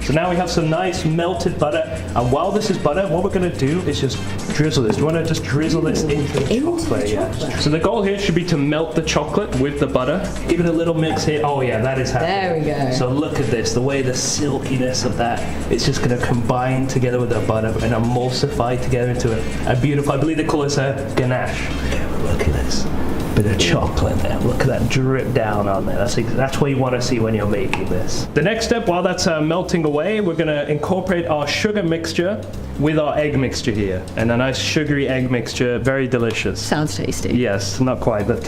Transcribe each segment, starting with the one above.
So now we have some nice melted butter, and while this is butter, what we're going to do is just drizzle this. You want to just drizzle this into the chocolate. Yeah. So the goal here should be to melt the chocolate with the butter. Give it a little mix here. Oh yeah, that is happening. There we go. So look at this, the way the silkiness of that, it's just going to combine together with the butter and emulsify together into a beautiful, I believe they call this a ganache. Yeah, look at this. Bit of chocolate there. Look at that drip down on there. That's what you want to see when you're making this. The next step, while that's melting away, we're going to incorporate our sugar mixture with our egg mixture here. And a nice sugary egg mixture, very delicious. Sounds tasty. Yes, not quite, but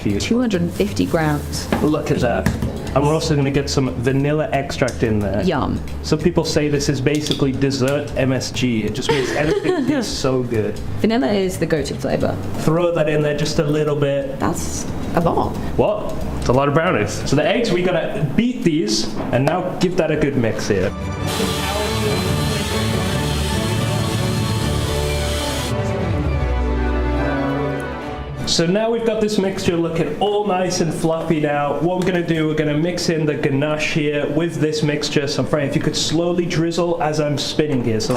huge. 250 grams. Look at that. And we're also going to get some vanilla extract in there. Yum. Some people say this is basically dessert MSG. It just makes everything taste so good. Vanilla is the go-to flavor. Throw that in there just a little bit. That's a lot. What? It's a lot of brownies. So the eggs, we're going to beat these and now give that a good mix here. So now we've got this mixture looking all nice and fluffy now. What we're going to do, we're going to mix in the ganache here with this mixture. So Frank, if you could slowly drizzle as I'm spinning here. So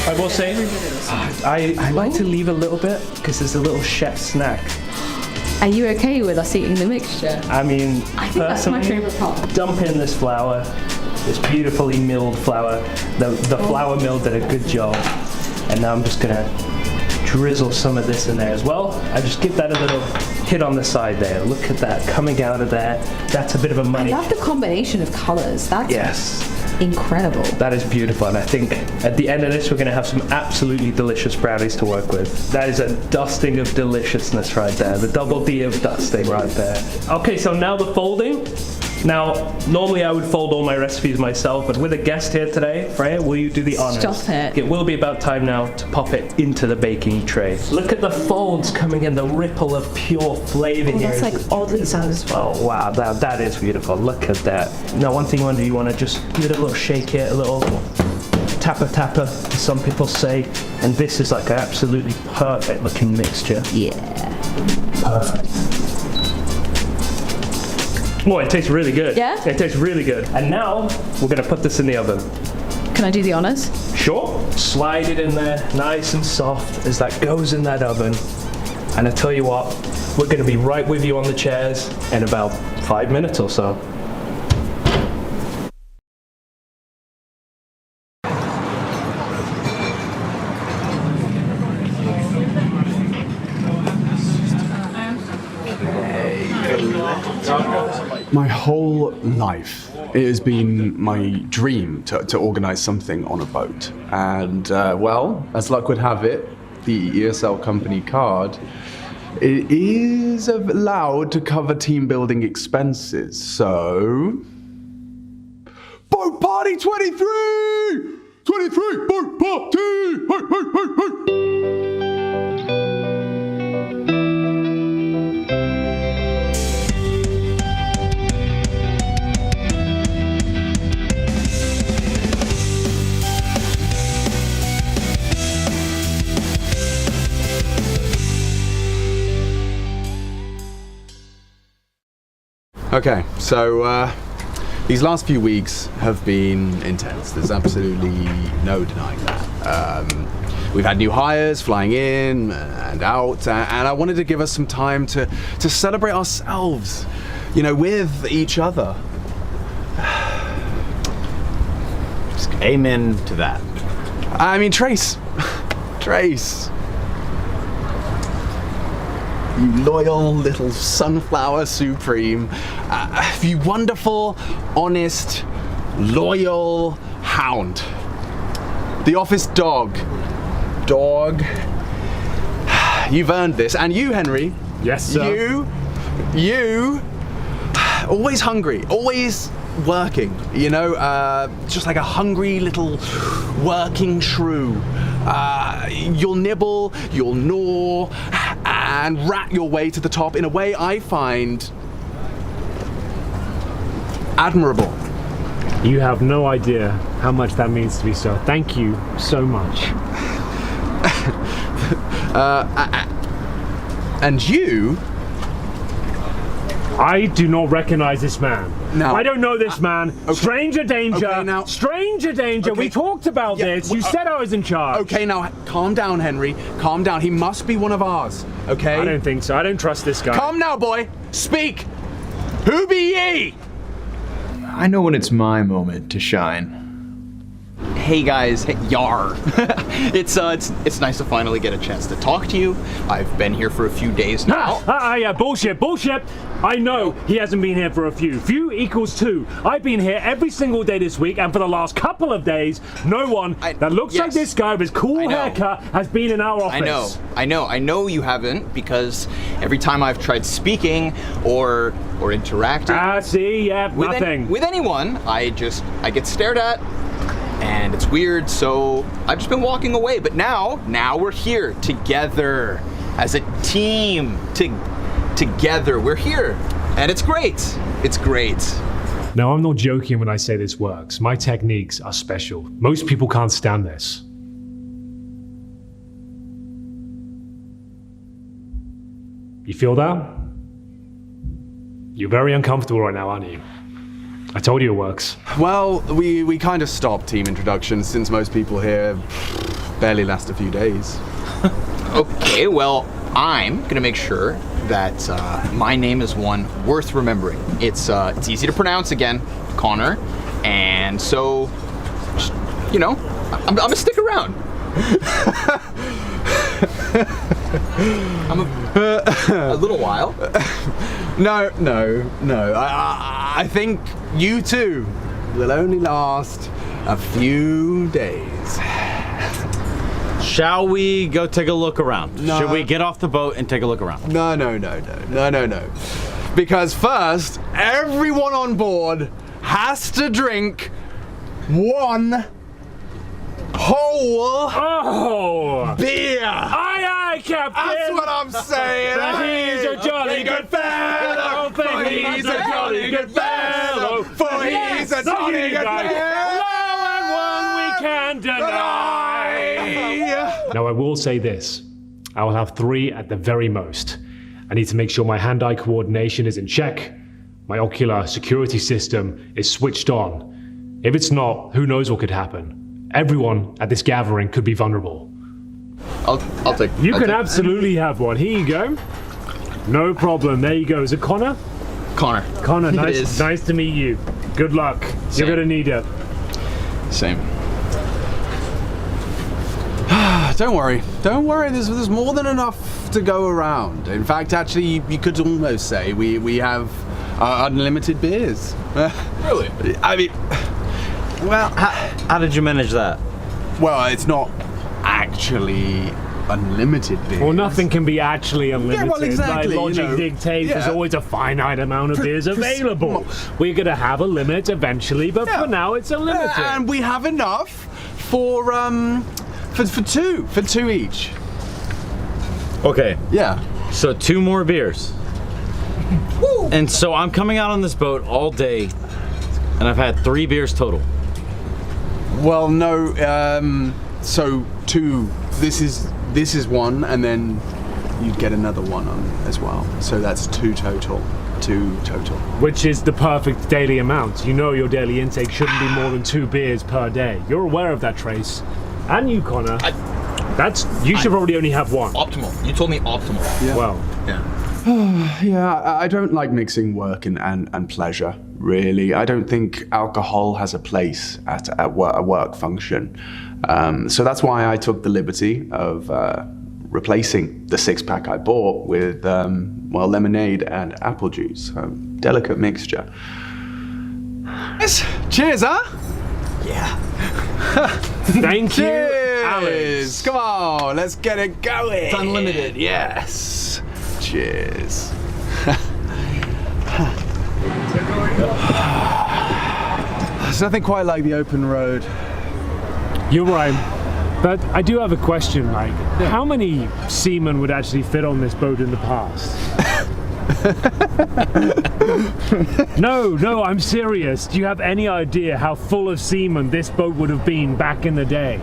I will say, I like to leave a little bit because it's a little chef snack. Are you okay with us eating the mixture? I mean, I think that's my favorite part. Dump in this flour, this beautifully milled flour. The flour mill did a good job. And now I'm just gonna drizzle some of this in there as well. I just give that a little hit on the side there. Look at that coming out of there. That's a bit of a money. I love the combination of colors. That's incredible. That is beautiful, and I think at the end of this we're going to have some absolutely delicious brownies to work with. That is a dusting of deliciousness right there, the double D of dusting right there. Okay, so now the folding. Now, normally I would fold all my recipes myself, but with a guest here today, Freya, will you do the honors? Stop it. It will be about time now to pop it into the baking tray. Look at the folds coming in, the ripple of pure flavor here. That's like oddly satisfying. Oh wow, that is beautiful. Look at that. Now one thing you want to do, you want to just give it a little shake here, a little tapper, as some people say. And this is like an absolutely perfect looking mixture. Yeah. Perfect. Oh, it tastes really good. Yeah? It tastes really good. And now, we're going to put this in the oven. Can I do the honors? Sure. Slide it in there, nice and soft, as that goes in that oven. And I tell you what, we're going to be right with you on the chairs in about 5 minutes or so. My whole life, it has been my dream to organize something on a boat. And, well, as luck would have it, the ESL company card, it is allowed to cover team building expenses. So, Boat Party 23! 23, Boat Party! Hey, hey, hey, hey! Okay, so these last few weeks have been intense. There's absolutely no denying that. We've had new hires flying in and out, and I wanted to give us some time to celebrate ourselves, you know, with each other. Just amen to that. I mean, Trace. You loyal little sunflower supreme. You wonderful, honest, loyal hound. The office dog. You've earned this. And you, Henry. Yes, sir. You, always hungry, always working, you know, just like a hungry little working shrew. You'll nibble, you'll gnaw, and rat your way to the top in a way I find admirable. You have no idea how much that means to me, sir. Thank you so much. And you? I do not recognize this man. No. I don't know this man. Okay. Stranger danger. Okay, now. Stranger danger. Okay. We talked about Yeah, this. You said I was in charge. Okay, now calm down, Henry. Calm down. He must be one of ours. Okay. I don't think so. I don't trust this guy. Calm now, boy. Speak. Who be ye? I know when it's my moment to shine. Hey guys, hey, yar. It's nice to finally get a chance to talk to you. I've been here for a few days now. Yeah, bullshit. I know he hasn't been here for a few. Few equals two. I've been here every single day this week, and for the last couple of days, no one that looks like this guy with his cool haircut has been in our office. I know you haven't, because every time I've tried speaking or interacting nothing. with anyone, I get stared at. And it's weird, so I've just been walking away. But now we're here together as a team. Together, we're here, and it's great. It's great. Now, I'm not joking when I say this works. My techniques are special. Most people can't stand this. You feel that? You're very uncomfortable right now, aren't you? I told you it works. Well, we kind of stopped team introductions since most people here barely last a few days. Okay, well, I'm gonna make sure that my name is one worth remembering. It's easy to pronounce again, Connor, and so, just, I'm gonna stick around. I'm a little while. No. I think you two will only last a few days. Shall we go take a look around? No. Should we get off the boat and take a look around? No. Because first, everyone on board has to drink one whole beer. Aye, Captain. That's what I'm saying. He's a jolly good fellow. He's a jolly good fellow. For he's a jolly good fellow. One we can deny. Now, I will say this. I will have 3 at the very most. I need to make sure my hand-eye coordination is in check. My ocular security system is switched on. If it's not, who knows what could happen. Everyone at this gathering could be vulnerable. I'll take. You can absolutely have one. Here you go. No problem. There you go. Is it Connor? Connor. Connor, It is. nice to meet you. Good luck. Same. You're gonna need it. Same. Don't worry. There's more than enough to go around. In fact, actually, you could almost say we have unlimited beers. Really? I mean, Well, how did you manage that? well, it's not actually unlimited beers. Well, nothing can be actually unlimited. well, exactly, Like logic you know. dictates there's Yeah. always a finite amount of beers available. We're gonna have a limit eventually, but for now it's unlimited. And we have enough for two each. Okay, Yeah. so 2 more beers. And so I'm coming out on this boat all day, and I've had 3 beers total. Well, no. So 2. This is 1, and then you'd get another one on as well. So that's 2 total. 2 total. Which is the perfect daily amount. You know your daily intake shouldn't be more than 2 beers per day. You're aware of that, Trace. And you, Connor. You should probably only have 1. Optimal. You told me optimal. Yeah. Well, Yeah, I don't like mixing work and pleasure, really. I don't think alcohol has a place at a work function. So that's why I took the liberty of replacing the 6-pack I bought with, lemonade and apple juice. A delicate mixture. Yes. Cheers, huh? thank you, Cheers! Alex. Come on, let's get it going. It's unlimited. Yes. Cheers. There's nothing quite like the open road. You're right. But I do have a question, like, how many seamen would actually fit on this boat in the past? No, I'm serious. Do you have any idea how full of seamen this boat would have been back in the day?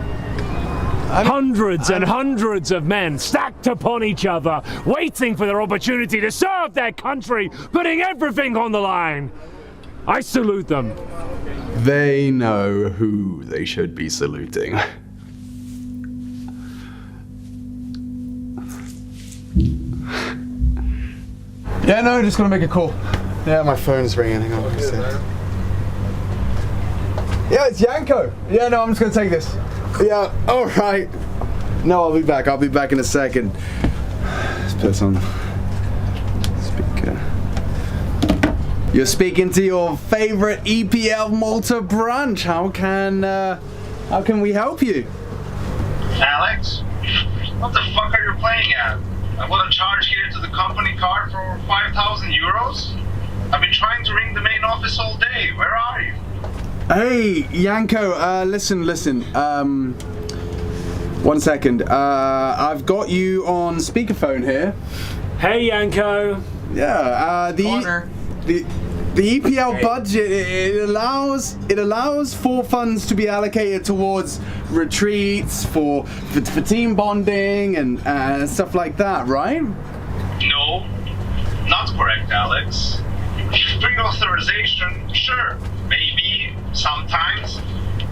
Hundreds and hundreds of men stacked upon each other, waiting for their opportunity to serve their country, putting everything on the line. I salute them. They know who they should be saluting. Yeah, no, just gonna make a call. Yeah, my phone's ringing. Hang on, let me see. Yeah, it's Yanko. Yeah, no, I'm just gonna take this. Yeah, all right. No, I'll be back. I'll be back in a second. Let's put this on speaker. You're speaking to your favorite EPL Malta branch. How can we help you? Alex, what the fuck are you playing at? I want to charge here to the company card for 5,000 euros. I've been trying to ring the main office all day. Where are you? Hey, Yanko, listen. One second. I've got you on speakerphone here. Hey, Yanko. Yeah, the EPL budget, it allows for funds to be allocated towards retreats for team bonding and stuff like that, right? No, not correct, Alex. Pre-authorization, sure, maybe, sometimes,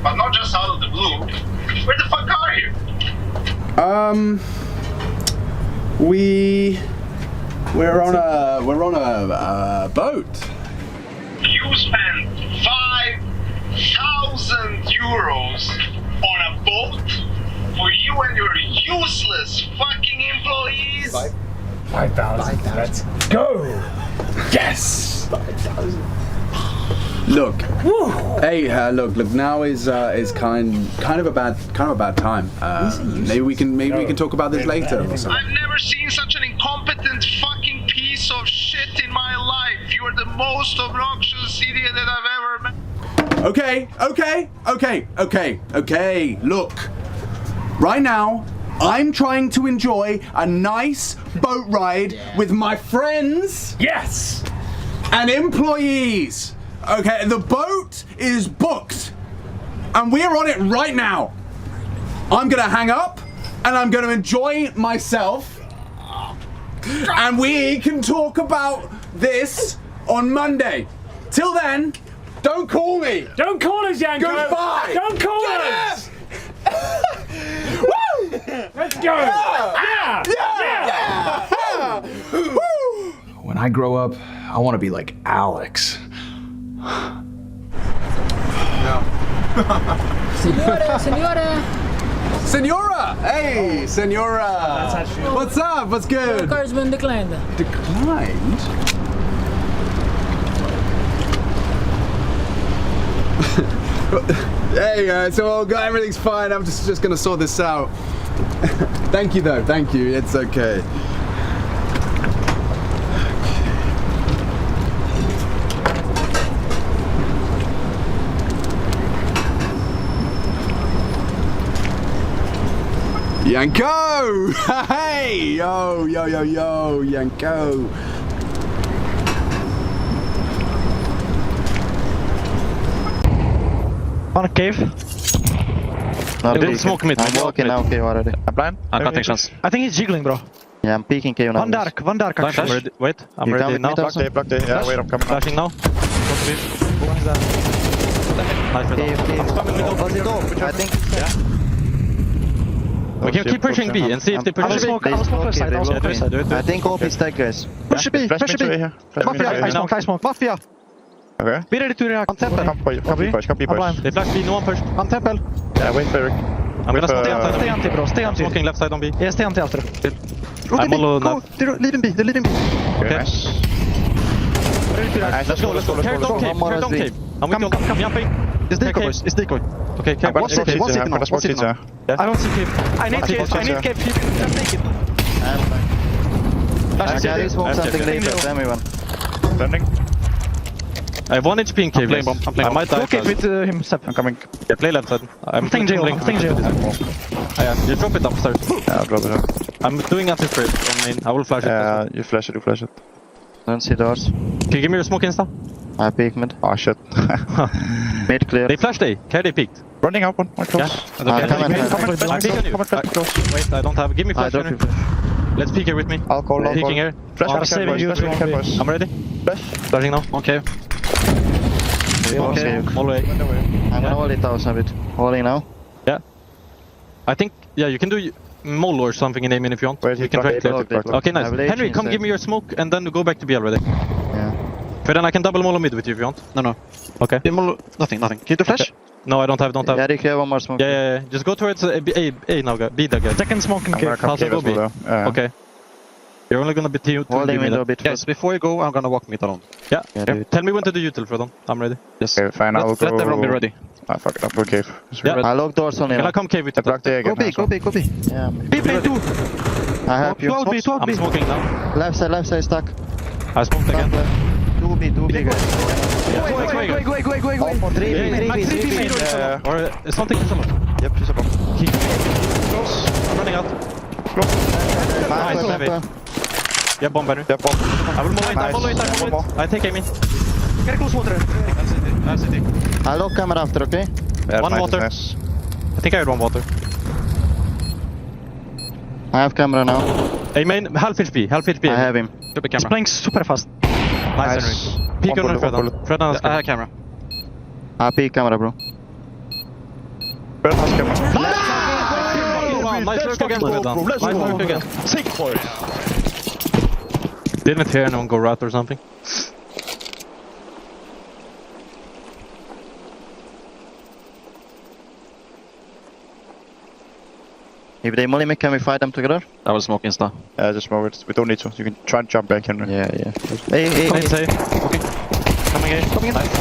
but not just out of the blue. Where the fuck are you? We're on a boat. You spent 5,000 euros on a boat for you and your useless fucking employees? 5,000. Let's go. Yes. 5,000. Look. Hey, look. Now is kind of a bad time. Maybe we can talk about this later or something. I've never seen such an incompetent fucking piece of shit in my life. You are the most obnoxious idiot that I've ever met. Okay. Look. Right now, I'm trying to enjoy a nice boat ride with my friends. Yes. And employees. Okay, the boat is booked. And we're on it right now. I'm gonna hang up and I'm gonna enjoy myself. And we can talk about this on Monday. Till then, don't call me. Don't call us, Yanko. Goodbye. Don't call us. Woo! Let's go. Yeah. When I grow up, I want to be like Alex. Senora! Hey, Senora! What's up? What's good? Your car's been declined. Declined? Hey, so everything's fine. I'm just gonna sort this out. Thank you, though. Thank you. It's okay. Yanko! Hey! Yo, Yanko! One cave. No, Smoke mid. I'm walking now cave already. I'm blind. Nothing chance. I think he's jiggling, bro. Yeah, I'm peeking cave now. One dark I'm actually. ready. Wait, I'm You ready come now. with me, Thompson? Blocked A. Yeah, wait, I'm coming. Flashing now. Nice. Cave. Does it off? I think. We can keep pushing B and see if they push I will B. smoke left side. I think OP is tag, guys. Push B. Flash me B. here. Mafia, I smoke. Mafia. Okay. Be ready to react. On temple. Come B push. I'm blind. They flash B, no one push. On temple. Yeah, wait for Eric. I'm gonna smoke left side Stay on anti, bro. Stay B. I'm anti. smoking left side on B. Yeah, stay anti after. I'm all Go. They're leaving B. They're leaving B. Okay. Nice. Ready to react. Let's go. Carry down cave. Carry down cave. I'm with you. I'm jumping. It's decoy, boys. It's decoy. Okay, I'm carry. gonna One smoke city, seats one here. city I'm now, gonna smoke one city seats now. here. I don't see cave. I need cave. I need cave. Just take it. I can smoke something later, everyone. Standing. I have 1 HP in cave. playing bomb. I'm playing I might die. Go cave with him, Seb. I'm coming. Yeah, play left side. I'm thinking jail. I'm thinking jail. Yeah, you drop it upstairs. Yeah, I'll drop it here. I'm doing anti-spray. I mean, I will flash it. Yeah, you flash it. Don't see doors. Can you give me your smoke insta? I peek mid. Oh shit. Mid clear. They flashed A. Carry peeked. Running out one close. Yeah. Come on, I'm peeking you. Close. Wait, I don't have. Give me I flash. drop Henry. you flash. Let's peek here with me. I'll go. Peeking here. Flash. I'm saving you. I'm ready. Flash. Flashing now. Okay. Okay. All the way. I'm gonna hold it out a bit. Holding now. Yeah. I think, yeah, you can do mole or something in aiming if you want. Where's You he can try blocked? clear. Blocked. Okay, nice. I have late Henry, come inside. give me your smoke and then go back to B already. Yeah. But then I can double mole mid with you if you want. No. Okay. Nothing. Can you do flash? No, I don't have. Yeah, Rick, you have one more smoke. Yeah. Just go towards A now, guys. B that guy. Second smoke in I'm gonna cave. come Pass and cave go as well, B. though. Okay. You're only gonna be two Holding B mid mid. a bit. Guys, before you go, I'm gonna walk mid alone. Yeah. Yeah, do it. Tell me when to do util, Fredon. I'm ready. Yes. Okay, fine. I'll Let go. everyone be ready. Ah, fuck it. I'll go cave. Yeah. I lock doors only Can I now. come cave with I you? blocked A again. Go B. Yeah. B play 2. I help you. 12 B, 12 I'm B. smoking now. Left side stuck. I smoked Stuck again. left. 2B guys. Go. 3B. Or something is alone. Yep, she's above. Close. I'm running out. Nice, heavy. Yeah, bomb Henry. Yep, bomb. I will move it. I Nice. follow it. One more. I take aim in. Get close water. I'm city. I lock camera after, okay? Yeah, One nice, water. nice. I think I heard one water. I have camera now. Hey main, half HP. I have him. Should be He's camera. playing super fast. Nice Henry. Peek One on bullet, one Fredon. bullet. Fredon has I have camera. I peek camera, bro. Bird has camera. Wow, nice work again, Fredon. Let's Nice go. work again. Take for it. Didn't hear anyone go rat or something. If they molly me, can we fight them together? I will smoke insta. Yeah, just move it. We don't need to. You can try and jump back, Henry. Yeah. Hey. Coming A. Okay. Coming A. Coming in. Nice.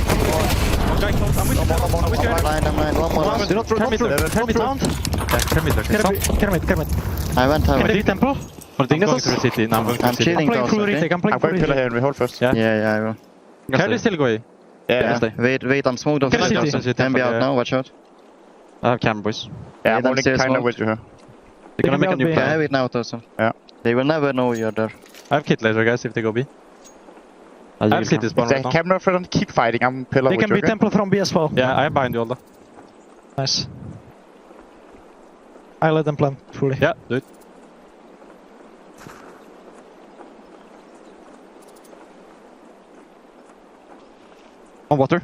Okay, close. I'm with you. I'm with you. I'm blind. One more. Do not turn me through. Turn me down. Yeah, turn me through. Kermit. I went Can they heaven. do temple? I'm going to the city. Now I'm going to the I'm city. chilling I'm playing doors, full okay? retake. I'm playing I'm full going pillar retake. here and we hold first. Yeah. Yeah, I will. Can they still go A? Yeah. Wait, I'm smoked off. Can I see Can this? be out now, watch out. I have camera, boys. Yeah, I'm them only stairs kind of smoked. with you here. They're gonna make a new Yeah, I have plan. it now, Tosun. Yeah. They will never know you're there. I have kit laser, guys, if they go B. I have city spawn If they right now. camera for them, keep fighting. I'm pillar They with can you. be Okay? temple from B as well. Yeah, I have behind you, Alda. Nice. I let them plan fully. Yeah, do it. On water.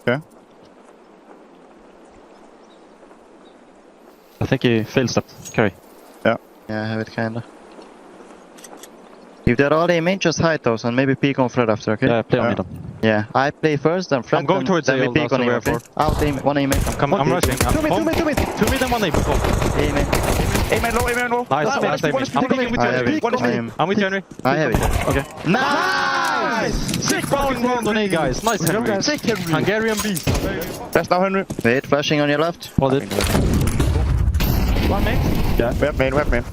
Okay. I think he fails that carry. Yeah, I have it kinda. If they're all aiming, just hide those and maybe peek on Fred after, okay? Yeah, play on Yeah. me then. Yeah, I play first, then Fred. I'm going then, towards then A, we peek also on him, where okay? for? Out aim, one aiming. I'm rushing. Two mid. 2 mid and 1 A. Go. Aiming. Amen low, amen low. Nice, One nice speed, aiming. one speed, I'm peeking with you, I have Henry. it. I am. I'm with you, Henry. I have it. Okay. Nice! Sick fucking round on A, guys. Nice, Henry. Sick, Henry. Hungarian beast. Best now, Henry. Wait, flashing on your left. Hold it. One mate. We have main.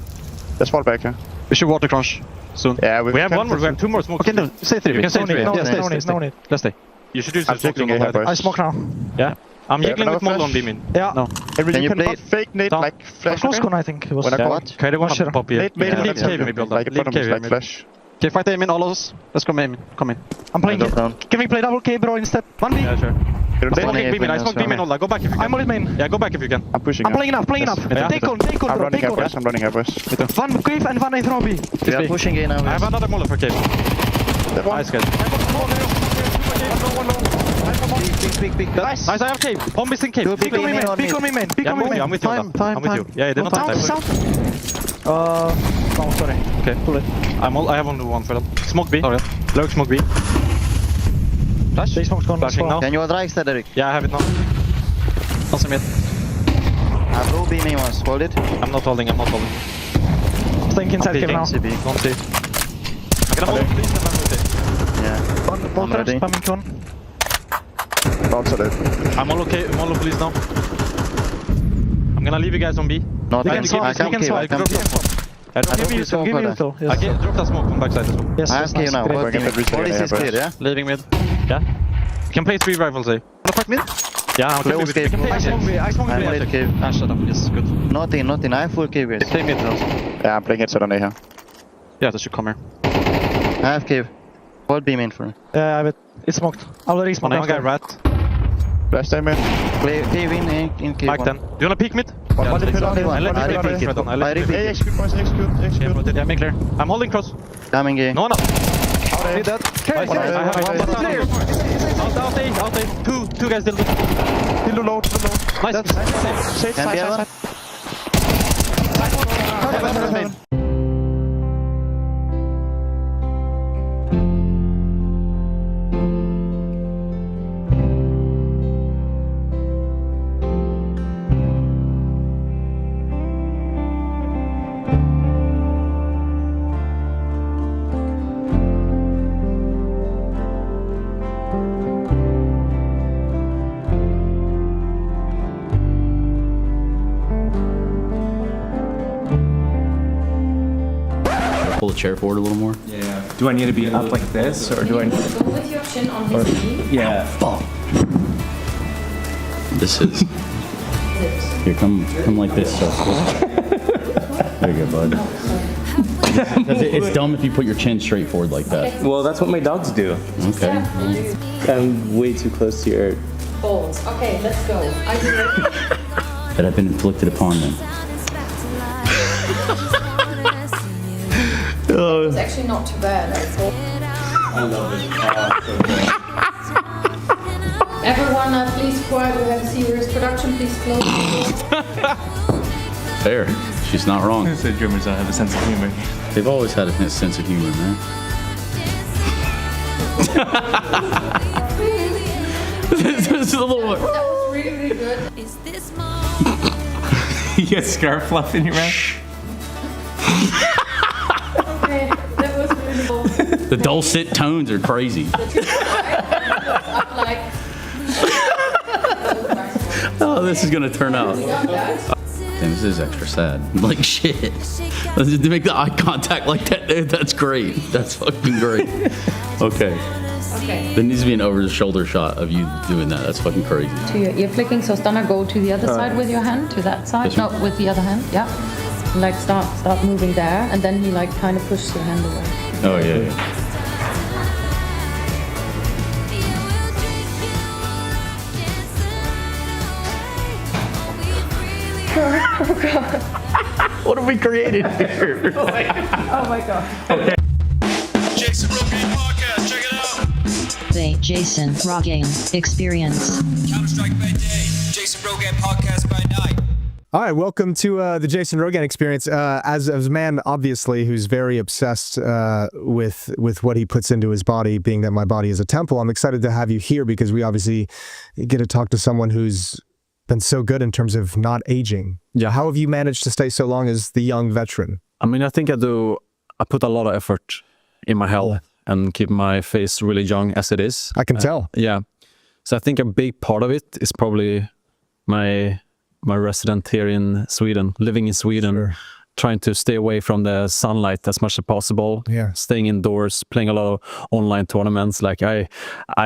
Let's fall back here. We should water crunch soon. Yeah, We have one more. We have 2 more smokes. Okay, no, stay 3. You can say No 3. need, Yeah, no stay, need, stay, no need. Let's stay. You should do I'm some checking smoking A on here, that. I boys. smoke now. Yeah. I'm Yeah, jiggling with another Molo on flash? beaming. Yeah. No. Henry, Can you you cannot play- fake Nate Stop. like flash. Close okay? con, I think it was. When I Yeah. come What? Carry one Watch up it. pop here. Nate made Leave cave maybe, like in front of us, like flash. Okay, fight aim in all of us. Let's go aim. Come in. I'm playing. Drop down. Can we play double K, bro, instead? 1B. Yeah, sure. You're One dead. A. Smoking beaming. I smoke beaming, Ola. Go back if you I'm can. on it main. Yeah, go back if you can. I'm pushing. I'm playing enough, Yes. enough. Take on, I'm bro, running take here, on. boys. I'm running here, boys. One cave and one A from B. We are pushing A now. I have guys. another Molo for cave. That one. Nice, guys. Peek. Nice. Nice, I have cave. Bomb is in cave. Good Peek on me, Peek man. on Peek me. on me, man. Peek Yeah, on me, man. I'm with you. Time, time, I'm with you. time. Yeah, they don't have time. Sound. No, sorry. Okay. Too late. I have only one for them. Smoke B. Sorry. Low smoke B. Flash. They smoke's gone as Flashing well. now. Can you drag that, Eric? Yeah, I have it now. Also mid. I have low beaming once. Hold it. I'm not holding. Staying inside cave now. CB. Don't see. I'm gonna hold please and then rotate. Yeah. One water, ready. spamming con. Bounce it. I'm all okay. I'm all please now. I'm gonna leave you guys on B. Not We I can can swap, I we can can cave. swap. I can I don't Give me know. smoke Give me for it though. I Yes. can drop that smoke on backside as well. Yes, I yes, have cave nice. now. Great. What We're gonna team? retake Police A, is clear, boys. yeah? Leaving mid. Yeah. You can play 3 rifles, eh? Wanna fight mid? Yeah, I'm Close we cave. can play I smoke B. I smoke I'm B. on it cave. Ah, shut up. Yes, good. Nothing. I have full cave, guys. Play mid now. Yeah, I'm playing headset on A here. Yeah, they should come here. I have cave. Wall beam in for me. Yeah, I bet it's smoked. Already smoked. One guy rat. Flash them in. Cave in cave. Mike one. then. Do you wanna peek mid? One in pillar. I let I you repeat peek it. I I let you repeat Hey, it. execute boys, execute. Yeah, make clear. I'm holding cross. Coming gay. No one up. Did that. Nice. I have Clear. out A. Two guys still. Still low. Nice. Safe Can be side. one. Heaven. Pull the chair forward a little more. Yeah. Do I need to be up like this, or do I? Go with your chin on his knee. Yeah. This is. Here, come like this. So. There you go, bud. It's dumb if you put your chin straight forward like that. Well, that's what my dogs do. Okay. I'm way too close to your. Balls. Okay, let's go. Are you ready? That have been inflicted upon them. It's actually not too bad. I thought. I love it. Everyone, please quiet. We have a serious production. Please close. Fair. She's not wrong. Who said drummers don't have a sense of humor? They've always had a sense of humor, man. This is a little. That was really, really good. You get scarf fluff in your mouth? Okay, that was really cool. The dulcet tones are crazy. Up like. Oh, this is gonna turn out. Damn, this is extra sad. Like shit. To make the eye contact like that, dude, that's great. That's fucking great. Okay. Okay. There needs to be an over-the-shoulder shot of you doing that. That's fucking crazy. To your ear flicking. So Stunner, go to the other side with your hand. To that side. This No, one? with the other hand. Yeah. Like start moving there, and then he like kind of pushes your hand away. Oh yeah. What have we created here? Oh my god. Jason Rogan podcast, check it out. The Jason Rogan Experience. Counter-Strike by day, Jason Rogan podcast by night. All right, welcome to the Jason Rogan Experience. As a man, obviously, who's very obsessed with what he puts into his body, being that my body is a temple, I'm excited to have you here because we obviously get to talk to someone who's been so good in terms of not aging. Yeah, how have you managed to stay so long as the young veteran? I mean, I think I put a lot of effort in my health and keep my face really young as it is. I can tell. Yeah. So I think a big part of it is probably my resident here in Sweden, living in Sweden, Sure. trying to stay away from the sunlight as much as possible. Yeah. Staying indoors, playing a lot of online tournaments. Like I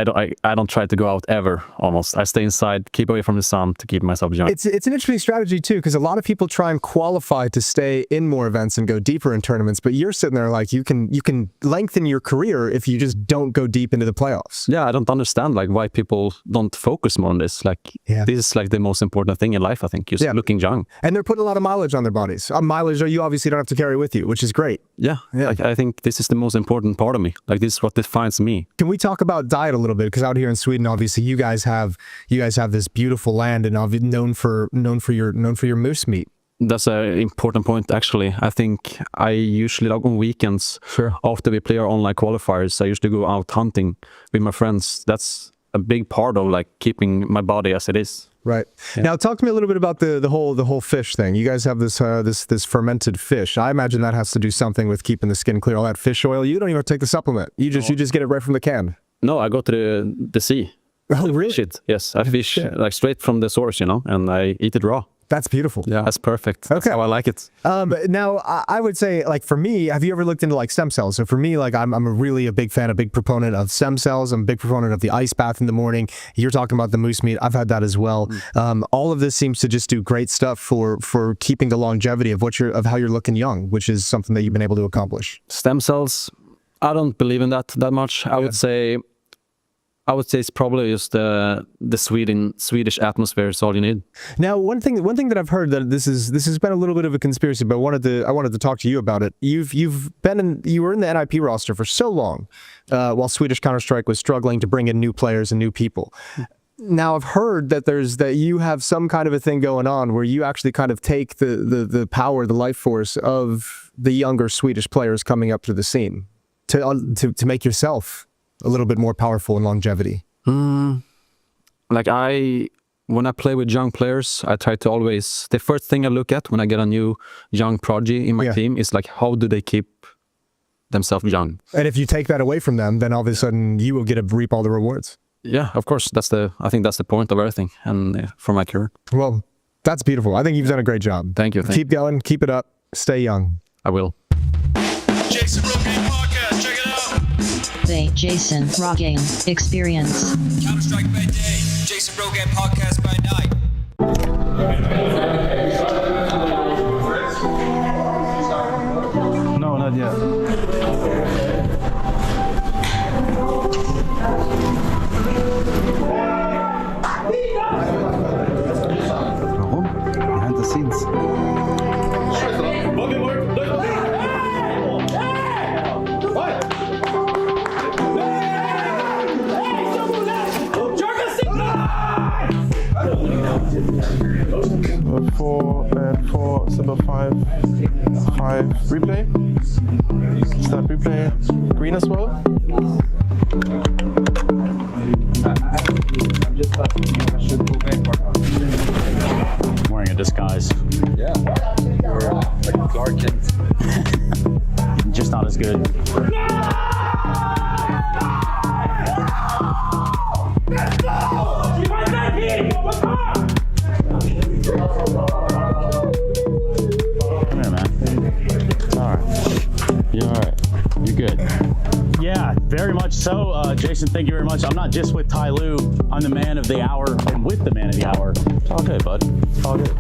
don't try to go out ever. Almost, I stay inside, keep away from the sun to keep myself young. It's an interesting strategy too, because a lot of people try and qualify to stay in more events and go deeper in tournaments, but you're sitting there like you can lengthen your career if you just don't go deep into the playoffs. Yeah, I don't understand like why people don't focus more on this. Like this is like the most important thing in life. I think just looking young. And they're putting a lot of mileage on their bodies. Mileage you obviously don't have to carry with you, which is great. Yeah. Like, I think this is the most important part of me. Like this is what defines me. Can we talk about diet a little bit? Because out here in Sweden, obviously, you guys have this beautiful land and known for your moose meat. That's an important point, actually. I think I usually, like on weekends, after we play our online qualifiers, I usually go out hunting with my friends. That's a big part of like keeping my body as it is. Right. Yeah. Now, talk to me a little bit about the whole fish thing. You guys have this fermented fish. I imagine that has to do something with keeping the skin clear. All that fish oil. You don't even take the supplement. You just get it right from the can. No, I go to the sea. Oh, really? Shit. Yes, I fish like straight from the source, and I eat it raw. That's beautiful. Yeah, that's perfect. Okay. That's how I like it. Now, I would say, like, for me, have you ever looked into, like, stem cells? So for me, like, I'm really a big fan, a big proponent of stem cells. I'm a big proponent of the ice bath in the morning. You're talking about the moose meat. I've had that as well. All of this seems to just do great stuff for keeping the longevity of how you're looking young, which is something that you've been able to accomplish. Stem cells, I don't believe in that much. I would say it's probably just the Swedish atmosphere is all you need. Now, one thing that I've heard, that this has been a little bit of a conspiracy, but I wanted to talk to you about it. You were in the NIP roster for so long, while Swedish Counter-Strike was struggling to bring in new players and new people. Now, I've heard that you have some kind of a thing going on where you actually kind of take the power, the life force of the younger Swedish players coming up through the scene to make yourself a little bit more powerful in longevity. Like when I play with young players, I try to always, the first thing I look at when I get a new young prodigy in my team is like, how do they keep themselves young? And if you take that away from them, then all of a sudden you will get to reap all the rewards. Yeah, of course. I think that's the point of everything, and for my career. Well, that's beautiful. I think you've done a great job. Thank you. Keep going. Keep it up. Stay young. I will. Jason Rogan Podcast, check it out. The Jason Rogan Experience. Counter-Strike by day, Jason Rogan Podcast by night. No, not yet. Warum? Behind the scenes. Four, symbol 5, replay. Start replay. Green as well. I'm wearing a disguise. Yeah, you're like Clark Kent. Just not as good. Come here, man. It's all right. You're all right. You're good. Yeah, very much so. Jason, thank you very much. I'm not just with Ty Lue. I'm the man of the hour. I'm with the man of the hour. It's all good, bud. It's all good.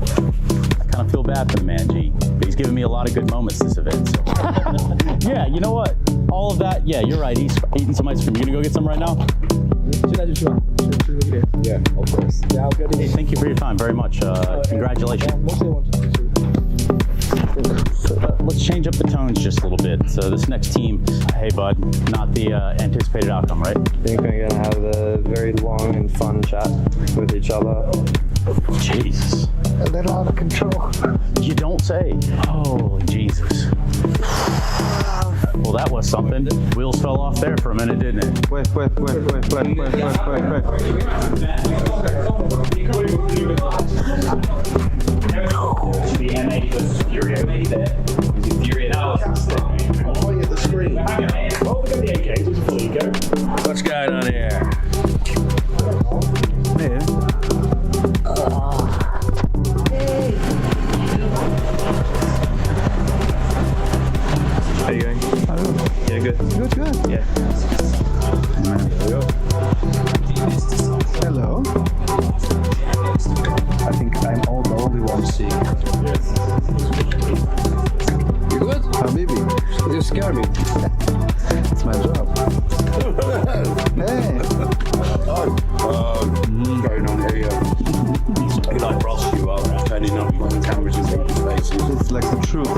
I kind of feel bad for the man, G. But he's given me a lot of good moments this event. So. Yeah, you know what? All of that, yeah, you're right. He's eating some ice cream. You gonna go get some right now? Yeah, of course. Yeah, hey, thank you for your time very much. Congratulations. Let's change up the tones just a little bit. So this next team, hey bud, not the anticipated outcome, right? I think we're gonna have a very long and fun chat with each other. Jesus. A little out of control. You don't say. Holy Jesus. Well, that was something. Wheels fell off there for a minute, didn't it? Wait. The MA was Fury there. Fury analysis. I'm pointing at the screen. Oh, look at the AKs before you go. What's going on here? Yeah. How are you going? Yeah, good. Good. Yeah. There we go. Hello. I think I'm the only one seeing. You good? Habibi, you scare me. It's my job. Hey. Going on here, yeah. He like Ross you are, turning up on the cameras and making faces. It's like the truth.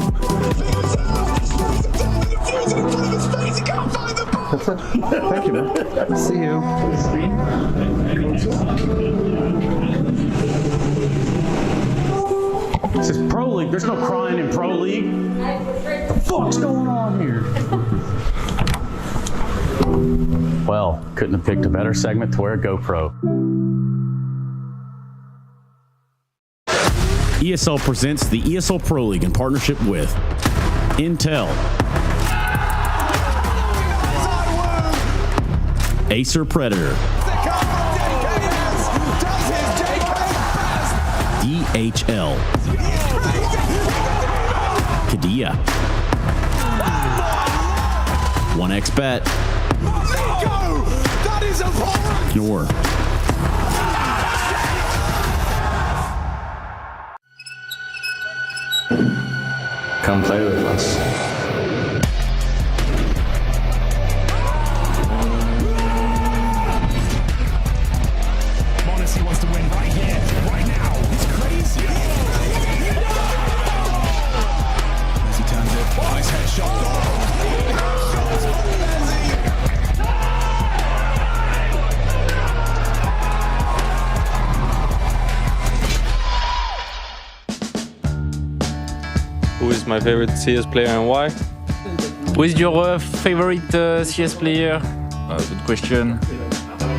That's it. Thank you, man. See you. This is Pro League. There's no crying in Pro League. What the fuck's going on here? Well, couldn't have picked a better segment to wear a GoPro. ESL presents the ESL Pro League in partnership with Intel, Acer Predator, DHL, Kadia, 1xBet, Knorr. Come play with us. who is my favorite CS player and why. Who is your favorite CS player? Good question.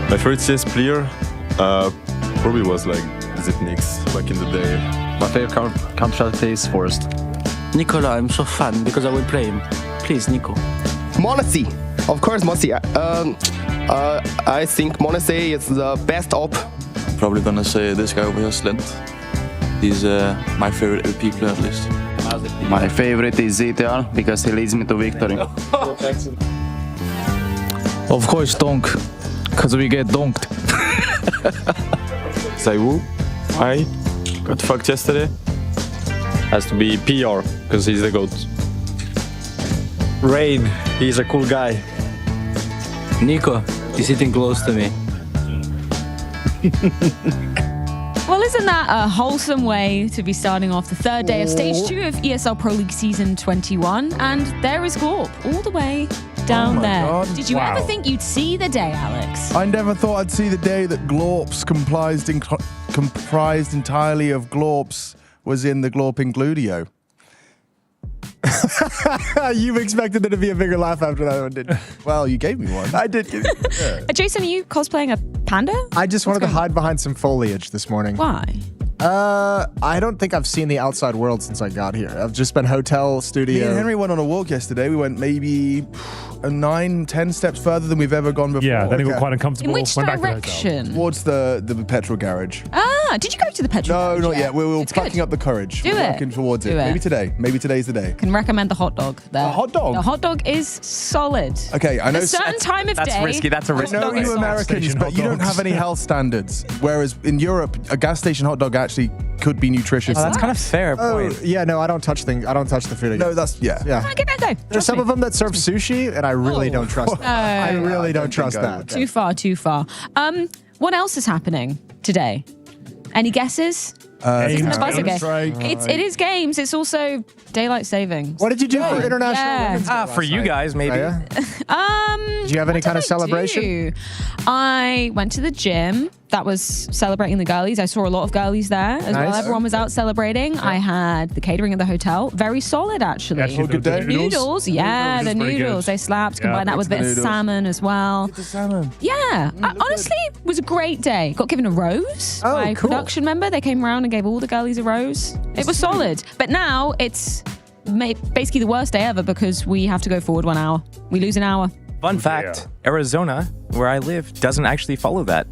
My favorite CS player probably was like Zipnix back in the day. My favorite Counter-Strike player is Forest. Nicola, I'm so fan because I will play him. Please, Nico. Monacy. Of course, Monacy. I think Monacy is the best op. Probably gonna say this guy over here, Slent. He's my favorite LP player at least. My favorite is ZTR because he leads me to victory. Of course, Donk. Because we get donked. Zaiwu, I got fucked yesterday. Has to be PR, because he's the GOAT. Rain, he's a cool guy. Nico, he's sitting close to me. Well, isn't that a wholesome way to be starting off the third day of Stage 2 of ESL Pro League Season 21? And there is Glorp, all the way down there. God. Did you ever think you'd see the day, Alex? I never thought I'd see the day that Glorps comprised entirely of Glorps was in the Glorping Gludio. You expected there to be a bigger laugh after that one, didn't you? Well, you gave me one. I did give you one. Yeah. Jason, are you cosplaying a panda? I just wanted to hide behind some foliage this morning. Why? I don't think I've seen the outside world since I got here. I've just been hotel, studio. Me and Henry went on a walk yesterday. We went maybe 9-10 steps further than we've ever gone before. Yeah, then it got quite uncomfortable. In which direction? Towards the petrol garage. Ah, did you go to the petrol garage? No, not yet. We're plucking up the courage. Do We're it. working towards Do it. it. Maybe today. Maybe today's the day. Can recommend the hot dog there. The hot dog? The hot dog is solid. Okay, I know. At a certain time of day. I know you Americans, but you don't have any health standards. Whereas in Europe, a gas station hot dog actually could be nutritious. Oh, that's kind of fair point. Yeah, no, I don't touch things. I don't touch the food. No, that's Give it a go. There's some of them that serve sushi, and I really don't trust that. I No. really don't trust that. Too far, too far. What else is happening today? Any guesses? Isn't the buzzer game? It is games. It's also daylight savings. What did you do for International Yeah. Women's Day For you guys, maybe. Did you have any kind of celebration? I went to the gym. That was celebrating the girlies. I saw a lot of girlies there as well. Nice. Everyone was out celebrating. I had the catering at the hotel. Very solid, actually. Actually, good day. Noodles, yeah, the noodles. They slapped. Combine that with a bit of salmon as well. Salmon. Yeah, honestly, it was a great day. Got given a rose by a production member. They came around and gave all the girlies a rose. It was solid. But now it's basically the worst day ever because we have to go forward 1 hour. We lose an hour. Fun fact, Arizona, where I live, doesn't actually follow that.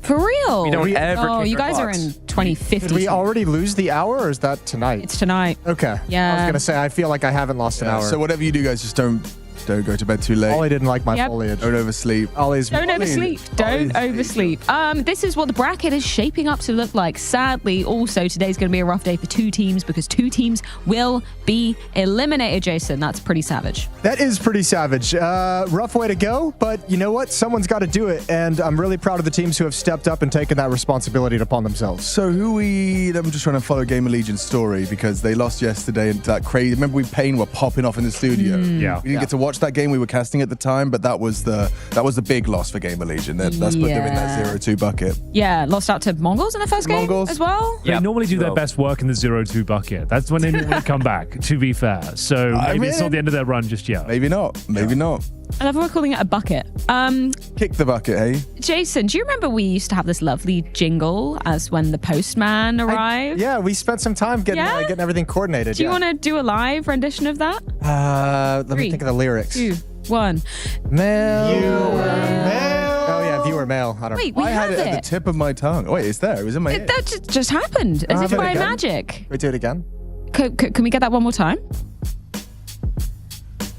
For real? We don't ever Oh, change you our guys are clocks. in 2050. Did we already lose the hour, or is that tonight? It's tonight. Okay. Yeah. I was gonna say I feel like I haven't lost an hour. So whatever you do, guys, just don't go to bed too late. Ollie didn't like my Yep. foliage. Don't oversleep. Ollie's. Don't oversleep. Don't oversleep. This is what the bracket is shaping up to look like. Sadly, also, today's going to be a rough day for 2 teams because 2 teams will be eliminated, Jason. That's pretty savage. That is pretty savage. Rough way to go, but you know what? Someone's got to do it, and I'm really proud of the teams who have stepped up and taken that responsibility upon themselves. So I'm just trying to follow Game of Legion's story because they lost yesterday and that crazy. Remember Payne were popping off in the studio. Yeah. We didn't get to watch that game. We were casting at the time, but that was the big loss for Game of Legion. That's put them in that 0-2 bucket. Yeah, lost out to Mongols in the first game as well. They normally do their best work in the 0-2 bucket. That's when they normally come back, to be fair. So maybe it's not the end of their run just yet. Maybe not. Maybe not. I love how we're calling it a bucket. Kick the bucket, hey? Jason, do you remember we used to have this lovely jingle as when the postman arrived? Yeah, we spent some time getting everything coordinated. Do you want to do a live rendition of that? Let me think of the lyrics. 2, 1. Mail. Oh yeah, viewer mail. I don't Wait, know. we I had have it at the tip of my tongue. Wait, it's there. It was in my ear. That just happened, as if have it by again? magic. We do it again. Can we get that one more time?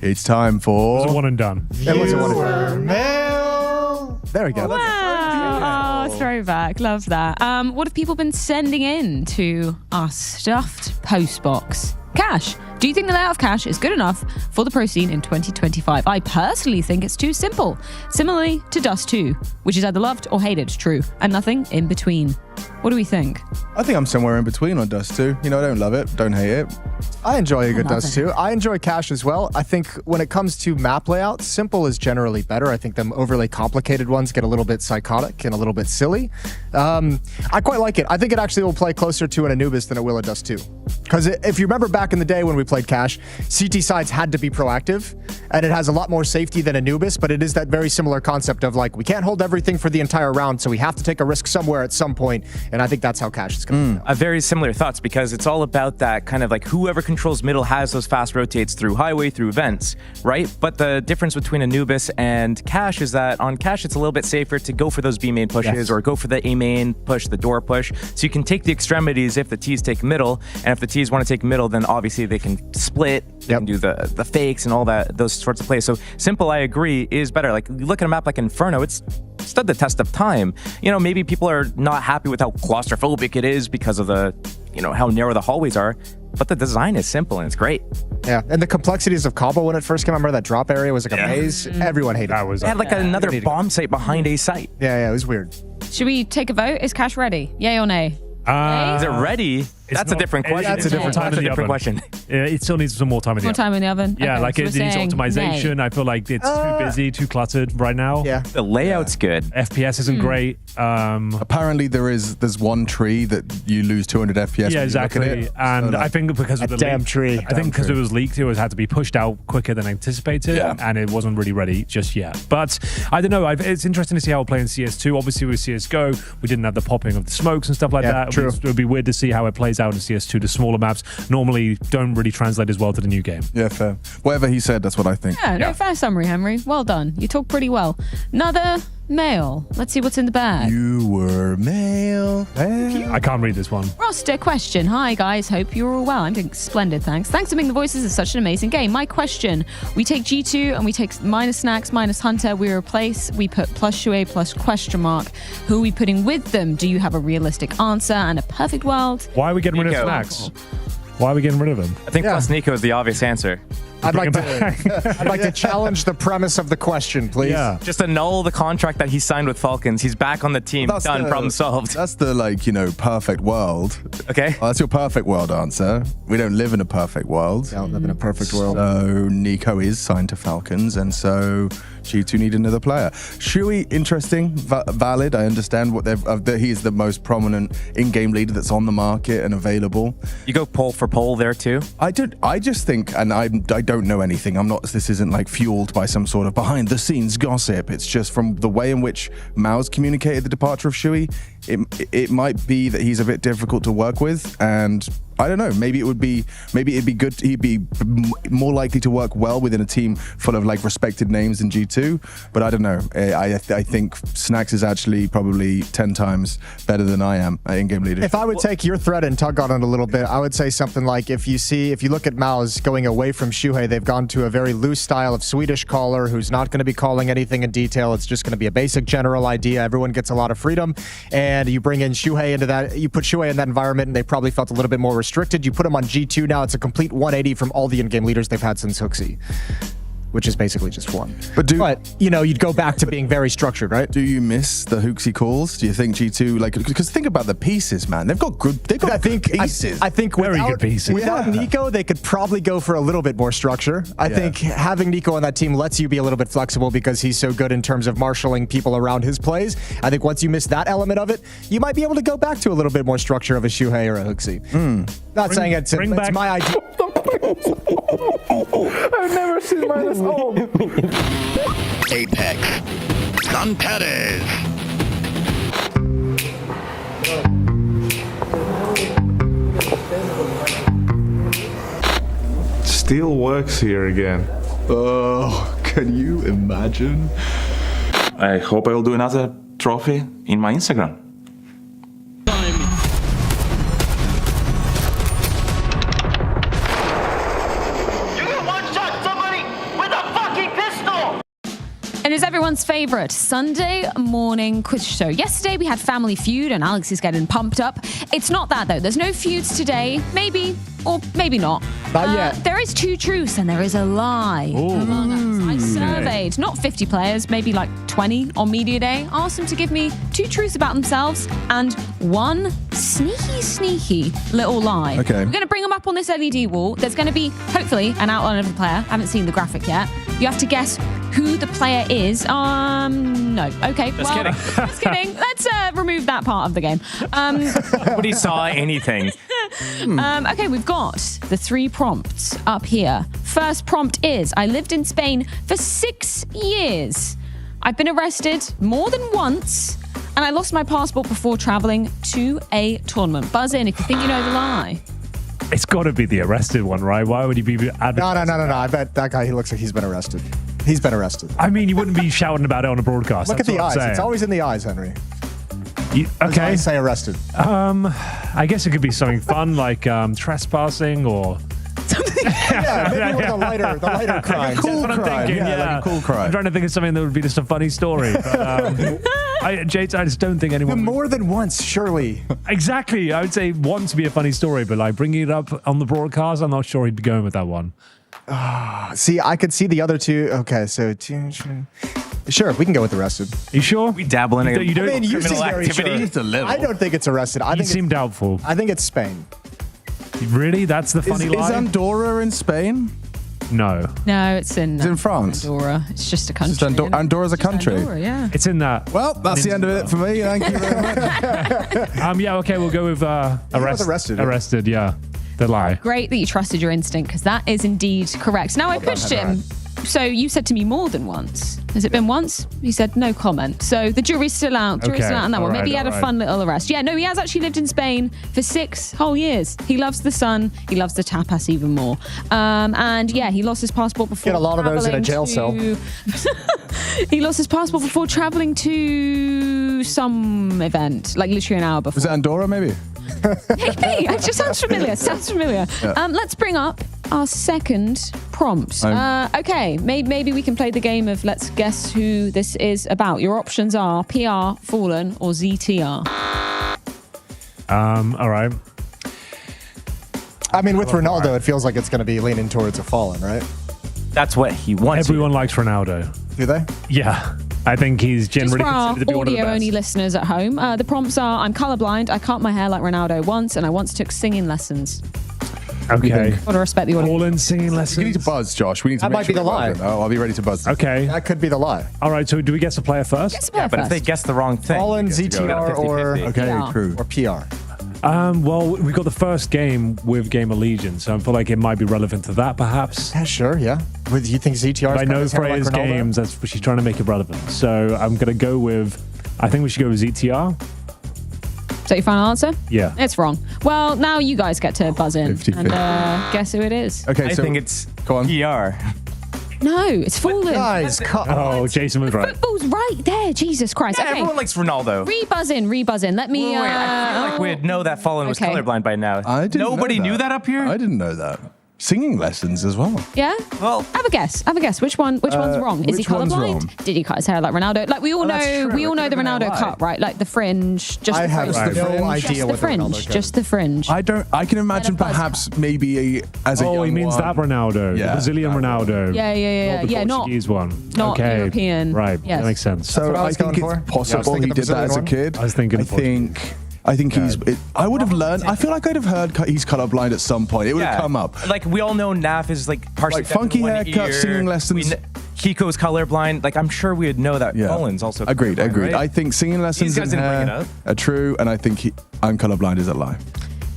It's time for... It was a one and done. It was a wonderful mail. There we go. Wow. Oh, throwback. Love that. What have people been sending in to our stuffed postbox? Cash. Do you think the layout of cash is good enough for the pro scene in 2025? I personally think it's too simple. Similarly to Dust 2, which is either loved or hated, true, and nothing in between. What do we think? I think I'm somewhere in between on Dust 2. You know, I don't love it, don't hate it. I enjoy a good love Dust it. too. I enjoy Cache as well. I think when it comes to map layouts, simple is generally better. I think them overly complicated ones get a little bit psychotic and a little bit silly. I quite like it. I think it actually will play closer to an Anubis than it will a Dust 2. Because if you remember back in the day when we played Cache, CT sides had to be proactive, and it has a lot more safety than Anubis, but it is that very similar concept of like, we can't hold everything for the entire round, so we have to take a risk somewhere at some point, and I think that's how Cache is going to Very similar thoughts, because it's all about that kind of like whoever controls middle has those fast rotates through highway, through events, right? But the difference between Anubis and Cache is that on Cache it's a little bit safer to go for those B main pushes or go for the A main push, the door push. So you can take the extremities if the T's take middle, and if the T's want to take middle, then obviously they can split, they can do the fakes and all that, those sorts of plays. So simple, I agree, is better. Like, you look at a map like Inferno, it's stood the test of time. You know, maybe people are not happy with how claustrophobic it is because of the, you know, how narrow the hallways are, but the design is simple and it's great. Yeah, and the complexities of Cobble when it first came out, remember that drop area was like a maze? Everyone hated it. It had like another bomb site behind a site. Yeah, it was weird. Should we take a vote? Is Cache ready? Yay or nay? Is it ready? That's a different question. That's a different question. Yeah, it still needs some more time in the More oven. time in the oven? Yeah, Okay, like so it we're needs saying optimization. nay. I feel like it's too busy, too cluttered right now. Yeah. The layout's good. FPS isn't great. Apparently there's one tree that you lose 200 FPS. Yeah, when you look exactly. at it. And So, I think because of the damn leak, tree. I think because it was leaked, it had to be pushed out quicker than anticipated, and it wasn't really ready just yet. But I don't know. It's interesting to see how it'll play in CS2. Obviously, with CS:GO, we didn't have the popping of the smokes and stuff like that. True. It would be weird to see how it plays out in CS2. The smaller maps normally don't really translate as well to the new game. Yeah, fair. Whatever he said, that's what I think. Yeah, no, fair summary, Henry. Well done. You talk pretty well. Another mail. Let's see what's in the bag. You were male. I can't read this one. Roster question. Hi, guys. Hope you're all well. I'm doing splendid, thanks. Thanks for making the voices of such an amazing game. My question. We take G2 and we take minus Snacks, minus Hunter. We put plus Shuei, plus question mark. Who are we putting with them? Do you have a realistic answer and a perfect world? Why are we getting rid of Nico. Snacks? Why are we getting rid of him? I think plus Nico is the obvious answer. I'd like to challenge the premise of the question, please. Yeah. Just annul the contract that he signed with Falcons. He's back on the team. Done. Problem solved. That's the, like, you know, perfect world. Okay. Well, that's your perfect world answer. We don't live in a perfect world. We don't live in a perfect world. So Nico is signed to Falcons, and so G2 need another player. Shuey, interesting, valid. I understand what they've. He is the most prominent in-game leader that's on the market and available. You go poll for poll there too. I just think, and I don't know anything. I'm not. This isn't like fueled by some sort of behind-the-scenes gossip. It's just from the way in which Mao's communicated the departure of Shuey. It might be that he's a bit difficult to work with, and I don't know. Maybe it'd be good. He'd be more likely to work well within a team full of like respected names in G2. But I don't know. I think Snacks is actually probably 10 times better than I am at in-game leadership. If I would take your thread and tug on it a little bit, I would say something like, if you look at Mao's going away from Shuhei, they've gone to a very loose style of Swedish caller who's not going to be calling anything in detail. It's just going to be a basic general idea. Everyone gets a lot of freedom, and you bring in Shuhei into that. You put Shuhei in that environment, and they probably felt a little bit more restricted. You put him on G2 now, it's a complete 180 from all the in-game leaders they've had since Hooksy, which is basically just one. But you know, you'd go back to being very structured, right? Do you miss the Hooksy calls? Do you think G2, like, because think about the pieces, man. They've got good pieces. I think Very good pieces. Without Nico, they could probably go for a little bit more structure. I think having Nico on that team lets you be a little bit flexible because he's so good in terms of marshaling people around his plays. I think once you miss that element of it, you might be able to go back to a little bit more structure of a Shuhei or a Hooksy. Not saying it's my idea. I've never seen minus home. Apex. Cantares. Still works here again. Oh, can you imagine? I hope I'll do another trophy in my Instagram. And And it's everyone's favorite Sunday morning quiz show. Yesterday we had Family Feud and Alex is getting pumped up. It's not that though. There's no feuds today. Maybe, or maybe not. Not yet. There is 2 truths and there is a lie among us. I surveyed not 50 players, maybe like 20 on media day. Asked them to give me 2 truths about themselves and 1 sneaky little lie. Okay. We're going to bring them up on this LED wall. There's going to be, hopefully, an outline of the player. I haven't seen the graphic yet. You have to guess who the player is. No. Okay. Just kidding. Just kidding. Let's remove that part of the game. Nobody saw anything. Okay, we've got the 3 prompts up here. First prompt is, I lived in Spain for 6 years. I've been arrested more than once, and I lost my passport before traveling to a tournament. Buzz in if you think you know the lie. It's got to be the arrested one, right? Why would he be advertising? No. I bet that guy, he looks like he's been arrested. He's been arrested. I mean, you wouldn't be shouting about it on a broadcast. Look at That's the what I'm eyes. saying. It's always in the eyes, Henry. Okay. I say arrested. I guess it could be something fun like trespassing or... Yeah, maybe with the lighter crime. Cool crime. Thinking, Like a cool crime. I'm trying to think of something that would be just a funny story. But, Jade, I just don't think anyone... But more than once, surely. Exactly. I would say once to be a funny story, but like bringing it up on the broadcast, I'm not sure he'd be going with that one. See, I could see the other 2. Okay, so 2... Sure, we can go with arrested. You sure? We dabble in You don't- criminal activity. Just a little. I don't think it's arrested. I You think seem doubtful. I think it's Spain. Really? That's the funny lie? Is Andorra in Spain? No. No, it's in France. Andorra. It's just a country. Andorra's a country. Andorra, yeah. It's in that. Well, that's the end of it for me. Thank you very much. Yeah, okay, we'll go with arrested. Arrested, yeah. The lie. Great that you trusted your instinct, because that is indeed correct. Now, I pushed him. So you said to me more than once. Has it been once? He said no comment. So the jury's still out. Jury's still out on that one. Maybe he had a fun little arrest. Yeah, no, he has actually lived in Spain for 6 whole years. He loves the sun. He loves the tapas even more. And yeah, he lost his passport before. Get a lot of those in a jail cell. He lost his passport before traveling to some event, like literally an hour before. Was it Andorra, maybe? Maybe. It just sounds familiar. Yeah. Let's bring up our second prompt. Okay, maybe we can play the game of let's guess who this is about. Your options are PR, Fallen, or ZTR. All right. I mean, with Ronaldo, it feels like it's going to be leaning towards a Fallen, right? That's what he wants. Everyone likes Ronaldo. Do they? Yeah. I think he's generally Just for our considered to be one of the best. audio-only listeners at home, the prompts are, I'm colorblind, I cut my hair like Ronaldo once, and I once took singing lessons. Okay. Got to respect the audience. All in singing lessons. You need to buzz, Josh. We need to That make might be sure the we're lie. buzzing. Oh, I'll be ready to buzz. Okay. That could be the lie. All right, so do we guess the player first? Guess the player But if first. they guess the wrong thing, Fallen, you get to go ZTR, or 50-50. Okay, true. or PR. Well, we got the first game with Game of Legion, so I feel like it might be relevant to that, perhaps. Yeah, sure, yeah. Do you think ZTR? I know Freya's like games, that's she's trying to make it relevant. So I'm going to go with, I think we should go with ZTR. Is that your final answer? Yeah. It's wrong. Well, now you guys get to buzz in 50-50. and guess who it is. Okay, I so think it's go on. PR. No, it's Fallen. Guys, Oh, Jason was right. Football's right there. Jesus Christ. Yeah, Okay. everyone likes Ronaldo. Re-buzz in. Let me... Wait, I feel like we'd know that Fallen was okay. colorblind by now. I didn't Nobody know knew that up here? I didn't know that. Singing lessons as well. Yeah? Well, Have a guess. Which one's wrong? Is he which one's colorblind? wrong? Did he cut his hair like Ronaldo? Like we all that's know, true. we all It know the could've been a Ronaldo lie. cut, right? Like the fringe, just I the have fringe. no Just idea the what the Ronaldo fringe, cut just the fringe. I can imagine buzz perhaps maybe as a Oh, young he means one. that Ronaldo, Yeah, the Brazilian that Ronaldo. Yeah, Not the not Portuguese one. not okay. European. Right, Yes. that makes sense. So what I I was think going it's for. possible thinking he the did that as a Brazilian kid. I was thinking I think I would have learned. I feel like I'd have heard he's colorblind at some point. It would have come up. Like we all know Naf is like partially Like deaf in funky one haircut, ear. singing lessons. Kiko's colorblind. Like I'm sure we would know that Fallen's also Agreed. colorblind, right? I think singing lessons These guys and didn't bring it hair up. are true, and I think I'm colorblind is a lie.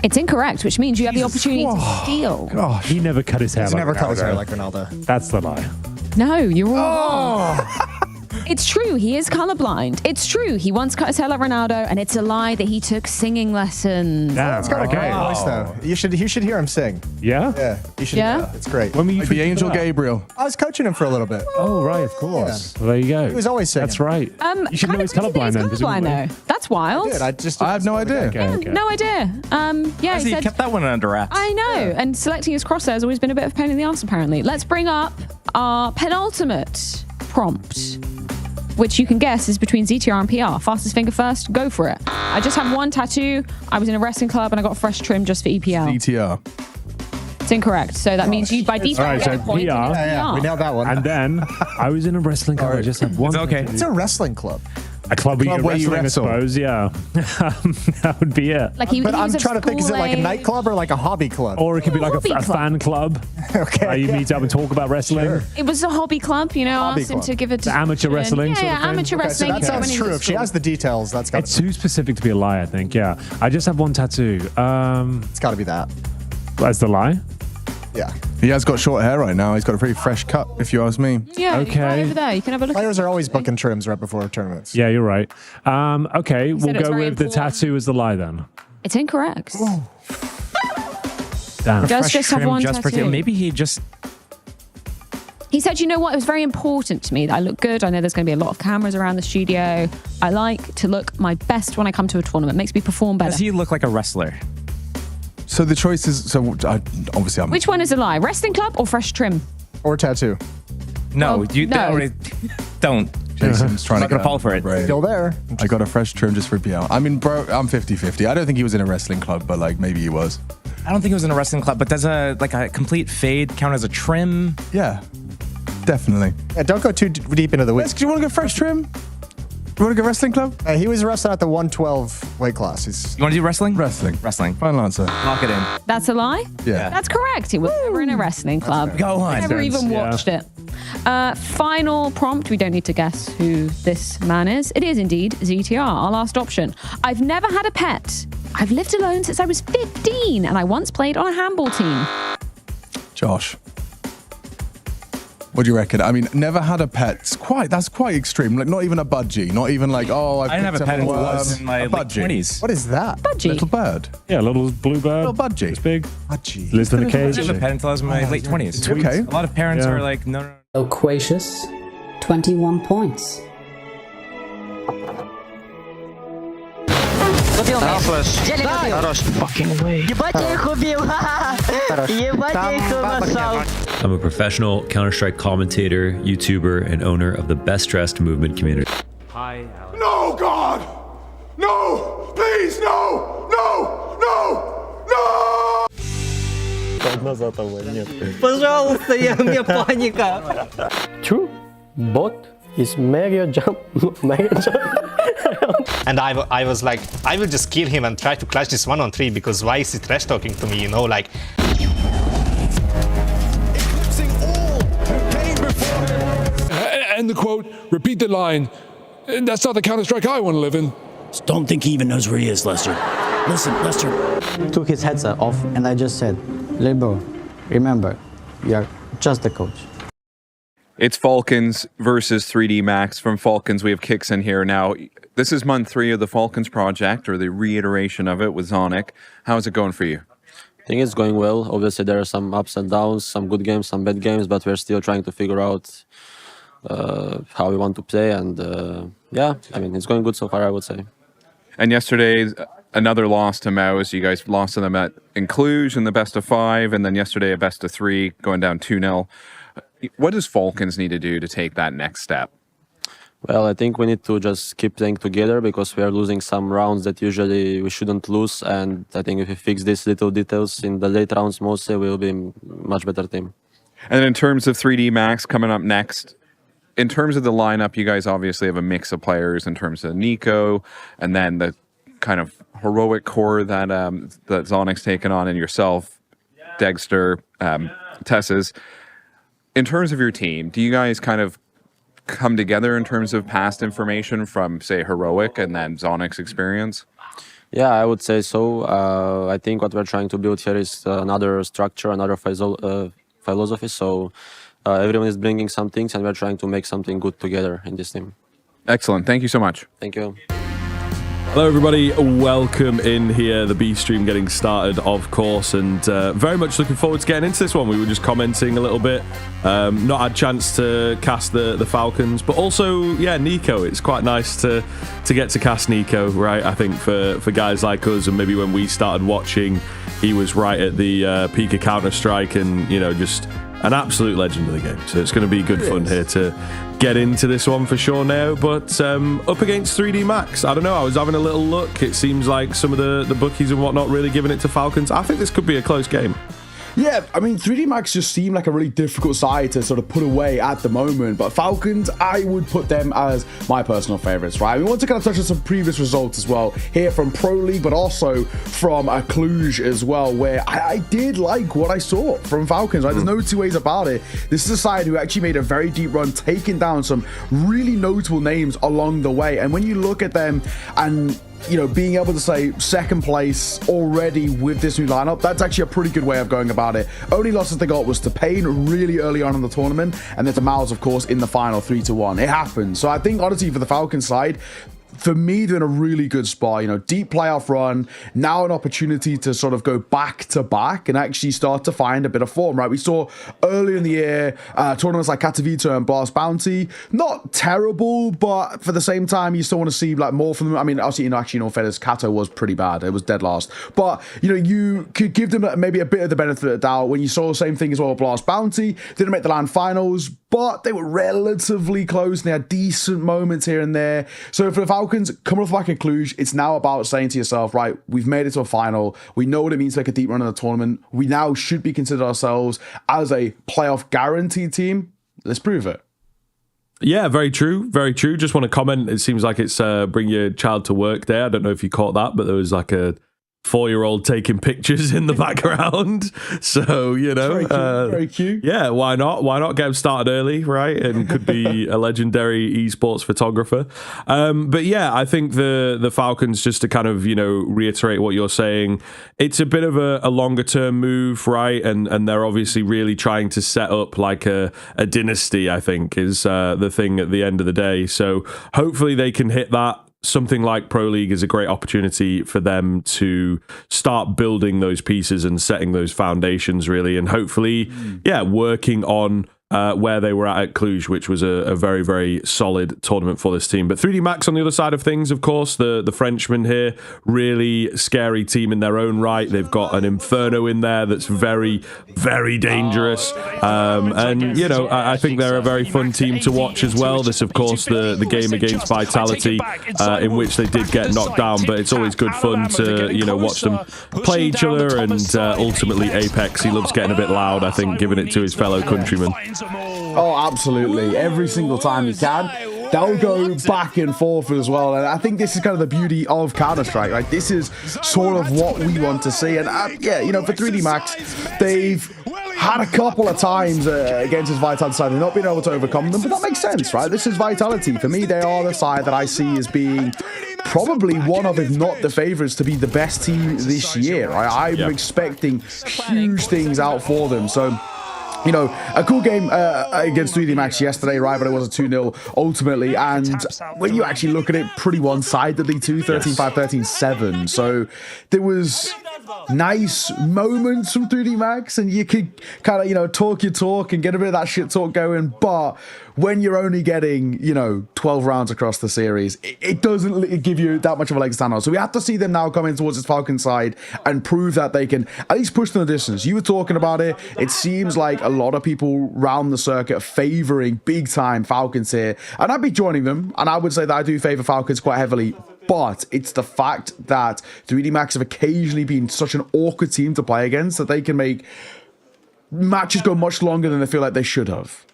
It's incorrect, which means you have the opportunity to steal. Gosh, he never cut his hair. He's like never cut his Ronaldo. hair like Ronaldo. That's the lie. No, you're wrong. It's true, he is colorblind. It's true, he once cut his hair like Ronaldo, and it's a lie that he took singing lessons. Damn. He's got a great voice, though. You should hear him sing. Yeah? Yeah, you should. Yeah? It's great. When were you Like the Angel Gabriel. I was coaching him for a little bit. Oh, right, of course. Well, there you go. He was always singing. That's right. You should know he's Kind of crazy colorblind that then, he's colorblind, presumably. though. That's wild. I have no idea. Okay. No idea. Yeah, He he said. kept that one under wraps. I know, and selecting his crosshair has always been a bit of a pain in the arse, apparently. Let's bring up our penultimate prompt. which you can guess is between ZTR and PR. Fastest finger first, go for it. I just have one tattoo. I was in a wrestling club and I got a fresh trim just for EPL. ZTR. It's incorrect. So that means you, by default, All right, get so a point. PR. We nailed that one. And then I was in a wrestling club. I just had one. It's okay. It's a wrestling club. A club where you wrestle. I suppose, yeah. That would be it. Like he But I'm was trying to think, is it like a school-age. nightclub or like a hobby club? Or it could be like Hobby a club. fan club. Okay, Where you yeah. meet up and talk about wrestling. Sure. It was a hobby club, you know. Hobby Asked him club. to give it to Amateur wrestling Yeah, sort of thing? amateur Okay, so wrestling. that you know, when sounds he was true. at If she school. has the details, that's got It's too specific to be a lie, I think, yeah. I just have one tattoo. it's got to be that. That's the lie? Yeah. He has got short hair right now. He's got a pretty fresh cut, if you ask me. Yeah, Okay. right over there. You can have a look. Players are always booking trims right before tournaments. Yeah, you're right. Okay, we'll said it's go very with the important. tattoo as the lie then. It's incorrect. Damn. Does just have Trim one just for tattoo. maybe he just He said, you know what? It was very important to me that I look good. I know there's going to be a lot of cameras around the studio. I like to look my best when I come to a tournament. It makes me perform better. does he look like a wrestler? So the choice is, obviously I'm... Which one is a lie? Wrestling club or fresh trim? Or tattoo. No, Well, you no. don't. Jason's trying I'm not to gonna fall for it. Still there. I got a fresh trim just for PL. I mean, bro, I'm 50-50. I don't think he was in a wrestling club, but like maybe he was. I don't think he was in a wrestling club, but does a complete fade count as a trim? Yeah, definitely. Yeah, don't go too deep into the weeds. Do you want to go fresh trim? You want to go wrestling club? He was wrestling at the 112 weight class. You want to do wrestling? Wrestling. Wrestling. Final answer. Lock it in. That's a lie? Yeah. That's correct. He was never in a wrestling club. Go on. Never even watched it. Final prompt. We don't need to guess who this man is. It is indeed ZTR, our last option. I've never had a pet. I've lived alone since I was 15, and I once played on a handball team. Josh. What do you reckon? I mean, never had a pet. That's quite extreme. Like, not even a budgie. Not even like, oh, I didn't have a pet until I was in my late budgie. 20s. What is that? Budgie. Little bird. Yeah, a little blue bird. Little budgie. It's big. Budgie. Lives in a I cage. didn't have a pet until I was in my late 20s. Okay. A lot of parents Yeah. are like, no. Loquacious, 21 points. I'm a professional Counter-Strike commentator, YouTuber, and owner of the Best Dressed Movement community. Hi, Alex. No, God! No! Please, no! No! No! No! Пожалуйста, мне паника. True, bot is mega jump, mega jump. And I was like, I will just kill him and try to clutch this 1-on-3 because why is he trash talking to me, you know, like. And the quote, repeat the line, that's not the Counter-Strike I want to live in. Don't think he even knows where he is, Lester. Listen, Lester. Took his headset off and I just said, Lebo, remember, you're just a coach. It's Falcons versus 3D Max. From Falcons, we have Kicks in here now. This is month 3 of the Falcons project, or the reiteration of it with Zonic. How's it going for you? I think it's going well. Obviously, there are some ups and downs, some good games, some bad games, but we're still trying to figure out how we want to play. And yeah, I mean, it's going good so far, I would say. And yesterday, another loss to Maus. You guys lost to them in Cluj in the best of 5, and then yesterday a best of 3, going down 2-0. What does Falcons need to do to take that next step? Well, I think we need to just keep playing together because we are losing some rounds that usually we shouldn't lose. And I think if we fix these little details in the late rounds, mostly we'll be a much better team. And in terms of 3D Max coming up next, in terms of the lineup, you guys obviously have a mix of players in terms of Nico and then the kind of heroic core that that Zonic's taken on, and yourself, Dexter, Tess's. In terms of your team, do you guys kind of come together in terms of past information from, say, Heroic and then Zonic's experience? Yeah, I would say so. I think what we're trying to build here is another structure, another philosophy. So everyone is bringing some things and we're trying to make something good together in this team. Excellent. Thank you so much. Thank you. Hello everybody, welcome in here, the B stream getting started of course, and very much looking forward to getting into this one. We were just commenting a little bit, not had a chance to cast the Falcons, but also, yeah, Nico. It's quite nice to get to cast Nico, right? I think for guys like us, and maybe when we started watching, he was right at the peak of Counter-Strike, and, you know, just an absolute legend of the game. So it's going to be good fun here to get into this one for sure now. But up against 3D Max, I don't know. I was having a little look. It seems like some of the bookies and whatnot really giving it to Falcons. I think this could be a close game. Yeah, I mean, 3D Max just seem like a really difficult side to sort of put away at the moment, but Falcons, I would put them as my personal favorites, right? We want to kind of touch on some previous results as well, here from Pro League, but also from Cluj as well, where I did like what I saw from Falcons, right? There's no two ways about it. This is a side who actually made a very deep run, taking down some really notable names along the way, and when you look at them and being able to say second place already with this new lineup, that's actually a pretty good way of going about it. Only losses they got was to Pain really early on in the tournament, and then to Miles, of course, in the final 3-1. It happened. So I think, honestly, for the Falcons side, for me, they're in a really good spot. Deep playoff run, now an opportunity to sort of go back to back and actually start to find a bit of form, right? We saw earlier in the year tournaments like Katowice and Blast Bounty, not terrible, but for the same time, you still want to see like more from them. I mean, obviously, actually, in all fairness, Kato was pretty bad. It was dead last. But, you could give them maybe a bit of the benefit of the doubt when you saw the same thing as well with Blast Bounty. Didn't make the LAN finals, but they were relatively close and they had decent moments here and there. So for the Falcons, coming off the back of Cluj, it's now about saying to yourself, right, we've made it to a final. We know what it means to make a deep run in the tournament. We now should be considered ourselves as a playoff guaranteed team. Let's prove it. Yeah, very true. Very true. Just want to comment. It seems like it's bring your child to work day. I don't know if you caught that, but there was like a 4-year-old taking pictures in the background. So, very cute. Yeah, why not? Why not get him started early, right? And could be a legendary esports photographer. But yeah, I think the Falcons, just to kind of, reiterate what you're saying, it's a bit of a longer term move, right? And they're obviously really trying to set up like a dynasty, I think, is the thing at the end of the day. So hopefully they can hit that. Something like Pro League is a great opportunity for them to start building those pieces and setting those foundations, really, and hopefully, working on where they were at Cluj, which was a very, very solid tournament for this team. But 3D Max on the other side of things, of course, the Frenchmen here, really scary team in their own right. They've got an Inferno in there that's very, very dangerous. I think they're a very fun team to watch as well. This, of course, the game against Vitality, in which they did get knocked down, but it's always good fun to, watch them play each other. And ultimately, Apex, he loves getting a bit loud, I think, giving it to his fellow countrymen. Oh, absolutely. Every single time you can. They'll go back and forth as well. And I think this is kind of the beauty of Counter-Strike. Like, this is sort of what we want to see. And for 3D Max, they've had a couple of times against his Vitality side and not been able to overcome them. But that makes sense, right? This is Vitality. For me, they are the side that I see as being probably one of, if not the favorites, to be the best team this year. Right? I'm expecting huge things out for them. So, a cool game against 3D Max yesterday, right? But it was a 2-0 ultimately. And when you actually look at it, pretty one-sidedly too, 13-5, 13-7. So there was nice moments from 3D Max, and you could kind of, talk your talk and get a bit of that shit talk going. But when you're only getting, 12 rounds across the series, it doesn't give you that much of a leg to stand on. So we have to see them now coming towards this Falcon side and prove that they can at least push them the distance. You were talking about it. It seems like a lot of people round the circuit are favoring big time Falcons here. And I'd be joining them. And I would say that I do favor Falcons quite heavily. But it's the fact that 3D Max have occasionally been such an awkward team to play against that they can make matches go much longer than they feel like they should have.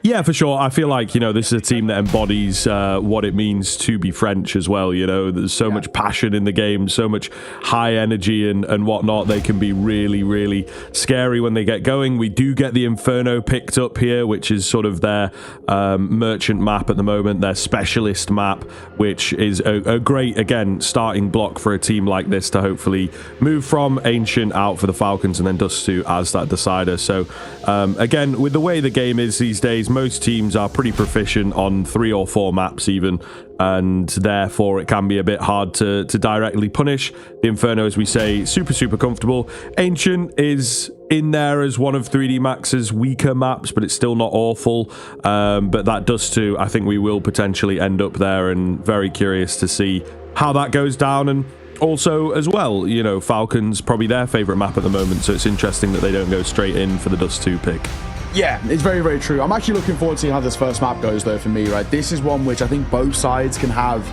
Yeah, for sure. I feel like, this is a team that embodies what it means to be French as well. There's so much passion in the game, so much high energy and whatnot. They can be really, really scary when they get going. We do get the Inferno picked up here, which is sort of their merchant map at the moment, their specialist map, which is a great, again, starting block for a team like this to hopefully move from Ancient out for the Falcons and then Dust2 as that decider. So, again, with the way the game is these days, most teams are pretty proficient on 3 or 4 maps even, and therefore it can be a bit hard to directly punish. The Inferno, as we say, super, super comfortable. Ancient is in there as one of 3D Max's weaker maps, but it's still not awful. But that Dust2, I think we will potentially end up there, and very curious to see how that goes down. And Also, as well, you know, Falcons probably their favorite map at the moment, so it's interesting that they don't go straight in for the Dust 2 pick. Yeah, it's very, very true. I'm actually looking forward to seeing how this first map goes, though, for me, right? This is one which I think both sides can have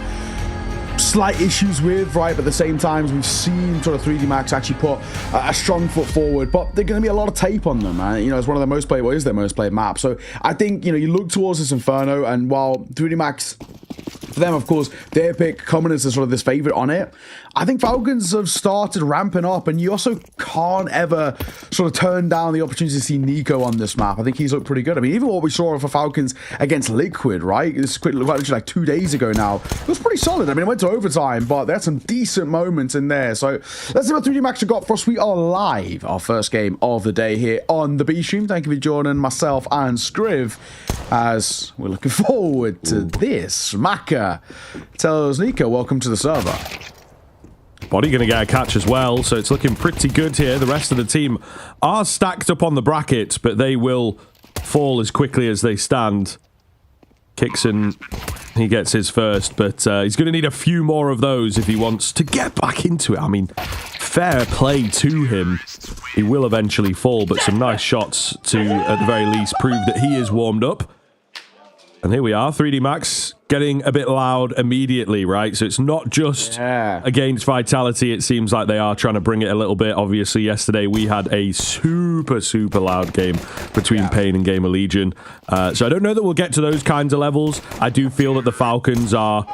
slight issues with, right? But at the same time, we've seen sort of 3D Max actually put a strong foot forward, but there's going to be a lot of tape on them, man. You know, it's one of the most played, what is their most played map. So I think, you know, you look towards this Inferno, and while 3D Max, for them, of course, their pick coming as sort of this favorite on it, I think Falcons have started ramping up, and you also can't ever sort of turn down the opportunity to see Nico on this map. I think he's looked pretty good. I mean, even what we saw for Falcons against Liquid, right? This quick look like 2 days ago now. It was pretty solid. I mean, it went to overtime, but there's some decent moments in there. So let's see what 3D Max have got for us. We are live, our first game of the day here on the B stream. Thank you for joining myself and Scriv, as we're looking forward to this. Maka tells Nico, welcome to the server. Body going to get a catch as well, so it's looking pretty good here. The rest of the team are stacked up on the bracket, but they will fall as quickly as they stand. Kixon, he gets his first, but he's going to need a few more of those if he wants to get back into it. I mean, fair play to him. He will eventually fall, but some nice shots to, at the very least, prove that he is warmed up. And here we are, 3D Max getting a bit loud immediately, right? So it's not just against Vitality. It seems like they are trying to bring it a little bit. Obviously, yesterday we had a super, super loud game between Pain and Gamer Legion. So I don't know that we'll get to those kinds of levels. I do feel that the Falcons are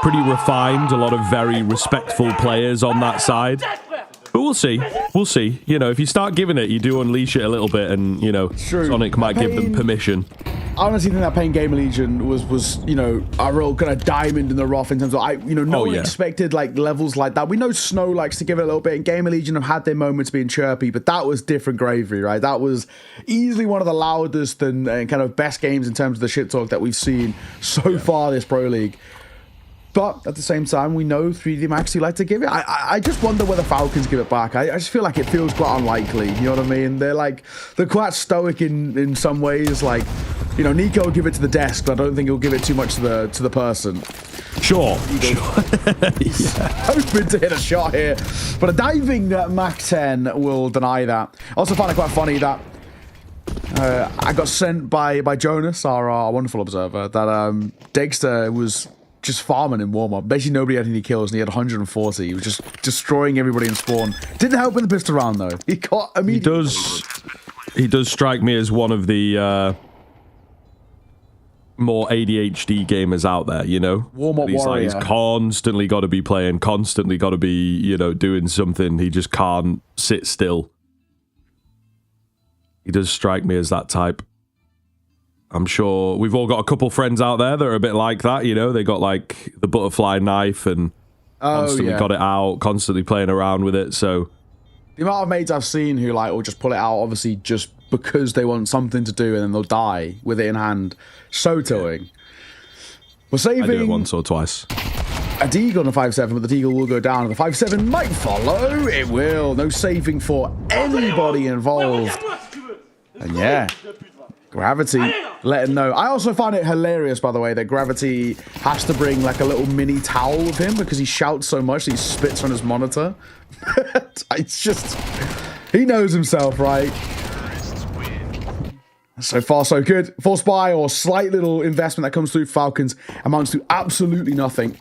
pretty refined. A lot of very respectful players on that side. But we'll see. We'll see. You know, if you start giving it, you do unleash it a little bit, and, you know, Sonic might give them permission. I honestly think that Pain Gamer Legion was you know, a real kind of diamond in the rough in terms of, no one expected like levels like that. We know Snow likes to give it a little bit, and Gamer Legion have had their moments being chirpy, but that was different gravy, right? That was easily one of the loudest and kind of best games in terms of the shit talk that we've seen so far this Pro League. But at the same time, we know 3D Max like to give it. I just wonder whether Falcons give it back. I just feel like it feels quite unlikely. You know what I mean? They're quite stoic in some ways. Like, you know, Nico will give it to the desk, but I don't think he'll give it too much to the person. Sure. Hoping to hit a shot here, but a diving Mach 10 will deny that. I also find it quite funny that I got sent by Jonas, our wonderful observer, that Dexter was just farming in warm-up. Basically, nobody had any kills, and he had 140. He was just destroying everybody in spawn. Didn't help in the pistol round, though. He got immediately. He does strike me as one of the more ADHD gamers out there, you know? Warm-up warrior. He's constantly got to be playing, constantly got to be, you know, doing something. He just can't sit still. He does strike me as that type. I'm sure we've all got a couple friends out there that are a bit like that, you know? They got, like, the butterfly knife and constantly got it out, constantly playing around with it, so... The amount of mates I've seen who, like, will just pull it out, obviously, just because they want something to do, and then they'll die with it in hand. So tilting. We're saving... I do it once or twice. A Deagle on a 5-7, but the Deagle will go down, and the 5-7 might follow. It will. No saving for anybody involved. And yeah... Gravity, let him know. I also find it hilarious, by the way, that Gravity has to bring like a little mini towel with him because he shouts so much that he spits on his monitor. It's just, he knows himself, right? So far, so good. False buy or slight little investment that comes through Falcons amounts to absolutely nothing.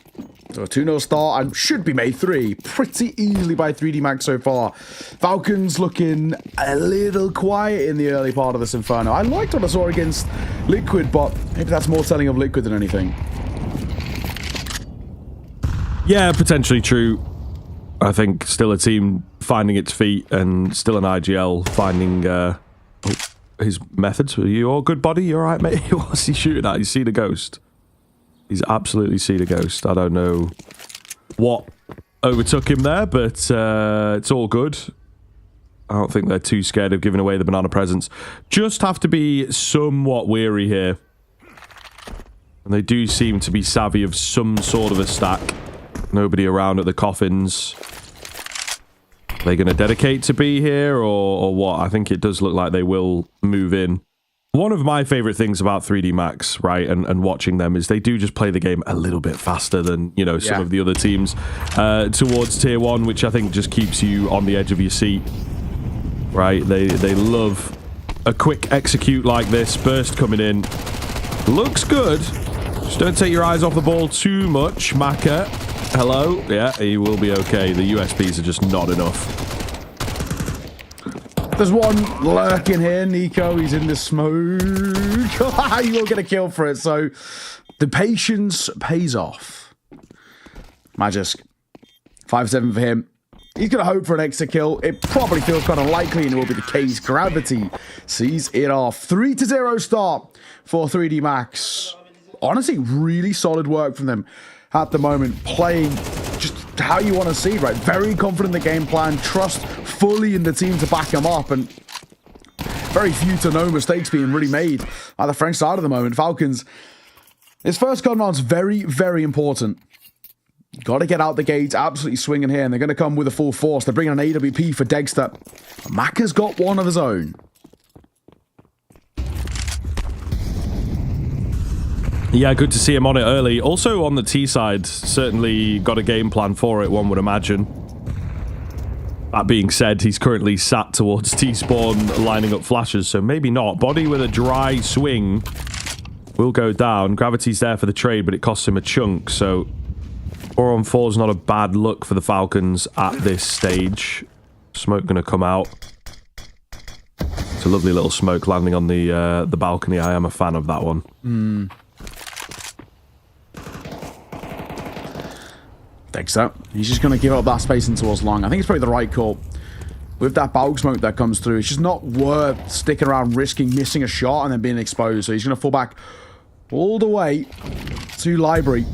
So a 2-0 start and should be made 3 pretty easily by 3D Max so far. Falcons looking a little quiet in the early part of this Inferno. I liked what I saw against Liquid, but maybe that's more telling of Liquid than anything. Yeah, potentially true. I think still a team finding its feet and still an IGL finding his methods. Are you all good, buddy? You all right, mate? What's he shooting at? You see the ghost? He's absolutely seen a ghost. I don't know what overtook him there, but it's all good. I don't think they're too scared of giving away the banana presents. Just have to be somewhat wary here. And they do seem to be savvy of some sort of a stack. Nobody around at the coffins. Are they going to dedicate to B here or what? I think it does look like they will move in. One of my favorite things about 3D Max, right, and watching them is they do just play the game a little bit faster than, you know, some of the other teams towards Tier 1, which I think just keeps you on the edge of your seat, right? They love a quick execute like this. Burst coming in. Looks good. Just don't take your eyes off the ball too much. Maka, hello. Yeah, he will be okay. The USBs are just not enough. There's one lurking here, Nico. He's in the smoke. You will get a kill for it. So the patience pays off. Magisk. 5-7 for him. He's going to hope for an extra kill. It probably feels kind of likely, and it will be the case. Gravity sees it off. 3-0 start for 3D Max. Honestly, really solid work from them at the moment. Playing just how you want to see, right? Very confident in the game plan. Trust fully in the team to back them up. And very few to no mistakes being really made at the French side at the moment. Falcons, his first gun round's very, very important. Got to get out the gates, absolutely swinging here, and they're going to come with a full force. They're bringing an AWP for Dexter. Maka's got one of his own. Yeah, good to see him on it early. Also on the T side, certainly got a game plan for it, one would imagine. That being said, he's currently sat towards T-spawn, lining up flashes, so maybe not. Body with a dry swing will go down. Gravity's there for the trade, but it costs him a chunk, so 4-on-4 is not a bad look for the Falcons at this stage. Smoke going to come out. It's a lovely little smoke landing on the balcony. I am a fan of that one. Dexter, he's just going to give up that space into us long. I think it's probably the right call. With that bulk smoke that comes through, it's just not worth sticking around, risking missing a shot and then being exposed. So he's going to fall back all the way to Library.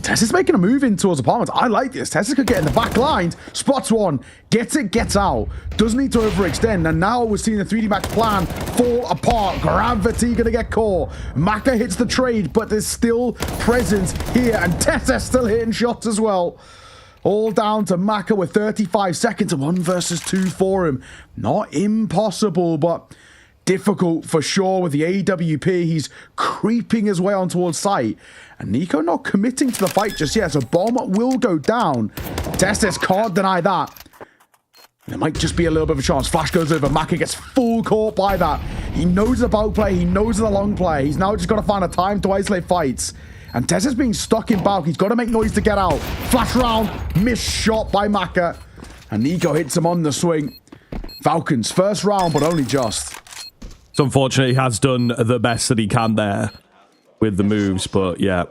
Tessa's making a move in towards apartments. I like this. Tessa could get in the back line, spots one, gets it, gets out. Doesn't need to overextend. And now we're seeing the 3D Max plan fall apart. Gravity gonna get caught. Maka hits the trade, but there's still presence here. And Tessa's still hitting shots as well. All down to Maka with 35 seconds and 1 versus 2 for him. Not impossible, but difficult for sure with the AWP. He's creeping his way on towards site. And Nico not committing to the fight just yet. So bomb will go down. Testes can't deny that. There might just be a little bit of a chance. Flash goes over. Maka gets full caught by that. He knows the bulk play. He knows the long play. He's now just got to find a time to isolate fights. And Tess is being stuck in bulk. He's got to make noise to get out. Flash round. Missed shot by Maka. And Nico hits him on the swing. Falcons, first round, but only just. It's unfortunate. He has done the best that he can there with the moves, but yeah.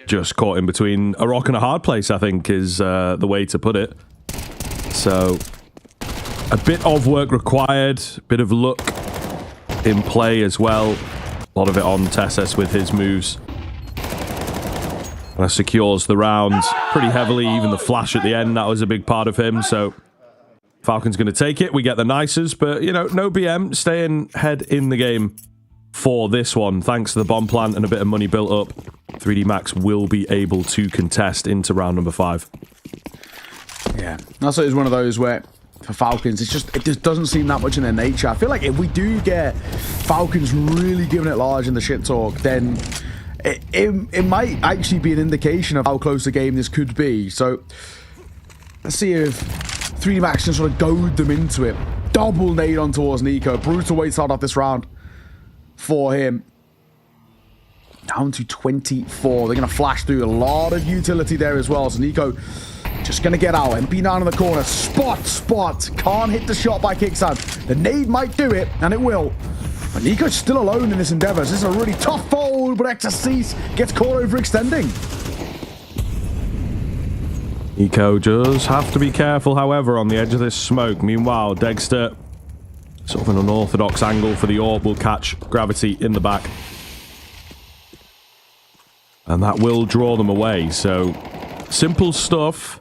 Just caught in between a rock and a hard place, I think, is the way to put it. So, a bit of work required, a bit of luck in play as well. A lot of it on Tesses with his moves. And secures the round pretty heavily. Even the flash at the end, that was a big part of him. So, Falcon's going to take it. We get the nicers, but, you know, no BM. Staying head in the game for this one. Thanks to the bomb plant and a bit of money built up, 3D Max will be able to contest into round number 5. Yeah, that's one of those where, for Falcons, it just doesn't seem that much in their nature. I feel like if we do get Falcons really giving it large in the shit talk, then it might actually be an indication of how close a game this could be. So, let's see if 3D Max can sort of goad them into it. Double nade on towards Nico. Brutal way to start off this round for him. Down to 24. They're going to flash through a lot of utility there as well. So Nico just going to get out. MP9 in the corner. Spot. Can't hit the shot by Kicksan. The nade might do it, and it will. But Nico's still alone in this endeavor. This is a really tough fold, but Exercise gets caught overextending. Nico does have to be careful, however, on the edge of this smoke. Meanwhile, Dexter, sort of an unorthodox angle for the orb, will catch Gravity in the back. And that will draw them away. So, simple stuff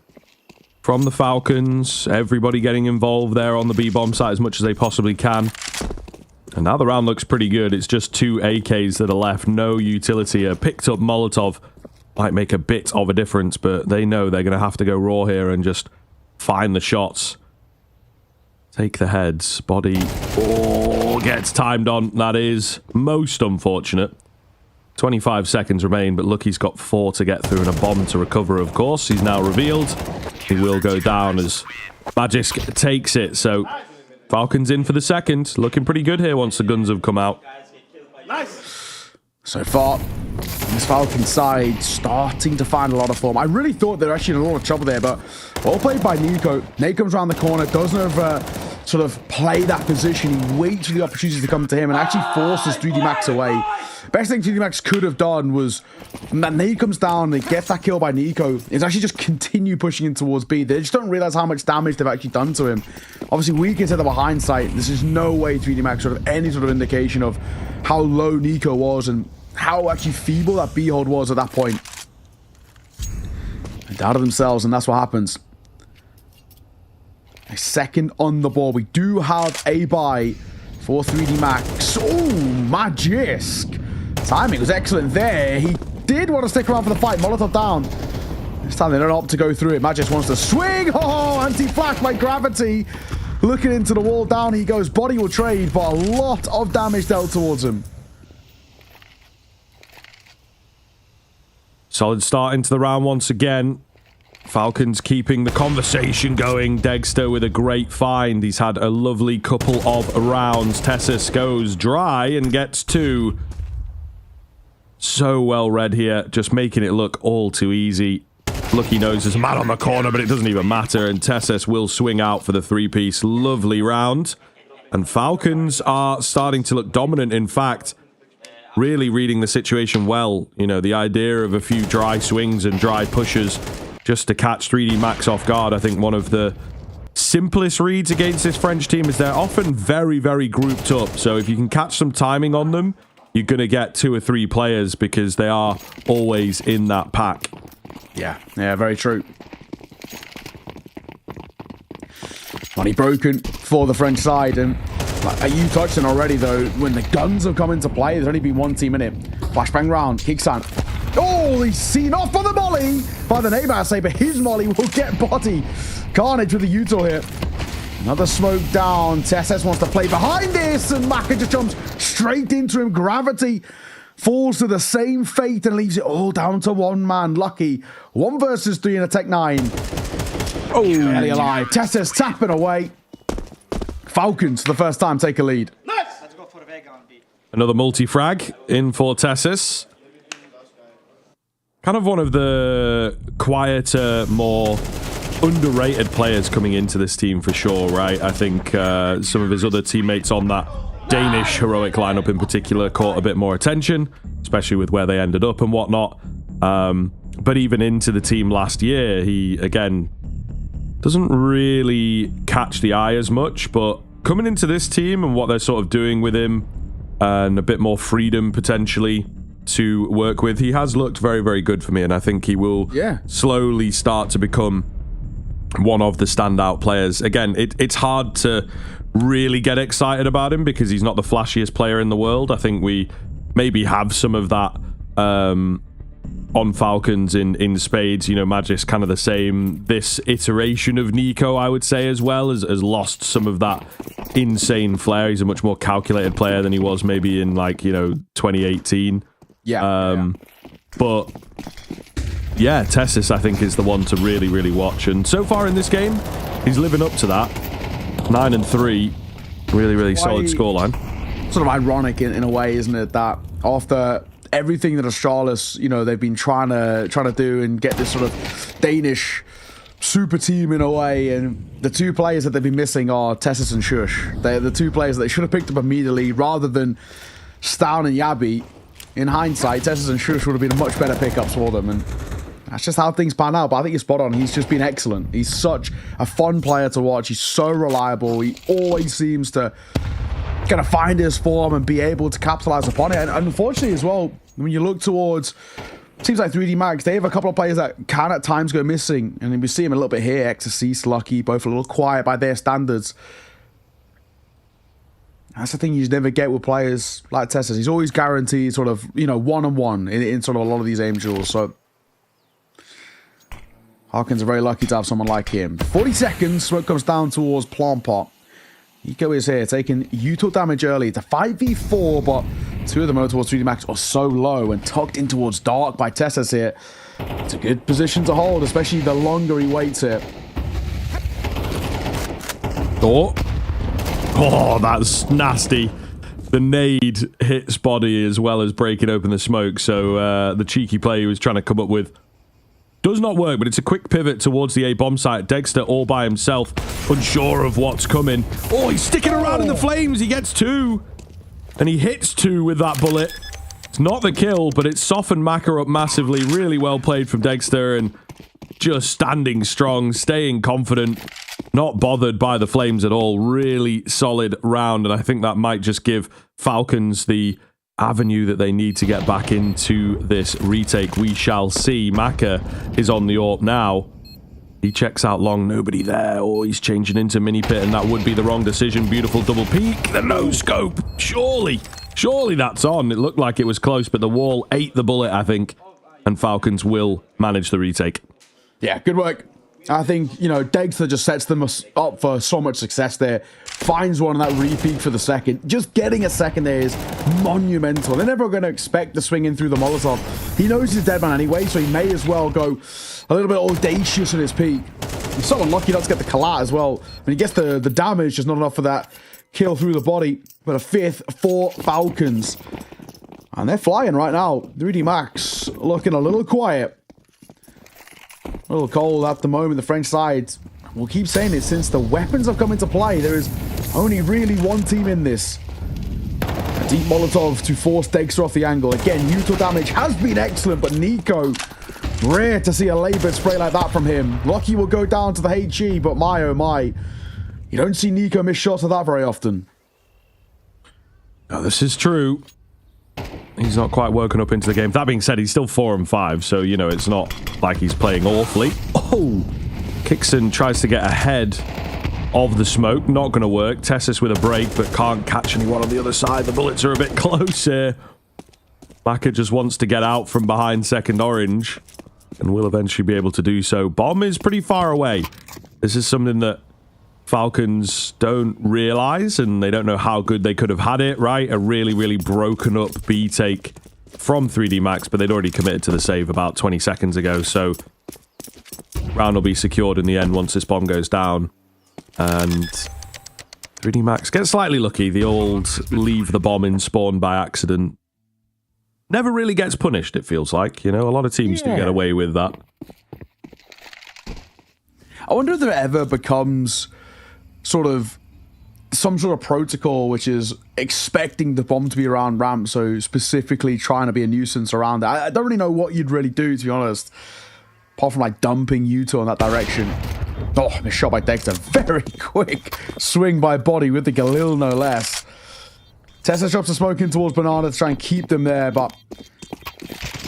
from the Falcons. Everybody getting involved there on the B-bomb site as much as they possibly can. And now the round looks pretty good. It's just 2 AKs that are left. No utility. A picked up Molotov might make a bit of a difference, but they know they're going to have to go raw here and just find the shots. Take the heads. Body. Oh, gets timed on. That is most unfortunate. 25 seconds remain, but Lucky's got 4 to get through and a bomb to recover, of course. He's now revealed. He will go down as Magisk takes it. So Falcons in for the second. Looking pretty good here once the guns have come out. So far, this Falcon side starting to find a lot of form. I really thought they were actually in a lot of trouble there, but well played by Nico. Nate comes around the corner, doesn't sort of play that position. He waits for the opportunities to come to him and actually forces 3D Max away. Best thing 3D Max could have done was that Nate comes down and gets that kill by Nico. Is actually just continue pushing in towards B. They just don't realize how much damage they've actually done to him. Obviously, we can say that behind sight. This is no way 3D Max sort of any sort of indication of how low Nico was and how actually feeble that B hold was at that point. They doubted themselves, and that's what happens. A second on the ball. We do have a buy for 3D Max. Oh, Magisk. Timing was excellent there. He did want to stick around for the fight. Molotov down. This time they don't opt to go through it. Magisk wants to swing. Oh, anti-flash by Gravity. Looking into the wall, down he goes. Body will trade, but a lot of damage dealt towards him. Solid start into the round once again. Falcons keeping the conversation going. Dexter with a great find. He's had a lovely couple of rounds. Tessus goes dry and gets 2. So well read here, just making it look all too easy. Lucky knows there's a man on the corner, but it doesn't even matter. And Tessus will swing out for the 3-piece. Lovely round. And Falcons are starting to look dominant. In fact, really reading the situation well. You know, the idea of a few dry swings and dry pushes just to catch 3D Max off guard. I think one of the simplest reads against this French team is they're often very, very grouped up. So if you can catch some timing on them, you're going to get 2 or 3 players because they are always in that pack. Yeah, very true. Money broken for the French side, and like you touched on already though, when the guns have come into play, there's only been 1 team in it. Flashbang round, Kicksan. Oh, he's seen off on the molly by the neighbor, I say, but his molly will get body. Carnage with the Util here. Another smoke down. Tessus wants to play behind this, and Maka just jumps straight into him. Gravity falls to the same fate and leaves it all down to 1 man. Lucky. 1 versus 3 in a Tech 9. Oh, barely alive. Tessus tapping away. Falcons, for the first time, take a lead. Nice! Let's go for Vega on B. Another multi-frag in for Tessus. Kind of one of the quieter, more underrated players coming into this team for sure, right? I think some of his other teammates on that Danish heroic lineup in particular caught a bit more attention, especially with where they ended up and whatnot. But even into the team last year, he, again, doesn't really catch the eye as much, but coming into this team and what they're sort of doing with him and a bit more freedom potentially to work with, he has looked very, very good for me, and I think he will slowly start to become one of the standout players. Again, it's hard to really get excited about him because he's not the flashiest player in the world. I think we maybe have some of that on Falcons in spades. You know, Magic's kind of the same. This iteration of Nico, I would say, as well, has lost some of that insane flair. He's a much more calculated player than he was maybe in, like, you know, 2018. But yeah, Tessus, I think, is the one to really, really watch. And so far in this game, he's living up to that. 9-3. Really, really solid scoreline. Sort of ironic in a way, isn't it, that after everything that Astralis, you know, they've been trying to do and get this sort of Danish super team in a way, and the 2 players that they've been missing are Tessus and Shush. They're the 2 players that they should have picked up immediately rather than Stown and Yabi. In hindsight, Tessus and Shush would have been much better pickups for them, and that's just how things pan out. But I think you're spot on. He's just been excellent. He's such a fun player to watch. He's so reliable. He always seems to kind of find his form and be able to capitalize upon it. And unfortunately as well, when you look towards teams like 3D Max, they have a couple of players that can at times go missing. And we see him a little bit here. Exorcist, Lucky, both a little quiet by their standards. That's the thing you just never get with players like Tessus. He's always guaranteed sort of, you know, one-on-one in sort of a lot of these aim duels. So Harkins are very lucky to have someone like him. 40 seconds, smoke comes down towards Plant Pot. Nico is here, taking util damage early. It's a 5v4, but two of them over towards 3D Max are so low and tucked in towards Dark by Tessas here. It's a good position to hold, especially the longer he waits here. Oh, that's nasty. The nade hits body as well as breaking open the smoke. So the cheeky play he was trying to come up with does not work, but it's a quick pivot towards the A bomb site. Dexter all by himself, unsure of what's coming. Oh, he's sticking around in the flames. He gets 2. And he hits 2 with that bullet. It's not the kill, but it softened Maka up massively. Really well played from Dexter, and just standing strong, staying confident, not bothered by the flames at all. Really solid round, and I think that might just give Falcons the avenue that they need to get back into this retake. We shall see. Maka is on the AWP now. He checks out long, nobody there. Oh, he's changing into mini pit, and that would be the wrong decision. Beautiful double peek. The no scope. Surely that's on. It looked like it was close, but the wall ate the bullet, I think. And Falcons will manage the retake. Yeah, good work. I think, you know, Dexter just sets them up for so much success there. Finds one on that repeat for the second. Just getting a second there is monumental. They're never going to expect to swing in through the Molotov. He knows he's dead man anyway, so he may as well go a little bit audacious in his peak. He's so unlucky not to get the collat as well. When he gets the damage, just not enough for that kill through the body. But a 5th for Falcons. And they're flying right now. 3D Max looking a little quiet. A little cold at the moment, the French side. We'll keep saying it since the weapons have come into play. There is only really one team in this. A deep Molotov to force Dexter off the angle. Again, util damage has been excellent, but Nico, rare to see a labored spray like that from him. Lucky will go down to the HE, but my oh my. You don't see Nico miss shots of that very often. No, this is true. He's not quite woken up into the game. That being said, he's still 4 and 5, so, you know, it's not like he's playing awfully. Oh! Kixon tries to get ahead of the smoke. Not going to work. Tessus with a break, but can't catch anyone on the other side. The bullets are a bit close here. Maka just wants to get out from behind second orange, and will eventually be able to do so. Bomb is pretty far away. This is something that Falcons don't realize, and they don't know how good they could have had it, right? A really, really broken up B take from 3D Max, but they'd already committed to the save about 20 seconds ago, so round will be secured in the end once this bomb goes down. And 3D Max gets slightly lucky. The old leave the bomb in spawn by accident never really gets punished, it feels like. You know, a lot of teams do get away with that. I wonder if there ever becomes sort of some sort of protocol which is expecting the bomb to be around ramp, so specifically trying to be a nuisance around it. I don't really know what you'd really do, to be honest, apart from like dumping util in that direction. Oh, missed shot by Dexter. Very quick swing by body with the Galil, no less. Tessa drops a smoke in towards Banana to try and keep them there, but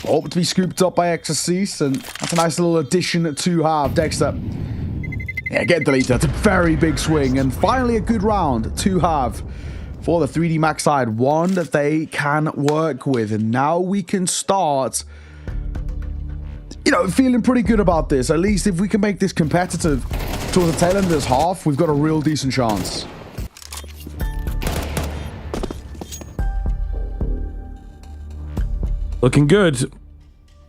hope to be scooped up by Exorcist, and that's a nice little addition to have. Dexter, yeah, get deleted. That's a very big swing, and finally a good round to have for the 3D Max side. One that they can work with, and now we can start, you know, feeling pretty good about this. At least if we can make this competitive towards the tail end of this half, we've got a real decent chance. Looking good.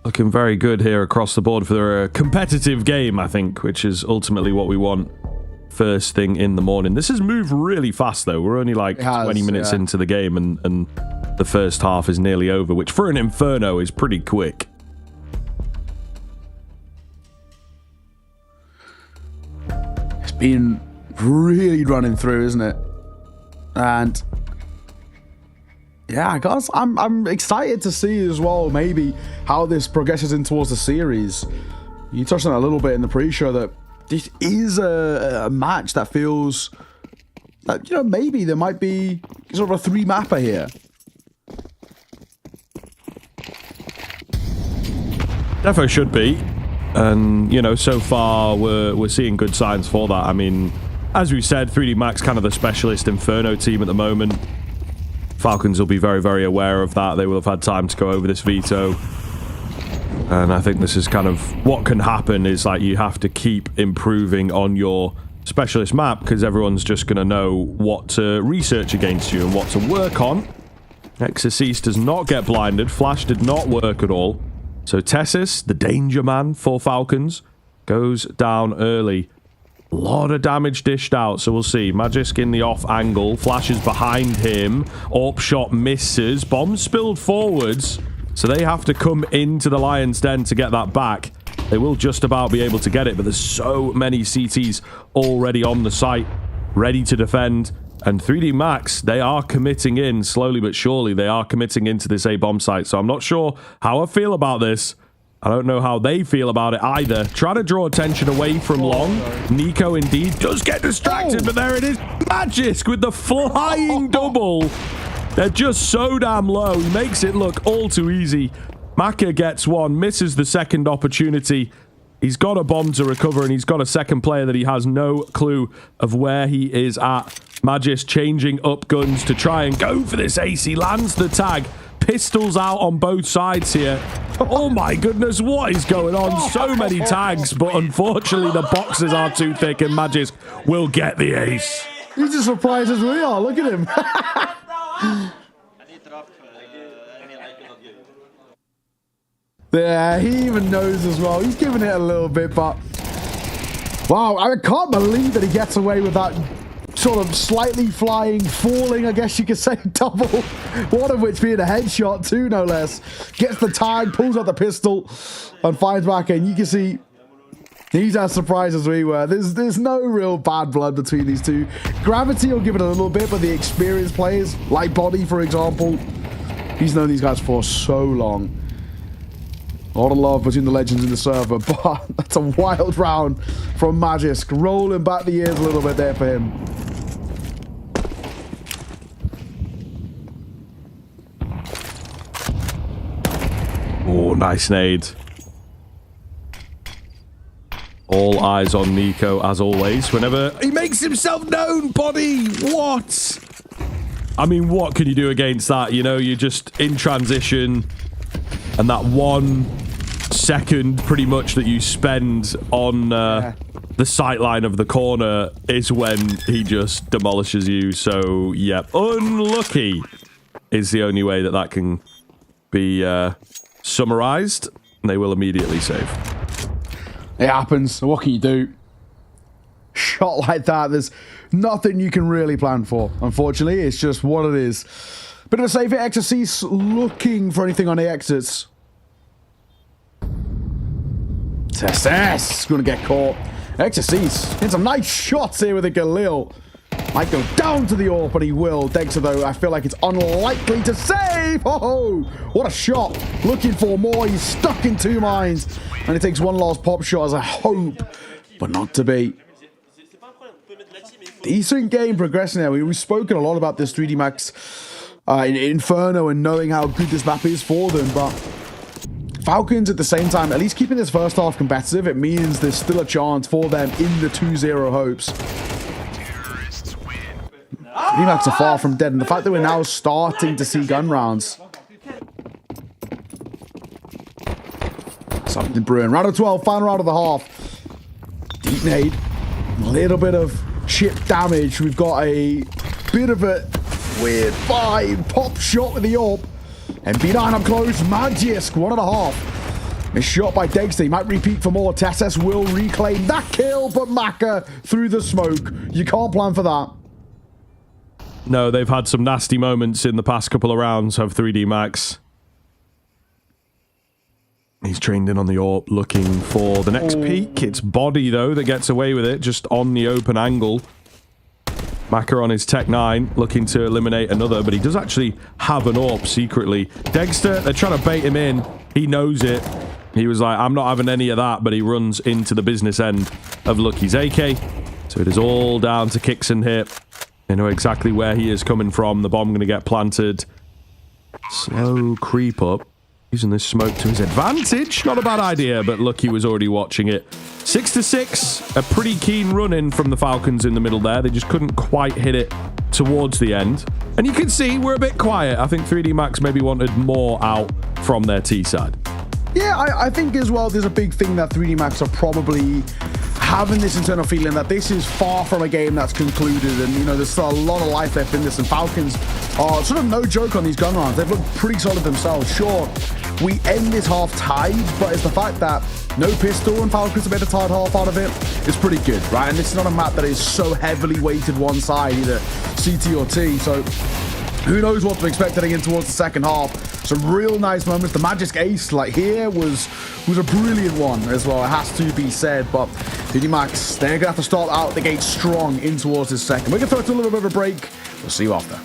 Looking very good here across the board for a competitive game, I think, which is ultimately what we want first thing in the morning. This has moved really fast, though. We're only like 20 minutes into the game, and the first half is nearly over, which for an Inferno is pretty quick. It's been really running through, isn't it? And yeah, guys, I'm excited to see as well maybe how this progresses in towards the series. You touched on it a little bit in the pre-show that this is a match that feels that, you know, maybe there might be sort of a 3-mapper here. Defo should be. And, you know, so far we're seeing good signs for that. I mean, as we said, 3D Max kind of the specialist Inferno team at the moment. Falcons will be very, very aware of that. They will have had time to go over this veto. And I think this is kind of what can happen is like you have to keep improving on your specialist map because everyone's just going to know what to research against you and what to work on. Exorcist does not get blinded. Flash did not work at all. So Tessis, the danger man for Falcons, goes down early. A lot of damage dished out, so we'll see. Magisk in the off angle. Flash is behind him. AWP shot misses. Bomb spilled forwards, so they have to come into the Lion's Den to get that back. They will just about be able to get it, but there's so many CTs already on the site, ready to defend. And 3D Max, they are committing in, slowly but surely, they are committing into this A-bomb site. So I'm not sure how I feel about this. I don't know how they feel about it either. Trying to draw attention away from Long. Nico indeed does get distracted, but there it is. Magisk with the flying double. They're just so damn low. He makes it look all too easy. Maka gets one, misses the second opportunity. He's got a bomb to recover, and he's got a second player that he has no clue of where he is at. Magisk changing up guns to try and go for this ace. He lands the tag. Pistols out on both sides here. Oh my goodness, what is going on? So many tags, but unfortunately the boxes are too thick and Magisk will get the ace. He's as surprised as we are. Look at him. Yeah, he even knows as well. He's giving it a little bit, but wow, I can't believe that he gets away with that sort of slightly flying, falling, I guess you could say, double. One of which being a headshot too, no less. Gets the tag, pulls out the pistol, and finds back in. You can see he's as surprised as we were. There's no real bad blood between these two. Gravity will give it a little bit, but the experienced players, like Body, for example, he's known these guys for so long. A lot of love between the legends in the server, but that's a wild round from Magisk. Rolling back the years a little bit there for him. Oh, nice nade. All eyes on Nico, as always. Whenever he makes himself known, Body, what? I mean, what can you do against that? You know, you're just in transition, and that 1 second pretty much that you spend on the sight line of the corner is when he just demolishes you. So, yep, unlucky is the only way that that can be summarized. And they will immediately save. It happens. What can you do? Shot like that, there's nothing you can really plan for. Unfortunately, it's just what it is. Bit of a save here. Exorcist looking for anything on the exits. Tessis gonna get caught. Exorcist hits some nice shots here with a Galil. Might go down to the AWP, but he will. Dexter, though, I feel like it's unlikely to save. Oh, what a shot. Looking for more. He's stuck in 2 mines. And he takes one last pop shot as a hope, but not to be. Decent game progressing there. We've spoken a lot about this 3D Max in Inferno and knowing how good this map is for them, but Falcons at the same time, at least keeping this first half competitive, it means there's still a chance for them in the 2-0 hopes. 3D Max are far from dead, and the fact that we're now starting to see gun rounds. Something brewing. Round of 12, final round of the half. Deep nade. A little bit of chip damage. We've got a bit of a weird vibe. Pop shot with the AWP. MB9 up close. Magisk, 1.5. Missed shot by Dexter. He might repeat for more. Tessis will reclaim that kill, but Maka through the smoke. You can't plan for that. No, they've had some nasty moments in the past couple of rounds of 3D Max. He's trained in on the AWP, looking for the next peak. It's Body, though, that gets away with it, just on the open angle. Maka on his Tech 9, looking to eliminate another, but he does actually have an AWP secretly. Dexter, they're trying to bait him in. He knows it. He was like, I'm not having any of that, but he runs into the business end of Lucky's AK. So it is all down to Kixon here. They know exactly where he is coming from. The bomb going to get planted. Slow creep up. Using this smoke to his advantage. Not a bad idea, but Lucky was already watching it. 6-6. A pretty keen run-in from the Falcons in the middle there. They just couldn't quite hit it towards the end. And you can see we're a bit quiet. I think 3D Max maybe wanted more out from their T side. Yeah, I think as well there's a big thing that 3D Max are probably having this internal feeling that this is far from a game that's concluded, and there's still a lot of life left in this, and Falcons are sort of no joke on these gun rounds. They've looked pretty solid themselves. Sure, we end this half tied, but it's the fact that no pistol and Falcons have made a tied half out of it is pretty good, right? And this is not a map that is so heavily weighted one side, either CT or T, so who knows what to expect heading in towards the second half. Some real nice moments. The Magic Ace here was a brilliant one as well, it has to be said. But 3D Max, they're going to have to start out the gate strong in towards this second. We're going to throw it to a little bit of a break. We'll see you after.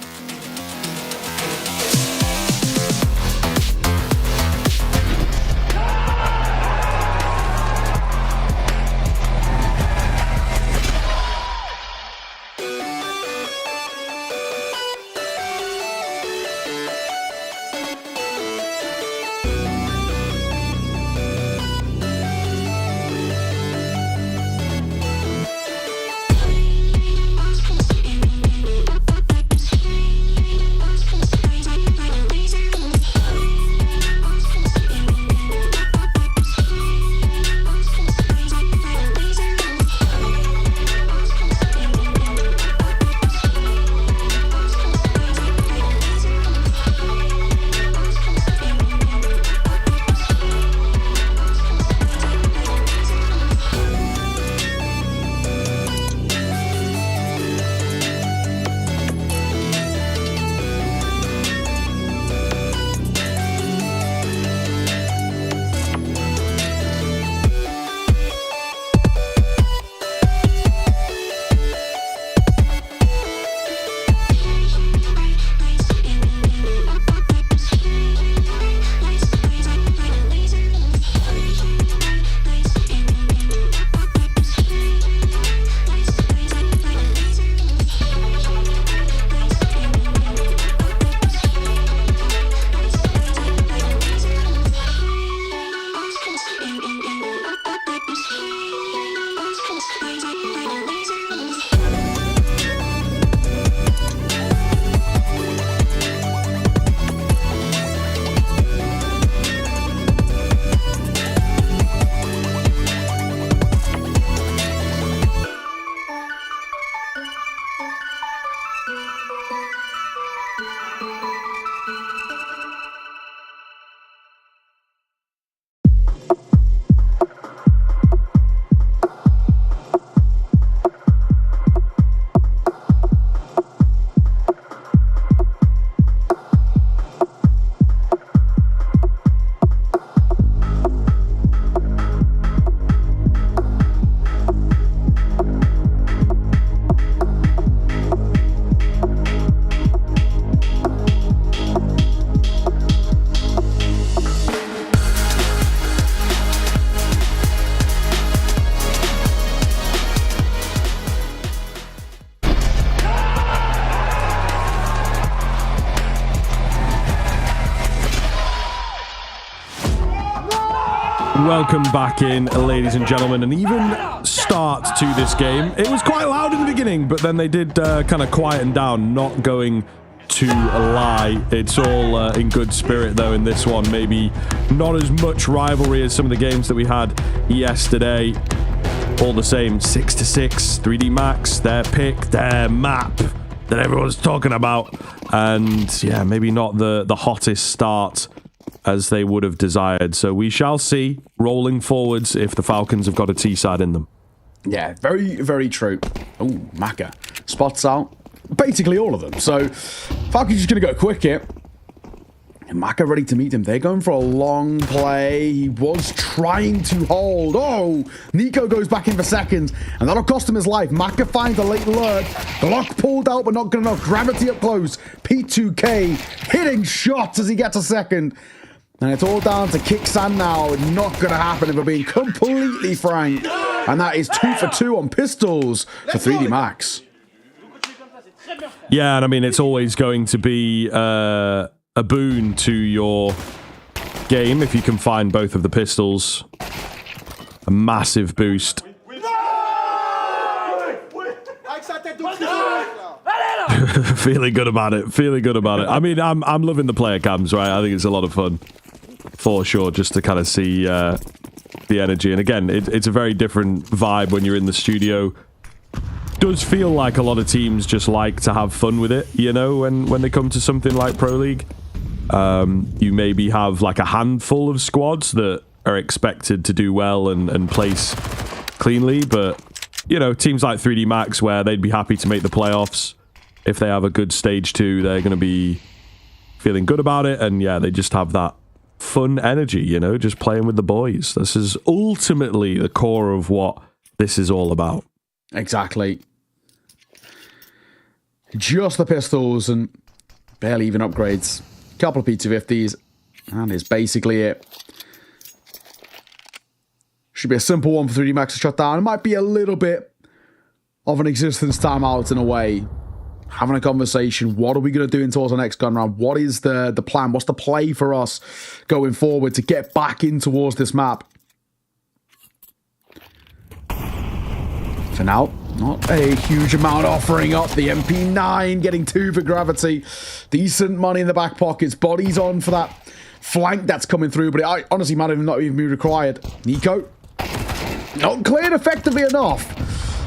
Welcome back in, ladies and gentlemen, and even start to this game. It was quite loud in the beginning, but then they did kind of quieten down, not going to lie. It's all in good spirit, though, in this one. Maybe not as much rivalry as some of the games that we had yesterday. All the same, 6-6, 3D Max, their pick, their map that everyone's talking about. And yeah, maybe not the hottest start as they would have desired. So we shall see, rolling forwards, if the Falcons have got a T-side in them. Yeah, very, very true. Oh, Maka spots out basically all of them. So Falcons just going to go quick here. And Maka ready to meet him. They're going for a long play. He was trying to hold. Oh, Nico goes back in for seconds, and that'll cost him his life. Maka finds a late lurk. Block pulled out, but not good enough. Gravity up close. P2K hitting shots as he gets a second. And it's all down to Kicksan now. Not going to happen if we're being completely frank. And that is 2 for 2 on pistols for 3D Max. Yeah, and I mean, it's always going to be a boon to your game if you can find both of the pistols. A massive boost. Feeling good about it. Feeling good about it. I mean, I'm loving the player cams, right? I think it's a lot of fun. For sure, just to kind of see the energy. And again, it's a very different vibe when you're in the studio. Does feel like a lot of teams just like to have fun with it, you know, when they come to something like Pro League. You maybe have like a handful of squads that are expected to do well and place cleanly, but, you know, teams like 3D Max, where they'd be happy to make the playoffs. If they have a good stage 2, they're going to be feeling good about it, and yeah, they just have that fun energy, you know, just playing with the boys. This is ultimately the core of what this is all about. Exactly. Just the pistols and barely even upgrades. Couple of P250s, and it's basically it. Should be a simple one for 3D Max to shut down. It might be a little bit of an existence timeout in a way. Having a conversation. What are we going to do towards the next gun round? What is the plan? What's the play for us going forward to get back in towards this map? For now, not a huge amount offering up. The MP9 getting 2 for gravity. Decent money in the back pockets. Bodies on for that flank that's coming through, but it honestly might not even be required. Nico, not cleared effectively enough.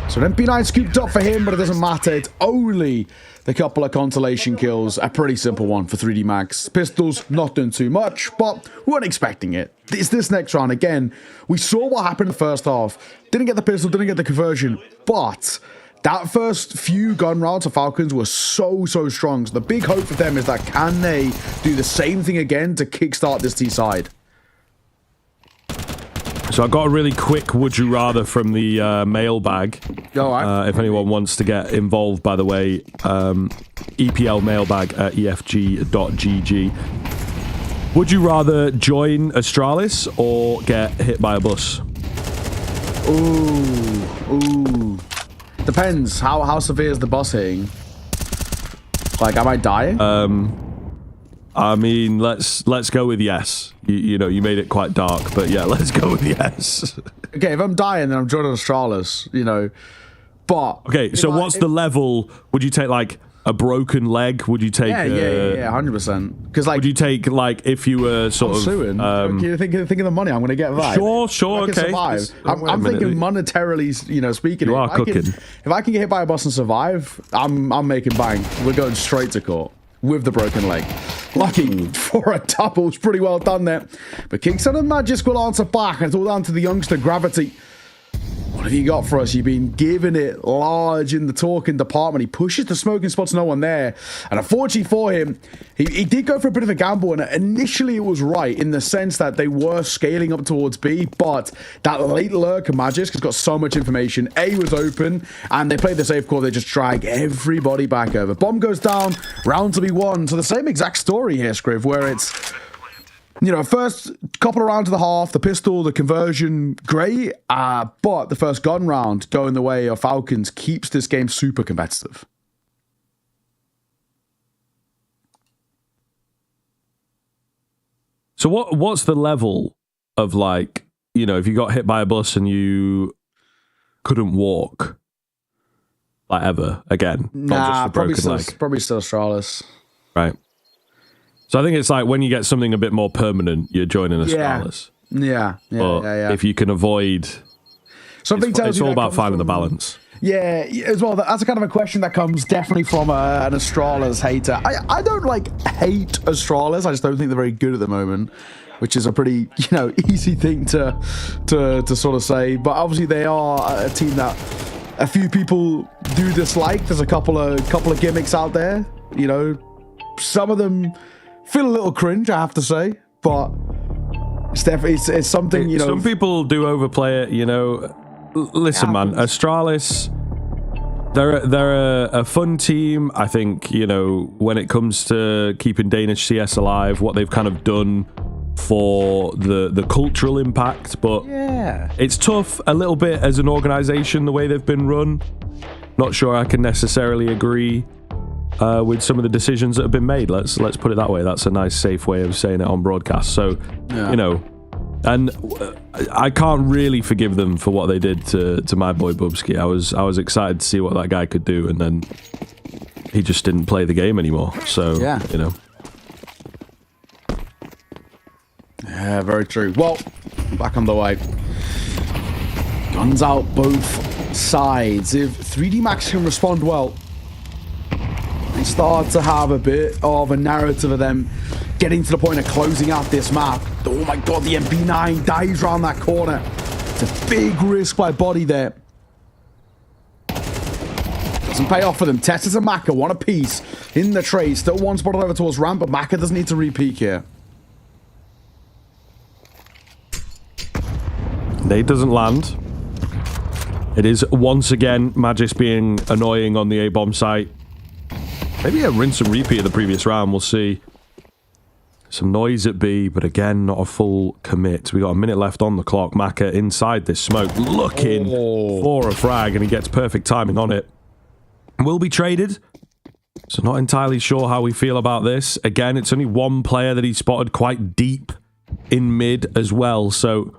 So an MP9 scooped up for him, but it doesn't matter. It's only the couple of consolation kills. A pretty simple one for 3D Max. Pistols, not doing too much, but we weren't expecting it. It's this next round. Again, we saw what happened in the first half. Didn't get the pistol, didn't get the conversion, but that first few gun rounds of Falcons were so strong. So the big hope for them is that can they do the same thing again to kickstart this T side? So I got a really quick would you rather from the mailbag. All right. If anyone wants to get involved, by the way, EPL mailbag at efg.gg. Would you rather join Astralis or get hit by a bus? Ooh. Depends. How severe is the bus hitting? Like, am I dying? I mean, let's go with yes. You know, you made it quite dark, but yeah, let's go with yes. Okay, if I'm dying, then I'm joining Astralis, you know. But okay, so what's the level? Would you take like a broken leg? Would you take? Yeah, 100%. Because like, would you take like if you were sort of suing? You think of the money I'm going to get? Right? Sure, okay. Survive. I'm thinking monetarily, you know, speaking. You are cooking. If I can get hit by a bus and survive, I'm making bank. We're going straight to court with the broken leg. Lucky for a double. It's pretty well done there. But Kingston and Magisk will answer back, and it's all down to the youngster Gravity. What have you got for us? You've been giving it large in the talking department. He pushes the smoking spots, no one there. And unfortunately for him, he did go for a bit of a gamble. And initially it was right in the sense that they were scaling up towards B. But that late lurk of Magisk has got so much information. A was open and they played the safe call. They just drag everybody back over. Bomb goes down, round to be won. So the same exact story here, Scriv, where it's, you know, first couple of rounds of the half, the pistol, the conversion, great. But the first gun round going the way of Falcons keeps this game super competitive. So what's the level of, like, you know, if you got hit by a bus and you couldn't walk, like, ever again? Not just a broken leg. Probably still Astralis. Right. So I think it's like when you get something a bit more permanent, you're joining Astralis. Yeah. If you can avoid, it's all about finding the balance. Yeah, as well. That's a kind of a question that comes definitely from an Astralis hater. I don't like hate Astralis. I just don't think they're very good at the moment, which is a pretty, you know, easy thing to sort of say. But obviously they are a team that a few people do dislike. There's a couple of gimmicks out there. You know, some of them feel a little cringe, I have to say, but it's definitely it's something, you know. Some people do overplay it, you know. Listen, man, Astralis, they're a fun team. I think, you know, when it comes to keeping Danish CS alive, what they've kind of done for the cultural impact, but it's tough a little bit as an organization the way they've been run. Not sure I can necessarily agree with some of the decisions that have been made. Let's put it that way. That's a nice, safe way of saying it on broadcast. So, you know, and I can't really forgive them for what they did to my boy Bubsky. I was excited to see what that guy could do, and then he just didn't play the game anymore. So, you know. Yeah, very true. Well, back on the way. Guns out both sides. If 3D Max can respond well, they start to have a bit of a narrative of them getting to the point of closing out this map. Oh my god, the MP9 dives around that corner. It's a big risk by Body there. Doesn't pay off for them. Testis and Maka, one apiece in the trade. Still one spotted over towards ramp, but Maka doesn't need to re-peek here. Nade doesn't land. It is once again Magis being annoying on the A-bomb site. Maybe a rinse and repeat of the previous round, we'll see. Some noise at B, but again, not a full commit. We got a minute left on the clock. Maka inside this smoke, looking for a frag, and he gets perfect timing on it. Will be traded, so not entirely sure how we feel about this. Again, it's only one player that he spotted quite deep in mid as well, so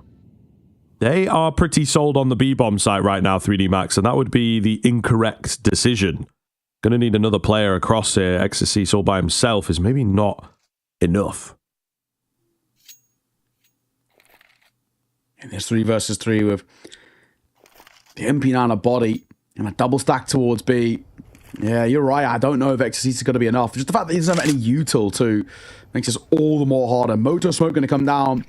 they are pretty sold on the B-bomb site right now, 3D Max, and that would be the incorrect decision. Gonna need another player across here. Ecstasy all by himself is maybe not enough. And there's 3 versus 3 with the MP9 a body and a double stack towards B. Yeah, you're right. I don't know if Ecstasy is going to be enough. Just the fact that he doesn't have any util too makes this all the more harder. Moto Smoke going to come down.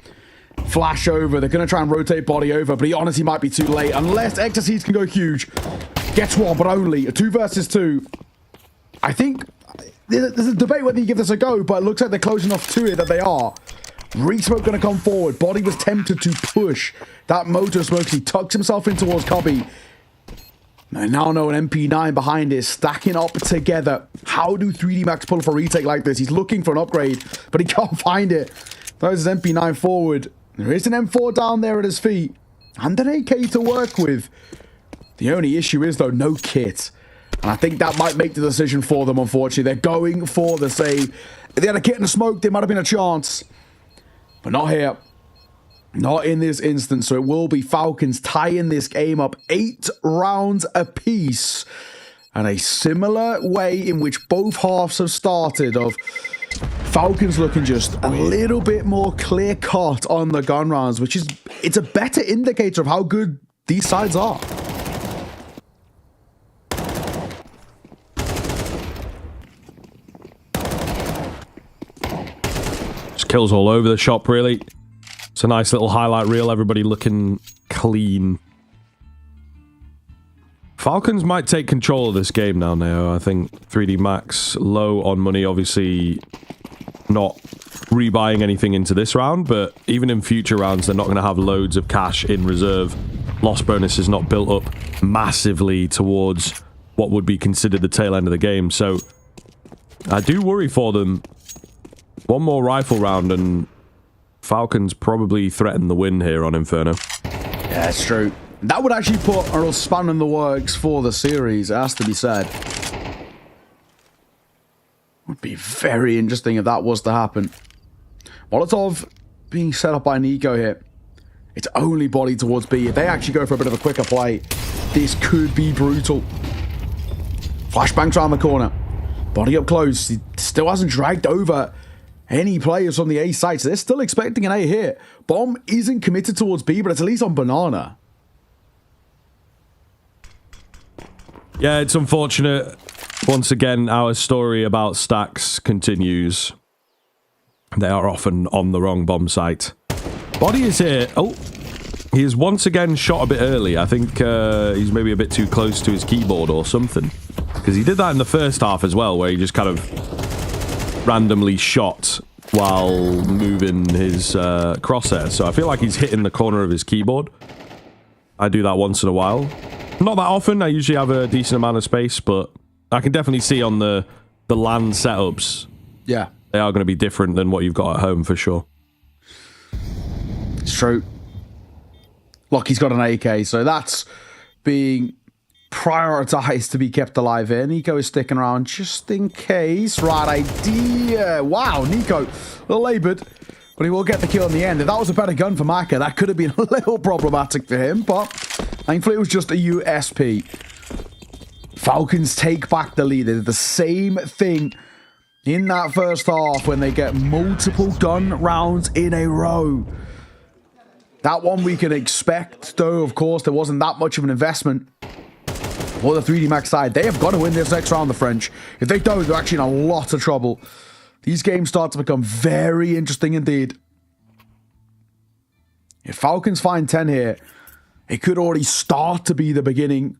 Flash over. They're going to try and rotate Body over, but he honestly might be too late unless Ecstasy can go huge. Gets one, but only a 2 versus 2. I think there's a debate whether you give this a go, but it looks like they're close enough to it that they are. Re-Smoke going to come forward. Body was tempted to push that Moto Smoke. He tucks himself in towards Cubby. I now know an MP9 behind it, stacking up together. How do 3D Max pull for a retake like this? He's looking for an upgrade, but he can't find it. Throws his MP9 forward. There is an M4 down there at his feet, and an AK to work with. The only issue is, though, no kit. And I think that might make the decision for them, unfortunately. They're going for the save. If they had a kit and a smoke, there might have been a chance. But not here. Not in this instance. So it will be Falcons tying this game up 8 rounds apiece. And a similar way in which both halves have started of Falcons looking just a little bit more clear-cut on the gun rounds, which is, it's a better indicator of how good these sides are. Kills all over the shop, really. It's a nice little highlight reel. Everybody looking clean. Falcons might take control of this game now, Neo. I think 3D Max low on money, obviously not rebuying anything into this round, but even in future rounds, they're not going to have loads of cash in reserve. Loss bonus is not built up massively towards what would be considered the tail end of the game. So I do worry for them. One more rifle round and Falcons probably threaten the win here on Inferno. Yeah, that's true. That would actually put a real span in the works for the series, it has to be said. Would be very interesting if that was to happen. Molotov being set up by Nico here. It's only Body towards B. If they actually go for a bit of a quicker play, this could be brutal. Flashbangs around the corner. Body up close. He still hasn't dragged over any players from the A site, so they're still expecting an A hit. Bomb isn't committed towards B, but it's at least on Banana. Yeah, it's unfortunate. Once again, our story about stacks continues. They are often on the wrong bomb site. Body is here. Oh, he is once again shot a bit early. I think he's maybe a bit too close to his keyboard or something. Because he did that in the first half as well, where he just kind of randomly shot while moving his crosshair. So I feel like he's hitting the corner of his keyboard. I do that once in a while. Not that often. I usually have a decent amount of space, but I can definitely see on the LAN setups. Yeah. They are going to be different than what you've got at home for sure. It's true. Lockie's got an AK, so that's being prioritized to be kept alive here. Nico is sticking around just in case. Right idea. Wow, Nico, a little labored, but he will get the kill in the end. If that was a better gun for Maka, that could have been a little problematic for him, but thankfully it was just a USP. Falcons take back the lead. They did the same thing in that first half when they get multiple gun rounds in a row. That one we can expect, though, of course, there wasn't that much of an investment for the 3D Max side. They have got to win this next round, the French. If they don't, they're actually in a lot of trouble. These games start to become very interesting indeed. If Falcons find 10 here, it could already start to be the beginning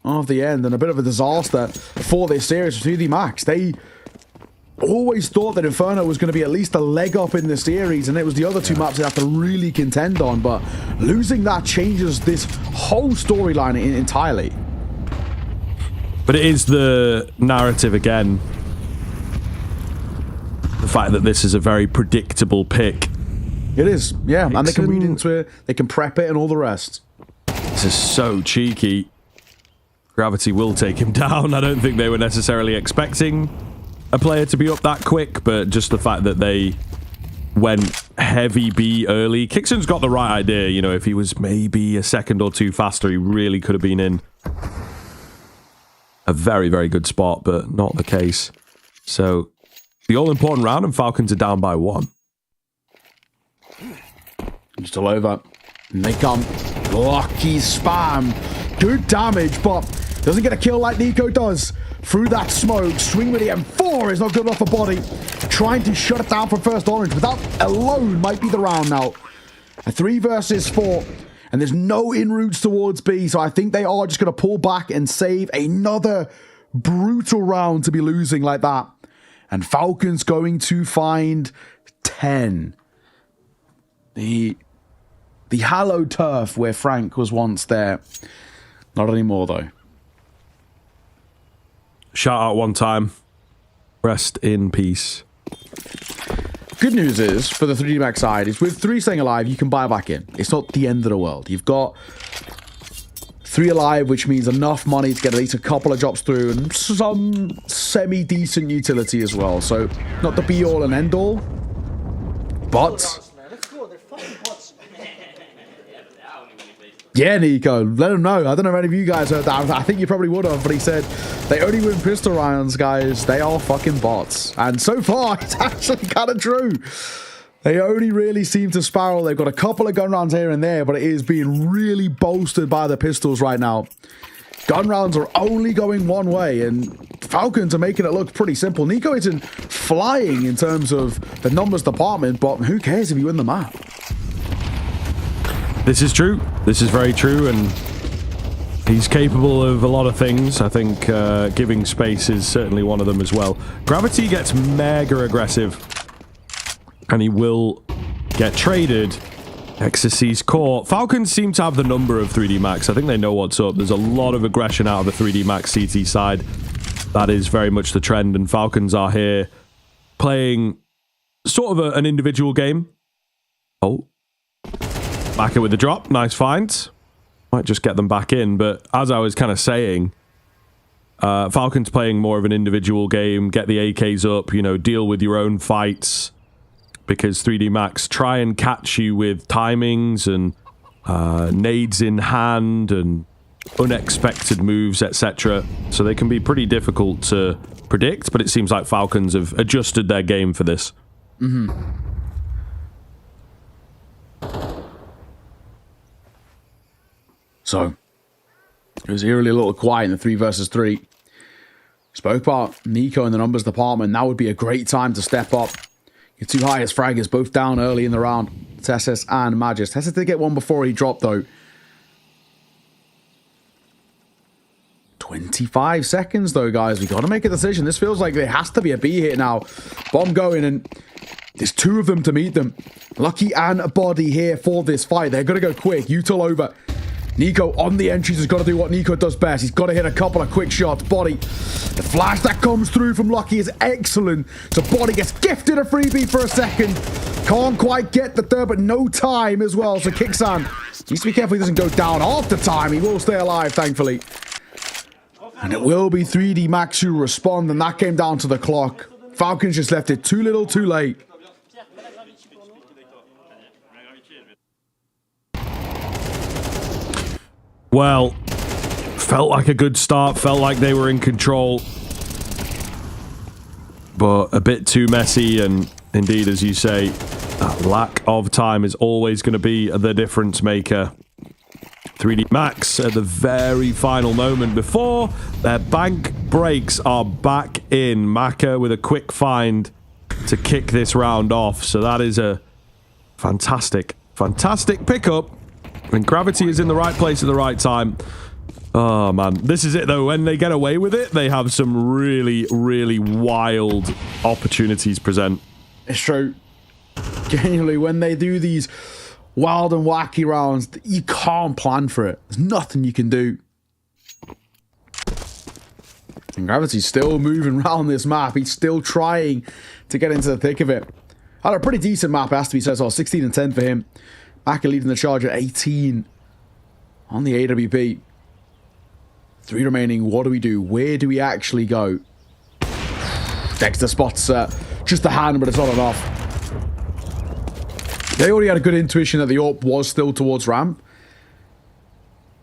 of the end and a bit of a disaster for this series for 3D Max. They always thought that Inferno was going to be at least a leg up in the series, and it was the other two maps they have to really contend on, but losing that changes this whole storyline entirely. But it is the narrative again. The fact that this is a very predictable pick. It is, yeah, and they can read into it, they can prep it and all the rest. This is so cheeky. Gravity will take him down. I don't think they were necessarily expecting a player to be up that quick, but just the fact that they went heavy B early. Kixon's got the right idea. You know, if he was maybe a second or two faster, he really could have been in a very, very good spot, but not the case. So, the all-important round, and Falcons are down by 1. Still over. And they come. Lucky spam. Good damage, but doesn't get a kill like Nico does. Through that smoke, swing with the M4 is not good enough for body. Trying to shut it down for first orange, but that alone might be the round now. A 3 versus 4, and there's no in routes towards B, so I think they are just going to pull back and save another brutal round to be losing like that. And Falcons going to find 10. The hallowed turf where Frank was once there. Not anymore, though. Shout out one time. Rest in peace. Good news is, for the 3D Max side, is with 3 staying alive, you can buy back in. It's not the end of the world. You've got 3 alive, which means enough money to get at least a couple of drops through and some semi-decent utility as well. So, not the be-all and end-all, but... Yeah, Nico, let him know. I don't know if any of you guys heard that. I think you probably would have, but he said they only win pistol rounds, guys. They are fucking bots. And so far, it's actually kind of true. They only really seem to spiral. They've got a couple of gun rounds here and there, but it is being really bolstered by the pistols right now. Gun rounds are only going one way, and Falcons are making it look pretty simple. Nico isn't flying in terms of the numbers department, but who cares if you win the map? This is true. This is very true, and he's capable of a lot of things. I think giving space is certainly one of them as well. Gravity gets mega aggressive, and he will get traded. Ecstasy's caught. Falcons seem to have the number of 3D Max. I think they know what's up. There's a lot of aggression out of the 3D Max CT side. That is very much the trend, and Falcons are here playing sort of an individual game. Oh. Back it with the drop. Nice find. Might just get them back in, but as I was kind of saying, Falcons playing more of an individual game. Get the AKs up, you know, deal with your own fights, because 3D Max try and catch you with timings and nades in hand and unexpected moves, etc. So they can be pretty difficult to predict, but it seems like Falcons have adjusted their game for this. Mm-hmm. So, it was eerily a little quiet in the 3 versus 3. Spoke about Nico in the numbers department. Now would be a great time to step up. Your 2 highest fraggers both down early in the round. Tessus and Magis. Tessus did get one before he dropped, though. 25 seconds, though, guys. We got to make a decision. This feels like there has to be a B hit now. Bomb going, and there's 2 of them to meet them. Lucky and Body here for this fight. They're going to go quick. Util over. Nico on the entries has got to do what Nico does best. He's got to hit a couple of quick shots. Body. The flash that comes through from Lucky is excellent. So Body gets gifted a freebie for a second. Can't quite get the third, but no time as well. So Kixan needs to be careful he doesn't go down after time. He will stay alive, thankfully. And it will be 3D Max who respond, and that came down to the clock. Falcons just left it too little too late. Well, felt like a good start, felt like they were in control, but a bit too messy, and indeed, as you say, That lack of time is always going to be the difference maker. 3D Max at the very final moment before their bank breaks are back in. Maka with a quick find to kick this round off. So that is a fantastic pickup. And Gravity is in the right place at the right time. Oh, man. This is it, though. When they get away with it, they have some really, really wild opportunities present. It's true. Genuinely, when they do these wild and wacky rounds, you can't plan for it. There's nothing you can do. And Gravity's still moving around this map. He's still trying to get into the thick of it. Had a pretty decent map, has to be said. So 16 and 10 for him. Maka leading the charge at 18 on the AWP. 3 remaining. What do we do? Where do we actually go? Dexter spots just the hand, but it's not enough. They already had a good intuition that the AWP was still towards ramp.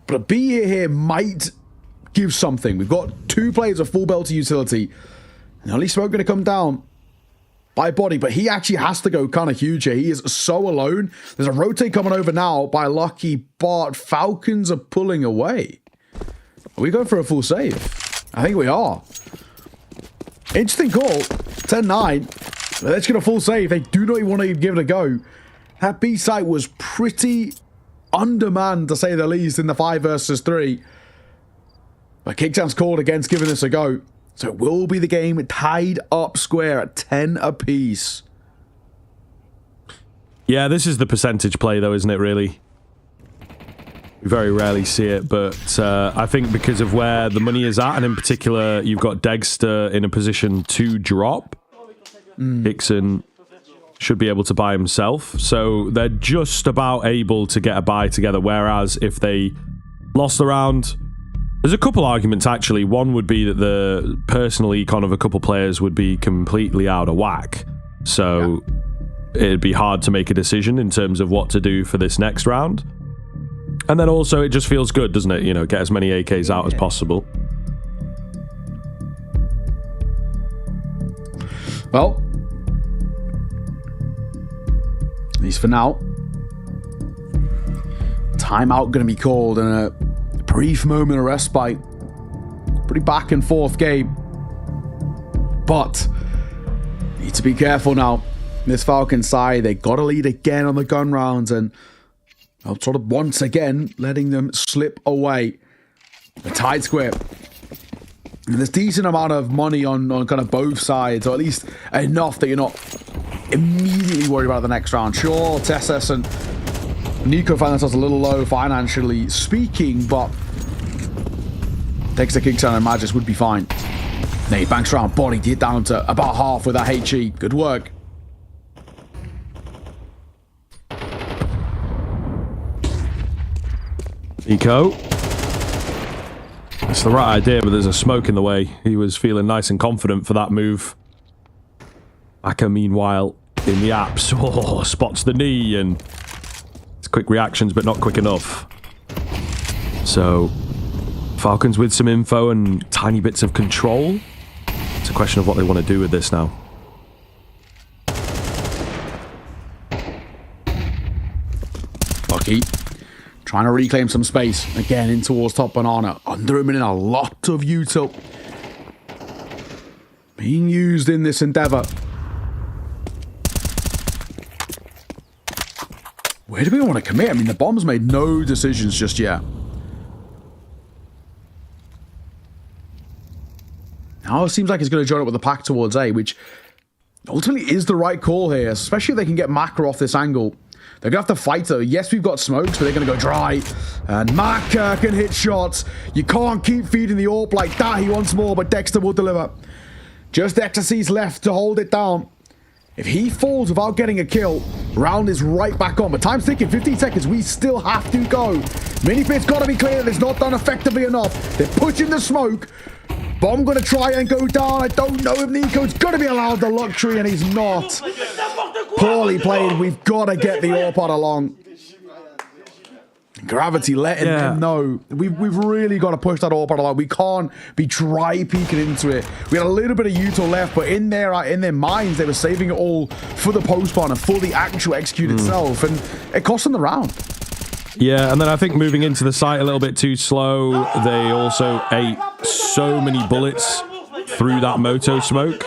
But a B here might give something. We've got 2 players of full belter utility. And only Smoke going to come down by body, but he actually has to go kind of huge here. He is so alone. There's a rotate coming over now by Lucky, but Falcons are pulling away. Are we going for a full save? I think we are. Interesting call. 10-9. Let's get a full save. They do not even want to give it a go. That B site was pretty undermanned, to say the least, in the 5 versus 3. But Kickdown's called against giving this a go. So it will be the game tied up square at 10 apiece. Yeah, this is the percentage play, though, isn't it, really? We very rarely see it, but I think because of where the money is at, and in particular, you've got Dexter in a position to drop. Hickson should be able to buy himself. So they're just about able to get a buy together, whereas if they lost the round... There's a couple arguments, actually. One would be that the personal econ of a couple players would be completely out of whack. So it'd be hard to make a decision in terms of what to do for this next round. And then also, it just feels good, doesn't it? You know, get as many AKs out as possible. Well, at least for now, timeout going to be called and a brief moment of respite. Pretty back and forth game. But need to be careful now. This Falcon side, they got to lead again on the gun rounds and sort of once again letting them slip away. A tight square. And there's decent amount of money on kind of both sides, or at least enough that you're not immediately worried about the next round. Sure, Tessus and Nico find themselves a little low financially speaking, but Dexter, Kickdown, and Magis would be fine. Now he banks around, body get down to about half with that HE. Good work. Nico. It's the right idea, but there's a smoke in the way. He was feeling nice and confident for that move. Aka, meanwhile, in the apps, spots the knee, and it's quick reactions, but not quick enough. So, Falcons with some info and tiny bits of control. It's a question of what they want to do with this now. Lucky. Trying to reclaim some space. Again, in towards top banana. Under him in a lot of util being used in this endeavor. Where do we want to commit? I mean, the bomb's made no decisions just yet. Now it seems like he's going to join up with the pack towards A, which ultimately is the right call here, especially if they can get Maka off this angle. They're going to have to fight though. Yes, we've got smokes, but they're going to go dry. And Maka can hit shots. You can't keep feeding the AWP like that. He wants more, but Dexter will deliver. Just Ecstasy's left to hold it down. If he falls without getting a kill, round is right back on. But time's ticking, 15 seconds. We still have to go. Minipit's got to be clear that it's not done effectively enough. They're pushing the smoke. Bomb going to try and go down. I don't know if Nico's going to be allowed the luxury, and he's not. Poorly played. We've got to get the AWP out along. Gravity letting them know we've really got to push that AWP out of line. We can't be dry peeking into it. We had a little bit of util left, but in their minds, they were saving it all for the post-spawn and for the actual execute itself, and it cost them the round. Yeah, and then I think moving into the site a little bit too slow, they also ate so many bullets through that moto smoke,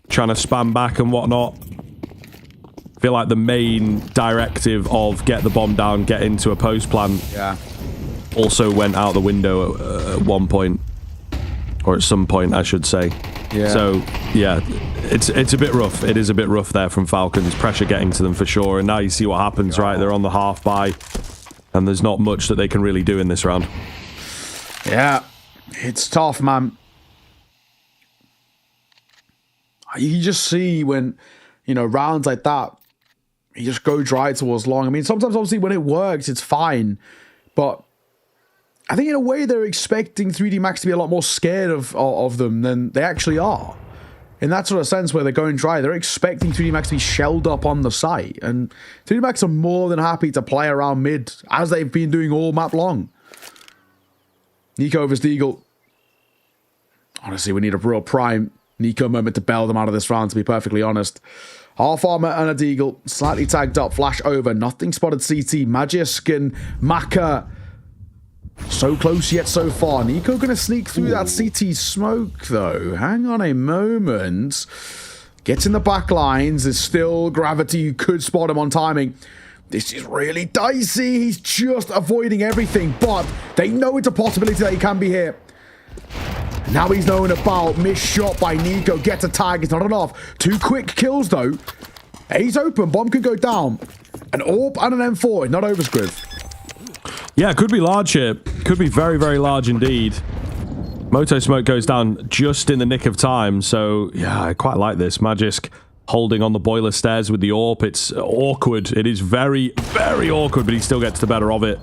trying to spam back and whatnot. I feel like the main directive of get the bomb down, get into a post plan, also went out the window at one point, or at some point, I should say. Yeah. So, yeah, it's a bit rough. It is a bit rough there from Falcons. Pressure getting to them for sure. And now you see what happens, right? They're on the half buy, and there's not much that they can really do in this round. Yeah, it's tough, man. You just see when, you know, rounds like that, you just go dry towards long. I mean, sometimes obviously when it works, it's fine. But I think in a way they're expecting 3D Max to be a lot more scared of them than they actually are. In that sort of sense where they're going dry, they're expecting 3D Max to be shelled up on the site. And 3D Max are more than happy to play around mid, as they've been doing all map long. Nico versus Deagle. Honestly, we need a real prime Nico moment to bail them out of this round, to be perfectly honest. Half armor and a Deagle, slightly tagged up, flash over, nothing spotted CT. Magisk and Maka, so close yet so far. Nico gonna sneak through that CT smoke though. Hang on a moment. Gets in the back lines, there's still Gravity, you could spot him on timing. This is really dicey, he's just avoiding everything, but they know it's a possibility that he can be here. Now he's knowing about missed shot by Nico. Gets a tag. It's not enough. 2 quick kills, though. A's open. Bomb can go down. An AWP and an M4. Not over, Scriv. Yeah, it could be large here. Could be very, very large indeed. Moto Smoke goes down just in the nick of time. So, yeah, I quite like this. Magisk holding on the boiler stairs with the AWP. It's awkward. It is very, very awkward, but he still gets the better of it.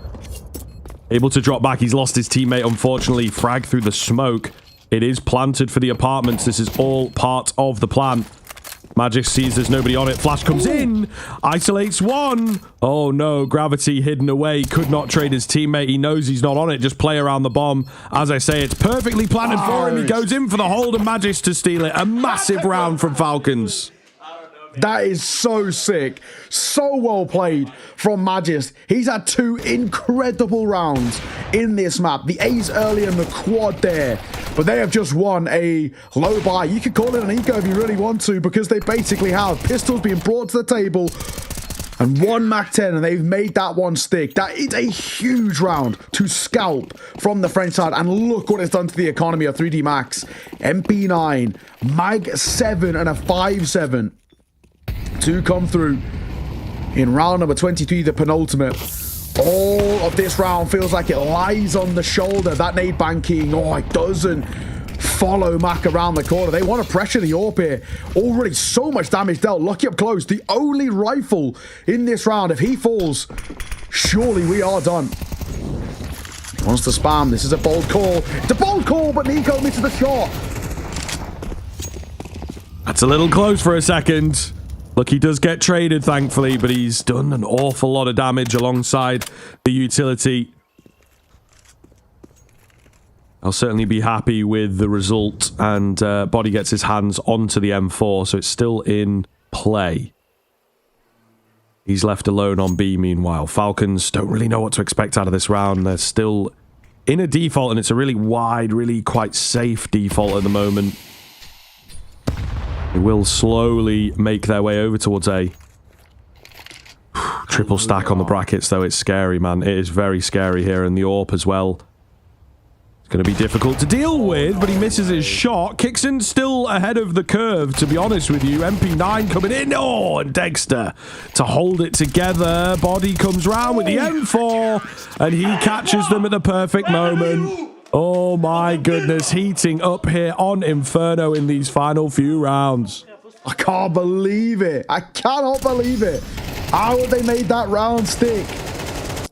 Able to drop back. He's lost his teammate, unfortunately. Frag through the smoke. It is planted for the apartments. This is all part of the plan. Magic sees there's nobody on it. Flash comes in. Isolates one. Oh no, Gravity hidden away. Could not trade his teammate. He knows he's not on it. Just play around the bomb. As I say, it's perfectly planted for him. He goes in for the hold and Magic to steal it. A massive round from Falcons. That is so sick. So well played from Magist. He's had 2 incredible rounds in this map. The A's early and the quad there. But they have just won a low buy. You could call it an eco if you really want to, because they basically have pistols being brought to the table and 1 Mac-10, and they've made that one stick. That is a huge round to scalp from the French side. And look what it's done to the economy of 3D Max. MP9, Mag-7 and a 5.7. to come through in round number 23, the penultimate. All of this round feels like it lies on the shoulder. That nade banking, it doesn't follow Mac around the corner. They want to pressure the AWP here. Already so much damage dealt. Lucky up close. The only rifle in this round. If he falls, surely we are done. He wants to spam. This is a bold call. It's a bold call, but Nico misses the shot. That's a little close for a second. Look, he does get traded, thankfully, but he's done an awful lot of damage alongside the utility. I'll certainly be happy with the result, and Body gets his hands onto the M4, so it's still in play. He's left alone on B, meanwhile. Falcons don't really know what to expect out of this round. They're still in a default, and it's a really wide, really quite safe default at the moment. They will slowly make their way over towards A. Triple stack on the brackets, though. It's scary, man. It is very scary here. And the AWP as well. It's going to be difficult to deal with, but he misses his shot. Kixon still ahead of the curve, to be honest with you. MP9 coming in. Oh, and Dexter to hold it together. Body comes round with the M4, and he catches them at the perfect moment. Oh my goodness, heating up here on Inferno in these final few rounds. I can't believe it. I cannot believe it. How have they made that round stick?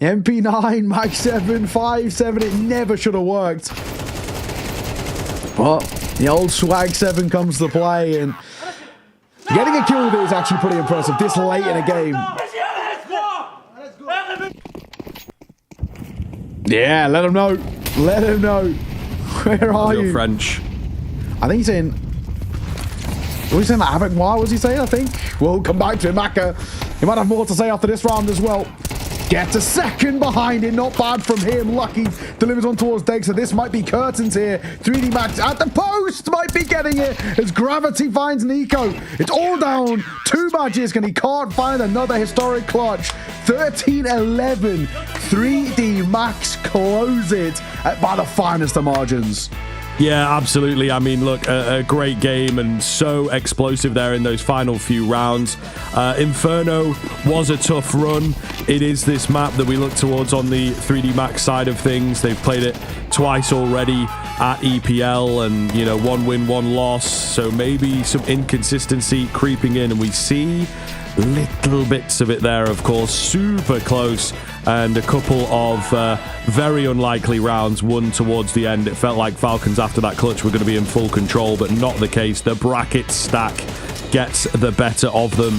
MP9, Mag-7, 5.7, it never should have worked. But the old Swag 7 comes to play, and getting a kill with it is actually pretty impressive this late in a game. Yeah, let him know. Let him know. Where are you? French. I think he's saying... Was he saying that avec moi, was he saying, I think? We'll come back to him, Maka. He might have more to say after this round as well. Gets a second behind it. Not bad from him. Lucky delivers on towards Dexter. This might be curtains here. 3D Max at the post. Might be getting it as Gravity finds Nico. It's all down. 2 badges, and he can't find another historic clutch. 13-11. 3D Max close it by the finest of margins. Yeah, absolutely. I mean, look, a great game and so explosive there in those final few rounds. Inferno was a tough run. It is this map that we look towards on the 3D Max side of things. They've played it twice already at EPL and, you know, 1 win, 1 loss. So maybe some inconsistency creeping in, and we see little bits of it there, of course. Super close, and a couple of very unlikely rounds won towards the end. It felt like Falcons after that clutch were going to be in full control, but not the case. The bracket stack gets the better of them,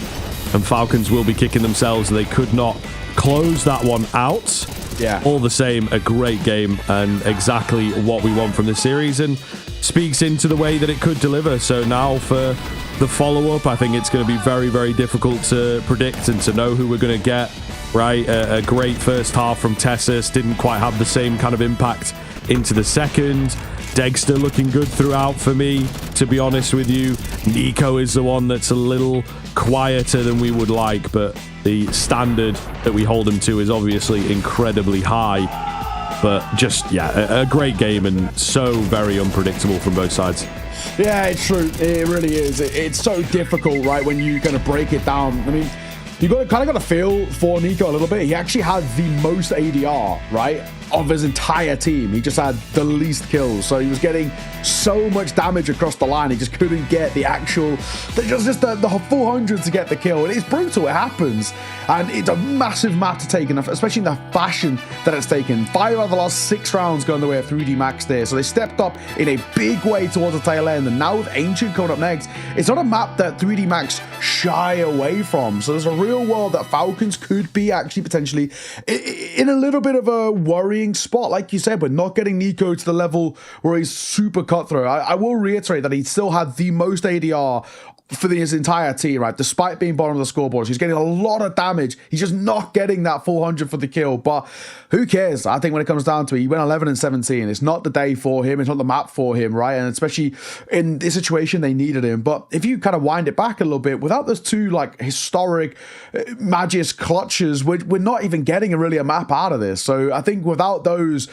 and Falcons will be kicking themselves. They could not close that one out. Yeah. All the same, a great game and exactly what we want from this series, and speaks into the way that it could deliver. So now for the follow-up, I think it's going to be very, very difficult to predict and to know who we're going to get, right? A great first half from Tessus, didn't quite have the same kind of impact into the second. Dexter looking good throughout for me, to be honest with you. Nico is the one that's a little quieter than we would like, but the standard that we hold him to is obviously incredibly high. But just, yeah, a great game and so very unpredictable from both sides. Yeah, it's true. It really is. It's so difficult, right, when you kind of break it down. I mean, you kind of got to feel for Nico a little bit. He actually had the most ADR, right, of his entire team. He just had the least kills. So he was getting so much damage across the line. He just couldn't get the actual, just the full 100 to get the kill. And it's brutal. It happens. And it's a massive map to take, and especially in the fashion that it's taken. 5 out of the last 6 rounds going the way of 3D Max there. So they stepped up in a big way towards the tail end. And now with Ancient coming up next, it's not a map that 3D Max shy away from. So there's a real world that Falcons could be actually potentially in a little bit of a worrying spot. Like you said, we're not getting Nico to the level where he's super cutthroat. I will reiterate that he still had the most ADR for his entire team, right? Despite being bottom of the scoreboard, he's getting a lot of damage. He's just not getting that 400 for the kill. But who cares? I think when it comes down to it, he went 11-17. It's not the day for him. It's not the map for him, right? And especially in this situation, they needed him. But if you kind of wind it back a little bit, without those 2 like historic Magisk clutches, we're not even getting really a map out of this. So I think without those,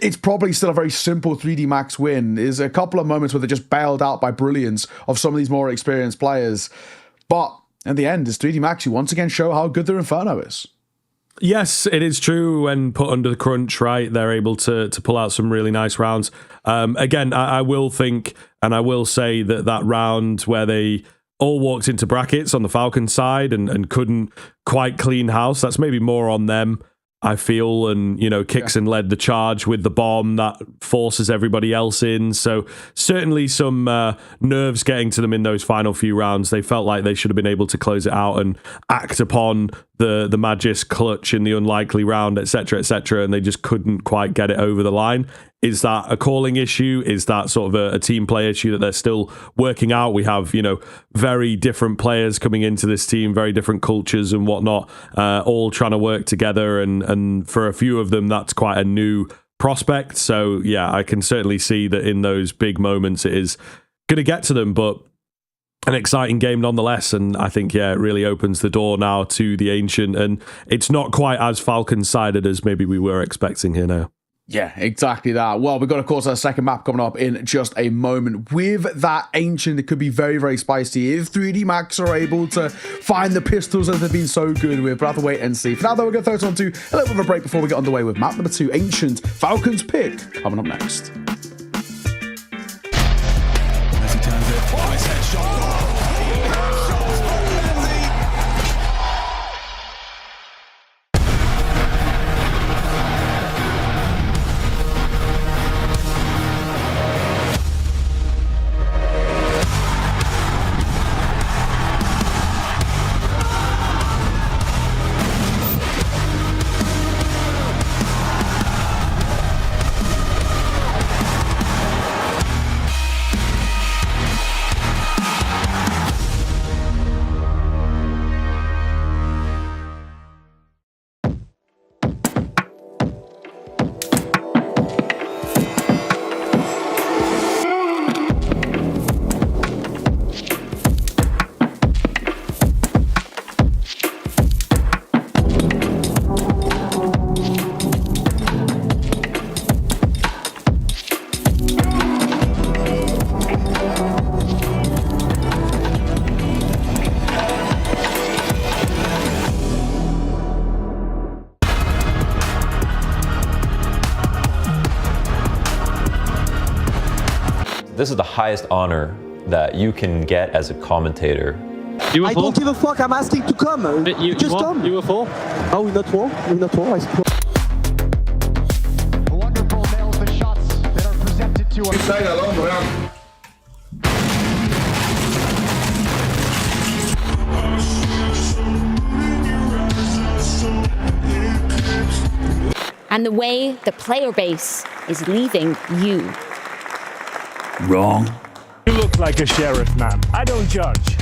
it's probably still a very simple 3D Max win. Is a couple of moments where they're just bailed out by brilliance of some of these more experienced players. But in the end, it's 3D Max who once again show how good their Inferno is. Yes, it is true. When put under the crunch, right, they're able to pull out some really nice rounds. Again, I will think, and I will say that round where they all walked into brackets on the Falcon side and couldn't quite clean house, that's maybe more on them, I feel, and, you know, Kixon led the charge with the bomb that forces everybody else in. So certainly some nerves getting to them in those final few rounds. They felt like they should have been able to close it out and act upon the Magisk clutch in the unlikely round, etc., and they just couldn't quite get it over the line. Is that a calling issue? Is that sort of a team play issue that they're still working out? We have, you know, very different players coming into this team, very different cultures and whatnot, all trying to work together. And for a few of them, that's quite a new prospect. So, yeah, I can certainly see that in those big moments, it is going to get to them. But an exciting game nonetheless, and I think, yeah, it really opens the door now to the Ancient, and it's not quite as Falcon-sided as maybe we were expecting here now. Yeah, exactly that. Well, we've got, of course, our second map coming up in just a moment. With that Ancient, it could be very, very spicy if 3D Max are able to find the pistols that they've been so good with. But we'll have to wait and see. For now, though, we're going to throw it on to a little bit of a break before we get underway with map number 2, Ancient Falcons pick, coming up next. As he turns it, nice headshot. this is the highest honor that you can get as a commentator. I don't give a fuck, I'm asking to come. Just come. You were full? Oh, we're not war? We're not war, I suppose. Wonderful nails the shots that are presented to us. Inside alone, around. And the way the player base is leaving you. Wrong. You look like a sheriff, man. I don't judge.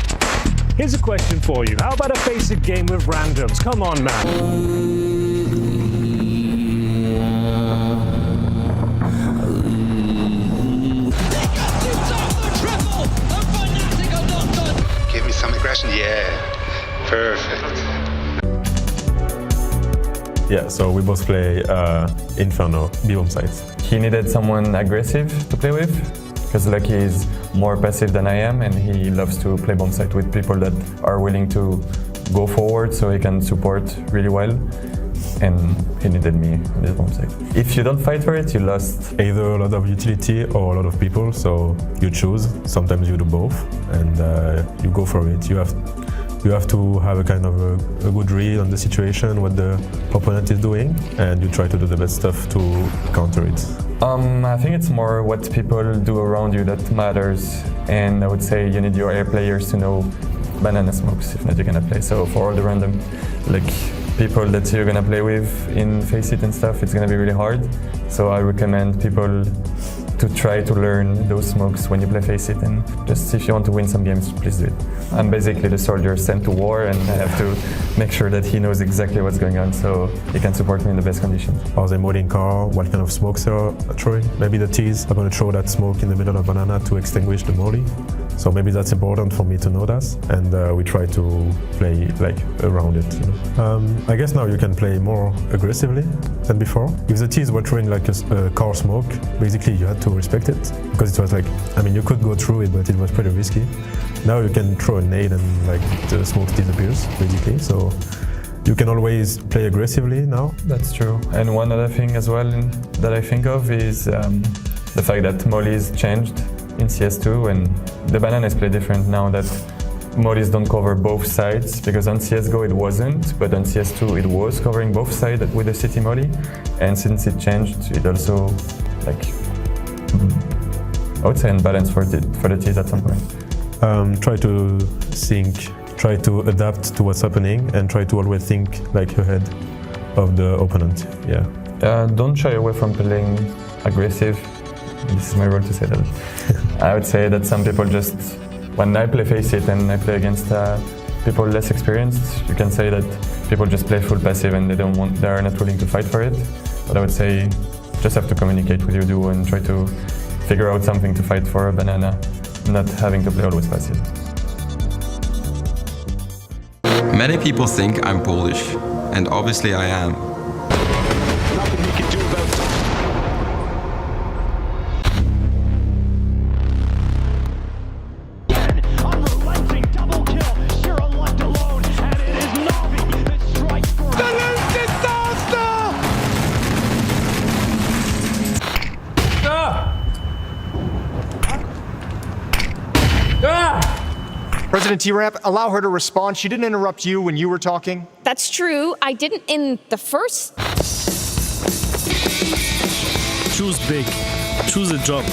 Here's a question for you. How about a basic game with randoms? Come on, man. Give me some aggression. Yeah. Perfect. Yeah, so we both play Inferno, B-bomb sites. He needed someone aggressive to play with, because Lucky is more passive than I am, and he loves to play bomb site with people that are willing to go forward so he can support really well. And he needed me on this bomb site. If you don't fight for it, you lost. Either a lot of utility or a lot of people, so you choose. Sometimes you do both, and you go for it. You have to have a kind of a good read on the situation, what the opponent is doing, and you try to do the best stuff to counter it. I think it's more what people do around you that matters, and I would say you need your air players to know banana smokes, if not you're gonna play. So for all the random people that you're gonna play with in Face It and stuff, it's gonna be really hard. So I recommend people to try to learn those smokes when you play Face It, and just if you want to win some games, please do it. I'm basically the soldier sent to war, and I have to make sure that he knows exactly what's going on so he can support me in the best conditions. Are they modding car? What kind of smokes are throwing? Maybe the T's are going to throw that smoke in the middle of banana to extinguish the molly. So maybe that's important for me to know that, and we try to play around it. I guess now you can play more aggressively than before. If the T's were throwing a car smoke, basically you had to respect it, because it was you could go through it, but it was pretty risky. Now you can throw a nade and the smoke disappears, basically. So you can always play aggressively now. That's true. And one other thing as well that I think of is the fact that mollies changed in CS2, and the bananas play different now that mollies don't cover both sides, because on CSGO it wasn't, but on CS2 it was covering both sides with the city molly. And since it changed, it also I would say unbalanced for the T's at some point. Try to think, try to adapt to what's happening, and try to always think ahead of the opponent. Yeah. Don't shy away from playing aggressive. This is my role to say that. I would say that some people just, when I play Face It and I play against people less experienced, you can say that people just play full passive and they are not willing to fight for it. But I would say just have to communicate with your duo and try to figure out something to fight for a banana, not having to play always passive. Many people think I'm Polish, and obviously I am. Nothing you can do about it. Unrelenting double kill. Shiro left alone, and it is Navi that strikes for President T-Ramp, allow her to respond. She didn't interrupt you when you were talking. That's true. I didn't in the first. Choose big. Choose a job.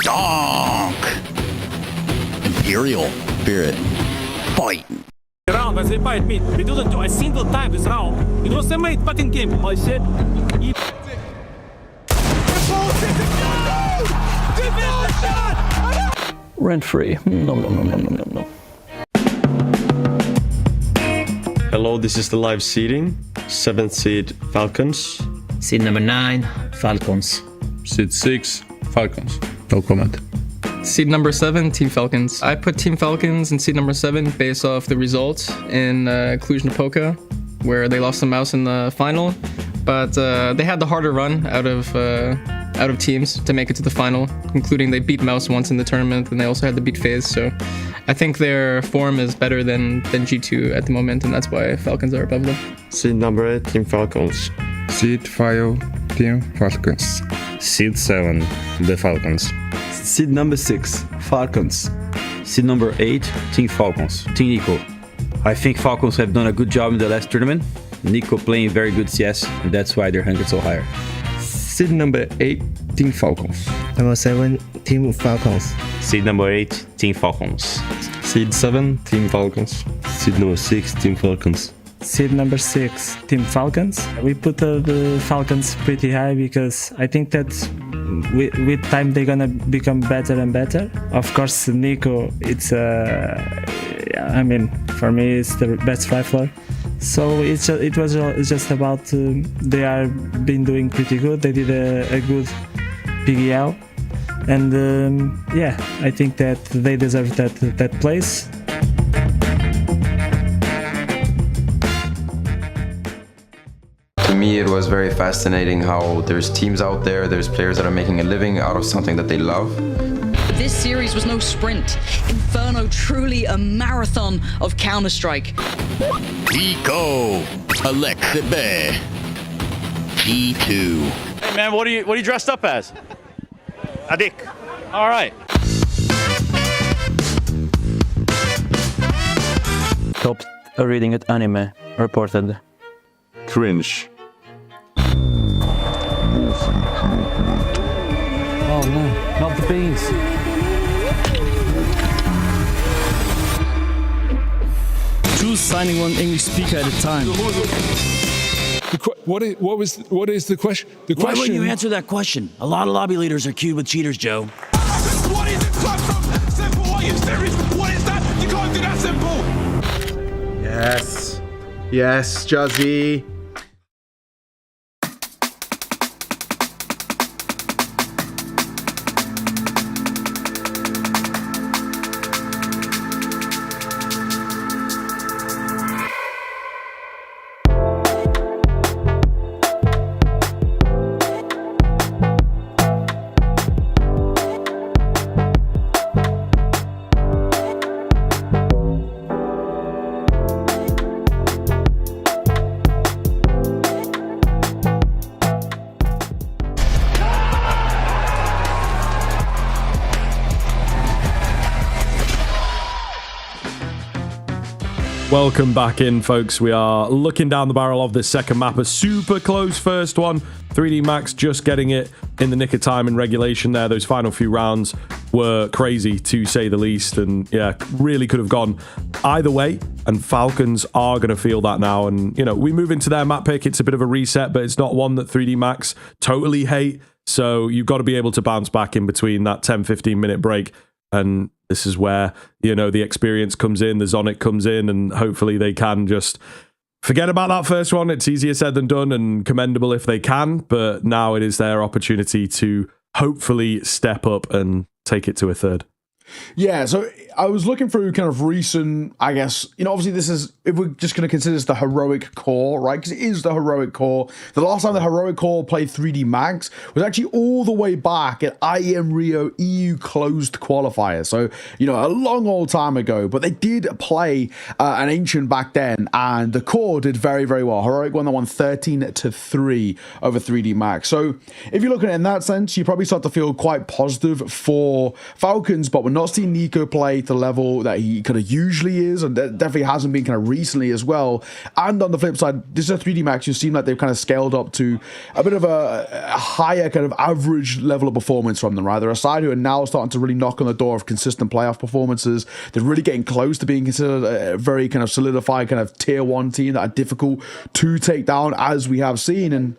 Donk. Imperial spirit. Fight. Round, I say fight me. He doesn't do a single time this round. It was a made fucking game. I said. Rent free. No. Hello, this is the live seeding. 7th seed Falcons. Seed number 9, Falcons. Seed 6, Falcons. No comment. Seed number 7, Team Falcons. I put Team Falcons in seed number 7 based off the results in Cluj-Napoca, where they lost the mouse in the final. But they had the harder run out of teams to make it to the final, including they beat Mouse once in the tournament, and they also had to beat FaZe. So I think their form is better than G2 at the moment, and that's why Falcons are above them. Seed number 8, Team Falcons. Seed 5, Team Falcons. Seed 7, the Falcons. Seed number 6, Falcons. Seed number 8, Team Falcons. Team Nico. I think Falcons have done a good job in the last tournament. Nico playing very good CS, and that's why they're ranked so higher. Seed number 8, Team Falcons. Number 7, Team Falcons. Seed number 8, Team Falcons. Seed 7, Team Falcons. Seed number 6, Team Falcons. Seed number 6, Team Falcons. We put the Falcons pretty high because I think that with time they're gonna become better and better. Of course, Nico, it's I mean, for me, it's the best rifler. So it's just about they are been doing pretty good. They did a good PGL, and yeah, I think that they deserve that place. To me, it was very fascinating how there's teams out there, there's players that are making a living out of something that they love. This series was no sprint. Inferno truly a marathon of Counter-Strike. Nico, Alexebe, E2. Hey man, what are you dressed up as? A dick. All right. Top reading at anime reported. Cringe. Oh no, not the beans. Choose signing one English speaker at a time. What is the question? The Why question. wouldn't you answer that question? A lot of lobby leaders are queued with cheaters, Joe. What is it? Simple. What is there is? What is that? You can't do that simple. Yes. Yes, Jazzy. Welcome back in, folks. We are looking down the barrel of this second map. A super close first one. 3D Max just getting it in the nick of time in regulation there. Those final few rounds were crazy, to say the least. And yeah, really could have gone either way. And Falcons are going to feel that now. And, you know, we move into their map pick. It's a bit of a reset, but it's not one that 3D Max totally hate. So you've got to be able to bounce back in between that 10-15 minute break. And this is where, you know, the experience comes in, the Zonic comes in, and hopefully they can just forget about that first one. It's easier said than done and commendable if they can, but now it is their opportunity to hopefully step up and take it to a third. Yeah, so I was looking through kind of recent, I guess, you know, obviously this is, if we're just going to consider this the heroic core, right? Because it is the heroic core. The last time the heroic core played 3D Max was actually all the way back at IEM Rio EU closed qualifier. So, you know, a long old time ago, but they did play an ancient back then, and the core did very, very well. Heroic won 13-3 over 3D Max. So if you look at it in that sense, you probably start to feel quite positive for Falcons, but we're not seeing Nico play to the level that he kind of usually is, and that definitely hasn't been kind of recently as well. And on the flip side, this is a 3D Max, you seem like they've kind of scaled up to a bit of a higher kind of average level of performance from them, right? They're a side who are now starting to really knock on the door of consistent playoff performances. They're really getting close to being considered a very kind of solidified kind of tier 1 team that are difficult to take down, as we have seen. And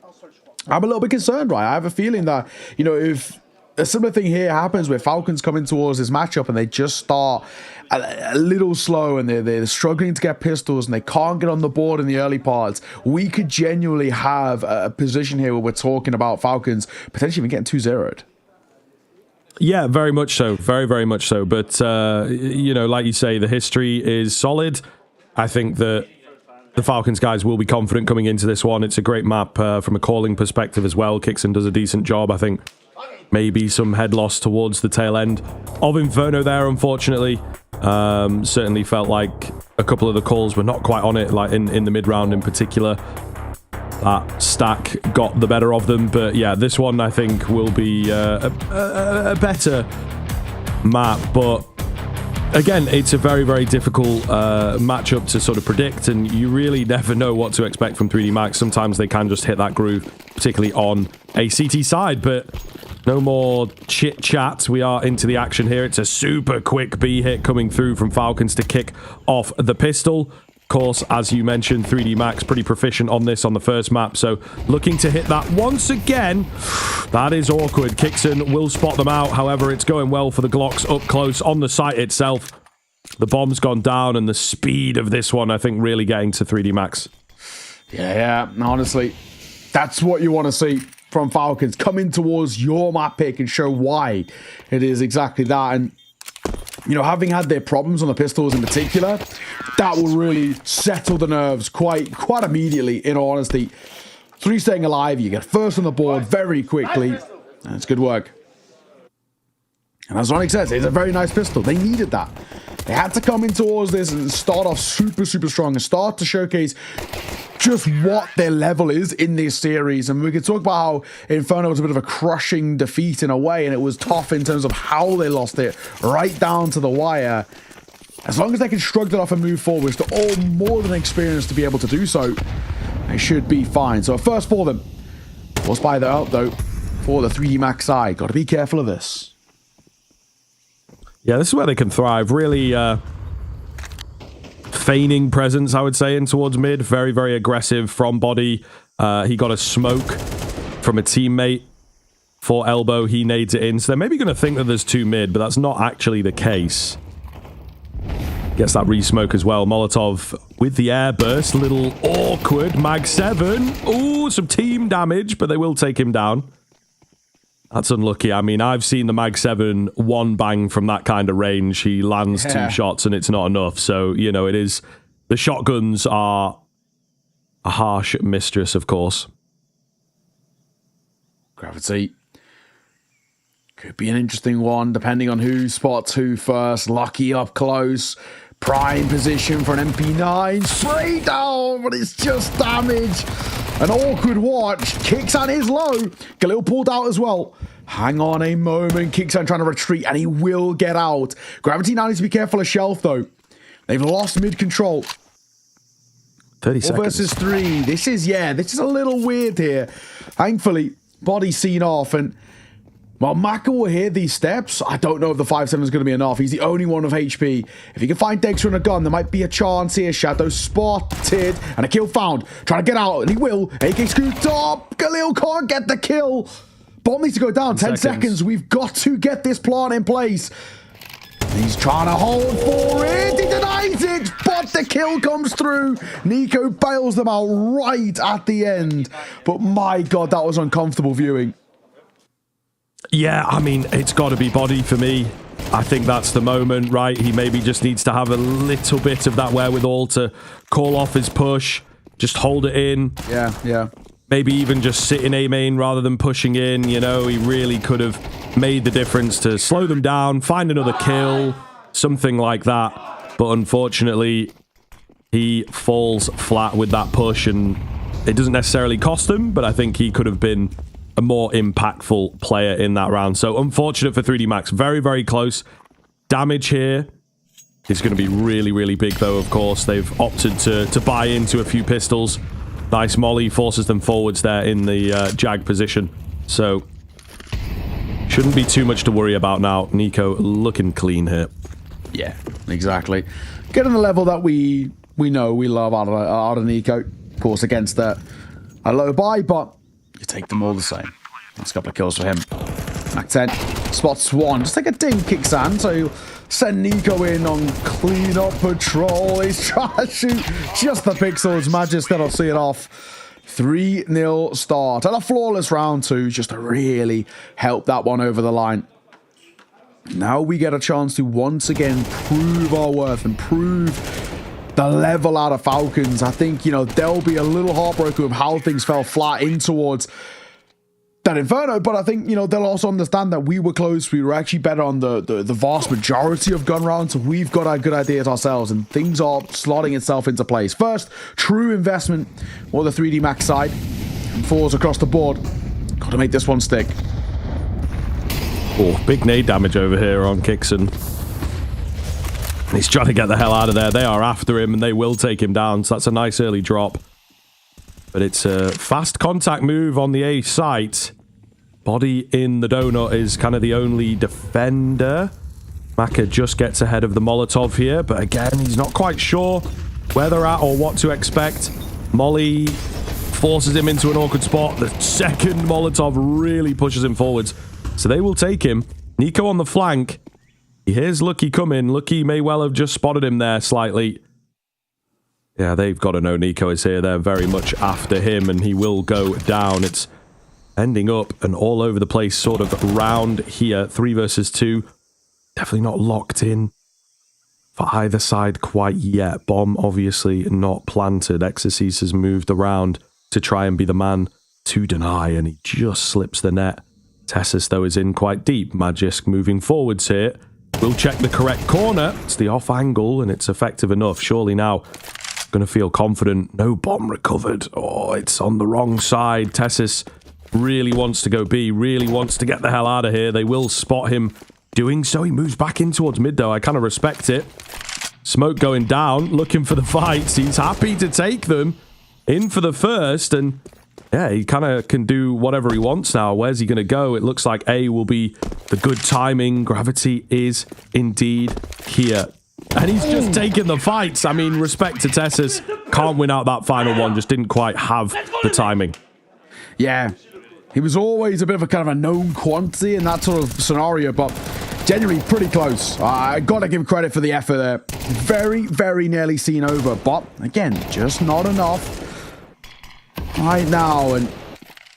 I'm a little bit concerned, right? I have a feeling that, you know, if a similar thing here happens where Falcons come in towards this matchup and they just start a little slow and they're struggling to get pistols and they can't get on the board in the early parts, we could genuinely have a position here where we're talking about Falcons potentially even getting 2-0'd. Yeah, very much so. Very, very much so. But, you know, like you say, the history is solid. I think that the Falcons guys will be confident coming into this one. It's a great map from a calling perspective as well. Kixon does a decent job, I think. Maybe some head loss towards the tail end of Inferno there, unfortunately. Certainly felt like a couple of the calls were not quite on it, like in the mid-round in particular. that stack got the better of them. But yeah, this one I think will be a better map. But again, it's a very, very difficult matchup to sort of predict, and you really never know what to expect from 3D Max. Sometimes they can just hit that groove, particularly on a CT side, but no more chit chat. We are into the action here. It's a super quick B hit coming through from Falcons to kick off the pistol. Of course, as you mentioned, 3D Max pretty proficient on this on the first map, so looking to hit that once again. That is awkward. Kixon will spot them out. However, it's going well for the Glocks up close on the site itself. The bomb's gone down, and the speed of this one, I think, really getting to 3D Max. Yeah, honestly, that's what you want to see from Falcons. Come in towards your map pick and show why it is exactly that. And, you know, having had their problems on the pistols in particular, that will really settle the nerves quite immediately, in all honesty. 3 staying alive, you get first on the board very quickly. That's good work. And as Sonic says, it's a very nice pistol. They needed that. They had to come in towards this and start off super strong and start to showcase just what their level is in this series. And we could talk about how Inferno was a bit of a crushing defeat in a way, and it was tough in terms of how they lost it, right down to the wire. As long as they can shrug that off and move forwards, they're all more than experienced to be able to do so. They should be fine. So first for them. We'll spy that out, though, for the 3D Max side. Got to be careful of this. Yeah, this is where they can thrive. Really feigning presence, I would say, in towards mid. Very, very aggressive from body. He got a smoke from a teammate for elbow. He nades it in. So they're maybe going to think that there's 2 mid, but that's not actually the case. Gets that re-smoke as well. Molotov with the air burst. Little awkward. Mag 7. Ooh, some team damage, but they will take him down. That's unlucky. I mean, I've seen the Mag 7 one bang from that kind of range. He lands 2 shots and it's not enough. So, you know, it is... The shotguns are a harsh mistress, of course. Gravity. Could be an interesting one, depending on who spots who first. Lucky up close. Prime position for an MP9. Straight down, but it's just damage. An awkward watch. Kixan is low. Galil pulled out as well. Hang on a moment. Kixan trying to retreat, and he will get out. Gravity now needs to be careful of Shelf, though. They've lost mid-control. 30 seconds. Versus 3. This is a little weird here. Thankfully, body seen off, and... Well, Maka will hear these steps. I don't know if the 5-7 is going to be enough. He's the only one of HP. If he can find Dexter and a gun, there might be a chance here. Shadow spotted and a kill found. Trying to get out, and he will. AK scooped up. Galil can't get the kill. Bomb needs to go down. 10 seconds. We've got to get this plant in place. He's trying to hold for it. He denies it, but the kill comes through. Nico bails them out right at the end. But my God, that was uncomfortable viewing. Yeah, I mean, it's got to be body for me. I think that's the moment, right? He maybe just needs to have a little bit of that wherewithal to call off his push, just hold it in. Yeah. Maybe even just sit in A main rather than pushing in. You know, he really could have made the difference to slow them down, find another kill, something like that. But unfortunately, he falls flat with that push, and it doesn't necessarily cost him, but I think he could have been a more impactful player in that round. So unfortunate for 3D Max. Very, very close. Damage here is going to be really, really big, though, of course. They've opted to buy into a few pistols. Nice molly forces them forwards there in the jag position. So shouldn't be too much to worry about now. Nico looking clean here. Yeah, exactly. Getting the level that we know we love out of Nico. Of course, against a low buy, but you take them all the same. That's a couple of kills for him. Mac 10 spots one. Just take a ding, Kixan. So he'll send Nico in on clean up patrol. He's trying to shoot just the pixels. Magic that'll see it off. 3-0 start. And a flawless round 2 just to really help that one over the line. Now we get a chance to once again prove our worth and prove the level out of Falcons. I think, you know, they'll be a little heartbroken with how things fell flat in towards that Inferno, but I think, you know, they'll also understand that we were close. We were actually better on the vast majority of gun rounds. So we've got our good ideas ourselves, and things are slotting itself into place. First, true investment for the 3D Max side. Fours across the board. Got to make this one stick. Oh, big nade damage over here on Kixon. He's trying to get the hell out of there. They are after him, and they will take him down. So that's a nice early drop. But it's a fast contact move on the A site. Body in the donut is kind of the only defender. Maka just gets ahead of the Molotov here, but again, he's not quite sure where they're at or what to expect. Molly forces him into an awkward spot. The second Molotov really pushes him forwards. So they will take him. Nico on the flank. He hears Lucky coming. Lucky may well have just spotted him there slightly. Yeah, they've got to know Nico is here. They're very much after him, and he will go down. It's ending up an all over the place sort of round here. 3 versus 2. Definitely not locked in for either side quite yet. Bomb obviously not planted. Exorcist has moved around to try and be the man to deny, and he just slips the net. Tessus, though, is in quite deep. Magisk moving forwards here. We'll check the correct corner. It's the off angle, and it's effective enough. Surely now, going to feel confident. No bomb recovered. Oh, it's on the wrong side. Tessus really wants to go B, really wants to get the hell out of here. They will spot him doing so. He moves back in towards mid, though. I kind of respect it. Smoke going down, looking for the fights. He's happy to take them. In for the first, and yeah, he kind of can do whatever he wants now. Where's he going to go? It looks like A will be the good timing. Gravity is indeed here. And he's just taken the fights. I mean, respect to Tessus. Can't win out that final one. Just didn't quite have the timing. Yeah, he was always a bit of a kind of a known quantity in that sort of scenario, but genuinely pretty close. I got to give credit for the effort there. Very, very nearly seen over, but again, just not enough. Right now, and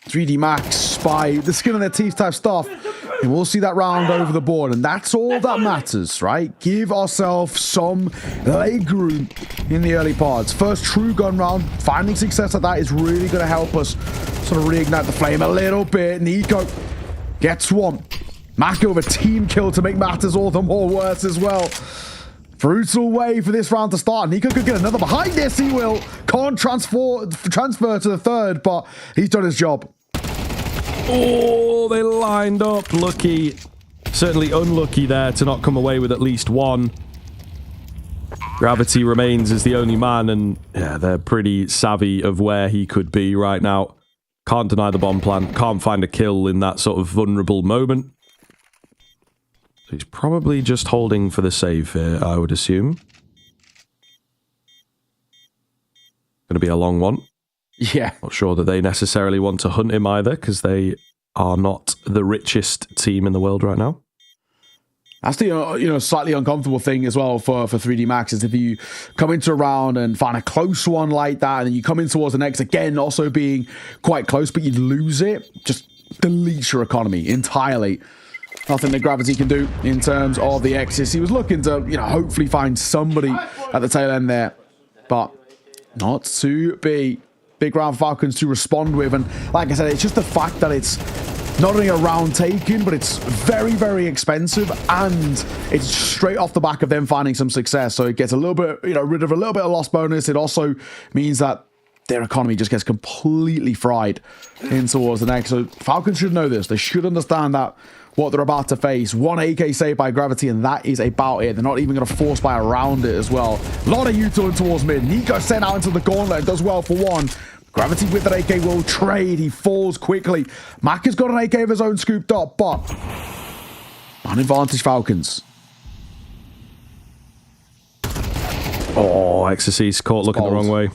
3D Max, Spy, the skin on their teeth type stuff, and we'll see that round over the board, and that's all that matters, right? Give ourselves some leg room in the early parts. First true gun round, finding success at that is really going to help us sort of reignite the flame a little bit. Nico gets one. Maka with a team kill to make matters all the more worse as well. Brutal way for this round to start. Nico could get another behind this. He will. Can't transfer to the third, but he's done his job. Oh, they lined up. Lucky. Certainly unlucky there to not come away with at least one. Gravity remains as the only man, and yeah, they're pretty savvy of where he could be right now. Can't deny the bomb plant. Can't find a kill in that sort of vulnerable moment. He's probably just holding for the save here, I would assume. Going to be a long one. Yeah. Not sure that they necessarily want to hunt him either, because they are not the richest team in the world right now. That's the slightly uncomfortable thing as well for 3D Max, is if you come into a round and find a close one like that, and then you come in towards the next, again, also being quite close, but you lose it, just deletes your economy entirely. Nothing that Gravity can do in terms of the Exis. He was looking to, hopefully find somebody at the tail end there, but not to be. Big round for Falcons to respond with, and like I said, it's just the fact that it's not only a round taken, but it's very, very expensive, and it's straight off the back of them finding some success. So it gets a little bit, rid of a little bit of loss bonus. It also means that their economy just gets completely fried in towards the next. So Falcons should know this. They should understand that what they're about to face. One AK saved by Gravity, and that is about it. They're not even going to force by around it as well. A lot of utility towards mid. Nico sent out into the gauntlet, does well for one. Gravity with that AK will trade. He falls quickly. Mac has got an AK of his own scooped up, but on advantage Falcons. Oh, Exorcist caught looking the wrong way.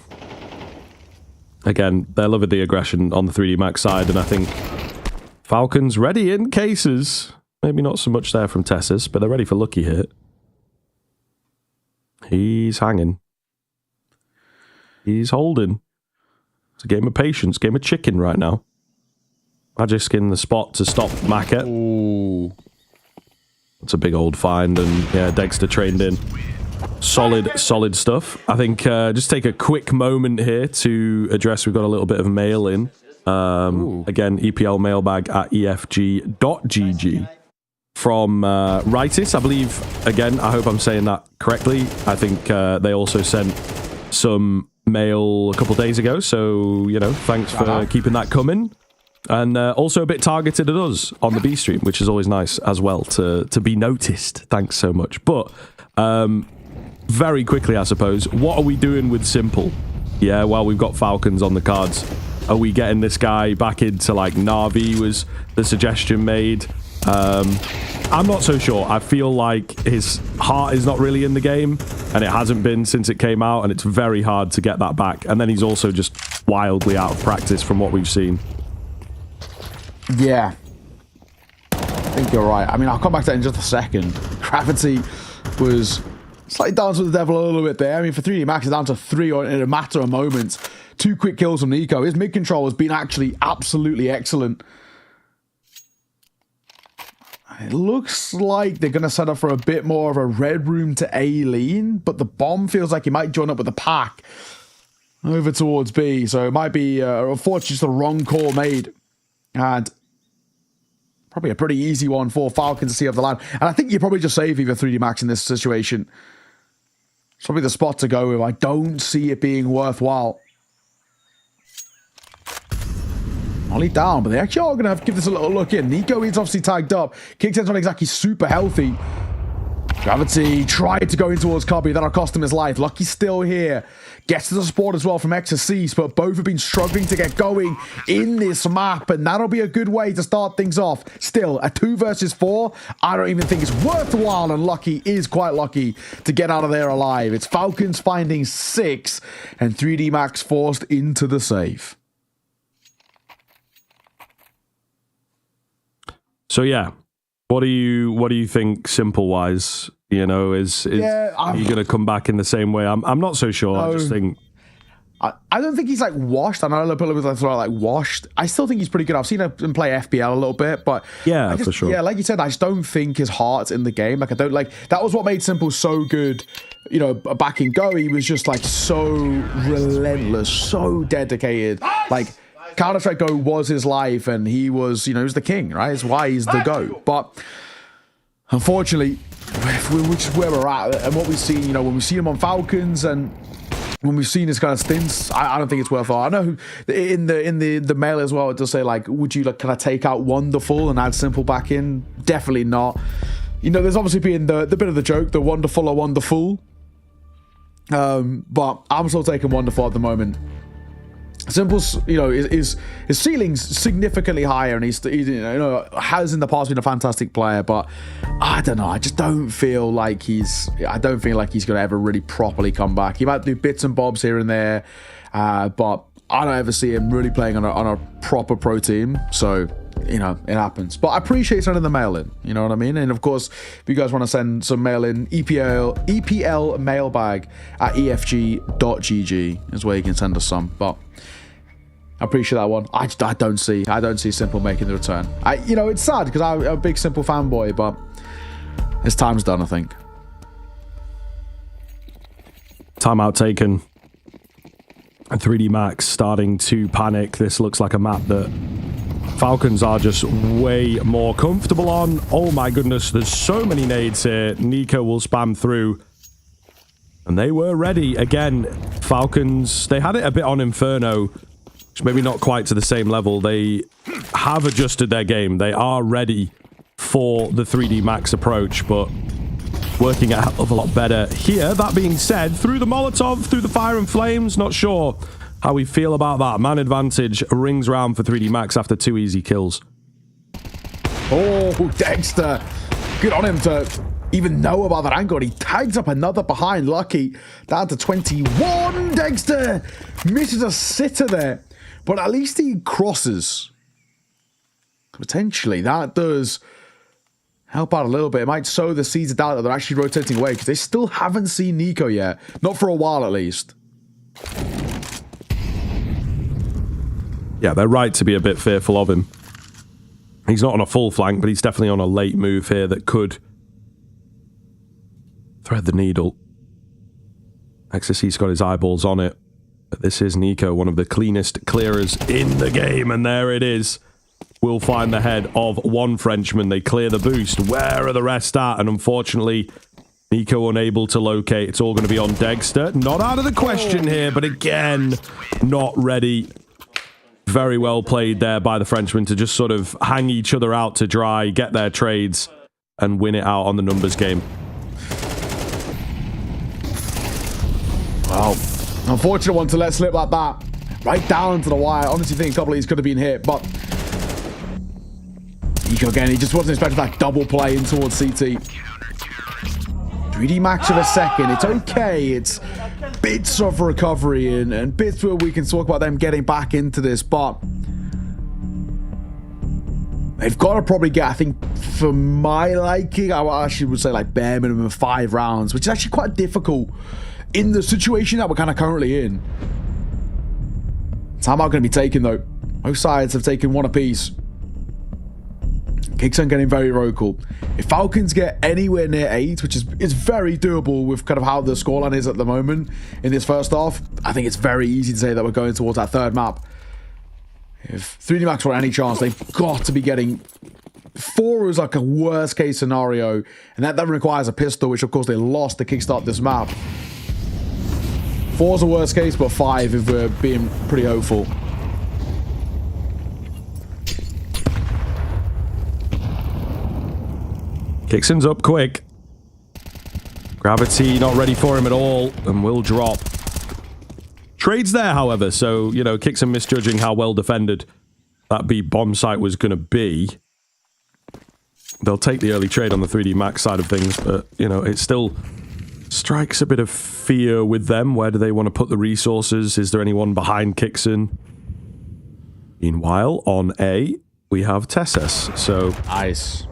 Again, they're loving the aggression on the 3D Max side, and I think Falcons ready in cases. Maybe not so much there from Tessus, but they're ready for Lucky hit. He's hanging. He's holding. It's a game of patience, game of chicken right now. Magisk in the spot to stop Maka. Ooh. That's a big old find, and yeah, Dexter trained in. Solid stuff. I think just take a quick moment here to address, we've got a little bit of mail in. Again, EPL mailbag at efg.gg. From Ritis, I believe, again, I hope I'm saying that correctly. I think they also sent some mail a couple days ago, so, you know, thanks for keeping that coming. And also a bit targeted at us on the B stream, which is always nice as well to be noticed. Thanks so much. But very quickly, I suppose, what are we doing with Simple? Yeah, well, we've got Falcons on the cards. Are we getting this guy back into, like, Na'Vi was the suggestion made? I'm not so sure. I feel like his heart is not really in the game, and it hasn't been since it came out, and it's very hard to get that back. And then he's also just wildly out of practice from what we've seen. Yeah. I think you're right. I mean, I'll come back to that in just a second. Gravity was slightly down to the devil a little bit there. I mean, for 3D Max, it's down to 3 in a matter of moments. 2 quick kills from Nico. His mid control has been actually absolutely excellent. It looks like they're going to set up for a bit more of a red room to A lean, but the bomb feels like he might join up with the pack over towards B. So it might be, unfortunately, just the wrong call made. And probably a pretty easy one for Falcons to see off the line. And I think you probably just save either 3D Max in this situation. It's probably the spot to go with. I don't see it being worthwhile. Only down, but they actually are going to have to give this a little look in. Nico is obviously tagged up. Kicksen's not exactly super healthy. Gravity tried to go in towards Cubby. That'll cost him his life. Lucky's still here. Gets to the support as well from Exorcist, but both have been struggling to get going in this map, and that'll be a good way to start things off. Still, a 2 versus 4, I don't even think it's worthwhile, and Lucky is quite lucky to get out of there alive. It's Falcons finding 6, and 3D Max forced into the save. So yeah, what do you think Simple wise? You know, is are you going to come back in the same way? I'm not so sure. I just think I don't think he's like washed. I know a lot of people was like washed. I still think he's pretty good. I've seen him play FPL a little bit, but yeah, for sure. Yeah, like you said, I just don't think his heart's in the game. Like I don't like that was what made Simple so good. You know, back in Go, he was just like so relentless, so dedicated. Like Counter-Strike Go was his life, and he was, you know, he was the king, right? It's why he's the GOAT. But unfortunately, which is where we're at, and what we've seen, you know, when we've seen him on Falcons, and when we've seen his kind of stints, I don't think it's worthwhile. I know in the mail as well, it does say like, would you like kind of take out Wonderful and add Simple back in? Definitely not. You know, there's obviously been the bit of the joke, the Wonderful or Wonderful. But I'm still taking Wonderful at the moment. Simple's, you know, his ceiling's significantly higher, and he's you know, has in the past been a fantastic player, but I don't know. I just don't feel like he's gonna ever really properly come back. He might do bits and bobs here and there, but I don't ever see him really playing on a proper pro team. So, you know, it happens. But I appreciate sending the mail in. You know what I mean? And of course, if you guys want to send some mail in, EPL mailbag at efg.gg is where you can send us some. But I appreciate that one. I don't see Simple making the return. You know, it's sad because I'm a big Simple fanboy, but his time's done, I think. Timeout taken. And 3D Max starting to panic. This looks like a map that Falcons are just way more comfortable on. Oh my goodness, there's so many nades here. Nico will spam through. And they were ready. Again, Falcons, they had it a bit on Inferno, which maybe not quite to the same level. They have adjusted their game. They are ready for the 3D Max approach, but working a hell of a lot better here. That being said, through the Molotov, through the fire and flames, not sure how we feel about that. Man advantage rings round for 3D Max after 2 easy kills. Oh, Dexter. Good on him to even know about that angle. He tags up another behind. Lucky down to 21. Dexter misses a sitter there, but at least he crosses. Potentially, that does help out a little bit. It might sow the seeds of doubt that they're actually rotating away, because they still haven't seen Nico yet. Not for a while, at least. Yeah, they're right to be a bit fearful of him. He's not on a full flank, but he's definitely on a late move here that could thread the needle. Exorcist's got his eyeballs on it. But this is Nico, one of the cleanest clearers in the game, and there it is. We'll find the head of one Frenchman. They clear the boost. Where are the rest at? And unfortunately, Nico unable to locate. It's all going to be on Dexter. Not out of the question here, but again, not ready. Very well played there by the Frenchmen to just sort of hang each other out to dry, get their trades, and win it out on the numbers game. Wow. Unfortunate one to let slip like that. Right down to the wire. Honestly think a couple of these could have been hit, but Nico again, he just wasn't expecting that double play in towards CT. 3D Max with a second. It's okay. It's bits of recovery and bits where we can talk about them getting back into this, but they've got to probably get, I think, for my liking, I actually would say like bare minimum 5 rounds, which is actually quite difficult in the situation that we're kind of currently in. Timeout going to be taken though. Both sides have taken one apiece. Kicks on getting very vocal. If Falcons get anywhere near 8, which is very doable with kind of how the scoreline is at the moment in this first half, I think it's very easy to say that we're going towards that third map. If 3D Max want any chance, they've got to be getting 4 is like a worst case scenario, and that requires a pistol, which of course they lost to kickstart this map. 4 is a worst case, but 5 if we're being pretty hopeful. Kickson's up quick. Gravity not ready for him at all and will drop. Trades there, however, so, you know, Kickson misjudging how well defended that B bomb site was going to be. They'll take the early trade on the 3D Max side of things, but, you know, it still strikes a bit of fear with them. Where do they want to put the resources? Is there anyone behind Kickson? Meanwhile, on A, we have Tessus, so... Nice.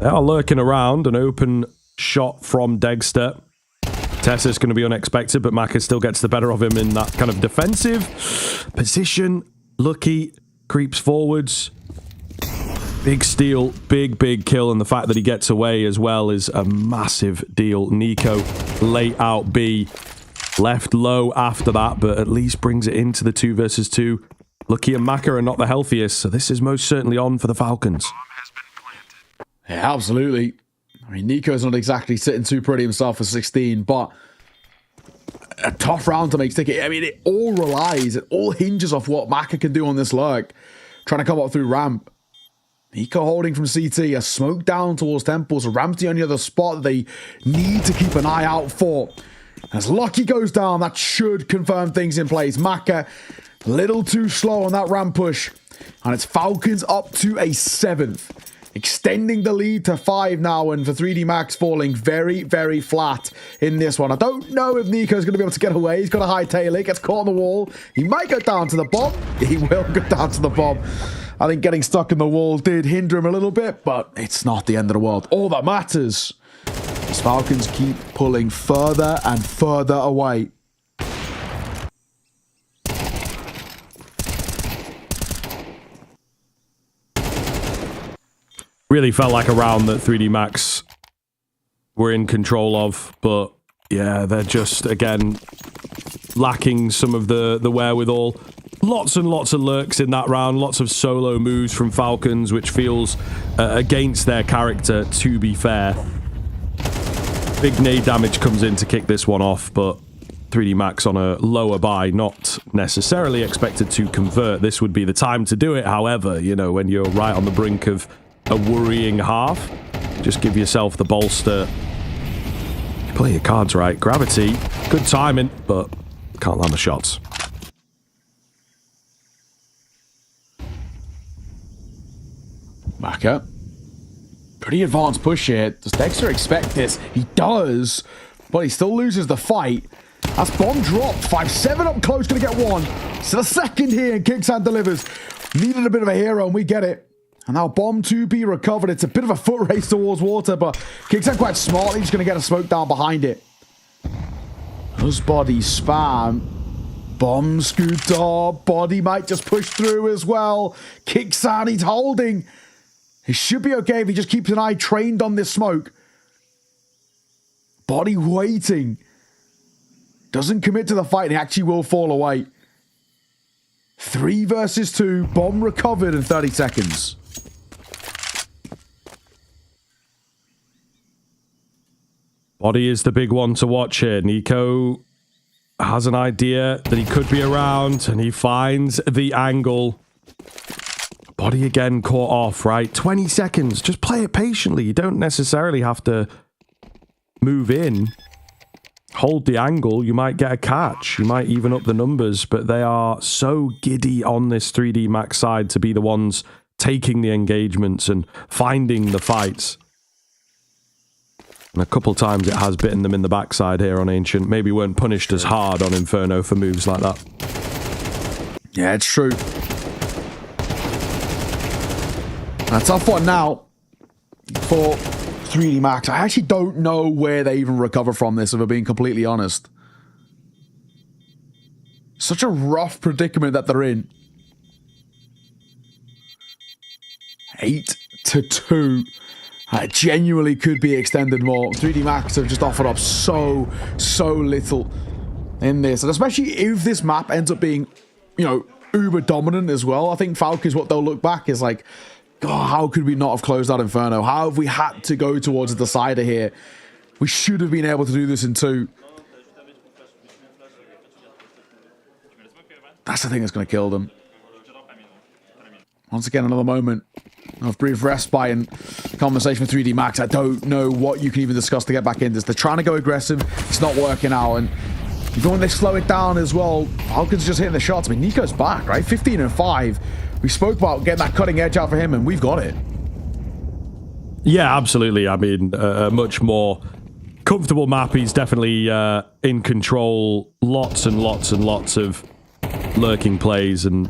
They are lurking around. An open shot from Dexter. Tessa's going to be unexpected, but Maka still gets the better of him in that kind of defensive position. Lucky creeps forwards. Big steal, big kill, and the fact that he gets away as well is a massive deal. Nico late out B. Left low after that, but at least brings it into the 2 versus 2. Lucky and Maka are not the healthiest, so this is most certainly on for the Falcons. Yeah, absolutely. I mean, Nico's not exactly sitting too pretty himself for 16, but a tough round to make ticket. I mean, it all hinges off what Maka can do on this lurk. Trying to come up through ramp. Nico holding from CT, a smoke down towards Temples. Ramp's the only other spot that they need to keep an eye out for. As Lucky goes down, that should confirm things in place. Maka, a little too slow on that ramp push. And it's Falcons up to a 7th. Extending the lead to 5 now, and for 3D Max falling very flat in this one. I don't know if Nico's going to be able to get away. He's got a high tail. He gets caught on the wall. He might go down to the bomb. He will go down to the bomb. I think getting stuck in the wall did hinder him a little bit, but it's not the end of the world. All that matters is Falcons keep pulling further and further away. Really felt like a round that 3D Max were in control of, but yeah, they're just, again, lacking some of the wherewithal. Lots and lots of lurks in that round, lots of solo moves from Falcons, which feels against their character, to be fair. Big nade damage comes in to kick this one off, but 3D Max on a lower buy, not necessarily expected to convert. This would be the time to do it, however, you know, when you're right on the brink of a worrying half, just give yourself the bolster. Play your cards right. Gravity, good timing, but can't land the shots. Maka. Pretty advanced push here. Does Dexter expect this? He does, but he still loses the fight. That's bomb dropped. 5-7 up close, gonna get one. So the second here, and Kicksan delivers. Needed a bit of a hero, and we get it. And now bomb 2B recovered. It's a bit of a foot race towards water, but Kicksan quite smartly just going to get a smoke down behind it. Those body spam. Bomb scooped up. Body might just push through as well. Kicksan, he's holding. He should be okay if he just keeps an eye trained on this smoke. Body waiting. Doesn't commit to the fight, and he actually will fall away. 3 versus 2. Bomb recovered in 30 seconds. Body is the big one to watch here. Nico has an idea that he could be around, and he finds the angle. Body again caught off, right? 20 seconds. Just play it patiently. You don't necessarily have to move in. Hold the angle. You might get a catch. You might even up the numbers, but they are so giddy on this 3D Max side to be the ones taking the engagements and finding the fights. And a couple times it has bitten them in the backside here on Ancient. Maybe weren't punished as hard on Inferno for moves like that. Yeah, it's true. A tough one now for 3D Max. I actually don't know where they even recover from this, if I'm being completely honest. Such a rough predicament that they're in. 8-2. Genuinely could be extended more. 3D Max have just offered up so little in this. And especially if this map ends up being, you know, uber dominant as well. I think Falcons, what they'll look back is like, God, how could we not have closed out Inferno? How have we had to go towards the decider here? We should have been able to do this in 2. That's the thing that's going to kill them. Once again, another moment of brief respite and conversation with 3D Max. I don't know what you can even discuss to get back in this. They're trying to go aggressive. It's not working out. And even when they slow it down as well, Falcons just hitting the shots. I mean, Nico's back, right? 15-5. We spoke about getting that cutting edge out for him, and we've got it. Yeah, absolutely. I mean, a much more comfortable map. He's definitely in control. Lots and lots and lots of lurking plays, and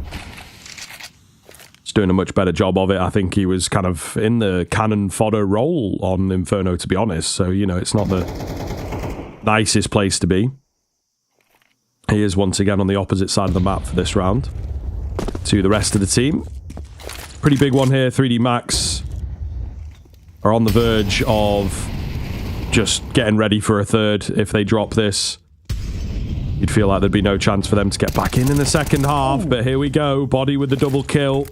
doing a much better job of it. I think he was kind of in the cannon fodder role on Inferno, to be honest. So, you know, it's not the nicest place to be. He is once again on the opposite side of the map for this round to the rest of the team. Pretty big one here. 3D Max are on the verge of just getting ready for a third. If they drop this, you'd feel like there'd be no chance for them to get back in the second half. But here we go. Body with the double kill.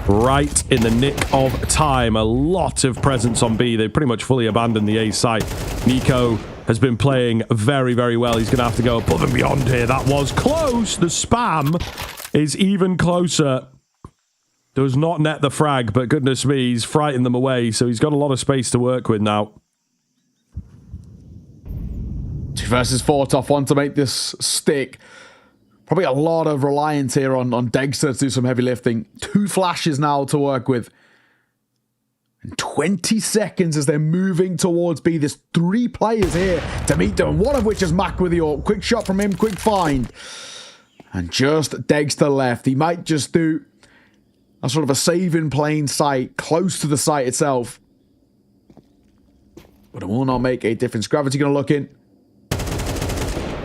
Right in the nick of time. A lot of presence on B. They pretty much fully abandoned the A site. Nico has been playing very, very well. He's going to have to go above and beyond here. That was close. The spam is even closer. Does not net the frag, but goodness me, he's frightened them away. So he's got a lot of space to work with now. 2 versus 4, tough one to make this stick. Probably a lot of reliance here on Dexter to do some heavy lifting. 2 flashes now to work with. And 20 seconds as they're moving towards B. There's 3 players here to meet them, one of which is Mac with the AWP. Quick shot from him, quick find. And just Dexter left. He might just do a sort of a save in plain sight, close to the site itself. But it will not make a difference. Gravity going to look in.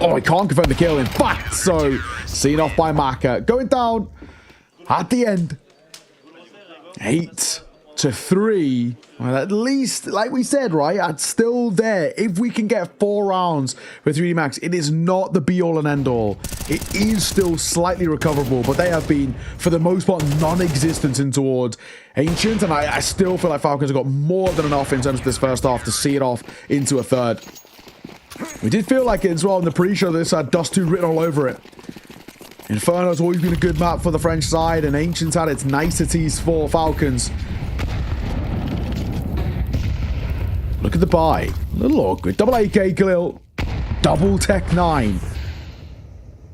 Oh, he can't confirm the kill. In fact, so seen off by Maka. Going down at the end. 8-3. Well, at least, like we said, right? It's still there. If we can get 4 rounds with 3D Max, it is not the be-all and end-all. It is still slightly recoverable, but they have been, for the most part, non-existent in towards Ancient. And I still feel like Falcons have got more than enough in terms of this first half to see it off into a third. We did feel like it as well in the pre-show. This had Dust 2 written all over it. Inferno's always been a good map for the French side, and Ancient's had its niceties for Falcons. Look at the buy. A little awkward. Double AK Khalil. Double Tech 9.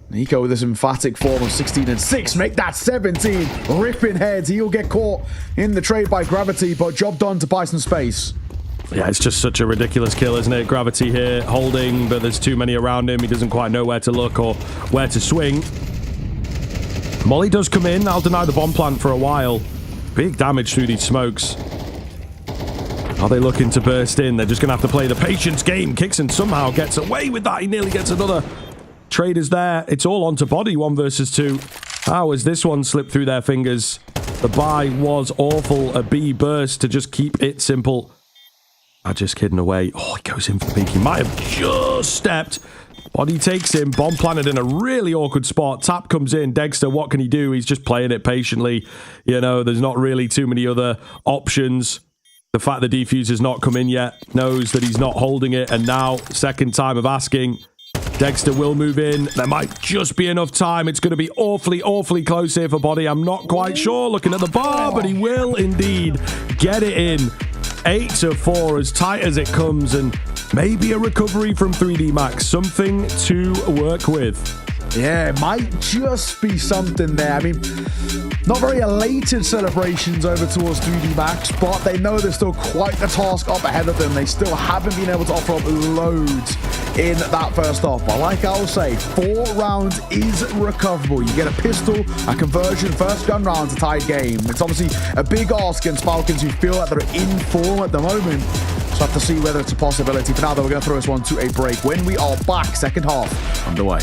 Nico with this emphatic form of 16-6. Make that 17. Ripping heads. He'll get caught in the trade by Gravity, but job done to buy some space. Yeah, it's just such a ridiculous kill, isn't it? Gravity here, holding, but there's too many around him. He doesn't quite know where to look or where to swing. Molly does come in. I'll deny the bomb plant for a while. Big damage through these smokes. Are they looking to burst in? They're just going to have to play the patience game. Kixon somehow gets away with that. He nearly gets another. Trade is there. It's all onto Body, 1 versus 2. How has this one slipped through their fingers? The buy was awful. A B burst to just keep it simple. Just kidding away. Oh, he goes in for the peak. He might have just stepped Body takes him. Bomb planted in a really awkward spot. Tap comes in. Dexter, what can he do? He's just playing it patiently. You know, there's not really too many other options. The fact the defuser's not come in yet, knows that he's not holding it. And now, second time of asking, Dexter will move in. There might just be enough time. It's going to be awfully, awfully close here for Body. I'm not quite sure looking at the bar, but he will indeed get it in. 8-4, as tight as it comes, and maybe a recovery from 3D Max. Something to work with. Yeah, it might just be something there. I mean, not very elated celebrations over towards 3D Max, but they know there's still quite the task up ahead of them. They still haven't been able to offer up loads in that first half. But like I'll say, 4 rounds is recoverable. You get a pistol, a conversion, first gun round's a tied game. It's obviously a big ask against Falcons who feel like they're in form at the moment. So have to see whether it's a possibility. For now, though, we're going to throw this one to a break. When we are back, second half underway.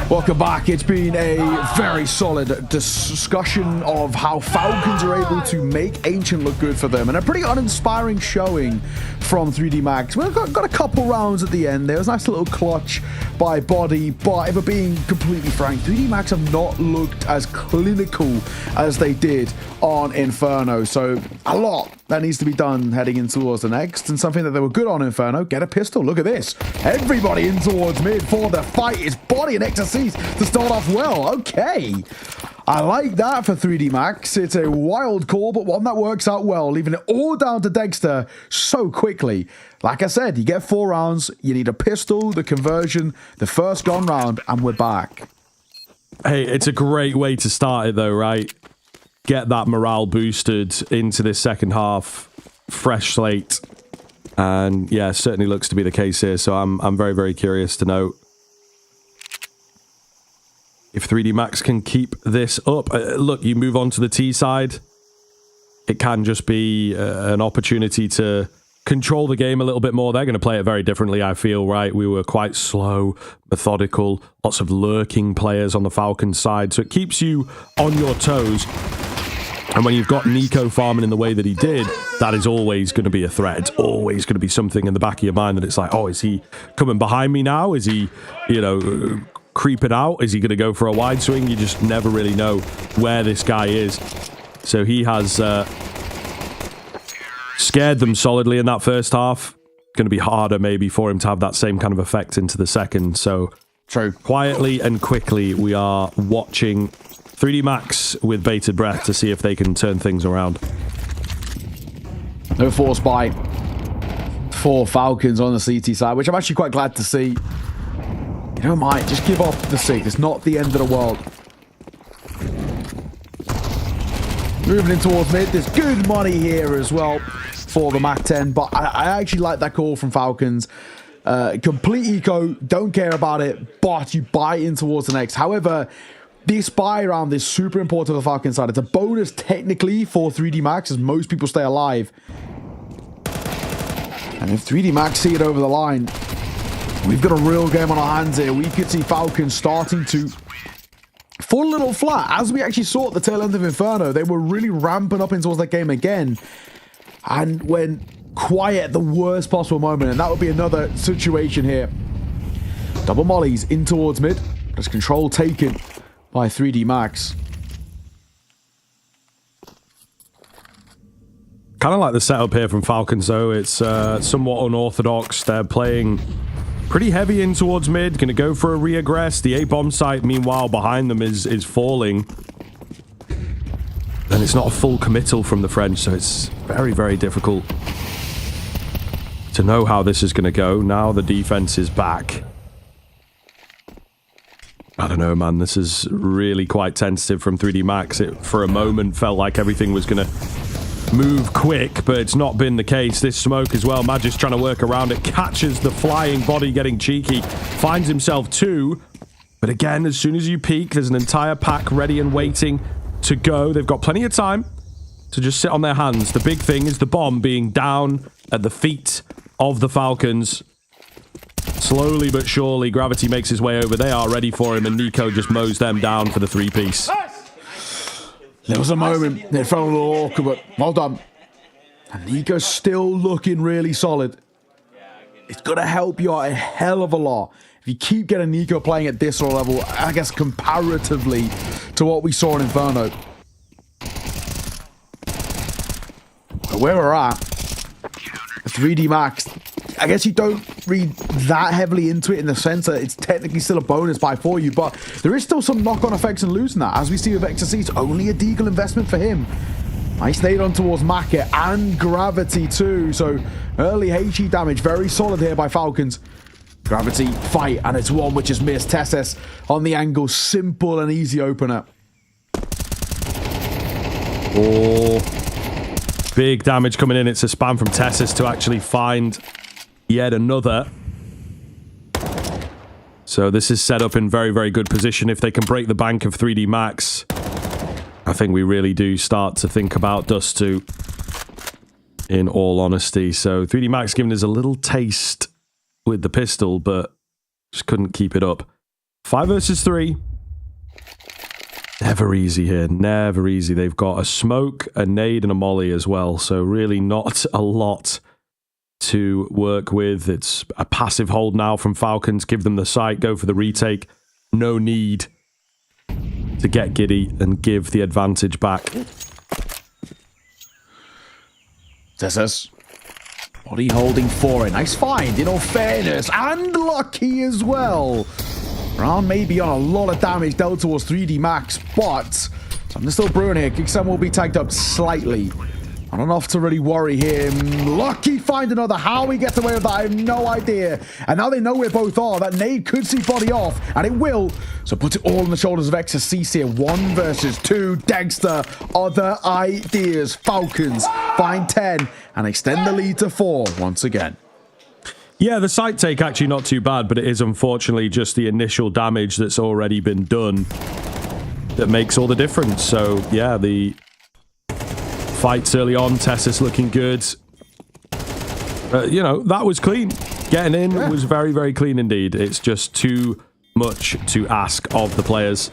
Welcome back. It's been a very solid discussion of how Falcons are able to make Ancient look good for them, and a pretty uninspiring showing from 3D Max. We've got a couple rounds at the end. There was a nice little clutch by Body, but if we're being completely frank, 3D Max have not looked as clinical as they did on Inferno. So a lot that needs to be done heading in towards the next, and something that they were good on Inferno, get a pistol. Look at this. Everybody in towards mid for the fight. It's Body and XSCs to start off well. Okay. I like that for 3D Max. It's a wild call, but one that works out well, leaving it all down to Dexter so quickly. Like I said, you get 4 rounds, you need a pistol, the conversion, the first gun round, and we're back. Hey, it's a great way to start it though, right? Get that morale boosted into this second half. Fresh slate. And yeah, certainly looks to be the case here. So I'm very, very curious to know if 3D Max can keep this up. Look, you move on to the T side. It can just be an opportunity to control the game a little bit more. They're going to play it very differently, I feel, right? We were quite slow, methodical, lots of lurking players on the Falcons side. So it keeps you on your toes. And when you've got Nico farming in the way that he did, that is always going to be a threat. It's always going to be something in the back of your mind that it's like, oh, is he coming behind me now? Is he, you know, creeping out? Is he going to go for a wide swing? You just never really know where this guy is. So he has scared them solidly in that first half. Going to be harder maybe for him to have that same kind of effect into the second. So true. Quietly and quickly, we are watching 3D Max with bated breath to see if they can turn things around. No force buy for Falcons on the CT side, which I'm actually quite glad to see. You don't mind, just give off the 6. It's not the end of the world. Moving in towards mid. There's good money here as well for the Mac 10, but I actually like that call from Falcons. Complete eco, don't care about it, but you buy in towards the next. However, this buy round is super important for the Falcons side. It's a bonus technically for 3D Max as most people stay alive. And if 3D Max see it over the line, we've got a real game on our hands here. We could see Falcons starting to fall a little flat. As we actually saw at the tail end of Inferno, they were really ramping up in towards that game again. And when quiet at the worst possible moment, and that would be another situation here. Double mollies in towards mid. There's control taken by 3D Max. Kind of like the setup here from Falcons, though. It's somewhat unorthodox. They're playing pretty heavy in towards mid. Going to go for a re-aggress. The A-bomb site, meanwhile, behind them is falling. And it's not a full committal from the French, so it's very, very difficult to know how this is going to go. Now the defense is back. I don't know, man. This is really quite tentative from 3D Max. It, for a moment, felt like everything was going to move quick, but it's not been the case. This smoke as well. Magic's trying to work around it. Catches the flying body getting cheeky. Finds himself 2. But again, as soon as you peek, there's an entire pack ready and waiting to go. They've got plenty of time to just sit on their hands. The big thing is the bomb being down at the feet of the Falcons. Slowly but surely, Gravity makes his way over. They are ready for him, and Nico just mows them down for the 3-piece. There was a moment, it felt a little awkward, but well done. And Nico's still looking really solid. It's going to help you out a hell of a lot if you keep getting Nico playing at this sort of level, I guess comparatively to what we saw in Inferno. But where we're at, 3D Max, I guess you don't read that heavily into it in the sense that it's technically still a bonus buy for you, but there is still some knock-on effects in losing that. As we see with XSC, it's only a deagle investment for him. Nice nade on towards Maka and Gravity too, so early HE damage, very solid here by Falcons. Gravity, fight, and it's one which is missed. Tesses on the angle, simple and easy opener. Oh, big damage coming in. It's a spam from Tesses to actually find yet another. So this is set up in very, very good position. If they can break the bank of 3D Max, I think we really do start to think about Dust 2, in all honesty. So 3D Max giving us a little taste with the pistol, but just couldn't keep it up. 5 versus 3. Never easy here. Never easy. They've got a smoke, a nade, and a molly as well. So really not a lot to work with. It's a passive hold now from Falcons. Give them the sight, go for the retake. No need to get giddy and give the advantage back. Tesses. Body holding for it. Nice find, in all fairness. And lucky as well. Round maybe on a lot of damage dealt towards 3D Max, but something's still brewing here. Kicksam will be tagged up slightly. Not enough to really worry him. Lucky find another. How he gets away with that, I have no idea. And now they know where both are. That nade could see body off, and it will. So put it all on the shoulders of XSC here. 1 versus 2. Dexter, other ideas. Falcons find 10 and extend the lead to 4 once again. Yeah, the site take actually not too bad, but it is unfortunately just the initial damage that's already been done that makes all the difference. So, yeah, the fights early on, Tessus looking good. You know, that was clean. Getting in was very, very clean indeed. It's just too much to ask of the players.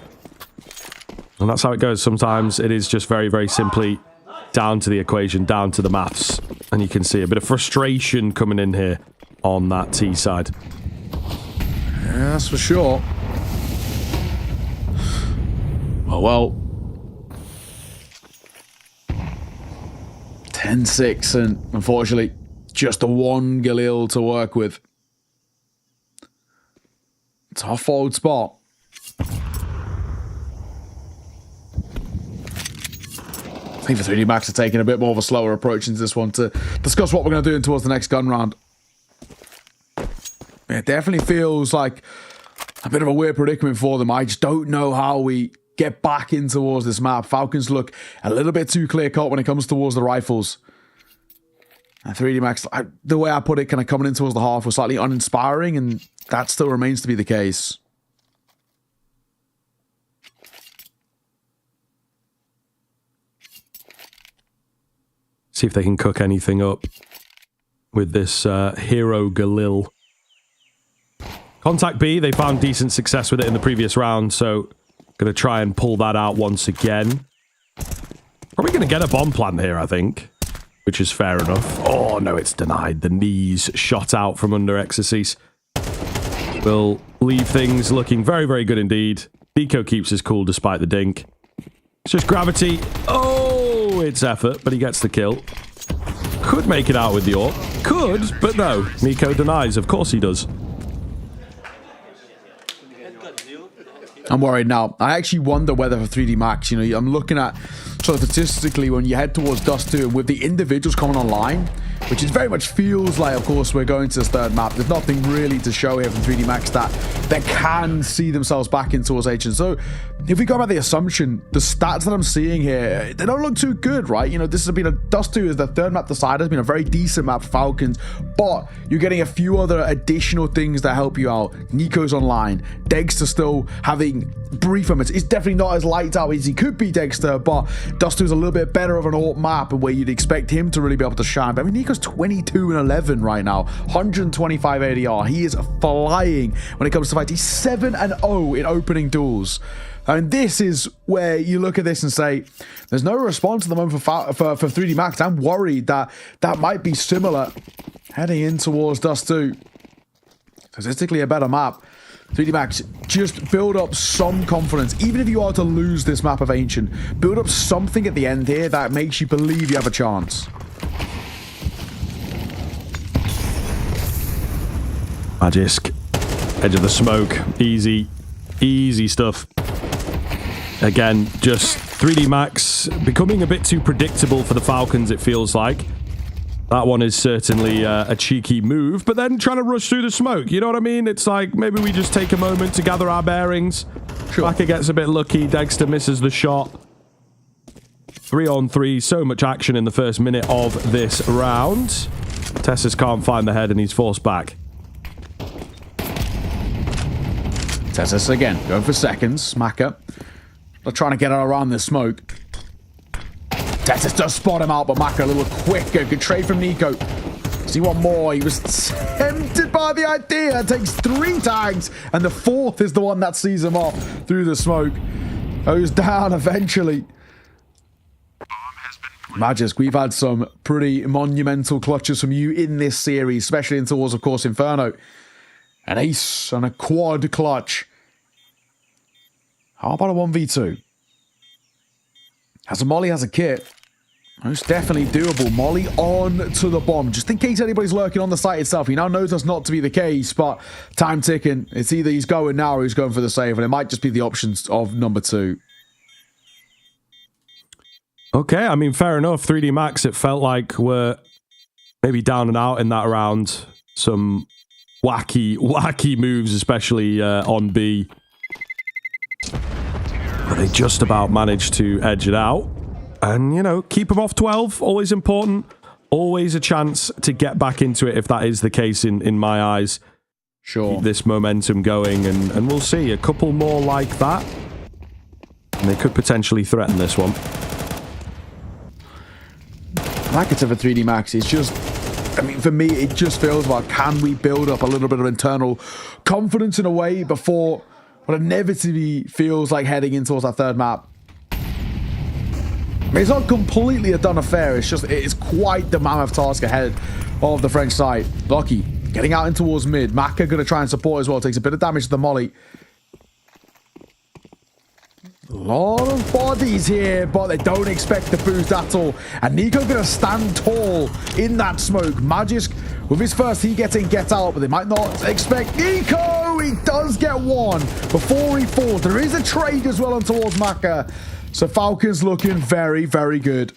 And that's how it goes. Sometimes it is just very, very simply down to the equation, down to the maths. And you can see a bit of frustration coming in here on that T side. Yeah, that's for sure. Well, 10-6, and unfortunately, just the one Galil to work with. Tough forward spot. I think the 3D Max are taking a bit more of a slower approach into this one to discuss what we're going to do towards the next gun round. It definitely feels like a bit of a weird predicament for them. I just don't know how we get back in towards this map. Falcons look a little bit too clear-cut when it comes towards the rifles. And 3D Max, the way I put it, kind of coming in towards the half was slightly uninspiring, and that still remains to be the case. See if they can cook anything up with this hero Galil. Contact B, they found decent success with it in the previous round, so going to try and pull that out once again. Probably going to get a bomb plant here, I think, which is fair enough. Oh, no, it's denied. The knees shot out from under Exorcise. Will leave things looking very, very good indeed. Nico keeps his cool despite the dink. It's just gravity. Oh, it's effort, but he gets the kill. Could make it out with the AWP. Could, but no. Nico denies. Of course he does. I'm worried now. I actually wonder whether for 3D Max, you know, I'm looking at sort of statistically when you head towards Dust 2 with the individuals coming online, which is very much feels like, of course, we're going to this third map. There's nothing really to show here from 3D Max that they can see themselves back in towards H. And so if we go by the assumption, the stats that I'm seeing here, they don't look too good, right? You know, this has been a Dust 2 is the third map decided. It's been a very decent map for Falcons, but you're getting a few other additional things that help you out. Nico's online. Dexter still having brief moments. It's definitely not as lights out as he could be, Dexter, but Dust 2 is a little bit better of an AWP map where you'd expect him to really be able to shine. But I mean, Nico's 22 and 11 right now, 125 ADR. He is flying when it comes to fights. He's 7-0 in opening duels. I mean, this is where you look at this and say, there's no response at the moment for 3D Max. I'm worried that that might be similar heading in towards Dust 2. Statistically a better map. 3D Max, just build up some confidence. Even if you are to lose this map of Ancient, build up something at the end here that makes you believe you have a chance. Magisk, edge of the smoke, easy stuff. Again, just 3D Max becoming a bit too predictable for the Falcons, it feels like. That one is certainly a cheeky move, but then trying to rush through the smoke, you know what I mean? It's like, maybe we just take a moment to gather our bearings. Baka gets a bit lucky, Dexter misses the shot. 3-on-3, so much action in the first minute of this round. Tessus can't find the head and he's forced back. Tessus again, going for seconds. Maka, they're trying to get her around the smoke. Tessus does spot him out, but Maka a little quicker. Good trade from Nico. Does he want more? He was tempted by the idea. It takes 3 tags, and the 4th is the one that sees him off through the smoke. Goes down eventually. Magisk, we've had some pretty monumental clutches from you in this series, especially in towards, of course, Inferno. An ace and a quad clutch. How about a 1v2? As a Molly has a kit, most definitely doable. Molly on to the bomb. Just in case anybody's lurking on the site itself. He now knows that's not to be the case, but time ticking. It's either he's going now or he's going for the save, and it might just be the options of number 2. Okay, I mean, fair enough. 3D Max, it felt like we're maybe down and out in that round. Some wacky moves, especially on B. But they just about managed to edge it out. And, you know, keep them off 12. Always important. Always a chance to get back into it if that is the case in my eyes. Sure. Keep this momentum going, and we'll see. A couple more like that, and they could potentially threaten this one. Like it's of a 3D Max, it's just, I mean, for me, it just feels like, can we build up a little bit of internal confidence in a way before what inevitably feels like heading in towards that third map? I mean, it's not completely a done affair, it's just, it's quite the mammoth task ahead of the French side. Lucky getting out in towards mid. Maka going to try and support as well. Takes a bit of damage to the molly. A lot of bodies here, but they don't expect the boost at all. And Nico going to stand tall in that smoke. Magisk, with his first, he gets in, get out, but they might not expect Nico. He does get one before he falls. There is a trade as well on towards Maka. So Falcons looking very, very good.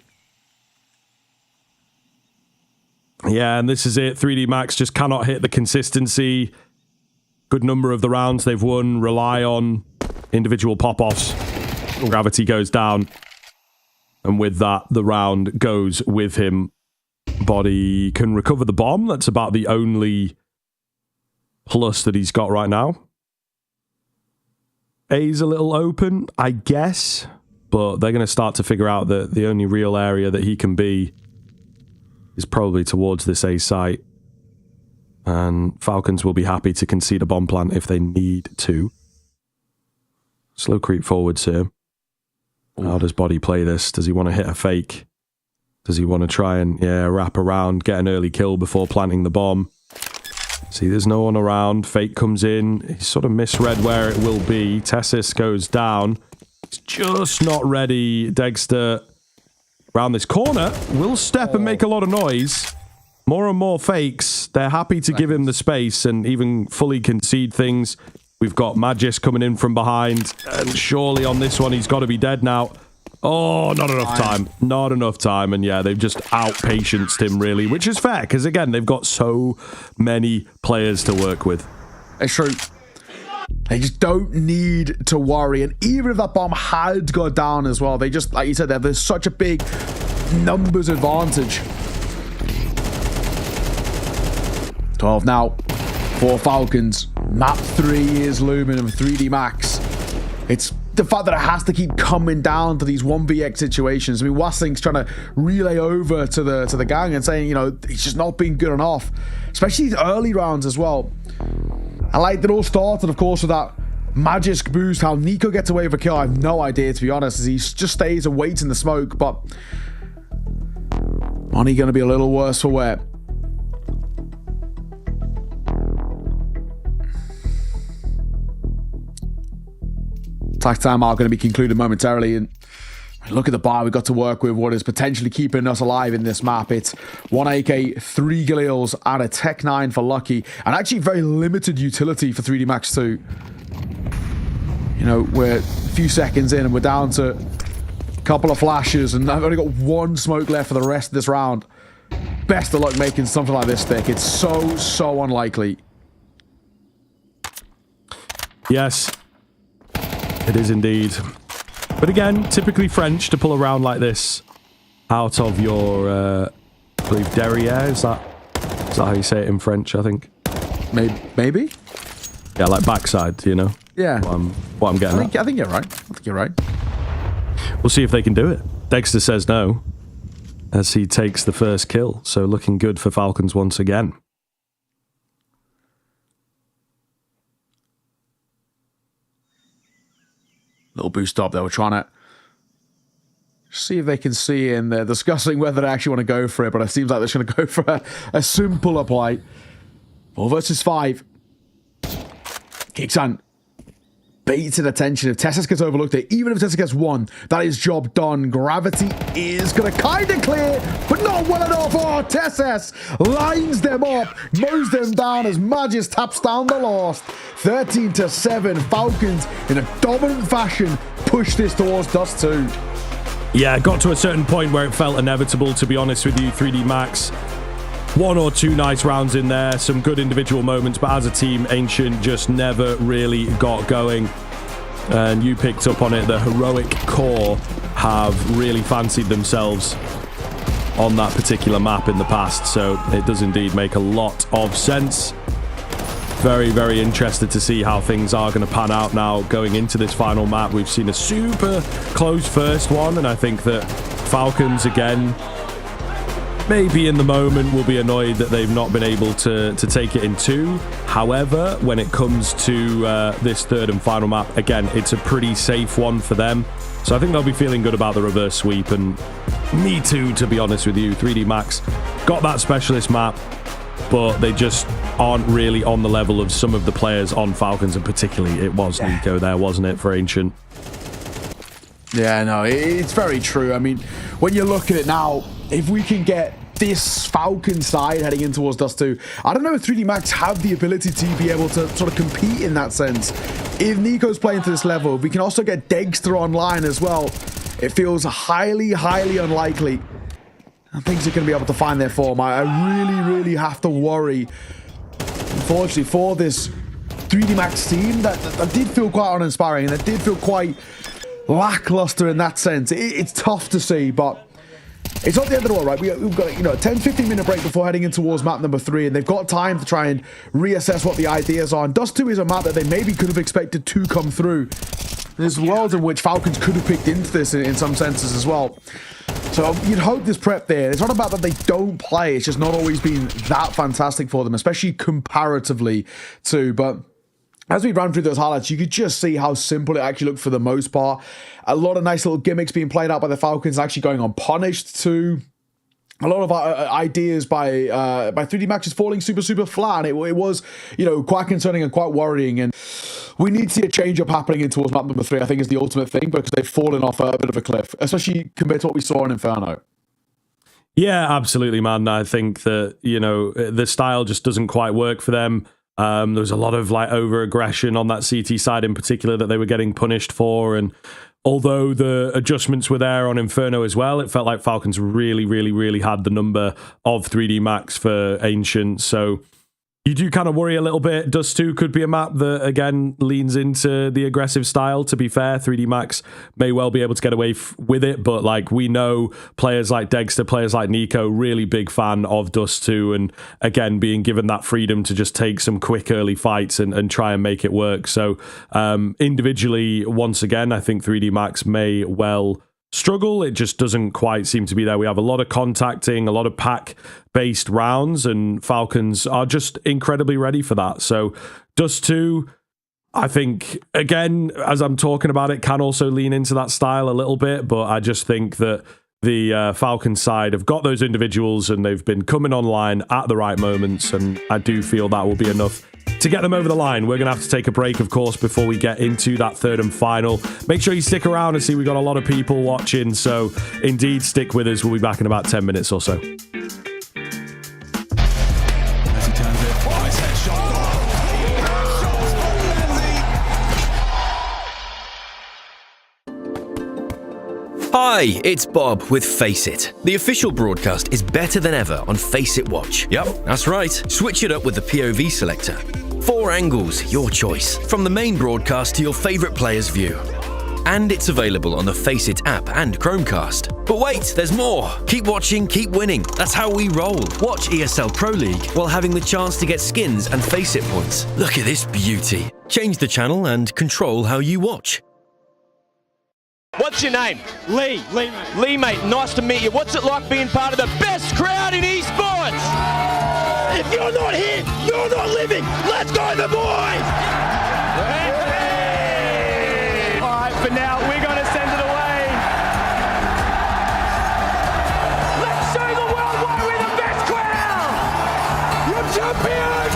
Yeah, and this is it. 3D Max just cannot hit the consistency. Good number of the rounds they've won rely on individual pop-offs. Gravity goes down. And with that, the round goes with him. Body can recover the bomb. That's about the only plus that he's got right now. A's a little open, I guess. But they're going to start to figure out that the only real area that he can be is probably towards this A site. And Falcons will be happy to concede a bomb plant if they need to. Slow creep forwards here. How does Body play this? Does he want to hit a fake? Does he want to try and, wrap around, get an early kill before planting the bomb? See, there's no one around. Fake comes in. He's sort of misread where it will be. Tessis goes down. He's just not ready. Dexter around this corner will step and make a lot of noise. More and more fakes. They're happy to give him the space and even fully concede things. We've got Magis coming in from behind. And surely on this one, he's got to be dead now. Oh, not enough time. Not enough time. And yeah, they've just out-patienced him, really. Which is fair, because again, they've got so many players to work with. It's true. They just don't need to worry. And even if that bomb had gone down as well, they just, like you said, there's such a big numbers advantage. 12 now for Falcons. Map 3 is looming with 3D Max. It's the fact that it has to keep coming down to these 1vx situations. I mean, Wasling's trying to relay over to the gang and saying, you know, he's just not been good enough. Especially these early rounds as well. And like, it all started, of course, with that Magisk boost. How Nico gets away with a kill, I have no idea, to be honest, as he just stays and waits in the smoke. But Money going to be a little worse for wear. Attack timeout going to be concluded momentarily. And look at the bar we got to work with, what is potentially keeping us alive in this map. It's 1 AK, 3 Galils, and a Tech 9 for Lucky. And actually very limited utility for 3D Max 2. You know, we're a few seconds in and we're down to a couple of flashes. And I've only got one smoke left for the rest of this round. Best of luck making something like this thick. It's so unlikely. Yes, it is indeed. But again, typically French to pull a round like this out of your, I believe, derriere. Is that how you say it in French, I think? Maybe? Yeah, like backside, you know? Yeah. What I'm getting at. I think you're right. I think you're right. We'll see if they can do it. Dexter says no, as he takes the first kill. So looking good for Falcons once again. Little boost up there. We're trying to see if they can see in there, discussing whether they actually want to go for it, but it seems like they're just going to go for a simpler play. 4 versus 5. Kixan baits in attention. If Tessis gets overlooked there, even if Tessis gets 1, that is job done. Gravity is going to kind of clear, but not well enough. Oh, Tessis lines them up, mows them down as Magis taps down the last. 13-7. Falcons, in a dominant fashion, push this towards Dust 2. Yeah, it got to a certain point where it felt inevitable, to be honest with you, 3D Max. 1 or 2 nice rounds in there, some good individual moments, but as a team, Ancient just never really got going. And you picked up on it, the heroic core have really fancied themselves on that particular map in the past, so it does indeed make a lot of sense. Very, very interested to see how things are going to pan out now going into this final map. We've seen a super close first one, and I think that Falcons, again, maybe in the moment will be annoyed that they've not been able to take it in 2. However, when it comes to this third and final map, again, it's a pretty safe one for them. So I think they'll be feeling good about the reverse sweep, and me too, to be honest with you. 3D Max got that specialist map, but they just aren't really on the level of some of the players on Falcons, and particularly it was Nico there, wasn't it, for Ancient? Yeah, no, it's very true. I mean, when you look at it now, if we can get this Falcon side heading in towards Dust 2, I don't know if 3D Max have the ability to be able to sort of compete in that sense. If Nico's playing to this level, we can also get Degster online as well. It feels highly, highly unlikely. And things are going to be able to find their form. I really, really have to worry, unfortunately, for this 3D Max team that did feel quite uninspiring, and that did feel quite lackluster in that sense. It's tough to see, but it's not the end of the world, right? We've got, you know, a 10-15 minute break before heading in towards map number 3, and they've got time to try and reassess what the ideas are. And Dust 2 is a map that they maybe could have expected to come through. There's worlds in which Falcons could have picked into this in some senses as well. So you'd hope this prep there. It's not about that they don't play. It's just not always been that fantastic for them, especially comparatively too. But as we ran through those highlights, you could just see how simple it actually looked for the most part. A lot of nice little gimmicks being played out by the Falcons, actually going unpunished too. A lot of ideas by 3D Max is falling super, super flat. And it was, you know, quite concerning and quite worrying. And we need to see a change up happening in towards map number 3, I think, is the ultimate thing, because they've fallen off a bit of a cliff, especially compared to what we saw in Inferno. Yeah, absolutely, man. I think that, you know, the style just doesn't quite work for them. There was a lot of like over aggression on that CT side in particular that they were getting punished for. And although the adjustments were there on Inferno as well, it felt like Falcons really, really, really had the number of 3D Max for Ancient. So you do kind of worry a little bit. Dust 2 could be a map that, again, leans into the aggressive style. To be fair, 3D Max may well be able to get away with it, but like we know players like Degster, players like Nico, really big fan of Dust 2, and again, being given that freedom to just take some quick early fights and try and make it work. So individually, once again, I think 3D Max may well struggle. It just doesn't quite seem to be there. We have a lot of contacting, a lot of pack-based rounds, and Falcons are just incredibly ready for that. So Dust 2, I think, again, as I'm talking about it, can also lean into that style a little bit, but I just think that the Falcons side have got those individuals and they've been coming online at the right moments, and I do feel that will be enough to get them over the line. We're going to have to take a break, of course, before we get into that third and final. Make sure you stick around and see we've got a lot of people watching, so indeed stick with us. We'll be back in about 10 minutes or so. As he turns it, nice headshot. Hi, it's Bob with Face It. The official broadcast is better than ever on Face It Watch. Yep, that's right. Switch it up with the POV selector. 4 angles, your choice. From the main broadcast to your favourite player's view. And it's available on the Face It app and Chromecast. But wait, there's more. Keep watching, keep winning. That's how we roll. Watch ESL Pro League while having the chance to get skins and Face It points. Look at this beauty. Change the channel and control how you watch. What's your name? Lee. Lee, mate. Nice to meet you. What's it like being part of the best crowd in esports? If you're not here, you're not living. Let's go, the boys! Hey! All right, for now, we're going to send it away. Let's show the world why we're the best crowd! You're champions!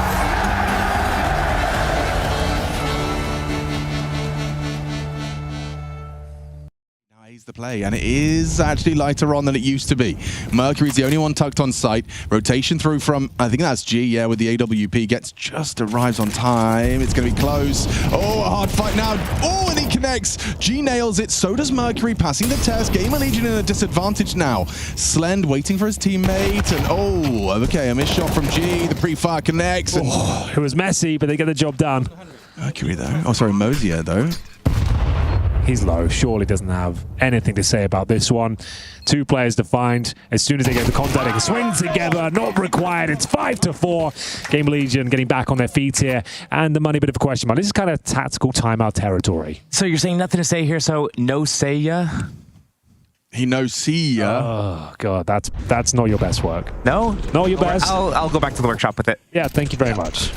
The play, and it is actually lighter on than it used to be. Mercury's the only one tucked on site. Rotation through from, I think that's G, yeah, with the AWP. Just arrives on time. It's going to be close. Oh, a hard fight now. Oh, and he connects. G nails it. So does Mercury, passing the test. Gamer Legion in a disadvantage now. Slend waiting for his teammate, and oh, okay, a missed shot from G. The pre-fire connects. It was messy, but they get the job done. Mercury, though. Oh, sorry, Mosier, though. He's low. Surely doesn't have anything to say about this one. 2 players defined. As soon as they get the contact, they can swing together. Not required. It's 5-4. Game Legion getting back on their feet here. And the money, bit of a question mark. This is kind of tactical timeout territory. So you're saying nothing to say here, so no say ya? He knows see ya. Oh, God. That's not your best work. No? Not your best? I'll go back to the workshop with it. Yeah, thank you very much.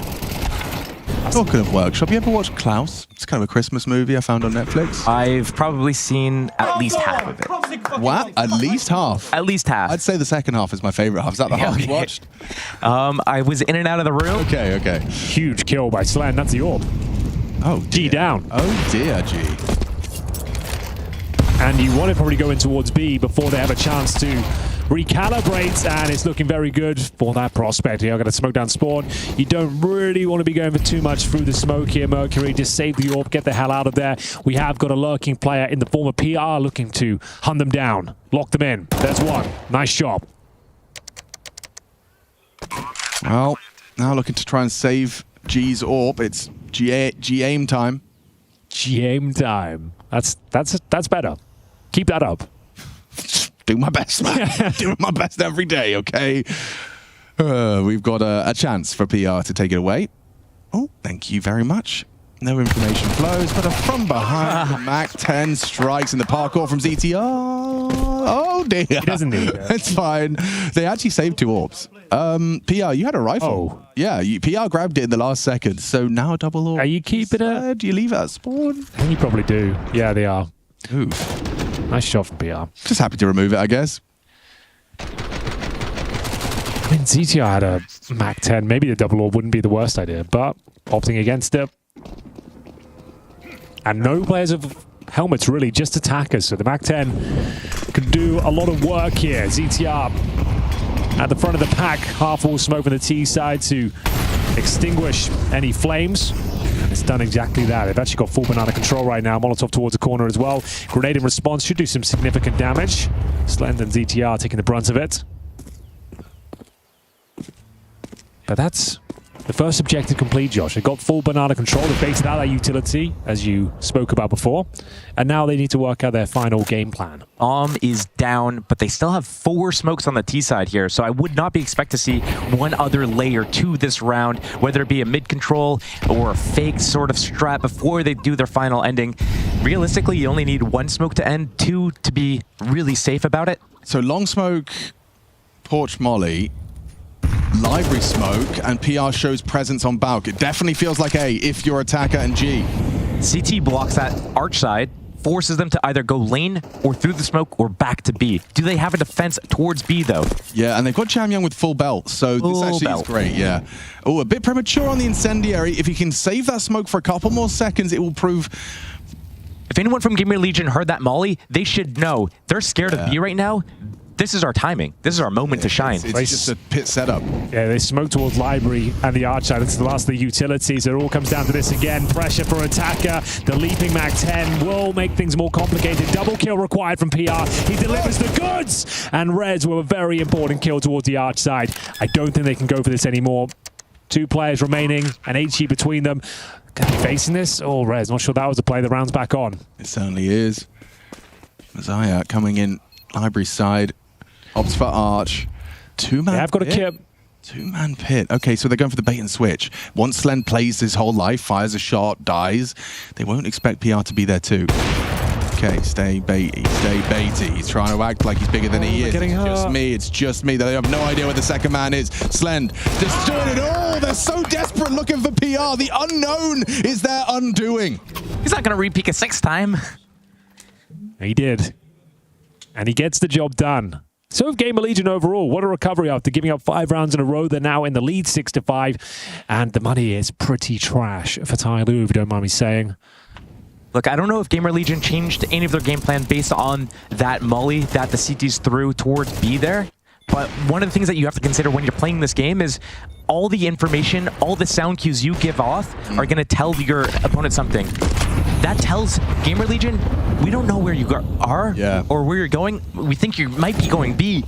Talking of workshop, you ever watched Klaus? It's kind of a Christmas movie I found on Netflix. I've probably seen at least half of it. What? At least half? At least half. I'd say the second half is my favorite half. Is that the half you watched? I was in and out of the room. Okay. Huge kill by Slen. That's the orb. Oh, dear. G down. Oh, dear, G. And you want to probably go in towards B before they have a chance to recalibrate, and it's looking very good for that prospect here. I'm going to smoke down spawn. You don't really want to be going for too much through the smoke here, Mercury. Just save the orb, get the hell out of there. We have got a lurking player in the form of PR looking to hunt them down, lock them in. There's one. Nice job. Well, now looking to try and save G's orb. It's G-aim time. G-aim time. That's better. Keep that up. Do my best, man. Do my best every day, okay? We've got a chance for PR to take it away. Oh, thank you very much. No information flows, but a from behind Mac 10 strikes in the parkour from ZTR. Oh, dear. He doesn't need it. It's fine. They actually saved 2 orbs. PR, you had a rifle. Oh. Yeah, PR grabbed it in the last second, so now a double orb. Are you keeping it? Do you leave it at spawn? I think you probably do. Yeah, they are. Ooh. Nice shot from PR. Just happy to remove it, I guess. I mean, ZTR had a Mac 10. Maybe the double orb wouldn't be the worst idea, but opting against it. And no players have helmets, really, just attackers. So the Mac 10 can do a lot of work here. ZTR at the front of the pack, half wall smoke from the T side to extinguish any flames. And it's done exactly that. They've actually got full banana control right now. Molotov towards the corner as well. Grenade in response should do some significant damage. Slend and ZTR taking the brunt of it. But that's the first objective complete, Josh. They got full banana control. They baited out that utility, as you spoke about before. And now they need to work out their final game plan. Is down, but they still have 4 smokes on the T side here, so I would not be expect to see one other layer to this round, whether it be a mid-control or a fake sort of strat before they do their final ending. Realistically, you only need 1 smoke to end, 2 to be really safe about it. So long smoke, porch molly, library smoke, and PR shows presence on Balk. It definitely feels like A if you're attacker and G. CT blocks that arch side, forces them to either go lane or through the smoke or back to B. Do they have a defense towards B though? Yeah, and they've got Jamyang with full belt, so this actually is great, yeah. Oh, a bit premature on the incendiary. If he can save that smoke for a couple more seconds, it will prove... If anyone from Gamer Legion heard that molly, they should know. They're scared of B right now. This is our timing. This is our moment to shine. It's just a pit setup. Yeah, they smoke towards library and the arch side. This is the last of the utilities. It all comes down to this again. Pressure for attacker. The leaping Mac 10 will make things more complicated. Double kill required from PR. He delivers the goods. And Reds were a very important kill towards the arch side. I don't think they can go for this anymore. 2 players remaining, an HE between them. Can they facing this? Oh, Reds, not sure that was the play. The round's back on. It certainly is. Messiah coming in library side. Opts for Arch. 2-man I've got a kip. 2-man pit. Okay, so they're going for the bait and switch. Once Slend plays his whole life, fires a shot, dies, they won't expect PR to be there too. Okay, stay baity, stay baity. He's trying to act like he's bigger than he is. It's just me. They have no idea where the second man is. Slend destroyed it all. They're so desperate looking for PR. The unknown is their undoing. He's not going to re-peek a 6th time. He did. And he gets the job done. So have Gamer Legion overall. What a recovery after giving up 5 rounds in a row. They're now in the lead 6-5. And the money is pretty trash for Tyloo, if you don't mind me saying. Look, I don't know if Gamer Legion changed any of their game plan based on that molly that the CTs threw towards B there. But one of the things that you have to consider when you're playing this game is all the information, all the sound cues you give off are going to tell your opponent something. That tells Gamer Legion, we don't know where you are or where you're going. We think you might be going B.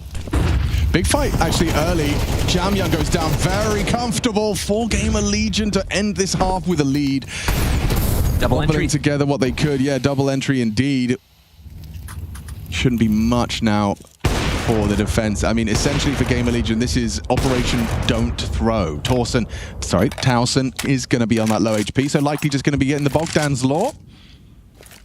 Big fight actually early. Jamyang goes down very comfortable for Gamer Legion to end this half with a lead. Double entry. Putting together what they could. Yeah, double entry indeed. Shouldn't be much now for the defense. I mean, essentially for Gamer Legion, this is Operation Don't Throw. Towson is going to be on that low HP, so likely just going to be getting the Bogdan's Law.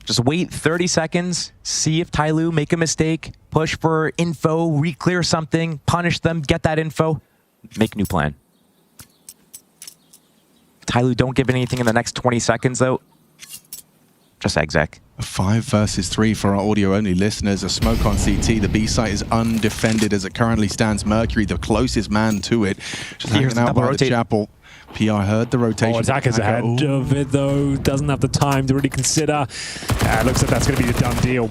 Just wait 30 seconds, see if Tyloo make a mistake, push for info, re-clear something, punish them, get that info, make a new plan. Tyloo don't give anything in the next 20 seconds, though. Just exec. 5 versus 3 for our audio-only listeners. A smoke on CT. The B site is undefended as it currently stands. Mercury, the closest man to it, just hanging out by the chapel. PR heard the rotation. Attacker's ahead of it, though. Doesn't have the time to really consider. Looks like that's going to be the done deal.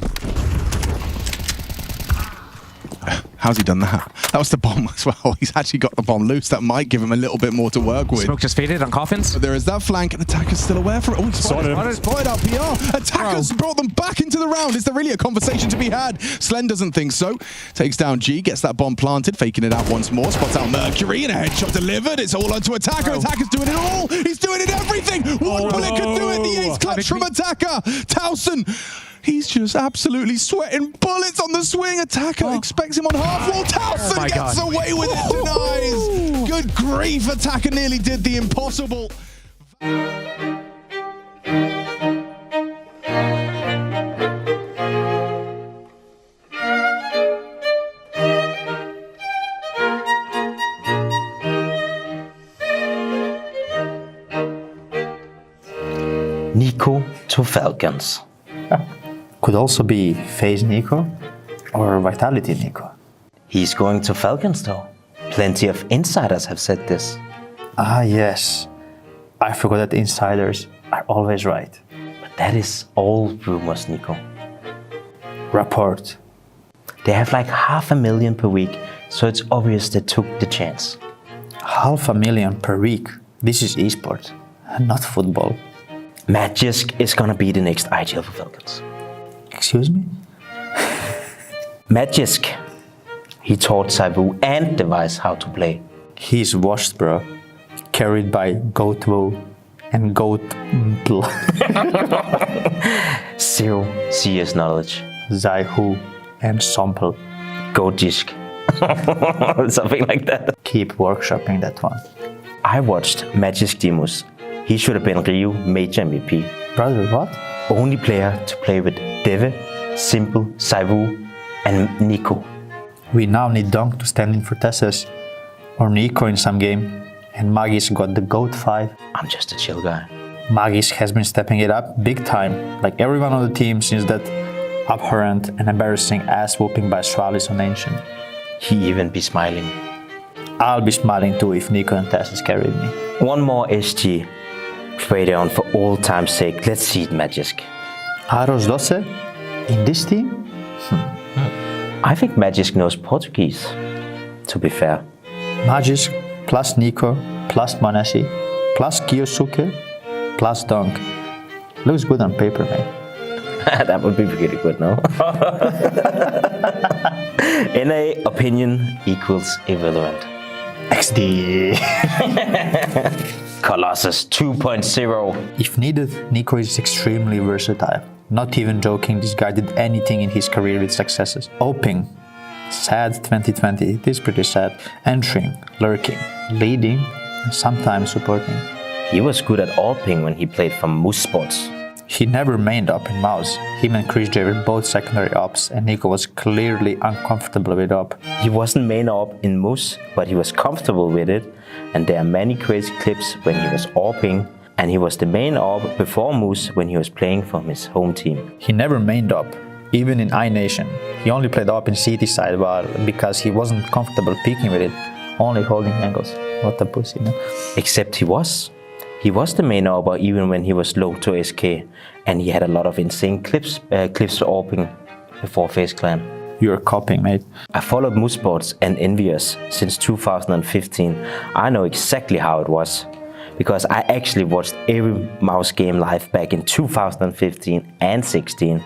How's he done that? That was the bomb as well. He's actually got the bomb loose. That might give him a little bit more to work with. Smoke just faded on Coffins. But there is that flank, and Attacker's still aware from it. Oh, he's spotted out PR. Attacker's brought them back into the round. Is there really a conversation to be had? Slen doesn't think so. Takes down G, gets that bomb planted, faking it out once more. Spots out Mercury, and a headshot delivered. It's all onto Attacker. Attacker's doing it all. He's doing it everything. One bullet could do it. The ace clutch from Attacker. Towson. He's just absolutely sweating bullets on the swing. Attacker expects him on half wall. Towson gets away with it, denies. Good grief, Attacker nearly did the impossible. Nico to Falcons. Could also be FaZe Nico or Vitality Nico. He's going to Falcons though. Plenty of insiders have said this. Ah yes, I forgot that insiders are always right. But that is all rumors, Nico. Report. They have like 500,000 per week, so it's obvious they took the chance. 500,000 per week? This is esports, not football. Magisk is gonna be the next IGL for Falcons. Excuse me? Magisk. He taught Saivu and Device how to play. He's washed, bro. Carried by Goatwo and Goat Zero CS knowledge. Zaihu and Sompel. Gojisk. Something like that. Keep workshopping that one. I watched Magisk demos. He should have been Ryu major MVP. Brother, what? Only player to play with Deve, Simple, Saivu, and Nico. We now need Dunk to stand in for Tessus, or Nico in some game, and Magis got the GOAT 5. I'm just a chill guy. Magis has been stepping it up big time, like everyone on the team since that abhorrent and embarrassing ass whooping by Stralis on Ancient. He even be smiling. I'll be smiling too if Nico and Tessus carried me. One more SG. Trade on for all time's sake. Let's see it, Magisk. Aros Doce? In this team? I think Magisk knows Portuguese, to be fair. Magisk plus Nico plus Manashi plus Kiyosuke plus Dunk. Looks good on paper, mate. That would be pretty good, no? NA opinion equals irrelevant. XD. Colossus 2.0. If needed, Nico is extremely versatile. Not even joking, this guy did anything in his career with successes. Oping. Sad 2020, it is pretty sad. Entering, lurking, leading, and sometimes supporting. He was good at Oping when he played for Moose Sports. He never mained up in Mouse. Him and Chris J were both secondary ops, and Nico was clearly uncomfortable with op. He wasn't main op in Moose, but he was comfortable with it, and there are many crazy clips when he was oping, and he was the main op before Moose when he was playing for his home team. He never mained op, even in iNation. He only played op in CT side because he wasn't comfortable peeking with it, only holding angles. What a pussy, man. Except he was. He was the main AWPer even when he was low to SK, and he had a lot of insane clips for AWPing before FaZe Clan. You're copying, mate. I followed Moose Sports and Envious since 2015. I know exactly how it was, because I actually watched every Mouse game live back in 2015 and 16.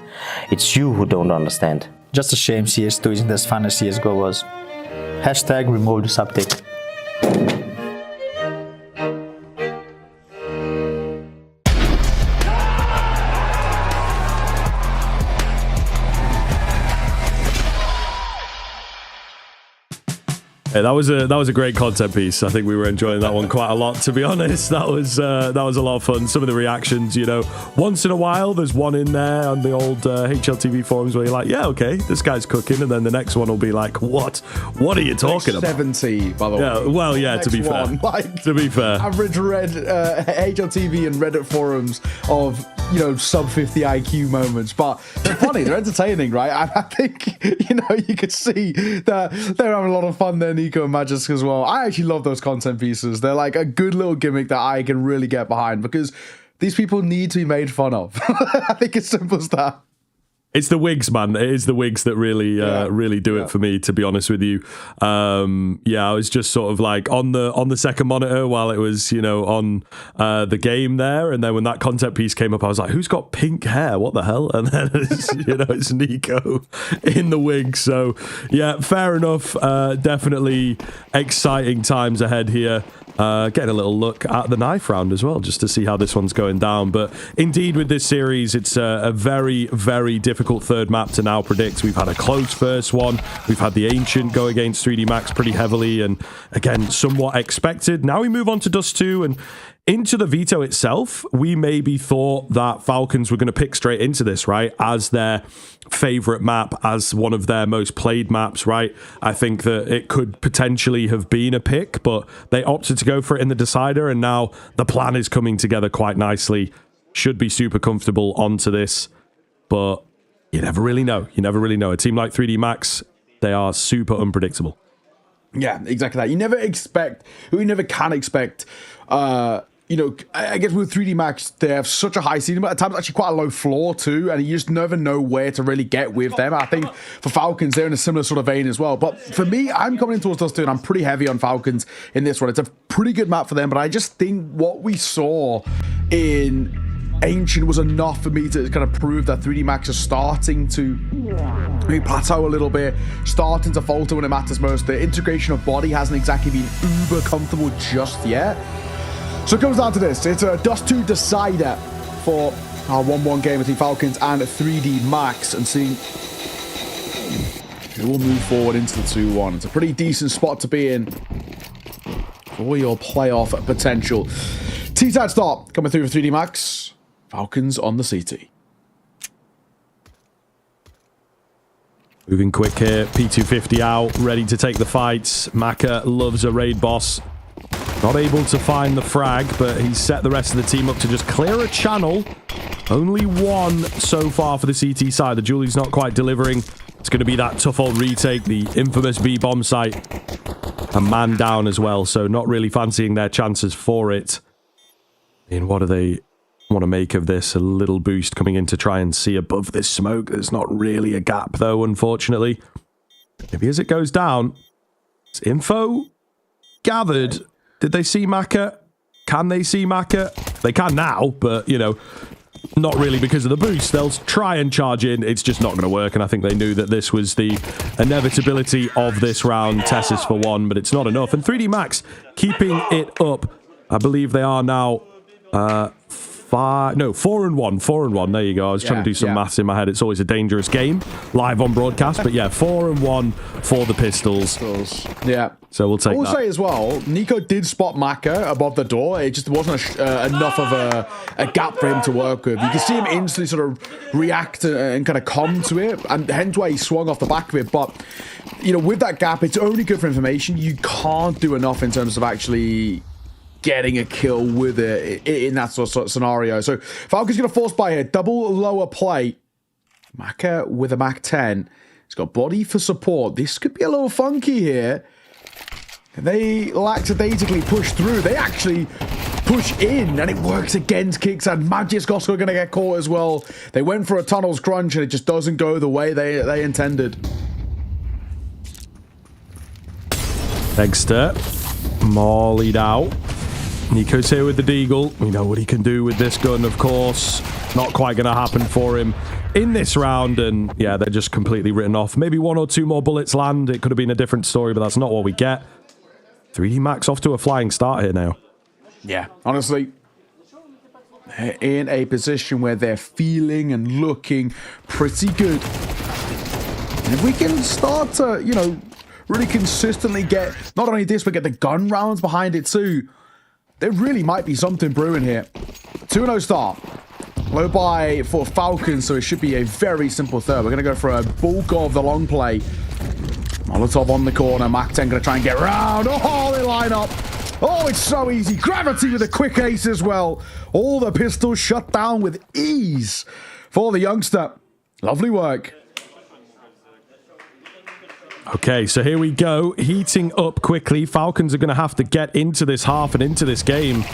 It's you who don't understand. Just a shame CS2 isn't as fun as CSGO was. Hashtag remove the subtick. Hey, that was a great content piece. I think we were enjoying that one quite a lot, to be honest. That was a lot of fun. Some of the reactions, once in a while, there's one in there on the old HLTV forums where you're like, yeah, okay, this guy's cooking, and then the next one will be like, what are you talking about? 70, by the way. Yeah, well, yeah, to be fair. To be fair. Average HLTV and Reddit forums of, sub 50 IQ moments, but they're funny, they're entertaining, right? And I think, you could see that they're having a lot of fun there, Nico and Magisk as well. I actually love those content pieces. They're like a good little gimmick that I can really get behind because these people need to be made fun of. I think it's simple as that. It's the wigs, man. It is the wigs that really do it for me, to be honest with you. I was just sort of like on the second monitor while it was, on the game there. And then when that content piece came up, I was like, who's got pink hair? What the hell? And then it's, it's Nico in the wig. So yeah, fair enough. Definitely exciting times ahead here. Getting a little look at the knife round as well, just to see how this one's going down. But indeed, with this series, it's a very, very difficult third map to now predict. We've had a close first one. We've had the Ancient go against 3D Max pretty heavily, and again, somewhat expected. Now we move on to Dust 2, and into the veto itself, we maybe thought that Falcons were going to pick straight into this, right? As their favorite map, as one of their most played maps, right? I think that it could potentially have been a pick, but they opted to go for it in the decider, and now the plan is coming together quite nicely. Should be super comfortable onto this, but you never really know. You never really know. A team like 3D Max, they are super unpredictable. Yeah, exactly that. You never can expect, I guess with 3D Max, they have such a high ceiling, but at times actually quite a low floor too, and you just never know where to really get with them. I think for Falcons, they're in a similar sort of vein as well. But for me, I'm coming in towards Dust 2, and I'm pretty heavy on Falcons in this one. It's a pretty good map for them, but I just think what we saw in Ancient was enough for me to kind of prove that 3D Max is starting to maybe plateau a little bit, starting to falter when it matters most. The integration of body hasn't exactly been uber comfortable just yet. So it comes down to this. It's a Dust 2 decider for our 1-1 game between Falcons and 3D Max, and seeing who will move forward into the 2-1. It's a pretty decent spot to be in for your playoff potential. T-side start coming through for 3D Max. Falcons on the CT. Moving quick here. P250 out, ready to take the fights. Maka loves a raid boss. Not able to find the frag, but he's set the rest of the team up to just clear a channel. Only one so far for the CT side. The Julie's not quite delivering. It's going to be that tough old retake, the infamous B bomb site. A man down as well, so not really fancying their chances for it. And what do they want to make of this? A little boost coming in to try and see above this smoke. There's not really a gap, though, unfortunately. Maybe as it goes down, it's info gathered. Did they see Maka? Can they see Maka? They can now, but, not really because of the boost. They'll try and charge in. It's just not going to work, and I think they knew that this was the inevitability of this round. Tessus for one, but it's not enough. And 3D Max keeping it up. I believe they are now 4-1. 4-1. There you go. I was trying to do some maths in my head. It's always a dangerous game live on broadcast, but yeah, 4-1 for the Pistols. Yeah. So we'll take that. I will say as well, Nico did spot Maka above the door. It just wasn't enough of a gap for him to work with. You can see him instantly sort of react and kind of come to it, and hence why he swung off the back of it. But, with that gap, it's only good for information. You can't do enough in terms of actually getting a kill with it in that sort of scenario. So Falcon's going to force by here. Double lower play. Maka with a Mach 10. He's got body for support. This could be a little funky here. They lackadaisically push through. They actually push in, and it works against Kicks, and Magisk also going to get caught as well. They went for a tunnels crunch, and it just doesn't go the way they intended. Dexter mollied out. Nico's here with the Deagle. We know what he can do with this gun, of course. Not quite going to happen for him in this round, and yeah, they're just completely written off. Maybe one or two more bullets land. It could have been a different story, but that's not what we get. 3D Max off to a flying start here now. Yeah, honestly, they're in a position where they're feeling and looking pretty good. And if we can start to, really consistently get not only this, but get the gun rounds behind it too, there really might be something brewing here. 2-0 start. Low buy for Falcons, so it should be a very simple third. We're going to go for a bulk of the long play. Molotov on the corner. Mac 10 going to try and get round. Oh, they line up. Oh, it's so easy. Gravity with a quick ace as well. All the pistols shut down with ease for the youngster. Lovely work. Okay, so here we go. Heating up quickly. Falcons are going to have to get into this half and into this game.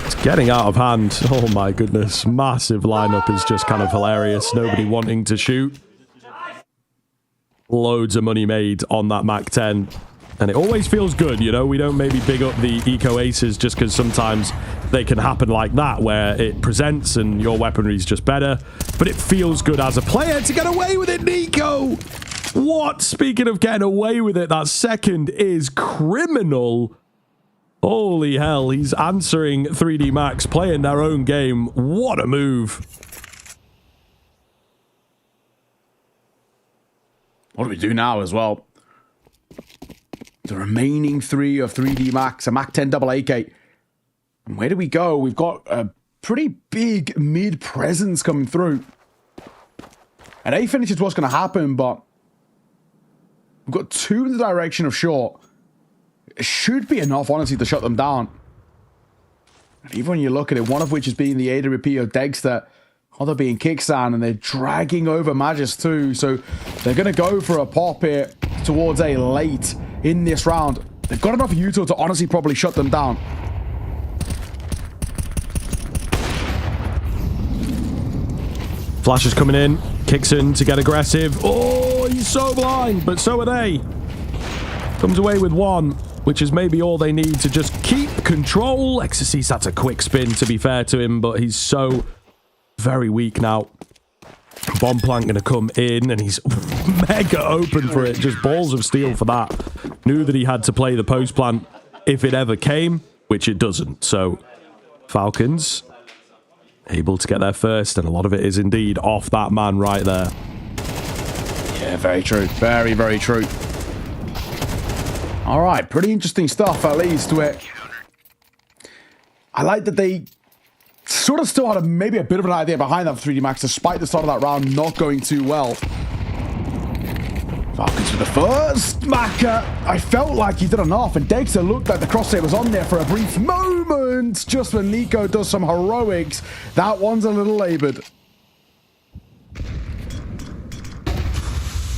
It's getting out of hand. Oh my goodness. Massive lineup is just kind of hilarious. Nobody wanting to shoot. Loads of money made on that Mac 10. And it always feels good, you know? We don't maybe big up the eco aces just because sometimes they can happen like that, where it presents and your weaponry is just better. But it feels good as a player to get away with it, Nico! What? Speaking of getting away with it, that second is criminal. Holy hell, he's answering 3D Max, playing their own game. What a move. What do we do now as well? The remaining 3 of 3D Max, a Mac 10 double AK. And where do we go? We've got a pretty big mid presence coming through. An A finish is what's going to happen, but we've got 2 in the direction of short. It should be enough, honestly, to shut them down. And even when you look at it, one of which is being the AWP of Dexter, other being Kickstand, and they're dragging over Magis too. So they're going to go for a pop here towards a late in this round. They've got enough util to honestly probably shut them down. Flash is coming in. Kickson to get aggressive. Oh, he's so blind, but so are they. Comes away with 1, which is maybe all they need to just keep control. Exorcist, that's a quick spin, to be fair to him, but he's so very weak now. Bomb plant going to come in, and he's mega open for it. Just balls of steel for that. Knew that he had to play the post plant if it ever came, which it doesn't. So Falcons able to get there first, and a lot of it is indeed off that man right there. Yeah, very true. Very, very true. All right, pretty interesting stuff, at least. Where I like that they sort of still had maybe a bit of an idea behind that 3D Max, despite the start of that round not going too well. Falcons with the first Macca. I felt like he did enough, and Dexter looked like the crosshair was on there for a brief moment, just when Nico does some heroics. That one's a little labored.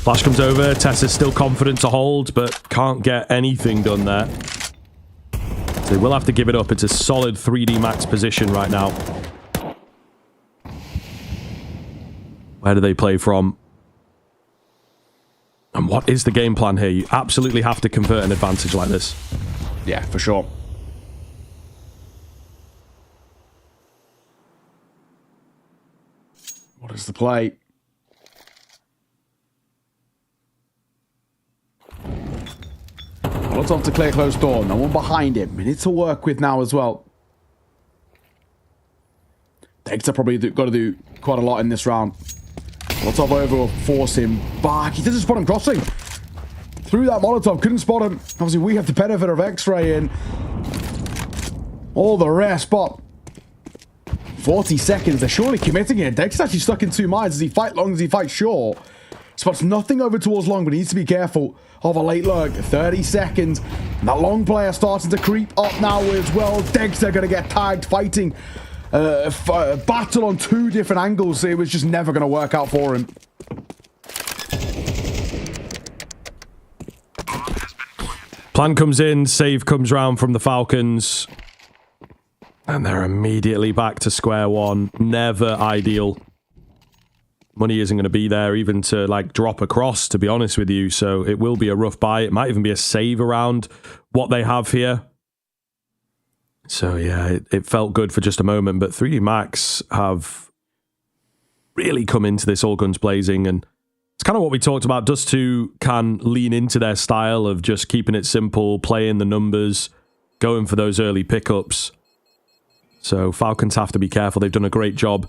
Flash comes over. Tessa's still confident to hold, but can't get anything done there. So they will have to give it up. It's a solid 3D Max position right now. Where do they play from? And what is the game plan here? You absolutely have to convert an advantage like this. Yeah, for sure. What is the play? Molotov to clear closed door. No one behind him. Minute to work with now as well. Dexter probably got to do quite a lot in this round. Molotov over will force him back. He doesn't spot him crossing. Through that Molotov, couldn't spot him. Obviously, we have the benefit of X-ray and all the rest, but 40 seconds, they're surely committing it. Dexter's actually stuck in 2 minds. Does he fight long? Does he fight short? Spots nothing over towards long, but he needs to be careful of a late lurk. 30 seconds. And that long player starting to creep up now as well. Dexter going to get tagged, fighting a battle on 2 different angles. It was just never going to work out for him. Plan comes in, save comes round from the Falcons. And they're immediately back to square one. Never ideal. Money isn't going to be there even to like drop across, to be honest with you. So it will be a rough buy. It might even be a save around what they have here. So yeah, it felt good for just a moment. But 3D Max have really come into this all guns blazing. And it's kind of what we talked about. Dust 2 can lean into their style of just keeping it simple, playing the numbers, going for those early pickups. So Falcons have to be careful. They've done a great job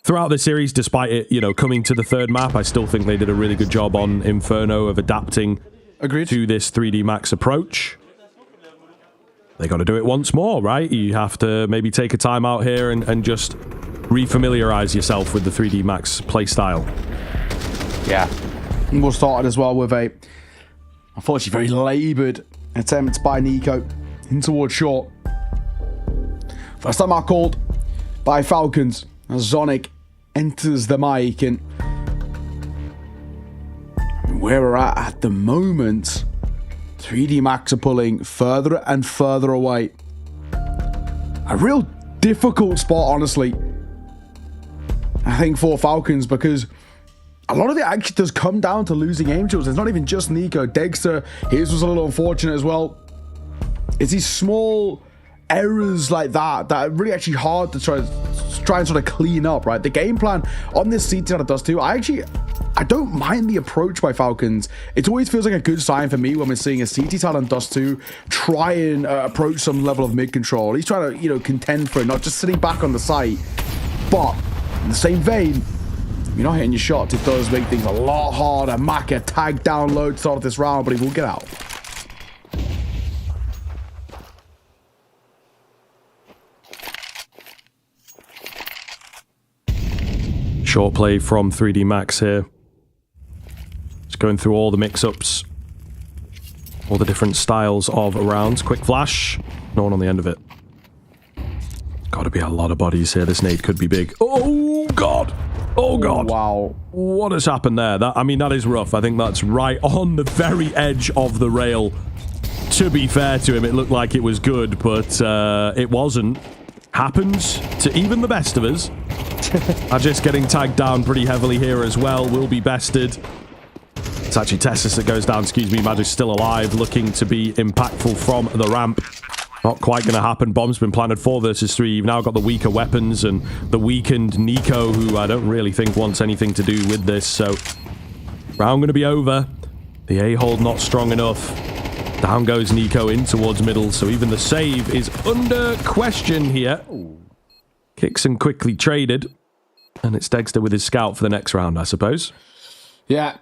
throughout the series, despite it, you know, coming to the third map, I still think they did a really good job on Inferno of adapting to this 3D Max approach. They got to do it once more, right? You have to maybe take a time out here and just refamiliarize yourself with the 3D Max playstyle. Yeah. And we'll start as well with a, unfortunately, very laboured attempt by Nico in towards short. First time out called by Falcons as Zonic enters the mic, and where we're at the moment, 3D Max are pulling further and further away. A real difficult spot, honestly, I think, for Falcons, because a lot of it actually does come down to losing Angels. It's not even just Nico. Dexter, his was a little unfortunate as well. It's these small errors like that that are really actually hard to try and sort of clean up, right? The game plan on this CT out of Dust 2, I don't mind the approach by Falcons. It always feels like a good sign for me when we're seeing a CT on Dust 2 try and approach some level of mid control. He's trying to, you know, contend for it, not just sitting back on the site. But in the same vein, you're not hitting your shots, it does make things a lot harder. Maka tagged down low to start this round, but he will get out. Short play from 3D Max here. Just going through all the mix-ups. All the different styles of rounds. Quick flash. No one on the end of it. Got to be a lot of bodies here. This nade could be big. Oh, God. Oh, God. Wow. What has happened there? I mean, that is rough. I think that's right on the very edge of the rail. To be fair to him, it looked like it was good, but it wasn't. Happens to even the best of us. Are just getting tagged down pretty heavily here as well. Will be bested. It's actually Tessus that goes down. Excuse me. Mad is still alive, looking to be impactful from the ramp. Not quite going to happen. Bomb's been planted 4 versus 3. You've now got the weaker weapons and the weakened Nico, who I don't really think wants anything to do with this. So, round going to be over. The A-hold not strong enough. Down goes Nico in towards middle. So even the save is under question here. Kicks and quickly traded. And it's Dexter with his scout for the next round, I suppose. Yeah.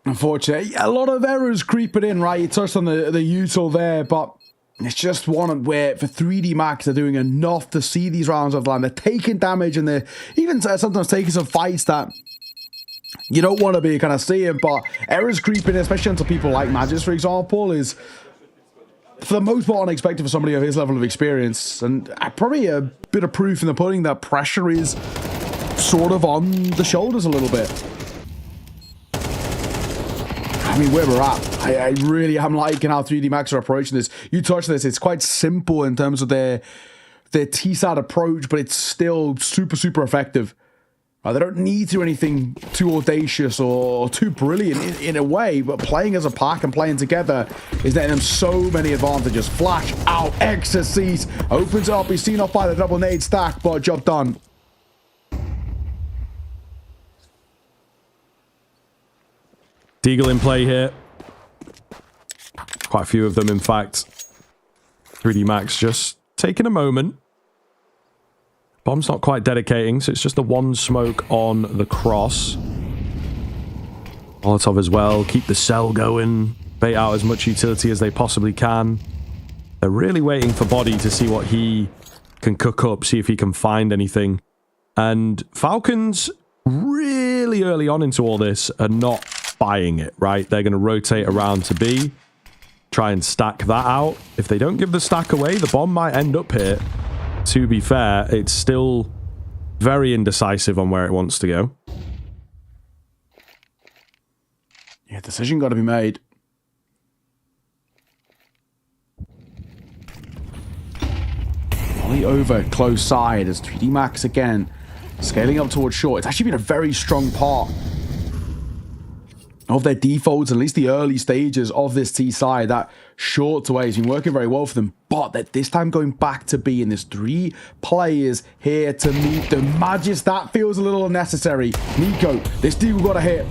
Unfortunately, a lot of errors creeping in, right? You touched on the util there, but it's just one where for 3D Max, they're doing enough to see these rounds of land. They're taking damage, and they're even sometimes taking some fights that you don't want to be kind of seeing, but errors creeping in, especially into people like Magis, for example, is for the most part unexpected for somebody of his level of experience, and probably a bit of proof in the pudding that pressure is sort of on the shoulders a little bit. I mean, where we're at, I really am liking how 3D Max are approaching this. You touched this, it's quite simple in terms of their T-side approach, but it's still super, super effective. They don't need to do anything too audacious or too brilliant in a way, but playing as a pack and playing together is letting them so many advantages. Flash out, Exorcise opens up, he's seen off by the double nade stack, but job done. Deagle in play here. Quite a few of them, in fact. 3D Max just taking a moment. Bomb's not quite dedicating, so it's just the one smoke on the cross. Molotov as well. Keep the cell going. Bait out as much utility as they possibly can. They're really waiting for Body to see what he can cook up, see if he can find anything. And Falcons, really early on into all this, are not buying it, right? They're going to rotate around to B. Try and stack that out. If they don't give the stack away, the bomb might end up here. To be fair, it's still very indecisive on where it wants to go. Yeah, decision got to be made. Volley over close side as 3D Max again scaling up towards short. It's actually been a very strong part of their defaults, at least the early stages of this T side. That short away has been working very well for them, but that this time going back to B, and there's 3 players here to meet the Magis. That feels a little unnecessary. Nico, this dude got a hit.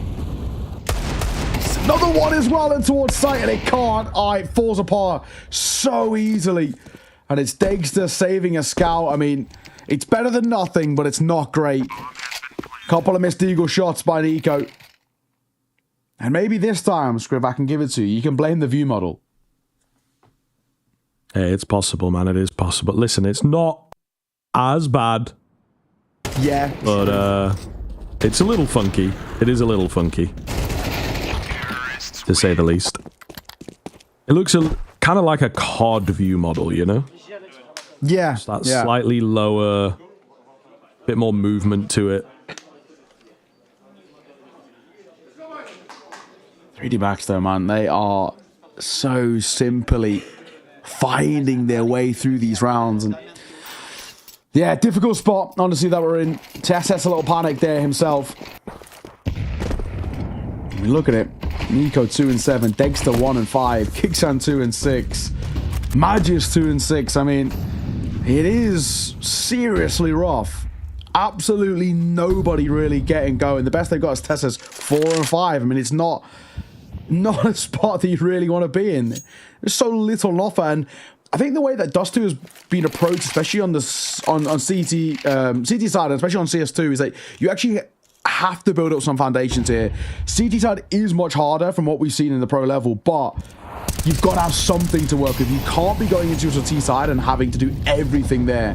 Another one as well, and towards sight, and it can't. It falls apart so easily. And it's Dexter saving a scout. I mean, it's better than nothing, but it's not great. Couple of missed eagle shots by Nico. And maybe this time, Scriv, I can give it to you. You can blame the view model. Hey, it's possible, man. It is possible. Listen, it's not as bad. Yeah. But it's a little funky. It is a little funky, to say the least. It looks kind of like a COD view model, you know? Yeah. Just that slightly lower, bit more movement to it. 3D Max, though, man, they are so simply finding their way through these rounds. And yeah, difficult spot, honestly, that we're in. Tess has a little panic there himself. I mean, look at it. Nico 2-7, Dexter 1-5, Kixan 2-6, Magis 2-6. I mean, it is seriously rough. Absolutely nobody really getting going. The best they've got is Tessa's 4-5. I mean, it's not a spot that you really want to be in. There's so little offer, and I think the way that Dust 2 has been approached, especially on the CT side, and especially on CS2, is that you actually have to build up some foundations here. CT side is much harder from what we've seen in the pro level, but you've got to have something to work with. You can't be going into your T side and having to do everything there.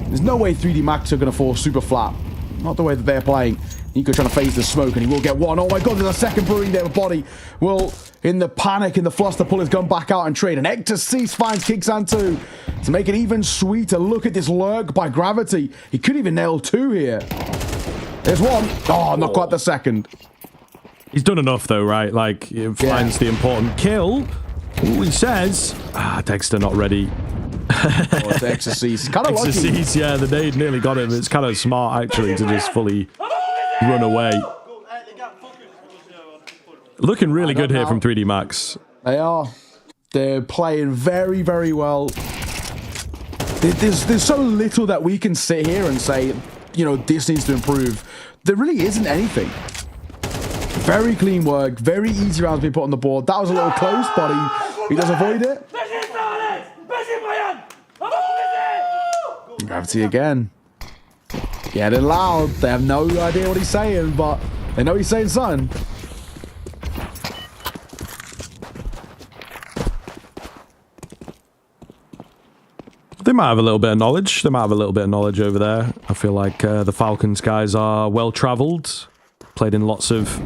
There's no way 3D Max are going to fall super flat. Not the way that they're playing. Nico trying to phase the smoke, and he will get one. Oh my god, there's a second brewing there. Body will, in the panic, in the fluster, pull his gun back out and trade. And Hector Cease finds Kixan 2 to make it even sweeter. Look at this lurk by Gravity. He could even nail 2 here. There's one. Oh, not quite the second. He's done enough, though, right? Like, he finds the important kill. Ooh, he says, Dexter not ready. Oh, Dexter Cease. Kind of lucky. Cease, yeah, the nade nearly got him. It's kind of smart, actually, to just fully run away. Looking really good here from 3D Max. They are. They're playing very, very well. There's so little that we can sit here and say, you know, this needs to improve. There really isn't anything. Very clean work. Very easy rounds being put on the board. That was a little close, but he does avoid it. Gravity again. Getting loud. They have no idea what he's saying, but they know he's saying something. They might have a little bit of knowledge. They might have a little bit of knowledge over there. I feel like the Falcons guys are well-travelled. Played in lots of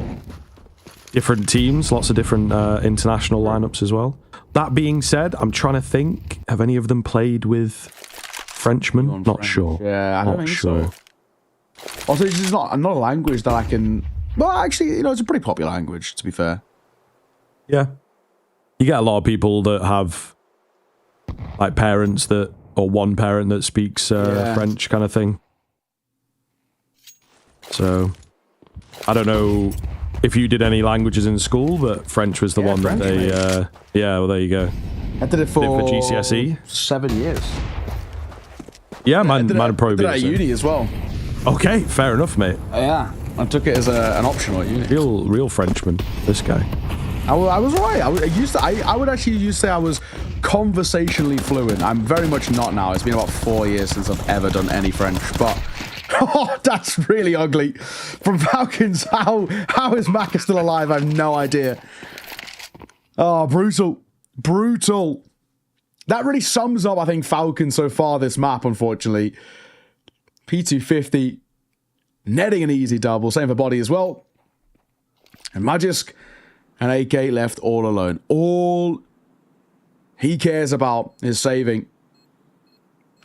different teams, lots of different international lineups as well. That being said, I'm trying to think, have any of them played with Frenchmen? Not sure. Yeah, I don't think so. Also, it's just not a language that I can... Well, actually, you know, it's a pretty popular language, to be fair. Yeah. You get a lot of people that have, like, parents that... Or one parent that speaks French kind of thing. So, I don't know if you did any languages in school, but French was the one French, that they... yeah, well, there you go. I did it for GCSE. 7 years. Yeah, mine probably did it at uni as well. Okay, fair enough, mate. Yeah, I took it as an optional at uni. Real Frenchman, this guy. I was right. I would actually used to say I was conversationally fluent. I'm very much not now. It's been about 4 years since I've ever done any French, but oh, that's really ugly. From Falcons, how is Maka still alive? I have no idea. Oh, brutal. Brutal. That really sums up, I think, Falcons so far this map, unfortunately. P250 netting an easy double. Same for Body as well. And Magisk and AK left all alone. All he cares about is saving.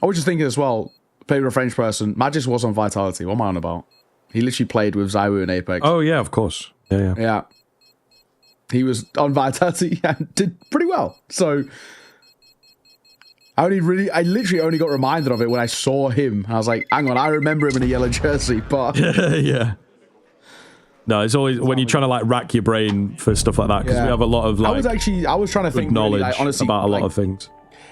I was just thinking as well, played with a French person. Magisk was on Vitality. What am I on about? He literally played with Zywoo and Apex. Oh, yeah, of course. Yeah. He was on Vitality and did pretty well. So I literally only got reminded of it when I saw him. I was like, hang on, I remember him in a yellow jersey, but yeah. No, it's always when you're trying to like rack your brain for stuff like that, because we have a lot of like I was trying to think knowledge really, like, honestly, about a lot of things.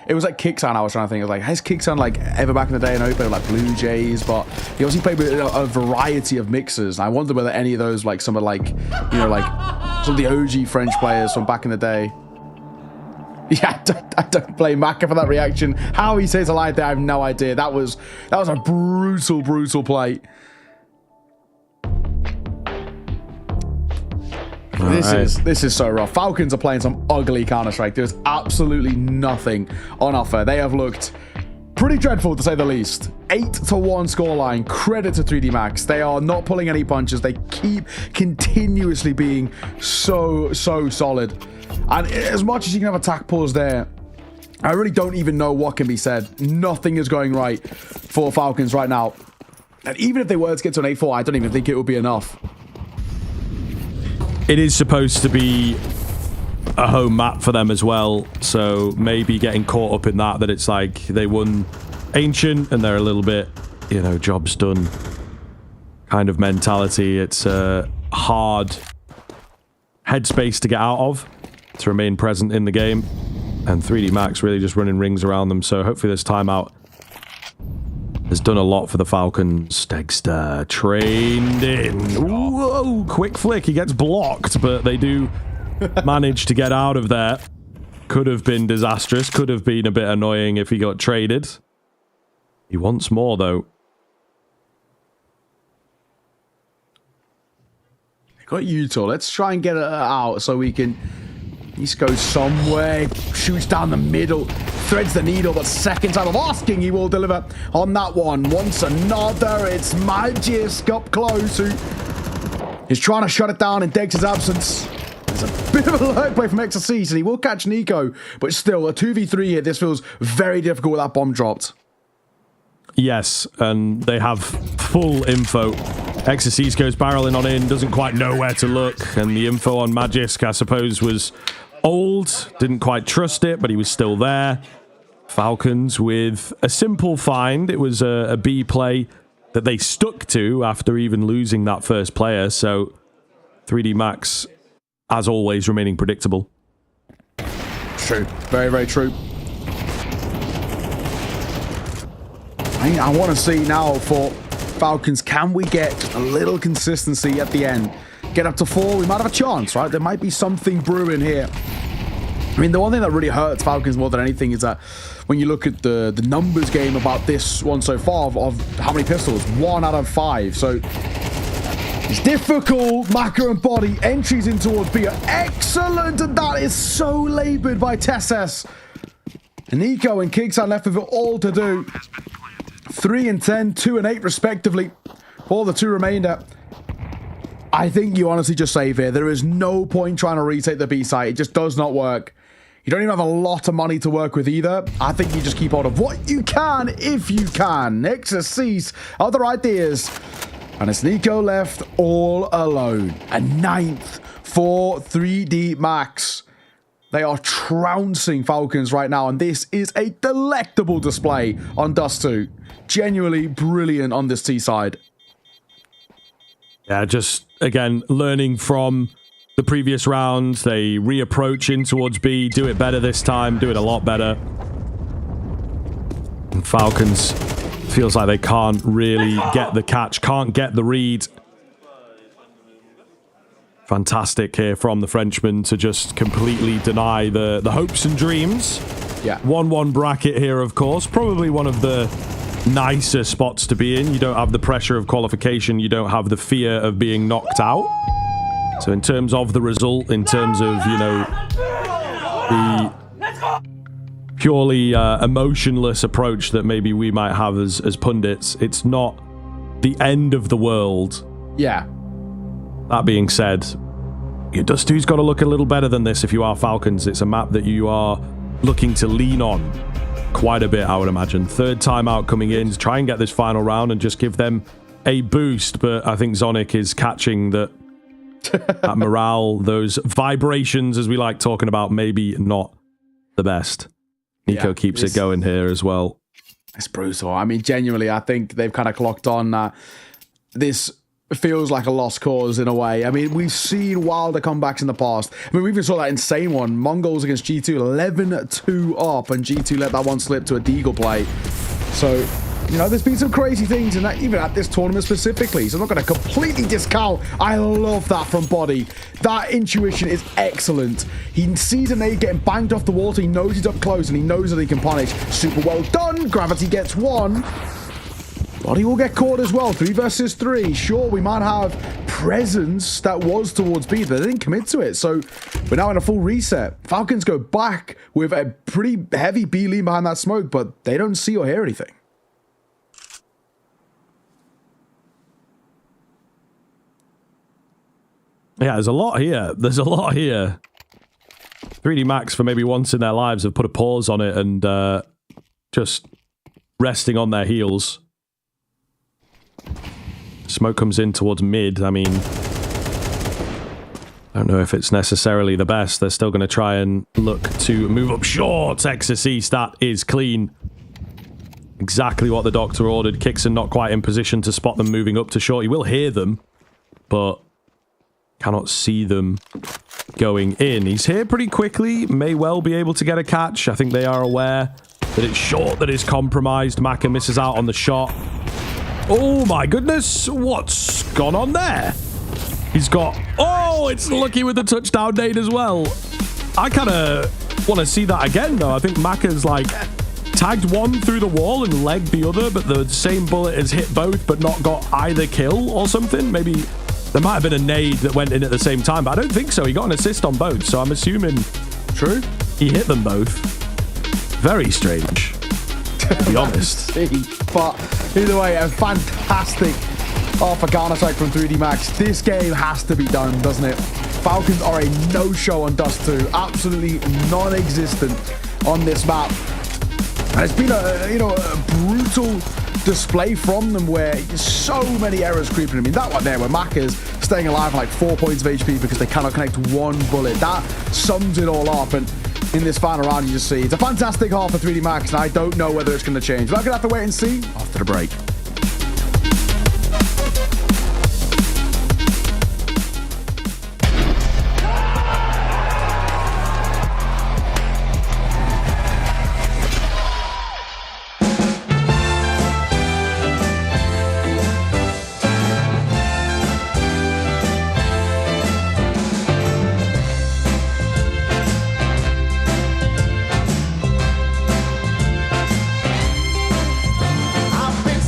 It was like Kixan. I was trying to think of like, has Kixan like ever back in the day? I know he played with like Blue Jays, but he obviously played with a variety of mixers. And I wondered whether any of those like some of like, you know, like some of the OG French players from back in the day. Yeah, I don't blame Maka for that reaction. How he says alive there, I have no idea. That was a brutal play. This is so rough. Falcons are playing some ugly Counter-Strike. There's absolutely nothing on offer. They have looked pretty dreadful, to say the least. 8-1 scoreline. Credit to 3D Max. They are not pulling any punches. They keep continuously being so solid. And as much as you can have attack pulls there, I really don't even know what can be said. Nothing is going right for Falcons right now. And even if they were to get to an 8-4, I don't even think it would be enough. It is supposed to be a home map for them as well, so maybe getting caught up in that it's like they won Ancient and they're a little bit, you know, job's done kind of mentality. It's a hard headspace to get out of, to remain present in the game, and 3D Max really just running rings around them, so hopefully this timeout has done a lot for the Falcons. Dexter trained in. Whoa, quick flick. He gets blocked, but they do manage to get out of there. Could have been disastrous. Could have been a bit annoying if he got traded. He wants more, though. Got Utah. Let's try and get it out so we can... East goes somewhere, shoots down the middle, threads the needle, but second time of asking, he will deliver on that one. Once another, it's Magisk up close, who is trying to shut it down in Dex's absence. There's a bit of a lag play from XSC, so he will catch Nico, but still, a 2v3 here. This feels very difficult with that bomb dropped. Yes, and they have full info. XSC goes barreling on in, doesn't quite know where to look, and the info on Magisk, I suppose, was old, didn't quite trust it, but he was still there. Falcons with a simple find. It was a B play that they stuck to after even losing that first player, so 3D Max, as always, remaining predictable. True. Very true. I want to see now for Falcons, can we get a little consistency at the end? Get up to 4, we might have a chance, right? There might be something brewing here. I mean, the one thing that really hurts Falcons more than anything is that when you look at the numbers game about this one so far of how many pistols, 1 out of 5. So it's difficult. Maka and Body entries in towards B are excellent, and that is so labored by Tesses. Nico and Kicks are left with it all to do. 3 and 10, 2 and 8 respectively for the 2 remainder. I think you honestly just save here. There is no point trying to retake the B site. It just does not work. You don't even have a lot of money to work with either. I think you just keep hold of what you can if you can. Nexus sees other ideas. And it's Nico left all alone. A 9th for 3D Max. They are trouncing Falcons right now, and this is a delectable display on Dust 2. Genuinely brilliant on this T side. Yeah, just, again, learning from the previous round. They reapproach in towards B, do it better this time, do it a lot better. And Falcons feels like they can't really get the catch, can't get the read. Fantastic here from the Frenchman to just completely deny the hopes and dreams. Yeah. 1-1 bracket here, of course. Probably one of the nicer spots to be in. You don't have the pressure of qualification. You don't have the fear of being knocked out. So in terms of the result, in terms of, you know, the purely emotionless approach that maybe we might have as pundits, it's not the end of the world. Yeah. That being said, your Dust 2's got to look a little better than this if you are Falcons. It's a map that you are looking to lean on quite a bit, I would imagine. 3rd timeout coming in to try and get this final round and just give them a boost, but I think Zonic is catching that morale, those vibrations, as we like talking about, maybe not the best. Nico keeps it going here as well. It's brutal. I mean, genuinely, I think they've kind of clocked on this feels like a lost cause in a way. I mean, we've seen wilder comebacks in the past. I mean, we even saw that insane one. Mongols against G2, 11-2 up, and G2 let that one slip to a Deagle play. So, you know, there's been some crazy things, in that, even at this tournament specifically. So I'm not going to completely discount. I love that from Body. That intuition is excellent. He sees a nade getting banged off the wall, so he knows he's up close, and he knows that he can punish. Super well done. Gravity gets one. Body will get caught as well. 3 versus 3. Sure, we might have presence that was towards B, but they didn't commit to it. So we're now in a full reset. Falcons go back with a pretty heavy B lean behind that smoke, but they don't see or hear anything. Yeah, there's a lot here. There's a lot here. 3D Max, for maybe once in their lives, have put a pause on it and just resting on their heels. Smoke comes in towards mid. I mean, I don't know if it's necessarily the best. They're still going to try and look to move up short. Texas East, that is clean. Exactly what the doctor ordered. Kixon not quite in position to spot them moving up to short. He will hear them, but cannot see them going in. He's here pretty quickly. May well be able to get a catch. I think they are aware that it's short that is compromised. Maka misses out on the shot. Oh my goodness. What's gone on there? He's got... Oh, it's Lucky with the touchdown nade as well. I kind of want to see that again, though. I think Maka's like tagged one through the wall and legged the other, but the same bullet has hit both but not got either kill or something. Maybe there might have been a nade that went in at the same time, but I don't think so. He got an assist on both, so I'm assuming... True. He hit them both. Very strange, to be honest. But either way, a fantastic half a ganache from 3D Max. This game has to be done, doesn't it? Falcons are a no-show on Dust 2. Absolutely non-existent on this map. And it's been a brutal display from them where so many errors creeping. I mean, that one there where Maka's staying alive for like 4 points of HP because they cannot connect one bullet. That sums it all up. And in this final round, you just see it's a fantastic half for 3D Max, and I don't know whether it's going to change. We're going to have to wait and see after the break. I've been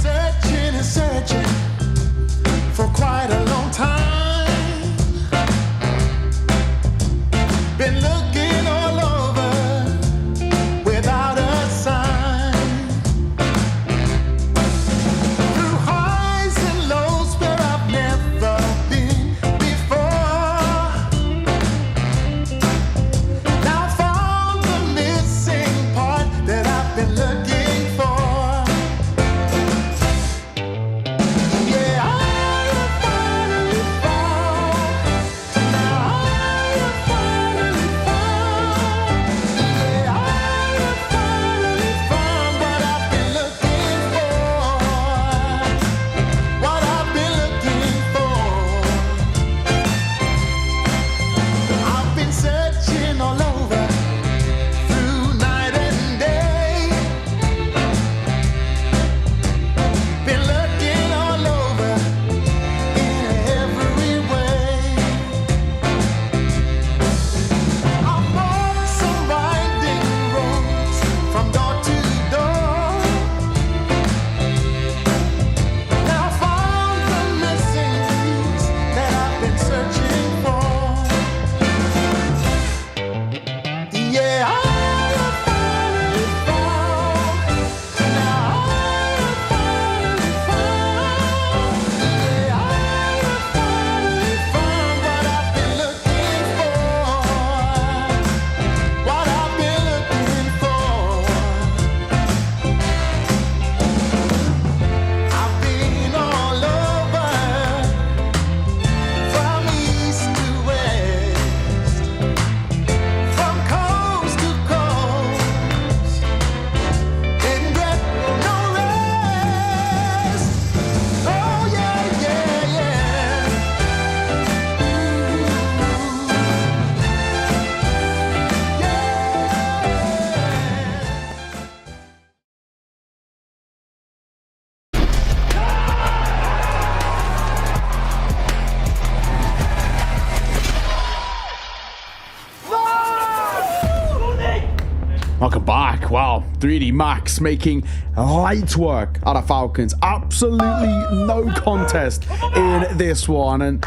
Wow, 3D Max making light work out of Falcons. Absolutely no contest in this one. And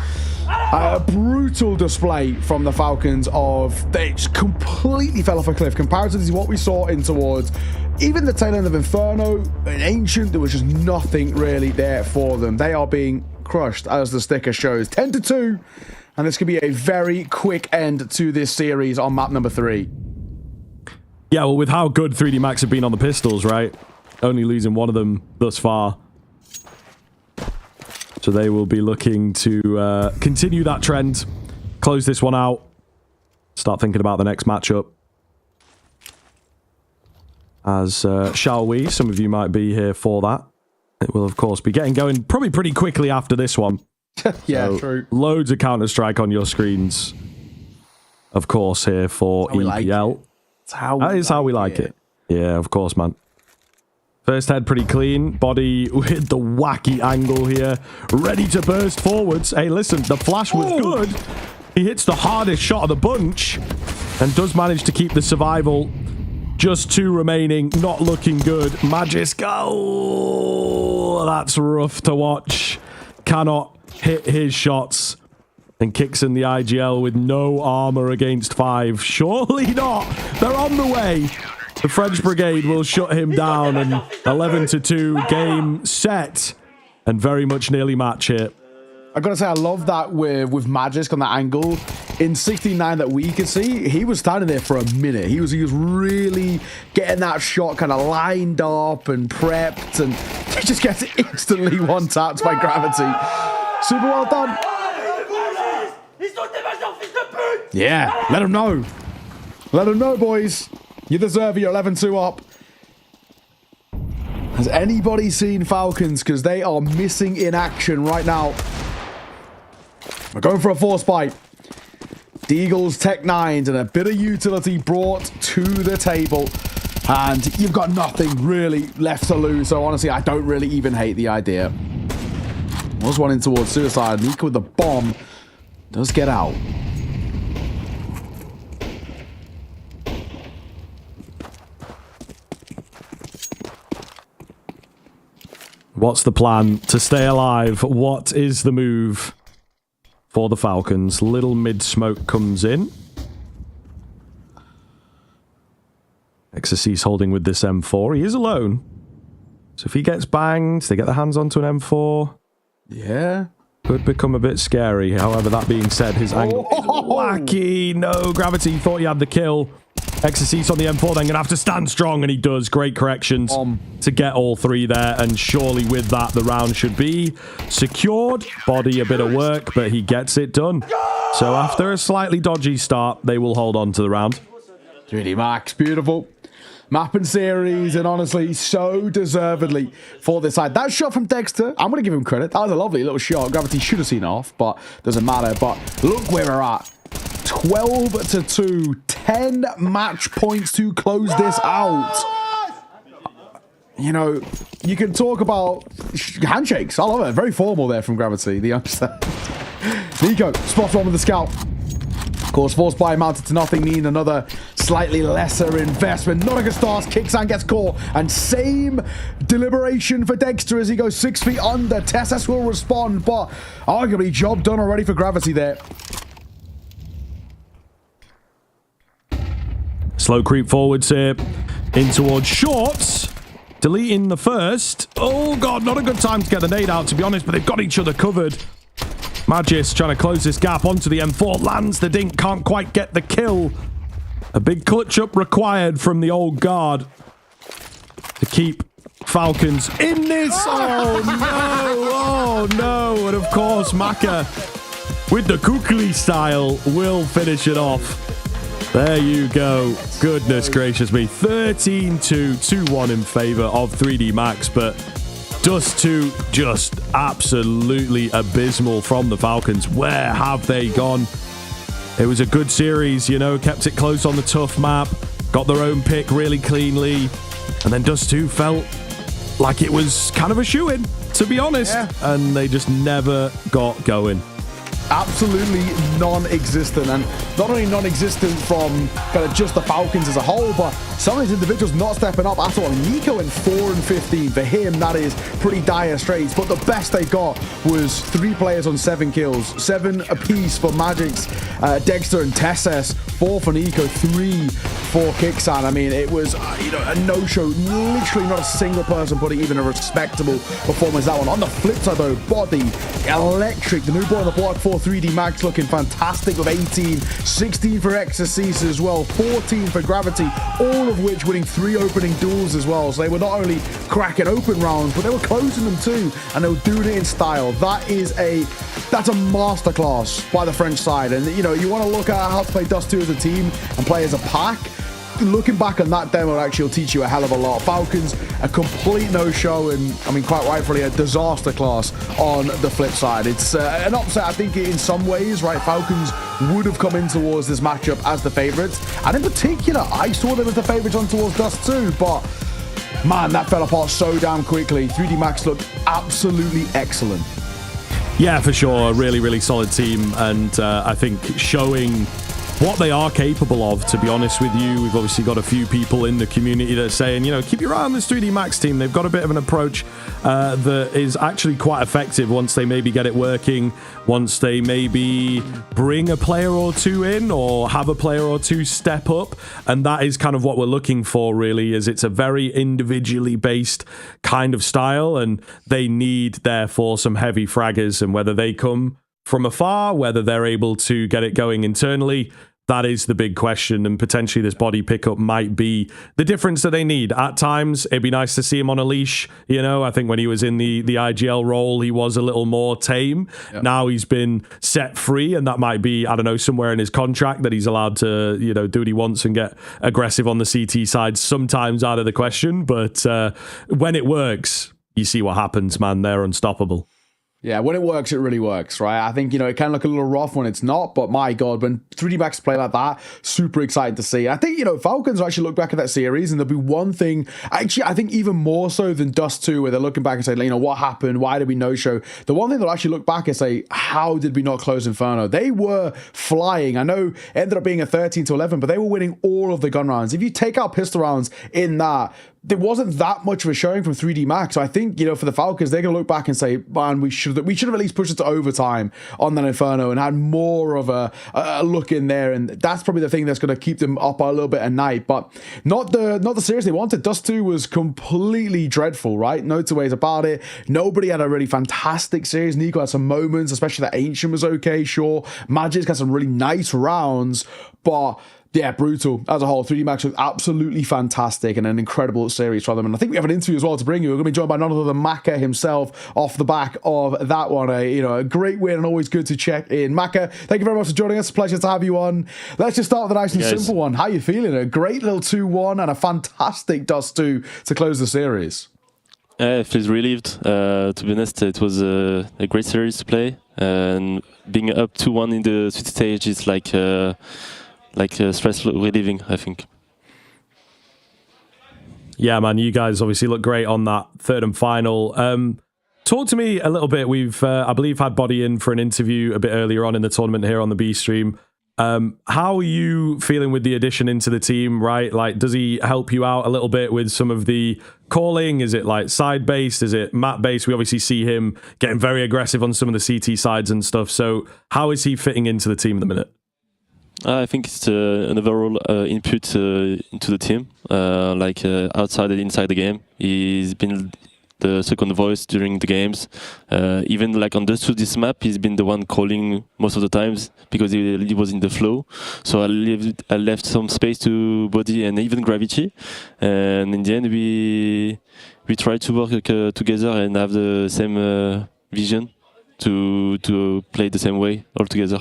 a brutal display from the Falcons of they just completely fell off a cliff. Comparatively to what we saw in towards even the tail end of Inferno and Ancient, there was just nothing really there for them. They are being crushed, as the sticker shows. 10-2, and this could be a very quick end to this series on map number 3. Yeah, well, with how good 3D Max have been on the pistols, right? Only losing one of them thus far. So they will be looking to continue that trend, close this one out, start thinking about the next matchup. As shall we? Some of you might be here for that. It will, of course, be getting going probably pretty quickly after this one. Yeah, so true. Loads of Counter-Strike on your screens, of course, here for EPL. That is how we like it. Yeah, of course, man. First head pretty clean. Body with the wacky angle here. Ready to burst forwards. Hey, listen, the flash was good. He hits the hardest shot of the bunch and does manage to keep the survival. Just 2 remaining. Not looking good. Magisk. Oh, that's rough to watch. Cannot hit his shots. And kicks in the IGL with no armor against 5. Surely not. They're on the way. The French Brigade will shut him down, and 11-2 game set, and very much nearly match here. I gotta say, I love that with Magisk on that angle. In 69 that we could see, he was standing there for a minute. He was really getting that shot kind of lined up and prepped, and he just gets instantly one-tapped by Gravity. Super well done. Yeah, let him know. Let him know, boys. You deserve it. You're 11-2 up. Has anybody seen Falcons? Because they are missing in action right now. We're going for a force bite. Deagle's Tech 9s and a bit of utility brought to the table. And you've got nothing really left to lose. So honestly, I don't really even hate the idea. Was one in towards suicide. Nico with the bomb does get out. What's the plan to stay alive? What is the move for the Falcons? Little mid-smoke comes in. Exorcist holding with this M4. He is alone. So if he gets banged, they get their hands onto an M4. Yeah. Could become a bit scary. However, that being said, his angle is wacky. No, Gravity thought he had the kill. Exorcist on the M4, then going to have to stand strong, and he does. Great corrections to get all 3 there, and surely with that, the round should be secured. Body a bit of work, but he gets it done. So after a slightly dodgy start, they will hold on to the round. 3D Max, beautiful. Map and series, and honestly, so deservedly for this side. That shot from Dexter, I'm going to give him credit. That was a lovely little shot. Gravity should have seen off, but doesn't matter. But look where we're at. 12-2, 10 match points to close this out. You know, you can talk about handshakes. I love it. Very formal there from Gravity, the youngster. Nico, spot on with the scout. Of course, force buy mounted to nothing, mean another slightly lesser investment. Not a good start. Kicks and gets caught. And same deliberation for Dexter as he goes 6 feet under. Tessus will respond, but arguably job done already for Gravity there. Slow creep forwards here in towards shorts. Deleting the first. Oh, God, not a good time to get the nade out, to be honest, but they've got each other covered. Magis trying to close this gap onto the M4. Lands the dink, can't quite get the kill. A big clutch up required from the old guard to keep Falcons in this. Oh, no. Oh, no. And, of course, Maka with the Kukli style will finish it off. There you go. Goodness gracious me. 13-2, 2-1 in favor of 3D Max, but Dust 2 just absolutely abysmal from the Falcons. Where have they gone? It was a good series, you know, kept it close on the tough map, got their own pick really cleanly, and then Dust 2 felt like it was kind of a shoo-in, to be honest, and they just never got going. absolutely non-existent, and not only non-existent from kind of just the Falcons as a whole, but some of these individuals not stepping up at all. Nico in 4-15. For him, that is pretty dire straits, but the best they got was 3 players on 7 kills, 7 apiece for Magic's Dexter and Tesses, 4 for Nico, 3 for Kixan. I mean, it was a no-show. Literally not a single person putting even a respectable performance that one. On the flip side though, Body, electric. The new boy on the block for 3D Max looking fantastic with 18, 16 for Exorcist as well, 14 for Gravity, all of which winning 3 opening duels as well. So they were not only cracking open rounds, but they were closing them too, and they were doing it in style. That's a masterclass by the French side. And you want to look at how to play Dust 2 as a team and play as a pack. Looking back on that demo actually will teach you a hell of a lot. Falcons, a complete no-show, and I mean, quite rightfully, a disaster class on the flip side. It's an upset, I think, in some ways, right? Falcons would have come in towards this matchup as the favorites, and in particular, I saw them as the favorites on towards Dust 2, but man, that fell apart so damn quickly. 3D Max looked absolutely excellent. Yeah, for sure. A really, really solid team, and I think showing what they are capable of, to be honest with you. We've obviously got a few people in the community that are saying, keep your eye on this 3D Max team. They've got a bit of an approach that is actually quite effective once they maybe get it working, once they maybe bring a player or 2 in or have a player or 2 step up. And that is kind of what we're looking for, really, is it's a very individually based kind of style, and they need, therefore, some heavy fraggers. And whether they come from afar, whether they're able to get it going internally, that is the big question, and potentially this Body pickup might be the difference that they need. At times, it'd be nice to see him on a leash. I think when he was in the IGL role, he was a little more tame. Yep. Now he's been set free, and that might be, I don't know, somewhere in his contract that he's allowed to, do what he wants and get aggressive on the CT side. Sometimes out of the question, but when it works, you see what happens, man. They're unstoppable. Yeah, when it works, it really works, right? I think, it can look a little rough when it's not, but my God, when 3D Max play like that, super excited to see. I think, Falcons will actually look back at that series, and there'll be one thing, actually, I think even more so than Dust 2, where they're looking back and say, what happened? Why did we no-show? The one thing they'll actually look back and say, how did we not close Inferno? They were flying. I know it ended up being a 13-11, but they were winning all of the gun rounds. If you take out pistol rounds in that, there wasn't that much of a showing from 3D Max. So I think, for the Falcons, they're going to look back and say, man, we should have at least pushed it to overtime on that Inferno and had more of a look in there. And that's probably the thing that's going to keep them up a little bit at night. But not the series they wanted. Dust 2 was completely dreadful, right? No two ways about it. Nobody had a really fantastic series. Nico had some moments, especially that Ancient was okay, sure. Magic's got some really nice rounds, but yeah, brutal as a whole. 3D Max was absolutely fantastic and an incredible series for them. And I think we have an interview as well to bring you. We're going to be joined by none other than Maka himself off the back of that one. A great win and always good to check in. Maka, thank you very much for joining us. Pleasure to have you on. Let's just start with a nice and simple one. How are you feeling? A great little 2-1 and a fantastic Dust 2 to close the series. I feel relieved. To be honest, it was a great series to play. And being up 2-1 in the sweet stage is like stress relieving, I think. Yeah, man, you guys obviously look great on that third and final. Talk to me a little bit. We've, I believe, had Body in for an interview a bit earlier on in the tournament here on the B stream. How are you feeling with the addition into the team, right? Like, does he help you out a little bit with some of the calling? Is it like side-based? Is it map-based? We obviously see him getting very aggressive on some of the CT sides and stuff. So how is he fitting into the team at the minute? I think it's an overall input into the team, outside and inside the game. He's been the second voice during the games. Even like on this map, he's been the one calling most of the times because he was in the flow. So I left some space to Body and even Gravity. And in the end, we try to work together and have the same vision to play the same way all together.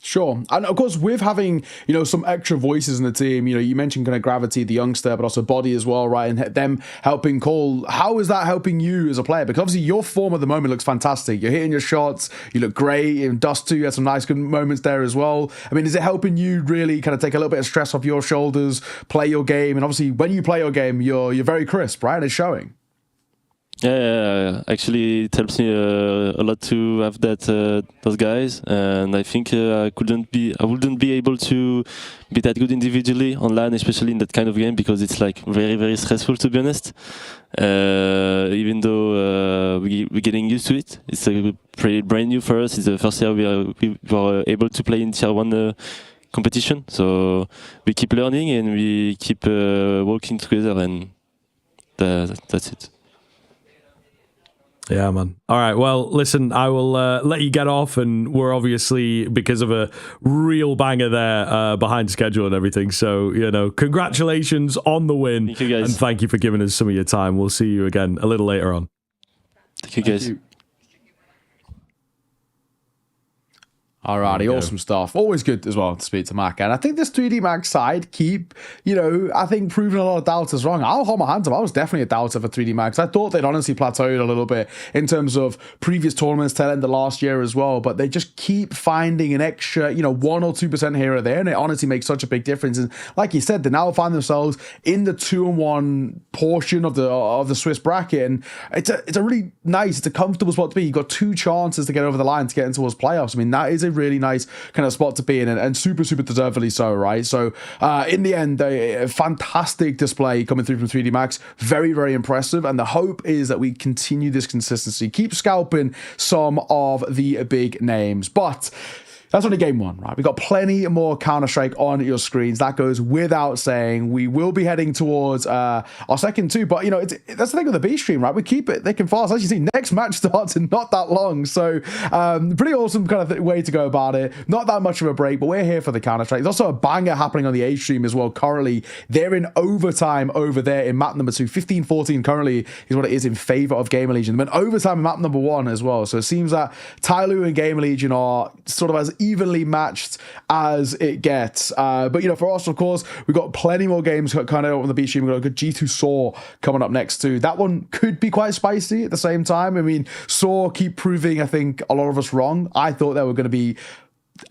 Sure. And of course, with having, some extra voices in the team, you mentioned kind of Gravity, the youngster, but also Body as well, right? And them helping call. How is that helping you as a player? Because obviously your form at the moment looks fantastic. You're hitting your shots. You look great. In Dust 2, you had some nice good moments there as well. I mean, is it helping you really kind of take a little bit of stress off your shoulders, play your game? And obviously when you play your game, you're very crisp, right? And it's showing. Yeah. Actually, it helps me a lot to have those guys, and I think I wouldn't be able to be that good individually online, especially in that kind of game, because it's like very, very stressful, to be honest. Even though we're getting used to it, it's pretty brand new for us. It's the first year we were able to play in Tier 1 competition, so we keep learning and we keep working together, and that's it. Yeah, man. All right. Well, listen, I will let you get off, and we're obviously, because of a real banger there, behind schedule and everything. So, congratulations on the win. Thank you, guys. And thank you for giving us some of your time. We'll see you again a little later on. Thank you, guys. Alrighty, awesome stuff. Always good as well to speak to Mac. And I think this 3D Max side keep, I think proving a lot of doubters wrong. I'll hold my hands up. I was definitely a doubter for 3D Max. I thought they'd honestly plateaued a little bit in terms of previous tournaments, tail end of last year as well. But they just keep finding an extra, 1 or 2% here or there. And it honestly makes such a big difference. And like you said, they now find themselves in the 2-1 portion of the Swiss bracket. And it's a really nice, it's a comfortable spot to be. You've got 2 chances to get over the line to get into towards playoffs. I mean, that is a really nice kind of spot to be in, and super deservedly so, right? So in the end, a fantastic display coming through from 3D Max, very impressive, and the hope is that we continue this consistency, keep scalping some of the big names. But that's only game 1, right? We've got plenty more Counter-Strike on your screens. That goes without saying. We will be heading towards our second 2, but that's the thing with the B stream, right? We keep it thick and fast. As you see, next match starts in not that long, so pretty awesome kind of way to go about it. Not that much of a break, but we're here for the Counter-Strike. There's also a banger happening on the A stream as well. Currently, they're in overtime over there in map number 2. 15-14 currently is what it is in favor of Gamer Legion. But overtime in map number 1 as well. So it seems that Tyloo and Gamer Legion are sort of as evenly matched as it gets. But for us, of course, we've got plenty more games kind of on the B stream. We've got a good G2 Saw coming up next too. That one could be quite spicy at the same time. I mean, Saw keep proving, I think, a lot of us wrong. I thought they were going to be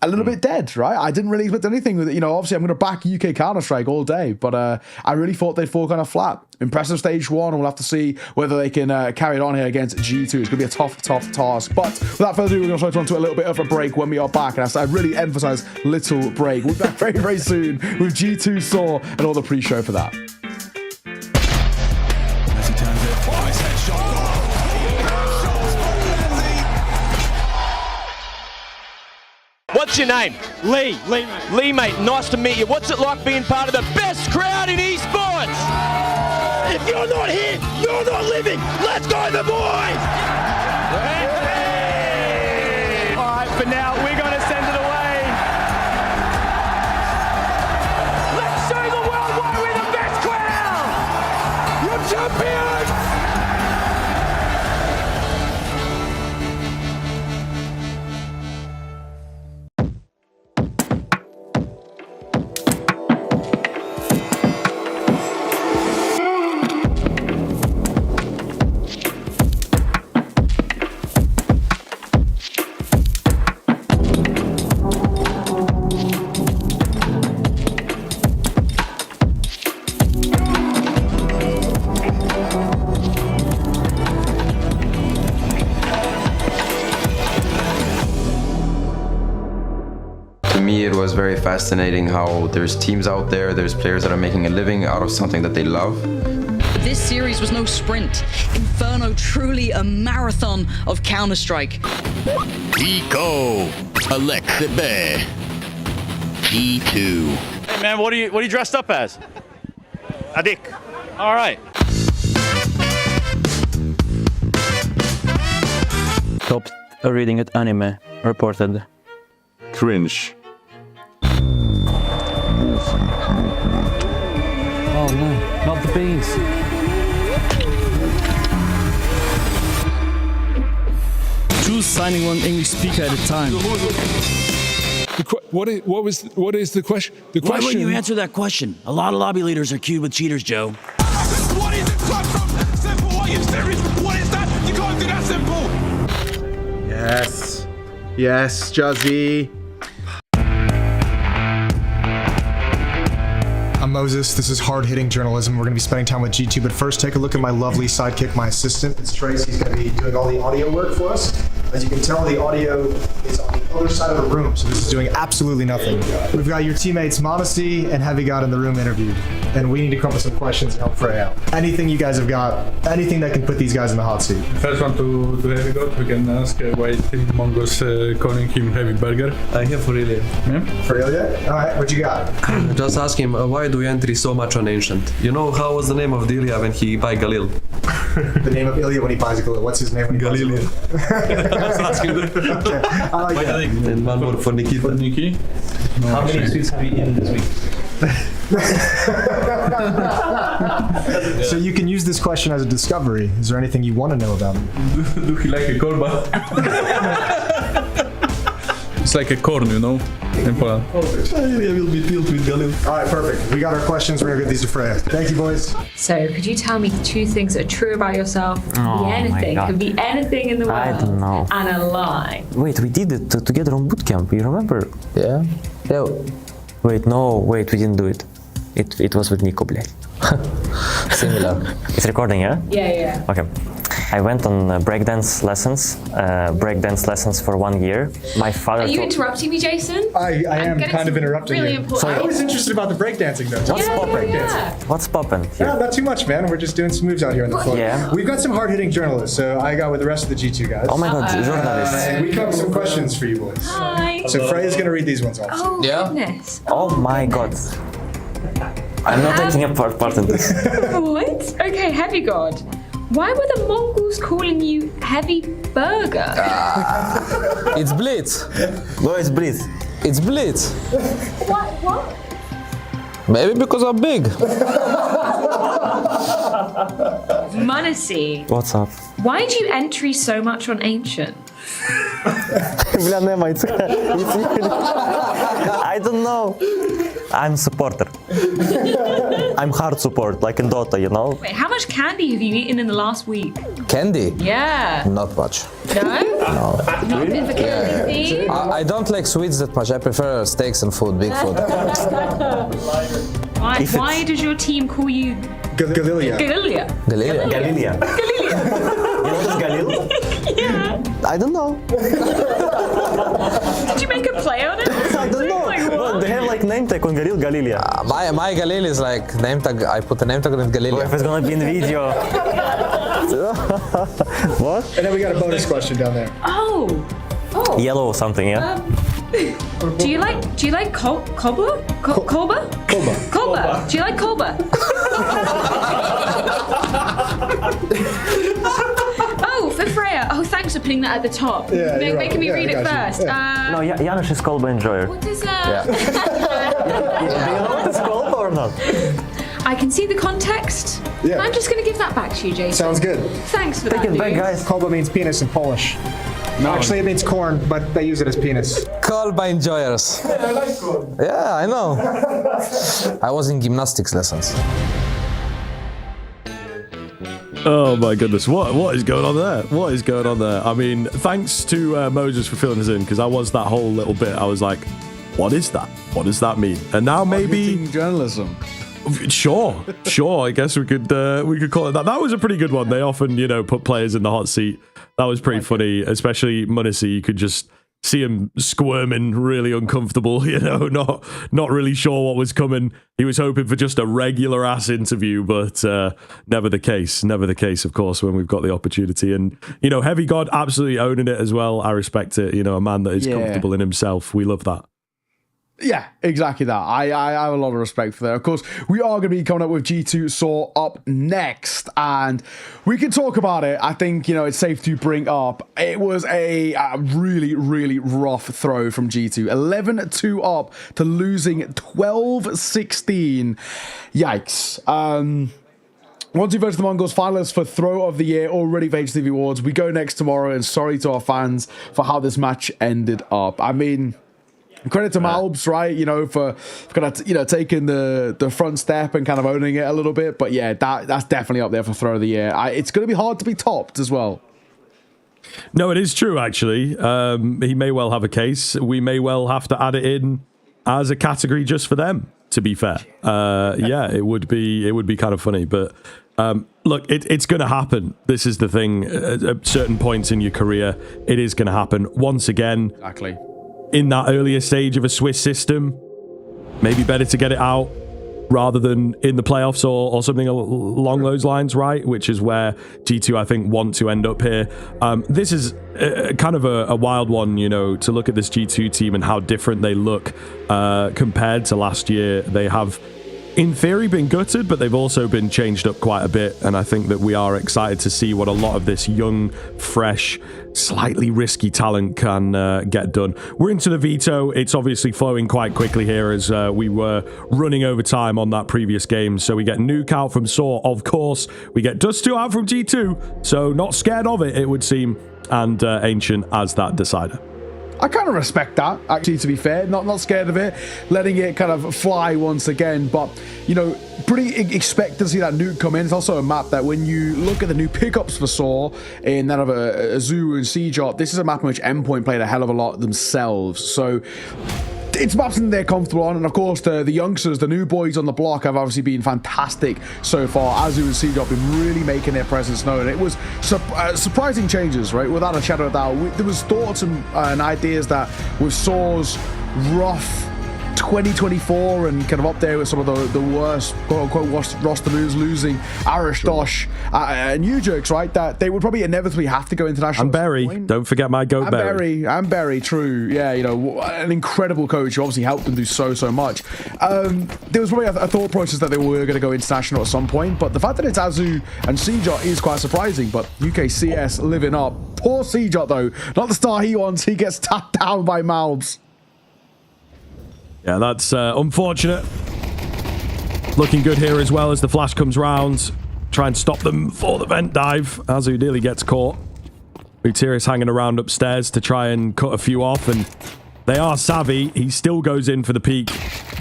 a little bit dead, right? I didn't really expect anything with it. Obviously I'm going to back UK Counter-Strike all day, but I really thought they'd fall kind of flat. Impressive stage 1, and we'll have to see whether they can carry it on here against G2. It's going to be a tough task. But without further ado, we're going to switch on to a little bit of a break when we are back. And I really emphasize little break. We'll be back very soon with G2 Saw and all the pre-show for that. What's your name? Lee. Lee, mate. Nice to meet you. What's it like being part of the best crowd in esports? If you're not here, you're not living. Let's go, the boys! All right, for now, we're going to send it away. Let's show the world why we're the best crowd! You're champions! It was very fascinating how there's teams out there's players that are making a living out of something that they love. This series was no sprint. Inferno truly a marathon of Counter-Strike. Pico, Alexebe, E2. Hey man, what are you dressed up as? A dick. All right. Stopped reading at anime. Reported. Cringe. Oh no, not the beans. Choose signing one English speaker at a time. What is the question? Why wouldn't you answer that question? A lot of lobby leaders are queued with cheaters, Joe. What is it? Simple. Are you serious? What is that? You can't do that simple. Yes, Juzzy. I'm Moses. This is hard-hitting journalism. We're going to be spending time with G2, but first take a look at my lovely sidekick, my assistant. It's Trace. He's going to be doing all the audio work for us. As you can tell, the audio is on the other side of the room, so this is doing absolutely nothing. We've got your teammates Monesi and Heavy God in the room interviewed, and we need to come up with some questions and help Frey out. Anything you guys have got, anything that can put these guys in the hot seat. First one to Heavy God, we can ask why Team Mongo's calling him Heavy Burger. I have Aurelia. For Ilya? All right, what you got? Just ask him, why do you entry so much on Ancient? You know how was the name of Ilya when he buy Galil? The name of Ilya when he buys a Galil. What's his name when he buys a Galil? Ask him. Okay, I like that. And one more for Nikita. For Nikki. No, how many sweets have you eaten this week? So you can use this question as a discovery. Is there anything you want to know about him? Do he like a korba? It's like a corn, you know, in Poland. Ilya will be filled with Galil. All right, perfect. We got our questions. We're going to get these to Freya. Thank you, boys. So, could you tell me 2 things that are true about yourself? Could be anything. Could be anything in the world. I don't know. And a lie. Wait, we did it together on bootcamp. You remember? Yeah. Yeah. Wait, no. Wait, we didn't do it. It was with Nico, bleh. Similar. It's recording, yeah? Yeah. Okay. I went on breakdance lessons for 1 year. My father. Are you interrupting me, Jason? I am kind of interrupting really you. Important. I was interested about the breakdancing though. What's poppin'? Yeah. What's poppin' here? Yeah, not too much, man. We're just doing some moves out here on the floor. Yeah. We've got some hard-hitting journalists, so I got with the rest of the G2 guys. Oh my god, journalists. And we come up with some questions for you boys. Hi. So Freya's gonna read these ones off. Oh, goodness. Oh my god. I'm not taking a part in this. What? Okay, Heavy God. Why were the Mongols calling you Heavy Burger? It's Blitz. No, it's Blitz. It's Blitz. What? Maybe because I'm big. Monesi. What's up? Why do you entry so much on Ancient? I don't know. I'm supporter. I'm hard support, like in Dota, you know? Wait, how much candy have you eaten in the last week? Candy? Yeah. Not much. No? No. Not a bit of a candy thing? I don't like sweets that much. I prefer steaks and food, big food. Why does your team call you Galilia? Galilia. Galilia. You know this Galil? Yeah. I don't know. Did you make a play on it? I don't know. Like, Well, they have like name tag on Galil, Galilia. My Galil is like name tag. I put a name tag on Galilia. If it's gonna be in video. What? And then we got a bonus question down there. Oh. Yellow or something, yeah? Do you like Kolba? Kolba? Kolba. Do you like Kolba? Oh, for Freya. Oh, thanks for putting that at the top. Yeah, Making me read it first. No, Janusz is Kolba enjoyer. What is Do you know what it's called or not? I can see the context. Yeah. I'm just going to give that back to you, Jason. Sounds good. Thanks for Take that, it back, dude. guys. Kolba means penis in Polish. No. Actually, it means corn, but they use it as penis. Kolba enjoyers. Yeah, I like corn. Yeah, I know. I was in gymnastics lessons. Oh my goodness, what is going on there? What is going on there? I mean, thanks to Moses for filling us in, because I was that whole little bit. I was like, what is that? What does that mean? And now maybe journalism. Sure. I guess we could call it that. That was a pretty good one. They often, put players in the hot seat. That was pretty funny, especially Monesi. You could just see him squirming, really uncomfortable. Not really sure what was coming. He was hoping for just a regular ass interview, but never the case. Never the case, of course, when we've got the opportunity. And Heavy God absolutely owning it as well. I respect it. A man that is comfortable in himself. We love that. Yeah, exactly that. I have a lot of respect for that. Of course, we are going to be coming up with G2 Saw up next, and we can talk about it. I think, it's safe to bring up. It was a really, really rough throw from G2. 11-2 up to losing 12-16. Yikes. 1-2 versus the Mongols, finalists for Throw of the Year, already for HTV Awards. We go next tomorrow, and sorry to our fans for how this match ended up. I mean, credit to Malbs, right? For kind of taking the front step and kind of owning it a little bit. But yeah, that's definitely up there for Throw of the Year. It's going to be hard to be topped as well. No, it is true, actually. He may well have a case. We may well have to add it in as a category just for them. to be fair. Yeah, it would be kind of funny, but look, it's going to happen. This is the thing. At certain points in your career, it is going to happen. Once again, exactly in that earlier stage of a Swiss system, maybe better to get it out rather than in the playoffs or something along those lines, right? Which is where G2, I think, want to end up here. This is kind of a wild one, you know, to look at this G2 team and how different they look compared to last year. They have, in theory, been gutted, but they've also been changed up quite a bit. And I think that we are excited to see what a lot of this young, fresh, slightly risky talent can get done. We're into the veto. It's obviously flowing quite quickly here as we were running over time on that previous game. So we get Nuke out from Saw, of course. We get Dust2 out from G2. So not scared of it, it would seem. And Ancient as that decider. I kind of respect that, actually, to be fair. Not scared of it, letting it kind of fly once again. But, you know, pretty expect to see that nuke come in. It's also a map that when you look at the new pickups for Saw in that of Azuru and Seajot, this is a map in which Endpoint played a hell of a lot themselves. So it's maps that they're comfortable on, and of course the youngsters, the new boys on the block, have obviously been fantastic so far. Azu and Seedot have been really making their presence known. It was surprising changes, right? Without a shadow of doubt. There was thoughts and ideas that with Saw's rough 2024 and kind of up there with some of the worst quote-unquote roster moves, losing Arish, Dosh, and Ujerks, right, that they would probably inevitably have to go international. And Berry, don't forget my goat Berry. And Berry, true. Yeah, you know, an incredible coach who obviously helped them do so much. There was probably a thought process that they were going to go international at some point, but the fact that it's Azu and Seejot is quite surprising. But UKCS living up. Poor Seejot though, not the star he wants. He gets tapped down by Malbs. Yeah, that's unfortunate. Looking good here as well as the flash comes round. Try and stop them for the vent dive. Azu nearly gets caught. Utiris hanging around upstairs to try and cut a few off, and they are savvy. He still goes in for the peak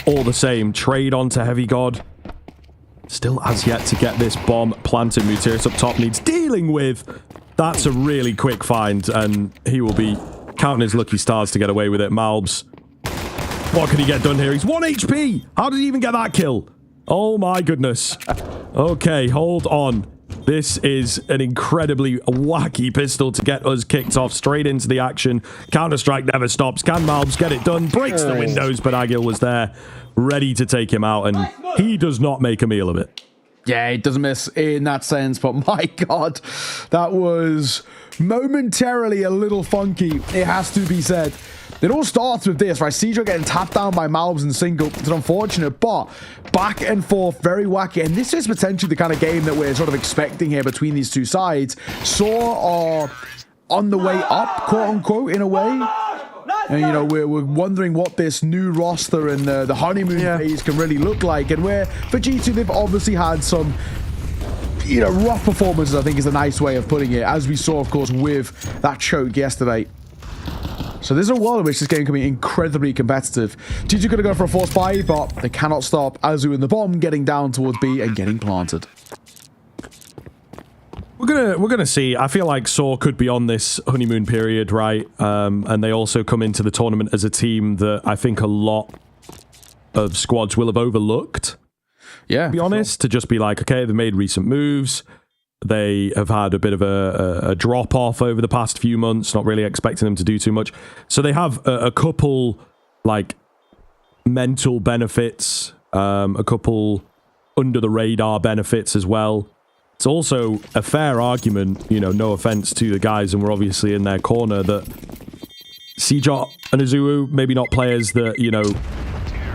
all the same. Trade onto Heavy God. Still has yet to get this bomb planted. Utiris up top needs dealing with. That's a really quick find, and he will be counting his lucky stars to get away with it. Malbs. What can he get done here? He's 1 HP. How did he even get that kill? Oh my goodness. Okay, hold on. This is an incredibly wacky pistol to get us kicked off straight into the action. Counter-Strike never stops. Can Malbs get it done? Breaks the windows, but Agil was there, ready to take him out, and he does not make a meal of it. Yeah, it doesn't miss in that sense, but my God, that was momentarily a little funky, it has to be said. It all starts with this, right? Sejo getting tapped down by Malbs in single. It's unfortunate, but back and forth, very wacky. And this is potentially the kind of game that we're sort of expecting here between these two sides. Saw are on the way up, quote unquote, in a way. And, you know, we're wondering what this new roster and the honeymoon phase can really look like. And where for G2, they've obviously had some, you know, rough performances, I think is a nice way of putting it, as we saw, of course, with that choke yesterday. So there's a world in which this game can be incredibly competitive. G2 going to go for a force buy, but they cannot stop Azu and the bomb getting down towards B and getting planted. We're gonna see. I feel like Saw could be on this honeymoon period, right? And they also come into the tournament as a team that I think a lot of squads will have overlooked. Yeah, to be honest, to just be like, okay, they made recent moves. They have had a bit of a drop-off over the past few months, not really expecting them to do too much. So they have a couple, like, mental benefits, a couple under-the-radar benefits as well. It's also a fair argument, you know, no offense to the guys, and we're obviously in their corner, that Seejot and Azuu, maybe not players that, you know,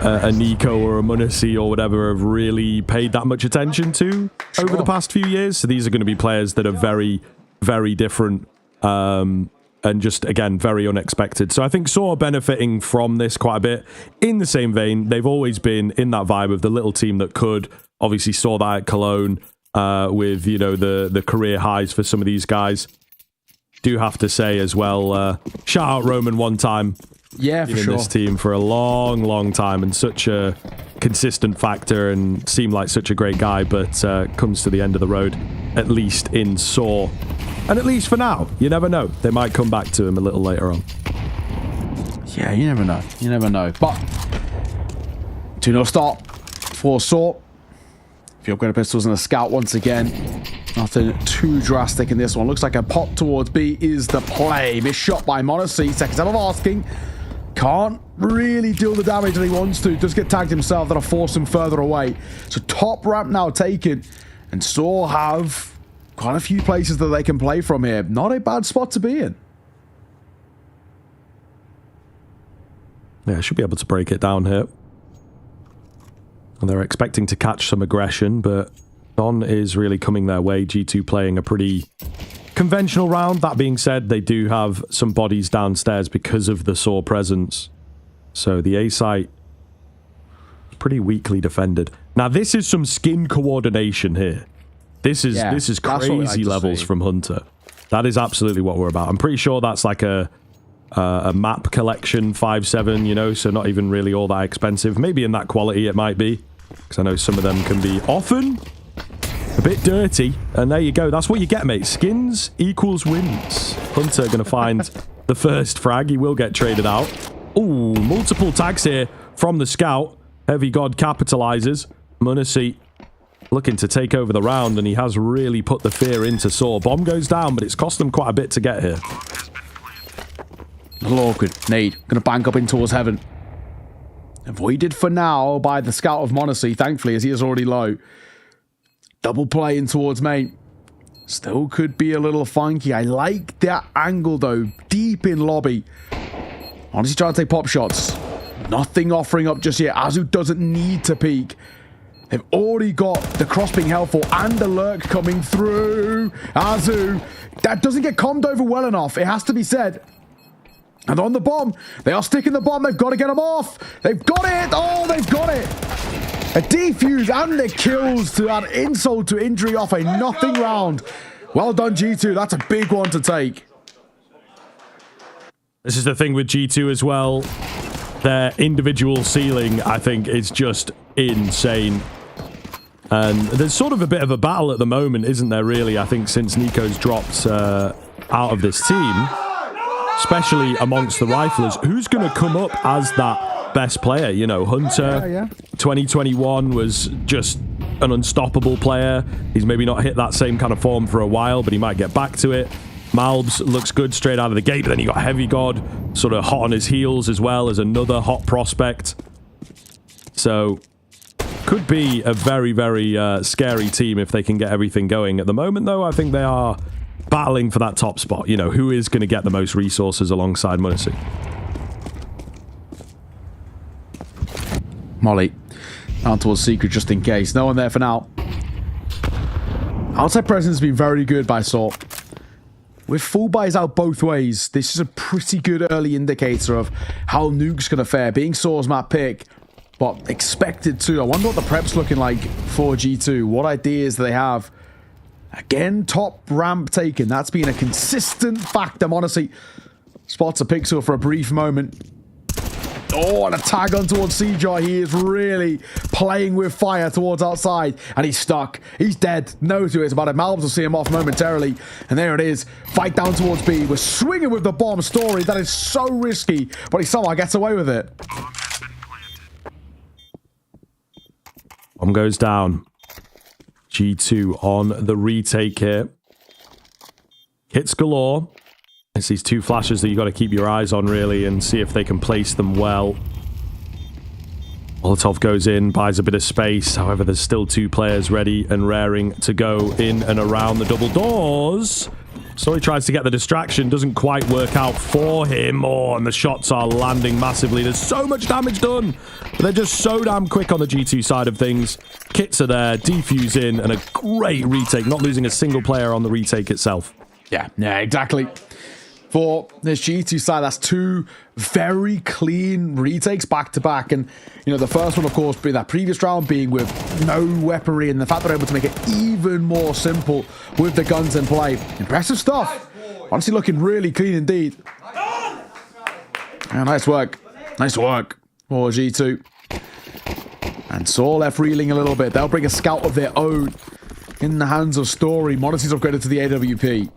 a Nico or a Munisi or whatever have really paid that much attention to over the past few years. So these are going to be players that are very, very different and just, again, very unexpected. So I think Saw are benefiting from this quite a bit. In the same vein, they've always been in that vibe of the little team that could. Obviously saw that at Cologne with, you know, the career highs for some of these guys. Do have to say as well, shout out Roman one time. Yeah, for sure. In this team for a long, long time, and such a consistent factor, and seemed like such a great guy, but comes to the end of the road, at least in Saw. And at least for now, you never know. They might come back to him a little later on. Yeah, you never know. You never know. But 2-0 start for Saw. A few upgraded pistols and a scout once again. Nothing too drastic in this one. Looks like a pop towards B is the play. Missed shot by Monacy. Second time of asking. Can't really deal the damage that he wants to. Does get tagged himself. That'll force him further away. So top ramp now taken. And Saw have quite a few places that they can play from here. Not a bad spot to be in. Yeah, should be able to break it down here. And they're expecting to catch some aggression, but Don is really coming their way. G2 playing a pretty conventional round. That being said, they do have some bodies downstairs because of the Saw presence. So the A site is pretty weakly defended. Now, this is some skin coordination here. This is crazy levels from Hunter. That is absolutely what we're about. I'm pretty sure that's like a map collection 5.7, you know, so not even really all that expensive. Maybe in that quality it might be, because I know some of them can be often a bit dirty. And there you go. That's what you get, mate. Skins equals wins. Hunter going to find the first frag. He will get traded out. Ooh, multiple tags here from the scout. Heavy God capitalizes. Munacy looking to take over the round, and he has really put the fear into Saw. Bomb goes down, but it's cost them quite a bit to get here. A little awkward. Nade. Going to bank up in towards heaven. Avoided for now by the scout of Monacy, thankfully, as he is already low. Double play in towards main. Still could be a little funky. I like that angle, though. Deep in lobby. Honestly, trying to take pop shots. Nothing offering up just yet. Azu doesn't need to peek. They've already got the cross being helpful and the lurk coming through. Azu, that doesn't get commed over well enough. It has to be said. And on the bomb, they are sticking the bomb. They've got to get them off. They've got it. Oh, they've got it. A defuse and the kills to add insult to injury off a nothing round. Well done, G2. That's a big one to take. This is the thing with G2 as well. Their individual ceiling, I think, is just insane. And there's sort of a bit of a battle at the moment, isn't there, really? I think since Nico's dropped out of this team, especially amongst the riflers, who's going to come up as that best player? You know, Hunter, 2021 was just an unstoppable player. He's maybe not hit that same kind of form for a while, but he might get back to it. Malbs looks good straight out of the gate, but then you got Heavy God sort of hot on his heels as well as another hot prospect. So could be a very, very scary team if they can get everything going. At the moment, though, I think they are battling for that top spot. You know, who is going to get the most resources alongside Munacy? Molly down towards Secret just in case. No one there for now. Outside presence has been very good by Saw. With full buys out both ways, this is a pretty good early indicator of how Nuke's going to fare. Being Saw's map pick, but expected to. I wonder what the prep's looking like for G2. What ideas do they have? Again, top ramp taken. That's been a consistent factor. Honestly, spots a pixel for a brief moment. Oh, and a tag on towards CJ. He is really playing with fire towards outside. And he's stuck. He's dead. No two ways about it. Malbs will see him off momentarily. And there it is. Fight down towards B. We're swinging with the bomb story. That is so risky. But he somehow gets away with it. Bomb goes down. G2 on the retake here. Hits galore. It's these two flashes that you got to keep your eyes on, really, and see if they can place them well. Molotov goes in, buys a bit of space. However, there's still two players ready and raring to go in and around the double doors. So he tries to get the distraction. Doesn't quite work out for him. Oh, and the shots are landing massively. There's so much damage done. But they're just so damn quick on the G2 side of things. Kits are there, defuse in, and a great retake. Not losing a single player on the retake itself. Yeah, exactly. For this G2 side, that's two very clean retakes back to back. And, you know, the first one, of course, being that previous round being with no weaponry, and the fact they're able to make it even more simple with the guns in play. Impressive stuff. Honestly, looking really clean indeed. Yeah, nice work. Nice work for G2. And Saw left reeling a little bit. They'll bring a scout of their own in the hands of Story. Monacy's upgraded to the AWP.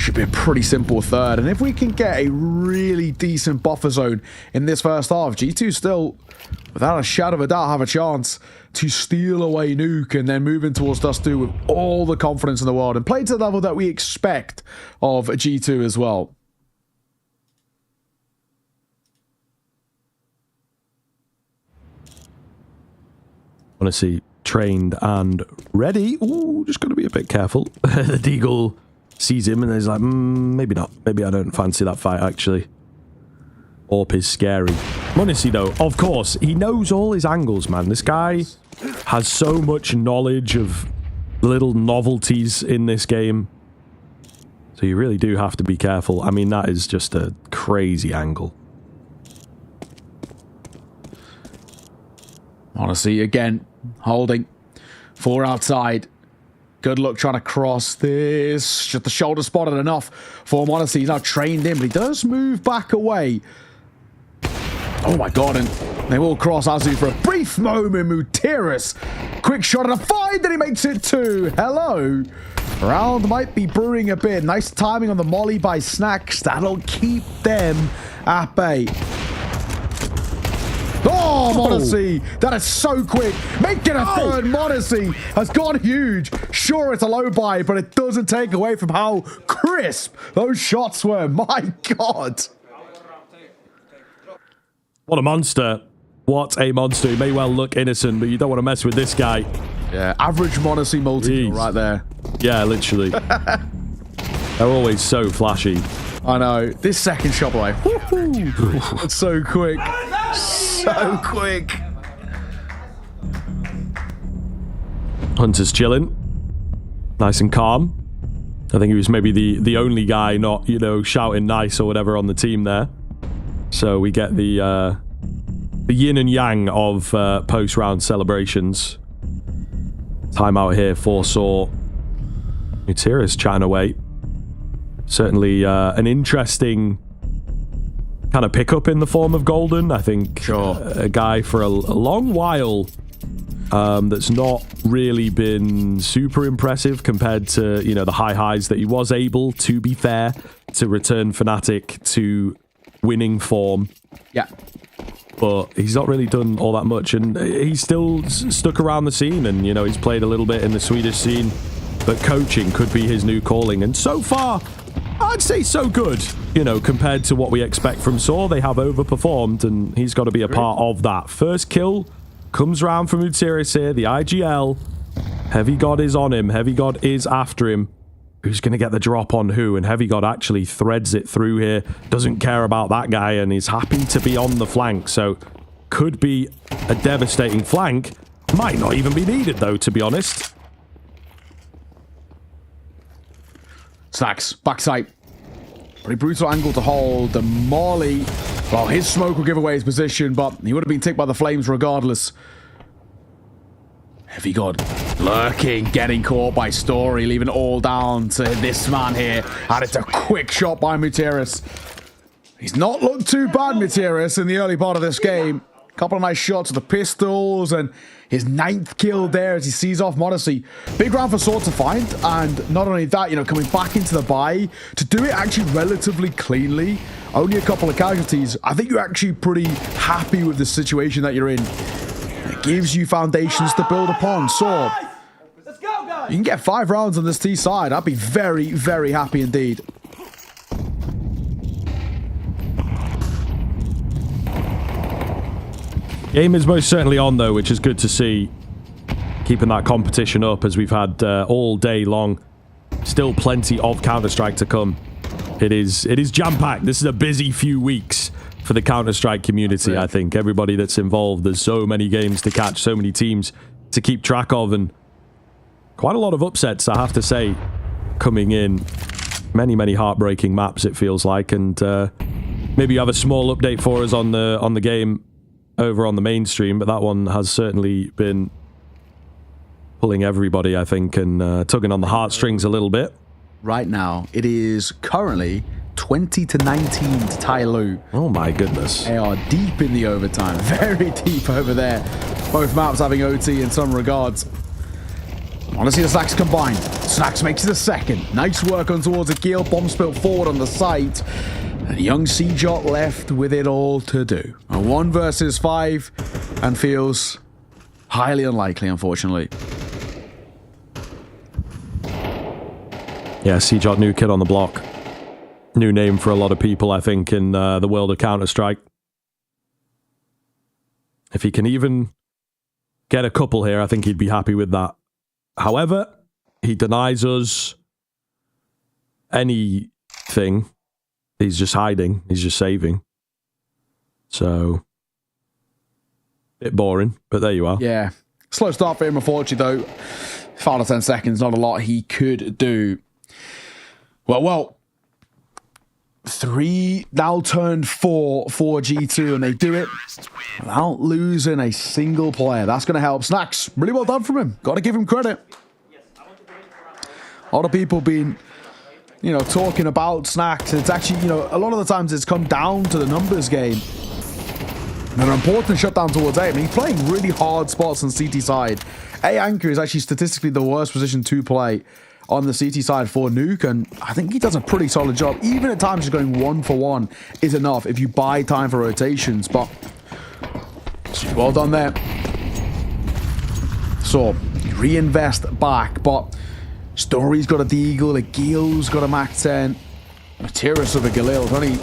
should be a pretty simple third. And if we can get a really decent buffer zone in this first half, G2 still, without a shadow of a doubt, have a chance to steal away Nuke and then move in towards Dust 2 with all the confidence in the world and play to the level that we expect of G2 as well. Want to see trained and ready. Ooh, just got to be a bit careful. The Deagle sees him and he's like, maybe not. Maybe I don't fancy that fight, actually. Orp is scary. m0NESY, though, of course, he knows all his angles, man. This guy has so much knowledge of little novelties in this game. So you really do have to be careful. I mean, that is just a crazy angle. m0NESY, again, holding. 4 outside. Good luck trying to cross this. Just the shoulder spotted enough for m0NESY. He's not trained in, but he does move back away. Oh my god, and they will cross Azu for a brief moment. Mutiris, quick shot and a find, and he makes it 2. Hello. Round might be brewing a bit. Nice timing on the molly by Snacks. That'll keep them at bay. Oh, m0NESY, that is so quick. Making a third. m0NESY has gone huge. Sure, it's a low buy, but it doesn't take away from how crisp those shots were. My god. What a monster. What a monster. He may well look innocent, but you don't want to mess with this guy. Yeah, average m0NESY multi right there. Yeah, literally. They're always so flashy. I know. This second shot, like, it's so quick. So quick. Hunter's chilling. Nice and calm. I think he was maybe the only guy not, you know, shouting nice or whatever on the team there. So we get the yin and yang of post-round celebrations. Timeout here for Saw. Mutiris chatting away. Certainly an interesting kind of pickup in the form of Golden. I think a guy for a long while that's not really been super impressive compared to, you know, the high highs that he was able, to be fair, to return Fnatic to winning form. Yeah. But he's not really done all that much, and he's still stuck around the scene, and, you know, he's played a little bit in the Swedish scene, but coaching could be his new calling, and so far, I'd say so good, you know, compared to what we expect from Saw. They have overperformed, and he's got to be a part of that. First kill comes round from Mutiris here, the IGL. Heavy God is on him. Heavy God is after him. Who's going to get the drop on who? And Heavy God actually threads it through here. Doesn't care about that guy, and is happy to be on the flank. So could be a devastating flank. Might not even be needed, though, to be honest. Snacks, backside. Pretty brutal angle to hold. The molly, well, his smoke will give away his position, but he would have been ticked by the flames regardless. Heavy God lurking, getting caught by Story, leaving it all down to this man here. And it's a quick shot by Mutiris. He's not looked too bad, Mutiris, in the early part of this game. Couple of nice shots with the pistols, and his 9th kill there as he sees off m0NESY. Big round for Sword to find, and not only that, you know, coming back into the buy, to do it actually relatively cleanly, only a couple of casualties. I think you're actually pretty happy with the situation that you're in. It gives you foundations to build upon. So, you can get 5 rounds on this T side. I'd be very, very happy indeed. Game is most certainly on, though, which is good to see. Keeping that competition up as we've had all day long. Still plenty of Counter-Strike to come. It is jam-packed. This is a busy few weeks for the Counter-Strike community, I think. Everybody that's involved. There's so many games to catch, so many teams to keep track of, and quite a lot of upsets, I have to say, coming in. Many, many heartbreaking maps, it feels like, and maybe you have a small update for us on the game over on the mainstream, but that one has certainly been pulling everybody, I think, and tugging on the heartstrings a little bit. Right now, it is currently 20-19 to Tai Lu. Oh my goodness. They are deep in the overtime. Very deep over there. Both maps having OT in some regards. Want to see the Snacks combine. Snacks makes it a second. Nice work on towards a Gale. Bomb spilt forward on the site. And young C-Jot left with it all to do. A 1 versus 5 and feels highly unlikely, unfortunately. Yeah, C-Jot, new kid on the block. New name for a lot of people, I think, in the world of Counter-Strike. If he can even get a couple here, I think he'd be happy with that. However, he denies us anything. He's just hiding. He's just saving. So, bit boring, but there you are. Yeah. Slow start for him, unfortunately, though. 5 to 10 seconds, not a lot he could do. Well. 3 now turned 4 for G2, and they do it without losing a single player. That's going to help. Snacks, really well done from him. Got to give him credit. A lot of people been, talking about Snacks. It's actually, a lot of the times it's come down to the numbers game. And an important shutdown towards A. I mean, he's playing really hard spots on CT side. A anchor is actually statistically the worst position to play on the CT side for Nuke, and I think he does a pretty solid job. Even at times just going 1-for-1 is enough if you buy time for rotations, but well done there. So, reinvest back, but Story's got a Deagle, a Gil's got a Mac 10, Materis with a Galil. Only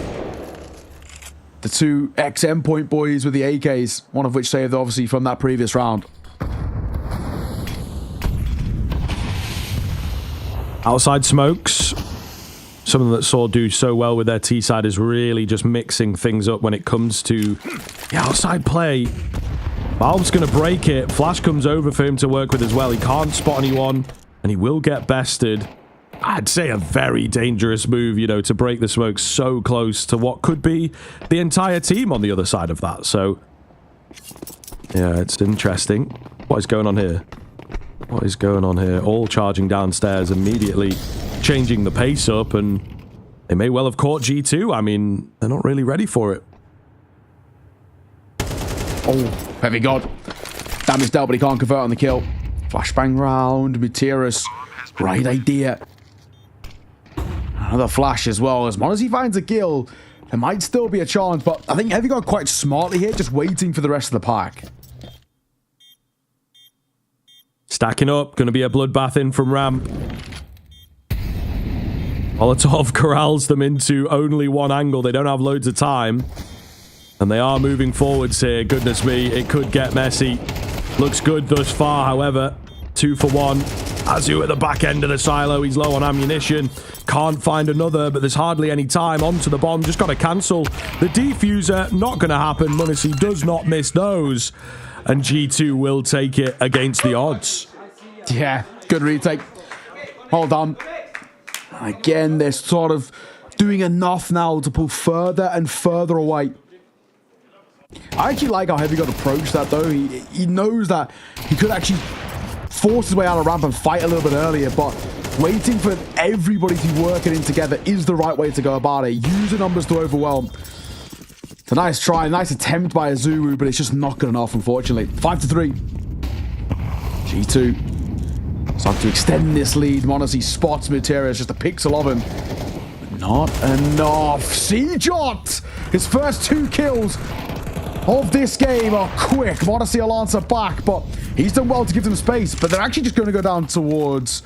the 2 ex-Endpoint boys with the AKs, one of which saved obviously from that previous round. Outside smokes, something that Saw do so well with their T side is really just mixing things up when it comes to the outside play. Valve's going to break it. Flash comes over for him to work with as well. He can't spot anyone, and he will get bested. I'd say a very dangerous move, to break the smoke so close to what could be the entire team on the other side of that. So, yeah, it's interesting. What is going on here? What is going on here? All charging downstairs, immediately changing the pace up, and they may well have caught G2. I mean, they're not really ready for it. Oh, heavy god. Damage dealt, but he can't convert on the kill. Flashbang round, Materis. Great idea. Another flash as well. As long as he finds a kill, there might still be a chance, but I think Heavy got quite smartly here, just waiting for the rest of the pack. Stacking up, going to be a bloodbath in from ramp. Molotov corrals them into only one angle. They don't have loads of time. And they are moving forwards here. Goodness me, it could get messy. Looks good thus far, however. 2 for 1. Azu at the back end of the silo. He's low on ammunition. Can't find another, but there's hardly any time. Onto the bomb. Just got to cancel the defuser. Not going to happen. Munisi does not miss those. And G2 will take it against the odds. Yeah, good retake. Hold on. Again, they're sort of doing enough now to pull further and further away. I actually like how Heavy got approached that, though. He knows that he could actually force his way out of ramp and fight a little bit earlier, but waiting for everybody to work it in together is the right way to go about it. Use the numbers to overwhelm. It's a nice try, nice attempt by Azuru, but it's just not good enough, unfortunately. 5-3. G2 starting to extend this lead. Monesi spots Materis, just a pixel of him. But not enough. C-Jot! His first 2 kills of this game are quick. Monesi will answer back, but he's done well to give them space. But they're actually just going to go down towards...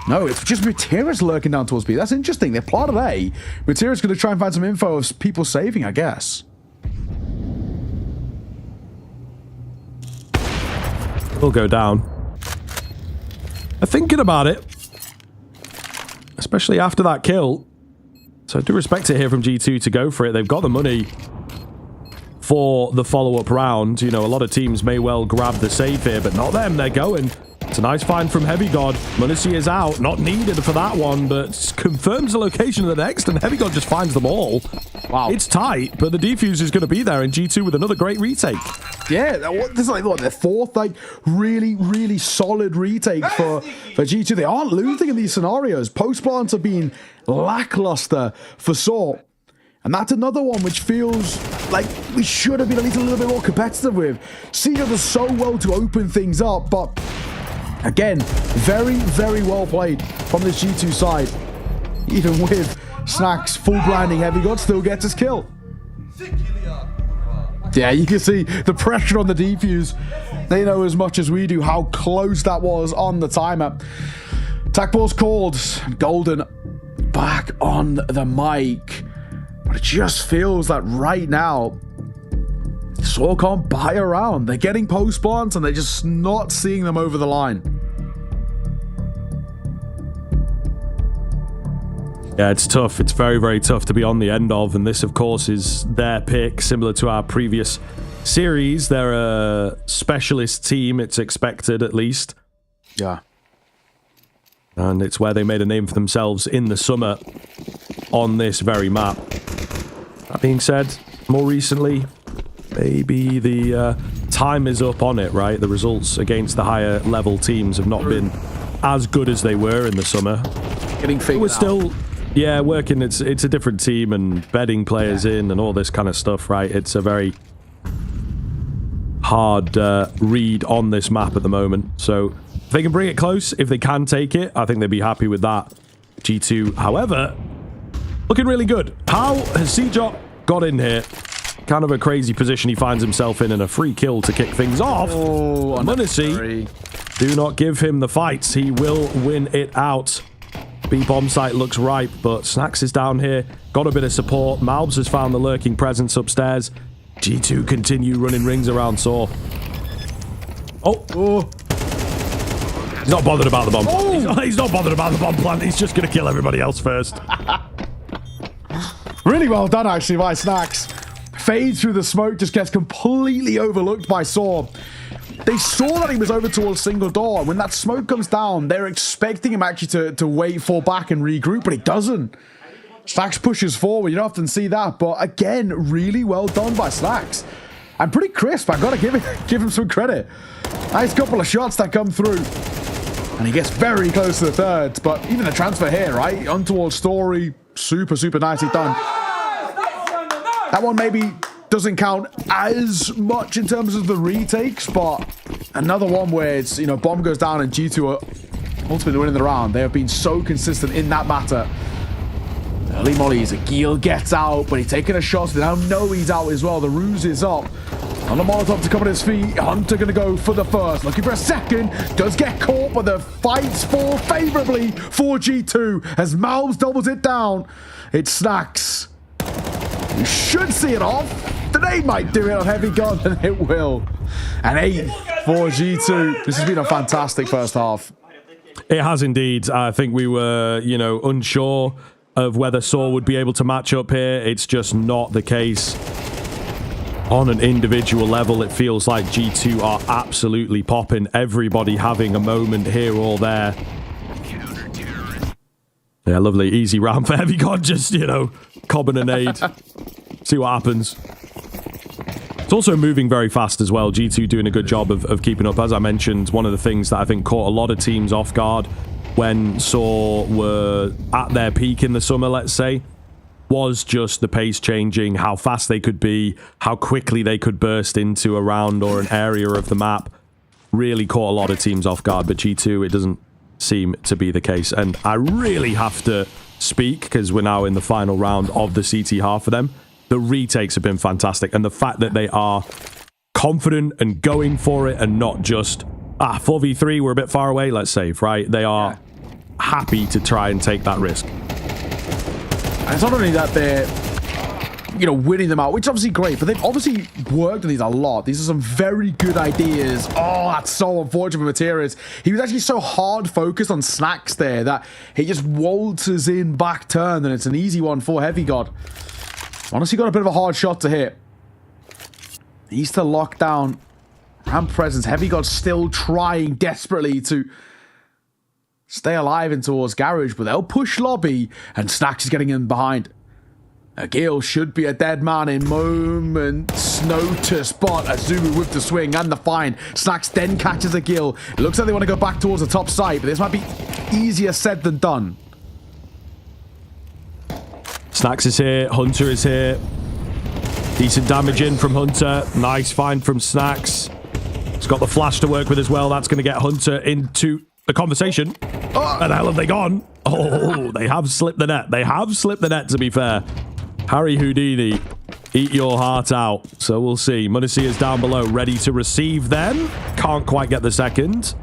No, it's just Materis lurking down towards B. That's interesting. They're plotted A. Materis going to try and find some info of people saving, I guess. Will go down. I'm thinking about it. Especially after that kill. So I do respect it here from G2 to go for it. They've got the money for the follow-up round. A lot of teams may well grab the save here, but not them. They're going. It's a nice find from Heavy God. Munisi is out. Not needed for that one, but confirms the location of the next, and Heavy God just finds them all. Wow. It's tight, but the defuse is going to be there, and G2 with another great retake. Yeah, this is like their fourth, really, really solid retake for G2. They aren't losing in these scenarios. Post-plants are being lackluster for Saw. And that's another one which feels like we should have been at least a little bit more competitive with. C-Jot does so well to open things up, but Again, very, very well played from this G2 side. Even with Snacks full blinding Heavy God, still gets his kill. Yeah, you can see the pressure on the defuse. They know as much as we do how close that was on the timer. Attack ball's called. Golden back on the mic. But it just feels that right now, Saw can't buy around. They're getting post plants and they're just not seeing them over the line. Yeah, it's tough. It's very, very tough to be on the end of. And this, of course, is their pick, similar to our previous series. They're a specialist team, it's expected at least. Yeah. And it's where they made a name for themselves in the summer on this very map. That being said, more recently, maybe the time is up on it, right? The results against the higher level teams have not been as good as they were in the summer. Getting figured We're still, yeah, working. It's a different team and bedding players in and all this kind of stuff, right? It's a very hard read on this map at the moment. So if they can bring it close, if they can take it, I think they'd be happy with that. G2, however, looking really good. How has Cjot got in here? Kind of a crazy position he finds himself in, and a free kill to kick things off. Oh, Munacy, do not give him the fights. He will win it out. B-bomb site looks ripe, but Snacks is down here. Got a bit of support. Malbs has found the lurking presence upstairs. G2 continue running rings around Saw. Oh. He's not bothered about the bomb. Oh. He's not bothered about the bomb plant. He's just going to kill everybody else first. Really well done, actually, by Snacks. Fades through the smoke, just gets completely overlooked by Saw. They saw that he was over towards single door. When that smoke comes down, they're expecting him actually to wait, fall back, and regroup, but he doesn't. Snacks pushes forward. You don't often see that, but again, really well done by Snacks. And pretty crisp. I've got to give him some credit. Nice couple of shots that come through. And he gets very close to the third, but even the transfer here, right? Untoward story, super, super nicely done. That one maybe doesn't count as much in terms of the retakes, but another one where it's, you know, bomb goes down and G2 are ultimately winning the round. They have been so consistent in that matter. Early mollies, Agil gets out, but he's taking a shot. They now know he's out as well. The ruse is up. On the Molotov to come on his feet. Hunter gonna go for the first. Looking for a second. Does get caught, but the fights fall favorably for G2 as Malbs doubles it down. It Snacks. You should see it off. Today might do it on Heavy Gun, and it will. An 8 for G2. This has been a fantastic first half. It has indeed. I think we were, you know, unsure of whether Saw would be able to match up here. It's just not the case. On an individual level, it feels like G2 are absolutely popping. Everybody having a moment here or there. Yeah, lovely. Easy round for Heavy God. Just, you know, cobbing a nade. See what happens. It's also moving very fast as well. G2 doing a good job of keeping up. As I mentioned, one of the things that I think caught a lot of teams off guard when Saw were at their peak in the summer, let's say, was just the pace changing, how fast they could be, how quickly they could burst into a round or an area of the map. Really caught a lot of teams off guard, but G2, it doesn't seem to be the case. And I really have to speak, because we're now in the final round of the CT half for them. The retakes have been fantastic, and the fact that they are confident and going for it and not just, 4v3, we're a bit far away, let's save, right? They are happy to try and take that risk. And it's not only that they're, you know, winning them out, which is obviously great, but they've obviously worked on these a lot. These are some very good ideas. Oh, that's so unfortunate for Materas. He was actually so hard focused on Snacks there that he just waltzes in back turn, and it's an easy one for Heavy God. Honestly, got a bit of a hard shot to hit. He's to lock down ramp presence. Heavy God still trying desperately to stay alive in towards Garage, but they'll push lobby, and Snacks is getting in behind. Agil should be a dead man in moments notice, but Azumi with the swing and the find. Snacks then catches Agil. It looks like they want to go back towards the top side, but this might be easier said than done. Snacks is here. Hunter is here. Decent damage in from Hunter. Nice find from Snacks. He's got the flash to work with as well. That's going to get Hunter into the conversation. Where the hell have they gone? Oh, they have slipped the net. They have slipped the net, to be fair. Harry Houdini, eat your heart out. So we'll see. Munisi is down below, ready to receive then. Can't quite get the second.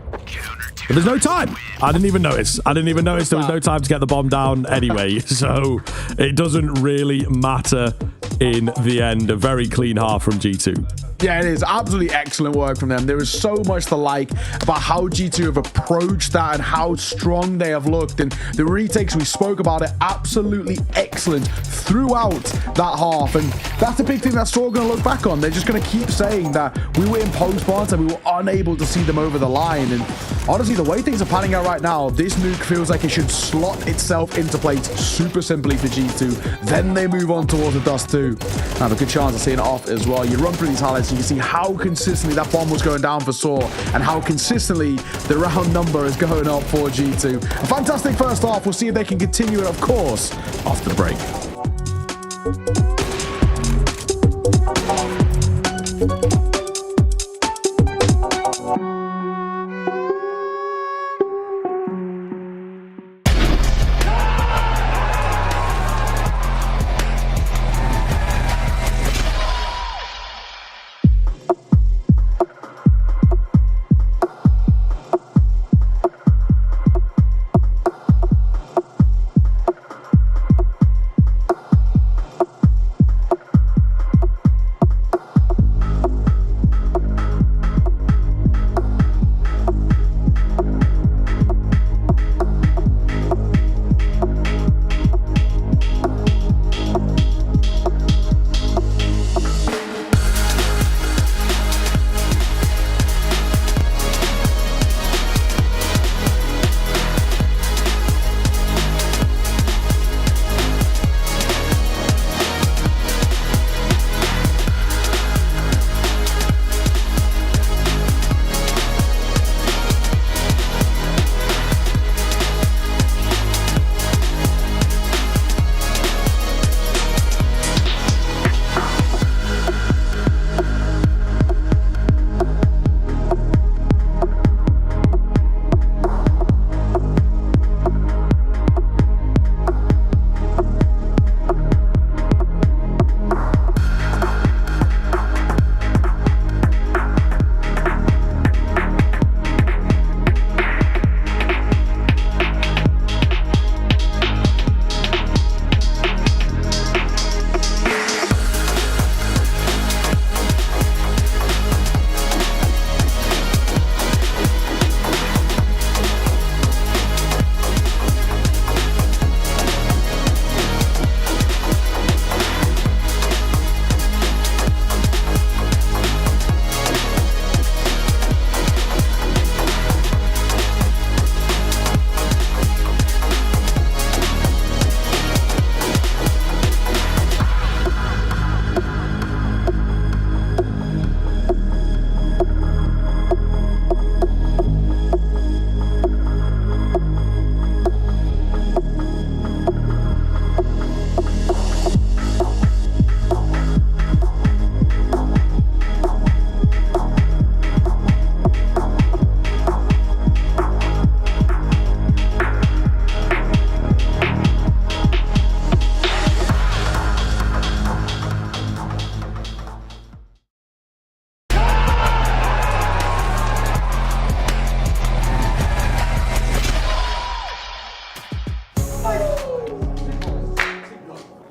But there's no time. I didn't even notice. There was no time to get the bomb down anyway. So it doesn't really matter in the end. A very clean half from G2. Yeah, it is. Absolutely excellent work from them. There is so much to like about how G2 have approached that and how strong they have looked. And the retakes, we spoke about it, absolutely excellent throughout that half. And that's the big thing that Saw are going to look back on. They're just going to keep saying that we were in post-bars and we were unable to see them over the line. And honestly, the way things are panning out right now, this nuke feels like it should slot itself into place super simply for G2. Then they move on towards the Dust 2. Have a good chance of seeing it off as well. You run through these highlights, you can see how consistently that bomb was going down for Saw and how consistently the round number is going up for G2. A fantastic first half. We'll see if they can continue it, of course, after the break.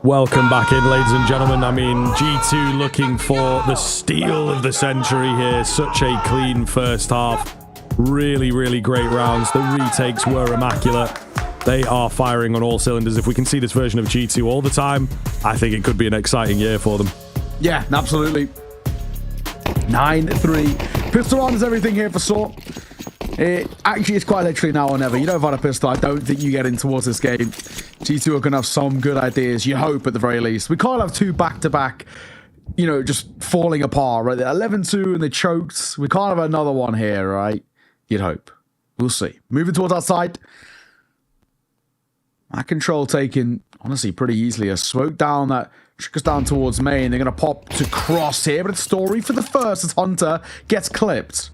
Welcome back in, ladies and gentlemen. I mean, G2 looking for the steal of the century here. Such a clean first half. Really, really great rounds. The retakes were immaculate. They are firing on all cylinders. If we can see this version of G2 all the time, I think it could be an exciting year for them. Yeah, absolutely. 9-3. Pistol on is everything here for Saw. Actually, it's quite literally now or never. You don't have a pistol. I don't think you get in towards this game. G2 are going to have some good ideas, you hope, at the very least. We can't have two back-to-back, you know, just falling apart, right? They're 11-2 and they choked. We can't have another one here, right? You'd hope. We'll see. Moving towards our side. That control taken, honestly, pretty easily. A smoke down that trickles down towards main. They're going to pop to cross here, but it's Story for the first as Hunter gets clipped.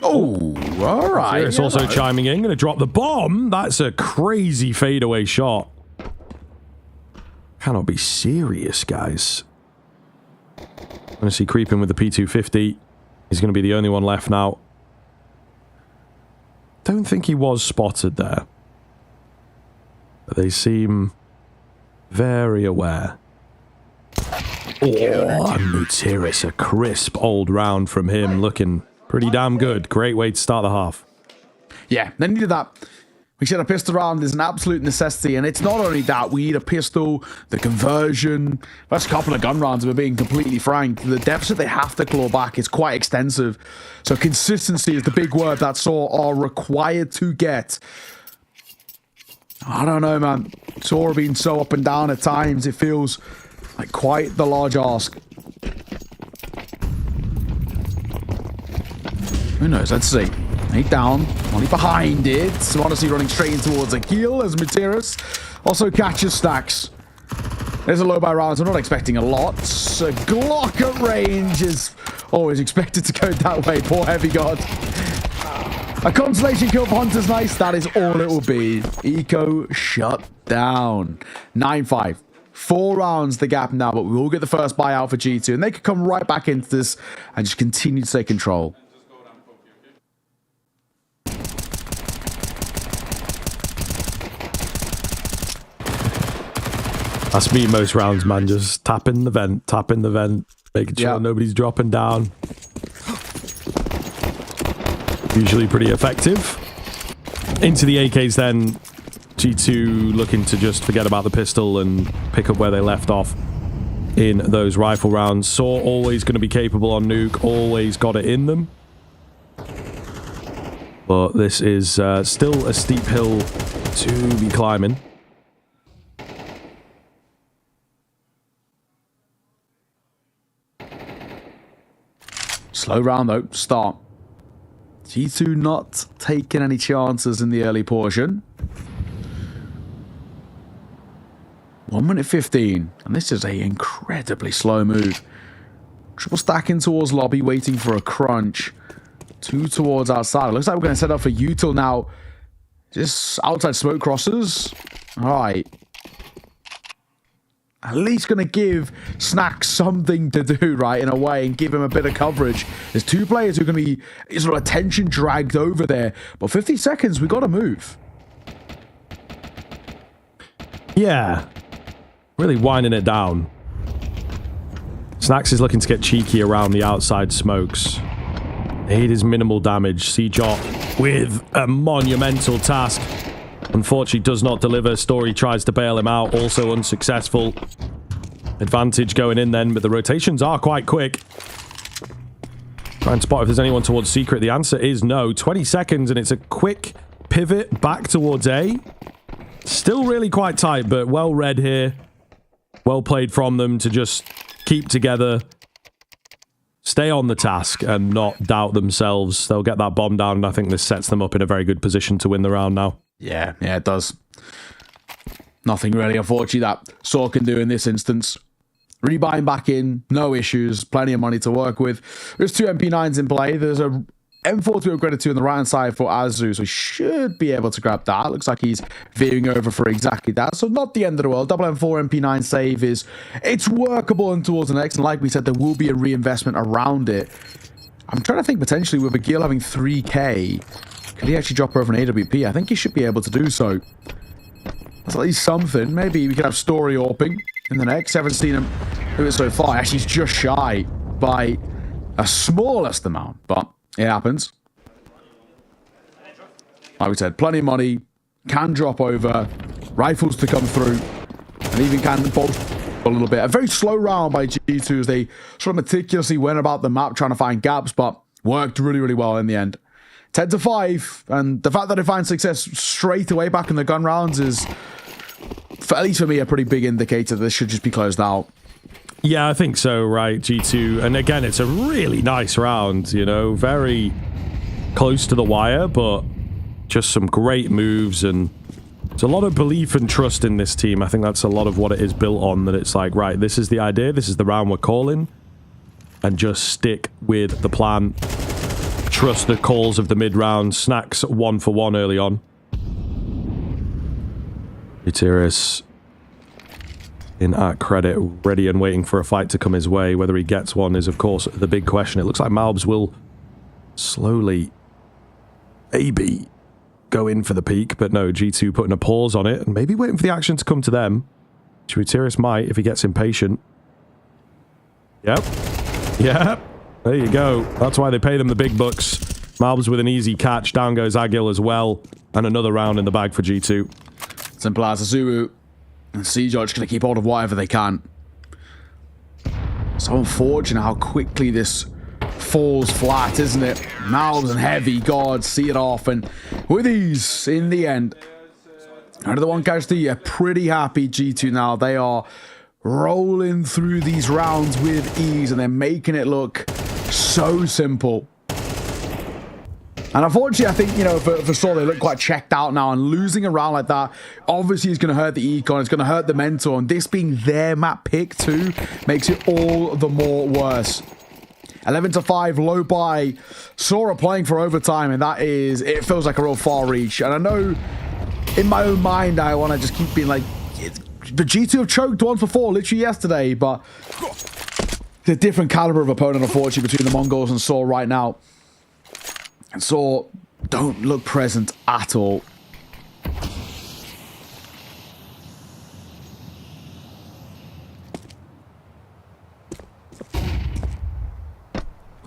Oh, all right. It's also chiming in. Going to drop the bomb. That's a crazy fadeaway shot. Cannot be serious, guys. I'm going to see creeping with the P250. He's going to be the only one left now. Don't think he was spotted there. But they seem very aware. Oh, Mutiris, a crisp old round from him, looking pretty damn good. Great way to start the half. Yeah, they needed that. We said a pistol round is an absolute necessity, and it's not only that. We need a pistol, the conversion. First couple of gun rounds, if we're being completely frank, the deficit they have to claw back is quite extensive. So consistency is the big word that Saw are required to get. I don't know, man. Saw being so up and down at times, it feels like quite the large ask. Who knows? Let's see. 8 down, only behind it. Honestly running straight in towards a kill as Mutiris also catches Stacks. There's a low by rounds. I'm not expecting a lot. A Glock at range is always expected to go that way. Poor Heavy God. A consolation kill for Hunter's Nice. That is all it will be. Eco shut down. 9-5. 4 rounds the gap now, but we will get the first buyout for G2, and they could come right back into this and just continue to take control. That's me most rounds, man. Just tapping the vent, making sure nobody's dropping down. Usually pretty effective. Into the AKs then. G2 looking to just forget about the pistol and pick up where they left off in those rifle rounds. Saw always going to be capable on nuke, always got it in them. But this is still a steep hill to be climbing. Slow round though, start. G2 not taking any chances in the early portion. 1 minute 15, and this is a incredibly slow move. Triple stacking towards lobby, waiting for a crunch. 2 towards outside. It looks like we're going to set up for util now. Just outside smoke crosses. All right. At least going to give Snack something to do, right, in a way, and give him a bit of coverage. There's 2 players who are going to be sort of attention dragged over there. But 50 seconds, we got to move. Yeah. Really winding it down. Snacks is looking to get cheeky around the outside smokes. Aid is minimal damage. Cjot with a monumental task. Unfortunately, does not deliver. Story tries to bail him out. Also unsuccessful. Advantage going in then, but the rotations are quite quick. Try and spot if there's anyone towards Secret. The answer is no. 20 seconds, and it's a quick pivot back towards A. Still really quite tight, but well read here. Well played from them to just keep together. Stay on the task and not doubt themselves. They'll get that bomb down, and I think this sets them up in a very good position to win the round now. Yeah, it does. Nothing really, unfortunately, that Saw can do in this instance. Rebuying back in, no issues, plenty of money to work with. There's 2 MP9s in play. There's a M4 to upgrade to on the right hand side for Azu, so he should be able to grab that. Looks like he's veering over for exactly that, so not the end of the world. Double M4 MP9 save it's workable and towards the next, and like we said, there will be a reinvestment around it. I'm trying to think potentially with Agil having 3k, could he actually drop over an AWP? I think he should be able to do so. That's at least something. Maybe we could have Story AWPing in the next. Haven't seen him do it so far. Actually, he's just shy by a smallest amount, but it happens. Like we said, plenty of money, can drop over, rifles to come through, and even can bolt a little bit. A very slow round by G2 as they sort of meticulously went about the map trying to find gaps, but worked really, really well in the end. 10-5, and the fact that they find success straight away back in the gun rounds is, at least for me, a pretty big indicator that this should just be closed out. Yeah, I think so, right, G2. And again, it's a really nice round, you know, very close to the wire, but just some great moves, and there's a lot of belief and trust in this team. I think that's a lot of what it is built on, that it's like, right, this is the idea, this is the round we're calling, and just stick with the plan. trust the calls of the mid-round. Snacks 1 for 1 early on. Gutierrez in at credit, ready and waiting for a fight to come his way. Whether he gets one is, of course, the big question. It looks like Malbs will slowly, maybe, go in for the peak, but no, G2 putting a pause on it and maybe waiting for the action to come to them. Gutierrez might if he gets impatient. Yep. Yep. There you go. That's why they pay them the big bucks. Malbs with an easy catch. Down goes Agil as well. And another round in the bag for G2. Simple as Azubu and CJ just going to keep hold of whatever they can. So unfortunate how quickly this falls flat, isn't it? Malbs and Heavy, God, see it off. And with ease, in the end, out of the one casualty, yeah, pretty happy G2 now. They are rolling through these rounds with ease, and they're making it look so simple. And unfortunately, I think, you know, for Saw, they look quite checked out now, and losing a round like that obviously is going to hurt the econ, it's going to hurt the mentor, and this being their map pick too makes it all the more worse. 11-5, low by. Saw are playing for overtime, and that is, it feels like a real far reach. And I know in my own mind, I want to just keep being like, the G2 have choked once before, literally yesterday, but the different caliber of opponent, unfortunately, between the Mongols and Saw right now. And Saw don't look present at all.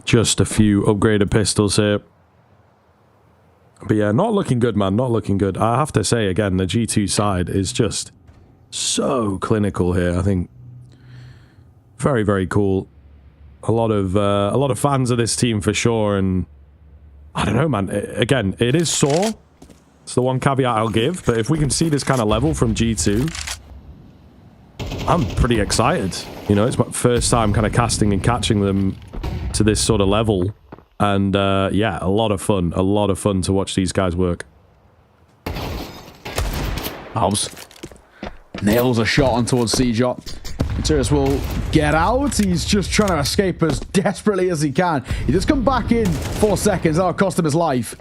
Just a few upgraded pistols here. But yeah, not looking good, man. Not looking good. I have to say, again, the G2 side is just so clinical here. I think very, very cool. A lot of fans of this team for sure. And I don't know, man. Again, it is Saw. It's the one caveat I'll give. But if we can see this kind of level from G2, I'm pretty excited. You know, it's my first time kind of casting and catching them to this sort of level. And yeah, a lot of fun. A lot of fun to watch these guys work. Hobbs nails a shot on towards CJ. Gutierrez will get out. He's just trying to escape as desperately as he can. He just come back in 4 seconds. That'll cost him his life.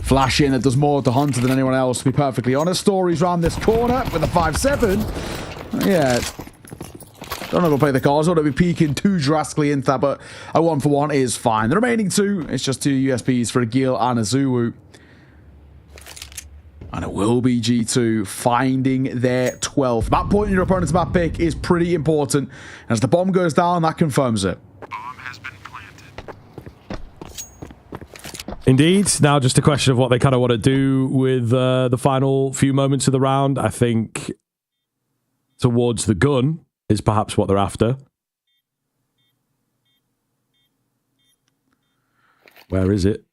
Flash in that does more to Hunter than anyone else, to be perfectly honest. Stories round this corner with a 5-7. Yeah. Don't know if I'll play the cards. I don't want to be peeking too drastically into that, but a 1 for 1 is fine. The remaining 2, it's just 2 USPs for a Gil and a Zulu. And it will be G2 finding their 12th. That point in your opponent's map pick is pretty important. As the bomb goes down, that confirms it. Bomb has been planted. Indeed. Now just a question of what they kind of want to do with the final few moments of the round. I think towards the gun is perhaps what they're after. Where is it?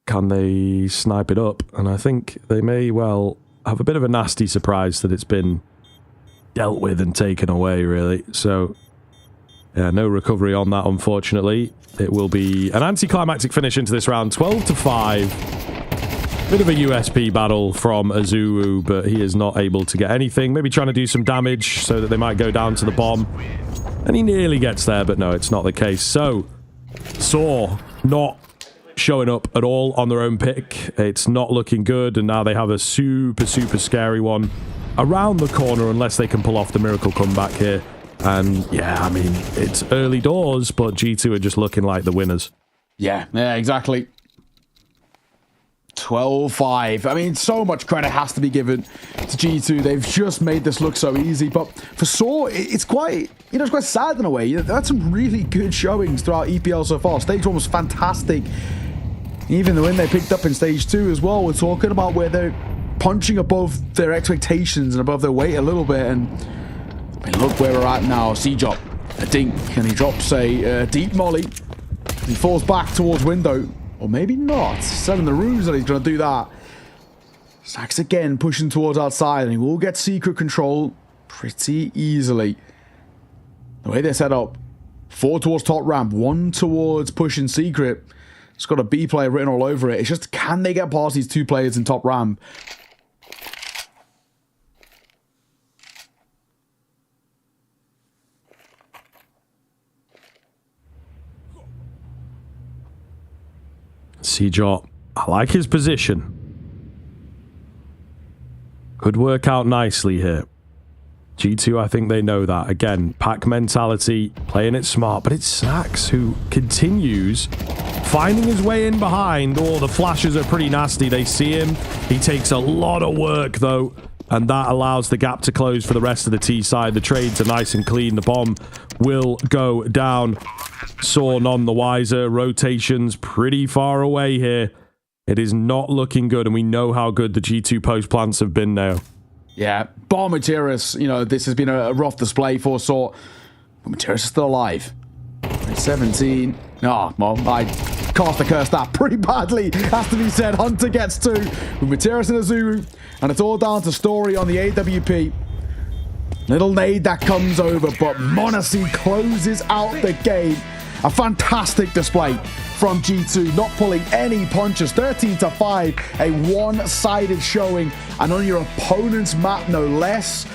Can they snipe it up? And I think they may well have a bit of a nasty surprise that it's been dealt with and taken away, really. So, yeah, no recovery on that, unfortunately. It will be an anticlimactic finish into this round, 12-5. Bit of a USP battle from Azuru, but he is not able to get anything. Maybe trying to do some damage so that they might go down to the bomb. And he nearly gets there, but no, it's not the case. So, Saw not showing up at all on their own pick. It's not looking good, and now they have a super, super scary one around the corner unless they can pull off the miracle comeback here. And yeah, I mean, it's early doors, but G2 are just looking like the winners. Yeah, exactly. 12-5. I mean, so much credit has to be given to G2. They've just made this look so easy. But for Saw, it's quite, you know, it's quite sad in a way. They had some really good showings throughout EPL so far. Stage 1 was fantastic. Even the win they picked up in Stage 2 as well. We're talking about where they're punching above their expectations and above their weight a little bit. And I mean, look where we're at now. C-drop, a dink, and he drops a deep molly. He falls back towards window. Or maybe not. He's said in the rooms that he's going to do that. Sax again pushing towards outside, and he will get secret control pretty easily. The way they're set up, 4 towards top ramp, 1 towards pushing secret. It's got a B player written all over it. It's just, can they get past these 2 players in top ramp? C-Jot, I like his position. Could work out nicely here. G2, I think they know that. Again, pack mentality, playing it smart, but it's Snax who continues finding his way in behind. Oh, the flashes are pretty nasty. They see him. He takes a lot of work, though, and that allows the gap to close for the rest of the T side. The trades are nice and clean. The bomb will go down. Saw none the wiser. Rotations pretty far away here. It is not looking good, and we know how good the G2 post plants have been now. Yeah, bar Materis, you know, this has been a rough display for Saw, but Materis is still alive. 17. Oh, well, I cast the curse that pretty badly, has to be said. Hunter gets 2 with Materis and Azuru, and it's all down to Story on the AWP. Little nade that comes over, but m0NESY closes out the game. A fantastic display from G2, not pulling any punches. 13-5, a one-sided showing, and on your opponent's map, no less.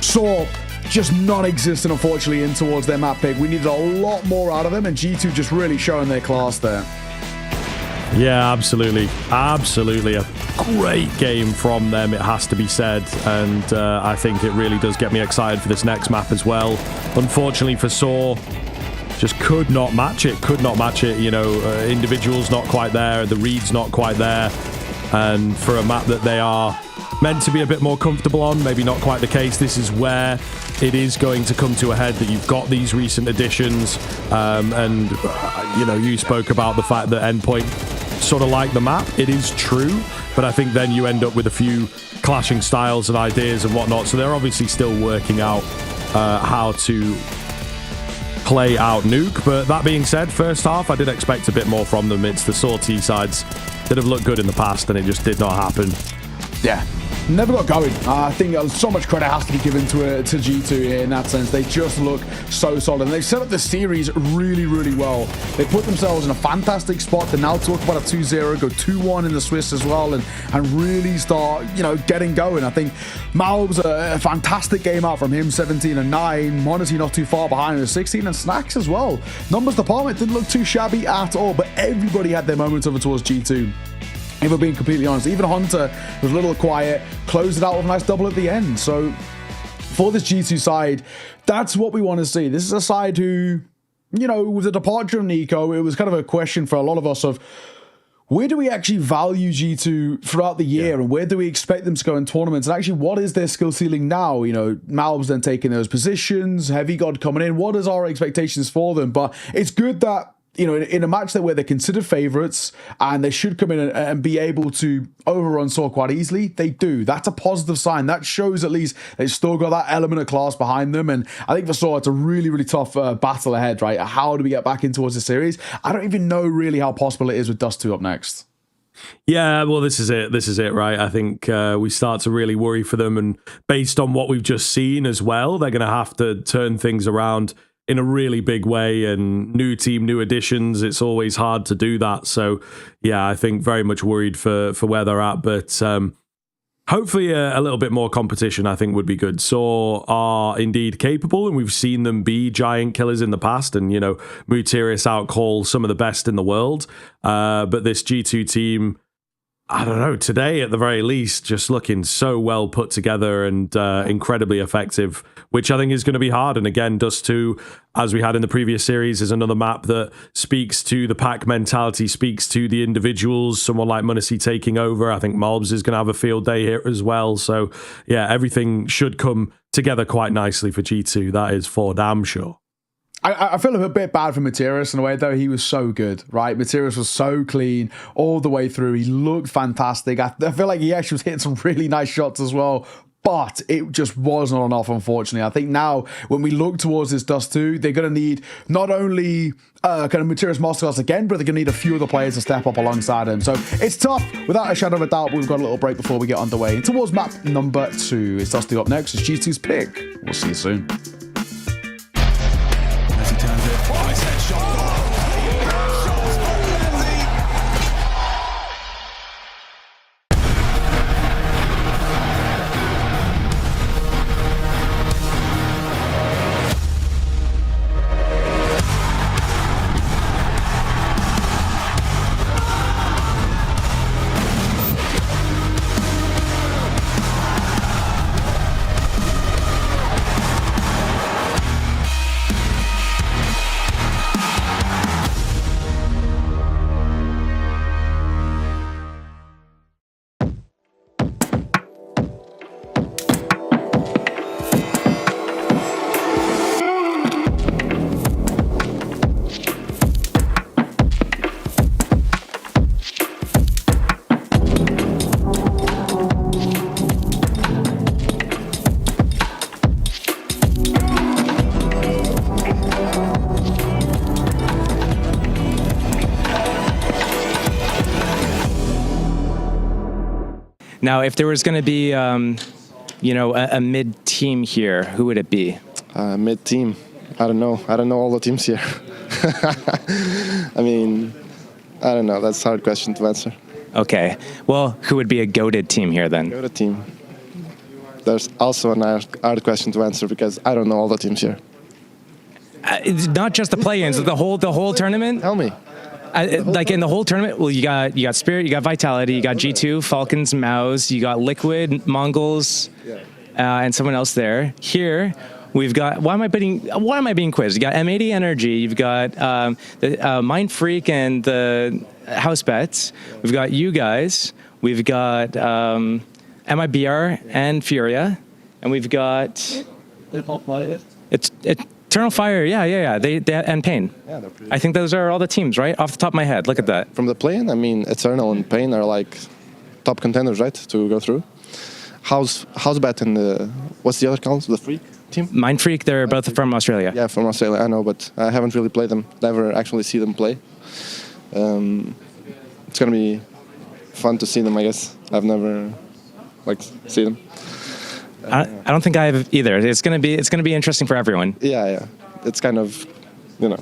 Saw just non-existent, unfortunately, in towards their map pick. We needed a lot more out of them, and G2 just really showing their class there. Yeah, absolutely. Absolutely. A great game from them, it has to be said. And I think it really does get me excited for this next map as well. Unfortunately for Saw, just could not match it. You know, individuals not quite there, the reads not quite there. And for a map that they are meant to be a bit more comfortable on, maybe not quite the case. This is where it is going to come to a head, that you've got these recent additions. You know, you spoke about the fact that Endpoint sort of like the map. It is true, but I think then you end up with a few clashing styles and ideas and whatnot. So they're obviously still working out how to play out Nuke. But that being said, first half, I did expect a bit more from them. It's the Saw T sides that have looked good in the past, and it just did not happen. Yeah, never got going. I think so much credit has to be given to G2 here in that sense. They just look so solid. And they set up the series really, really well. They put themselves in a fantastic spot to now talk about a 2-0, go 2-1 in the Swiss as well, and really start, you know, getting going. I think Malb's a fantastic game out from him, 17-9. m0NESY not too far behind with 16, and Snax as well. Numbers department didn't look too shabby at all, but everybody had their moments over towards G2. If we're being completely honest, even Hunter was a little quiet, closed it out with a nice double at the end. So for this G2 side, that's what we want to see. This is a side who, you know, with the departure of Nico, it was kind of a question for a lot of us of, where do we actually value G2 throughout the year, and where do we expect them to go in tournaments? And actually, what is their skill ceiling now? You know, Malb's then taking those positions, Heavy God coming in. What is our expectations for them? But it's good that, you know, in a match where they're considered favorites and they should come in and be able to overrun Saw quite easily, they do. That's a positive sign. That shows at least they've still got that element of class behind them. And I think for Saw, it's a really, really tough battle ahead, right? How do we get back in towards the series? I don't even know really how possible it is with Dust 2 up next. Yeah, well, this is it, right? I think we start to really worry for them. And based on what we've just seen as well, they're going to have to turn things around in a really big way, and new team, new additions, it's always hard to do that. So yeah, I think very much worried for where they're at, but hopefully a little bit more competition I think would be good. Saw are indeed capable, and we've seen them be giant killers in the past, and you know, Mutirius outcall some of the best in the world, but this G2 team, I don't know, today at the very least, just looking so well put together and incredibly effective, which I think is going to be hard. And again, Dust 2, as we had in the previous series, is another map that speaks to the pack mentality, speaks to the individuals. Someone like m0NESY taking over. I think Malbs is going to have a field day here as well. So yeah, everything should come together quite nicely for G2. That is for damn sure. I feel a bit bad for Mutirius in a way, though. He was so good, right? Mutirius was so clean all the way through. He looked fantastic. I feel like he actually was hitting some really nice shots as well, but it just was not enough, unfortunately. I think now, when we look towards this Dust 2, they're going to need not only kind of Mutirius masterclass again, but they're going to need a few other players to step up alongside him. So it's tough, without a shadow of a doubt. We've got a little break before we get underway. And towards map number 2, it's Dust 2 up next. It's G2's pick. We'll see you soon. Now, if there was going to be, you know, a mid team here, who would it be? Mid team. I don't know. I don't know all the teams here. I mean, I don't know. That's a hard question to answer. Okay. Well, who would be a goated team here then? Goated team. There's also an hard question to answer because I don't know all the teams here. It's not just the play-ins, the whole tournament. Tell me. Like in the whole tournament, well, you got Spirit, you got Vitality, you got G2, Falcons, Mouse, you got Liquid, Mongols, and someone else there. Here, we've got. Why am I being quizzed? You got M80 Energy, you've got the Mind Freak and the House Bets. We've got you guys. We've got MIBR and Furia, and we've got Eternal Fire. Yeah. They and Pain. Yeah, they're pretty. I think those are all the teams, right? Off the top of my head. Look at that. From the play-in, I mean, Eternal and Pain are like top contenders, right, to go through. House Bet and what's the other called? The Freak team? Mind Freak. They're both from Australia. Yeah, from Australia. I know, but I haven't really played them. Never actually see them play. It's gonna be fun to see them, I guess. I've never see them. I don't think I have either. It's gonna be interesting for everyone. Yeah. It's kind of, you know,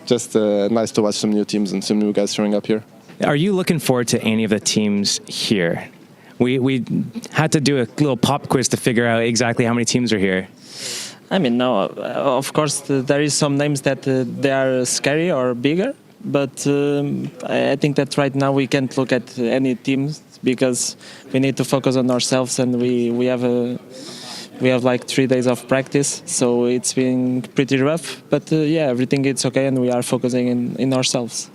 just nice to watch some new teams and some new guys showing up here. Are you looking forward to any of the teams here? We had to do a little pop quiz to figure out exactly how many teams are here. I mean, no, of course, there is some names that they are scary or bigger, but I think that right now we can't look at any teams because we need to focus on ourselves, and we have like 3 days of practice, so it's been pretty rough. But yeah, everything is okay, and we are focusing in ourselves.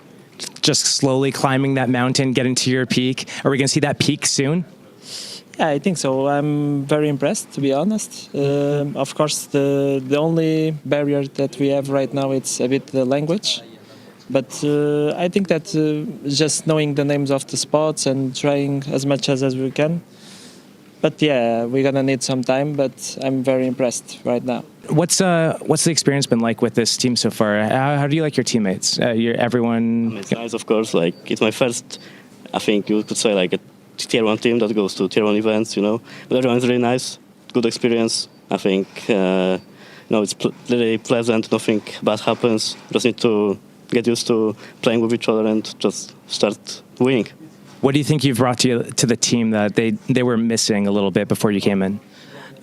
Just slowly climbing that mountain, getting to your peak. Are we going to see that peak soon? Yeah, I think so. I'm very impressed, to be honest. Of course, the only barrier that we have right now it's a bit the language. But I think that just knowing the names of the spots and trying as much as we can. But yeah, we're gonna need some time. But I'm very impressed right now. What's the experience been like with this team so far? How do you like your teammates? Everyone. It's nice, of course. Like it's my first, I think you could say like a tier 1 team that goes to tier 1 events. You know, but everyone's really nice, good experience. I think it's really pleasant. Nothing bad happens. Just need to get used to playing with each other and just start winning. What do you think you've brought to the team that they were missing a little bit before you came in?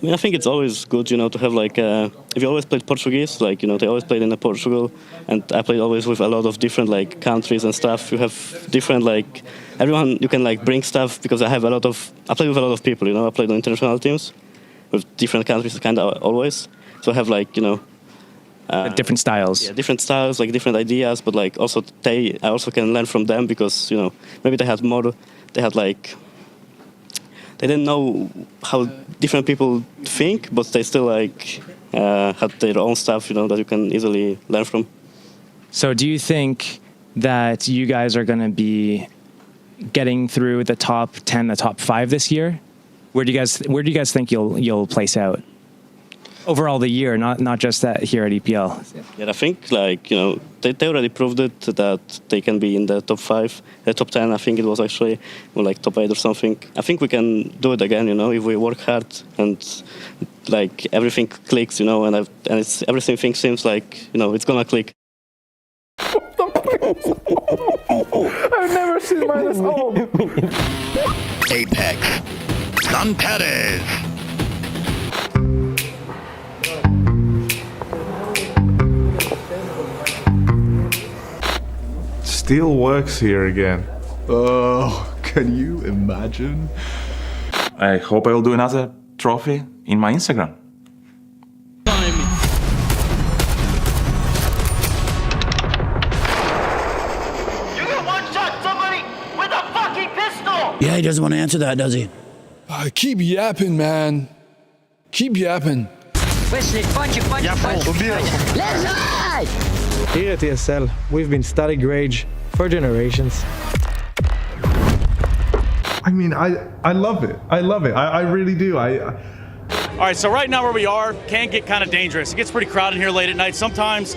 I mean, I think it's always good, you know, to have like, if you always played Portuguese, like, you know, they always played in Portugal, and I played always with a lot of different like countries and stuff. You have different like, everyone, you can like bring stuff because I play with a lot of people, you know, I played on international teams with different countries kind of always. So I have like, you know, different styles. Yeah, different styles, like different ideas, but like also I also can learn from them because, you know, maybe they didn't know how different people think, but they still like had their own stuff, you know, that you can easily learn from. So do you think that you guys are going to be getting through the top 10, the top 5 this year? Where do you guys think you'll place out? Overall the year, not just that here at EPL. Yeah, I think like, you know, they already proved it that they can be in the top 5, the top 10. I think it was actually like top 8 or something. I think we can do it again, you know, if we work hard and like everything clicks, you know, and everything seems like, you know, it's gonna click. I've never seen mine this old. Apex. Don Perez. Still works here again. Oh, can you imagine? I hope I will do another trophy in my Instagram. Yeah, he doesn't want to answer that, does he? Keep yapping, man. Keep yapping. Here at ESL, we've been static rage for generations. I mean, I love it. I love it. I really do. All right, so right now where we are can get kind of dangerous. It gets pretty crowded here late at night sometimes.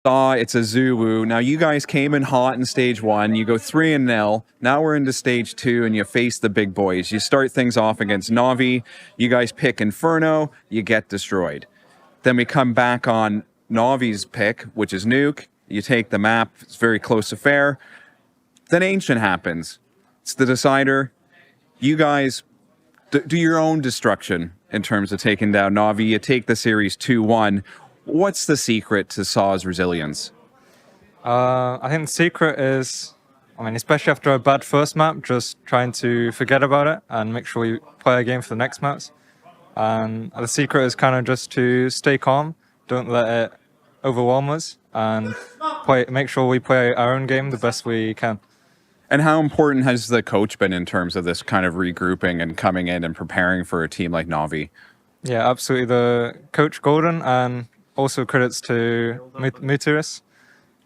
It's a Zulu. Now you guys came in hot in stage 1. You go 3-0. Now we're into stage 2 and you face the big boys. You start things off against Na'Vi. You guys pick Inferno. You get destroyed. Then we come back on Na'Vi's pick, which is Nuke. You take the map. It's a very close affair. Then Ancient happens. It's the decider. You guys do your own destruction in terms of taking down Na'Vi. You take the series 2-1. What's the secret to Saw's resilience? I think the secret is, especially after a bad first map, just trying to forget about it and make sure we play a game for the next maps. And the secret is kind of just to stay calm, don't let it overwhelm us, and make sure we play our own game the best we can. And how important has the coach been in terms of this kind of regrouping and coming in and preparing for a team like Na'Vi? Yeah, absolutely. The coach Golden, and also credits to Muturis.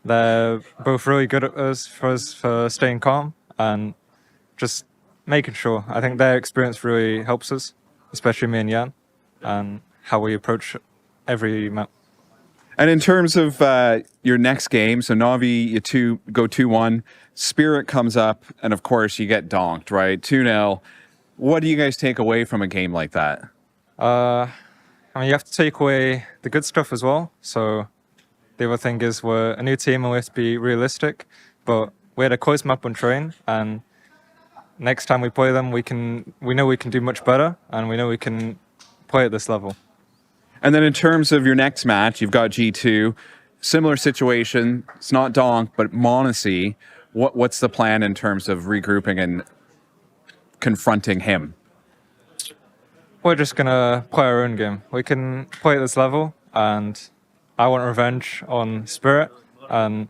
They're both really good at us for staying calm and just making sure. I think their experience really helps us, especially me and Jan, and how we approach every map. And in terms of your next game, so Na'Vi, you go 2-1, Spirit comes up, and of course you get donked, right? 2-0. What do you guys take away from a game like that? You have to take away the good stuff as well. So the other thing is we're a new team and we have to be realistic, but we had a close map on train, and next time we play them, we know we can do much better, and we know we can play at this level. And then in terms of your next match, you've got G2, similar situation. It's not Donk, but Monacy. What's the plan in terms of regrouping and confronting him? We're just going to play our own game. We can play at this level, and I want revenge on Spirit, and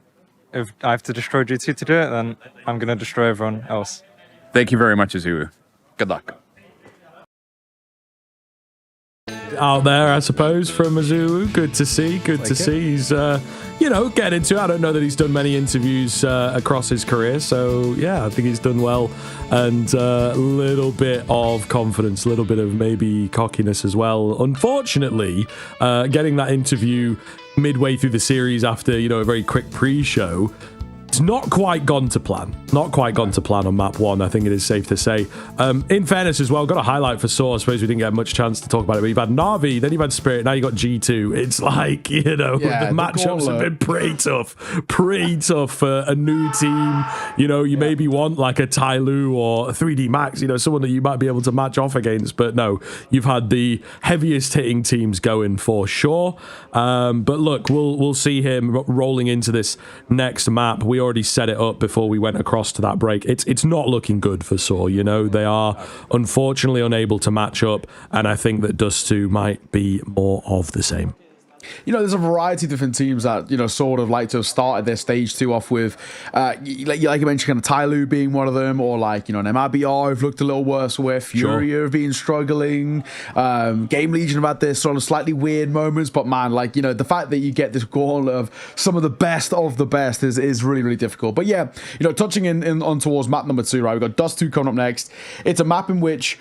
if I have to destroy G2 to do it, then I'm going to destroy everyone else. Thank you very much, Azuru. Good luck. Out there, I suppose, from Azuru. Good to see. Good to see. He's, getting into it. I don't know that he's done many interviews across his career. So, yeah, I think he's done well. And a little bit of confidence, a little bit of maybe cockiness as well. Unfortunately, getting that interview midway through the series after, a very quick pre-show, it's not quite gone to plan. Not quite gone to plan on map 1, I think it is safe to say. In fairness as well, got a highlight for Saw. I suppose we didn't get much chance to talk about it, but you've had Na'Vi, then you've had Spirit, now you've got G2. It's like, the matchups have been pretty tough. Pretty tough for a new team. You maybe want like a Tyloo or a 3D Max, someone that you might be able to match off against, but no, you've had the heaviest hitting teams going for sure. But look, we'll see him rolling into this next map. We already set it up before we went across to that break. It's not looking good for Saw. They are unfortunately unable to match up, and I think that Dust 2 might be more of the same. There's a variety of different teams that, sort of like to have started their stage 2 off with, like you mentioned, kind of Tyloo being one of them, or like, an MRBR have looked a little worse with, Furia have been struggling, Game Legion have had this sort of slightly weird moments, but man, like, the fact that you get this gauntlet of some of the best is really, really difficult. But yeah, touching in on towards map number 2, right, we've got Dust 2 coming up next. It's a map in which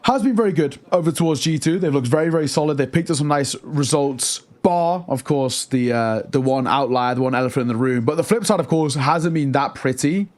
has been very good over towards G2. They've looked very, very solid. They've picked up some nice results, bar, of course, the one outlier, the one elephant in the room. But the flip side, of course, hasn't been that pretty.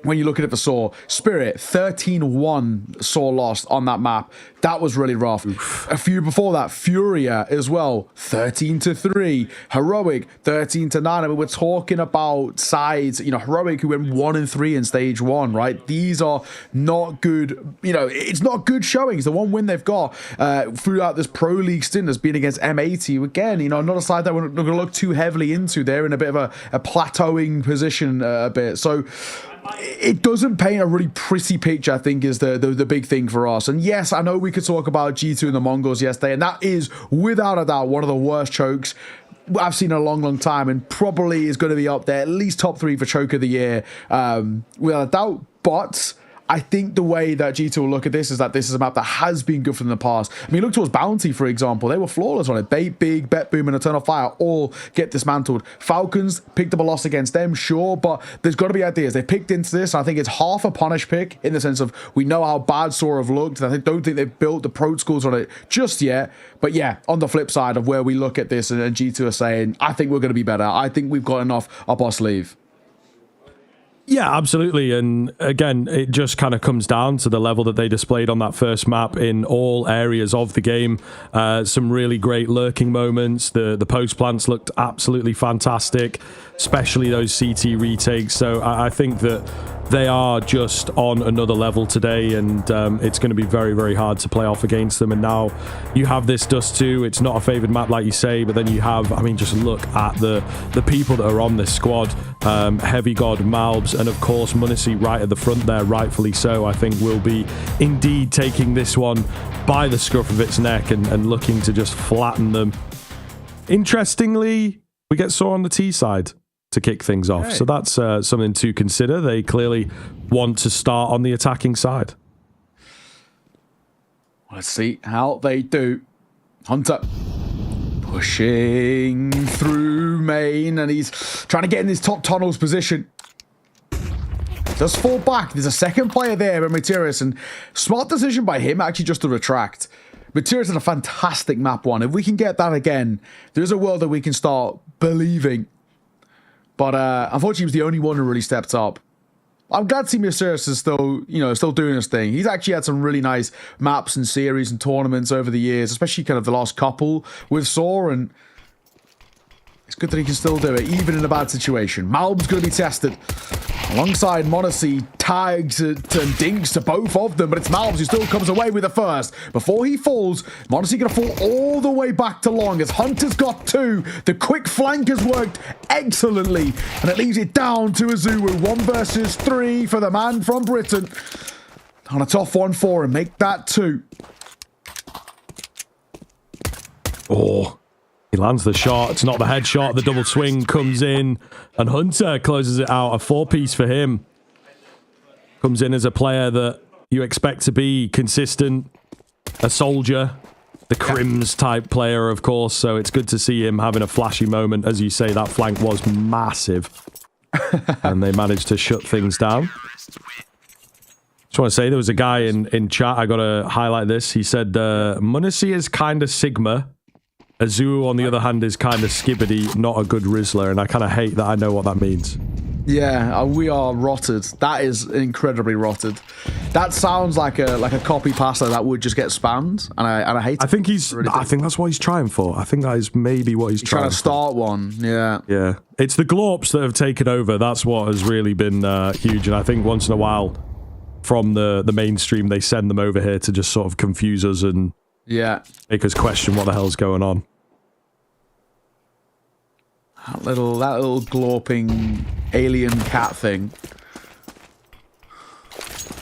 When you look at it for Saw, Spirit 13-1 Saw lost on that map. That was really rough. Oof. A few before that, Furia as well, 13-3. Heroic 13-9. We're talking about sides, Heroic who went 1-3 in stage 1, right? These are not good. It's not good showings. The one win they've got throughout this Pro League stint has been against M80. Again, not a side that we're not going to look too heavily into. They're in a bit of a plateauing position a bit. So it doesn't paint a really pretty picture, I think, is the big thing for us. And yes, I know we could talk about G2 and the Mongols yesterday, and that is, without a doubt, one of the worst chokes I've seen in a long, long time, and probably is going to be up there, at least top 3 for choke of the year, without a doubt. But I think the way that G2 will look at this is that this is a map that has been good for them in the past. I mean, look towards Bounty, for example. They were flawless on it. Bait Big, Bet Boom, and Eternal Fire all get dismantled. Falcons picked up a loss against them, sure, but there's got to be ideas. They picked into this. I think it's half a punish pick in the sense of we know how bad Sora have looked. And I don't think they've built the protocols on it just yet. But yeah, on the flip side of where we look at this and G2 are saying, I think we're going to be better. I think we've got enough up our sleeve. Yeah, absolutely. And again, it just kind of comes down to the level that they displayed on that first map in all areas of the game. Some really great lurking moments. The post plants looked absolutely fantastic, especially those CT retakes. So I think that they are just on another level today, and it's going to be very, very hard to play off against them. And now you have this Dust 2. It's not a favoured map, like you say, but then you have, I mean, just look at the people that are on this squad. Heavy God, Malbs, and of course Munissi right at the front there, rightfully so. I think will be indeed taking this one by the scruff of its neck and looking to just flatten them. Interestingly, we get Saw on the T side to kick things off. So that's something to consider. They clearly want to start on the attacking side. Let's see how they do. Hunter pushing through main, and he's trying to get in his top tunnels position. Does fall back. There's a second player there, but Materius, and smart decision by him actually just to retract. Materius had a fantastic map one. If we can get that again, there's a world that we can start believing. But unfortunately, he was the only one who really stepped up. I'm glad to see Mysterious is still, still doing his thing. He's actually had some really nice maps and series and tournaments over the years, especially kind of the last couple with Saw, and it's good that he can still do it, even in a bad situation. Malb's going to be tested. Alongside Monacy, tags and dinks to both of them, but it's Malbs who still comes away with the first. Before he falls, Monacy going to fall all the way back to long as Hunter's got 2. The quick flank has worked excellently, and it leaves it down to Azuwu. 1 versus 3 for the man from Britain. On a tough one for him. Make that 2. Oh. He lands the shot. It's not the headshot. The double swing comes in, and Hunter closes it out. A 4-piece for him. Comes in as a player that you expect to be consistent, a soldier, the Crims type player, of course. So it's good to see him having a flashy moment. As you say, that flank was massive, and they managed to shut things down. Just want to say there was a guy in chat. I got to highlight this. He said, Munissi is kind of Sigma. Azuwu, on the other hand, is kind of Skibbity, not a good Rizzler, and I kind of hate that I know what that means. Yeah, we are rotted. That is incredibly rotted. That sounds like a copy pasta that would just get spammed, and I hate it. I think I think that's what he's trying for. I think that is maybe what he's trying to start one. Yeah. Yeah. It's the Glorps that have taken over. That's what has really been huge, and I think once in a while from the mainstream, they send them over here to just sort of confuse us and make us question what the hell's going on. That little glorping alien cat thing.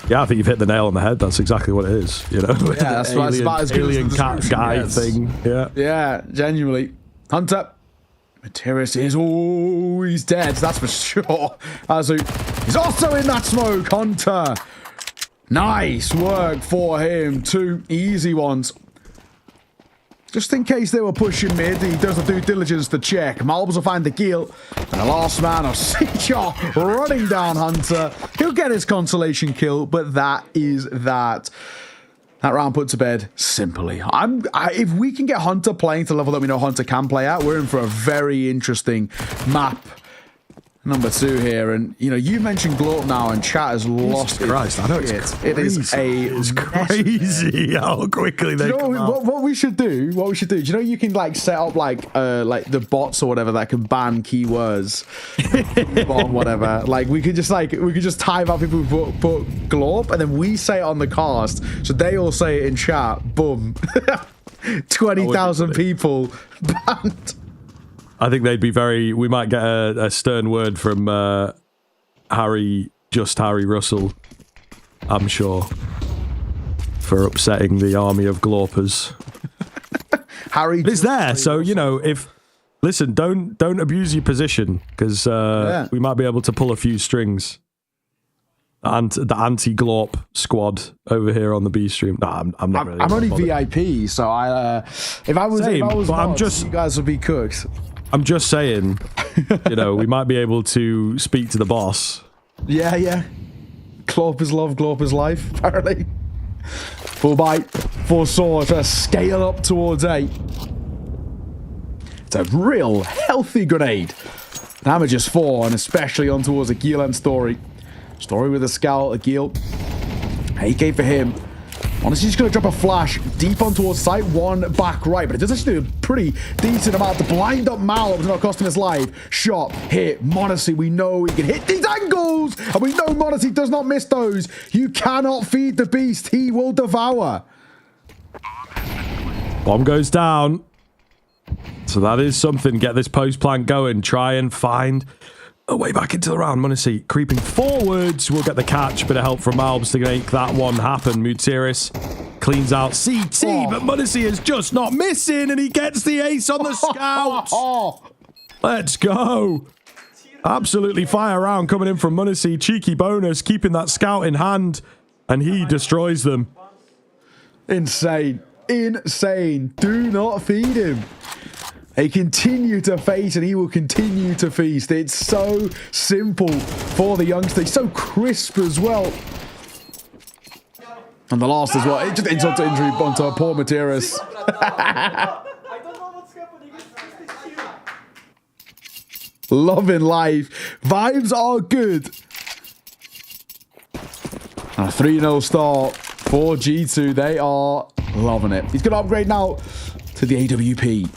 Yeah, I think you've hit the nail on the head. That's exactly what it is. You know, yeah, that's about as good alien as the cat guy gets. thing. Yeah, yeah, genuinely. Hunter. Materius is always dead. That's for sure. He's also in that smoke. Hunter. Nice work for him. 2 easy ones. Just in case they were pushing mid, he does the due diligence to check. Malbs will find the kill. And the last man of CR running down Hunter. He'll get his consolation kill, but that is that. That round put to bed simply. If we can get Hunter playing to the level that we know Hunter can play at, we're in for a very interesting map. Number 2 here, and you mentioned Glorp now, and chat has lost Christ, I know it's crazy. It's crazy how quickly they come out. What we should do? Do you can set up like the bots or whatever that can ban keywords, or whatever. Like we could just time out people who put Glorp, and then we say it on the cast, so they all say it in chat. Boom, 20,000 people banned. I think they'd be we might get a stern word from Harry Russell, I'm sure, for upsetting the army of Glorpers. Harry is there, so listen, don't abuse your position, because we might be able to pull a few strings. the anti-glorp squad over here on the B stream. No, I'm not really. I'm only VIP, so if I was mods, you guys would be cooked. I'm just saying, we might be able to speak to the boss. Yeah. Glorp is love, Glorp is life, apparently. Full bite, full sword, to scale up towards 8. It's a real healthy grenade. Damage is 4, and especially on towards Akil and Story. Story with a scout, Akil. AK for him. Honestly, just going to drop a flash deep on towards site 1 back right, but it does actually do a pretty decent amount to blind up Malbs, not costing his life. Shot, hit, Modesty, we know he can hit these angles, and we know Modesty does not miss those. You cannot feed the beast, he will devour. Bomb goes down. So that is something. Get this post plant going. Try and find a way back into the round. Munacy creeping forwards. We'll get the catch. Bit of help from Malbs to make that one happen. Mutiris cleans out CT, but Munacy is just not missing, and he gets the ace on the scout. Let's go. Absolutely fire round coming in from Munacy. Cheeky bonus, keeping that scout in hand, and he destroys them. Insane. Do not feed him. They continue to face, and he will continue to feast. It's so simple for the youngster. He's so crisp as well. And the last as well. It just insult to injury onto poor Materis. Loving life. Vibes are good. A 3-0 start for G2. They are loving it. He's going to upgrade now to the AWP.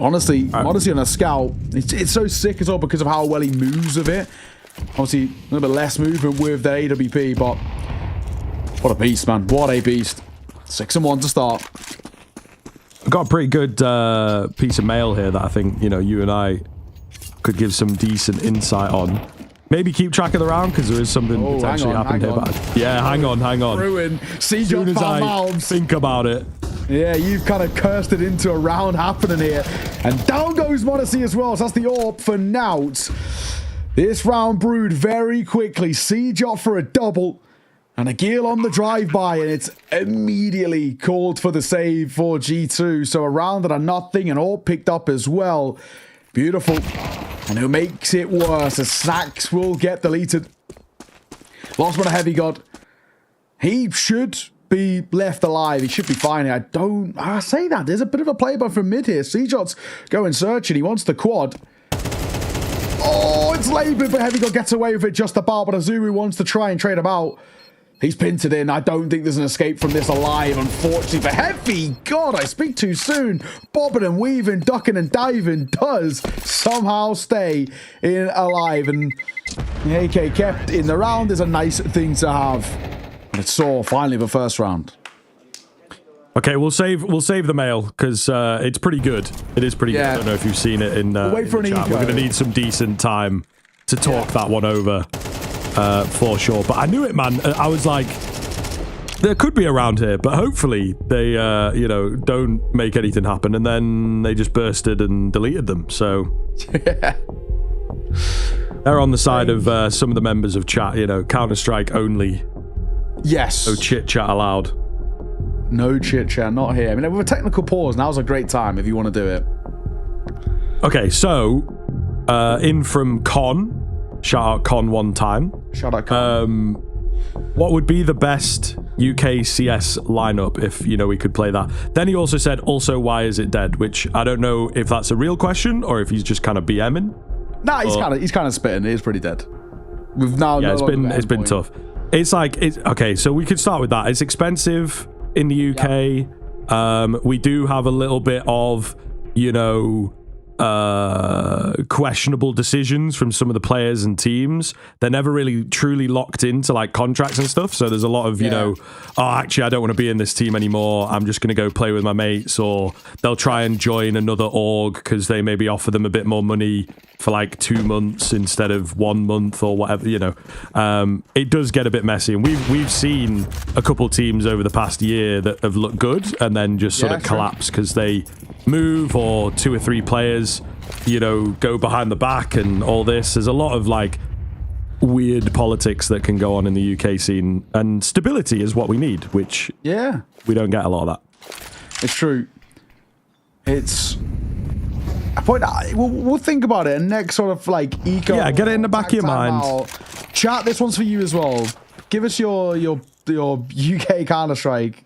Honestly, Modesty on a scout, it's so sick as well because of how well he moves with it. Obviously, a little bit less movement with the AWP, but what a beast, man. What a beast. 6-1 to start. I've got a pretty good piece of mail here that I think, you and I could give some decent insight on. Maybe keep track of the round because there is something potentially happened here. But hang on. Ruin. As soon as I think about it. Yeah, you've kind of cursed it into a round happening here. And down goes Modesty as well. So that's the AWP for Nout. This round brewed very quickly. Siege up for a double. And a Gil on the drive-by. And it's immediately called for the save for G2. So a round and a nothing. And all picked up as well. Beautiful. And who makes it worse as Snacks will get deleted. Lost one a Heavy God. He should be left alive. He should be fine. I say that. There's a bit of a play from mid here. Seajot's going searching. He wants the quad. Oh, it's laboured, but Heavy God gets away with it just about. But Azuru wants to try and trade him out. He's pinned it in. I don't think there's an escape from this alive, unfortunately. For Heavy God, I speak too soon. Bobbing and weaving, ducking and diving does somehow stay in alive. And the AK kept in the round is a nice thing to have. And it's Saw finally the first round. Okay, we'll save the mail because it's pretty good. It is pretty good. I don't know if you've seen it in wait for in the an chat. eco. We're going to need some decent time to talk that one over for sure. But I knew it, man. I was like, there could be a round here, but hopefully they, don't make anything happen. And then they just bursted and deleted them. So they're on the side of some of the members of chat. Counter-Strike only. Yes. No chit chat allowed. No chit chat, not here. I mean, with a technical pause, now's a great time if you want to do it. Okay, so in from Con, shout out Con one time. Shout out Con. What would be the best UK CS lineup if we could play that? Then he also said, also why is it dead? Which I don't know if that's a real question or if he's just kind of BMing. Nah, he's kind of spitting. It is pretty dead. We've now it's been tough. It's like okay, so we could start with that. It's expensive in the UK. We do have a little bit of questionable decisions from some of the players and teams. They're never really truly locked into like contracts and stuff. So there's a lot of, actually I don't want to be in this team anymore. I'm just going to go play with my mates, or they'll try and join another org because they maybe offer them a bit more money for like 2 months instead of 1 month or whatever, It does get a bit messy. And we've seen a couple teams over the past year that have looked good and then just sort of collapse because they move or 2 or 3 players go behind the back and all this. There's a lot of like weird politics that can go on in the UK scene, and stability is what we need, which we don't get a lot of that. It's true. It's a point. We'll think about it. And next sort of like eco. Yeah, get it in the back of your mind. Out. Chat, this one's for you as well. Give us your UK Counter-Strike.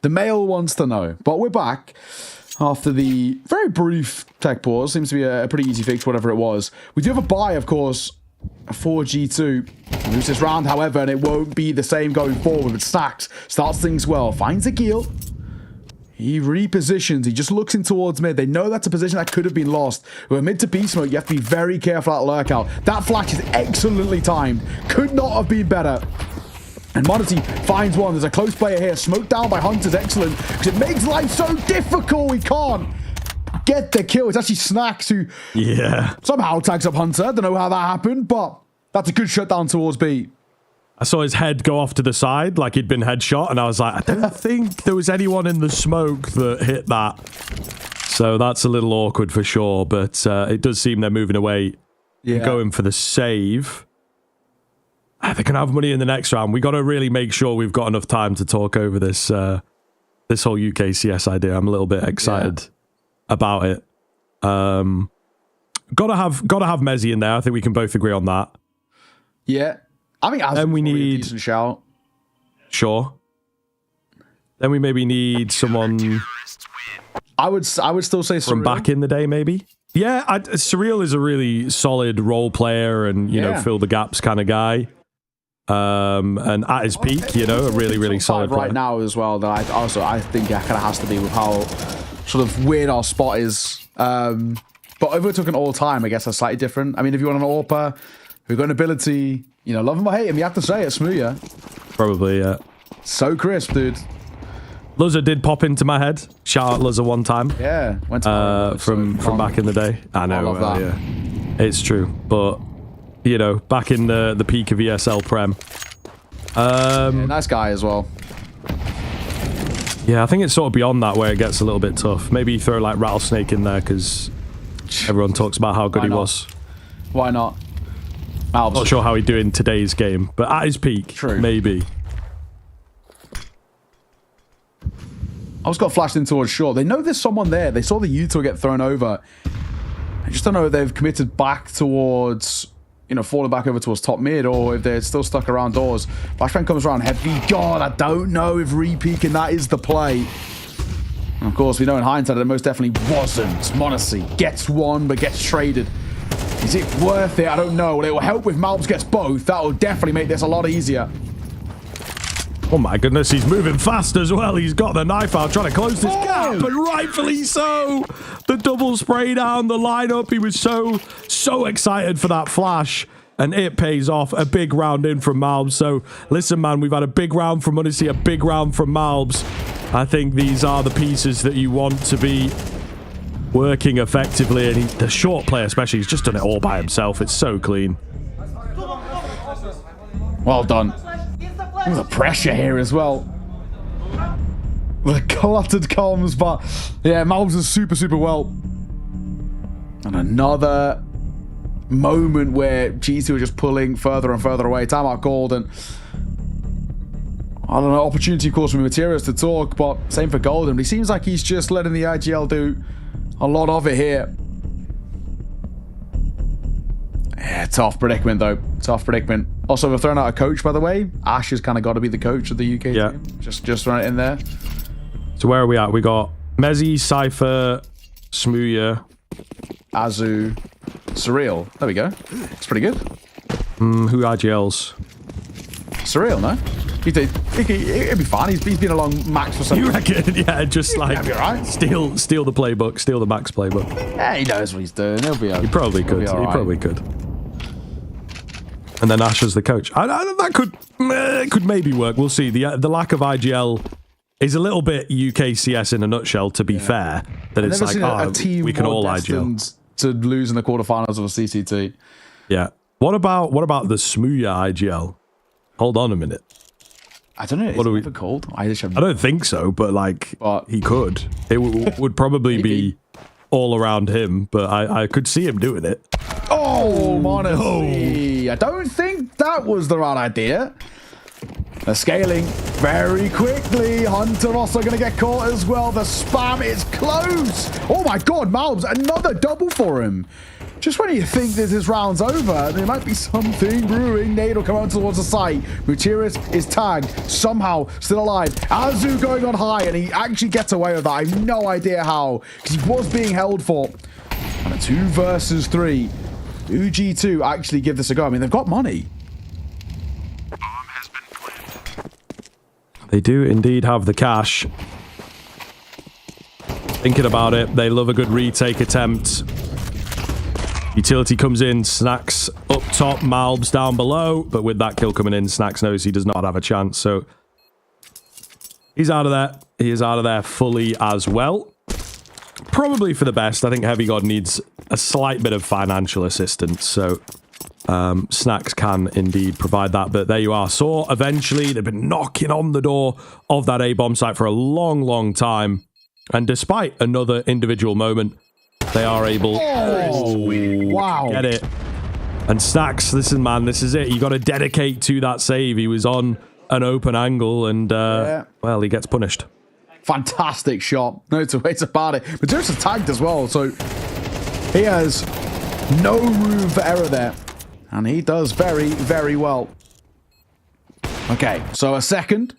The male wants to know. But we're back after the very brief tech pause. Seems to be a pretty easy fix, whatever it was. We do have a buy, of course, for G2. Lose this round, however, and it won't be the same going forward. But Stacks starts things well. Finds a kill. He repositions. He just looks in towards mid. They know that's a position that could have been lost. With mid to B smoke, you have to be very careful at lurkout. That flash is excellently timed. Could not have been better. And Monty finds one. There's a close player here. Smoked down by Hunter's excellent. Because it makes life so difficult. We can't get the kill. It's actually Snacks who somehow tags up Hunter. Don't know how that happened, but that's a good shutdown towards B. I saw his head go off to the side like he'd been headshot, and I was like, I don't think there was anyone in the smoke that hit that. So that's a little awkward for sure, but it does seem they're moving away, going for the save. They're going to have money in the next round. We got to really make sure we've got enough time to talk over this this whole UK CS idea. I'm a little bit excited about it. Gotta have Mezzy in there. I think we can both agree on that. Yeah. I think then we need a decent shout. Sure. Then we maybe need someone. I would still say from Surreal. Back in the day, maybe. Yeah, Surreal is a really solid role player and you know fill the gaps kind of guy. And at his peak, you know, a really solid player right now as well. That I think that kind of has to be with how sort of weird our spot is. But if we're talking all time, I guess that's slightly different. I mean, if you want an AWPer who got an ability. You know, love him or hate him, you have to say it, Smooya. Probably, yeah. So crisp, dude. Luzza did pop into my head. Shout out Luzza one time. Yeah, went to from back in the day. I know. I love that. Yeah. It's true, but you know, back in the peak of ESL Prem. Nice guy as well. Yeah, I think it's sort of beyond that where it gets a little bit tough. Maybe throw like Rattlesnake in there because everyone talks about how good he was. Why not? Not sure how he'd do in today's game, but at his peak, maybe. I just got flashed in towards short. They know there's someone there. They saw the util get thrown over. I just don't know if they've committed back towards, you know, falling back over towards top mid or if they're still stuck around doors. Flashbang comes around heavy. God, I don't know if re-peeking that is the play. And of course, we know in hindsight that it most definitely wasn't. Monacy gets one, but gets traded. Is it worth it? I don't know. Well, it will help if Malbs gets both. That will definitely make this a lot easier. Oh my goodness, he's moving fast as well. He's got the knife out, trying to close this gap, and rightfully so. The double spray down the lineup. He was so excited for that flash, and it pays off. A big round in from Malbs. So listen, man, we've had a big round from Odyssey, a big round from Malbs. I think these are the pieces that you want to be working effectively, and the short play especially, he's just done it all by himself. It's so clean. Well done. The pressure here as well. The cluttered comms, but yeah, Malbs is super well. And another moment where G2 are just pulling further and further away. Timeout called, and I don't know, opportunity, of course, for Materials to talk, but same for Golden. But he seems like he's just letting the IGL do a lot of it here. Yeah, tough predicament, though. Tough predicament. Also, we're throwing out a coach, by the way. Ash has kind of got to be the coach of the UK team. Just run it in there. So where are we at? We got Mezzy, Cypher, Smooya, Azu, Surreal. There we go. It's pretty good. Who IGLs? Surreal, no? It'd be fine. He's been along Max for some time. You reckon? Yeah, just like be right. steal the playbook, steal the Max playbook. Yeah, he knows what he's doing. He'll be okay. He probably could. He probably could. And then Ash as the coach. That could maybe work. We'll see. The lack of IGL is a little bit UK CS in a nutshell, to be fair. That it's like, a team we can all IGL. To lose in the quarterfinals of a CCT. Yeah. What about the Smooya IGL? Hold on a minute. I don't know. What are we called? I don't think so, but like he could. It would probably be all around him, but I could see him doing it. Oh, Monacy. I don't think that was the right idea. They're scaling very quickly. Hunter also going to get caught as well. The spam is close. Oh my god, Malbs, another double for him. Just when you think that this round's over, there might be something brewing. Nade will come out towards the site. Gutierrez is tagged, somehow still alive. Azu going on high, and he actually gets away with that. I have no idea how, because he was being held for. And a 2 versus 3. UG2 actually give this a go. I mean, they've got money. They do indeed have the cash. Thinking about it, they love a good retake attempt. Utility comes in, Snacks up top, Malbs down below, but with that kill coming in, Snacks knows he does not have a chance, so he's out of there. He is out of there fully as well. Probably for the best. I think Heavy God needs a slight bit of financial assistance, so Snacks can indeed provide that, but there you are. Saw eventually, they've been knocking on the door of that A-bomb site for a long, long time, and despite another individual moment, they are able wow. Get it. And Snacks, listen, man, this is it. You got to dedicate to that save. He was on an open angle, and well, he gets punished. Fantastic shot. No two ways about it. But Zeus is tagged as well, so he has no room for error there. And he does very, very well. Okay, so a second.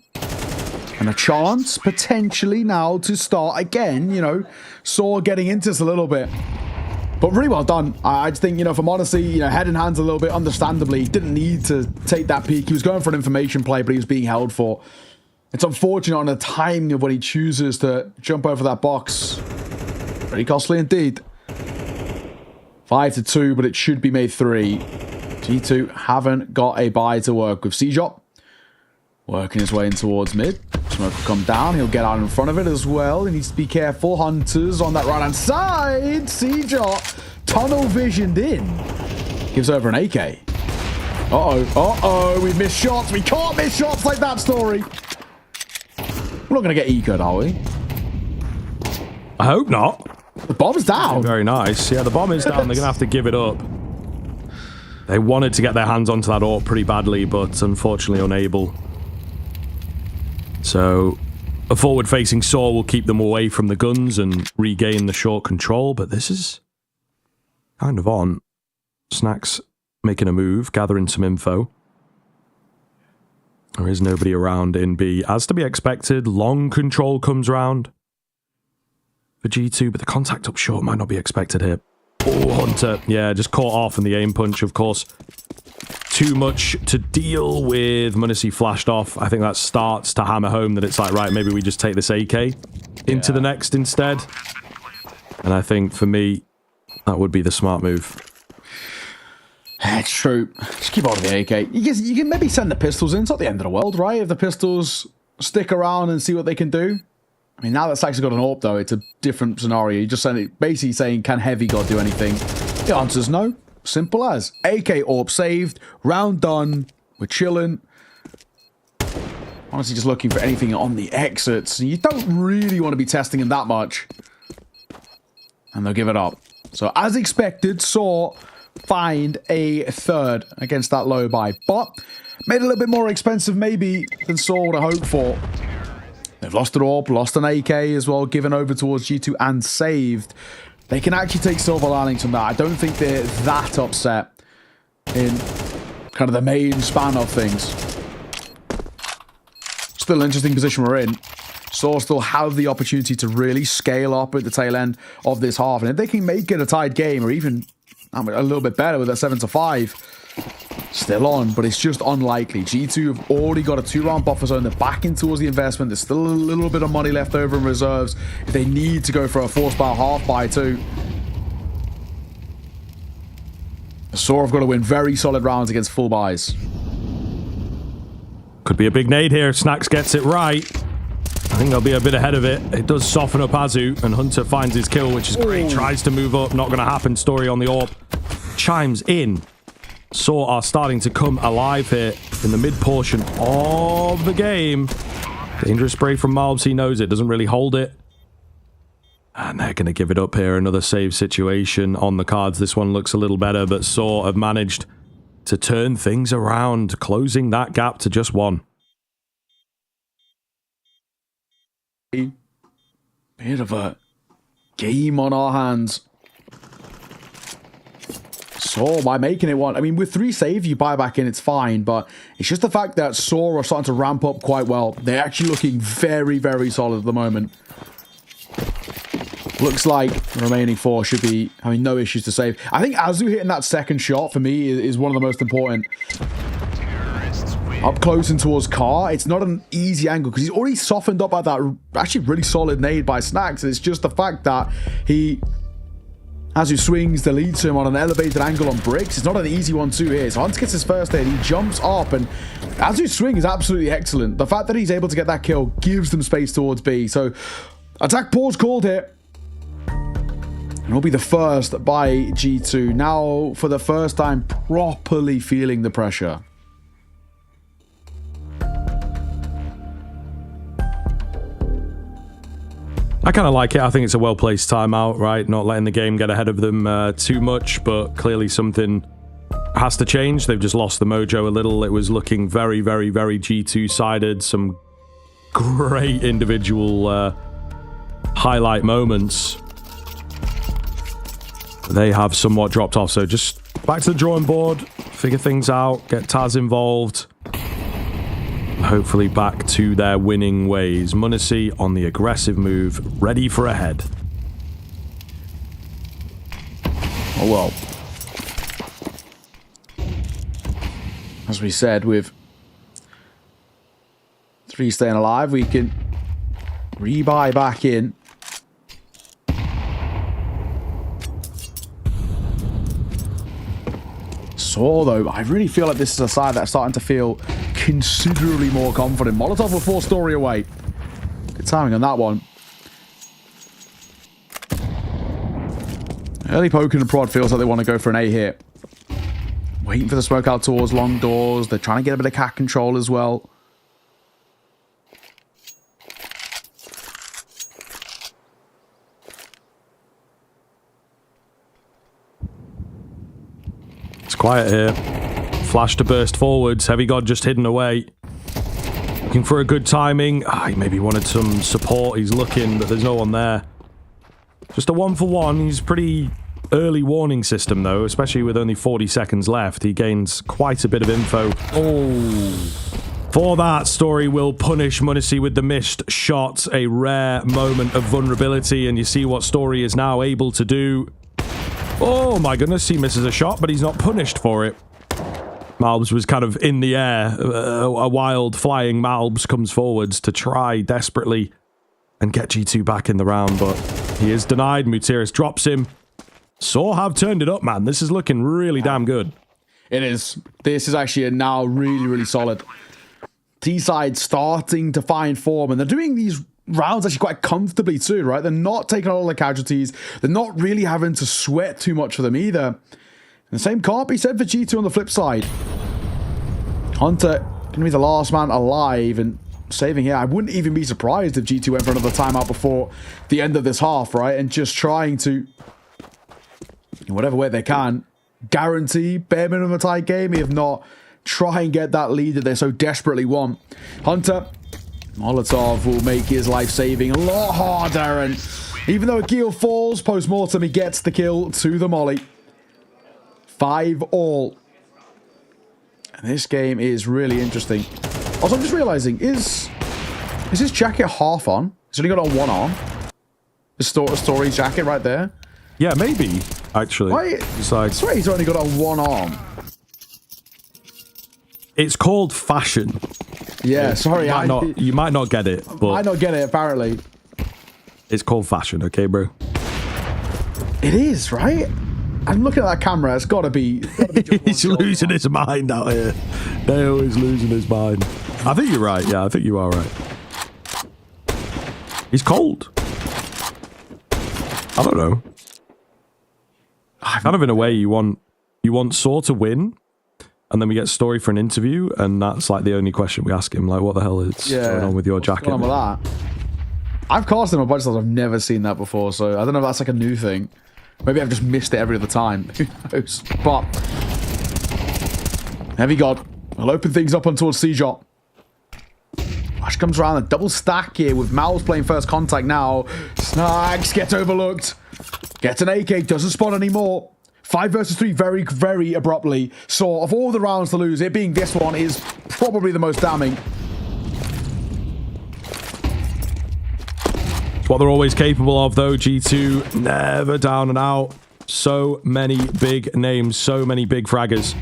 And a chance, potentially, now to start again, you know. Saw getting into this a little bit. But really well done. I just think, you know, from Odyssey, you know, head in hands a little bit, understandably. He didn't need to take that peek. He was going for an information play, but he was being held for. It's unfortunate on the timing of when he chooses to jump over that box. Very costly indeed. 5-2, but it should be made 3. G2 haven't got a buy to work with. C-Drop working his way in towards mid. Smoke will come down. He'll get out in front of it as well. He needs to be careful. Hunters on that right-hand side. C-Drop tunnel visioned in. Gives over an AK. Uh-oh. Uh-oh. We missed shots. We can't miss shots like that, Story. We're not going to get eco'd, are we? I hope not. The bomb's down. Very nice. Yeah, the bomb is down. They're going to have to give it up. They wanted to get their hands onto that AWP pretty badly, but unfortunately unable. So a forward-facing Saw will keep them away from the guns and regain the short control, but this is kind of on. Snacks making a move, gathering some info. There is nobody around in B. As to be expected, long control comes round for G2, but the contact up short might not be expected here. Oh, Hunter. Yeah, just caught off in the aim punch, of course. Too much to deal with. Munisi flashed off. I think that starts to hammer home that it's like, right, maybe we just take this AK into the next instead. And I think, for me, that would be the smart move. It's true. Just keep on with the AK. You can maybe send the pistols in. It's not the end of the world, right? If the pistols stick around and see what they can do. I mean, now that Sax's got an AWP, though, it's a different scenario. You just send it, basically saying, can Heavy God do anything? The answer's no. Simple as. AK AWP saved. Round done. We're chilling. Honestly, just looking for anything on the exits. You don't really want to be testing him that much. And they'll give it up. So, as expected, Saw find a third against that low buy. But made it a little bit more expensive, maybe, than Saw would have hoped for. They've lost an AWP, lost an AK as well, given over towards G2 and saved. They can actually take silver linings from that. I don't think they're that upset in kind of the main span of things. Still an interesting position we're in. Saw still have the opportunity to really scale up at the tail end of this half. And if they can make it a tied game or even a little bit better with a 7-5, still on, but it's just unlikely. G2 have already got a 2-round buffer zone. They're backing towards the investment. There's still a little bit of money left over in reserves if they need to go for a force bar half buy too. Saw have got to win very solid rounds against full buys. Could be a big nade here. Snacks gets it right. I think they'll be a bit ahead of it. It does soften up Azu, and Hunter finds his kill, which is great. Tries to move up. Not going to happen. Story on the AWP. Chimes in. Saw are starting to come alive here in the mid portion of the game. Dangerous spray from Malbs. He knows it. Doesn't really hold it. And they're going to give it up here. Another save situation on the cards. This one looks a little better, but Saw have managed to turn things around, closing that gap to just 1. Bit of a game on our hands. So by making it 1, I mean, with 3 saves, you buy back in, it's fine, but it's just the fact that Saw are starting to ramp up quite well. They're actually looking very, very solid at the moment. Looks like the remaining 4 should be having no issues to save. I think Azu hitting that second shot, for me, is one of the most important. Up close and towards Car, it's not an easy angle, because he's already softened up at that actually really solid nade by Snacks. It's just the fact that Azu swings, deletes him on an elevated angle on bricks. It's not an easy 1-2 here. So Hunt gets his first hit, he jumps up, and Azu's swing is absolutely excellent. The fact that he's able to get that kill gives them space towards B. So attack pause called here. And will be the first by G2. Now, for the first time, properly feeling the pressure. I kind of like it. I think it's a well-placed timeout, right? Not letting the game get ahead of them too much, but clearly something has to change. They've just lost the mojo a little. It was looking very, very, very G2-sided. Some great individual highlight moments. They have somewhat dropped off, so just back to the drawing board, figure things out, get Taz involved. Hopefully back to their winning ways. m0NESY on the aggressive move, ready for a head. Oh well. As we said, with 3 staying alive, we can rebuy back in. Saw, though, I really feel like this is a side that's starting to feel considerably more confident. Molotov will force Story away. Good timing on that one. Early poke and prod feels like they want to go for an A here. Waiting for the smoke out towards long doors. They're trying to get a bit of cat control as well. It's quiet here. Flash to burst forwards. Heavy God just hidden away. Looking for a good timing. He maybe wanted some support. He's looking, but there's no one there. Just a 1-for-1. He's pretty early warning system, though, especially with only 40 seconds left. He gains quite a bit of info. Oh. For that, Story will punish m0NESY with the missed shot. A rare moment of vulnerability, and you see what Story is now able to do. Oh my goodness, he misses a shot, but he's not punished for it. Malbs was kind of in the air. A wild flying Malbs comes forwards to try desperately and get G2 back in the round, but he is denied. Mutiris drops him. Saw have turned it up, man. This is looking really damn good. It is. This is actually now really, really solid. T-side starting to find form, and they're doing these rounds actually quite comfortably too, right? They're not taking all the casualties. They're not really having to sweat too much for them either. And the same can't be said for G2 on the flip side. Hunter going to be the last man alive and saving here. I wouldn't even be surprised if G2 went for another timeout before the end of this half, right? And just trying to, in whatever way they can, guarantee bare minimum a tie game, if not try and get that lead that they so desperately want. Hunter, Molotov will make his life saving a lot harder, and even though Akil falls post-mortem, he gets the kill to the molly. 5-all. And this game is really interesting. Also, I'm just realizing, is his jacket half on? He's only got on one arm. The Story jacket right there. Yeah, maybe, actually. It's like, I swear he's only got on one arm. It's called fashion. Yeah, sorry. You might not get it, but I don't get it, apparently. It's called fashion, okay, bro? It is, right? I'm looking at that camera. It's got to be. He's losing his mind out here. Dale is losing his mind. I think you're right. Yeah, I think you are right. He's cold. I don't know. Kind of in a way, you want Saw to win, and then we get Story for an interview, and that's like the only question we ask him. Like, what the hell is going on with your jacket? What's going on with that? I've cast him a bunch of times. I've never seen that before, so I don't know if that's like a new thing. Maybe I've just missed it every other time. Who knows? But Heavy God will open things up on towards C-Jot. Flash comes around, a double stack here with Mal's playing first contact now. Snags gets overlooked. Gets an AK, doesn't spawn anymore. 5 versus 3 very, very abruptly. So of all the rounds to lose, it being this one is probably the most damning. It's what they're always capable of, though. G2 never down and out. So many big names, so many big fraggers.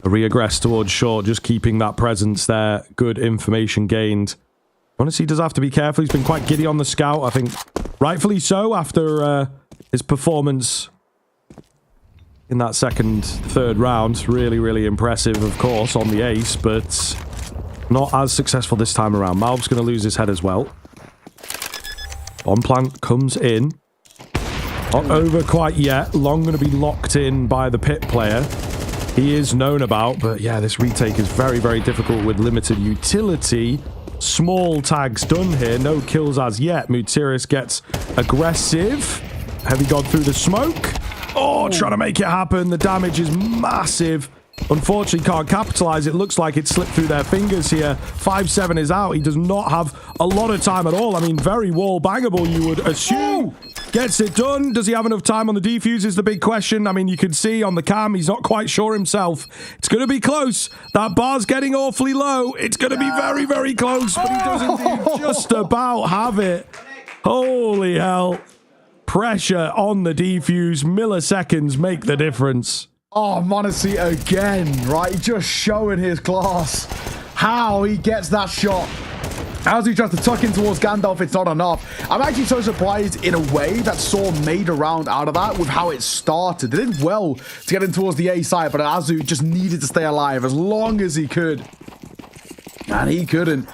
A reaggress towards short, just keeping that presence there. Good information gained. Honestly, he does have to be careful. He's been quite giddy on the scout. I think rightfully so after his performance in that third round. Really, really impressive, of course, on the ace, but not as successful this time around. Malv's going to lose his head as well. Bomb plant comes in. Not over quite yet. Long going to be locked in by the pit player. He is known about, but yeah, this retake is very, very difficult with limited utility. Small tags done here. No kills as yet. Mutiris gets aggressive. Heavy God through the smoke. Oh, trying to make it happen. The damage is massive. Unfortunately, can't capitalize. It looks like it slipped through their fingers here. 5-7 is out. He does not have a lot of time at all. I mean, very wall bangable, you would assume. Gets it done. Does he have enough time on the defuse is the big question. I mean, you can see on the cam, he's not quite sure himself. It's going to be close. That bar's getting awfully low. It's going to be very, very close, but he does indeed just about have it. Holy hell. Pressure on the defuse. Milliseconds make the difference. Oh, m0NESY again, right? Just showing his class. How he gets that shot. As he tries to tuck in towards Gandalf, it's not enough. I'm actually so surprised in a way that Saw made a round out of that with how it started. They did well to get in towards the A side, but Azu just needed to stay alive as long as he could. And he couldn't.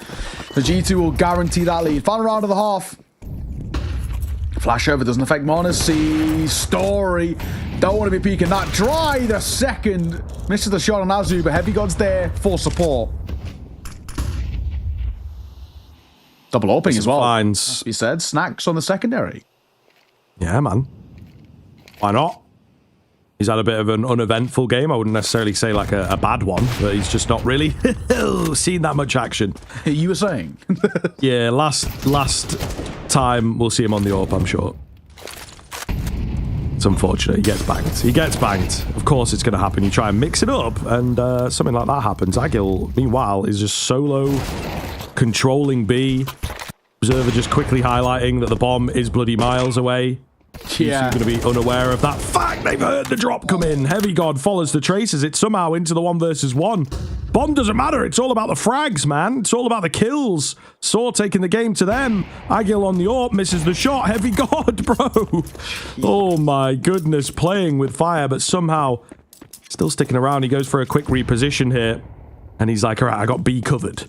The G2 will guarantee that lead. Final round of the half. Flash over doesn't affect m0NESY. Story. Don't want to be peeking that dry. The second misses the shot on Azu, but Heavy God's there for support. Double opening as well. Finds. He said snacks on the secondary. Yeah, man. Why not? He's had a bit of an uneventful game. I wouldn't necessarily say like a bad one, but he's just not really seen that much action. You were saying? Yeah, last time we'll see him on the AWP, I'm sure. It's unfortunate. He gets banged. He gets banged. Of course it's going to happen. You try and mix it up, and something like that happens. Agil, meanwhile, is just solo controlling B. Observer just quickly highlighting that the bomb is bloody miles away. Yeah. He's going to be unaware of that fact. They've heard the drop come in. Heavy God follows the traces. It's somehow into the 1 versus 1. Bomb doesn't matter. It's all about the frags, man. It's all about the kills. Saw taking the game to them. Agil on the AWP misses the shot. Heavy God, bro. Oh my goodness. Playing with fire, but somehow still sticking around. He goes for a quick reposition here. And he's like, all right, I got B covered.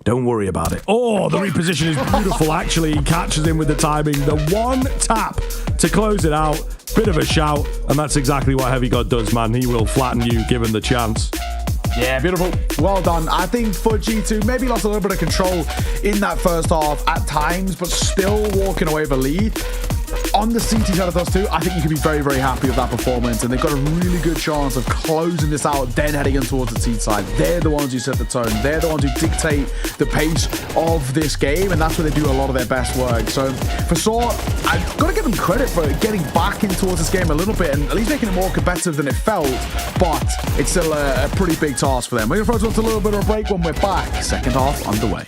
Don't worry about it. Oh, the reposition is beautiful, actually. He catches him with the timing. The one tap to close it out. Bit of a shout. And that's exactly what Heavy God does, man. He will flatten you, given the chance. Yeah, beautiful. Well done. I think for G2, maybe lost a little bit of control in that first half at times, but still walking away with a lead. On the CT side of those two, I think you can be very, very happy with that performance, and they've got a really good chance of closing this out, then heading in towards the CT side. They're the ones who set the tone. They're the ones who dictate the pace of this game, and that's where they do a lot of their best work. So for Saw, I've got to give them credit for getting back in towards this game a little bit, and at least making it more competitive than it felt, but it's still a pretty big task for them. We're going to throw a little bit of a break when we're back. Second half underway.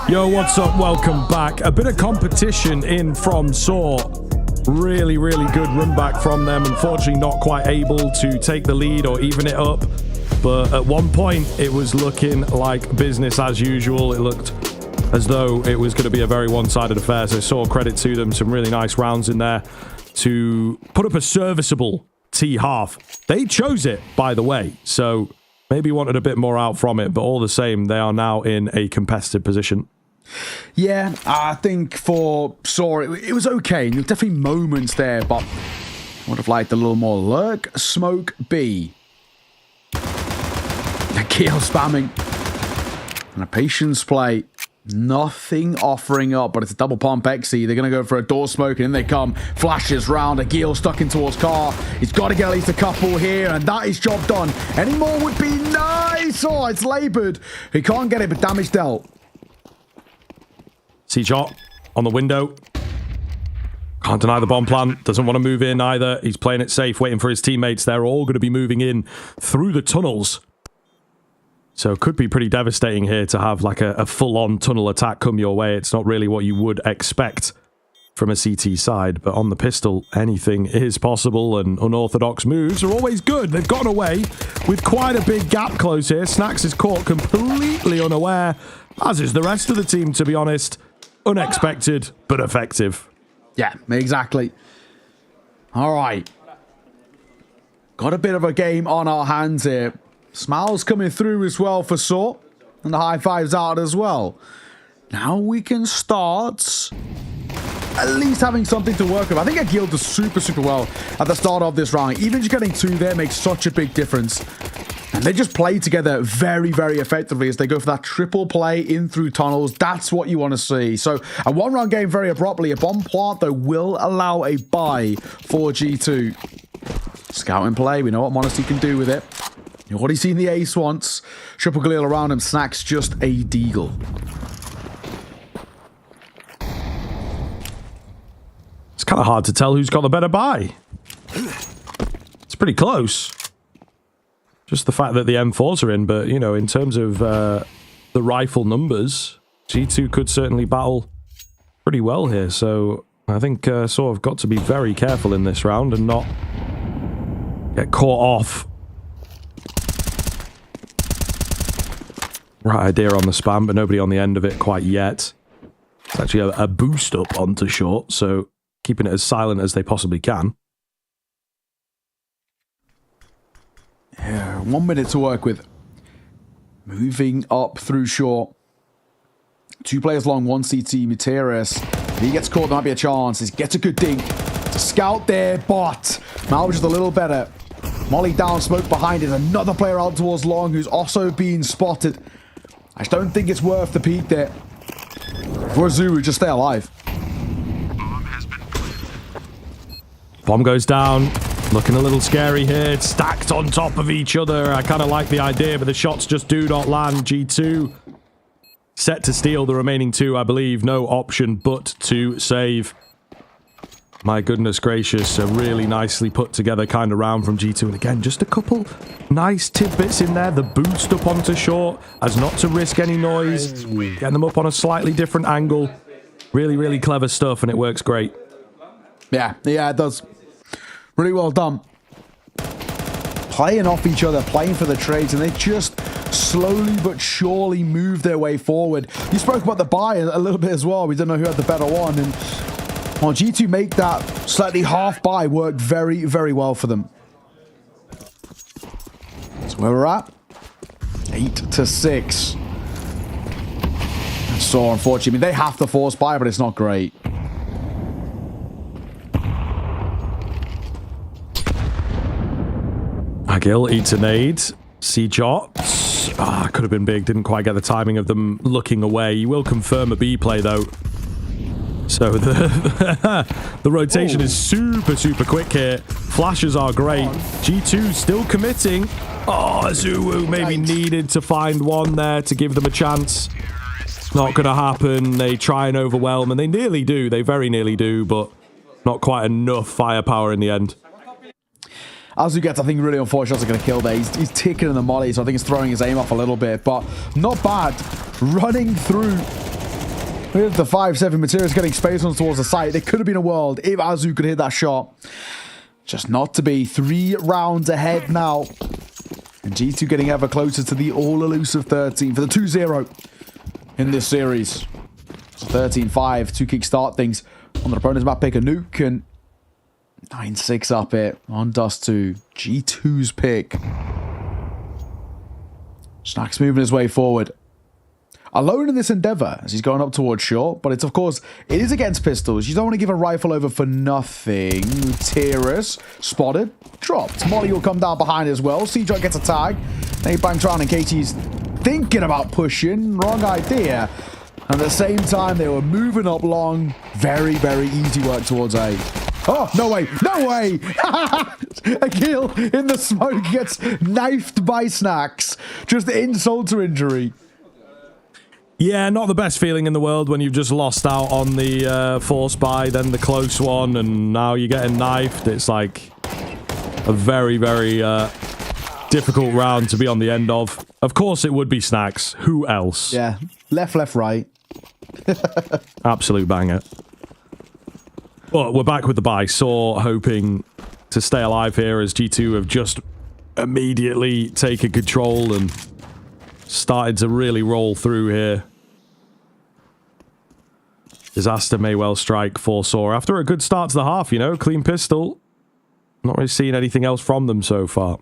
Yo, what's up? Welcome back. A bit of competition in from Saw. Really, really good run back from them. Unfortunately, not quite able to take the lead or even it up. But at one point, it was looking like business as usual. It looked as though it was going to be a very one-sided affair. So Saw, credit to them. Some really nice rounds in there to put up a serviceable T-half. They chose it, by the way. So maybe wanted a bit more out from it. But all the same, they are now in a competitive position. Yeah, I think for Saw, it was okay. There were definitely moments there, but I would have liked a little more lurk, smoke, B. The kill spamming. And a patience play. Nothing offering up, but it's a double pump XE. They're going to go for a door smoke, and in they come. Flashes round. Agil stuck in towards car. He's got to get at least a couple here, and that is job done. Any more would be nice. Oh, it's labored. He can't get it, but damage dealt. C-shot on the window. Can't deny the bomb plant. Doesn't want to move in either. He's playing it safe, waiting for his teammates. They're all going to be moving in through the tunnels. So it could be pretty devastating here to have like a full-on tunnel attack come your way. It's not really what you would expect from a CT side. But on the pistol, anything is possible. And unorthodox moves are always good. They've gotten away with quite a big gap close here. Snacks is caught completely unaware, as is the rest of the team, to be honest. Unexpected, but effective. Yeah, exactly. All right. Got a bit of a game on our hands here. Smiles coming through as well for Saw. And the high fives out as well. Now we can start at least having something to work with. I think Agil does super, super well at the start of this round. Even just getting 2 there makes such a big difference. And they just play together very, very effectively as they go for that triple play in through tunnels. That's what you want to see. So a 1-round game very abruptly. A bomb plant, though, will allow a buy for G2. Scout in play. We know what Modesty can do with it. You've already seen the ace once. Triple Galil around him. Snacks just a deagle. It's kind of hard to tell who's got the better buy. It's pretty close. Just the fact that the M4s are in, but, you know, in terms of the rifle numbers, G2 could certainly battle pretty well here. So I think Saw have got to be very careful in this round and not get caught off. Right idea on the spam, but nobody on the end of it quite yet. It's actually a boost up onto short, so keeping it as silent as they possibly can. Yeah, 1 minute to work with. Moving up through short. 2 players long, 1 CT, Materis. If he gets caught, there might be a chance. He gets a good dink. To scout there, but Malv just a little better. Molly down, smoke behind it. Another player out towards long who's also being spotted. I just don't think it's worth the peak there. For Zuru, just stay alive. Bomb goes down. Looking a little scary here. It's stacked on top of each other. I kind of like the idea, but the shots just do not land. G2 set to steal the remaining 2, I believe. No option but to save. My goodness gracious. A really nicely put together kind of round from G2. And again, just a couple nice tidbits in there. The boost up onto short as not to risk any noise. Getting them up on a slightly different angle. Really, really clever stuff, and it works great. Yeah, it does. Really well done. Playing off each other, playing for the trades, and they just slowly but surely move their way forward. You spoke about the buy a little bit as well. We don't know who had the better one. And well, G2 make that slightly half buy work very, very well for them. That's where we're at. 8-6. So unfortunately, I mean, they have to force buy, but it's not great. Agil eats a nade. C-Jots. Could have been big. Didn't quite get the timing of them looking away. You will confirm a B play, though. So the rotation is super, super quick here. Flashes are great. G2 still committing. Oh, Azuwu maybe needed to find one there to give them a chance. Not going to happen. They try and overwhelm, and they nearly do. They very nearly do, but not quite enough firepower in the end. Azu gets, I think, really unfortunate shots are going to kill there. He's ticking in the molly, so I think he's throwing his aim off a little bit, but not bad. Running through With the 5-7 materials getting space on towards the site, there could have been a world if Azu could hit that shot. Just not to be. 3 rounds ahead now. And G2 getting ever closer to the all-elusive 13 for the 2-0 in this series. So 13-5 to kickstart things on the opponent's map pick. A nuke and 9-6 up it on Dust 2. G2's pick. Snack's moving his way forward. Alone in this endeavor as he's going up towards short, but it's of course, it is against pistols. You don't want to give a rifle over for nothing. Tyrus spotted, dropped. Molly will come down behind as well. C-Joy gets a tag. Then he bangs around in case he's thinking about pushing. Wrong idea. And at the same time, they were moving up long. Very, very easy work towards A. Oh, no way. No way. Akil in the smoke gets knifed by Snacks. Just insult to injury. Yeah, not the best feeling in the world when you've just lost out on the force buy, then the close one, and now you're getting knifed. It's like a very, very difficult round to be on the end of. Of course it would be Snacks. Who else? Yeah, left, right. Absolute banger. But we're back with the buy. Saw hoping to stay alive here as G2 have just immediately taken control and started to really roll through here. Disaster may well strike for Saw after a good start to the half, you know, clean pistol. Not really seeing anything else from them so far.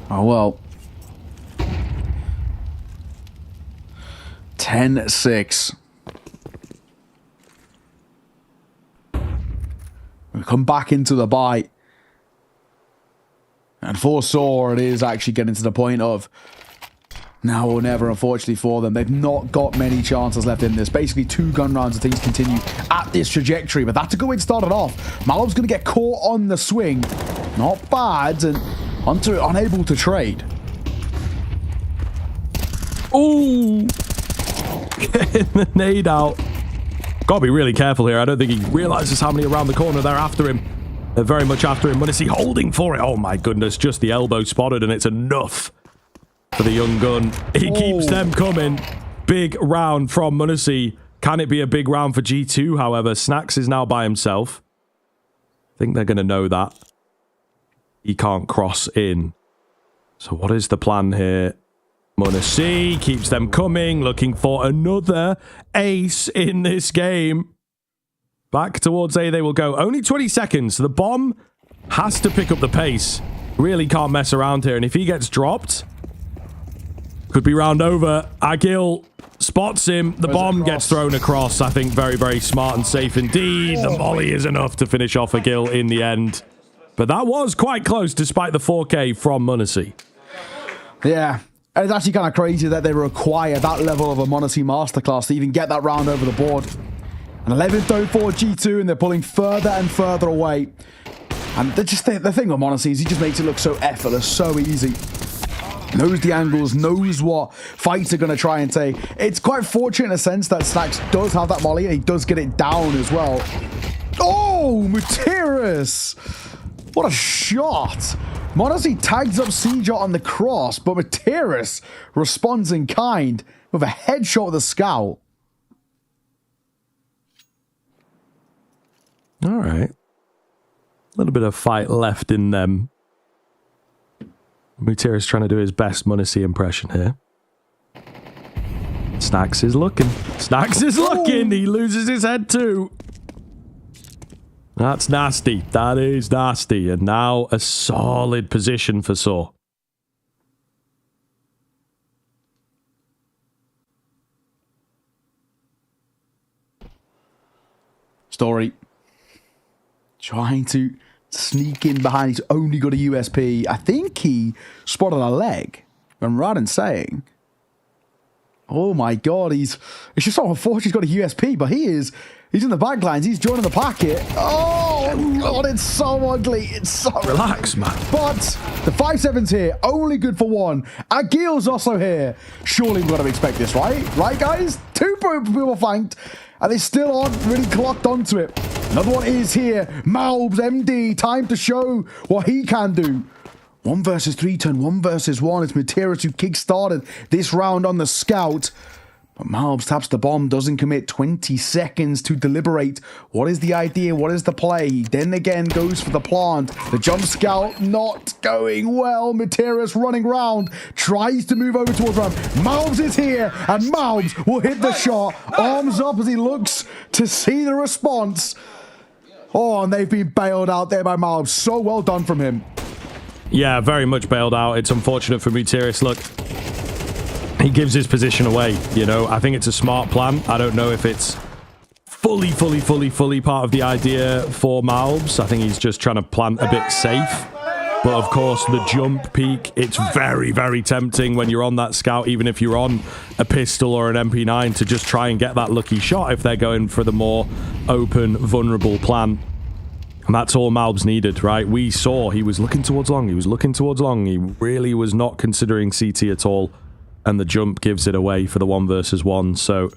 Oh well. 10-6. We come back into the bite. And for Saw, it is actually getting to the point of now or never, unfortunately for them. They've not got many chances left in this. Basically, 2 gun rounds and things continue at this trajectory. But that's a good way to start it off. Malob's going to get caught on the swing. Not bad. And Hunter unable to trade. Ooh! Getting the nade out. Gotta be really careful here. I don't think he realizes how many around the corner they're after him. They're very much after him. What is he holding for it? Oh my goodness, just the elbow spotted and it's enough for the young gun. He keeps them coming. Big round from Munacy. Can it be a big round for G2? However, Snacks is now by himself. I think they're going to know that. He can't cross in. So what is the plan here? Munacy keeps them coming, looking for another ace in this game. Back towards A they will go. Only 20 seconds. The bomb has to pick up the pace. Really can't mess around here. And if he gets dropped, could be round over. Agil spots him. The bomb gets thrown across. I think very, very smart and safe indeed. The molly is enough to finish off Agil in the end. But that was quite close despite the 4K from Munacy. Yeah. And it's actually kind of crazy that they require that level of a Munacy masterclass to even get that round over the board. An 11th for G2, and they're pulling further and further away. And the thing with Munacy is he just makes it look so effortless, so easy. Knows the angles, knows what fights are going to try and take. It's quite fortunate in a sense that Snacks does have that molly, and he does get it down as well. Oh, Materis! What a shot! Munacy tags up Seja on the cross, but Materis responds in kind with a headshot with a scout. All right. A little bit of fight left in them. Materis trying to do his best Munacy impression here. Snacks is looking. Snacks is looking. He loses his head too. That's nasty. That is nasty. And now a solid position for Saw. Story. Trying to sneak in behind. He's only got a USP. I think he spotted a leg. I'm right in saying. Oh my god, it's just so unfortunate he's got a USP, but he's in the backlines, he's joining the packet. Oh god, it's so ugly. It's so relax, man. But the 5-7's here, only good for one. Agil's also here. Surely we've got to expect this, right? Right, guys? 2 people flanked, and they still aren't really clocked onto it. Another one is here. Malbs, MD, time to show what he can do. 1 versus 3 turn 1 versus 1. It's Materis who kickstarted this round on the scout. But Malbs taps the bomb, doesn't commit. 20 seconds to deliberate. What is the idea? What is the play? Then again goes for the plant. The jump scout not going well. Materis running round. Tries to move over towards round. Malbs is here. And Malbs will hit the shot. Arms up as he looks to see the response. Oh, and they've been bailed out there by Malbs. So well done from him. Yeah, very much bailed out. It's unfortunate for Materis. Look, he gives his position away, you know. I think it's a smart plan. I don't know if it's fully part of the idea for Malbs. I think he's just trying to plant a bit safe. But of course, the jump peak, it's very, very tempting when you're on that scout, even if you're on a pistol or an MP9, to just try and get that lucky shot if they're going for the more open, vulnerable plan. And that's all Malbs needed, right? We saw he was looking towards long. He was looking towards long. He really was not considering CT at all. And the jump gives it away for the 1 versus 1. So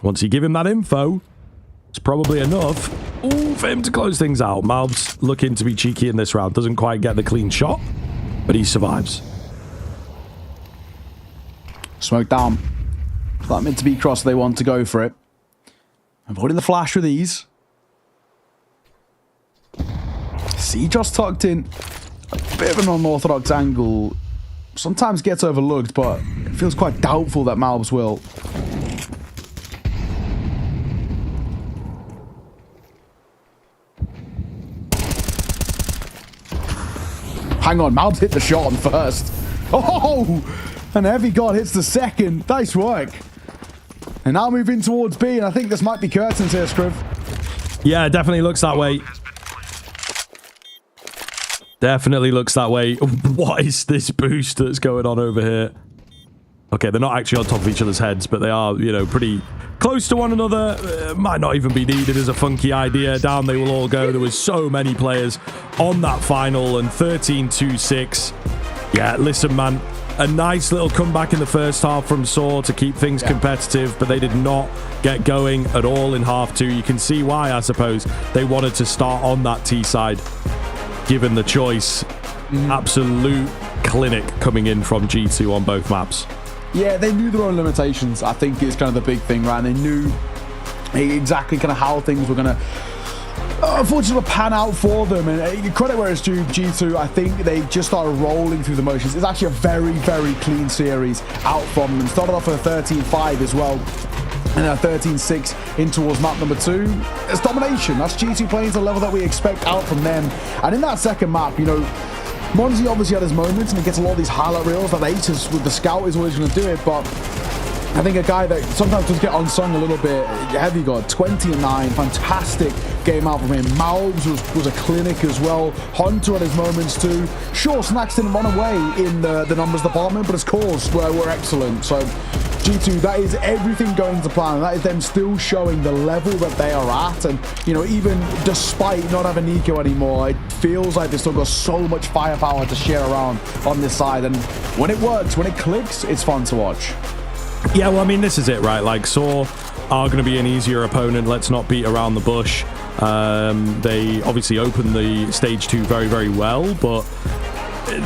once you give him that info, it's probably enough for him to close things out. Malbs looking to be cheeky in this round. Doesn't quite get the clean shot, but he survives. Smoke down. That meant to be cross. They want to go for it. Avoiding the flash with ease. See, just tucked in. A bit of an unorthodox angle. Sometimes gets overlooked, but it feels quite doubtful that Malbs will. Hang on, Malbs hit the shot on first. Oh! And Heavy God hits the second. Nice work. And now moving towards B, and I think this might be curtains here, Scriv. Yeah, it definitely looks that way. Definitely looks that way. What is this boost that's going on over here? Okay, they're not actually on top of each other's heads, but they are, you know, pretty close to one another. Might not even be needed as a funky idea. Down they will all go. There was so many players on that final, and 13-2-6. Yeah, listen, man. A nice little comeback in the first half from Saw to keep things competitive, but they did not get going at all in half two. You can see why, I suppose. They wanted to start on that T side. Given the choice, absolute clinic coming in from G2 on both maps. Yeah, they knew their own limitations, I think, is kind of the big thing, right? And they knew exactly kind of how things were going to, unfortunately, pan out for them. And credit where it's due, G2, I think they just started rolling through the motions. It's actually a very, very clean series out from them. Started off with a 13-5 as well. And a 13-6 in towards map number 2. It's domination. That's G2 playing to the level that we expect out from them. And in that second map, you know, Monzi obviously had his moments and he gets a lot of these highlight reels. That Aces with the scout is always going to do it, but I think a guy that sometimes does get unsung a little bit, Heavy God, 20-9, fantastic game out from him. Malbs was a clinic as well. Hunter had his moments too. Sure, Snacks didn't run away in the numbers department, but his calls were excellent. So G2, that is everything going to plan. That is them still showing the level that they are at. And, you know, even despite not having Nico anymore, it feels like they've still got so much firepower to share around on this side. And when it works, when it clicks, it's fun to watch. Yeah, well, I mean, this is it, right? Like, Saw are going to be an easier opponent. Let's not beat around the bush. They obviously opened the stage 2 very, very well, but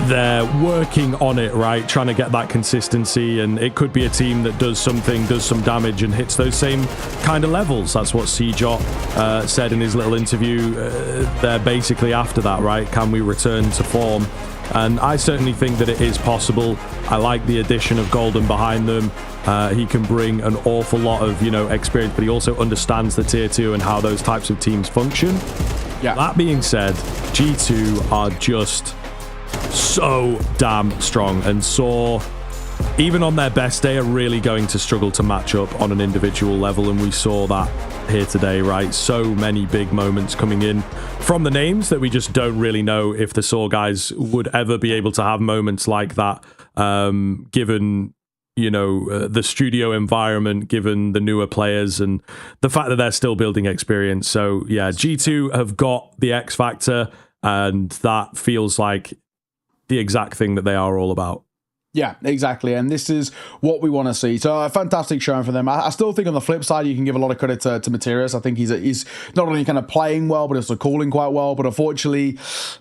they're working on it, right? Trying to get that consistency, and it could be a team that does something, does some damage, and hits those same kind of levels. That's what CJot said in his little interview. They're basically after that, right? Can we return to form? And I certainly think that it is possible. I like the addition of Golden behind them. He can bring an awful lot of, you know, experience, but he also understands the tier 2 and how those types of teams function. Yeah. That being said, G2 are just so damn strong, and Saw, even on their best day, are really going to struggle to match up on an individual level, and we saw that here today, right? So many big moments coming in from the names that we just don't really know if the Saw guys would ever be able to have moments like that, given, you know, the studio environment, given the newer players and the fact that they're still building experience. So yeah, G2 have got the X factor, and that feels like the exact thing that they are all about. Yeah, exactly. And this is what we want to see. So a fantastic showing for them. I still think on the flip side, you can give a lot of credit to Materius. I think he's not only kind of playing well, but also calling quite well. But unfortunately,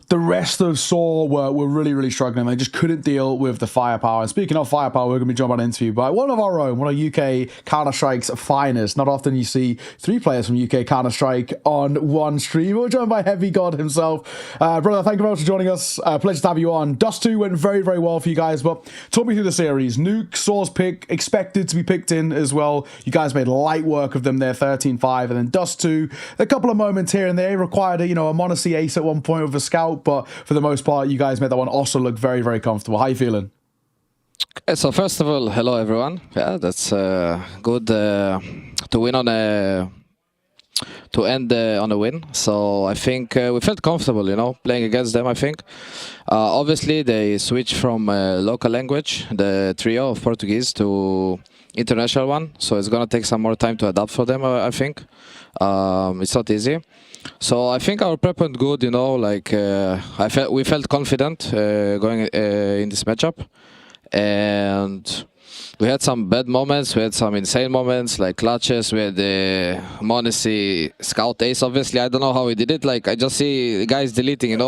the rest of Saw were really, really struggling. They just couldn't deal with the firepower. And speaking of firepower, we're going to be joined by an interview by one of our own, one of UK Counter-Strike's finest. Not often you see 3 players from UK Counter-Strike on one stream. We're joined by Heavy God himself. Brother, thank you very much for joining us. Pleasure to have you on. Dust 2 went very, very well for you guys, but talk me through the series. Nuke, Saw's pick, expected to be picked in as well. You guys made light work of them there, 13-5. And then Dust 2, a couple of moments here and there. Required a Monacy ace at one point with a scout, but for the most part, you guys made that one also look very, very comfortable. How are you feeling? So first of all, hello everyone. Yeah, that's good to win on to end on a win. So I think we felt comfortable, playing against them, I think. Obviously, they switched from local language, the trio of Portuguese, to international one. So it's going to take some more time to adapt for them, I think. It's not easy. So I think our prep went good, we felt confident going in this matchup. And we had some bad moments, we had some insane moments, like clutches. We had the Monacy scout ace, obviously. I don't know how he did it. I just see the guys deleting,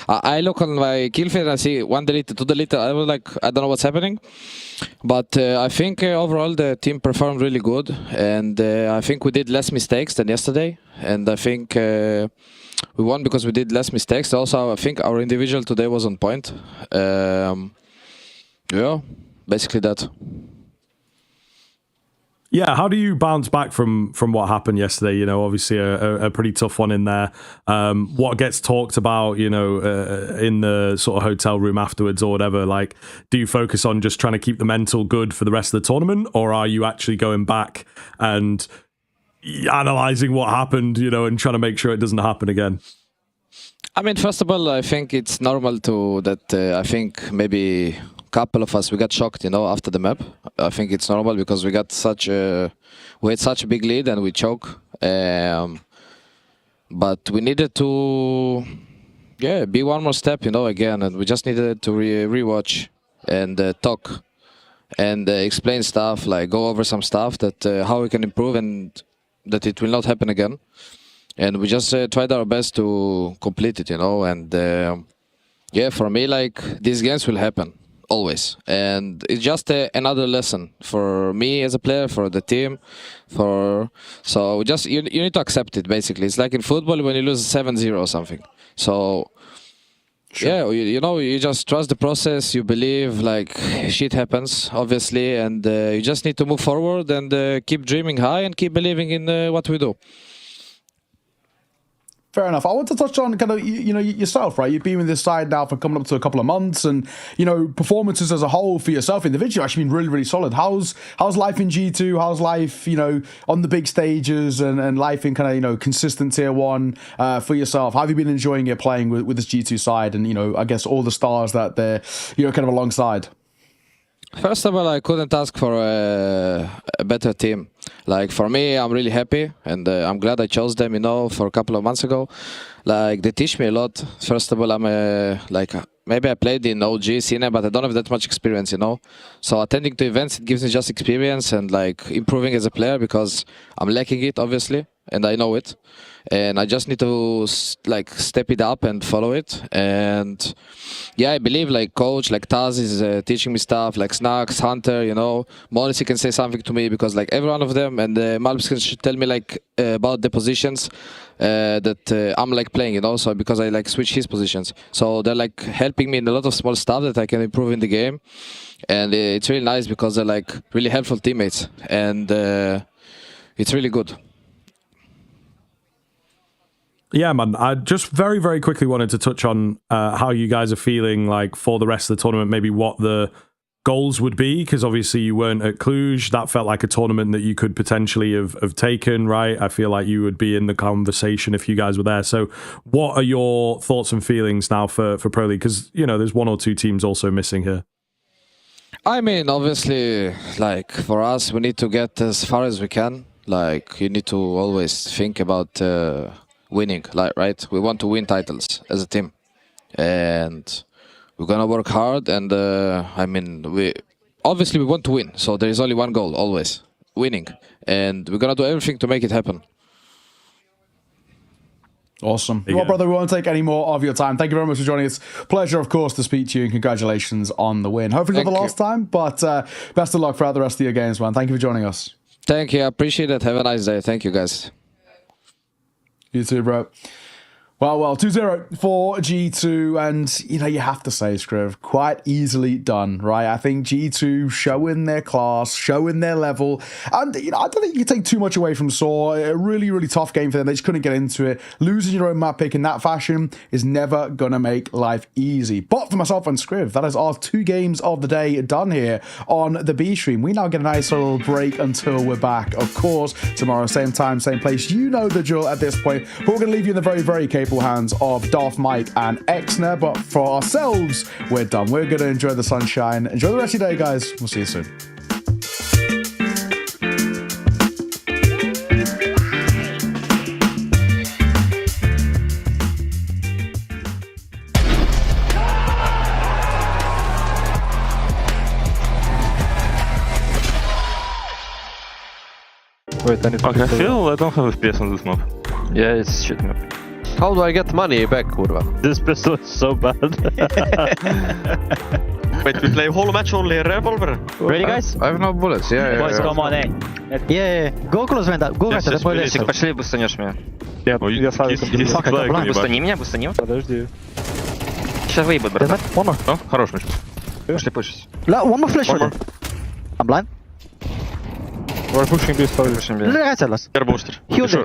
I look on my kill feed and I see 1 deleted, 2 deleted. I was like, I don't know what's happening. But I think overall the team performed really good. And I think we did less mistakes than yesterday. And I think we won because we did less mistakes. Also, I think our individual today was on point. Yeah, basically that. Yeah, how do you bounce back from what happened yesterday? Obviously a pretty tough one in there. What gets talked about, in the sort of hotel room afterwards or whatever, do you focus on just trying to keep the mental good for the rest of the tournament, or are you actually going back and analysing what happened, and trying to make sure it doesn't happen again? I mean, first of all, I think it's normal I think maybe couple of us we got shocked after the map. I think it's normal because we had such a big lead and we choke, but we needed to be one more step again, and we just needed to rewatch and talk and explain stuff, go over some stuff that how we can improve and that it will not happen again. And we just tried our best to complete it, and for me, these games will happen always, and it's just another lesson for me as a player, for the team, so you need to accept it. Basically, it's like in football when you lose 7-0 or something. So sure. Yeah, you just trust the process. You believe shit happens, obviously, and you just need to move forward and keep dreaming high and keep believing in what we do. Fair enough. I want to touch on kind of, yourself, right? You've been with this side now for coming up to a couple of months, and, performances as a whole for yourself individually actually been really, really solid. How's life in G2? How's life, on the big stages and life in kind of, consistent tier 1 for yourself? How have you been enjoying it playing with this G2 side and, I guess all the stars that they're, kind of alongside? First of all, I couldn't ask for a better team. For me, I'm really happy, and I'm glad I chose them, for a couple of months ago. They teach me a lot. First of all, I'm maybe I played in OG scene, but I don't have that much experience, So attending to events, it gives me just experience and improving as a player, because I'm lacking it, obviously, and I know it. And I just need to step it up and follow it. And yeah, I believe coach Taz is teaching me stuff, Snacks, Hunter, Monacy can say something to me, because every one of them, and Malps can tell me about the positions that I'm playing, so because I switch his positions. So they're helping me in a lot of small stuff that I can improve in the game. And it's really nice because they're really helpful teammates, and it's really good. Yeah, man. I just very, very quickly wanted to touch on how you guys are feeling for the rest of the tournament, maybe what the goals would be, because obviously you weren't at Cluj. That felt like a tournament that you could potentially have taken, right? I feel like you would be in the conversation if you guys were there. So what are your thoughts and feelings now for Pro League? Because, there's 1 or 2 teams also missing here. I mean, obviously, for us, we need to get as far as we can. You need to always think about winning, right? We want to win titles as a team, and we we're gonna work hard, and I mean, we want to win. So there is only one goal, always winning, and we're gonna do everything to make it happen. Awesome. Well, brother, we won't take any more of your time. Thank you very much for joining us. Pleasure, of course, to speak to you, and congratulations on the win. Hopefully not the last time, but best of luck throughout the rest of your games, man. Thank you for joining us. Thank you. I appreciate it. Have a nice day. Thank you, guys. You too, bro. Well, 2-0 for G2, and, you know, you have to say, Scriv, quite easily done, right? I think G2 showing their class, showing their level, and, you know, I don't think you can take too much away from Saw. A really, really tough game for them. They just couldn't get into it. Losing your own map pick in that fashion is never going to make life easy. But for myself and Scriv, that is our 2 games of the day done here on the B stream. We now get a nice little break until we're back. Of course, tomorrow, same time, same place. You know the drill at this point. But we're going to leave you in the very, very capable hands of Darth Mike and Exner, but for ourselves, we're done. We're going to enjoy the sunshine. Enjoy the rest of your day, guys. We'll see you soon. Wait, I need to I feel I don't have FPS on this map. Yeah, it's shit map. How do I get money back, kurva? This pistol is so bad. Wait, we play whole match only revolver. Ready, guys? I have no bullets, yeah. Boys, come on, eh? Yeah. Go close, Венда. Go right, Если пошли, бустанешь меня. Я сразу Бустани меня, бустани. Подожди. Сейчас выебут, брат. One more. О, хорош, Миш. Пошли, пушить. One more flash. I'm blind. We're pushing this forward. They're booster.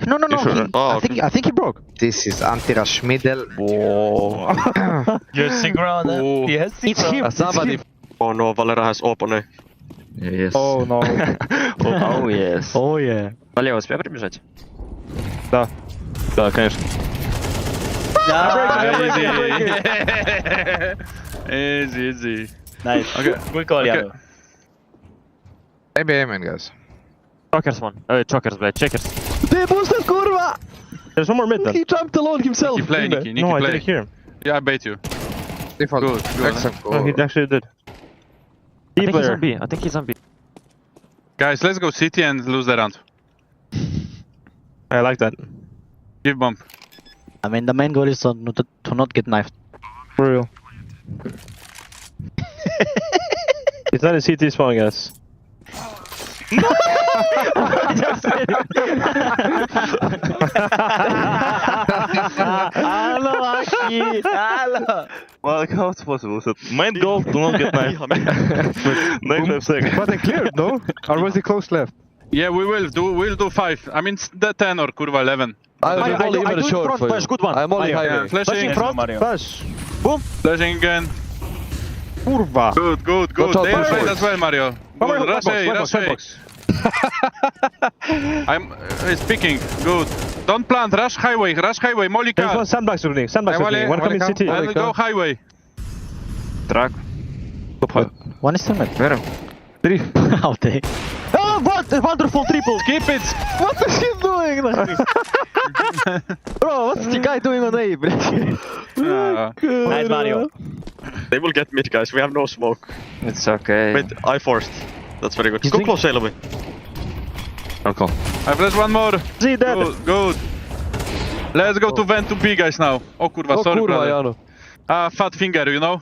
No. I think he broke. This is anti-rush middle. Whoa. You're synchron. Yes, it's him. Somebody. Oh no, Valera has open. Yes. Oh no. Oh yes. Oh yeah. Valera, успел прибежать? Да. Да, конечно. Easy. Nice. Okay. Good call, Yano. Maybe aiming, guys. Chokers one. Chokers, blядь, checkers. They boosted, kurva! There's one more mid then. He jumped alone himself. Nicky play, Nicky no, I play. didn't hear him. Yeah, I bait you. Default. Good. No, he actually did. I think he's on B. I think he's on B. Guys, let's go city and lose the round. I like that. Give bump. I mean, the main goal is to not get knifed. For real. It's not a CT spawn, guys. Hello, Aki. Hello. Well, how it's possible? So main goal, do not get knifed. 9 seconds. But they cleared, no? Or was he close left? Yeah, we'll do 5. I mean, the 10 or curva 11. I do front flash, good one. I'm only highway. Flashing front, flash. Boom. Flashing again. Kurva. Good. They are right as well, Mario. Good. Rush A. I'm speaking. Good. Don't plant. Rush highway. Molly car. There's one sandbags running. One coming city. I'll go highway. Truck. One is still mid. Where? 3. Out there. Oh, what a wonderful triple. Keep it. What is he doing? Bro, what's the guy doing on A? Nice, Mario. They will get mid, guys. We have no smoke. It's okay. Wait, I forced. That's very good. Go close, Sailaway. Okay. I flash one more. See that? Good. Let's go to vent to B, guys, now. Oh, kurva, sorry, brother. Fat finger, you know?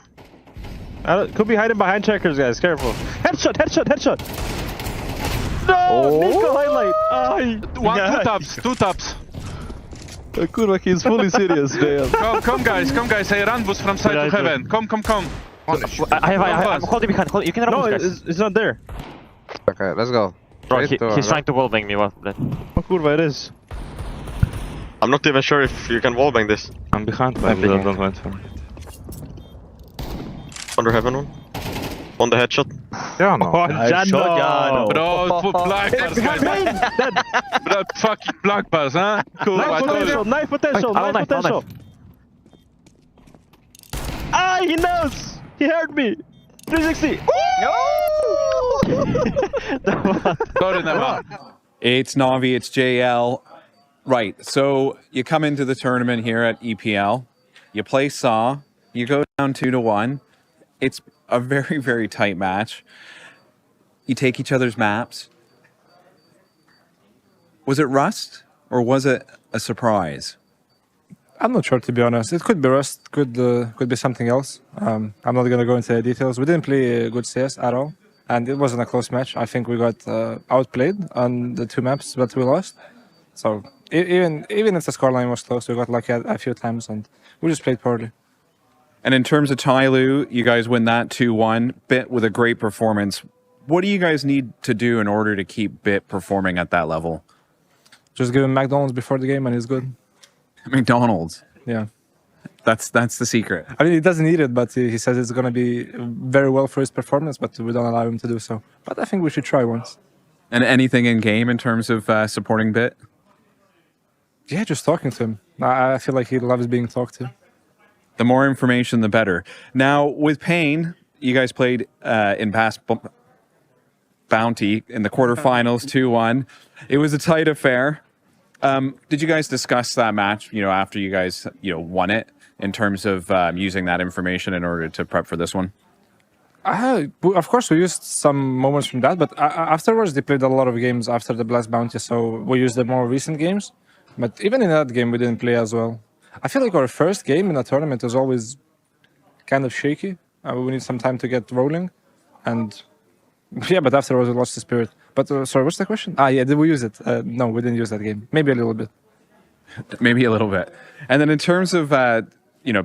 Could be hiding behind checkers, guys. Careful. Headshot. No, Nico highlight. Two taps. Kurva, he's fully serious, JL. Come, guys. I run boost from side to heaven. Come. I'm holding behind. You can run boost, guys. It's not there. Okay, let's go. Bro, he's trying to wallbang me. What? Oh, kurva, it is. I'm not even sure if you can wallbang this. I'm behind. Don't wait for me. Under heaven one. On the headshot. Yeah, no. Oh, Jano. Bro, black pass, guys. Bro, fucking black pass, huh? Cool. Knife potential. Ah, he knows. He heard me. 360. Sorry, never. It's Navi, it's JL. Right, so you come into the tournament here at EPL, you play Saw, you go down 2-1, it's a very, very tight match. You take each other's maps. Was it rust or was it a surprise? I'm not sure, to be honest. It could be rust, could be something else. I'm not going to go into the details. We didn't play good CS at all, and it wasn't a close match. I think we got outplayed on the 2 maps that we lost. So even if the scoreline was close, we got lucky a few times, and we just played poorly. And in terms of Tyloo, you guys win that 2-1. Bit with a great performance. What do you guys need to do in order to keep Bit performing at that level? Just give him McDonald's before the game and he's good. McDonald's? Yeah. That's the secret. I mean, he doesn't need it, but he says it's going to be very well for his performance, but we don't allow him to do so. But I think we should try once. And anything in game in terms of supporting Bit? Yeah, just talking to him. I feel like he loves being talked to. The more information, the better. Now, with Pain, you guys played in past Bounty in the quarterfinals 2-1. It was a tight affair. Did you guys discuss that match, after you guys, won it in terms of using that information in order to prep for this one? Of course, we used some moments from that, but afterwards they played a lot of games after the Blast Bounty, so we used the more recent games. But even in that game, we didn't play as well. I feel like our first game in a tournament was always kind of shaky. We need some time to get rolling. And yeah, but afterwards we lost the spirit. But sorry, what's the question? Yeah, did we use it? No, we didn't use that game. Maybe a little bit. Maybe a little bit. And then in terms of,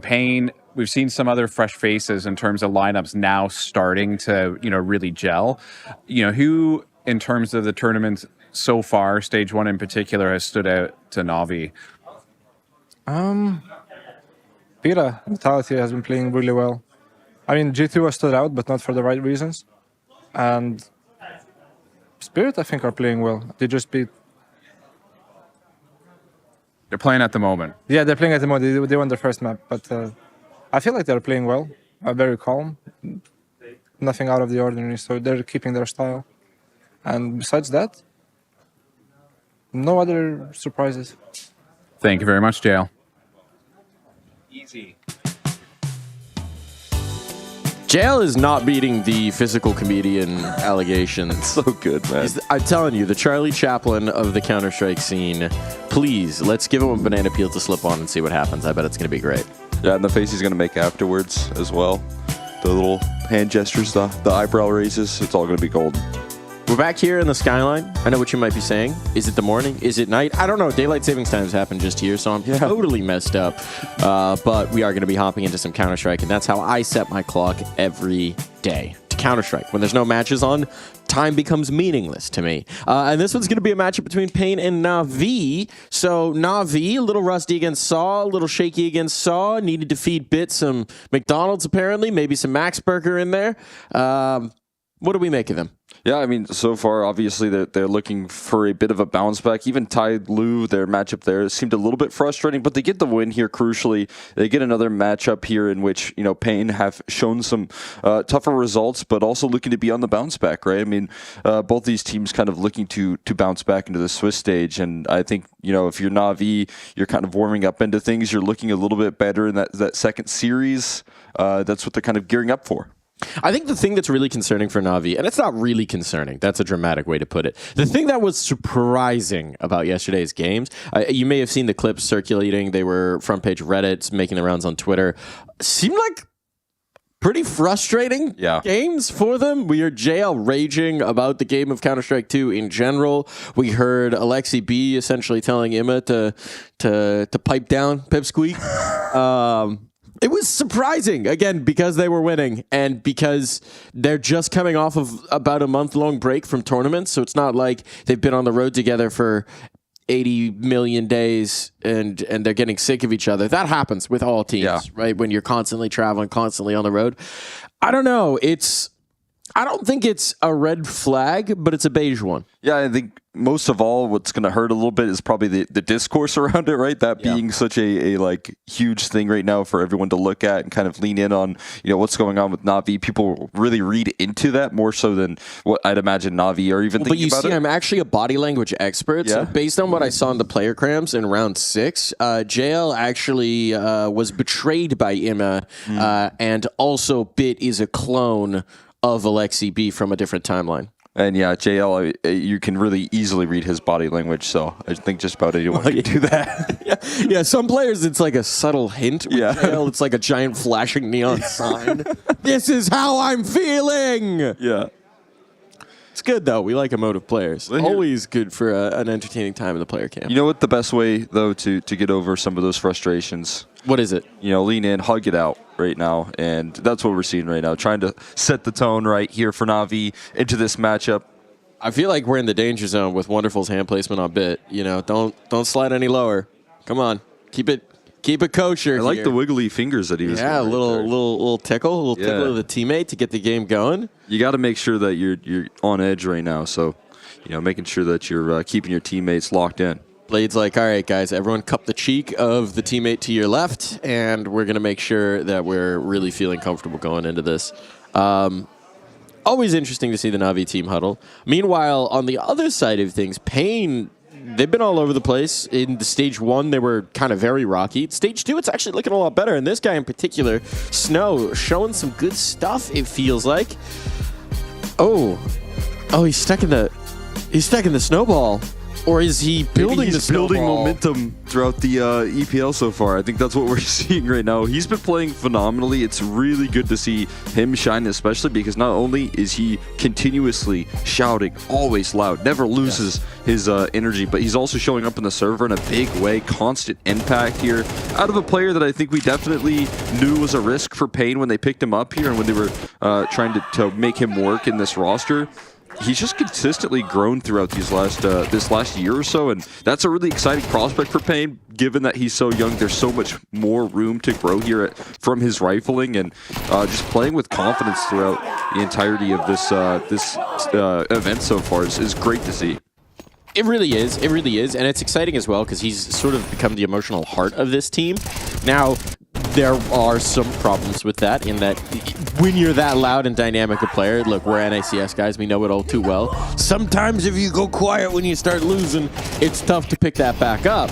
Pain, we've seen some other fresh faces in terms of lineups now starting to, really gel. Who, in terms of the tournament so far, stage 1 in particular, has stood out to Na'Vi? Pira, Vitality has been playing really well. I mean, G2 has stood out, but not for the right reasons. And Spirit, I think, are playing well. They just beat... They're playing at the moment. Yeah, they're playing at the moment. They won their first map, but I feel like they're playing well. Very calm. Nothing out of the ordinary, so they're keeping their style. And besides that, no other surprises. Thank you very much, JL. Easy. JL is not beating the physical comedian allegations. So good, man. I'm telling you, the Charlie Chaplin of the Counter-Strike scene. Please, let's give him a banana peel to slip on and see what happens. I bet it's going to be great. Yeah, and the face he's going to make afterwards as well. The little hand gestures, the eyebrow raises, it's all going to be golden. We're back here in the skyline. I know what you might be saying. Is it the morning? Is it night? I don't know. Daylight savings times happened just here, so I'm totally messed up. But we are going to be hopping into some Counter-Strike, and that's how I set my clock every day. To Counter-Strike. When there's no matches on, time becomes meaningless to me. And this one's going to be a matchup between Pain and Na'Vi. So Na'Vi, a little rusty against Saw, a little shaky against Saw. Needed to feed Bit some McDonald's, apparently. Maybe some Max Burger in there. What do we make of them? Yeah, I mean, so far, obviously, they're looking for a bit of a bounce back. Even Tyloo, their matchup there, seemed a little bit frustrating, but they get the win here, crucially. They get another matchup here in which, Pain have shown some tougher results, but also looking to be on the bounce back, right? I mean, both these teams kind of looking to bounce back into the Swiss stage, and I think, if you're Na'Vi, you're kind of warming up into things. You're looking a little bit better in that second series. That's what they're kind of gearing up for. I think the thing that's really concerning for Na'Vi, and it's not really concerning, that's a dramatic way to put it. The thing that was surprising about yesterday's games, you may have seen the clips circulating. They were front page Reddit, making the rounds on Twitter. Seemed like pretty frustrating games for them. We heard JL raging about the game of Counter-Strike 2 in general. We heard Alexi B essentially telling Imma to pipe down Pipsqueak. It was surprising, again, because they were winning and because they're just coming off of about a month-long break from tournaments, so it's not like they've been on the road together for 80 million days and they're getting sick of each other. That happens with all teams, right? When you're constantly traveling, constantly on the road. I don't know. I don't think it's a red flag, but it's a beige one. Yeah, I think most of all, what's going to hurt a little bit is probably the discourse around it, right? That being such a like huge thing right now for everyone to look at and kind of lean in on, what's going on with Na'Vi. People really read into that more so than what I'd imagine Na'Vi are even thinking about it. But you see, I'm actually a body language expert. So based on what I saw in the player crams in round 6, JL actually was betrayed by Imma and also Bit is a clone of Alexi B from a different timeline. And yeah, JL, you can really easily read his body language, so I think just about anyone can do that. Yeah, some players it's like a subtle hint. With JL, it's like a giant flashing neon sign. This is how I'm feeling! Yeah. It's good, though. We like emotive players. Always good for an entertaining time in the player camp. You know what the best way, though, to get over some of those frustrations? What is it? Lean in, hug it out right now. And that's what we're seeing right now. Trying to set the tone right here for Na'Vi into this matchup. I feel like we're in the danger zone with Wonderful's hand placement on Bit. Don't slide any lower. Come on. Keep it kosher. I like the wiggly fingers that he was doing. Yeah, a little tickle, tickle of the teammate to get the game going. You got to make sure that you're on edge right now. So, making sure that you're keeping your teammates locked in. Blade's like, all right, guys, everyone cup the cheek of the teammate to your left, and we're going to make sure that we're really feeling comfortable going into this. Always interesting to see the Na'Vi team huddle. Meanwhile, on the other side of things, Pain, they've been all over the place. In the stage 1, they were kind of very rocky. Stage 2, it's actually looking a lot better. And this guy in particular, Snow, showing some good stuff, it feels like. Oh, he's stuck in the snowball. Or is he building the snowball? Building momentum throughout the EPL so far. I think that's what we're seeing right now. He's been playing phenomenally. It's really good to see him shine, especially because not only is he continuously shouting, always loud, never loses his energy, but he's also showing up in the server in a big way, constant impact here. Out of a player that I think we definitely knew was a risk for Pain when they picked him up here and when they were trying to make him work in this roster. He's just consistently grown throughout these this last year or so, and that's a really exciting prospect for Pain, given that he's so young. There's so much more room to grow here from his rifling and just playing with confidence throughout the entirety of this event so far is great to see. It really is. It really is. And it's exciting as well because he's sort of become the emotional heart of this team. Now, there are some problems with that in that when you're that loud and dynamic a player, look, we're NACS guys, we know it all too well. Sometimes if you go quiet when you start losing, it's tough to pick that back up.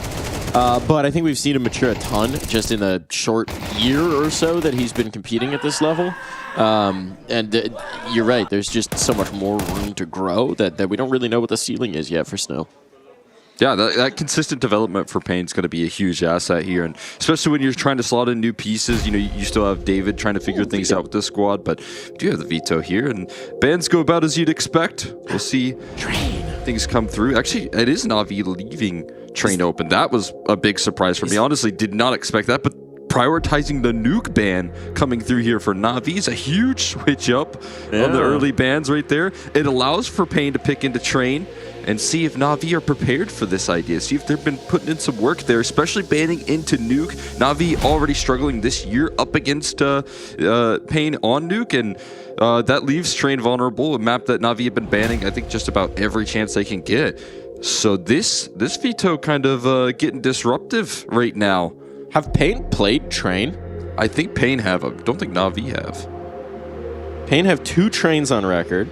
But I think we've seen him mature a ton just in the short year or so that he's been competing at this level. And you're right, there's just so much more room to grow that we don't really know what the ceiling is yet for Snow. Yeah, that consistent development for Pain is going to be a huge asset here, and especially when you're trying to slot in new pieces. You still have David trying to figure things out with the squad, but you do have the veto here, and bands go about as you'd expect. We'll see things come through. Actually, it is Na'Vi leaving Train open. That was a big surprise for me. Honestly, did not expect that, but prioritizing the nuke ban coming through here for Na'Vi is a huge switch up on the early bans right there. It allows for Pain to pick into Train and see if Na'Vi are prepared for this idea. See if they've been putting in some work there, especially banning into nuke. Na'Vi already struggling this year up against Pain on nuke, and that leaves Train vulnerable, a map that Na'Vi have been banning, I think, just about every chance they can get. So this veto kind of getting disruptive right now. Have Pain played Train? I think Pain have. I don't think Na'Vi have. Pain have 2 trains on record.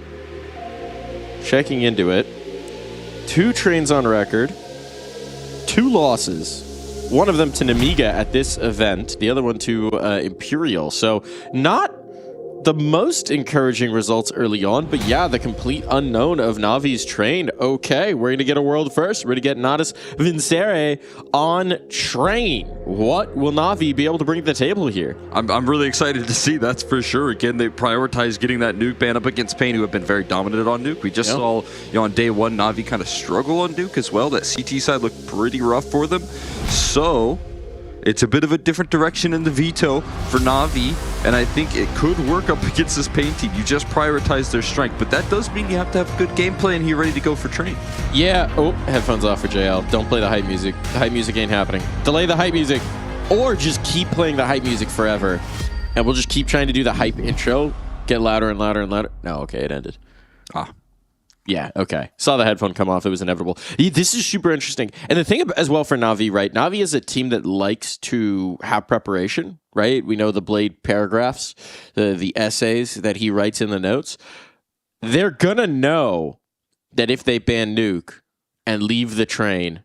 Checking into it. 2 trains on record. 2 losses. One of them to Namiga at this event. The other one to Imperial. So not the most encouraging results early on, but yeah, the complete unknown of Navi's Train. Okay, we're going to get a world first. We're going to get Natus Vincere on Train. What will Na'Vi be able to bring to the table here? I'm really excited to see, that's for sure. Again, they prioritize getting that nuke ban up against Pain, who have been very dominant on nuke. We just saw on day 1 Na'Vi kind of struggle on nuke as well. That CT side looked pretty rough for them. So it's a bit of a different direction in the veto for Na'Vi, and I think it could work up against this Pain team. You just prioritize their strength, but that does mean you have to have good gameplay and here ready to go for Train. Yeah. Oh, headphones off for JL. Don't play the hype music. The hype music ain't happening. Delay the hype music, or just keep playing the hype music forever, and we'll just keep trying to do the hype intro Get louder and louder and louder. No, okay, it ended. Ah. Yeah, okay. Saw the headphone come off. It was inevitable. This is super interesting. And the thing as well for Na'Vi, right? Na'Vi is a team that likes to have preparation, right? We know the Blade paragraphs, the essays that he writes in the notes. They're going to know that if they ban Nuke and leave the train,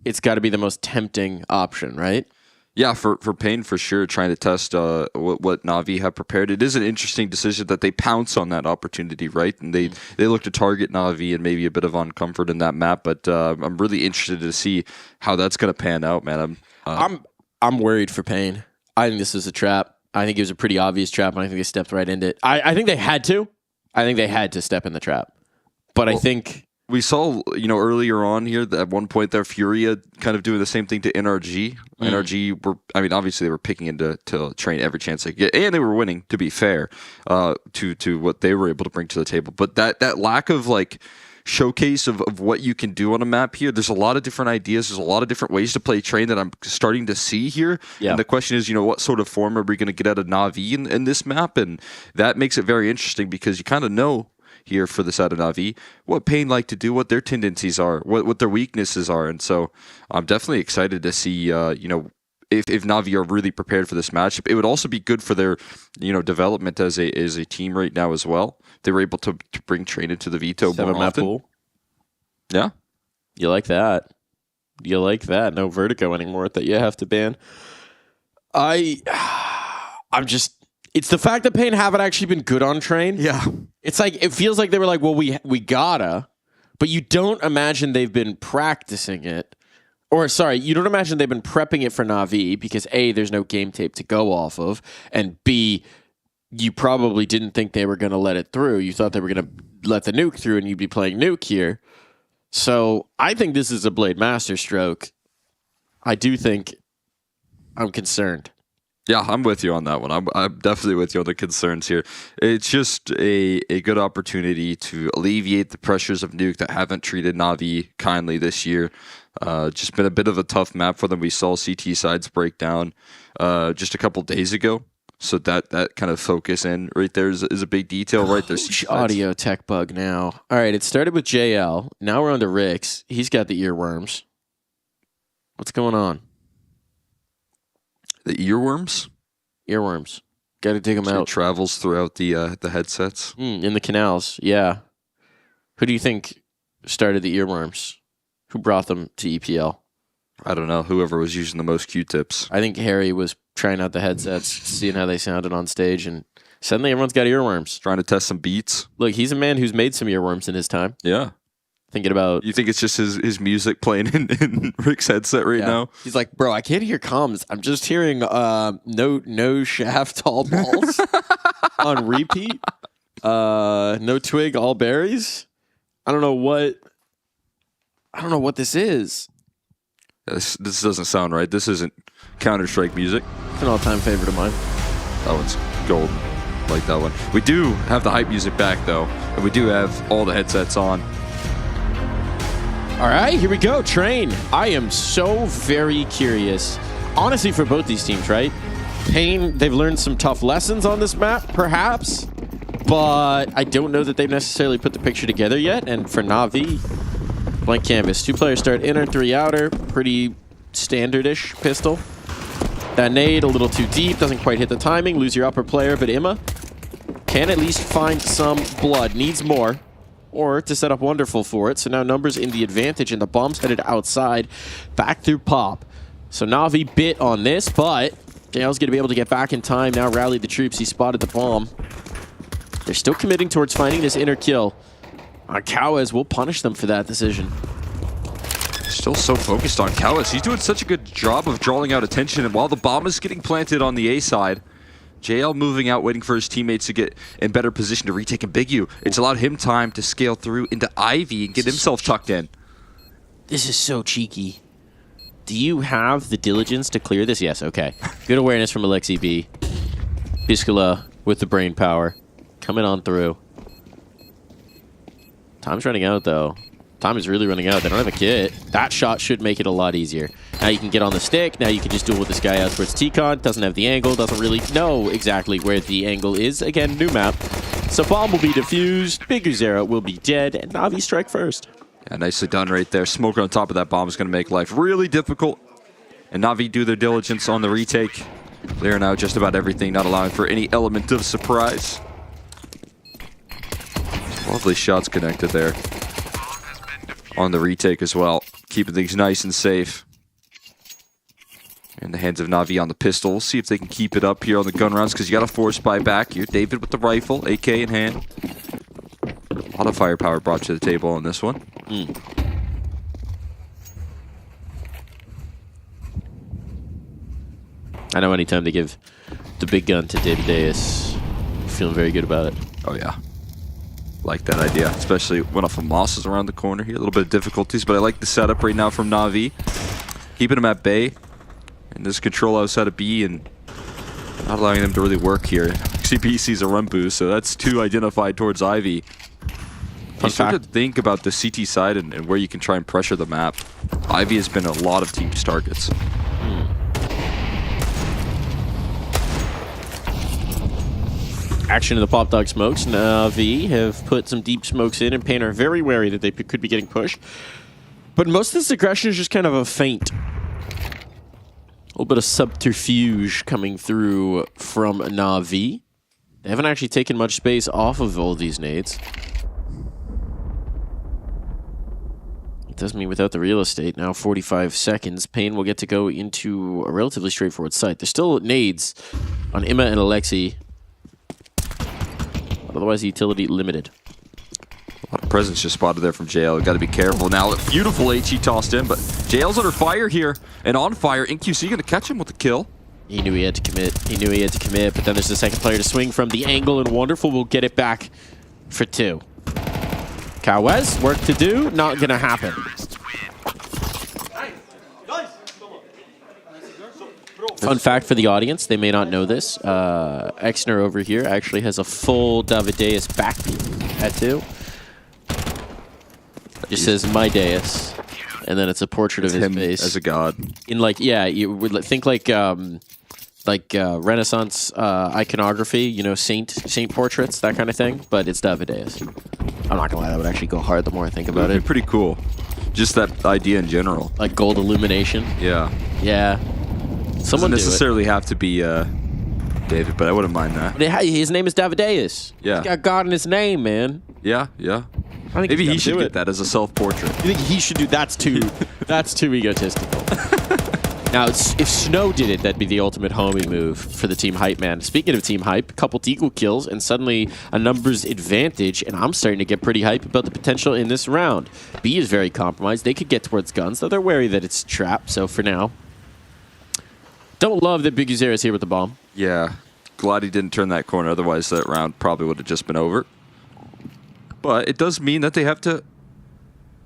it's got to be the most tempting option, right? Yeah, for Pain, for sure, trying to test what Na'Vi have prepared. It is an interesting decision that they pounce on that opportunity, right? And they look to target Na'Vi and maybe a bit of uncomfort in that map, but I'm really interested to see how that's going to pan out, man. I'm worried for Pain. I think this is a trap. I think it was a pretty obvious trap, and I think they stepped right into it. I think they had to. I think they had to step in the trap. But I think... We saw, earlier on here that at one point there, Furia kind of doing the same thing to NRG. NRG were, obviously they were picking into train every chance they get, and they were winning, to be fair, to what they were able to bring to the table. But that lack of showcase of what you can do on a map here, there's a lot of different ideas, there's a lot of different ways to play train that I'm starting to see here. Yeah. And the question is, what sort of form are we going to get out of Na'Vi in this map? And that makes it very interesting because you kind of know here for the side of Na'Vi, what Pain like to do, what their tendencies are, what their weaknesses are. And so I'm definitely excited to see, if Na'Vi are really prepared for this matchup. It would also be good for their, development as a team right now as well. They were able to bring Train into the veto more often. Pool. Yeah. You like that. You like that. No Vertigo anymore that you have to ban. It's the fact that Pain haven't actually been good on Train. Yeah. It's like, it feels like they were like, well, we gotta, but you don't imagine they've been practicing it. Or, sorry, you don't imagine they've been prepping it for Na'Vi because A, there's no game tape to go off of, and B, you probably didn't think they were going to let it through. You thought they were going to let the Nuke through and you'd be playing Nuke here. So, I think this is a Blade masterstroke. I do think I'm concerned. Yeah, I'm with you on that one. I'm definitely with you on the concerns here. It's just a good opportunity to alleviate the pressures of Nuke that haven't treated Na'Vi kindly this year. Just been a bit of a tough map for them. We saw CT sides break down just a couple days ago. So that kind of focus in right there is a big detail right there. Audio tech bug now. All right, it started with JL. Now we're on to Rix. He's got the earworms. What's going on? The earworms? Earworms. Got to dig them out. It travels throughout the headsets. In the canals, yeah. Who do you think started the earworms? Who brought them to EPL? I don't know. Whoever was using the most Q-tips. I think Harry was trying out the headsets, seeing how they sounded on stage, and suddenly everyone's got earworms. Trying to test some beats. Look, he's a man who's made some earworms in his time. Yeah. Thinking about... You think it's just his music playing in Rick's headset right now? He's like, bro, I can't hear comms. I'm just hearing no shaft, all balls on repeat. No twig, all berries. I don't know what this is. This doesn't sound right. This isn't Counter-Strike music. It's an all-time favorite of mine. That one's golden. Like that one. We do have the hype music back, though. And we do have all the headsets on. All right, here we go. Train. I am so very curious. Honestly, for both these teams, right? Pain, they've learned some tough lessons on this map, perhaps. But I don't know that they've necessarily put the picture together yet. And for Na'Vi, blank canvas. 2 players start inner, 3 outer. Pretty standard-ish pistol. That nade, a little too deep. Doesn't quite hit the timing. Lose your upper player, but Imma can at least find some blood. Needs more. Or to set up Wonderful for it. So now Numbers in the advantage, and the bomb's headed outside. Back through Pop. So Na'Vi bit on this, but JL's going to be able to get back in time. Now rallied the troops. He spotted the bomb. They're still committing towards finding this inner kill. Kawes will punish them for that decision. Still so focused on Kawes. He's doing such a good job of drawing out attention. And while the bomb is getting planted on the A side, JL moving out, waiting for his teammates to get in better position to retake and Big U. It's allowed him time to scale through into Ivy and get himself tucked in. This is so cheeky. Do you have the diligence to clear this? Yes, okay. Good awareness from Alexi B. Biskula with the brain power. Coming on through. Time's running out, though. Time is really running out. They don't have a kit. That shot should make it a lot easier. Now you can get on the stick. Now you can just duel with this guy out towards T-Con. Doesn't have the angle. Doesn't really know exactly where the angle is. Again, new map. So bomb will be defused. Big Uzera will be dead. And Na'Vi strike first. Yeah, nicely done right there. Smoker on top of that bomb is going to make life really difficult. And Na'Vi do their diligence on the retake. They're now just about everything, not allowing for any element of surprise. Lovely shots connected there on the retake as well. Keeping things nice and safe. In the hands of Na'Vi on the pistol. We'll see if they can keep it up here on the gun rounds, because you got a force buy back. You're David with the rifle, AK in hand. A lot of firepower brought to the table on this one. I know anytime they give the big gun to David Deus, I'm feeling very good about it. Oh, yeah. Like that idea, especially when off of Moss is around the corner here. A little bit of difficulties, but I like the setup right now from Na'Vi. Keeping him at bay. And this control outside of B and not allowing them to really work here. XCB sees a run boost, so that's 2 identified towards Ivy. You start to think about the CT side and where you can try and pressure the map. Ivy has been a lot of teams' targets. Action in the Pop Dog smokes. Na'Vi have put some deep smokes in, and Pain are very wary that they could be getting pushed. But most of this aggression is just kind of a feint. A little bit of subterfuge coming through from Na'Vi. They haven't actually taken much space off of all these nades. It does mean without the real estate, now 45 seconds, Pain will get to go into a relatively straightforward site. There's still nades on Imma and Alexi. Otherwise, the utility limited. A lot of presence just spotted there from JL. Got to be careful now. Beautiful HE tossed in, but JL's under fire here and on fire. InQC going to catch him with the kill. He knew he had to commit. He knew he had to commit, but then there's the second player to swing from the angle, and Wonderful will get it back for 2. Kawez, work to do, not going to happen. Fun fact for the audience, they may not know this. Exner over here actually has a full Davideus back at 2. Just says my Deus, and then it's a portrait of his face as a god. In like, yeah, you would think like Renaissance iconography, you know, saint portraits, that kind of thing. But it's Davideus. I'm not gonna lie, that would actually go hard the more I think about it. Pretty cool. Just that idea in general. Like gold illumination. Yeah. Yeah. Someone doesn't necessarily have to be David, but I wouldn't mind that. But his name is Davideus. Yeah. He's got God in his name, man. Yeah, yeah. I think maybe he should get that as a self-portrait. You think he should do that's too egotistical. Now, if Snow did it, that'd be the ultimate homie move for the Team Hype, man. Speaking of Team Hype, a couple Deagle kills and suddenly a numbers advantage, and I'm starting to get pretty hype about the potential in this round. B is very compromised. They could get towards guns, though they're wary that it's a trap, so for now. Don't love that Big Uzera is here with the bomb. Yeah, glad he didn't turn that corner, otherwise that round probably would have just been over. But it does mean that they have to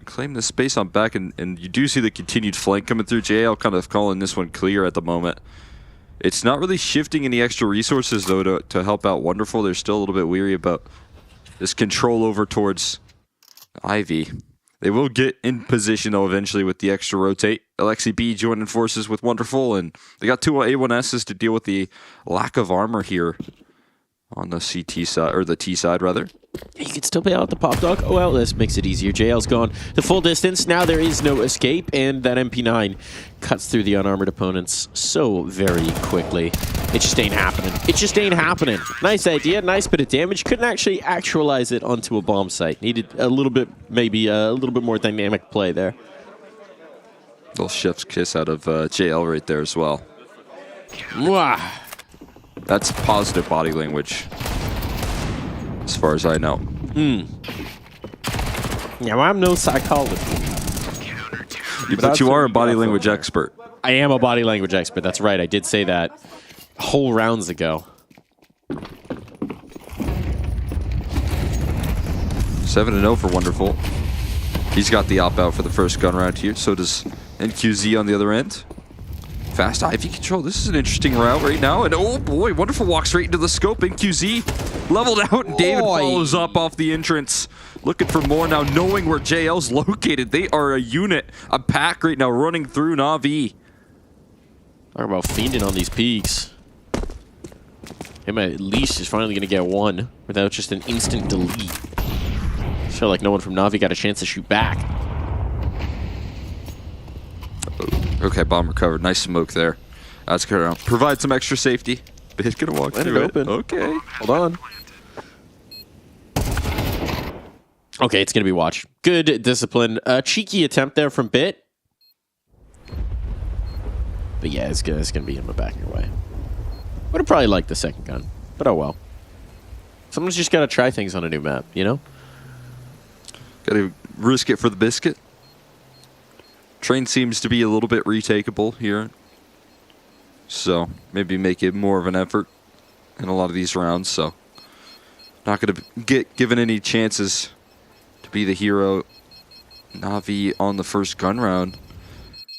claim the space on back, and you do see the continued flank coming through. JL kind of calling this one clear at the moment. It's not really shifting any extra resources, though, to help out Wonderful. They're still a little bit weary about this control over towards Ivy. They will get in position, though, eventually with the extra rotate. Alexi B joining forces with Wonderful, and they got 2 A1Ss to deal with the lack of armor here on the CT side, or the T side, rather. You can still play out the Pop Dog. Oh, well, this makes it easier. JL's gone the full distance. Now there is no escape, and that MP9 cuts through the unarmored opponents so very quickly. It just ain't happening. It just ain't happening. Nice idea, nice bit of damage. Couldn't actually actualize it onto a bomb site. Needed a little bit, maybe a little bit more dynamic play there. Little chef's kiss out of JL right there as well. Mwah. That's positive body language, as far as I know. Yeah, well, I'm no psychologist. But you are a body language expert. I am a body language expert. That's right. I did say that whole rounds ago. 7-0 for Wonderful. He's got the op-out for the first gun round here. So does NQZ on the other end. Fast Ivy control. This is an interesting route right now. And oh boy, Wonderful walks straight into the scope. NQZ leveled out, and David follows up off the entrance. Looking for more now, knowing where JL's located. They are a unit, a pack right now running through Na'Vi. Talk about fiending on these peaks. Him at least is finally going to get one without just an instant delete. Feel like no one from Na'Vi got a chance to shoot back. Okay, bomb recovered. Nice smoke there. That's gonna provide some extra safety. It's gonna walk Let through it open. Okay. Hold on. Okay, it's gonna be watched. Good discipline. Cheeky attempt there from Bit. But yeah, it's gonna be him back your way. Would have probably liked the second gun, but oh well. Someone's just gotta try things on a new map, you know? Gotta risk it for the biscuit. Train seems to be a little bit retakeable here. So maybe make it more of an effort in a lot of these rounds. So not gonna get given any chances to be the hero. Na'Vi on the first gun round.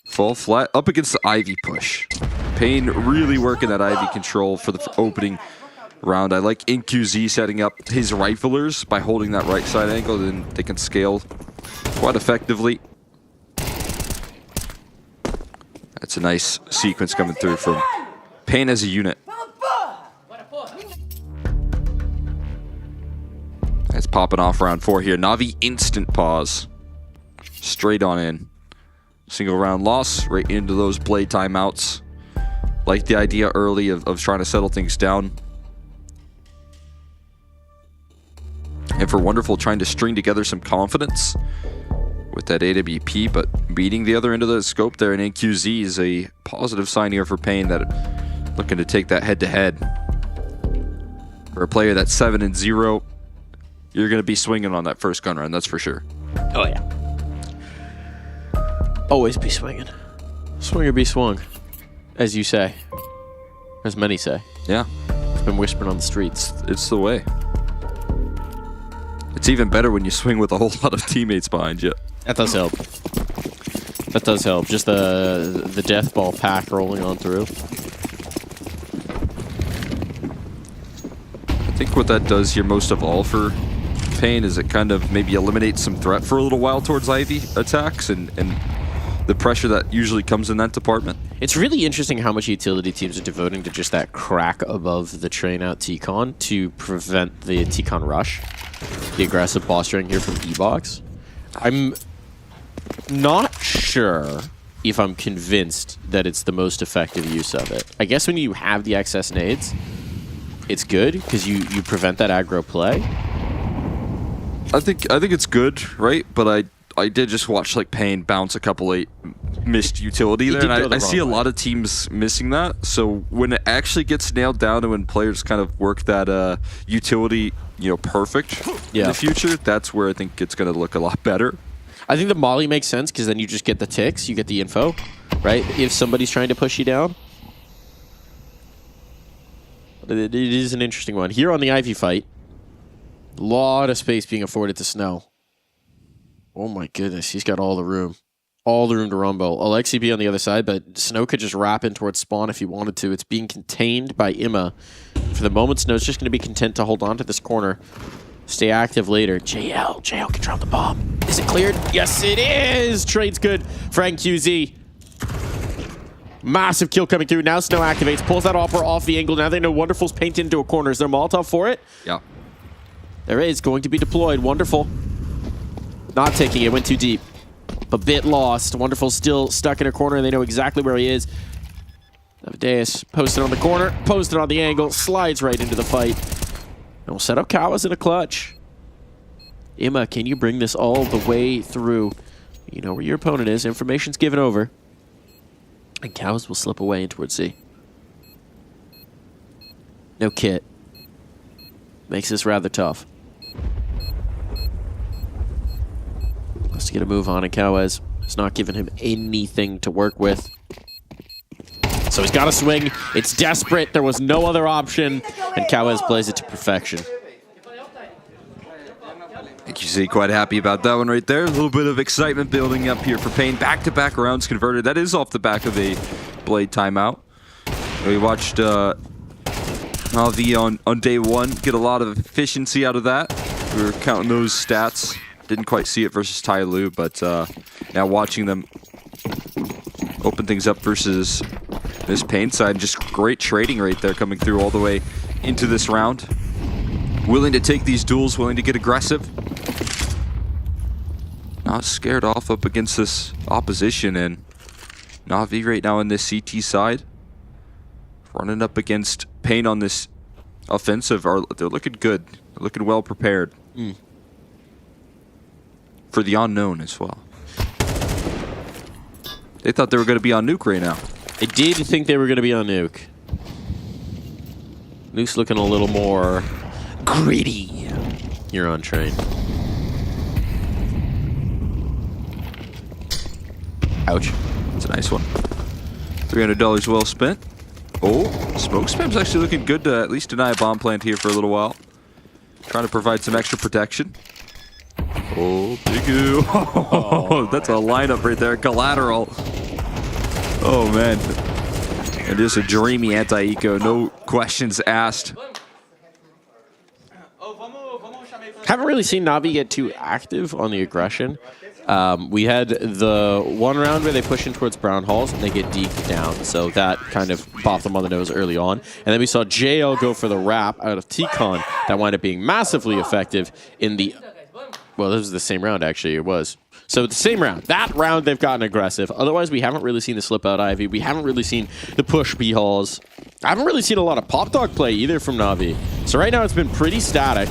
Fall flat up against the Ivy push. Payne really working that Ivy control for the opening round. I like InQZ setting up his riflers by holding that right side angle, then they can scale quite effectively. That's a nice sequence coming through from Payne as a unit. It's popping off round 4 here. Na'Vi instant pause. Straight on in. Single round loss right into those blade timeouts. Like the idea early of trying to settle things down. And for Wonderful trying to string together some confidence with that AWP, but beating the other end of the scope there in AQZ is a positive sign here for Payne, that looking to take that head-to-head. For a player that's 7-0, you're going to be swinging on that first gun round, that's for sure. Oh yeah. Always be swinging. Swing or be swung, as you say. As many say. Yeah. It's been whispered on the streets. It's the way. It's even better when you swing with a whole lot of teammates behind you. That does help. That does help. Just the death ball pack rolling on through. I think what that does here most of all for Payne is it kind of maybe eliminates some threat for a little while towards Ivy attacks and the pressure that usually comes in that department. It's really interesting how much utility teams are devoting to just that crack above the train out T-Con to prevent the T-Con rush. The aggressive posturing here from E-Box. I'm not sure if I'm convinced that it's the most effective use of it. I guess when you have the excess nades, it's good because you prevent that aggro play. I think it's good, right? But I did just watch like Payne bounce a couple missed utility there, and I see a lot of teams missing that. So when it actually gets nailed down and when players kind of work that utility, perfect in the future, that's where I think it's going to look a lot better. I think the molly makes sense because then you just get the ticks, you get the info, right? If somebody's trying to push you down. It is an interesting one. Here on the Ivy fight, a lot of space being afforded to Snow. Oh my goodness, he's got all the room. All the room to rumble. Alexi B on the other side, but Snow could just wrap in towards spawn if he wanted to. It's being contained by Imma. For the moment, Snow's just going to be content to hold on to this corner. Stay active later. JL can drop the bomb. Is it cleared? Yes, it is! Trade's good. Frank QZ. Massive kill coming through. Now Snow activates, pulls that offer off the angle. Now they know Wonderful's painted into a corner. Is there Molotov for it? Yeah. There is going to be deployed. Wonderful. Not taking it. Went too deep. A bit lost. Wonderful still stuck in a corner, and they know exactly where he is. Amadeus posted on the corner, posted on the angle, slides right into the fight. And we'll set up Kawas in a clutch. Imma, can you bring this all the way through? You know where your opponent is. Information's given over. And Kawas will slip away in towards C. No kit. Makes this rather tough. Let's get a move on, and Kawas is not giving him anything to work with. So he's got to swing. It's desperate. There was no other option, and Kawas plays it to perfection. I think you see quite happy about that one right there. A little bit of excitement building up here for Payne. Back-to-back rounds converted. That is off the back of a blade timeout. We watched Na'Vi on day one get a lot of efficiency out of that. We were counting those stats. Didn't quite see it versus Tai Lu, but now watching them open things up versus this Pain side. Just great trading right there coming through all the way into this round. Willing to take these duels, willing to get aggressive. Not scared off up against this opposition, and Na'Vi right now on this CT side. Running up against Pain on this offensive. They're looking good. They're looking well prepared. For the unknown as well. They thought they were going to be on Nuke right now. I did think they were going to be on Nuke. Nuke's looking a little more gritty here on Train. Ouch. That's a nice one. $300 well spent. Oh, Smoke Spam's actually looking good to at least deny a bomb plant here for a little while. Trying to provide some extra protection. Oh, Bigu. Oh, that's a lineup right there. Collateral. Oh, man. And just a dreamy anti-eco. No questions asked. Haven't really seen Na'Vi get too active on the aggression. We had the one round where they push in towards Brown Halls and they get deked down, so that kind of bopped them on the nose early on. And then we saw JL go for the wrap out of T-Con that wound up being massively effective in the... Well, this was the same round, actually. It was. So the same round. That round, they've gotten aggressive. Otherwise, we haven't really seen the slip out Ivy. We haven't really seen the push B-Halls. I haven't really seen a lot of Pop Dog play either from Na'Vi. So right now, it's been pretty static.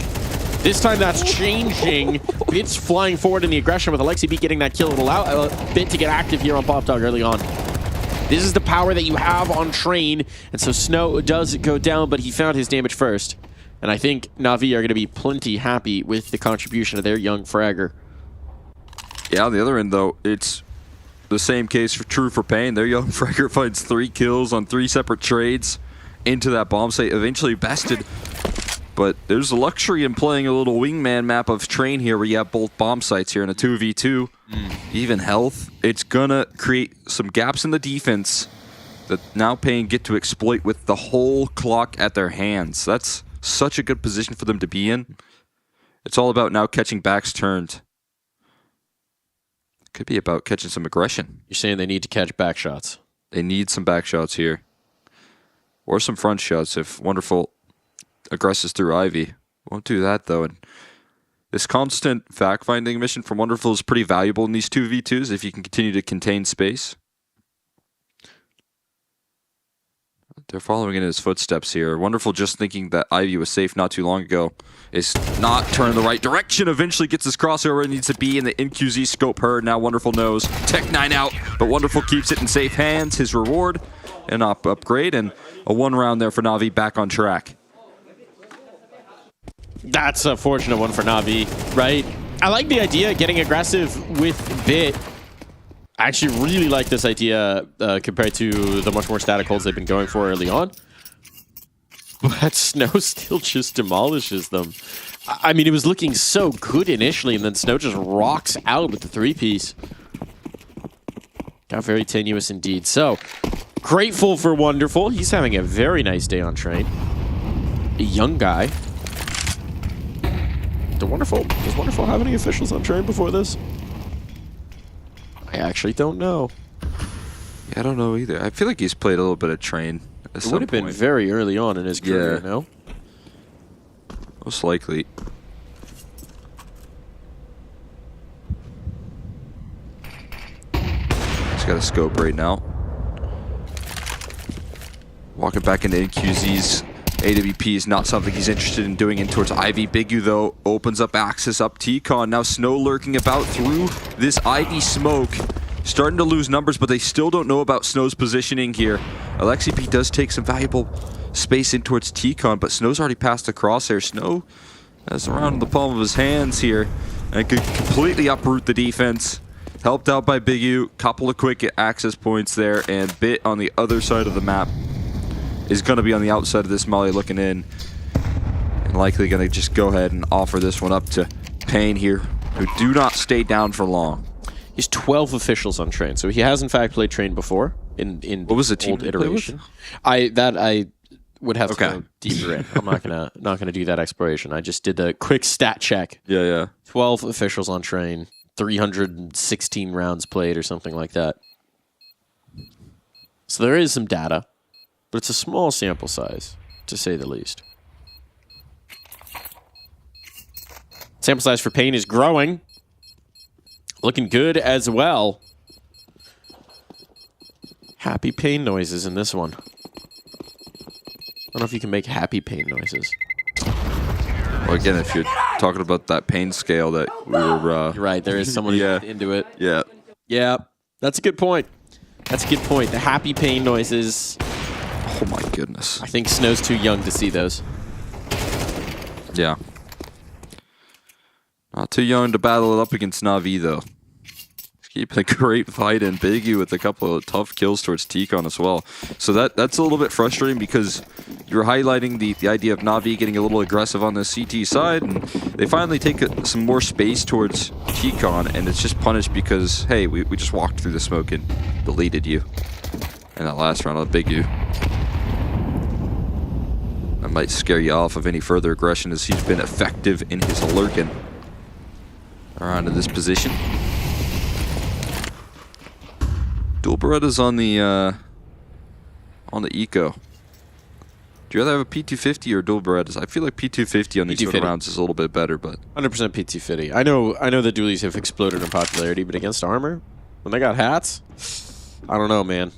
This time, that's changing. Bit's flying forward in the aggression with Alexi B getting that kill. It'll allow Bit to get active here on Pop Dog early on. This is the power that you have on Train. And so Snow does go down, but he found his damage first. And I think Na'Vi are going to be plenty happy with the contribution of their young fragger. Yeah, on the other end, though, it's the same case true for Pain. Their young fragger finds 3 kills on 3 separate trades into that bomb site, eventually bested. But there's a luxury in playing a little wingman map of Train here where you have both bomb sites here in a 2v2. Even health. It's going to create some gaps in the defense that now Pain get to exploit with the whole clock at their hands. That's such a good position for them to be in. It's all about now catching backs turned. Could be about catching some aggression. You're saying they need to catch back shots. They need some back shots here. Or some front shots if Wonderful aggresses through Ivy. Won't do that though. And this constant fact-finding mission from Wonderful is pretty valuable in these 2v2s if you can continue to contain space. They're following in his footsteps here. Wonderful just thinking that Ivy was safe not too long ago is not turning the right direction. Eventually gets his crossover where it needs to be in the NQZ scope her. Now Wonderful knows. Tech 9 out, but Wonderful keeps it in safe hands. His reward, an upgrade, and a 1 round there for Na'Vi back on track. That's a fortunate one for Na'Vi, right? I like the idea of getting aggressive with Bit. I actually really like this idea compared to the much more static holds they've been going for early on. But Snow still just demolishes them. I mean, it was looking so good initially, and then Snow just rocks out with the 3-piece. Got very tenuous indeed. So, grateful for Wonderful. He's having a very nice day on Train. A young guy. Does Wonderful have any officials on Train before this? I actually don't know. Yeah, I don't know either. I feel like he's played a little bit of Train. It would have been very early on in his career, no? Most likely. He's got a scope right now. Walking back into NQZ's AWP is not something he's interested in doing in towards Ivy. Bigu, though, opens up access up T-Con. Now Snow lurking about through this Ivy smoke. Starting to lose numbers, but they still don't know about Snow's positioning here. Alexi P does take some valuable space in towards T-Con, but Snow's already passed the crosshair. Snow has around the palm of his hands here and could completely uproot the defense. Helped out by Bigu. Couple of quick access points there, and Bit on the other side of the map is going to be on the outside of this molly looking in, and likely going to just go ahead and offer this one up to Pain here, who do not stay down for long. He's 12 officials on Train, so he has in fact played Train before in what was the team old iteration. I would have to go deeper in. I'm not gonna do that exploration. I just did the quick stat check. Yeah. 12 officials on Train, 316 rounds played or something like that. So there is some data, but it's a small sample size, to say the least. Sample size for Pain is growing. Looking good as well. Happy Pain noises in this one. I don't know if you can make happy Pain noises. Well, again, if you're talking about that pain scale that we were... You're right, there is someone into it. Yeah. Yeah, that's a good point. That's a good point. The happy Pain noises. Oh my goodness. I think Snow's too young to see those. Yeah. Not too young to battle it up against Na'Vi, though. Keeping a great fight in Biggie with a couple of tough kills towards Tikon as well. So that's a little bit frustrating because you're highlighting the idea of Na'Vi getting a little aggressive on the CT side, and they finally take some more space towards Tikon, and it's just punished because, hey, we just walked through the smoke and deleted you in that last round of Biggie. That might scare you off of any further aggression as he's been effective in his lurking around in this position. Dual Beretta's on the eco. Do you rather have a P250 or dual Berettas? I feel like P250 on these sort of rounds is a little bit better, but 100% P250. I know the dualies have exploded in popularity, but against armor, when they got hats, I don't know, man.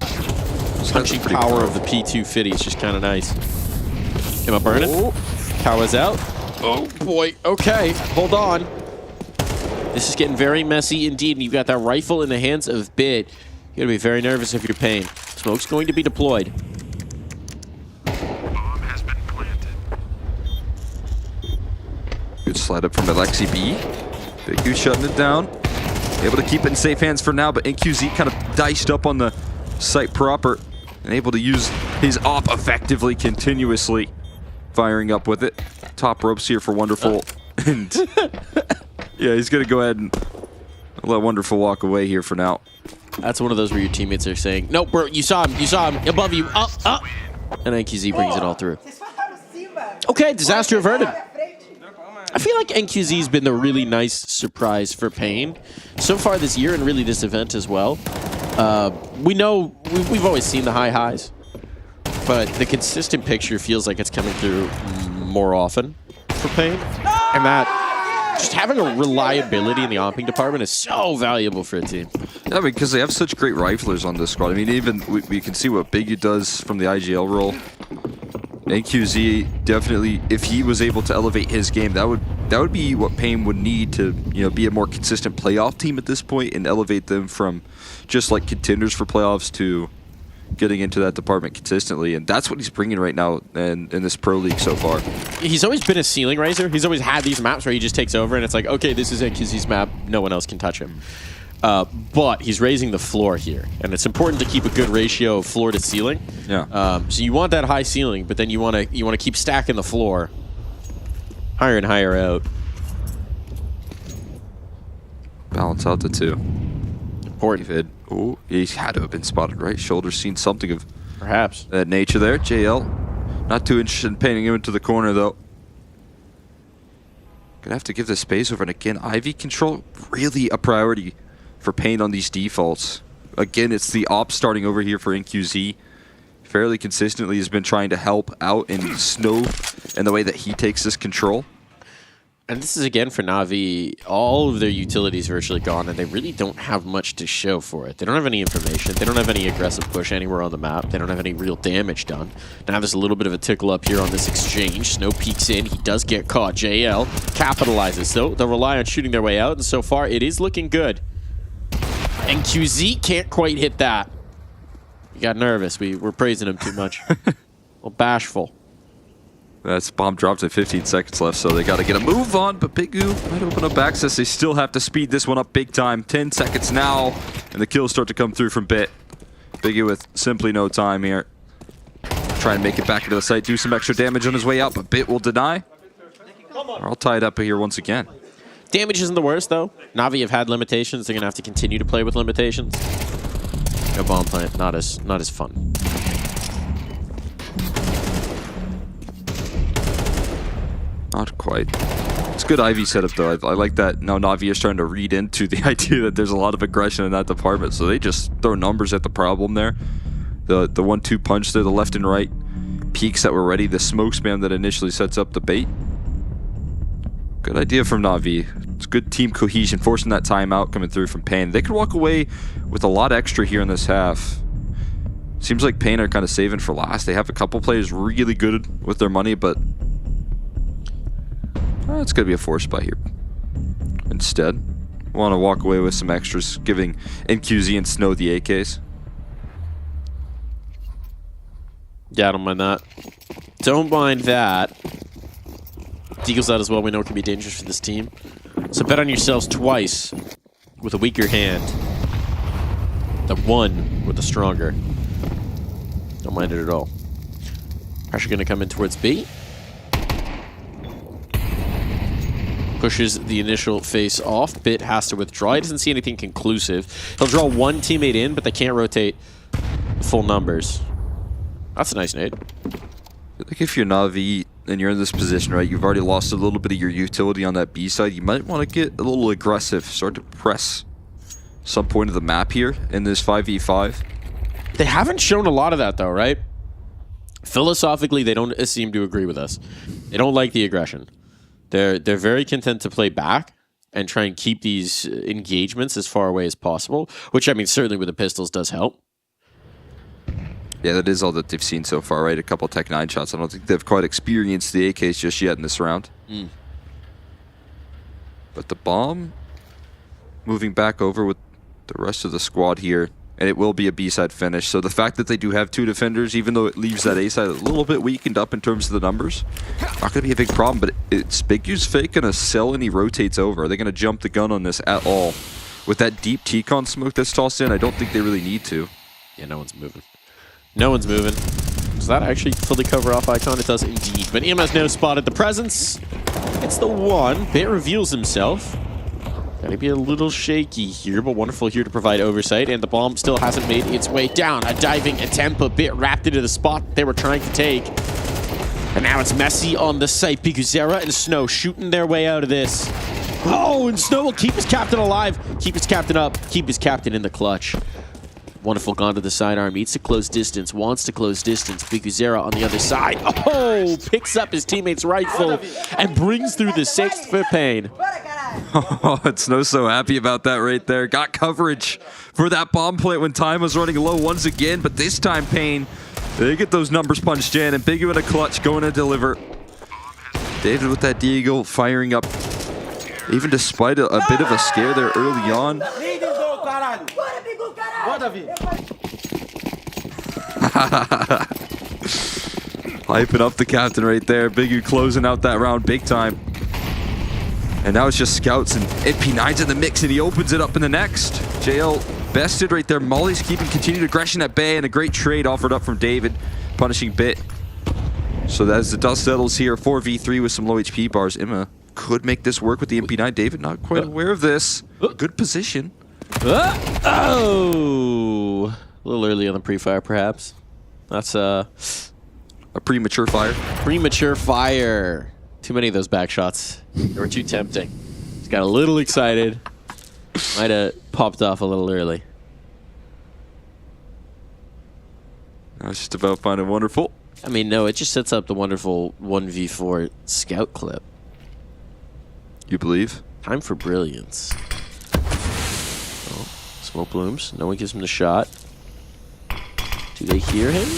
Punching power of the P250 is just kind of nice. Am I burning? Oh. Power's out. Oh boy. Okay, hold on. This is getting very messy indeed, and you've got that rifle in the hands of Bit. You gotta be very nervous if you're Pain. Smoke's going to be deployed. Good slide up from Alexi B. Big U shutting it down. Able to keep it in safe hands for now, but NQZ kind of diced up on the site proper and able to use his op effectively, continuously firing up with it. Top ropes here for Wonderful. And yeah, he's going to go ahead and let Wonderful walk away here for now. That's one of those where your teammates are saying, "No, bro, you saw him, above you, up." And NQZ brings it all through. Okay, disaster averted. I feel like NQZ's been the really nice surprise for Pain so far this year, and really this event as well. We know we've always seen the high highs, but the consistent picture feels like it's coming through more often for Pain, and that just having a reliability in the omping department is so valuable for a team. Yeah, because they have such great riflers on this squad. I mean, even we can see what Biggie does from the IGL role. NQZ definitely, if he was able to elevate his game, that would be what Pain would need to, be a more consistent playoff team at this point and elevate them from just like contenders for playoffs to getting into that department consistently, and that's what he's bringing right now in this pro league so far. He's always been a ceiling raiser. He's always had these maps where he just takes over and it's like, okay, this is NQZ's map, no one else can touch him. But he's raising the floor here, and it's important to keep a good ratio of floor to ceiling. Yeah. So you want that high ceiling, but then you want to keep stacking the floor higher and higher out. Balance out the two. Important. Oh, he had to have been spotted, right? Shoulder's seen something of perhaps that nature there. JL, not too interested in painting him into the corner though. Gonna have to give the space over, and again, Ivy control really a priority for Pain on these defaults. Again, it's the op starting over here for NQZ. Fairly consistently has been trying to help out in Snow and the way that he takes this control. And this is again for Na'Vi, all of their utilities virtually gone, and they really don't have much to show for it. They don't have any information. They don't have any aggressive push anywhere on the map. They don't have any real damage done. Now there's a little bit of a tickle up here on this exchange. Snow peeks in. He does get caught. JL capitalizes, though. They'll rely on shooting their way out, and so far it is looking good. NQZ can't quite hit that. He got nervous. We're praising him too much. A little bashful. That's bomb dropped at 15 seconds left, so they got to get a move on, but Big U might open up access. They still have to speed this one up big time. 10 seconds now, and the kills start to come through from Bit. Big U with simply no time here. Try and make it back into the site, do some extra damage on his way out, but Bit will deny. We're all tied up here once again. Damage isn't the worst, though. Na'Vi have had limitations. They're going to have to continue to play with limitations. No bomb plant, not as fun. Not quite. It's good Ivy setup, though. I like that now Na'Vi is starting to read into the idea that there's a lot of aggression in that department, so they just throw numbers at the problem there. The 1-2 punch there, the left and right peaks that were ready, the smoke spam that initially sets up the bait. Good idea from Na'Vi. It's good team cohesion, forcing that timeout coming through from Pain. They could walk away with a lot extra here in this half. Seems like Pain are kind of saving for last. They have a couple players really good with their money, but it's going to be a force buy here. Instead, want to walk away with some extras, giving NQZ and Snow the AKs. Yeah, I don't mind that. Don't mind that. Deagle's out as well. We know it can be dangerous for this team. So bet on yourselves twice with a weaker hand. The one with the stronger. Don't mind it at all. Pressure going to come in towards B. Pushes the initial face off. Bit has to withdraw. He doesn't see anything conclusive. He'll draw one teammate in, but they can't rotate the full numbers. That's a nice nade. Like if you're Na'Vi and you're in this position, right, you've already lost a little bit of your utility on that B side, you might want to get a little aggressive, start to press some point of the map here in this 5v5. They haven't shown a lot of that though, right? Philosophically, they don't seem to agree with us. They don't like the aggression. They're very content to play back and try and keep these engagements as far away as possible, which, I mean, certainly with the pistols does help. Yeah, that is all that they've seen so far, right? A couple Tech 9 shots. I don't think they've quite experienced the AKs just yet in this round. But the bomb moving back over with the rest of the squad here, and it will be a B-side finish. So the fact that they do have two defenders, even though it leaves that A-side a little bit weakened up in terms of the numbers, not going to be a big problem, but it's Big U's fake going to sell and he rotates over. Are they going to jump the gun on this at all? With that deep T-con smoke that's tossed in, I don't think they really need to. Yeah, no one's moving. No one's moving. Does that actually fully cover off Icon? It does indeed. But EMS now spotted the presence. It's the one. Bit reveals himself. Gotta be a little shaky here, but wonderful here to provide oversight. And the bomb still hasn't made its way down. A diving attempt, a Bit wrapped into the spot they were trying to take. And now it's messy on the site. Biguzera and Snow shooting their way out of this. Oh, and Snow will keep his captain alive, keep his captain up, keep his captain in the clutch. Wonderful gone to the sidearm, needs to close distance, wants to close distance. Biguzera on the other side. Oh, picks up his teammate's rifle and brings through the 6th for Pain. Oh, Snow's so happy about that right there. Got coverage for that bomb plant when time was running low once again, but this time Pain, they get those numbers punched in, and Big U in a clutch going to deliver. David with that Deagle firing up, even despite a bit of a scare there early on. Hyping up the captain right there. Big U closing out that round big time. And now it's just scouts and NP9's in the mix, and he opens it up in the next. JL bested right there. Molly's keeping continued aggression at bay, and a great trade offered up from David, punishing Bit. So as the dust settles here, 4v3 with some low HP bars. Imma could make this work with the MP9. David not quite aware of this. Good position. Oh! A little early on the pre-fire, perhaps. That's a premature fire. Premature fire. Too many of those back shots. They were too tempting. Just got a little excited. Might have popped off a little early. I was just about finding wonderful. I mean, no, it just sets up the wonderful 1v4 scout clip. You believe? Time for brilliance. Oh, smoke blooms. No one gives him the shot. Do they hear him?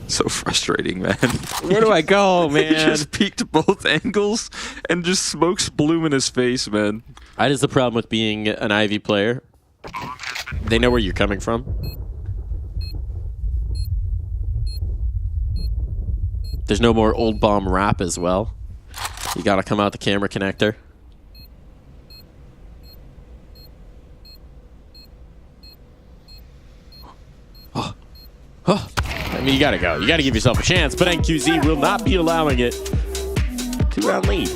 So frustrating, man. Where do I go, man? He just peeked both angles and just smokes bloom in his face, man. That is the problem with being an Ivy player. They know where you're coming from. There's no more old bomb rap as well. You gotta come out the camera connector. I mean, you gotta go. You gotta give yourself a chance, but NQZ will not be allowing it. 2-round lead.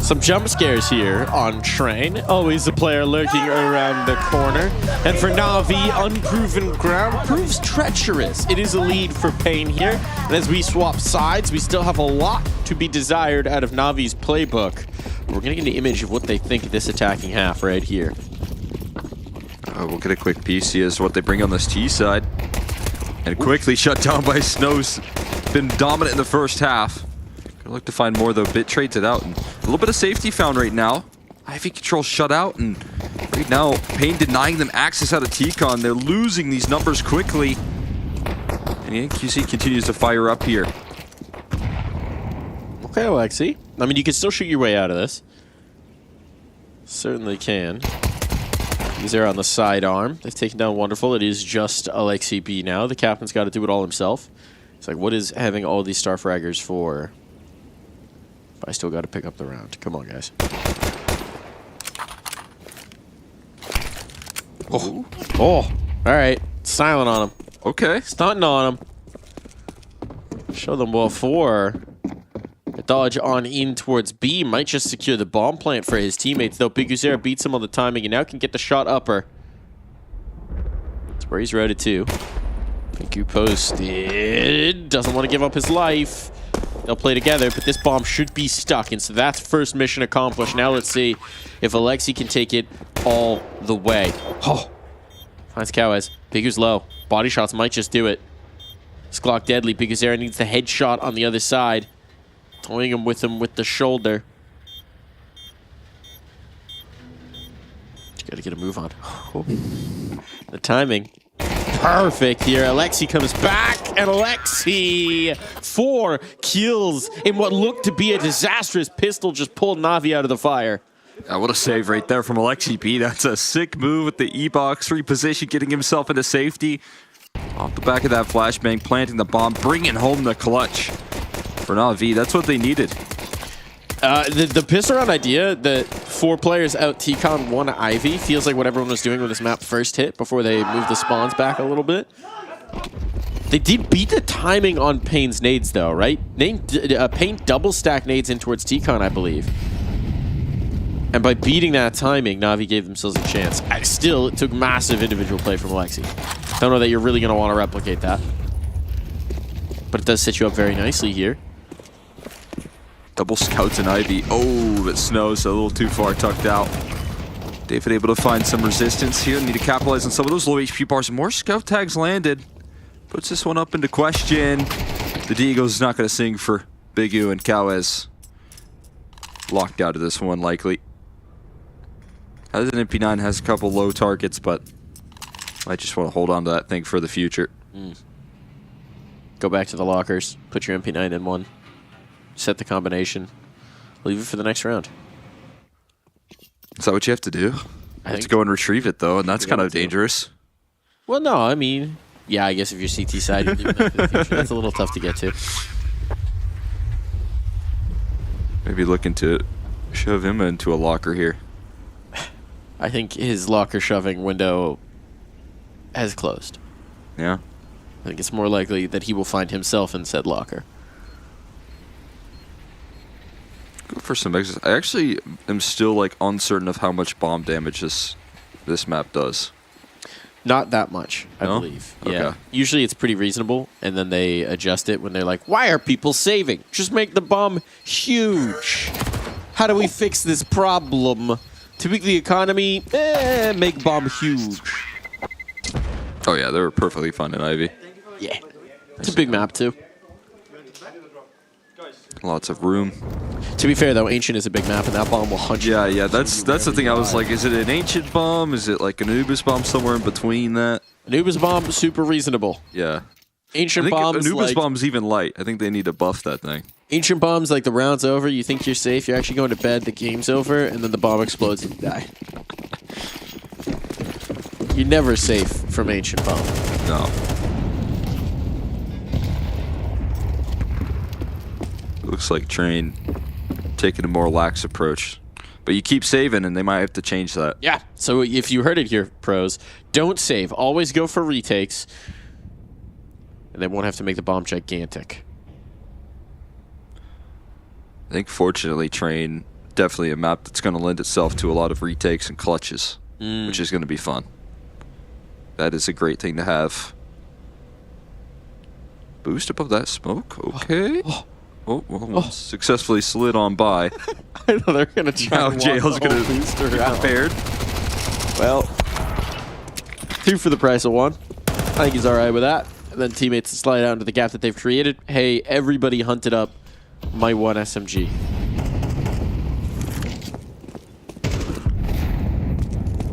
Some jump scares here on Train. Always a player lurking around the corner. And for Na'Vi, unproven ground proves treacherous. It is a lead for Pain here. And as we swap sides, we still have a lot to be desired out of Na'Vi's playbook. We're going to get an image of what they think of this attacking half right here. We'll get a quick piece here as what they bring on this T side. And quickly shut down by Snow's. Been dominant in the first half. Gonna look to find more though. Bit trades it out. And a little bit of safety found right now. IV control shut out. And right now, Pain denying them access out of T-Con. They're losing these numbers quickly. And the NQC continues to fire up here. Okay, Alexi. I mean, you can still shoot your way out of this. Certainly can. He's there on the sidearm. They've taken down Wonderful. It is just Alexi B now. The captain's got to do it all himself. It's like, what is having all these star fraggers for? But I still got to pick up the round. Come on, guys. Oh. All right. Silent on him. Okay. Stunting on him. Show them well for. A dodge on in towards B. Might just secure the bomb plant for his teammates, though. Big Uzera beats him on the timing and now can get the shot upper. That's where he's routed to. Pingu posted. Doesn't want to give up his life. They'll play together, but this bomb should be stuck. And so that's first mission accomplished. Now let's see if Alexi can take it all the way. Oh. Finds Cowes. Pigu's low. Body shots might just do it. Sklock deadly. Big Uzera needs the headshot on the other side. Toying him with the shoulder. Just gotta get a move on. Oh. The timing. Perfect here. Alexi comes back, and Alexi 4 kills in what looked to be a disastrous pistol just pulled Na'Vi out of the fire. What a save right there from Alexi B. That's a sick move with the E-box reposition, getting himself into safety. Off the back of that flashbang, planting the bomb, bringing home the clutch. For Na'Vi, that's what they needed. The piss around idea that 4 players out T-Con 1 Ivy feels like what everyone was doing when this map first hit before they moved the spawns back a little bit. They did beat the timing on Pain's nades though, right? Pain double stack nades in towards T-Con, I believe. And by beating that timing, Na'Vi gave themselves a chance. Still, it took massive individual play from Alexi. Don't know that you're really going to want to replicate that. But it does set you up very nicely here. Double scouts and Ivy. Oh, but Snow's a little too far tucked out. David able to find some resistance here. Need to capitalize on some of those low HP bars. More scout tags landed. Puts this one up into question. The Deagle's not going to sing for Big U, and Cowes locked out of this one likely. Has an MP9, has a couple low targets, but might just want to hold on to that thing for the future. Go back to the lockers. Put your MP9 in one. Set the combination. Leave it for the next round. Is that what you have to do? I have to go and retrieve it, though, and that's kind of dangerous. Well, no, I mean, yeah, I guess if you're CT side, you're leaving that for the future. That's a little tough to get to. Maybe looking to shove him into a locker here. I think his locker shoving window has closed. Yeah. I think it's more likely that he will find himself in said locker. Go for some exits. I actually am still like uncertain of how much bomb damage this map does. Not that much, I believe. Yeah. Usually it's pretty reasonable, and then they adjust it when they're like, why are people saving? Just make the bomb huge. How do we fix this problem? Tweak the economy, make bomb huge. Oh yeah, they were perfectly fine in Ivy. Yeah. It's a big map too. Lots of room. To be fair though, Ancient is a big map and that bomb will hunt you. Yeah, that's the thing. I was like, is it an Ancient bomb? Is it like an Anubis bomb somewhere in between that? Anubis bomb, super reasonable. Yeah. Ancient bombs, Anubis bomb's even light. I think they need to buff that thing. Ancient bombs, like the round's over, you think you're safe, you're actually going to bed, the game's over, and then the bomb explodes and you die. You're never safe from Ancient bomb. No. Looks like Train taking a more lax approach. But you keep saving, and they might have to change that. Yeah, so if you heard it here, pros, don't save. Always go for retakes. And they won't have to make the bomb gigantic. I think, fortunately, Train definitely a map that's going to lend itself to a lot of retakes and clutches, which is going to be fun. That is a great thing to have. Boost above that smoke. Okay. Successfully slid on by. I know they're going to try. Now Jail's going to be prepared. Well, 2 for the price of 1. I think he's all right with that. And then teammates slide out into the gap that they've created. Hey, everybody hunted up my 1 SMG.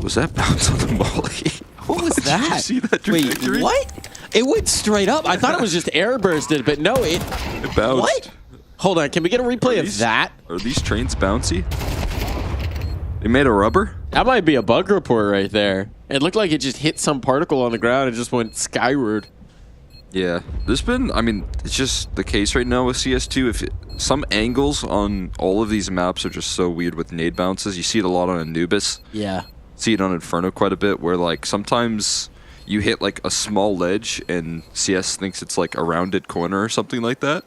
Was that bounce on the molly? What was that? Did you see that trajectory? Wait, what? It went straight up. I thought it was just air bursted, but no, it bounced. What? Hold on, can we get a replay of that? Are these trains bouncy? They made of rubber? That might be a bug report right there. It looked like it just hit some particle on the ground and just went skyward. Yeah, there's been, I mean, it's just the case right now with CS2. Some angles on all of these maps are just so weird with nade bounces. You see it a lot on Anubis. Yeah. See it on Inferno quite a bit, where like sometimes you hit like a small ledge and CS thinks it's like a rounded corner or something like that.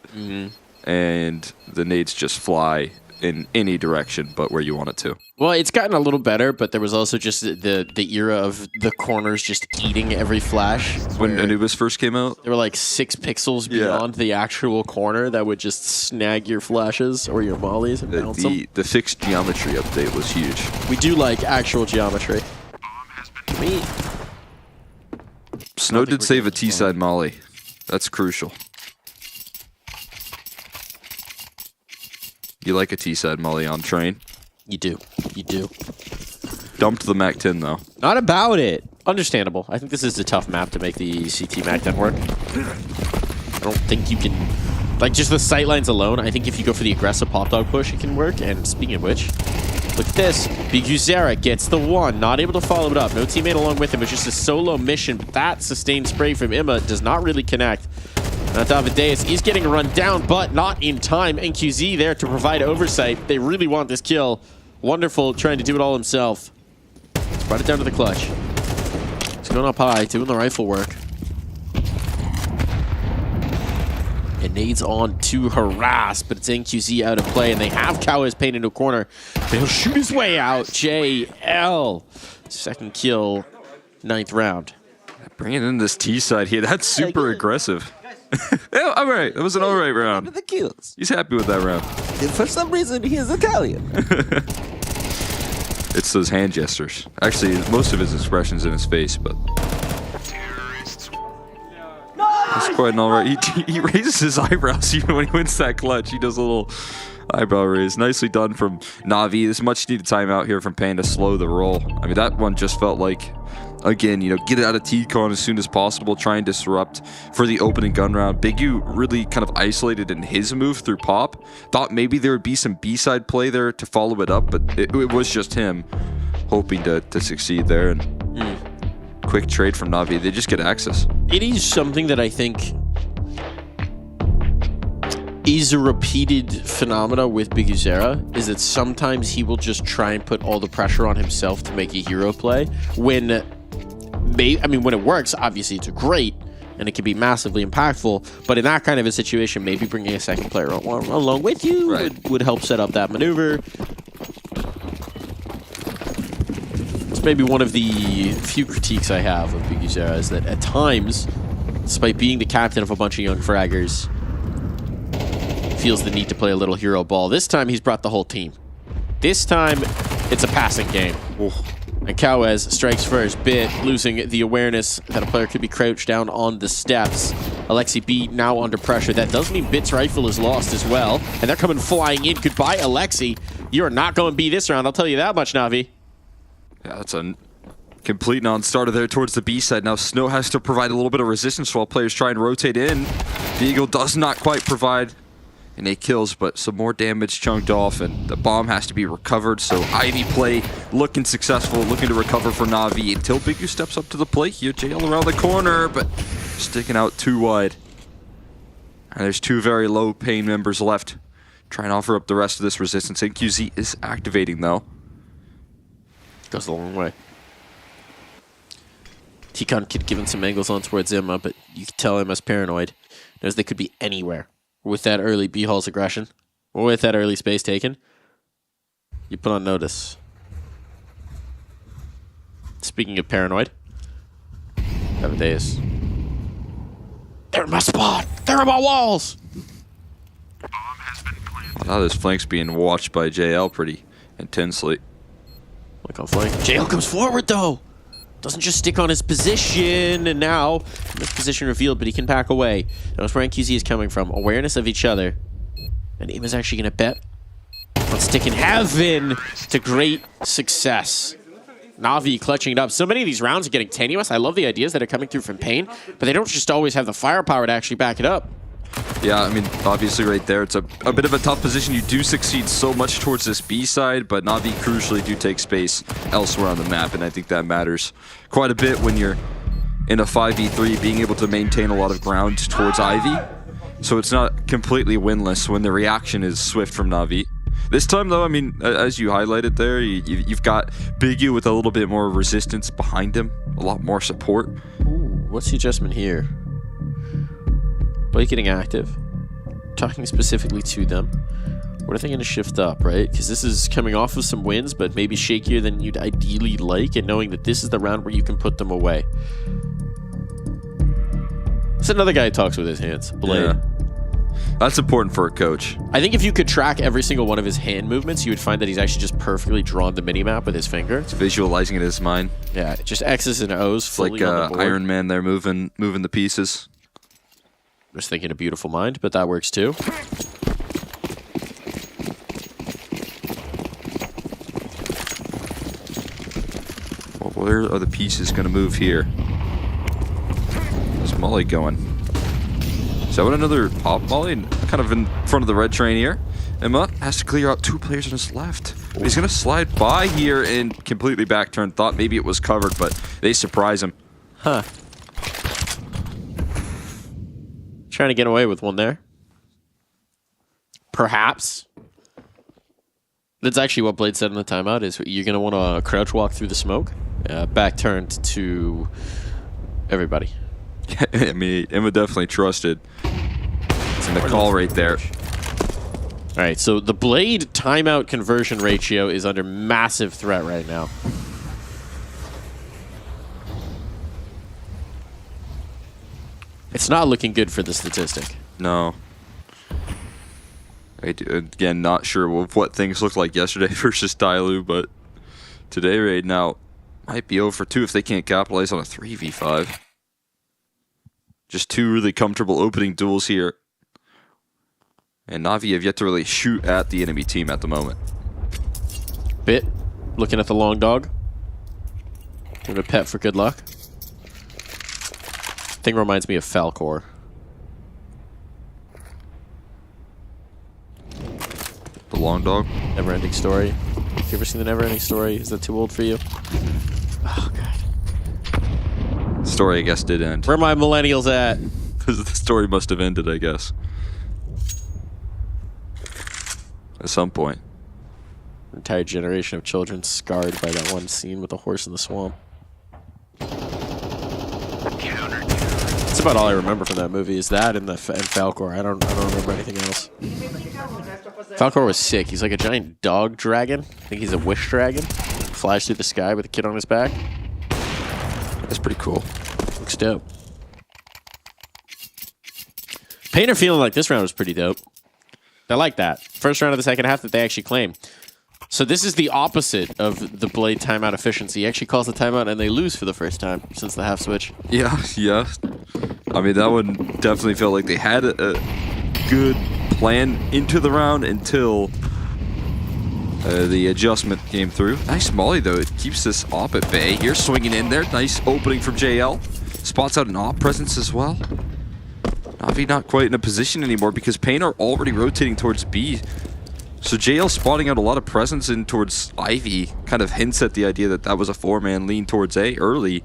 And the nades just fly in any direction but where you want it to. Well, it's gotten a little better, but there was also just the era of the corners just eating every flash. When Anubis first came out? There were like 6 pixels beyond the actual corner that would just snag your flashes or your mollies and bounce them. The fixed geometry update was huge. We do like actual geometry. Snow did save a T-side molly. That's crucial. You like a T-side molly on train? You do. You do. Dumped the MAC-10 though. Not about it. Understandable. I think this is a tough map to make the CT MAC-10 work. I don't think you can... Like, just the sightlines alone, I think if you go for the aggressive pop dog push, it can work. And speaking of which, look at this. Big Uzera gets the 1. Not able to follow it up. No teammate along with him. It's just a solo mission. But that sustained spray from Imma does not really connect. Davideus is getting run down, but not in time. NQZ there to provide oversight. They really want this kill. Wonderful, trying to do it all himself. Brought it down to the clutch. He's going up high, doing the rifle work. And nades on to harass, but it's NQZ out of play, and they have Cowes painted into a corner. But he'll shoot his way out. JL. 2nd kill, 9th round. Bringing in this T-side here. That's super aggressive. Yeah, all right. That was an all right round. The kills. He's happy with that round. For some reason, he is Italian. It's those hand gestures. Actually, most of his expressions in his face, but that's quite an all right. He raises his eyebrows even when he wins that clutch. He does a little eyebrow raise. Nicely done from Na'Vi. This much needed timeout here from Pain to slow the roll. I mean, that one just felt like, again, you know, get it out of T-Con as soon as possible, try and disrupt for the opening gun round. Big U really kind of isolated in his move through pop. Thought maybe there would be some B-side play there to follow it up, but it was just him hoping to succeed there. And quick trade from Na'Vi. They just get access. It is something that I think is a repeated phenomena with Big Uzera, is that sometimes he will just try and put all the pressure on himself to make a hero play. When it works, obviously it's great and it can be massively impactful, but in that kind of a situation, maybe bringing a 2nd player along with you would help set up that maneuver. It's maybe one of the few critiques I have of Big Uzera is that at times, despite being the captain of a bunch of young fraggers, feels the need to play a little hero ball. This time, he's brought the whole team. This time, it's a passing game. And Cowes strikes first, Bit losing the awareness that a player could be crouched down on the steps. Alexi B now under pressure. That does mean Bit's rifle is lost as well. And they're coming flying in. Goodbye, Alexi. You're not going B this round, I'll tell you that much, Na'Vi. Yeah, that's a complete non-starter there towards the B side. Now Snow has to provide a little bit of resistance while players try and rotate in. The Eagle does not quite provide and 8 kills, but some more damage chunked off, and the bomb has to be recovered. So Ivy play looking successful, looking to recover for Na'Vi until Big U steps up to the plate here. JL around the corner, but sticking out too wide. And there's 2 very low Pain members left. Trying to offer up the rest of this resistance. NQZ is activating though. Goes a long way. T-Con kid giving some angles on towards Imma, but you can tell Imma's paranoid. Knows they could be anywhere with that early B-Hall's aggression, or with that early space taken. you put on notice? Speaking of paranoid, Nowadays. They're in my spot. They're in my walls. Now this flank's being watched by JL pretty intensely. Like on flank. JL comes forward though. Doesn't just stick on his position, and now this position revealed, but he can back away. Knows where NQZ is coming from. Awareness of each other. And Im is actually going to bet on sticking heaven to great success. Na'Vi clutching it up. So many of these rounds are getting tenuous. I love the ideas that are coming through from Pain, but they don't just always have the firepower to actually back it up. Yeah, I mean, obviously right there, it's a bit of a tough position. You do succeed so much towards this B side, but Na'Vi crucially do take space elsewhere on the map, and I think that matters quite a bit when you're in a 5v3, being able to maintain a lot of ground towards Ivy. So it's not completely winless when the reaction is swift from Na'Vi. This time, though, I mean, as you highlighted there, you've got Big U with a little bit more resistance behind him, a lot more support. Ooh, what's the adjustment here? Blake getting active, talking specifically to them. What are they going to shift up, right? Because this is coming off of some wins, but maybe shakier than you'd ideally like, and knowing that this is the round where you can put them away. It's another guy who talks with his hands, Blade. Yeah. That's important for a coach. I think if you could track every single one of his hand movements, you would find that he's actually just perfectly drawn the minimap with his finger. It's visualizing it in his mind. Yeah, just X's and O's fully like on the board. Iron Man there moving the pieces. Just thinking a beautiful mind, but that works too. Well, where are the pieces going to move here? Where's Molly going? Is that what another pop Molly? Kind of in front of the red train here. Emma has to clear out two players on his left. He's going to slide by here and completely back turn. Thought maybe it was covered, but they surprise him. Huh. Trying to get away with one there. Perhaps. That's actually what Blade said in the timeout, is you're going to want to crouch walk through the smoke. Back turned to everybody. I mean, Emma definitely trusted. It's in the call right there. All right, so the Blade timeout conversion ratio is under massive threat right now. It's not looking good for the statistic. No. Again, not sure of what things looked like yesterday versus Dailu, but today right now might be 0 for 2 if they can't capitalize on a 3v5. Just two really comfortable opening duels here. And Na'Vi have yet to really shoot at the enemy team at the moment. Bit, looking at the long dog. Gonna pet for good luck. Thing reminds me of Falcor. The long dog? Never-ending Story. You ever seen the Never-ending Story? Is that too old for you? Oh, God. Story, I guess, did end. Where are my millennials at? Because the story must have ended, I guess. At some point. An entire generation of children scarred by that one scene with the horse in the swamp. That's about all I remember from that movie, is that and Falcor. I don't remember anything else. Falcor was sick. He's like a giant dog dragon. I think he's a wish dragon. Flies through the sky with a kid on his back. That's pretty cool. Looks dope. Painter feeling like this round was pretty dope. I like that. First round of the second half that they actually claim. So this is the opposite of the Blade timeout efficiency. He actually calls the timeout and they lose for the first time since the half switch. Yeah. I mean, that one definitely felt like they had a good plan into the round until the adjustment came through. Nice Molly, though. It keeps this op at bay. Here, swinging in there. Nice opening from JL. Spots out an op presence as well. Na'Vi not quite in a position anymore because Pain are already rotating towards B. So JL spotting out a lot of presence in towards Ivy kind of hints at the idea that that was a 4-man lean towards A early.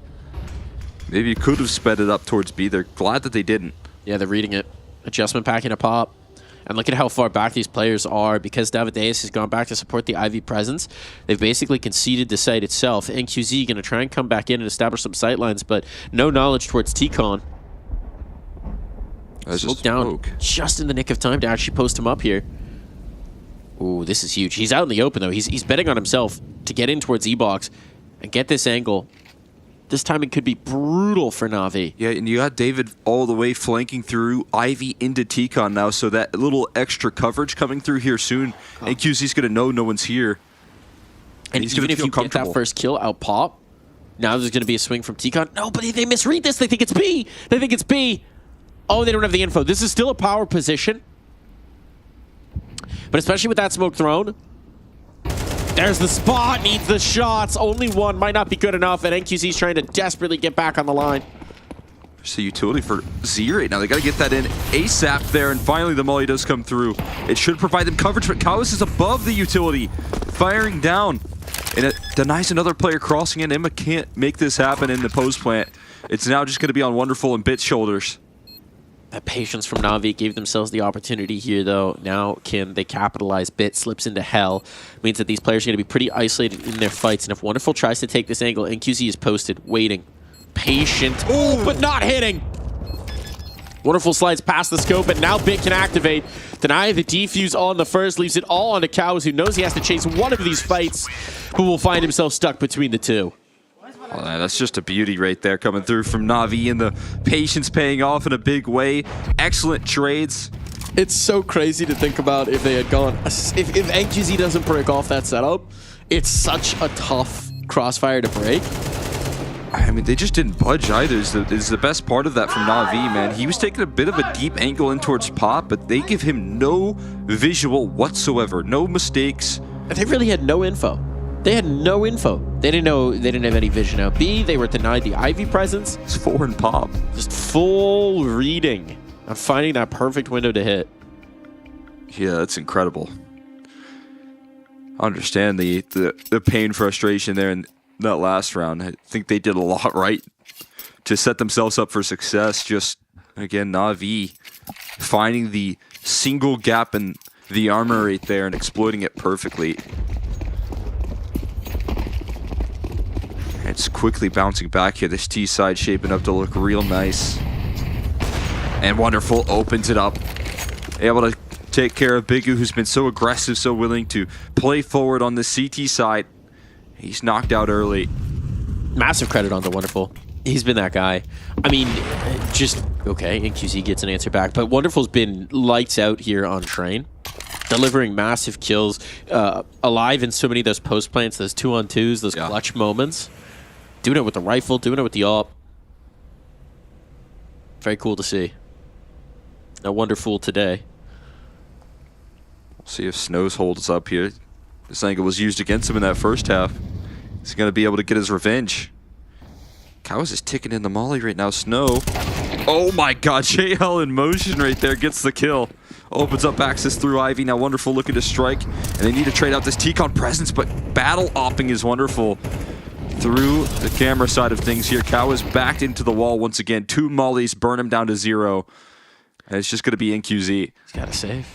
Maybe you could have sped it up towards B. They're glad that they didn't. Yeah, they're reading it. Adjustment packing a pop. And look at how far back these players are. Because Davideus has gone back to support the Ivy presence, they've basically conceded the site itself. NQZ going to try and come back in and establish some sightlines, but no knowledge towards T-Con. Smoke down just in the nick of time to actually post him up here. Ooh, this is huge. He's out in the open, though. He's betting on himself to get in towards E-Box and get this angle. This timing could be brutal for Na'Vi. Yeah, and you got David all the way flanking through Ivy into T-Con now, so that little extra coverage coming through here soon. NQZ's going to know no one's here. And he's even going to if feel you get comfortable. that first kill out pop, now there's going to be a swing from T-Con. No, but they misread this. They think it's B. They think it's B. Oh, they don't have the info. This is still a power position. But especially with that smoke thrown, there's the spot, needs the shots. Only one might not be good enough, and NQZ's trying to desperately get back on the line. There's a utility for Z right now. They got to get that in ASAP there, and finally the molly does come through. It should provide them coverage, but Kawis is above the utility, firing down. And it denies another player crossing in. Emma can't make this happen in the post plant. It's now just going to be on Wonderful and Bit's shoulders. That patience from Na'Vi gave themselves the opportunity here, though. Now can they capitalize? Bit slips into hell. Means that these players are going to be pretty isolated in their fights. And if Wonderful tries to take this angle, NQZ is posted, waiting. Patient. Oh, but not hitting. Wonderful slides past the scope, and now Bit can activate. Deny the defuse on the first, leaves it all on to Cows, who knows he has to chase one of these fights, but will find himself stuck between the two. Well, that's just a beauty right there coming through from Na'Vi, and the patience paying off in a big way. Excellent trades. It's so crazy to think about if they had gone... If NQZ doesn't break off that setup, it's such a tough crossfire to break. I mean, they just didn't budge either. Is the best part of that from Na'Vi, man. He was taking a bit of a deep angle in towards Pop, but they give him no visual whatsoever. No mistakes. They really had no info. They had no info. They didn't know. They didn't have any vision out B. They were denied the Ivy presence. It's 4 and Pop. Just full reading on finding that perfect window to hit. Yeah, that's incredible. I understand the pain, frustration there in that last round. I think they did a lot right to set themselves up for success. Just, again, Na'Vi finding the single gap in the armor right there and exploiting it perfectly. It's quickly bouncing back here. This T side shaping up to look real nice. And Wonderful opens it up. Able to take care of Bigu, who's been so aggressive, so willing to play forward on the CT side. He's knocked out early. Massive credit on the Wonderful. He's been that guy. I mean, just, okay, NQZ gets an answer back, but Wonderful's been lights out here on Train. Delivering massive kills, alive in so many of those post plants, those 2-on-2s, those clutch moments. Doing it with the rifle, doing it with the AWP. Very cool to see. A Wonderful today. We'll see if Snows holds up here. This angle was used against him in that first half. He's going to be able to get his revenge. Cows is ticking in the molly right now. Snow. Oh my god, JL in motion right there gets the kill. Opens up access through Ivy. Now Wonderful looking to strike. And they need to trade out this T-Con presence, but battle opping is Wonderful. Through the camera side of things here. Cow is backed into the wall once again. 2 mollies burn him down to 0. And it's just going to be NQZ. He's got to save.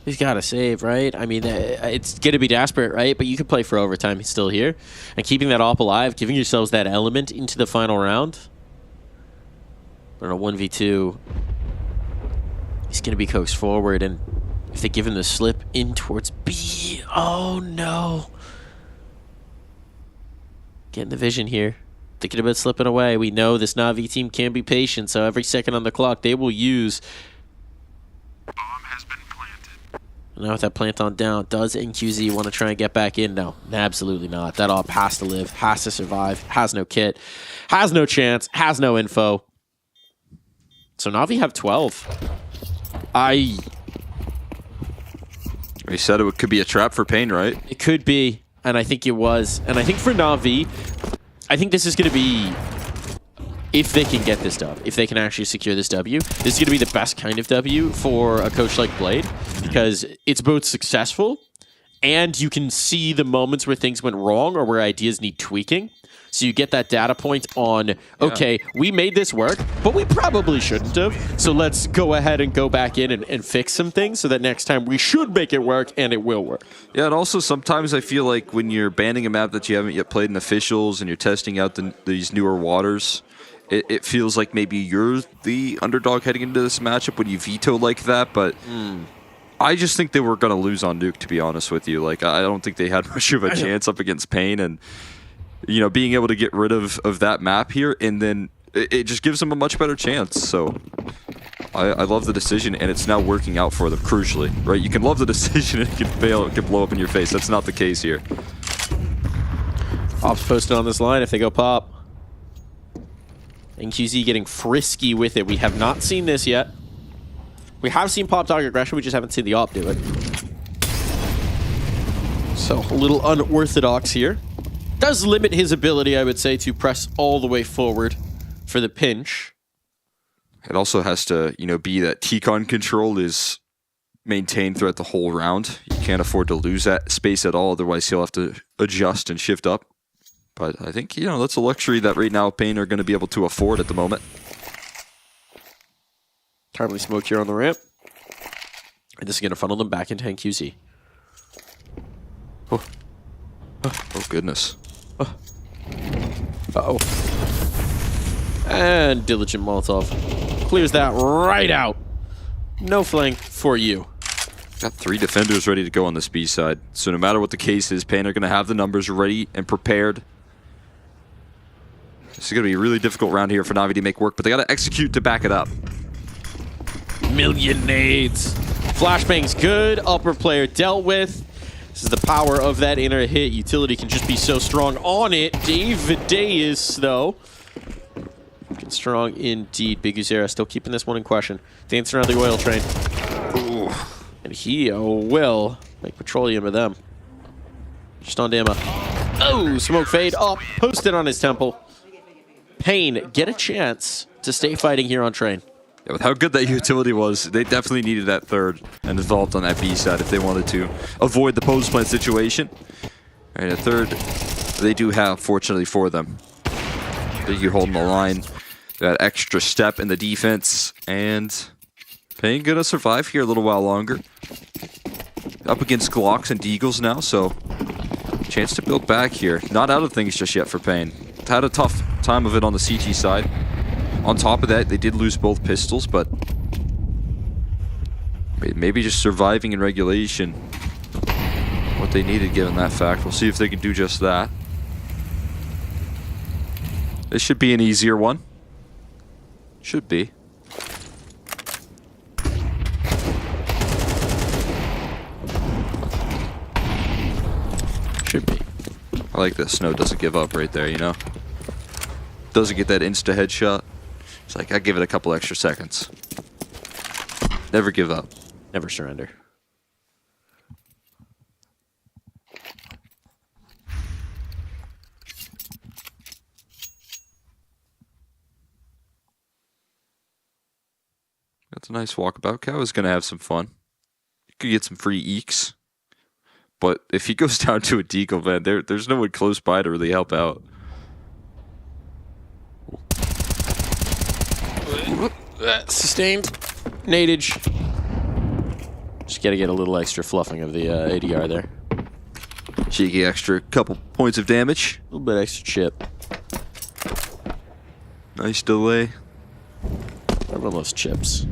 He's got to save, right? I mean, it's going to be desperate, right? But you can play for overtime. He's still here. And keeping that AWP alive, giving yourselves that element into the final round. But in a 1v2, he's going to be coaxed forward. And if they give him the slip in towards B, oh no. Getting the vision here. Thinking about slipping away. We know this Na'Vi team can be patient, so every second on the clock they will use. Bomb has been planted. Now with that plant on down, does NQZ want to try and get back in? No, absolutely not. That AWP has to live, has to survive, has no kit, has no chance, has no info. So Na'Vi have 12. He said it could be a trap for Pain, right? It could be. And I think it was. And I think for Na'Vi, I think this is going to be, if they can get this dub, if they can actually secure this W, this is going to be the best kind of W for a coach like Blade, because it's both successful and you can see the moments where things went wrong or where ideas need tweaking. So you get that data point on, okay, we made this work, but we probably shouldn't have. So let's go ahead and go back in and fix some things so that next time we should make it work, and it will work. Yeah, and also sometimes I feel like when you're banning a map that you haven't yet played in officials and you're testing out these newer waters, it feels like maybe you're the underdog heading into this matchup when you veto like that, but I just think they were going to lose on Nuke, to be honest with you. Like, I don't think they had much of a chance up against Pain, and, you know, being able to get rid of that map here, and then it just gives them a much better chance. So I love the decision, and it's now working out for them, crucially, right? You can love the decision and it can fail, it can blow up in your face. That's not the case here. Ops posted on this line if they go pop. And QZ getting frisky with it. We have not seen this yet. We have seen pop dog aggression, we just haven't seen the op do it. So a little unorthodox here. Does limit his ability, I would say, to press all the way forward for the pinch. It also has to, you know, be that T-Con control is maintained throughout the whole round. You can't afford to lose that space at all, otherwise he'll have to adjust and shift up. But I think, you know, that's a luxury that right now Pain are going to be able to afford at the moment. Timely smoke here on the ramp. And this is going to funnel them back into NQZ. Oh, oh goodness. Uh-oh. And Diligent Molotov clears that right out. No flank for you. Got 3 defenders ready to go on this B side. So no matter what the case is, Pain are going to have the numbers ready and prepared. This is going to be a really difficult round here for Na'Vi to make work, but they got to execute to back it up. Million nades. Flashbang's good. Upper player dealt with. This is the power of that inner hit. Utility can just be so strong on it. Dave Videus, though. Strong indeed. Big Uzera still keeping this one in question. Dancing around the oil train. Ooh. And he will make petroleum of them. Just on Dama. Oh, smoke fade up. Posted on his temple. Pain get a chance to stay fighting here on train. Yeah, with how good that utility was, they definitely needed that third and involved on that B side if they wanted to avoid the post plant situation. All right, a third they do have, fortunately for them. Biggie holding the line. That extra step in the defense, and Pain gonna survive here a little while longer. Up against Glocks and Deagles now, so chance to build back here. Not out of things just yet for Pain. Had a tough time of it on the CT side. On top of that, they did lose both pistols, but maybe just surviving in regulation what they needed given that fact. We'll see if they can do just that. This should be an easier one. Should be. Should be. I like that Snow doesn't give up right there, you know? Doesn't get that insta headshot. It's like, I give it a couple extra seconds. Never give up. Never surrender. That's a nice walkabout. Cow is going to have some fun. You could get some free eeks. But if he goes down to a deagle, man, there's no one close by to really help out. Sustained. Nadage. Just gotta get a little extra fluffing of the ADR there. Cheeky extra couple points of damage. A little bit extra chip. Nice delay. Everyone loves chips.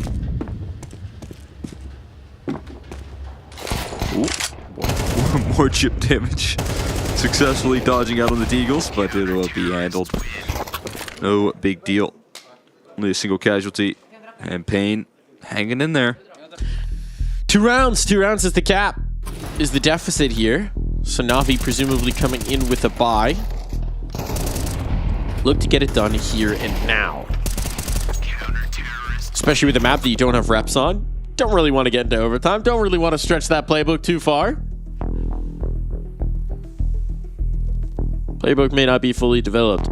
More chip damage. Successfully dodging out on the Deagles, but it will be handled. No big deal. Only a single casualty. And Pain hanging in there. 2 rounds. 2 rounds is the cap. Is the deficit here. So Na'Vi presumably coming in with a bye. Look to get it done here and now. Especially with a map that you don't have reps on. Don't really want to get into overtime. Don't really want to stretch that playbook too far. Playbook may not be fully developed.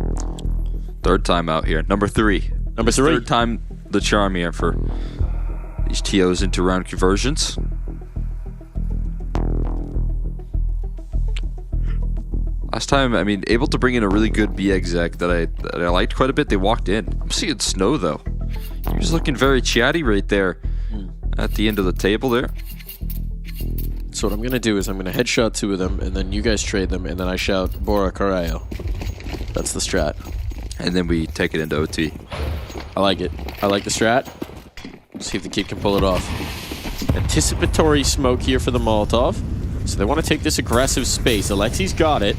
Third time out here. Number 3. Number 3. Third time the charm here for these TOs into round conversions. Last time, I mean, able to bring in a really good B exec that I liked quite a bit. They walked in. I'm seeing Snow though. He was looking very chatty right there at the end of the table there. So what I'm gonna do is I'm gonna headshot 2 of them, and then you guys trade them, and then I shout Bora Carayo. That's the strat. And then we take it into OT. I like it. I like the strat. See if the kid can pull it off. Anticipatory smoke here for the Molotov. So they want to take this aggressive space. Alexi's got it.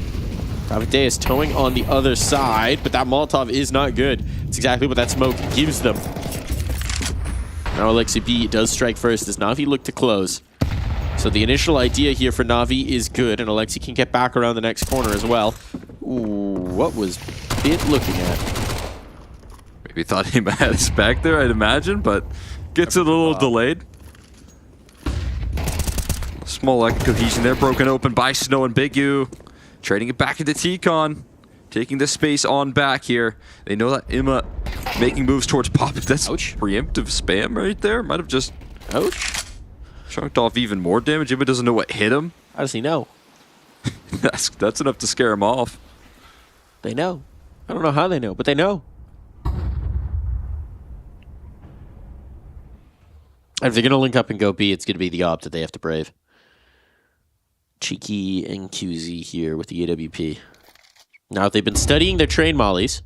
Pravide is towing on the other side, but that Molotov is not good. It's exactly what that smoke gives them. Now Alexi B does strike first as Na'Vi look to close. So the initial idea here for Na'Vi is good, and Alexi can get back around the next corner as well. Ooh, what was Bit looking at? Maybe thought he had us back there, I'd imagine, but gets it a little delayed. Small lack of cohesion there, broken open by Snow and Big U. Trading it back into T-Con. Taking the space on back here. They know that Imma making moves towards Pop. That's preemptive spam right there. Might have just chunked off even more damage. Imma doesn't know what hit him. How does he know? That's enough to scare him off. They know. I don't know how they know, but they know. And if they're going to link up and go B, it's going to be the op that they have to brave. Cheeky and QZ here with the AWP. Now, if they've been studying their train mollies,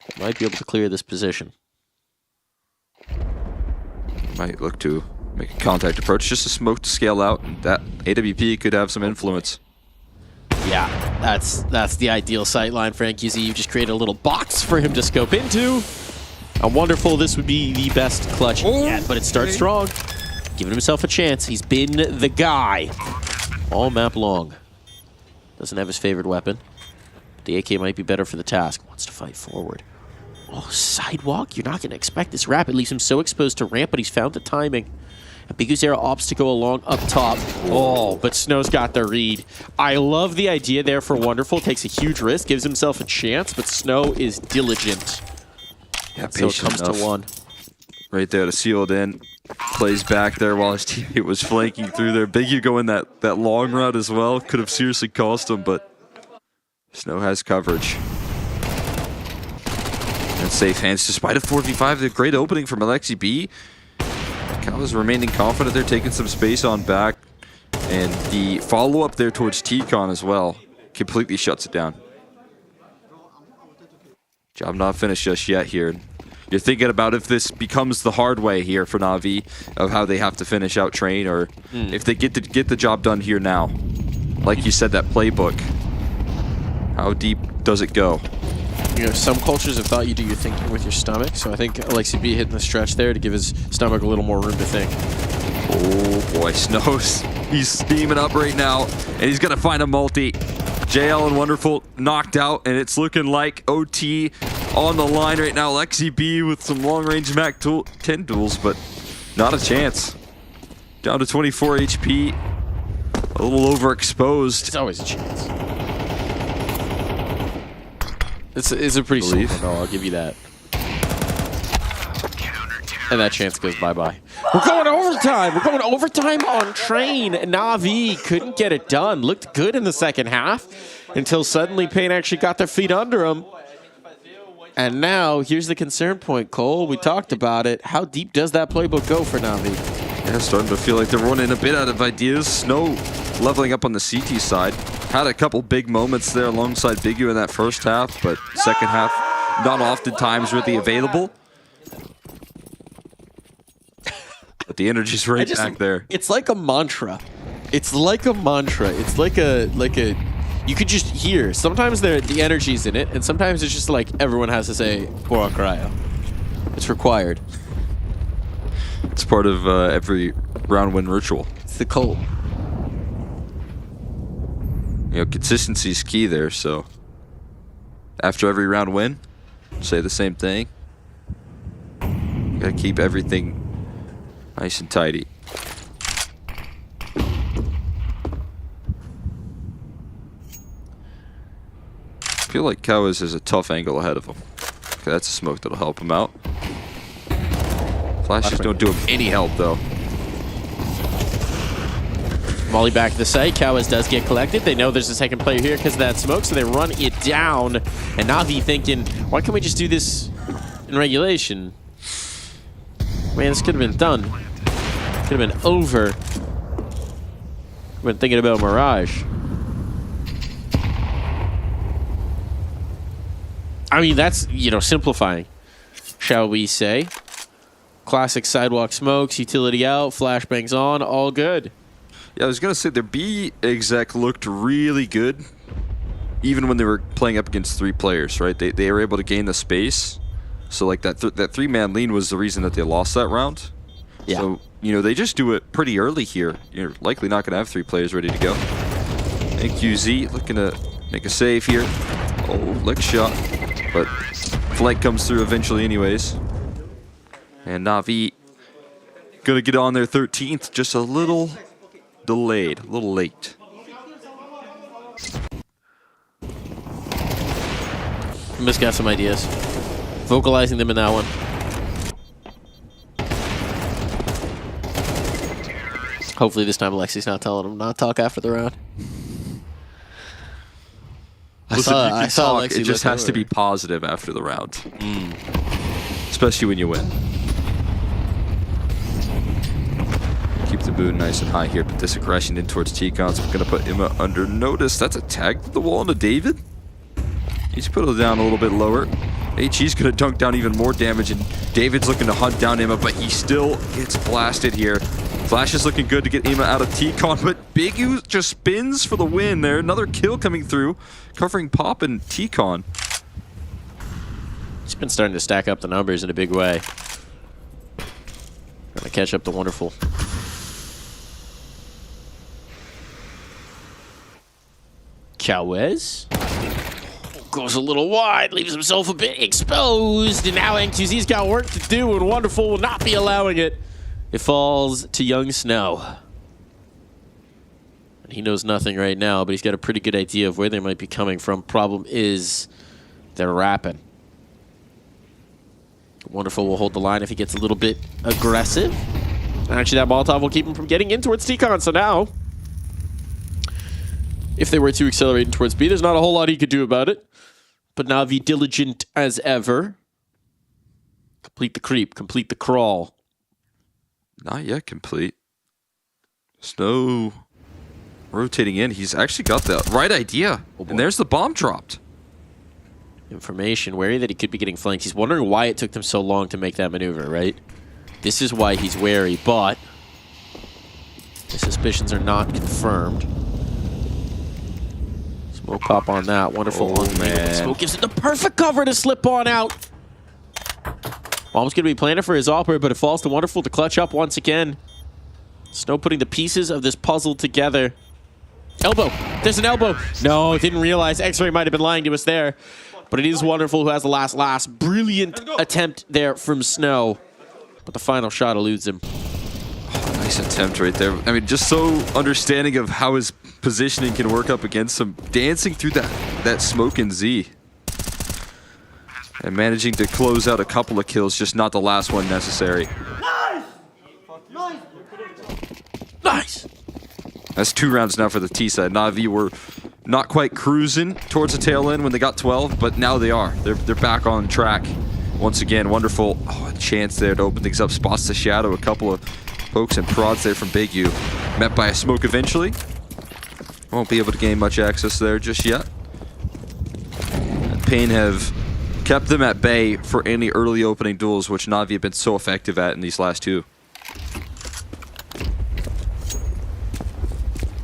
they might be able to clear this position. Might look to make a contact approach, just a smoke to scale out. That AWP could have some influence. Yeah, that's the ideal sight line for NQZ. You just create a little box for him to scope into. And wonderful, this would be the best clutch yet, but it starts strong. Giving himself a chance. He's been the guy all map long. Doesn't have his favorite weapon. The AK might be better for the task. Wants to fight forward. Oh, sidewalk? You're not going to expect this rapid. Leaves him so exposed to ramp, but he's found the timing. And Big U's Arrow opts to go along up top. Oh, but Snow's got the read. I love the idea there for Wonderful. Takes a huge risk, gives himself a chance, but Snow is diligent. Yeah, so it comes to one. Right there to seal it in. Plays back there while his teammate was flanking through there. Big U going that long route as well. Could have seriously cost him, but Snow has coverage. And safe hands despite a 4v5. The great opening from Alexi B. Cal is remaining confident. They're taking some space on back. And the follow-up there towards T-Con as well completely shuts it down. Job not finished just yet here. You're thinking about if this becomes the hard way here for Na'Vi of how they have to finish out train, or if they get the job done here now. Like you said, that playbook. How deep does it go? You know, some cultures have thought you do your thinking with your stomach, so I think Alexi B hitting the stretch there to give his stomach a little more room to think. Oh boy, Snow's he's steaming up right now, and he's gonna find a multi. JL and Wonderful knocked out, and it's looking like OT on the line right now. Alexi B with some long-range Mac 10 duels, but not a chance. Down to 24 HP. A little overexposed. It's always a chance. It's a pretty simple no, I'll give you that. And that chance goes bye-bye. We're going overtime! We're going overtime on train. Na'Vi couldn't get it done. Looked good in the second half until suddenly Payne actually got their feet under him. And now, here's the concern point, Cole. We talked about it. How deep does that playbook go for Na'Vi? Yeah, starting to feel like they're running a bit out of ideas. Snow leveling up on the CT side. Had a couple big moments there alongside Big U in that first half, but second half, not oftentimes really available. But the energy's right back there. It's like a mantra. It's like a mantra. It's like a you could just hear. Sometimes the energy's in it, and sometimes it's just like everyone has to say Bora Cryo. It's required. It's part of every round win ritual. It's the cult. You know, consistency is key there, so after every round win, say the same thing. You gotta keep everything nice and tidy. I feel like Kawis has a tough angle ahead of him. Okay, that's a smoke that'll help him out. Flashes don't do him any help, though. Molly back to the site. Kawis does get collected. They know there's a second player here because of that smoke, so they run it down. And Na'Vi thinking, why can't we just do this in regulation? Man, this could have been done. Could have been over. I've been thinking about Mirage. I mean, that's, you know, simplifying, shall we say. classic sidewalk smokes, utility out, flashbangs on, all good. Yeah, I was going to say their B exec looked really good, even when they were playing up against 3 players, right? They were able to gain the space. So like that 3-man lean was the reason that they lost that round. Yeah. So, you know, they just do it pretty early here. You're likely not going to have 3 players ready to go. And QZ looking to make a save here. Oh, lick shot. But flank comes through eventually anyways. And Na'Vi going to get on their 13th, just a little delayed, a little late. Miss got some ideas. Vocalizing them in that one. Hopefully this time Alexi's not telling him not to talk after the round. I saw Alexi. It just has to be positive after the round. Especially when you win. Keep the mood nice and high here, but this aggression in towards T-Cons. We're going to put Emma under notice. That's a tag to the wall into David. He's put it down a little bit lower. HE's going to dunk down even more damage, and David's looking to hunt down Emma, but he still gets blasted here. Flash is looking good to get Emma out of T-Con, but Big U just spins for the win there. Another kill coming through, covering Pop and T-Con. He's been starting to stack up the numbers in a big way. Trying to catch up the Wonderful. Chavez goes a little wide, leaves himself a bit exposed, and now NQZ's got work to do, and Wonderful will not be allowing it. It falls to Young Snow. And he knows nothing right now, but he's got a pretty good idea of where they might be coming from. Problem is, they're rapping. Wonderful will hold the line if he gets a little bit aggressive. Actually, that Molotov will keep him from getting in towards T-Con, so now, if they were to accelerate towards B, there's not a whole lot he could do about it. But Na'Vi diligent as ever. Complete the creep, complete the crawl. Not yet complete. Snow rotating in. He's actually got the right idea. And there's the bomb dropped. Information wary that he could be getting flanked. He's wondering why it took them so long to make that maneuver, right? This is why he's wary, but the suspicions are not confirmed. Smoke pop on that. Wonderful. Oh, man. Smoke gives it the perfect cover to slip on out. Bomb's going to be planted for his opera, but it falls to Wonderful to clutch up once again. Snow putting the pieces of this puzzle together. Elbow. There's an elbow. No, didn't realize X-Ray might have been lying to us there. But it is Wonderful who has the last. Brilliant attempt there from Snow. But the final shot eludes him. Oh, nice attempt right there. I mean, just so understanding of how his positioning can work up against him. Dancing through that smoke in Z. And managing to close out a couple of kills, just not the last one necessary. Nice! That's 2 rounds now for the T side. Na'Vi were not quite cruising towards the tail end when they got 12, but now they are. They're back on track. Once again, Wonderful. Oh, a chance there to open things up. Spots the shadow. A couple of pokes and prods there from Big U. Met by a smoke eventually. Won't be able to gain much access there just yet. And Pain have kept them at bay for any early opening duels, which Na'Vi have been so effective at in these last 2.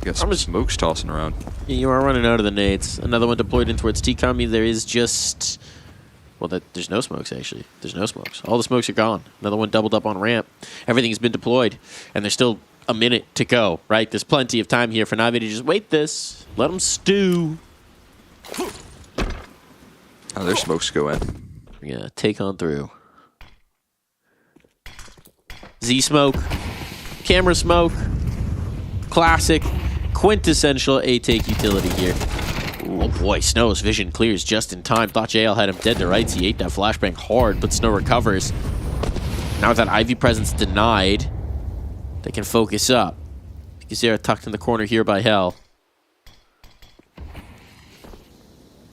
Got some smokes tossing around. You are running out of the nades. Another one deployed in towards T-Com. There is just... Well, there's no smokes, actually. There's no smokes. All the smokes are gone. Another one doubled up on ramp. Everything's been deployed. And there's still a minute to go, right? There's plenty of time here for Na'Vi to just wait this. Let them stew. Oh, their smokes go in. Yeah, take on through. Z smoke. Camera smoke. Classic. Quintessential A-take utility here. Oh boy, Snow's vision clears just in time. Thought JL had him dead to rights. He ate that flashbang hard, but Snow recovers. Now with that Ivy presence denied, they can focus up. Gazera tucked in the corner here by Hell.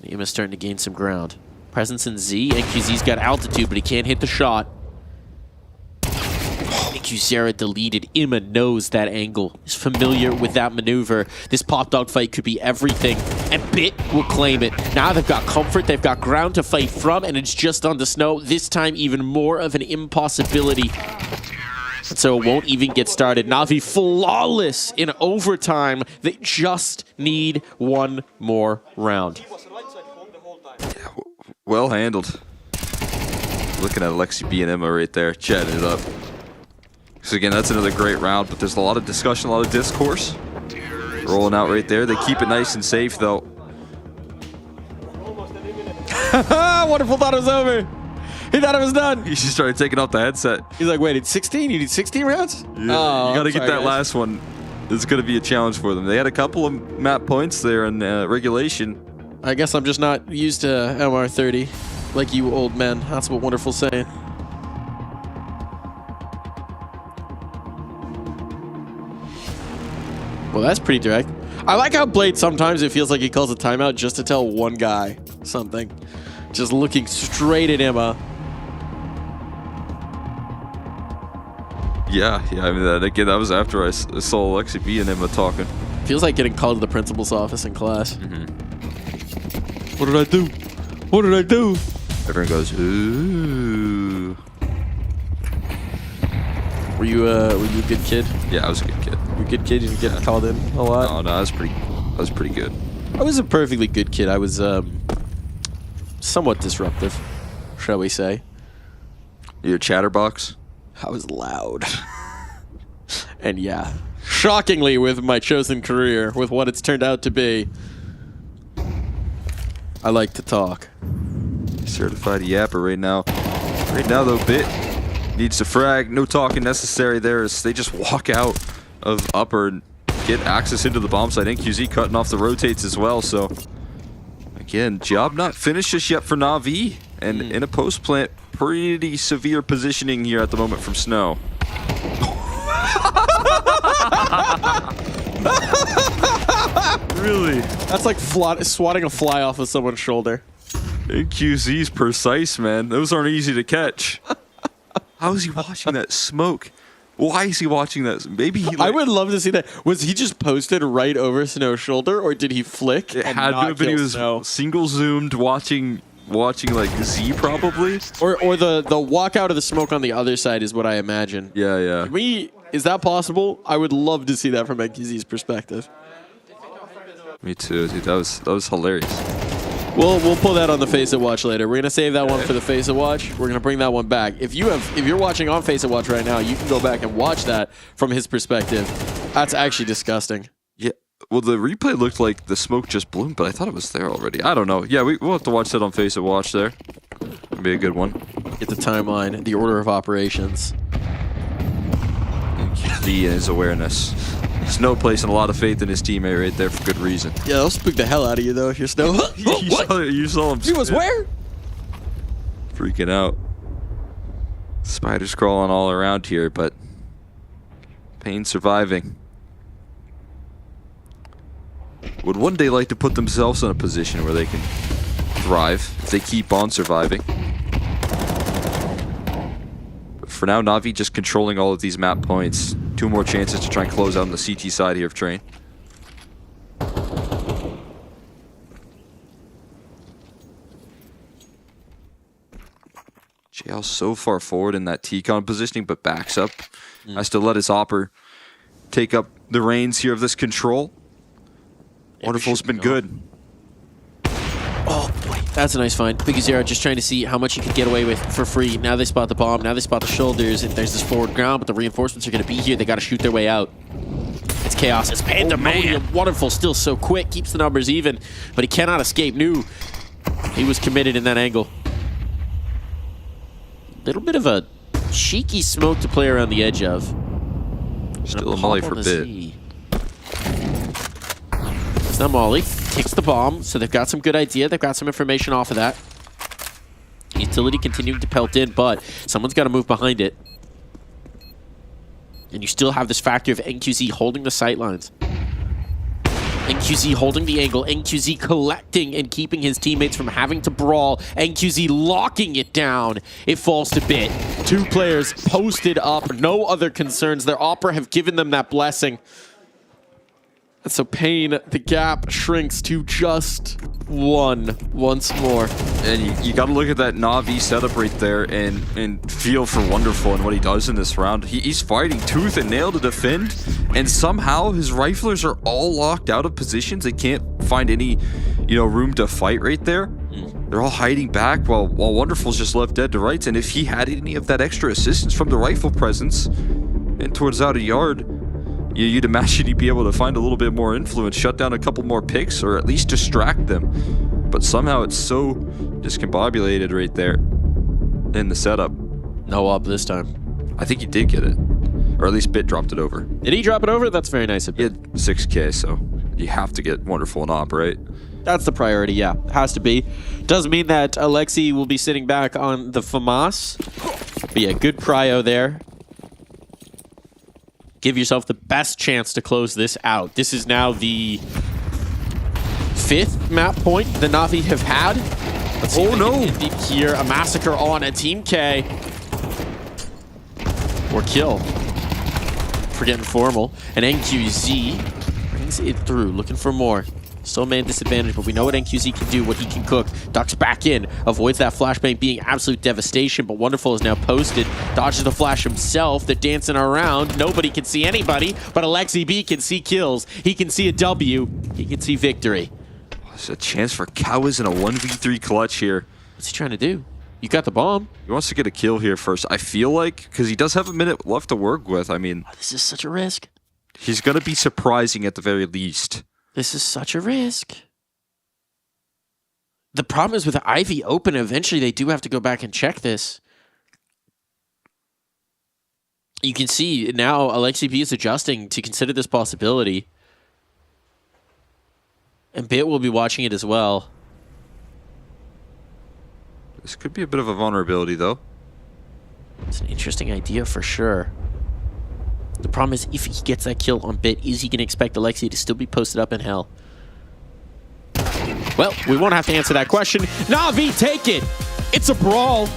Nima's starting to gain some ground. Presence in Z. NQZ's got altitude, but he can't hit the shot. NQZera deleted. Imma knows that angle, is familiar with that maneuver. This pop dog fight could be everything, and Bit will claim it. Now they've got comfort, they've got ground to fight from, and it's just on the snow. This time even more of an impossibility. So it won't even get started. Na'Vi flawless in overtime. They just need one more round. Well handled. Looking at Alexi B and Emma right there, chatting it up. So again, that's another great round, but there's a lot of discussion, a lot of discourse. Rolling out right there. They keep it nice and safe, though. Wonderful thought it was over. He thought it was done. He just started taking off the headset. He's like, wait, it's 16? You need 16 rounds? Yeah, you got to get that last one. It's going to be a challenge for them. They had a couple of map points there in regulation. I guess I'm just not used to MR30 like you old men. That's what Wonderful's saying. Well, that's pretty direct. I like how Blade sometimes it feels like he calls a timeout just to tell one guy something. Just looking straight at Emma. Yeah, I mean, that was after I saw Alexi B and Emma talking. Feels like getting called to the principal's office in class. What did I do? What did I do? Everyone goes, ooh. Were you a good kid? Yeah, I was a good kid. You a good kid? You get called in a lot? No, I was pretty good. I was a perfectly good kid. I was somewhat disruptive, shall we say. You're a chatterbox? I was loud. And yeah, shockingly with my chosen career, with what it's turned out to be, I like to talk. Certified yapper right now. Right now, though, Bit needs to frag. No talking necessary there. They just walk out of upper and get access into the bomb site. NQZ cutting off the rotates as well. So, again, job not finished just yet for Na'Vi. And in a post plant, pretty severe positioning here at the moment from Snow. Really? That's like swatting a fly off of someone's shoulder. NQZ's precise, man. Those aren't easy to catch. How is he watching that smoke? Why is he watching that? Maybe he. I would love to see that. Was he just posted right over Snow's shoulder, or did he flick? It had to have been. He was single zoomed watching like Z probably. Or the walk out of the smoke on the other side is what I imagine. Yeah. Is that possible? I would love to see that from NQZ's perspective. Me too, dude. That was hilarious. We'll pull that on the Face It Watch later. We're gonna save that one for the Face It Watch. We're gonna bring that one back. If you're watching on Face It Watch right now, you can go back and watch that from his perspective. That's actually disgusting. Yeah. Well, the replay looked like the smoke just bloomed, but I thought it was there already. I don't know. Yeah, we'll have to watch that on Face It Watch there. It'll be a good one. Get the timeline, the order of operations. NQZ and his awareness. Snow placing a lot of faith in his teammate right there for good reason. Yeah, they'll spook the hell out of you though if you're Snow. You saw him. He was where? Freaking out. Spiders crawling all around here, but Pain surviving. Would one day like to put themselves in a position where they can thrive if they keep on surviving. But for now, Na'Vi just controlling all of these map points. 2 more chances to try and close out on the CT side here of Train. JL so far forward in that T-con positioning, but backs up. Has to let his opper take up the reins here of this control. Wonderful's been good. Oh boy, that's a nice find. Bigazero just trying to see how much he could get away with for free. Now they spot the bomb, now they spot the shoulders, and there's this forward ground, but the reinforcements are going to be here. They got to shoot their way out. It's chaos, it's pandemonium. Wonderful, still so quick, keeps the numbers even, but he cannot escape. Knew he was committed in that angle. Little bit of a cheeky smoke to play around the edge of. Still a molly for Bit. It's not molly. Takes the bomb, so they've got some good idea. They've got some information off of that. Utility continuing to pelt in, but someone's got to move behind it. And you still have this factor of NQZ holding the sightlines. NQZ holding the angle, NQZ collecting and keeping his teammates from having to brawl, NQZ locking it down. It falls to bit. 2 players posted up, no other concerns. Their Opera have given them that blessing. And so Pain, the gap shrinks to just 1 once more. And you got to look at that Na'Vi setup right there and feel for Wonderful and what he does in this round. He's fighting tooth and nail to defend, and somehow his riflers are all locked out of positions. They can't find any, room to fight right there. They're all hiding back while Wonderful's just left dead to rights. And if he had any of that extra assistance from the rifle presence and towards out a yard, you'd imagine he'd be able to find a little bit more influence, shut down a couple more picks, or at least distract them. But somehow it's so discombobulated right there in the setup. No up this time. I think he did get it. Or at least Bit dropped it over. Did he drop it over? That's very nice of Bit. He had 6K, so you have to get Wonderful and op, right? That's the priority, yeah. Has to be. Doesn't mean that Alexi will be sitting back on the FAMAS. But yeah, good prio there. Give yourself the best chance to close this out. This is now the 5th map point the Na'Vi have had. Let's see if they can get deep here. A massacre on a Team K. Or kill. For getting formal. And NQZ brings it through, looking for more. Still man disadvantage, but we know what NQZ can do, what he can cook. Ducks back in, avoids that flashbang being absolute devastation, but Wonderful is now posted. Dodges the flash himself. They're dancing around. Nobody can see anybody, but Alexi B can see kills. He can see a W. He can see victory. There's a chance for Cowas in a 1v3 clutch here. What's he trying to do? You got the bomb. He wants to get a kill here first. I feel like, because he does have a minute left to work with, I mean... This is such a risk. He's going to be surprising at the very least. This is such a risk. The problem is with Ivy open, eventually they do have to go back and check this. You can see now Alexi B is adjusting to consider this possibility. And Bit will be watching it as well. This could be a bit of a vulnerability, though. It's an interesting idea for sure. The problem is, if he gets that kill on Bit, is he going to expect Alexi to still be posted up in hell? Well, we won't have to answer that question. Na'Vi, take it! It's a brawl.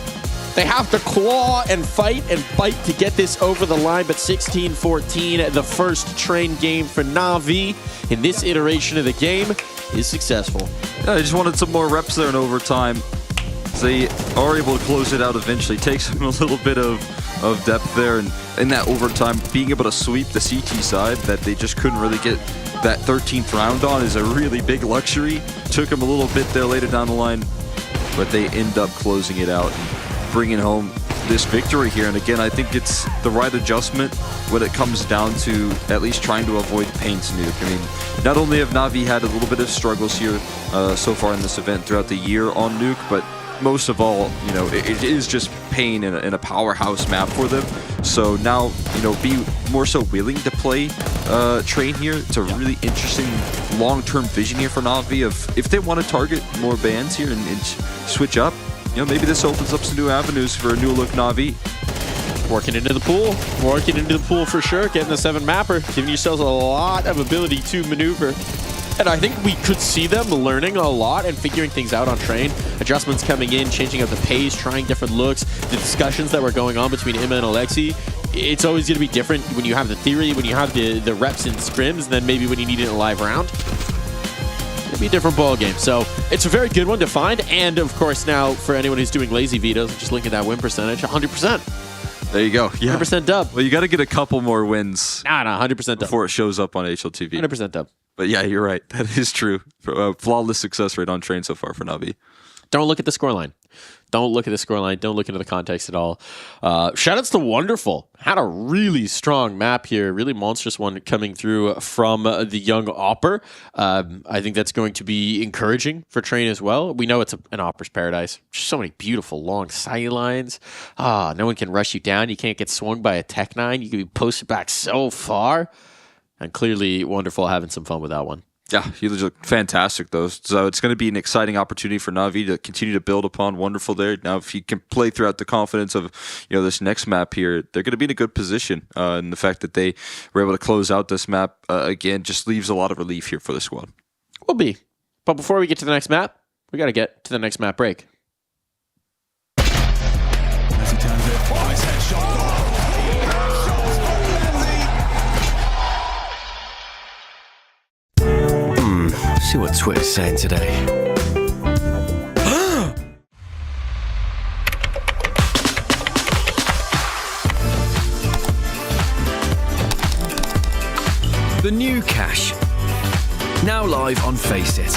They have to claw and fight and bite to get this over the line, but 16-14, the first train game for Na'Vi in this iteration of the game is successful. Yeah, they just wanted some more reps there in overtime. So they are able to close it out eventually. Takes them a little bit of depth there, and in that overtime, being able to sweep the CT side that they just couldn't really get that 13th round on is a really big luxury. Took them a little bit there later down the line, but they end up closing it out and bringing home this victory here. And again, I think it's the right adjustment when it comes down to at least trying to avoid Pain's nuke. I mean, not only have Na'Vi had a little bit of struggles here so far in this event throughout the year on nuke, but most of all, it is just Pain in a powerhouse map for them. So now, be more so willing to play Train here. It's a really interesting long-term vision here for Na'Vi of if they want to target more bans here and switch up, maybe this opens up some new avenues for a new look Na'Vi. Working into the pool for sure, getting the 7 mapper, giving yourselves a lot of ability to maneuver. And I think we could see them learning a lot and figuring things out on Train. Adjustments coming in, changing up the pace, trying different looks. The discussions that were going on between Imma and Alexi, it's always going to be different when you have the theory, when you have the reps and scrims, than maybe when you need it in a live round. It'll be a different ball game. So it's a very good one to find. And of course now, for anyone who's doing lazy vetoes, just looking at that win percentage, 100%. There you go. Yeah. 100% dub. Well, you got to get a couple more wins. Nah, 100% dub. Before it shows up on HLTV. 100% dub. But yeah, you're right. That is true. Flawless success rate on Train so far for Na'Vi. Don't look at the scoreline. Don't look at the scoreline. Don't look into the context at all. Shoutouts to Wonderful. Had a really strong map here. Really monstrous one coming through from the young Opper. I think that's going to be encouraging for Train as well. We know it's an Opper's paradise. Just so many beautiful long sidelines. No one can rush you down. You can't get swung by a Tech-9. You can be posted back so far. And clearly Wonderful having some fun with that one. Yeah, he looked fantastic, though. So it's going to be an exciting opportunity for Na'Vi to continue to build upon. Wonderful there. Now, if he can play throughout the confidence of this next map here, they're going to be in a good position. And the fact that they were able to close out this map again just leaves a lot of relief here for the squad. Will be. But before we get to the next map, we got to get to the next map break. See what Twitter's saying today. The new Cash. Now live on Faceit.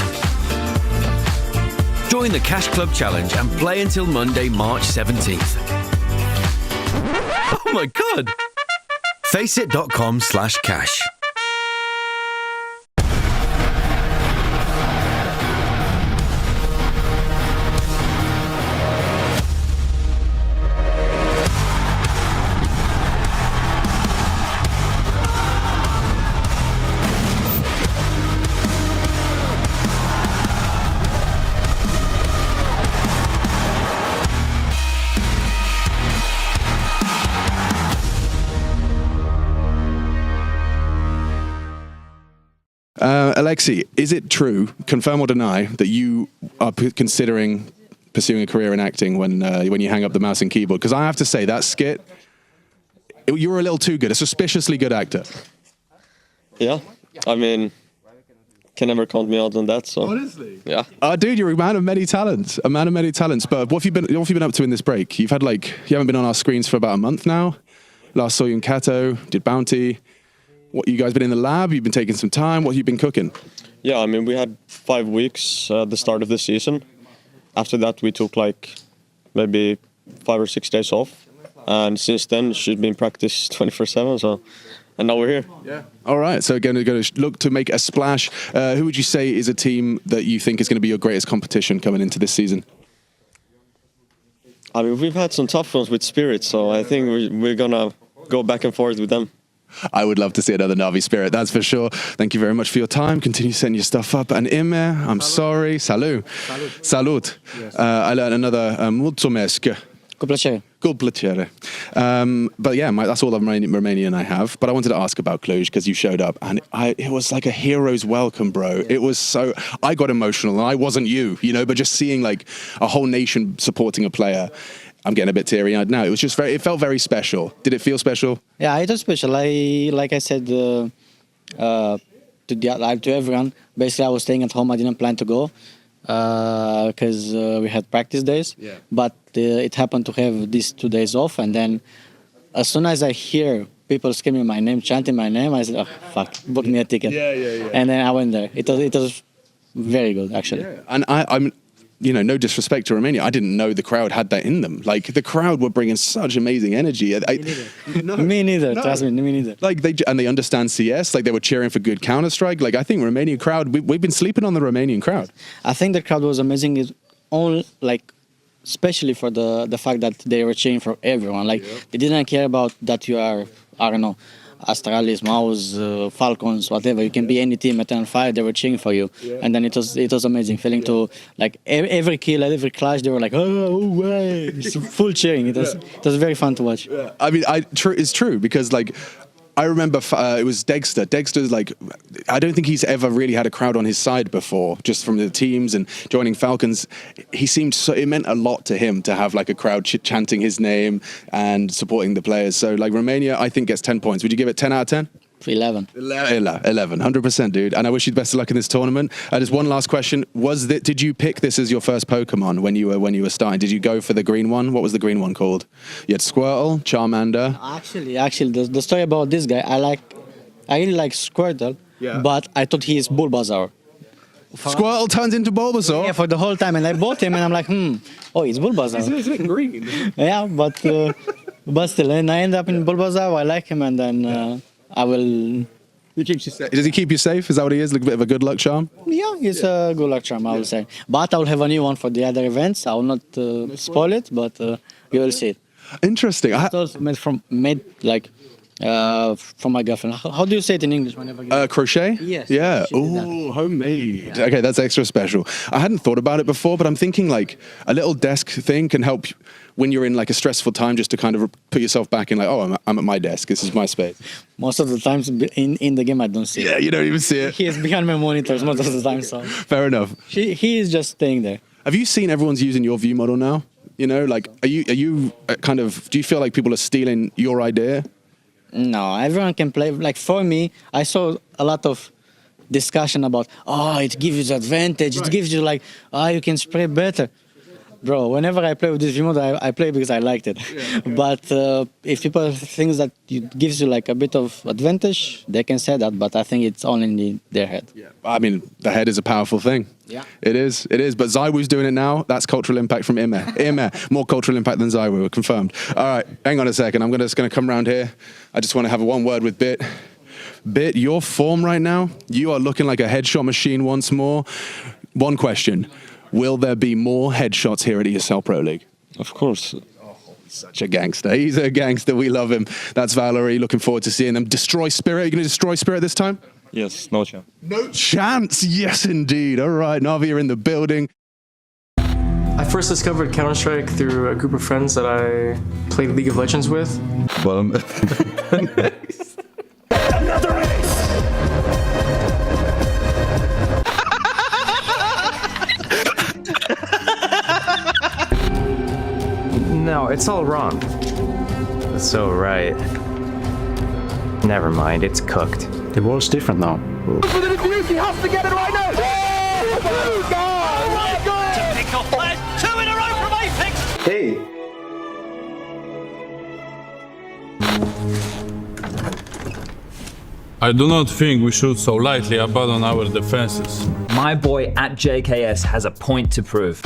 Join the Cash Club Challenge and play until Monday, March 17th. Oh my god! Faceit.com/cash. Alexi, is it true, confirm or deny, that you are considering pursuing a career in acting when you hang up the mouse and keyboard? Because I have to say, that skit, you were a little too good, a suspiciously good actor. Yeah, I mean, can never count me out on that. So honestly, yeah. Dude, you're a man of many talents. A man of many talents. But what have you been up to in this break? You haven't been on our screens for about a month now. Last saw you in Kato, did Bounty. What, you guys been in the lab? You've been taking some time. What have you been cooking? Yeah, I mean, we had 5 weeks at the start of the season. After that, we took like maybe 5 or 6 days off. And since then, she's been practice 24/7. So, and now we're here. Yeah. All right. So going to look to make a splash. Who would you say is a team that you think is going to be your greatest competition coming into this season? I mean, we've had some tough ones with Spirit, so I think we're gonna go back and forth with them. I would love to see another Na'Vi Spirit, that's for sure. Thank you very much for your time. Continue sending your stuff up. And Imer, I'm sorry. Salut. Salut. Yes. I learned another mulțumesc. Cu plăcere. Cu plăcere. But yeah, that's all the Romanian I have. But I wanted to ask about Cluj because you showed up and it was like a hero's welcome, bro. Yeah. It was so, I got emotional and I wasn't you, but just seeing like a whole nation supporting a player, I'm getting a bit teary-eyed now. It was just it felt very special. Did it feel special? Yeah, it was special. Like I said to everyone, basically I was staying at home. I didn't plan to go because we had practice days. Yeah. But it happened to have these 2 days off. And then as soon as I hear people screaming my name, chanting my name, I said, oh, fuck, book me a ticket. Yeah. And then I went there. It was very good, actually. Yeah. And I'm... no disrespect to Romania, I didn't know the crowd had that in them. Like, the crowd were bringing such amazing energy. Me neither. Trust me, me neither. Like, they understand CS. Like, they were cheering for good Counter-Strike. Like, I think Romanian crowd, we've been sleeping on the Romanian crowd. I think the crowd was amazing. Especially for the fact that they were cheering for everyone. Like, they didn't care about that you are, I don't know, Astralis, Maus, Falcons, whatever. You can be any team at 10-5. They were cheering for you, and then it was amazing feeling to like every kill, every clash. They were like, oh way, full cheering. It was very fun to watch. Yeah. I mean, it's true because like. I remember it was Dexter. Dexter's like, I don't think he's ever really had a crowd on his side before, just from the teams and joining Falcons. He seemed it meant a lot to him to have like a crowd chanting his name and supporting the players. So like Romania, I think gets 10 points. Would you give it 10 out of 10? 11. 100%, dude. And I wish you the best of luck in this tournament. Just one last question: did you pick this as your first Pokemon when you were starting? Did you go for the green one? What was the green one called? You had Squirtle, Charmander. Actually, the story about this guy, I really like Squirtle, but I thought he is Bulbasaur. Squirtle turns into Bulbasaur? Yeah, for the whole time, and I bought him, and I'm like, it's Bulbasaur. It's a bit green. Yeah, but still, and I end up in Bulbasaur. I like him, and then. I will. Does he keep you safe? Is that what he is? Like a bit of a good luck charm? Yeah, he's a good luck charm, I will say. But I will have a new one for the other events. I will not spoil it, but you will see it. Interesting. It's also made From my girlfriend. How do you say it in English? Whenever you crochet? Yes. Yeah. she did that. Oh, homemade. Okay, that's extra special. I hadn't thought about it before, but I'm thinking like a little desk thing can help when you're in like a stressful time, just to kind of put yourself back in like, oh, I'm at my desk. This is my space. Most of the times in the game, I don't see it. Yeah, you don't even see it. He is behind my monitors most of the time, so. Fair enough. He is just staying there. Have you seen everyone's using your view model now? You know, like, are you kind of, do you feel like people are stealing your idea? No, everyone can play. Like for me, I saw a lot of discussion about, oh, it gives you the advantage. It gives you like, oh, you can spray better. Bro, whenever I play with this remote, I play because I liked it. Yeah. But if people think that it gives you like a bit of advantage, they can say that. But I think it's only in their head. Yeah. I mean, the head is a powerful thing. Yeah. It is. But Zywoo's doing it now. That's cultural impact from Ime. More cultural impact than Zywoo, confirmed. All right, hang on a second. I'm just going to come around here. I just want to have one word with Bit. Bit, your form right now, you are looking like a headshot machine once more. One question. Will there be more headshots here at ESL Pro League? Of course. Oh, he's such a gangster. He's a gangster. We love him. That's Valerie. Looking forward to seeing them destroy Spirit. Are you going to destroy Spirit this time? Yes, no chance. No chance. Yes, indeed. All right, Navi, you're in the building. I first discovered Counter-Strike through a group of friends that I played League of Legends with. Well, Nice. Another ace. No, it's all wrong. So right. Never mind, it's cooked. The world's different now. For the defuse, he has to get it right now. Oh, my God. To pick off players, 2 in a row from Apex. Hey. I do not think we should so lightly abandon our defenses. My boy at JKS has a point to prove.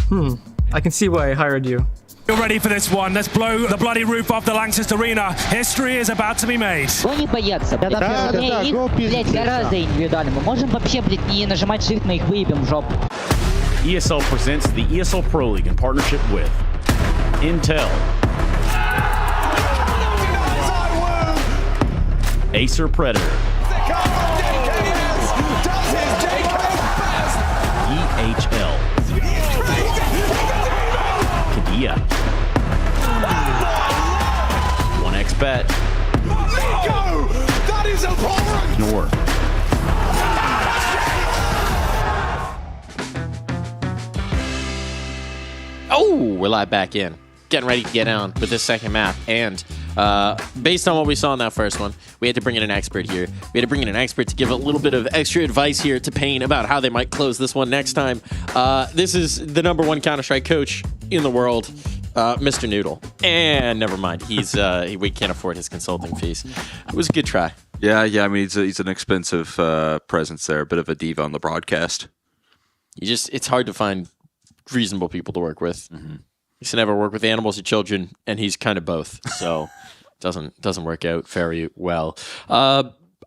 I can see why I hired you. You're ready for this one. Let's blow the bloody roof off the Lanxess Arena. History is about to be made. Кто не боятся? Блять, гораздо индивидуально. Мы можем вообще, блять, не нажимать shift, мы их выебем в жопу. ESL presents the ESL Pro League in partnership with Intel, Acer Predator, EHL, Kadia, 1xBet, That is abhorrent. Nor. Oh, we're live back in. Getting ready to get on with this second map. And based on what we saw in that first one, we had to bring in an expert here. We had to bring in an expert to give a little bit of extra advice here to Payne about how they might close this one next time. This is the #1 Counter-Strike coach in the world, Mr. Noodle. And never mind, he's we can't afford his consulting fees. It was a good try. Yeah. I mean, he's an expensive presence there, a bit of a diva on the broadcast. It's hard to find reasonable people to work with. Mm-hmm. He should never work with animals or children, and he's kind of both. So doesn't work out very well.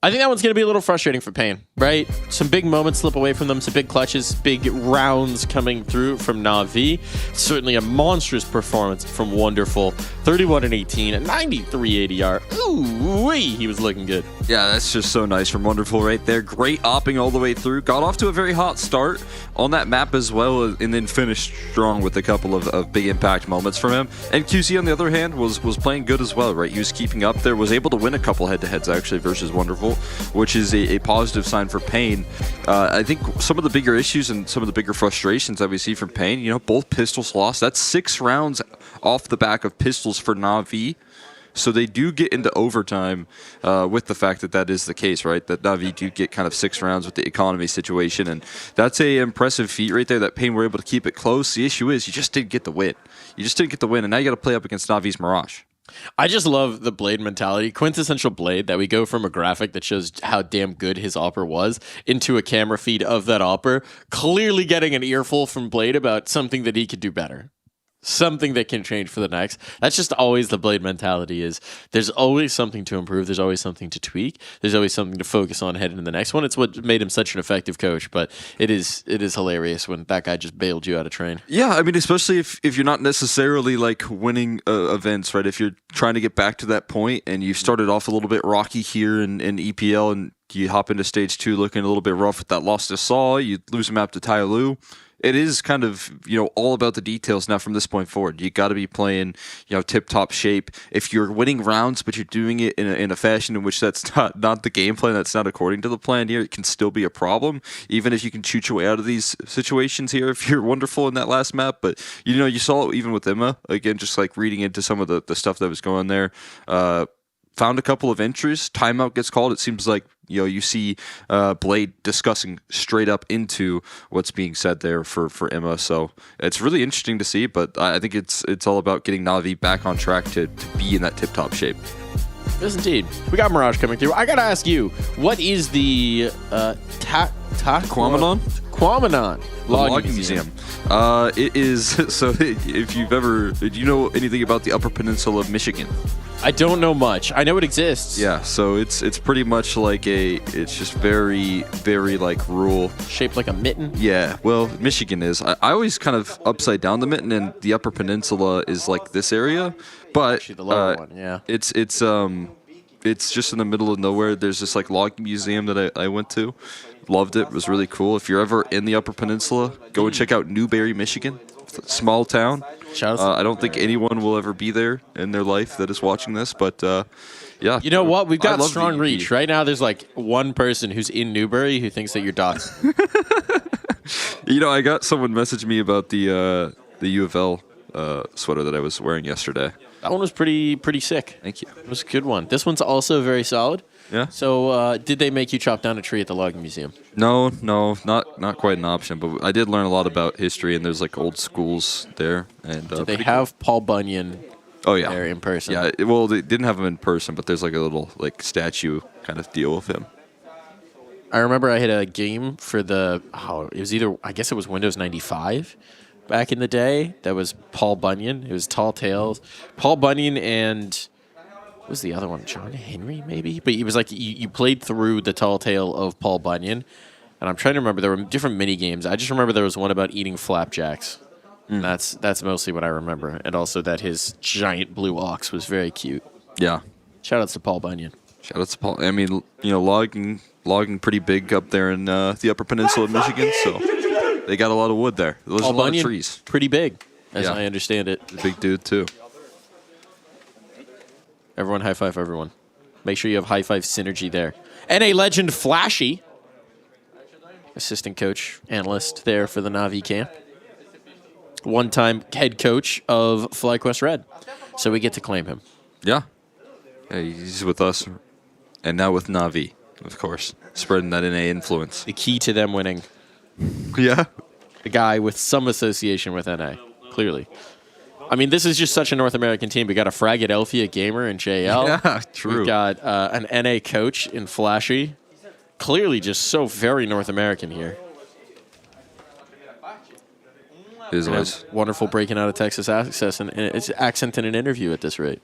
I think that one's going to be a little frustrating for Payne, right? Some big moments slip away from them, some big clutches, big rounds coming through from Na'Vi. Certainly a monstrous performance from Wonderful. 31-18, a 93 ADR. Ooh-wee, he was looking good. Yeah, that's just so nice from Wonderful right there. Great opping all the way through. Got off to a very hot start on that map as well, and then finished strong with a couple of big impact moments from him. And QC, on the other hand, was playing good as well, right? He was keeping up there, was able to win a couple head-to-heads actually versus Wonderful, which is a positive sign for Payne. I think some of the bigger issues and some of the bigger frustrations that we see from Payne, both pistols lost. That's 6 rounds off the back of pistols for Na'Vi. So they do get into overtime with the fact that is the case, right? That Na'Vi do get kind of 6 rounds with the economy situation. And that's a impressive feat right there that Payne were able to keep it close. The issue is you just didn't get the win. And now you got to play up against Na'Vi's Mirage. I just love the Blade mentality. Quintessential Blade, that we go from a graphic that shows how damn good his opper was into a camera feed of that opper, clearly getting an earful from Blade about something that he could do better. something that can change for the next. That's just always the Blade mentality is there's always something to improve. There's always something to tweak. There's always something to focus on heading into the next one. It's what made him such an effective coach, but it is hilarious when that guy just bailed you out of train. Yeah, I mean, especially if you're not necessarily like winning events, right? If you're trying to get back to that point and you've started off a little bit rocky here in EPL and you hop into stage 2 looking a little bit rough with that loss to Saw, you lose a map to Tai Lu. It is kind of, all about the details now from this point forward. You got to be playing, tip-top shape. If you're winning rounds, but you're doing it in a fashion in which that's not the game plan, that's not according to the plan here, it can still be a problem, even if you can shoot your way out of these situations here if you're wonderful in that last map. But, you saw it even with Emma, again, just like reading into some of the stuff that was going there. Found a couple of entries. Timeout gets called. It seems like you see Blade discussing straight up into what's being said there for Emma. So it's really interesting to see. But I think it's all about getting Na'Vi back on track to be in that tip top shape. Yes, indeed. We got Mirage coming through. I gotta ask you, what is the Quamanon? Quamanon Logging Museum. It is so. If you've ever, do you know anything about the Upper Peninsula of Michigan? I don't know much. I know it exists. Yeah, so it's pretty much like it's just very, very like rural. Shaped like a mitten? Yeah, well, Michigan is. I always kind of upside down the mitten, and the Upper Peninsula is like this area. But actually the lower one, yeah. It's just in the middle of nowhere. There's this like logging museum that I went to. Loved it. It was really cool. If you're ever in the Upper Peninsula, go and check out Newberry, Michigan. It's a small town. I don't think anyone will ever be there in their life that is watching this, but yeah. You know what? We've got strong reach. Right now there's like one person who's in Newberry who thinks that you're doxing. I got someone message me about the U of L sweater that I was wearing yesterday. That one was pretty sick. Thank you. It was a good one. This one's also very solid. Yeah. So did they make you chop down a tree at the logging museum? No, not quite an option. But I did learn a lot about history, and there's like old schools there. And did they have Paul Bunyan? Oh yeah, there in person. Yeah. Well, they didn't have him in person, but there's like a little like statue kind of deal with him. I remember I had a game for it was either, I guess it was Windows 95 back in the day. That was Paul Bunyan. It was Tall Tales. Paul Bunyan and what was the other one? John Henry, maybe? But it was like you played through the Tall Tale of Paul Bunyan. And I'm trying to remember. There were different mini games. I just remember there was one about eating flapjacks. And that's mostly what I remember. And also that his giant blue ox was very cute. Yeah. Shoutouts to Paul Bunyan. Shoutouts to Paul. I mean, logging pretty big up there in the Upper Peninsula of Michigan. So they got a lot of wood there. There's a lot of trees. Pretty big, as I understand it. He's a big dude too. Everyone high five everyone. Make sure you have high five synergy there. NA legend Flashy, assistant coach, analyst there for the Na'Vi camp. One-time head coach of FlyQuest Red. So we get to claim him. Yeah. He's with us. And now with Na'Vi, of course. Spreading that NA influence. The key to them winning. Yeah. The guy with some association with NA, clearly. I mean, this is just such a North American team. We got a Fragadelphia gamer in JL. Yeah, true. We've got an NA coach in Flashy. Clearly just so very North American here. It is always wonderful breaking out of Texas accent in an interview at this rate.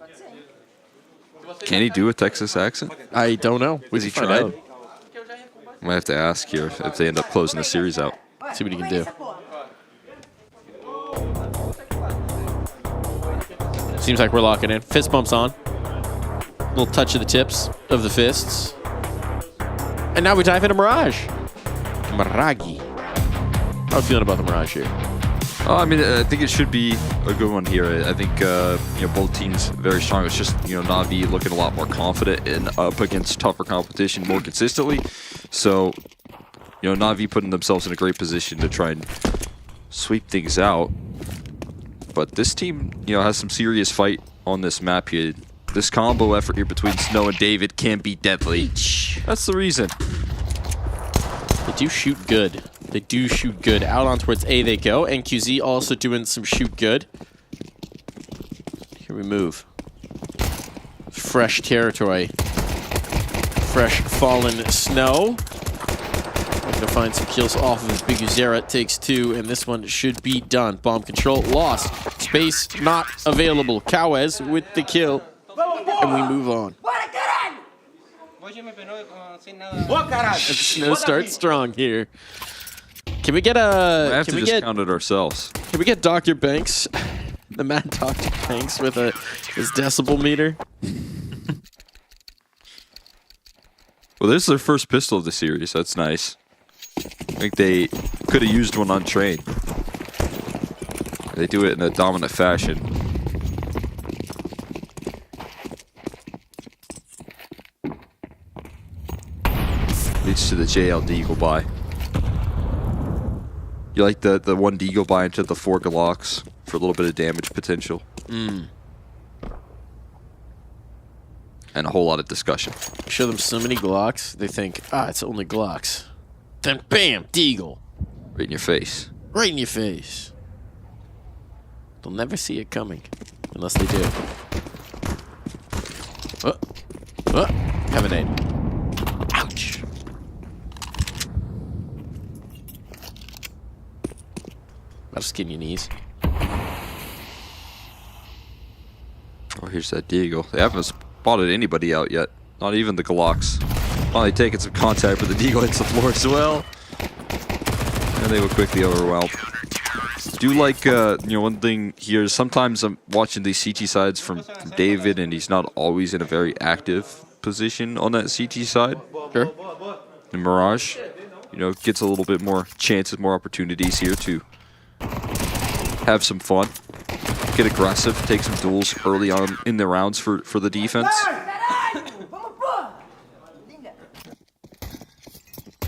Can he do a Texas accent? I don't know. Has he tried? I might have to ask here if they end up closing the series out. See what he can do. Seems like we're locking in. Fist bumps on. A little touch of the tips of the fists. And now we dive into Mirage. Miragi. How are you feeling about the Mirage here? I mean, I think it should be a good one here. I think both teams very strong. It's just Na'Vi looking a lot more confident and up against tougher competition more consistently. So Na'Vi putting themselves in a great position to try and sweep things out. But this team has some serious fight on this map here. This combo effort here between Snow and David can be deadly. That's the reason. They do shoot good. They do shoot good. Out on towards A they go. And QZ also doing some shoot good. Here we move. Fresh territory. Fresh fallen Snow. Looking to find some kills off of his big Uzera. Takes 2, and this one should be done. Bomb control lost. Space not available. Cowes with the kill. And we move on. The snow starts strong here. Can we get a... We have to just count it ourselves. Can we get Dr. Banks, the mad Dr. Banks with his decibel meter? Well, this is their first pistol of the series. That's nice. I think they could have used one on train. They do it in a dominant fashion. Leads to the JL Deagle buy. You like the one Deagle buy into the 4 Glocks for a little bit of damage potential. And a whole lot of discussion. Show them so many Glocks, they think, it's only Glocks. Then bam, Deagle. Right in your face. Right in your face. They'll never see it coming. Unless they do. Have an aim. Ouch. I'll just skin your knees. Oh, here's that Deagle. They haven't spotted anybody out yet. Not even the Glocks. Finally taking some contact, but the Deagle hits the floor as well. And they were quickly overwhelmed. Do like, one thing here is sometimes I'm watching these CT sides from David, and he's not always in a very active position on that CT side. Sure. And Mirage, gets a little bit more chances, more opportunities here to have some fun, get aggressive, take some duels early on in the rounds for the defense.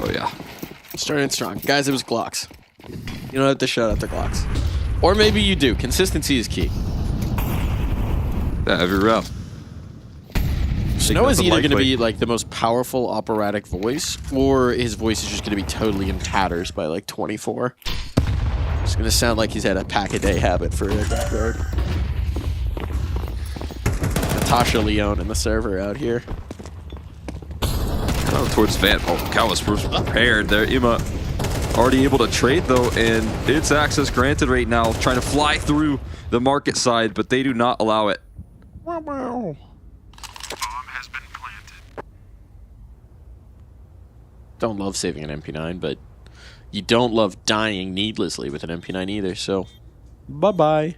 Oh yeah. Starting strong. Guys, it was Glocks. You don't have to shout out the Glocks. Or maybe you do. Consistency is key. Yeah, every round. Snow is either going to be like the most powerful operatic voice, or his voice is just going to be totally in tatters by like 24. It's going to sound like he's had a pack-a-day habit for a decade. Natasha Leone in the server out here. Towards Van. Oh, Cowes prepared there. Ima already able to trade though, and it's access granted right now. Trying to fly through the market side, but they do not allow it. Bomb has been planted. Don't love saving an MP9, but you don't love dying needlessly with an MP9 either, so bye-bye.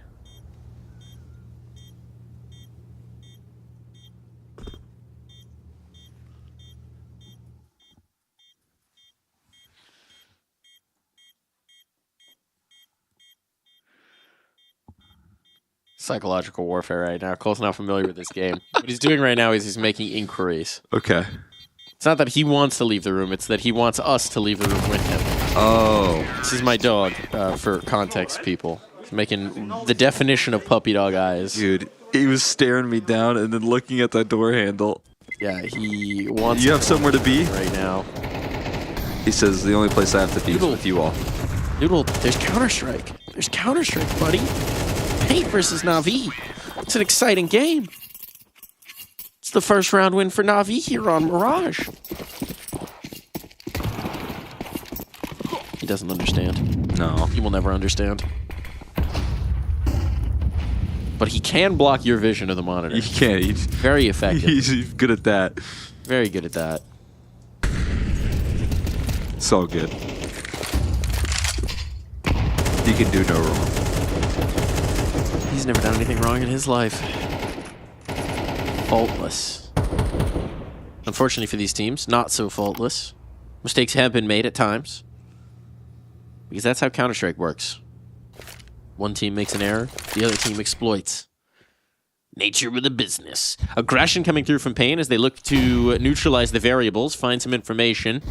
Psychological warfare right now. Cole's not familiar with this game. What he's doing right now is he's making inquiries. Okay. It's not that he wants to leave the room, it's that he wants us to leave the room with him. Oh. This is my dog, for context, people. He's making the definition of puppy dog eyes. Dude, he was staring me down and then looking at the door handle. Yeah, he wants... You have somewhere to be? Right now. He says, the only place I have to be is with you all. Noodle, there's Counter-Strike. There's Counter-Strike, buddy. Paint versus Na'Vi. It's an exciting game. It's the first round win for Na'Vi here on Mirage. He doesn't understand. No. He will never understand. But he can block your vision of the monitor. He can. He's very effective. He's good at that. Very good at that. So good. He can do no wrong. He's never done anything wrong in his life. Faultless. Unfortunately for these teams, not so faultless. Mistakes have been made at times. Because that's how Counter-Strike works. One team makes an error, the other team exploits. Nature of the business. Aggression coming through from Pain as they look to neutralize the variables, find some information,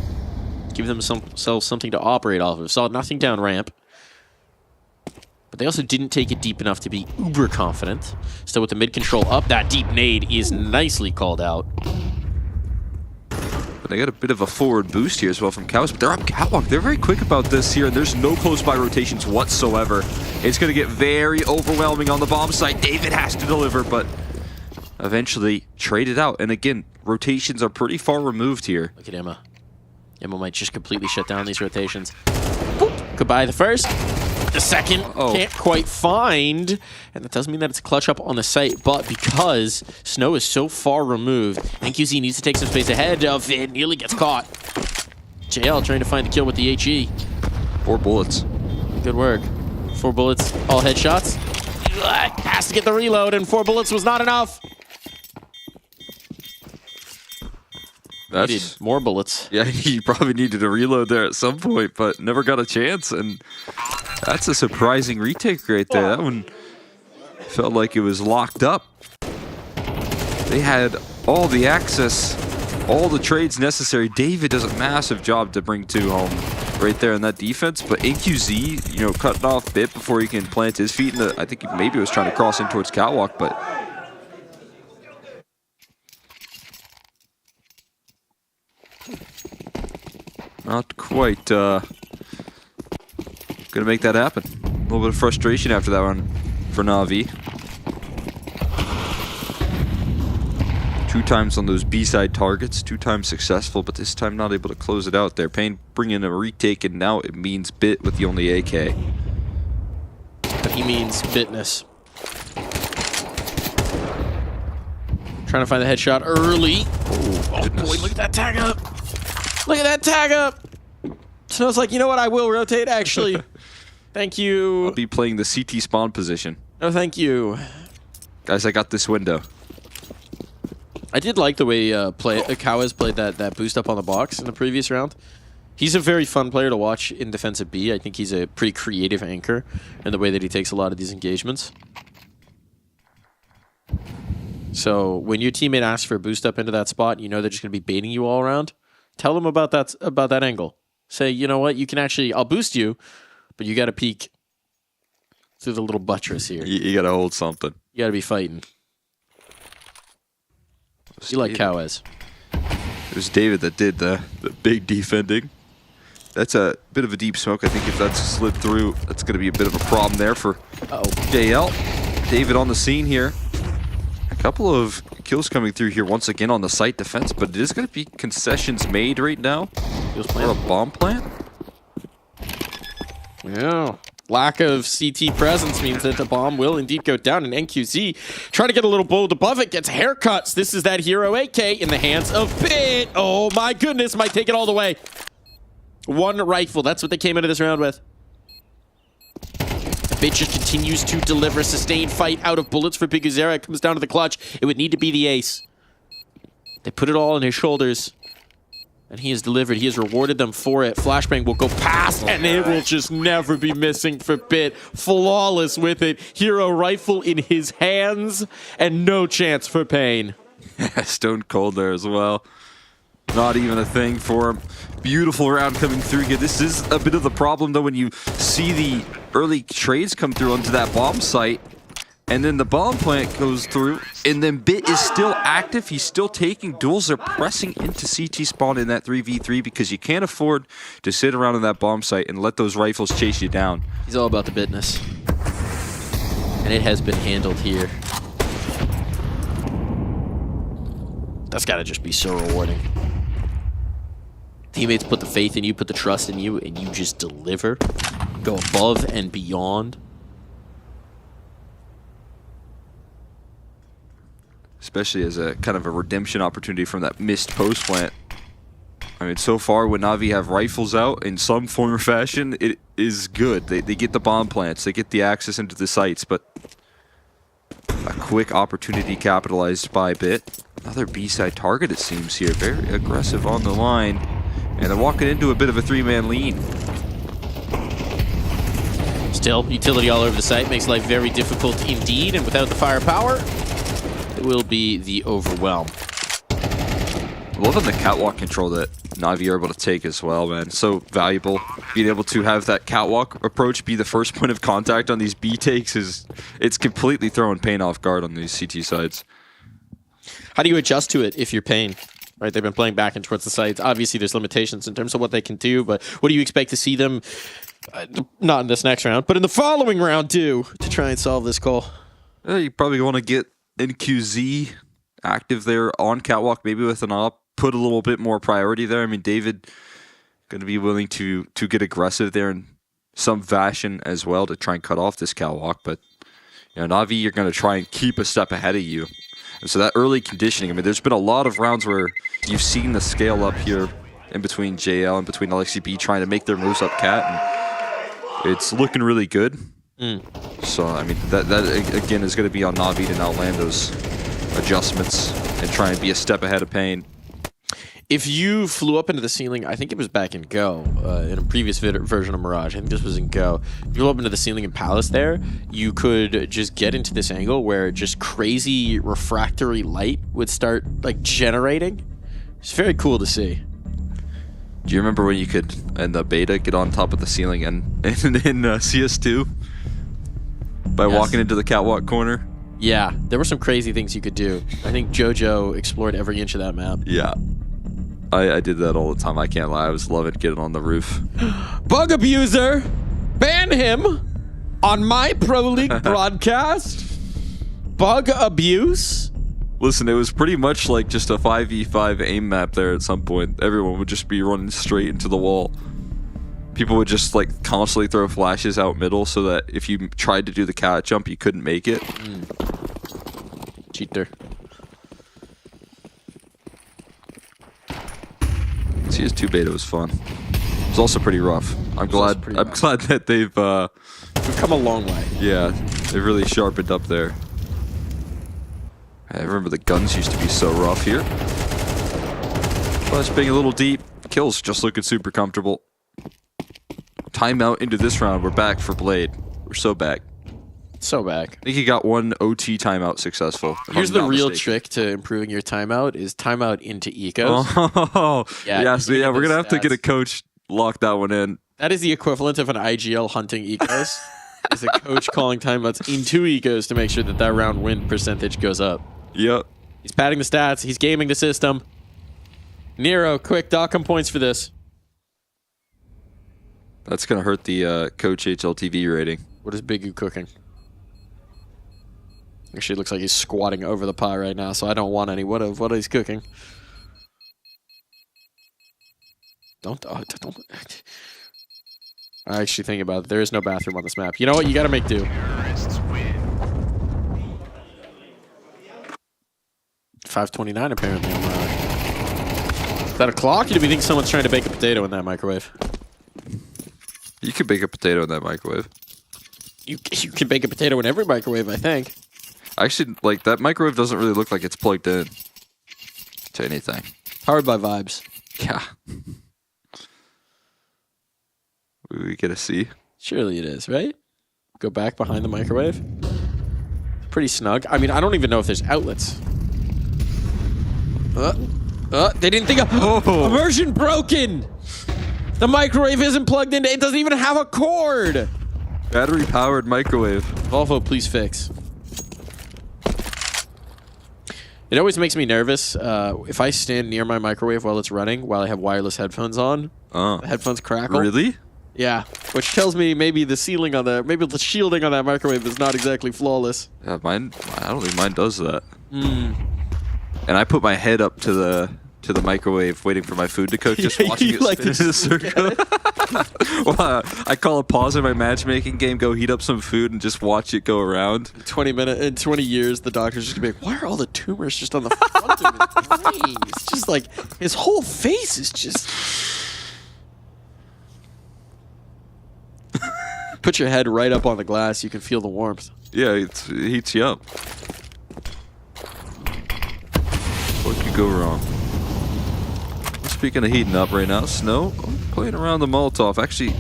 give themselves something to operate off of. Saw nothing down ramp. But they also didn't take it deep enough to be uber confident. Still with the mid control up, that deep nade is nicely called out. But they got a bit of a forward boost here as well from Cowes, but they're up catwalk. They're very quick about this here, and there's no close by rotations whatsoever. It's going to get very overwhelming on the bomb site. David has to deliver, but eventually traded out. And again, rotations are pretty far removed here. Look at Emma. Emma might just completely shut down these rotations. Boop. Goodbye the first. the second. Can't quite find. And that doesn't mean that it's a clutch up on the site, but because Snow is so far removed, NQZ needs to take some space ahead of it. Nearly gets caught. JL trying to find the kill with the HE. 4 bullets. Good work. 4 bullets, all headshots. Has to get the reload, and 4 bullets was not enough. Needed more bullets. Yeah, he probably needed to reload there at some point, but never got a chance. And that's a surprising retake right there. That one felt like it was locked up. They had all the access, all the trades necessary. David does a massive job to bring 2 home right there in that defense. But NQZ, you know, cutting off Bit before he can plant his feet in the, I think he maybe was trying to cross in towards Catwalk, but not quite gonna make that happen. A little bit of frustration after that one for Na'Vi. 2 times on those B-side targets, 2 times successful, but this time not able to close it out there. Payne bringing a retake, and now it means Bit with the only AK. But he means Bitness. Trying to find the headshot early. Oh boy, look at that tag up. Look at that tag up. Snow's like, you know what? I will rotate, actually. Thank you. I'll be playing the CT spawn position. No, thank you. Guys, I got this window. I did like the way Kawaz played that boost up on the box in the previous round. He's a very fun player to watch in defensive B. I think he's a pretty creative anchor in the way that he takes a lot of these engagements. So when your teammate asks for a boost up into that spot, you know they're just going to be baiting you all around. Tell them about that angle. Say, you know what, you can actually, I'll boost you, but you got to peek through the little buttress here. You got to hold something. You got to be fighting. You like Kawaz. It was David that did the big defending. That's a bit of a deep smoke. I think if that's slid through, that's going to be a bit of a problem there for JL. David on the scene here. A couple of kills coming through here once again on the site defense, but it is going to be concessions made right now for a bomb plant. Yeah. Lack of CT presence means that the bomb will indeed go down, and NQZ trying to get a little bold above it, gets haircuts. This is that hero AK in the hands of Bit. Oh my goodness, might take it all the way. 1 rifle, that's what they came into this round with. Bit just continues to deliver sustained fight out of bullets for Biguzera. It comes down to the clutch. It would need to be the ace. They put it all on his shoulders. And he has delivered. He has rewarded them for it. Flashbang will go past, and it will just never be missing for Bit. Flawless with it. Hero rifle in his hands, and no chance for Payne. Stone cold there as well. Not even a thing for him. Beautiful round coming through here. This is a bit of the problem, though, when you see the early trades come through onto that bomb site, and then the bomb plant goes through, and then Bit is still active. He's still taking duels. They're pressing into CT spawn in that 3v3 because you can't afford to sit around on that bomb site and let those rifles chase you down. He's all about the Bitness. And it has been handled here. That's got to just be so rewarding. Teammates put the faith in you, put the trust in you, and you just deliver. Go above and beyond. Especially as a kind of a redemption opportunity from that missed post plant. I mean, so far when Na'Vi have rifles out in some form or fashion, it is good. They get the bomb plants, they get the access into the sites, but a quick opportunity capitalized by Bit. Another B-side target, it seems here. Very aggressive on the line. And they're walking into a bit of a 3-man lean. Still, utility all over the site makes life very difficult indeed, and without the firepower, it will be the overwhelm. Loving the catwalk control that Na'Vi are able to take as well, man. So valuable. Being able to have that catwalk approach be the first point of contact on these B takes it's completely throwing Payne off guard on these CT sides. How do you adjust to it if you're Payne? Right, they've been playing back and towards the sides. Obviously, there's limitations in terms of what they can do, but what do you expect to see them, not in this next round, but in the following round do to try and solve this goal? You probably want to get NQZ active there on catwalk, maybe with an op, put a little bit more priority there. I mean, David going to be willing to get aggressive there and some fashion as well to try and cut off this catwalk. But Na'Vi, you're going to try and keep a step ahead of you. And so that early conditioning, I mean, there's been a lot of rounds where you've seen the scale up here in between JL and between LXCB trying to make their moves up cat, and it's looking really good. So, I mean, that again is going to be on Na'Vi to now land those adjustments and try and be a step ahead of Pain. If you flew up into the ceiling, I think it was back in Go, in a previous version of Mirage, I think this was in Go. If you flew up into the ceiling in Palace there, you could just get into this angle where just crazy refractory light would start, like, generating. It's very cool to see. Do you remember when you could, in the beta, get on top of the ceiling and in CS2? By walking into the catwalk corner? Yeah, there were some crazy things you could do. I think JoJo explored every inch of that map. Yeah. I did that all the time, I can't lie. I was loving getting on the roof. Bug abuser! Ban him on my Pro League broadcast? Bug abuse? Listen, it was pretty much like just a 5v5 aim map there at some point. Everyone would just be running straight into the wall. People would just like constantly throw flashes out middle so that if you tried to do the cat jump, you couldn't make it. Cheater. CS2 beta was fun. It was also pretty rough. I'm glad that they've we've come a long way. Yeah, they've really sharpened up there. I remember the guns used to be so rough here. Plus being a little deep, kills just looking super comfortable. Timeout into this round. We're back for Blade. We're so back. So back. I think he got one OT timeout successful. Here's the real trick to improving your timeout is timeout into ecos. Oh, yeah, so yeah, we're going to have to get a coach lock that one in. That is the equivalent of an IGL hunting ecos. Is a coach calling timeouts into ecos to make sure that that round win percentage goes up. Yep. He's padding the stats. He's gaming the system. Nero, quick, .com points for this. That's going to hurt the coach HLTV rating. What is Big U cooking? Actually, it looks like he's squatting over the pie right now, so I don't want any. What he's cooking? Don't. I actually think about it. There is no bathroom on this map. You know what? You got to make do. 5:29 apparently. Is that a clock? Or do we think someone's trying to bake a potato in that microwave? You can bake a potato in that microwave. You can bake a potato in every microwave, I think. Actually, like, that microwave doesn't really look like it's plugged in to anything. Powered by vibes. Yeah. We get a C. Surely it is, right? Go back behind the microwave. Pretty snug. I mean, I don't even know if there's outlets. They didn't think of... Immersion broken! The microwave isn't plugged in. It doesn't even have a cord! Battery-powered microwave. Volvo, please fix. It always makes me nervous if I stand near my microwave while it's running, while I have wireless headphones on. The headphones crackle. Really? Yeah, which tells me maybe the shielding on that microwave is not exactly flawless. Yeah, mine. I don't think mine does that. And I put my head up to the microwave, waiting for my food to cook, just watching it like spin in a circle. Well, I call a pause in my matchmaking game, go heat up some food, and just watch it go around. In 20 years, the doctor's just gonna be like, "Why are all the tumors just on the front of his brain?" It's just like his whole face is just. Put your head right up on the glass. You can feel the warmth. Yeah, it heats you up. What could go wrong? Speaking of heating up right now, Snow playing around the Molotov. Actually,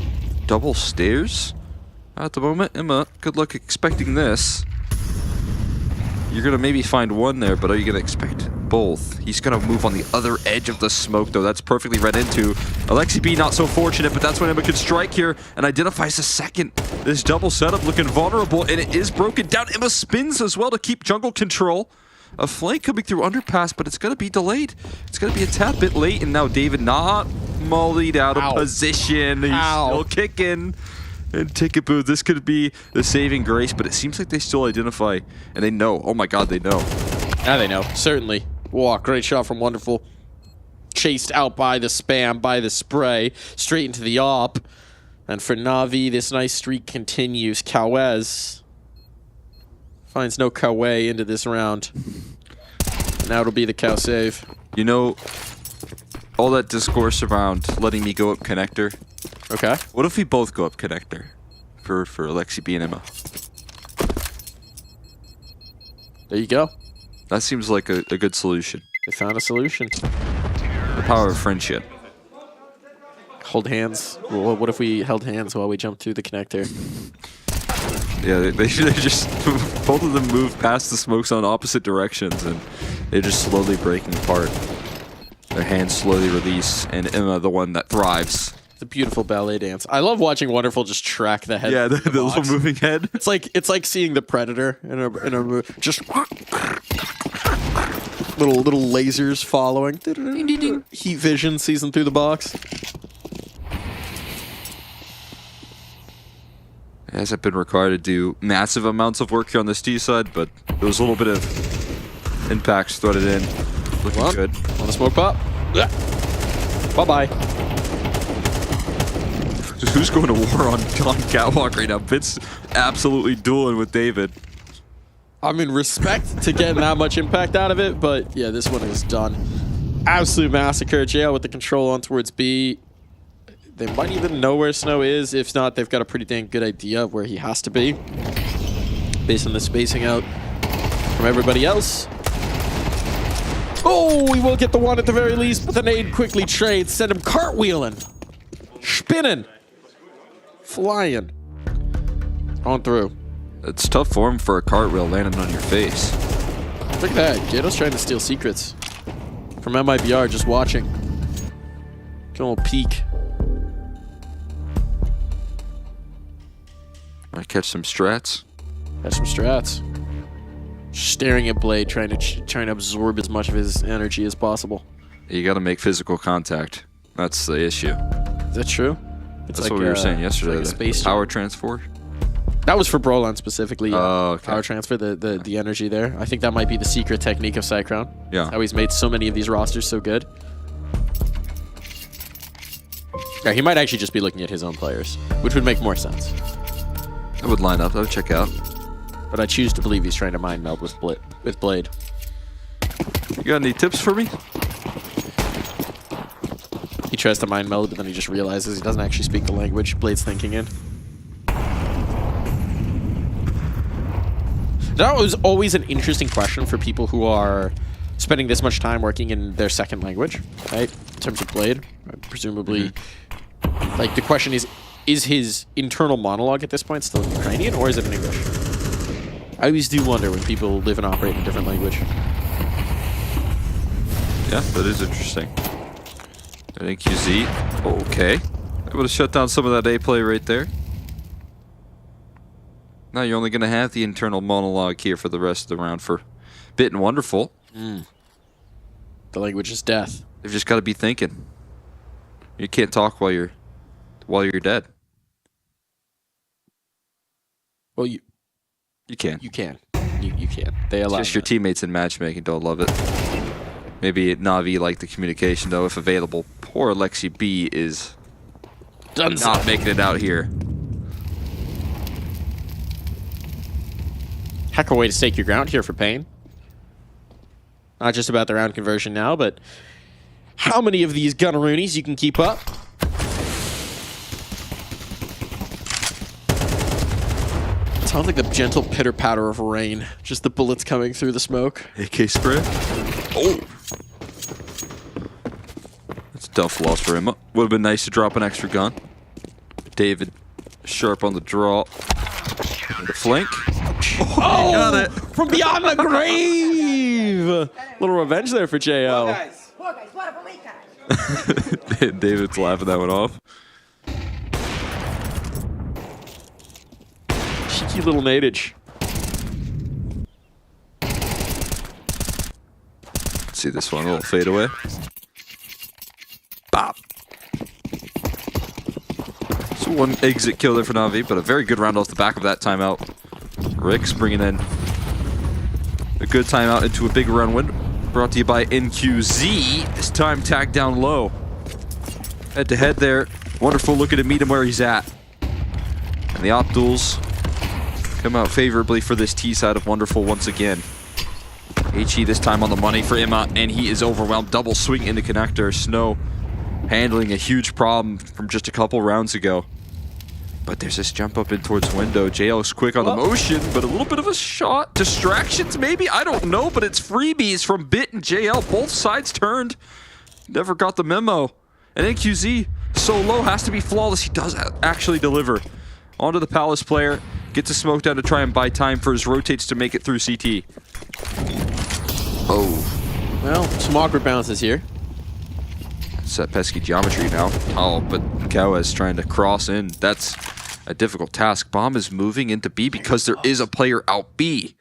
double stairs at the moment. Emma, good luck expecting this. You're going to maybe find one there, but are you going to expect both? He's going to move on the other edge of the smoke, though. That's perfectly read into. Alexi B not so fortunate, but that's when Emma could strike here and identifies a second. This double setup looking vulnerable, and it is broken down. Emma spins as well to keep jungle control. A flank coming through underpass, but it's going to be delayed. It's going to be a tad bit late, and now David not mollied out of position. He's still kicking. And Ticket Boo, this could be the saving grace, but it seems like they still identify, and they know. Oh my god, they know. Yeah, they know. Certainly. Wow, great shot from Wonderful. Chased out by the spam, by the spray, straight into the op. And for Na'Vi, this nice streak continues. Kawez finds no Kawe into this round. And now it'll be the cow save. You know, all that discourse around letting me go up connector. Okay. What if we both go up connector for Alexi B and Emma? There you go. That seems like a good solution. They found a solution. The power of friendship. Hold hands. Well, what if we held hands while we jumped through the connector? Yeah, they just both of them move past the smokes on opposite directions, and they're just slowly breaking apart. Their hands slowly release, and Emma, the one that thrives. It's a beautiful ballet dance. I love watching Wonderful just track the head. Yeah, the little moving head. It's like seeing the Predator in a just little lasers following. Heat vision season through the box. It hasn't been required to do massive amounts of work here on this D side, but there was a little bit of impacts threaded in. Looking good. On the smoke pop. Bye-bye. Who's going to war on Catwalk right now? Bit's absolutely dueling with David. I mean, respect to getting that much impact out of it, but yeah, this one is done. Absolute massacre. JL with the control on towards B. They might even know where Snow is. If not, they've got a pretty dang good idea of where he has to be, based on the spacing out from everybody else. Oh, we will get the one at the very least, but the nade quickly trades. Send him cartwheeling, spinning, flying, on through. It's tough form for a cartwheel landing on your face. Look at that. Jato's trying to steal secrets from MIBR, just watching. Get a little peek. Might catch some strats. Catch some strats. Staring at Blade, trying to absorb as much of his energy as possible. You got to make physical contact. That's the issue. Is that true? That's like, what we were saying yesterday. Like the power transfer. That was for Brolan specifically. Oh, okay. Power transfer, the energy there. I think that might be the secret technique of Cyclone. Yeah. How he's made so many of these rosters so good. Yeah, he might actually just be looking at his own players, which would make more sense. That would line up. That would check out. But I choose to believe he's trying to mind meld with Blade. You got any tips for me? He tries to mind meld, but then he just realizes he doesn't actually speak the language Blade's thinking in. That was always an interesting question for people who are spending this much time working in their second language, right? In terms of Blade, presumably, like the question is his internal monologue at this point still in Ukrainian, or is it in English? I always do wonder when people live and operate in a different language. Yeah, that is interesting. I think QZ, okay. Able to shut down some of that A play right there. Now you're only going to have the internal monologue here for the rest of the round for Bit and Wonderful. The language is death. They've just got to be thinking. You can't talk while you're dead. Well, you can. You can. You can. They allow. It's just your teammates in matchmaking don't love it. Maybe Na'Vi like the communication though, if available. Poor Alexi B is not making it out here. Heck of a way to stake your ground here for Pain. Not just about the round conversion now, but how many of these Gunnaroonies you can keep up. Sounds like the gentle pitter-patter of rain. Just the bullets coming through the smoke. AK spray. Oh! That's a tough loss for him. Would have been nice to drop an extra gun. David sharp on the draw. The flank. Oh! He got it! From beyond the grave! Little revenge there for JL. David's laughing that one off. Cheeky little nadage. Let's see this one, a little fade away. Bop. So one exit kill there for Na'Vi, but a very good round off the back of that timeout. Rick's bringing in a good timeout into a big round win. Brought to you by NQZ. This time tagged down low. Head to head there. Wonderful looking to meet him where he's at. And the Opduals come out favorably for this T side of Wonderful once again. HE this time on the money for Imma, and he is overwhelmed. Double swing into connector. Snow handling a huge problem from just a couple rounds ago. But there's this jump up in towards window. JL's quick on the motion, but a little bit of a shot. Distractions maybe? I don't know, but it's freebies from Bit and JL. Both sides turned. Never got the memo. And NQZ, so low, has to be flawless. He does actually deliver. Onto the Palace player. Gets a smoke down to try and buy time for his rotates to make it through CT. Oh. Well, some awkward bounces here. It's that pesky geometry now. Oh, but Kawa is trying to cross in. That's a difficult task. Bomb is moving into B because there is a player out B.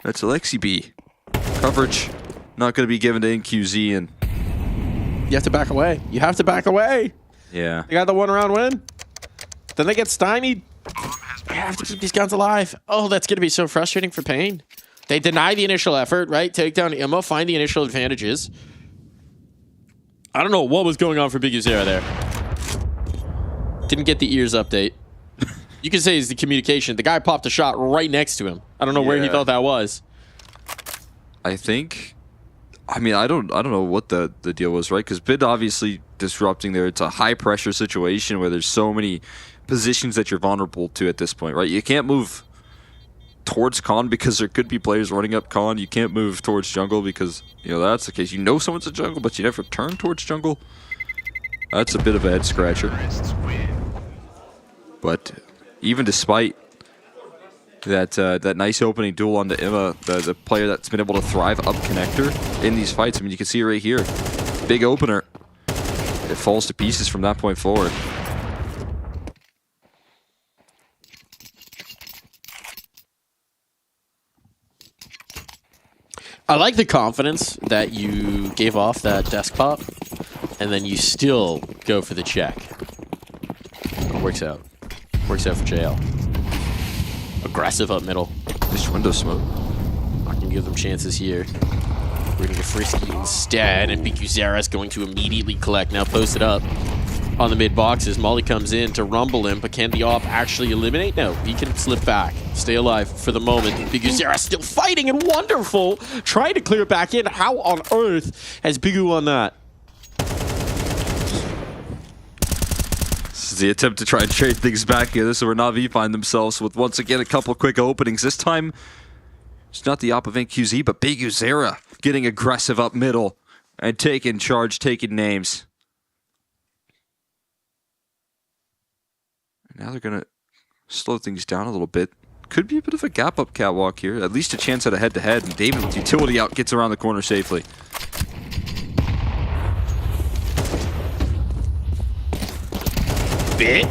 That's Alexi B. Coverage not going to be given to NQZ, and you have to back away. You have to back away. Yeah. They got the 1-round win. Then they get stymied. You have to keep these guns alive. Oh, that's going to be so frustrating for Pain. They deny the initial effort, right? Take down Imma, find the initial advantages. I don't know what was going on for Big Uzera there. Didn't get the ears update. You could say it's the communication. The guy popped a shot right next to him. I don't know where he thought that was. I think, I mean, I don't know what the deal was, right? Because Bid obviously disrupting there. It's a high pressure situation where there's so many positions that you're vulnerable to at this point, right? You can't move towards Con because there could be players running up Con. You can't move towards jungle because, you know, that's the case. You know someone's a jungle, but you never turn towards jungle. That's a bit of a head scratcher. But even despite that nice opening duel onto Imma, the player that's been able to thrive up connector in these fights, I mean, you can see it right here. Big opener. It falls to pieces from that point forward. I like the confidence that you gave off that desk pop, and then you still go for the check. It works out. Works out for JL. Aggressive up middle. Just window smoke. Not gonna give them chances here. We're gonna get Frisky instead, and Big Uzera is going to immediately collect. Now post it up on the mid boxes. Molly comes in to rumble him, but can the op actually eliminate? No, he can slip back. Stay alive for the moment. Big Uzera still fighting, and Wonderful trying to clear it back in. How on earth has Bigu won that? This is the attempt to try and trade things back here. This is where Na'Vi find themselves with once again a couple quick openings. This time, it's not the op of NQZ, but Big Uzera getting aggressive up middle and taking charge, taking names. Now they're going to slow things down a little bit. Could be a bit of a gap up catwalk here. At least a chance at a head-to-head. And David with utility out gets around the corner safely. Bit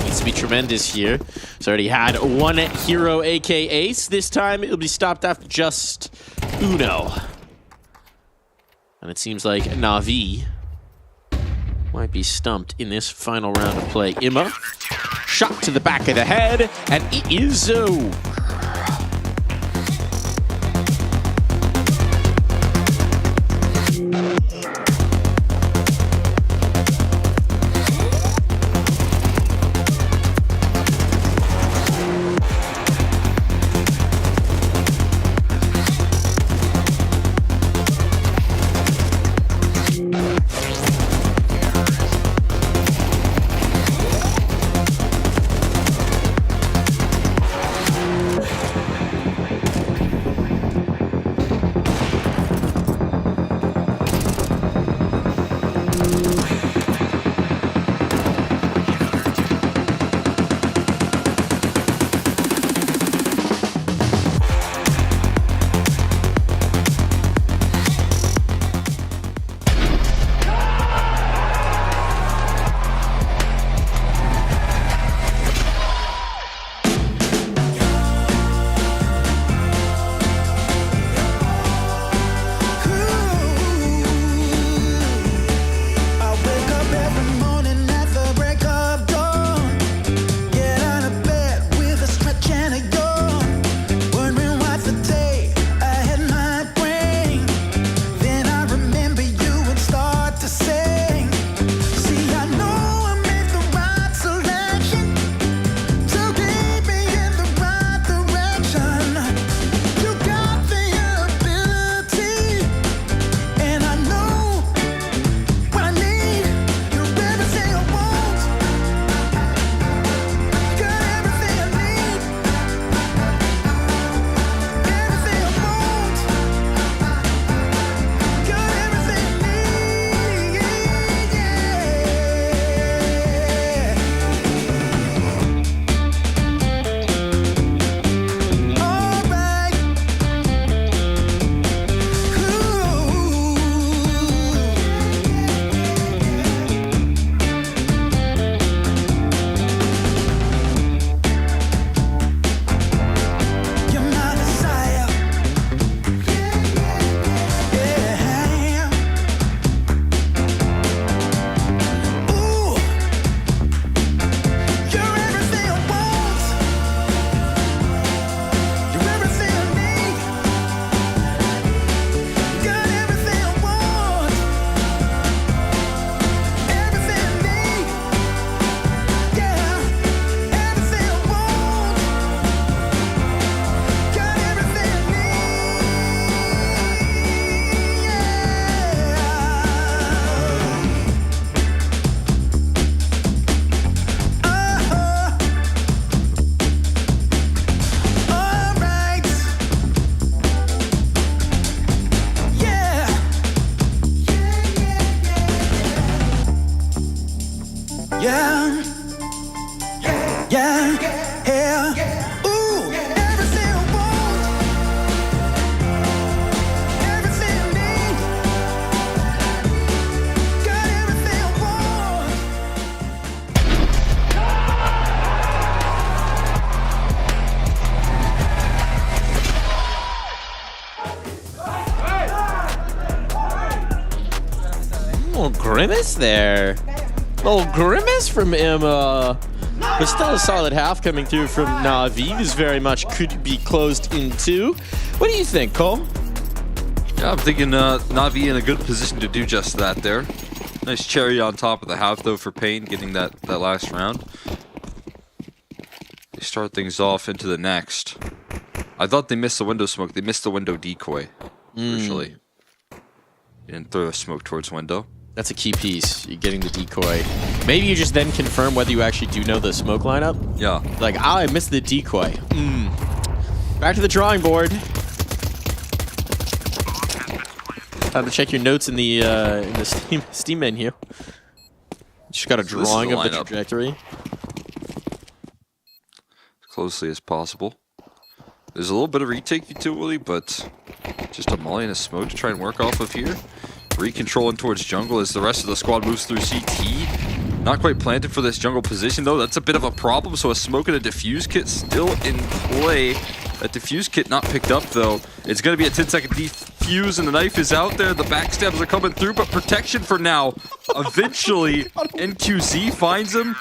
needs to be tremendous here. He's already had one hero, AK Ace. This time it'll be stopped after just Uno. And it seems like Na'Vi might be stumped in this final round of play. Imma, shot to the back of the head, and it is Yeah. Yeah. Yeah. Ooh. Everything I want. Everything I need. Got everything I want. Little grimace there. Little grimace from Emma. But still a solid half coming through from Na'Vi. This very much could be closed in two. What do you think, Cole? Yeah, I'm thinking Na'Vi in a good position to do just that there. Nice cherry on top of the half, though, for Payne, getting that last round. They start things off into the next. I thought they missed the window smoke. They missed the window decoy, crucially. Didn't throw a smoke towards window. That's a key piece. You're getting the decoy. Maybe you just then confirm whether you actually do know the smoke lineup. Yeah. Like, I missed the decoy. Back to the drawing board. Time to check your notes in the Steam menu. Just got a drawing of the trajectory. As closely as possible. There's a little bit of retake utility, but just a molly and a smoke to try and work off of here. Recontrolling towards jungle as the rest of the squad moves through CT. Not quite planted for this jungle position, though. That's a bit of a problem, so a smoke and a diffuse kit still in play. That diffuse kit not picked up, though. It's going to be a 10-second defuse, and the knife is out there. The backstabs are coming through, but protection for now. Eventually, NQZ finds him,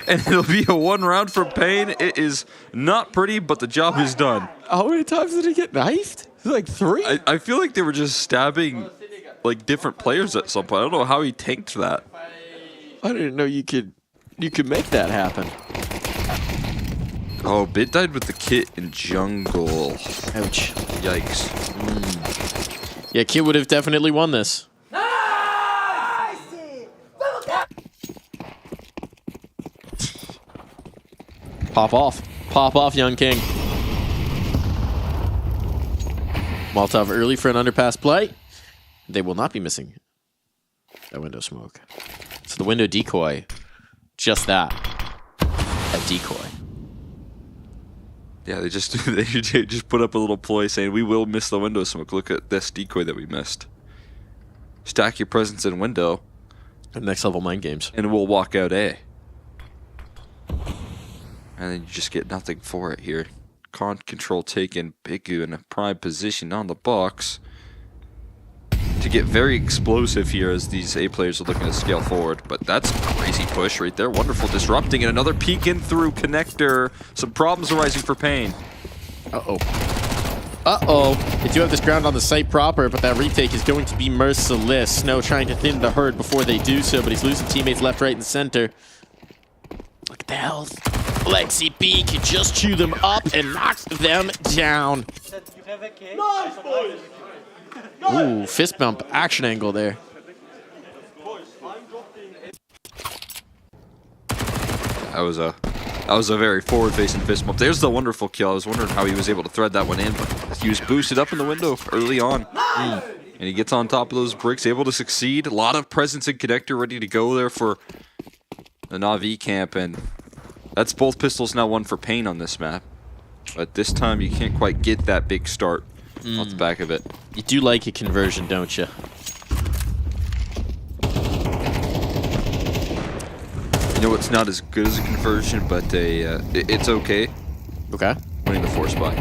and it'll be a 1 round for Payne. It is not pretty, but the job is done. How many times did he get knifed? Like 3? I feel like they were just stabbing like different players at some point. I don't know how he tanked that. I didn't know you could make that happen. Oh, Bit died with the kit in jungle. Ouch. Yikes. Yeah, Kit would have definitely won this. Pop off. Pop off, young king. Molotov early for an underpass play. They will not be missing that window smoke. So the window decoy, just that, a decoy. Yeah, they just put up a little ploy saying we will miss the window smoke. Look at this decoy that we missed. Stack your presence in window. Next level mind games. And we'll walk out A. And then you just get nothing for it here. Control taken, Bigu in a prime position on the box. To get very explosive here as these A players are looking to scale forward. But that's a crazy push right there. Wonderful disrupting and another peek in through connector. Some problems arising for Payne. Uh-oh. Uh-oh. They do have this ground on the site proper, but that retake is going to be merciless. Snow trying to thin the herd before they do so, but he's losing teammates left, right, and center. Look at the health. Lexi B can just chew them up and knock them down. Nice, boys! Ooh, fist bump action angle there. That was a very forward-facing fist bump. There's the wonderful kill. I was wondering how he was able to thread that one in, but he was boosted up in the window early on. And he gets on top of those bricks, able to succeed. A lot of presence in connector, ready to go there for the Na'Vi camp, and that's both pistols now 1 for Payne on this map. But this time you can't quite get that big start off the back of it. You do like a conversion, don't you? You know it's not as good as a conversion, but it's okay. Okay. Winning the force buy.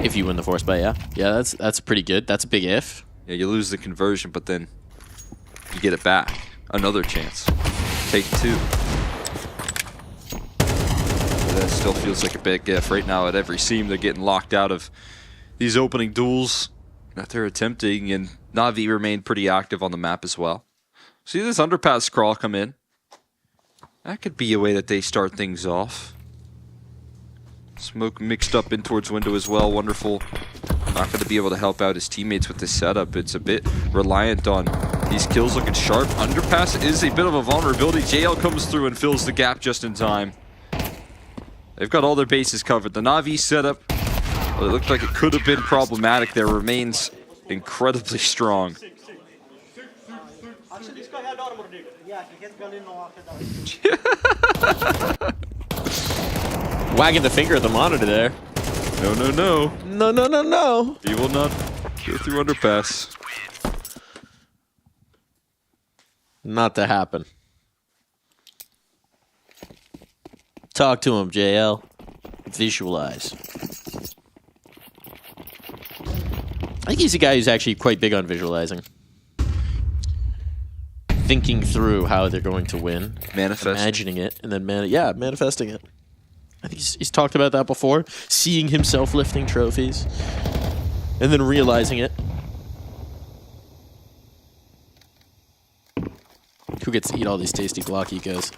If you win the force buy, yeah. Yeah, that's pretty good. That's a big if. Yeah, you lose the conversion, but then you get it back. Another chance. Take 2. That still feels like a big if. Right now at every seam, they're getting locked out of these opening duels that they're attempting, and Na'Vi remained pretty active on the map as well. See this underpass crawl come in? That could be a way that they start things off. Smoke mixed up in towards window as well. Wonderful. Not going to be able to help out his teammates with this setup. It's a bit reliant on these kills looking sharp. Underpass is a bit of a vulnerability. JL comes through and fills the gap just in time. They've got all their bases covered. The Na'Vi setup, well, it looked like it could have been problematic there, remains incredibly strong. Wagging the finger at the monitor there. No, no, no. No, no, no, no. He will not go through underpass. Not to happen. Talk to him, JL. Visualize. I think he's a guy who's actually quite big on visualizing. Thinking through how they're going to win. Manifesting. Imagining it, and then manifesting it. I think he's talked about that before. Seeing himself lifting trophies. And then realizing it. Who gets to eat all these tasty Glock ecos?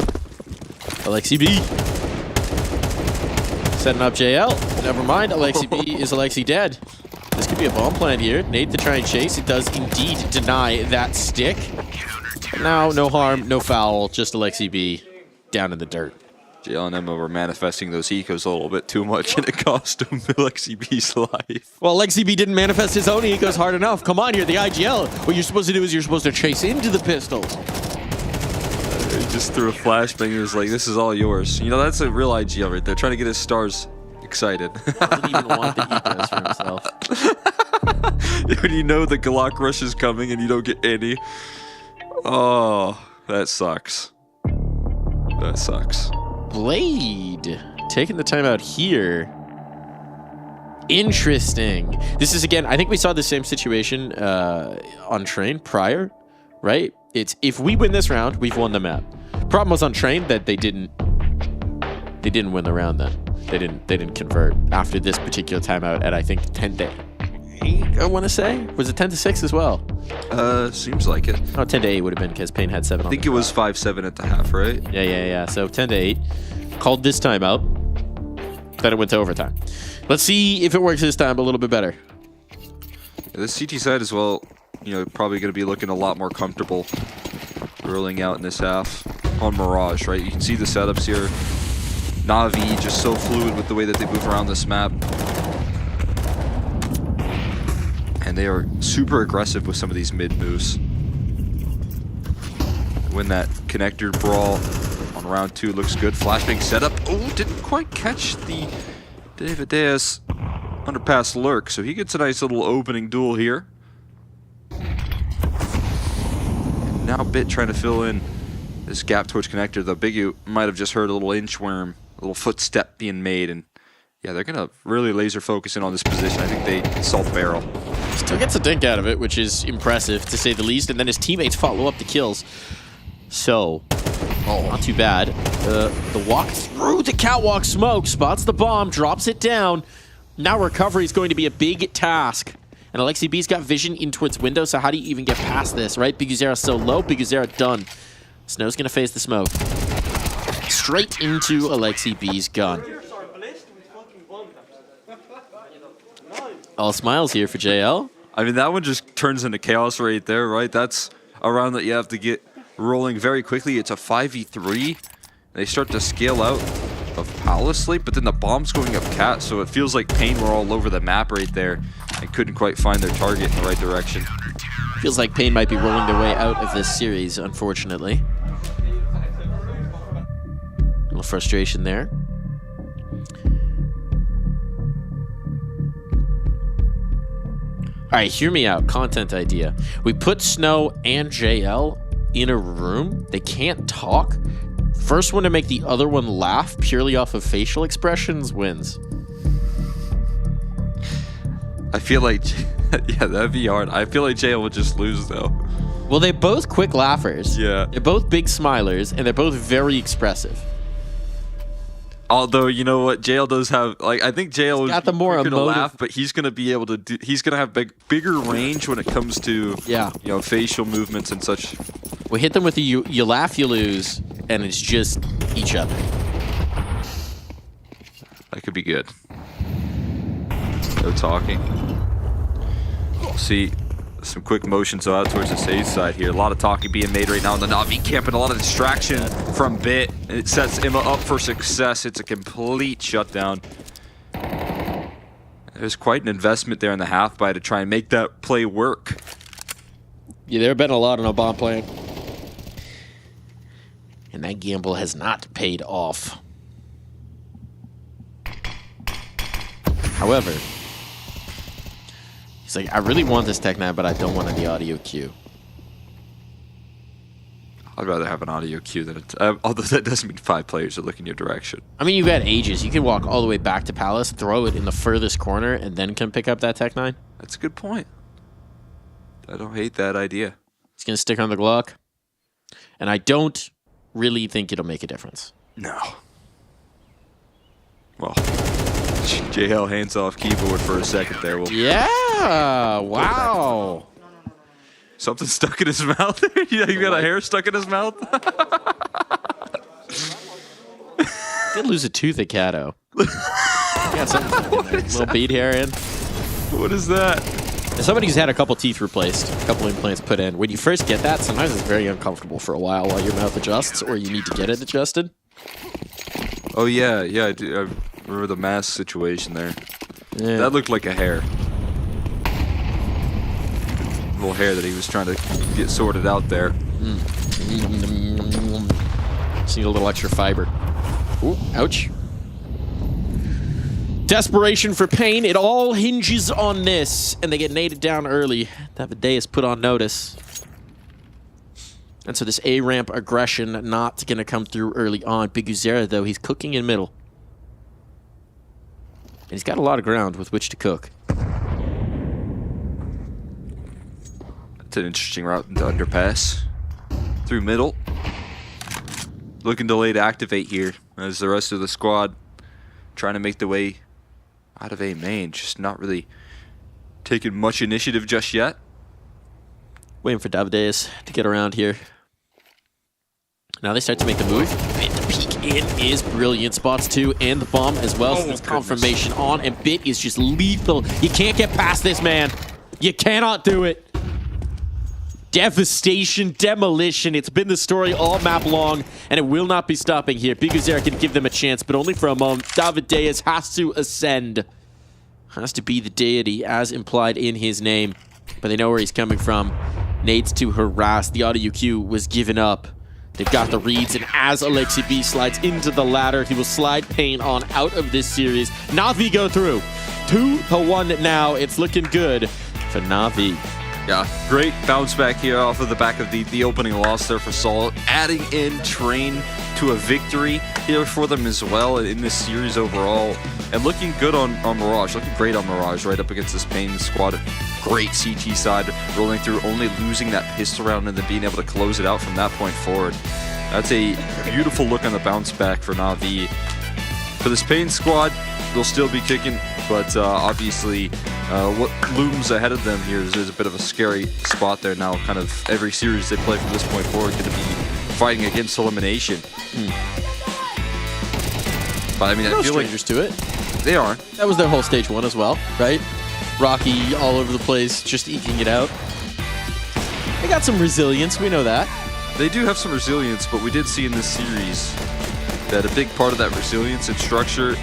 Alexi B. Setting up JL. Never mind, Alexi B is Alexi dead. This could be a bomb plant here. Nate to try and chase. It does indeed deny that stick. But now, no harm, no foul. Just Alexi B down in the dirt. JL and Emma were manifesting those ecos a little bit too much, and it cost him Alexi B's life. Well, Alexi B didn't manifest his own ecos hard enough. Come on, you're the IGL. What you're supposed to do is you're supposed to chase into the pistols. He just threw a flashbang. He was like, this is all yours. You know, that's a real IGL right there, trying to get his stars excited. Doesn't even want the ecos for himself. When you know the Glock rush is coming and you don't get any. Oh, that sucks. That sucks. Blade taking the time out here. Interesting. This is, again, I think we saw the same situation on Train prior, right? It's if we win this round, we've won the map. Problem was on Train that they didn't win the round then. They didn't convert after this particular timeout at I think 10-8, I want to say. Was it 10-6 as well? Seems like it. Oh, 10-8 would have been because Payne had 7 on I think it was 5-7 at the half, right? Yeah. So 10-8. Called this timeout. Then it went to overtime. Let's see if it works this time a little bit better. Yeah, this CT side as well, you know, probably going to be looking a lot more comfortable rolling out in this half on Mirage, right? You can see the setups here. Na'Vi just so fluid with the way that they move around this map. And they are super aggressive with some of these mid moves. Win that connector brawl on round 2 looks good. Flashbang setup. Oh, didn't quite catch the David Deas underpass lurk, so he gets a nice little opening duel here. And now Bit trying to fill in this gap towards connector. The Bigu might have just heard a little inchworm, a little footstep being made, and yeah, they're gonna really laser focus in on this position. I think they salt barrel. Still gets a dink out of it, which is impressive to say the least, and then his teammates follow up the kills. So, not too bad. The walk through the catwalk smoke, spots the bomb, drops it down. Now recovery is going to be a big task. And Alexi B's got vision in towards window, so how do you even get past this, right? Biguzera's so low, Biguzera done. Snow's gonna phase the smoke. Straight into Alexi B's gun. All smiles here for JL. I mean, that one just turns into chaos right there, right? That's a round that you have to get rolling very quickly. It's a 5v3. They start to scale out of Palace Sleep, but then the bomb's going up Cat, so it feels like Payne were all over the map right there and couldn't quite find their target in the right direction. Feels like Payne might be rolling their way out of this series, unfortunately. A little frustration there. All right, hear me out. Content idea. We put Snow and JL in a room. They can't talk. First one to make the other one laugh purely off of facial expressions wins. I feel like, yeah, that'd be hard. I feel like JL would just lose though. Well, they're both quick laughers. Yeah. They're both big smilers, and they're both very expressive. Although, you know what, JL does have, like, I think JL was got the more quicker to emotive laugh, but he's going to be able to do, he's going to have bigger range when it comes to, yeah, you know, facial movements and such. We hit them with the you laugh, you lose, and it's just each other. That could be good. No talking. See some quick motions out towards the stage side here. A lot of talking being made right now in the Na'Vi camp and a lot of distraction from Bit. It sets Emma up for success. It's a complete shutdown. There's quite an investment there in the half buy to try and make that play work. Yeah, they're betting a lot on a bomb plant. And that gamble has not paid off. However, he's like, I really want this Tech 9, but I don't want any audio cue. I'd rather have an audio cue than although that doesn't mean 5 players are looking your direction. I mean, you've got ages. You can walk all the way back to Palace, throw it in the furthest corner, and then come pick up that Tech 9. That's a good point. I don't hate that idea. He's going to stick on the Glock. And I don't really think it'll make a difference. No. Well, JL hands off keyboard for a second there. Yeah! Wow! Something stuck in his mouth? Yeah, you got a hair stuck in his mouth? Did lose a tooth at Cato. Got something in there. Little bead hair in. What is that? As somebody who's had a couple teeth replaced, a couple implants put in, when you first get that, sometimes it's very uncomfortable for a while your mouth adjusts, or you need to get it adjusted. Oh, yeah, I do. I remember the mask situation there. Yeah. That looked like a hair. Little hair that he was trying to get sorted out there. Just need a little extra fiber. Ooh, ouch. Desperation for pain. It all hinges on this, and they get naded down early. David is put on notice. And so this A-ramp aggression not going to come through early on. Big Uzera, though, he's cooking in middle. And he's got a lot of ground with which to cook. It's an interesting route into underpass. Through middle. Looking delayed to activate here as the rest of the squad trying to make the way out of A main. Just not really taking much initiative just yet. Waiting for Davides to get around here. Now they start to make the move. Bit to peek in is brilliant. Spots 2 and the bomb as well. So there's confirmation on, and Bit is just lethal. You can't get past this, man. You cannot do it. Devastation, demolition. It's been the story all map long, and it will not be stopping here. Big Uzera can give them a chance, but only for a moment. Davides has to ascend. Has to be the deity, as implied in his name. But they know where he's coming from. Nades to harass. The audio cue was given up. They've got the reads, and as Alexi B slides into the ladder, he will slide Pain on out of this series. Na'Vi go through. 2-1 now. It's looking good for Na'Vi. Yeah, great bounce back here off of the back of the opening loss there for Solid. Adding in Train to a victory here for them as well in this series overall. And looking good on Mirage, looking great on Mirage right up against this Pain squad. Great CT side rolling through, only losing that pistol round and then being able to close it out from that point forward. That's a beautiful look on the bounce back for Na'Vi. For this Pain squad, they'll still be kicking, but obviously what looms ahead of them here is a bit of a scary spot there now. Kind of every series they play from this point forward going to be fighting against elimination. But I mean, no I feel strangers to it. They are. That was their whole stage 1 as well, right? Rocky all over the place, just eking it out. They got some resilience, we know that. They do have some resilience, but we did see in this series that a big part of that resilience and structure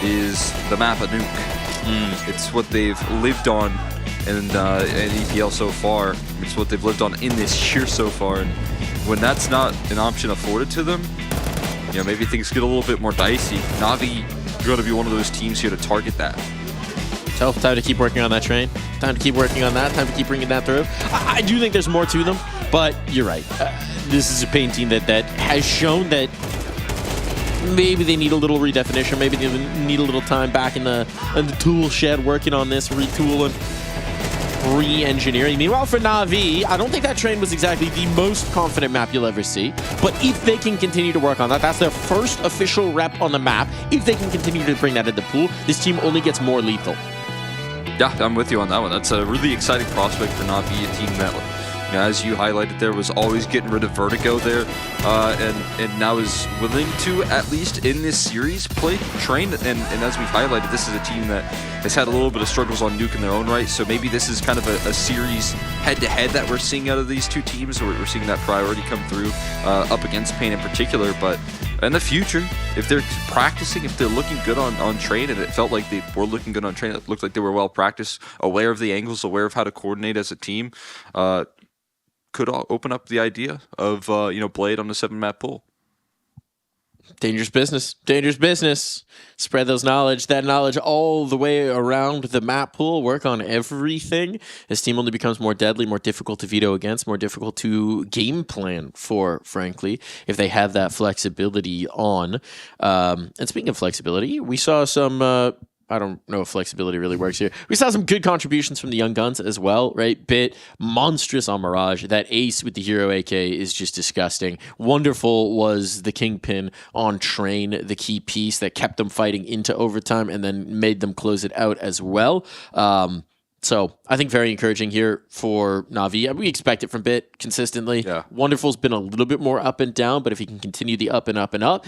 is the map Nuke. It's what they've lived on in EPL so far. It's what they've lived on in this year so far. And when that's not an option afforded to them, you know, maybe things get a little bit more dicey. Na'Vi going to be one of those teams here to target that. So, time to keep working on that train. Time to keep working on that. Time to keep bringing that through. I do think there's more to them, but you're right. This is a Pain team that has shown that maybe they need a little redefinition. Maybe they need a little time back in the tool shed working on this, retooling, re-engineering. Meanwhile, for Na'Vi, I don't think that train was exactly the most confident map you'll ever see. But if they can continue to work on that, that's their first official rep on the map. If they can continue to bring that into the pool, this team only gets more lethal. Yeah, I'm with you on that one. That's a really exciting prospect for Na'Vi, a team that, you know, as you highlighted there, was always getting rid of Vertigo there, and now is willing to, at least in this series, play Train. And as we've highlighted, this is a team that has had a little bit of struggles on Nuke in their own right, so maybe this is kind of a series head-to-head that we're seeing out of these two teams, where we're seeing that priority come through up against Pain in particular. But in the future, if they're practicing, if they're looking good on Train, and it felt like they were looking good on Train, it looked like they were well practiced, aware of the angles, aware of how to coordinate as a team, could open up the idea of you know, Blade on the 7-map pool. Dangerous business. Dangerous business. Spread that knowledge all the way around the map pool. Work on everything. This team only becomes more deadly, more difficult to veto against, more difficult to game plan for, frankly, if they have that flexibility on. And speaking of flexibility, we saw some... I don't know if flexibility really works here. We saw some good contributions from the young guns as well, right? Bit monstrous on Mirage. That ace with the Hero AK is just disgusting. Wonderful was the Kingpin on Train, the key piece that kept them fighting into overtime and then made them close it out as well. So I think very encouraging here for Na'Vi. We expect it from Bit consistently. Yeah. Wonderful's been a little bit more up and down, but if he can continue the up and up and up,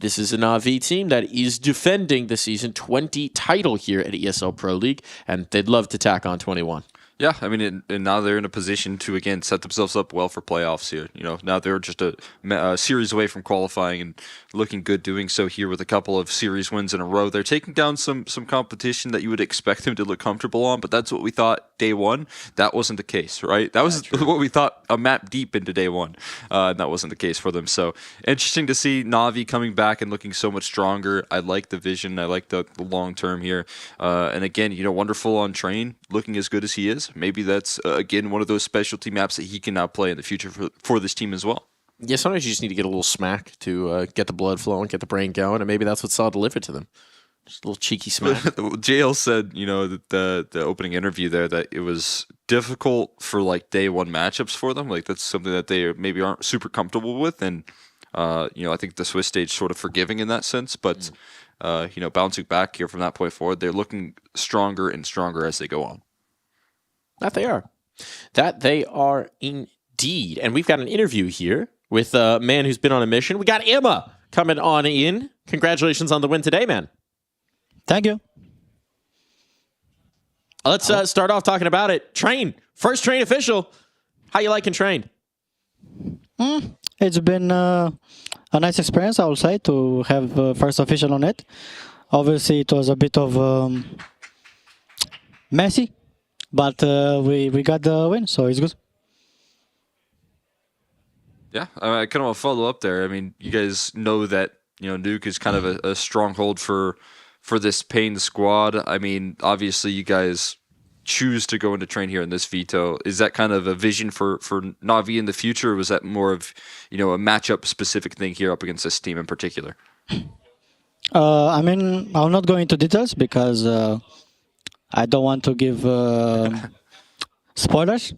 this is a Na'Vi team that is defending the Season 20 title here at ESL Pro League, and they'd love to tack on 21. Yeah, I mean, and now they're in a position to, again, set themselves up well for playoffs here. You know, now they're just a series away from qualifying and looking good doing so here with a couple of series wins in a row. They're taking down some competition that you would expect them to look comfortable on, but that's what we thought day one. That wasn't the case, right? That was what we thought a map deep into day one, and that wasn't the case for them. So interesting to see Na'Vi coming back and looking so much stronger. I like the vision. I like the long term here. And again, you know, Wonderful on Train, looking as good as he is. Maybe that's, again, one of those specialty maps that he can now play in the future for this team as well. Yeah, sometimes you just need to get a little smack to get the blood flowing, get the brain going, and maybe that's what Saw delivered to them. Just a little cheeky smack. JL said, you know, that the opening interview there, that it was difficult for, like, day one matchups for them. Like, that's something that they maybe aren't super comfortable with, and, you know, I think the Swiss stage sort of forgiving in that sense, but, you know, bouncing back here from that point forward, they're looking stronger and stronger as they go on. That they are. That they are indeed. And we've got an interview here with a man who's been on a mission. We got Emma coming on in. Congratulations on the win today, man. Thank you. Let's start off talking about it. Train. First Train official. How you liking Train? It's been a nice experience, I would say, to have first official on it. Obviously, it was a bit of messy. But we got the win, so it's good. Yeah, I kind of want to follow up there. I mean, you guys know that, you know, Nuke is kind of a stronghold for this Pain squad. I mean, obviously you guys choose to go into Train here in this veto. Is that kind of a vision for Na'Vi in the future, or was that more of, you know, a matchup specific thing here up against this team in particular? I mean, I'll not go into details because I don't want to give spoilers,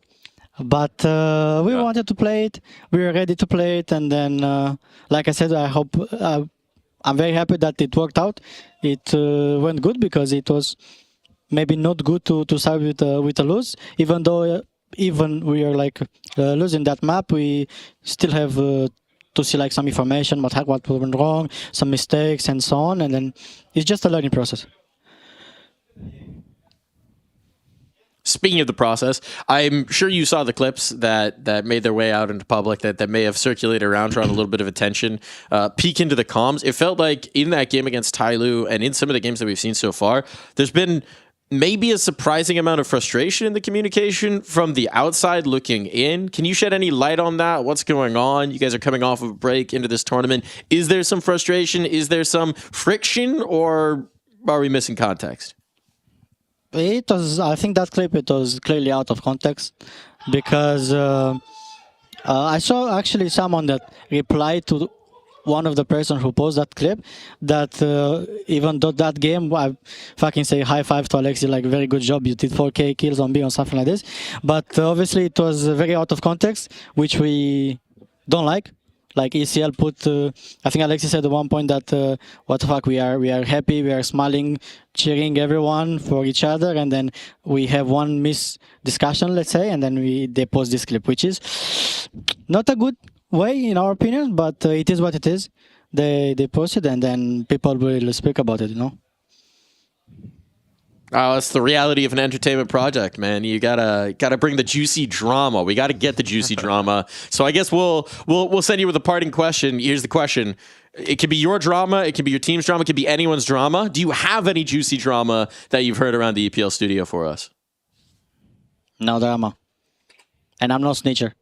but we wanted to play it. We were ready to play it, and then, like I said, I hope I'm very happy that it worked out. It went good because it was maybe not good to start with a lose. Even though even we are like losing that map, we still have to see like some information what went wrong, some mistakes, and so on. And then it's just a learning process. Speaking of the process, I'm sure you saw the clips that made their way out into public that may have circulated around, drawing a little bit of attention. Peek into the comms. It felt like in that game against Tyloo and in some of the games that we've seen so far, there's been maybe a surprising amount of frustration in the communication from the outside looking in. Can you shed any light on that? What's going on? You guys are coming off of a break into this tournament. Is there some frustration? Is there some friction, or are we missing context? It was, I think that clip, it was clearly out of context because I saw actually someone that replied to one of the person who posted that clip that even though that game, I fucking say high five to Alexi, like very good job, you did 4K kills on B or something like this. But obviously it was very out of context, which we don't like. Like ECL put, I think Alexis said at one point that what the fuck, we are happy, we are smiling, cheering everyone for each other, and then we have one discussion, let's say, and then they post this clip, which is not a good way in our opinion, but it is what it is. They post it, and then people will speak about it, you know. Oh, it's the reality of an entertainment project, man. You gotta bring the juicy drama. We gotta get the juicy drama. So I guess we'll send you with a parting question. Here's the question: it can be your drama, it can be your team's drama, it can be anyone's drama. Do you have any juicy drama that you've heard around the EPL studio for us? No drama, and I'm no snitcher.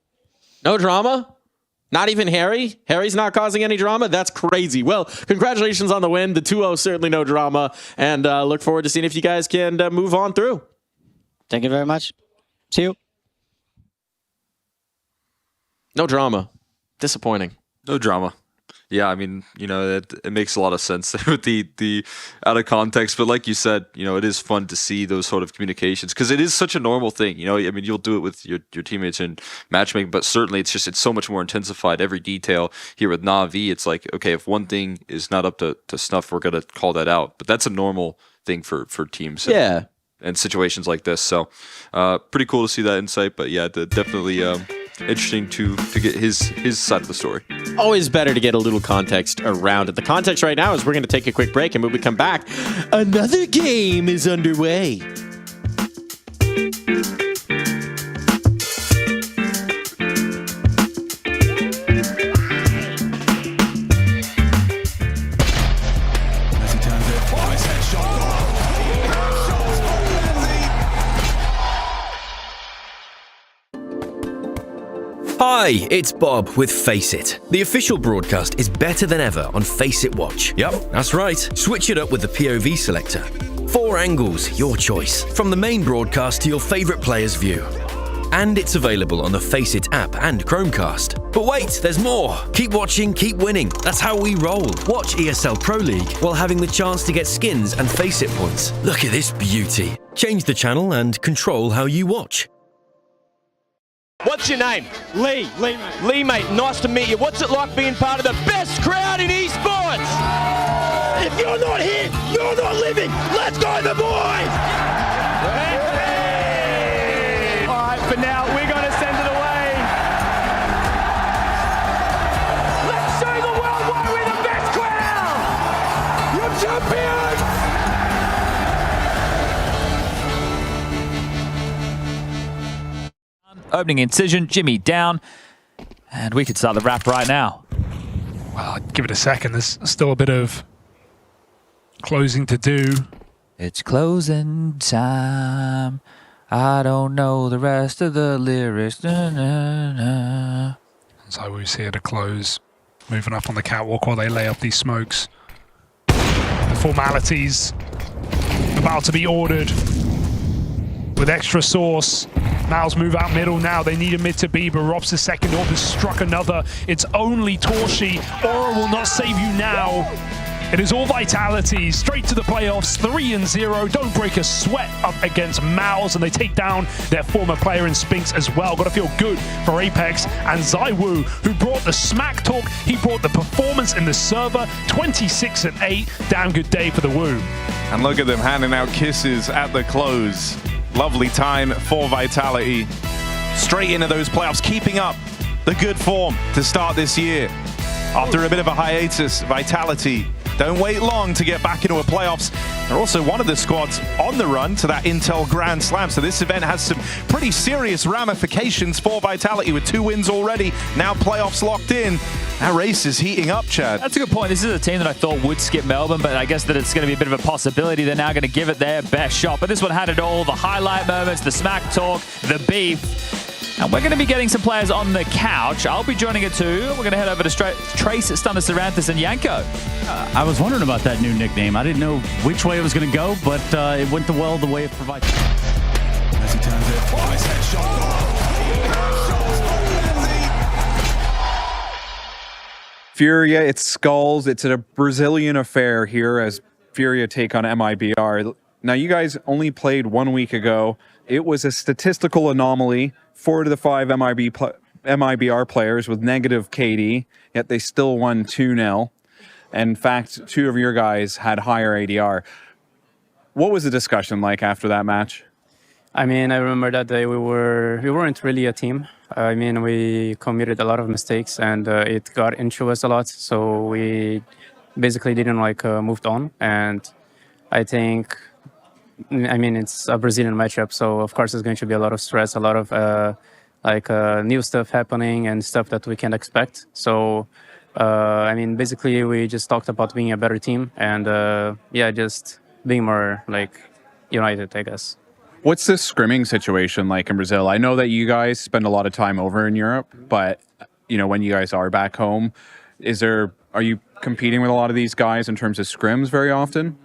No drama? Not even Harry? Harry's not causing any drama? That's crazy. Well, congratulations on the win. The 2-0, certainly no drama. And look forward to seeing if you guys can move on through. Thank you very much. See you. No drama. Disappointing. No drama. Yeah, I mean, you know, it makes a lot of sense with the out of context. But like you said, you know, it is fun to see those sort of communications because it is such a normal thing. You know, I mean, you'll do it with your teammates in matchmaking, but certainly it's so much more intensified. Every detail here with Na'Vi, it's like, okay, if one thing is not up to snuff, we're going to call that out. But that's a normal thing for teams. Yeah. And situations like this. So pretty cool to see that insight. But yeah, definitely interesting to get his side of the story. Always better to get a little context around it. The context right now is we're going to take a quick break, and when we come back, another game is underway. Hi, it's Bob with Face It. The official broadcast is better than ever on Face It Watch. Yep, that's right. Switch it up with the POV selector. 4 angles, your choice, from the main broadcast to your favourite player's view. And it's available on the Face It app and Chromecast. But wait, there's more. Keep watching, keep winning. That's how we roll. Watch ESL Pro League while having the chance to get skins and Face It points. Look at this beauty. Change the channel and control how you watch. What's your name? Lee. Lee, mate, nice to meet you. What's it like being part of the best crowd in esports? If you're not here, you're not living. Let's go, the boys! All right, for now, we're going to send it away. Let's show the world why we're the best crowd! You're champions! Opening incision, Jimmy down, and we could start the wrap right now. Well, I'd give it a second. There's still a bit of closing to do. It's closing time. I don't know the rest of the lyrics. Na, na, na. As I always hear to close, moving up on the catwalk while they lay up these smokes. The formalities about to be ordered with extra sauce. Mal's move out middle now. They need a mid to B, but Rob's the second orb has struck another. It's only Torshi. Aura will not save you now. It is all vitality. Straight to the playoffs, 3-0. Don't break a sweat up against Mal's, and they take down their former player in Spinks as well. Got to feel good for Apex and Zaiwu, who brought the smack talk. He brought the performance in the server. 26-8. Damn good day for the Woo. And look at them handing out kisses at the close. Lovely time for Vitality. Straight into those playoffs, keeping up the good form to start this year. After a bit of a hiatus, Vitality don't wait long to get back into a playoffs. They're also one of the squads on the run to that Intel Grand Slam. So this event has some pretty serious ramifications for Vitality with 2 wins already. Now playoffs locked in. That race is heating up, Chad. That's a good point. This is a team that I thought would skip Melbourne, but I guess that it's going to be a bit of a possibility. They're now going to give it their best shot. But this one had it all. The highlight moments, the smack talk, the beef. And we're going to be getting some players on the couch. I'll be joining it too. We're going to head over to Trace, Stunner, Saranthus, and Yanko. I was wondering about that new nickname. I didn't know which way it was going to go, but it went the way it provided. As he turns it, nice headshot. Furia, it's Skulls. It's a Brazilian affair here as Furia take on MIBR. Now, you guys only played 1 week ago. It was a statistical anomaly. 4 to the 5 MIBR players with negative KD, yet they still won 2-0. In fact, 2 of your guys had higher ADR. What was the discussion like after that match? I mean, I remember that day we weren't really a team. I mean, we committed a lot of mistakes and it got into us a lot. So we basically didn't moved on. And I think, I mean, it's a Brazilian matchup. So of course, there's going to be a lot of stress, a lot of new stuff happening and stuff that we can't expect. So, I mean, basically we just talked about being a better team and yeah, just being more united, I guess. What's the scrimming situation like in Brazil? I know that you guys spend a lot of time over in Europe, but when you guys are back home, are you competing with a lot of these guys in terms of scrims very often?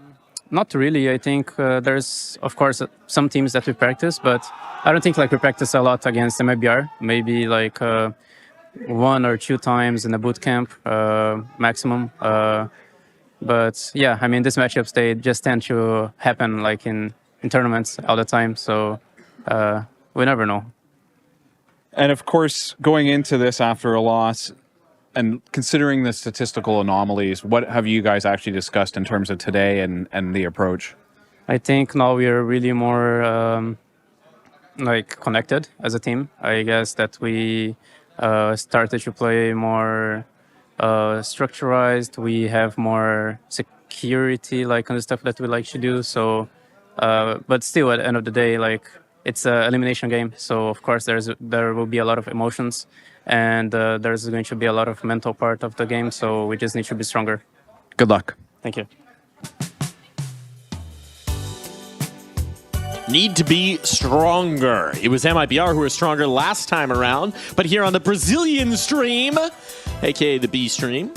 Not really. I think there's, of course, some teams that we practice, but I don't think like we practice a lot against MIBR. Maybe like 1 or 2 times in the boot camp maximum. But yeah, I mean, these matchups, they just tend to happen like in tournaments all the time. So we never know. And of course, going into this after a loss, and considering the statistical anomalies, what have you guys actually discussed in terms of today and the approach? I think now we are really more like connected as a team. I guess that we started to play more structurized. We have more security, like on the stuff that we like to do. So, but still, at the end of the day, like it's an elimination game. So of course, there will be a lot of emotions. And there's going to be a lot of mental part of the game, so we just need to be stronger. Good luck. Thank you. Need to be stronger. It was MIBR who were stronger last time around, but here on the Brazilian stream, aka the B stream,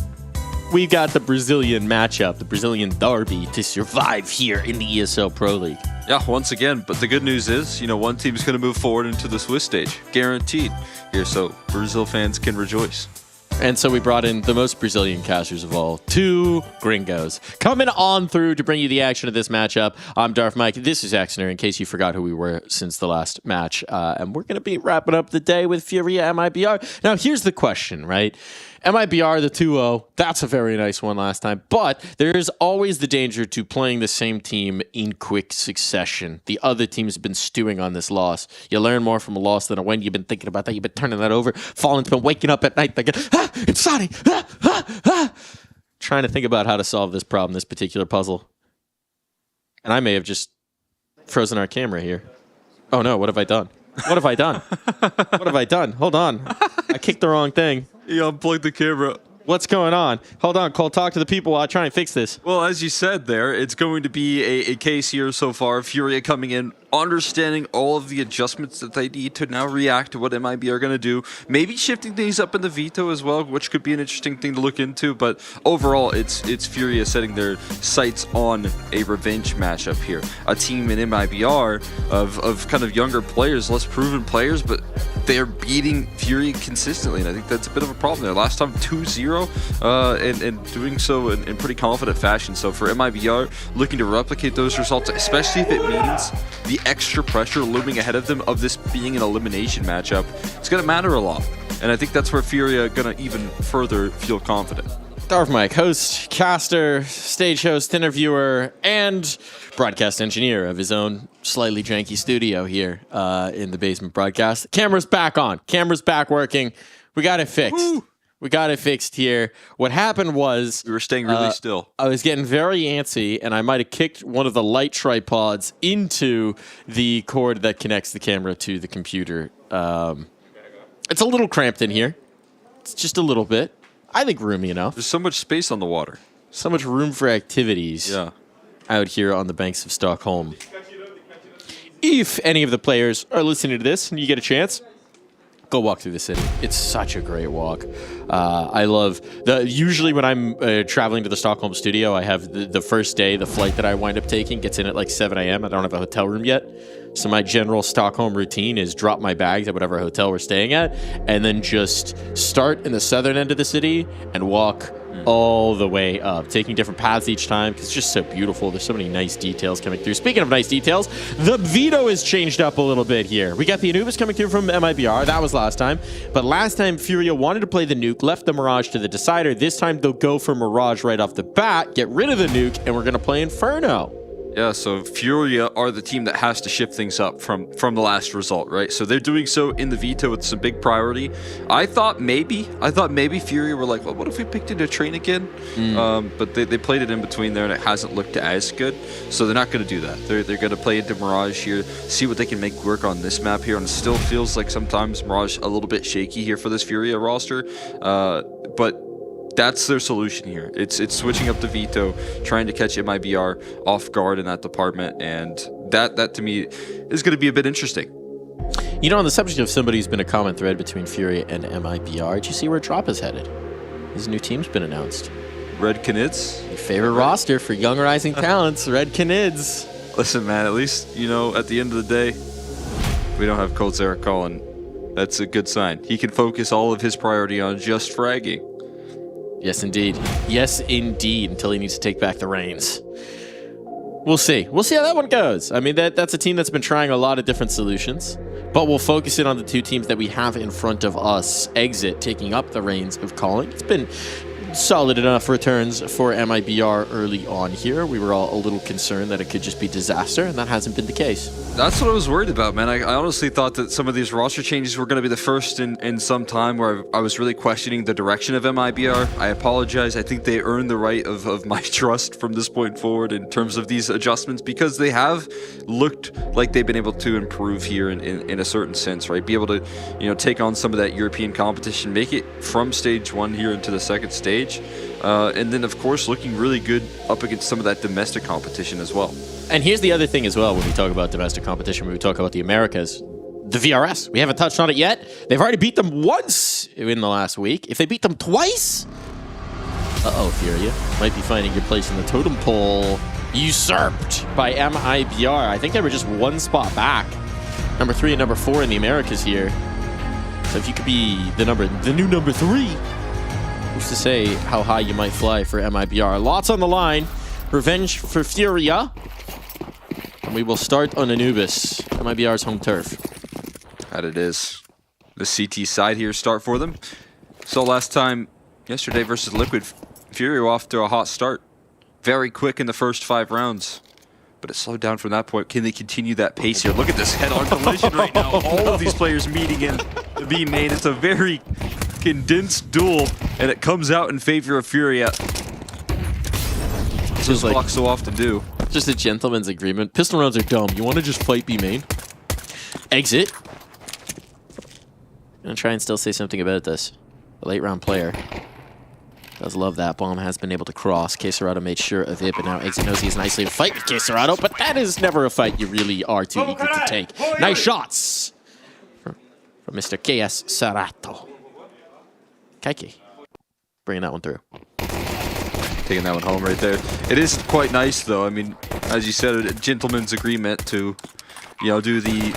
we've got the Brazilian matchup, the Brazilian derby to survive here in the ESL Pro League. Yeah, once again, but the good news is, one team's going to move forward into the Swiss stage, guaranteed here, so Brazil fans can rejoice. And so we brought in the most Brazilian casters of all, 2 gringos. Coming on through to bring you the action of this matchup, I'm Darth Mike. This is Axner, in case you forgot who we were since the last match. And we're going to be wrapping up the day with Furia MIBR. Now, here's the question, right? MIBR, the 2-0, that's a very nice one last time. But there is always the danger to playing the same team in quick succession. The other team's been stewing on this loss. You learn more from a loss than a win. You've been thinking about that. You've been turning that over. Fallen's been waking up at night thinking, it's Saudi. Trying to think about how to solve this problem, this particular puzzle. And I may have just frozen our camera here. Oh no, what have I done? What have I done? What have I done? Hold on. I kicked the wrong thing. You unplugged the camera. What's going on? Hold on, Cole. Talk to the people while I try and fix this. Well, as you said there, it's going to be a case here so far. Furia coming in, understanding all of the adjustments that they need to now react to what MIB are going to do. Maybe shifting things up in the veto as well, which could be an interesting thing to look into. But overall, it's Furia setting their sights on a revenge matchup here. A team in MIBR of kind of younger players, less proven players, but they're beating Furia consistently. And I think that's a bit of a problem there. Last time 2-0 and doing so in pretty confident fashion. So for MIBR, looking to replicate those results, especially if it means the extra pressure looming ahead of them of this being an elimination matchup, it's going to matter a lot. And I think that's where Furia are going to even further feel confident. Darth Mike, host, caster, stage host, interviewer, and broadcast engineer of his own slightly janky studio here in the basement broadcast. Camera's back on. Camera's back working. We got it fixed. Woo! We got it fixed here. What happened was... We were staying really still. I was getting very antsy, and I might have kicked one of the light tripods into the cord that connects the camera to the computer. It's a little cramped in here. It's just a little bit. I think roomy enough. There's so much space on the water. So much room for activities out here on the banks of Stockholm. If any of the players are listening to this and you get a chance, go walk through the city. It's such a great walk. I love usually when I'm traveling to the Stockholm studio, I have the first day, the flight that I wind up taking gets in at like 7 a.m. I don't have a hotel room yet. So my general Stockholm routine is drop my bags at whatever hotel we're staying at and then just start in the southern end of the city and walk all the way up, taking different paths each time because it's just so beautiful. There's so many nice details coming through. Speaking of nice details, the veto is changed up a little bit here. We got the Anubis coming through from MIBR. That was last time. But last time, Furia wanted to play the nuke, left the Mirage to the decider. This time, they'll go for Mirage right off the bat, get rid of the nuke, and we're going to play Inferno. Yeah, so Furia are the team that has to shift things up from the last result, right? So they're doing so in the veto with some big priority. I thought maybe Furia were like, well, what if we picked into train again? But they played it in between there, and it hasn't looked as good. So they're not going to do that. They're going to play into Mirage here, see what they can make work on this map here. And it still feels like sometimes Mirage a little bit shaky here for this Furia roster, but that's their solution here. It's switching up the veto, trying to catch MIBR off guard in that department, and that to me is going to be a bit interesting. You know, on the subject of somebody who's been a common thread between Fury and MIBR, did you see where Drop is headed? His new team's been announced. Red Canids. Your favorite roster for young rising talents, Red Canids. Listen, man, at least, you know, at the end of the day, we don't have Colts Eric Collin. That's a good sign. He can focus all of his priority on just fragging. Yes, indeed. Yes, indeed, until he needs to take back the reins. We'll see. We'll see how that one goes. I mean, that's a team that's been trying a lot of different solutions, but we'll focus in on the two teams that we have in front of us. Exit taking up the reins of calling. It's been solid enough returns for MIBR early on here. We were all a little concerned that it could just be disaster, and that hasn't been the case. That's what I was worried about, man. I honestly thought that some of these roster changes were going to be the first in some time where I was really questioning the direction of MIBR. I apologize. I think they earned the right of my trust from this point forward in terms of these adjustments, because they have looked like they've been able to improve here in a certain sense, right? Be able to, you know, take on some of that European competition, make it from stage 1 here into the second stage. And then, of course, looking really good up against some of that domestic competition as well. And here's the other thing as well when we talk about domestic competition, when we talk about the Americas. The VRS, we haven't touched on it yet. They've already beat them once in the last week. If they beat them twice, Furia might be finding your place in the totem pole usurped by MIBR. I think they were just one spot back. Number 3 and number 4 in the Americas here. So if you could be the new number 3, who's to say how high you might fly for MIBR? Lots on the line. Revenge for Furia. And we will start on Anubis, MIBR's home turf. That it is. The CT side here start for them. So last time, yesterday versus Liquid, Fury were off to a hot start. Very quick in the first 5 rounds. But it slowed down from that point. Can they continue that pace here? Look at this head-on collision right now. All of these players meeting in the main. It's a very condensed duel, and it comes out in favor of Furia. This is like so often do. Just a gentleman's agreement. Pistol rounds are dumb. You want to just fight B main? Exit. Gonna try and still say something about this. The late round player does love that. Bomb has been able to cross. Queserado made sure of it, but now Exit knows he's nicely to fight with Queserado, but that is never a fight you really are too eager to take. Nice shots from Mr. KS Sarato. Kaiki bringing that one through. Taking that one home right there. It is quite nice, though. I mean, as you said, a gentleman's agreement to, you know, do the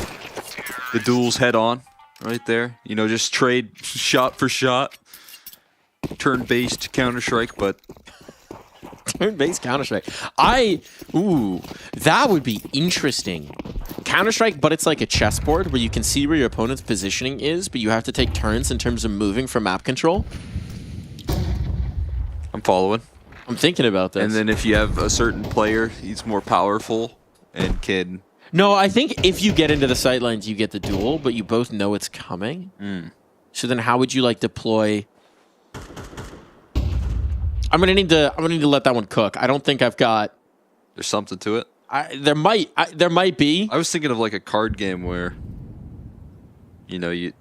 duels head on right there. You know, just trade shot for shot. Turn-based Counter-Strike, but... Turn-based Counter-Strike. That would be interesting. Counter-Strike, but it's like a chessboard where you can see where your opponent's positioning is, but you have to take turns in terms of moving for map control. I'm following. I'm thinking about this. And then if you have a certain player, he's more powerful and can... No, I think if you get into the sightlines, you get the duel, but you both know it's coming. So then how would you like deploy... I'm gonna need to let that one cook. I don't think I've got... There's something to it? There might be. I was thinking of like a card game where, you know, you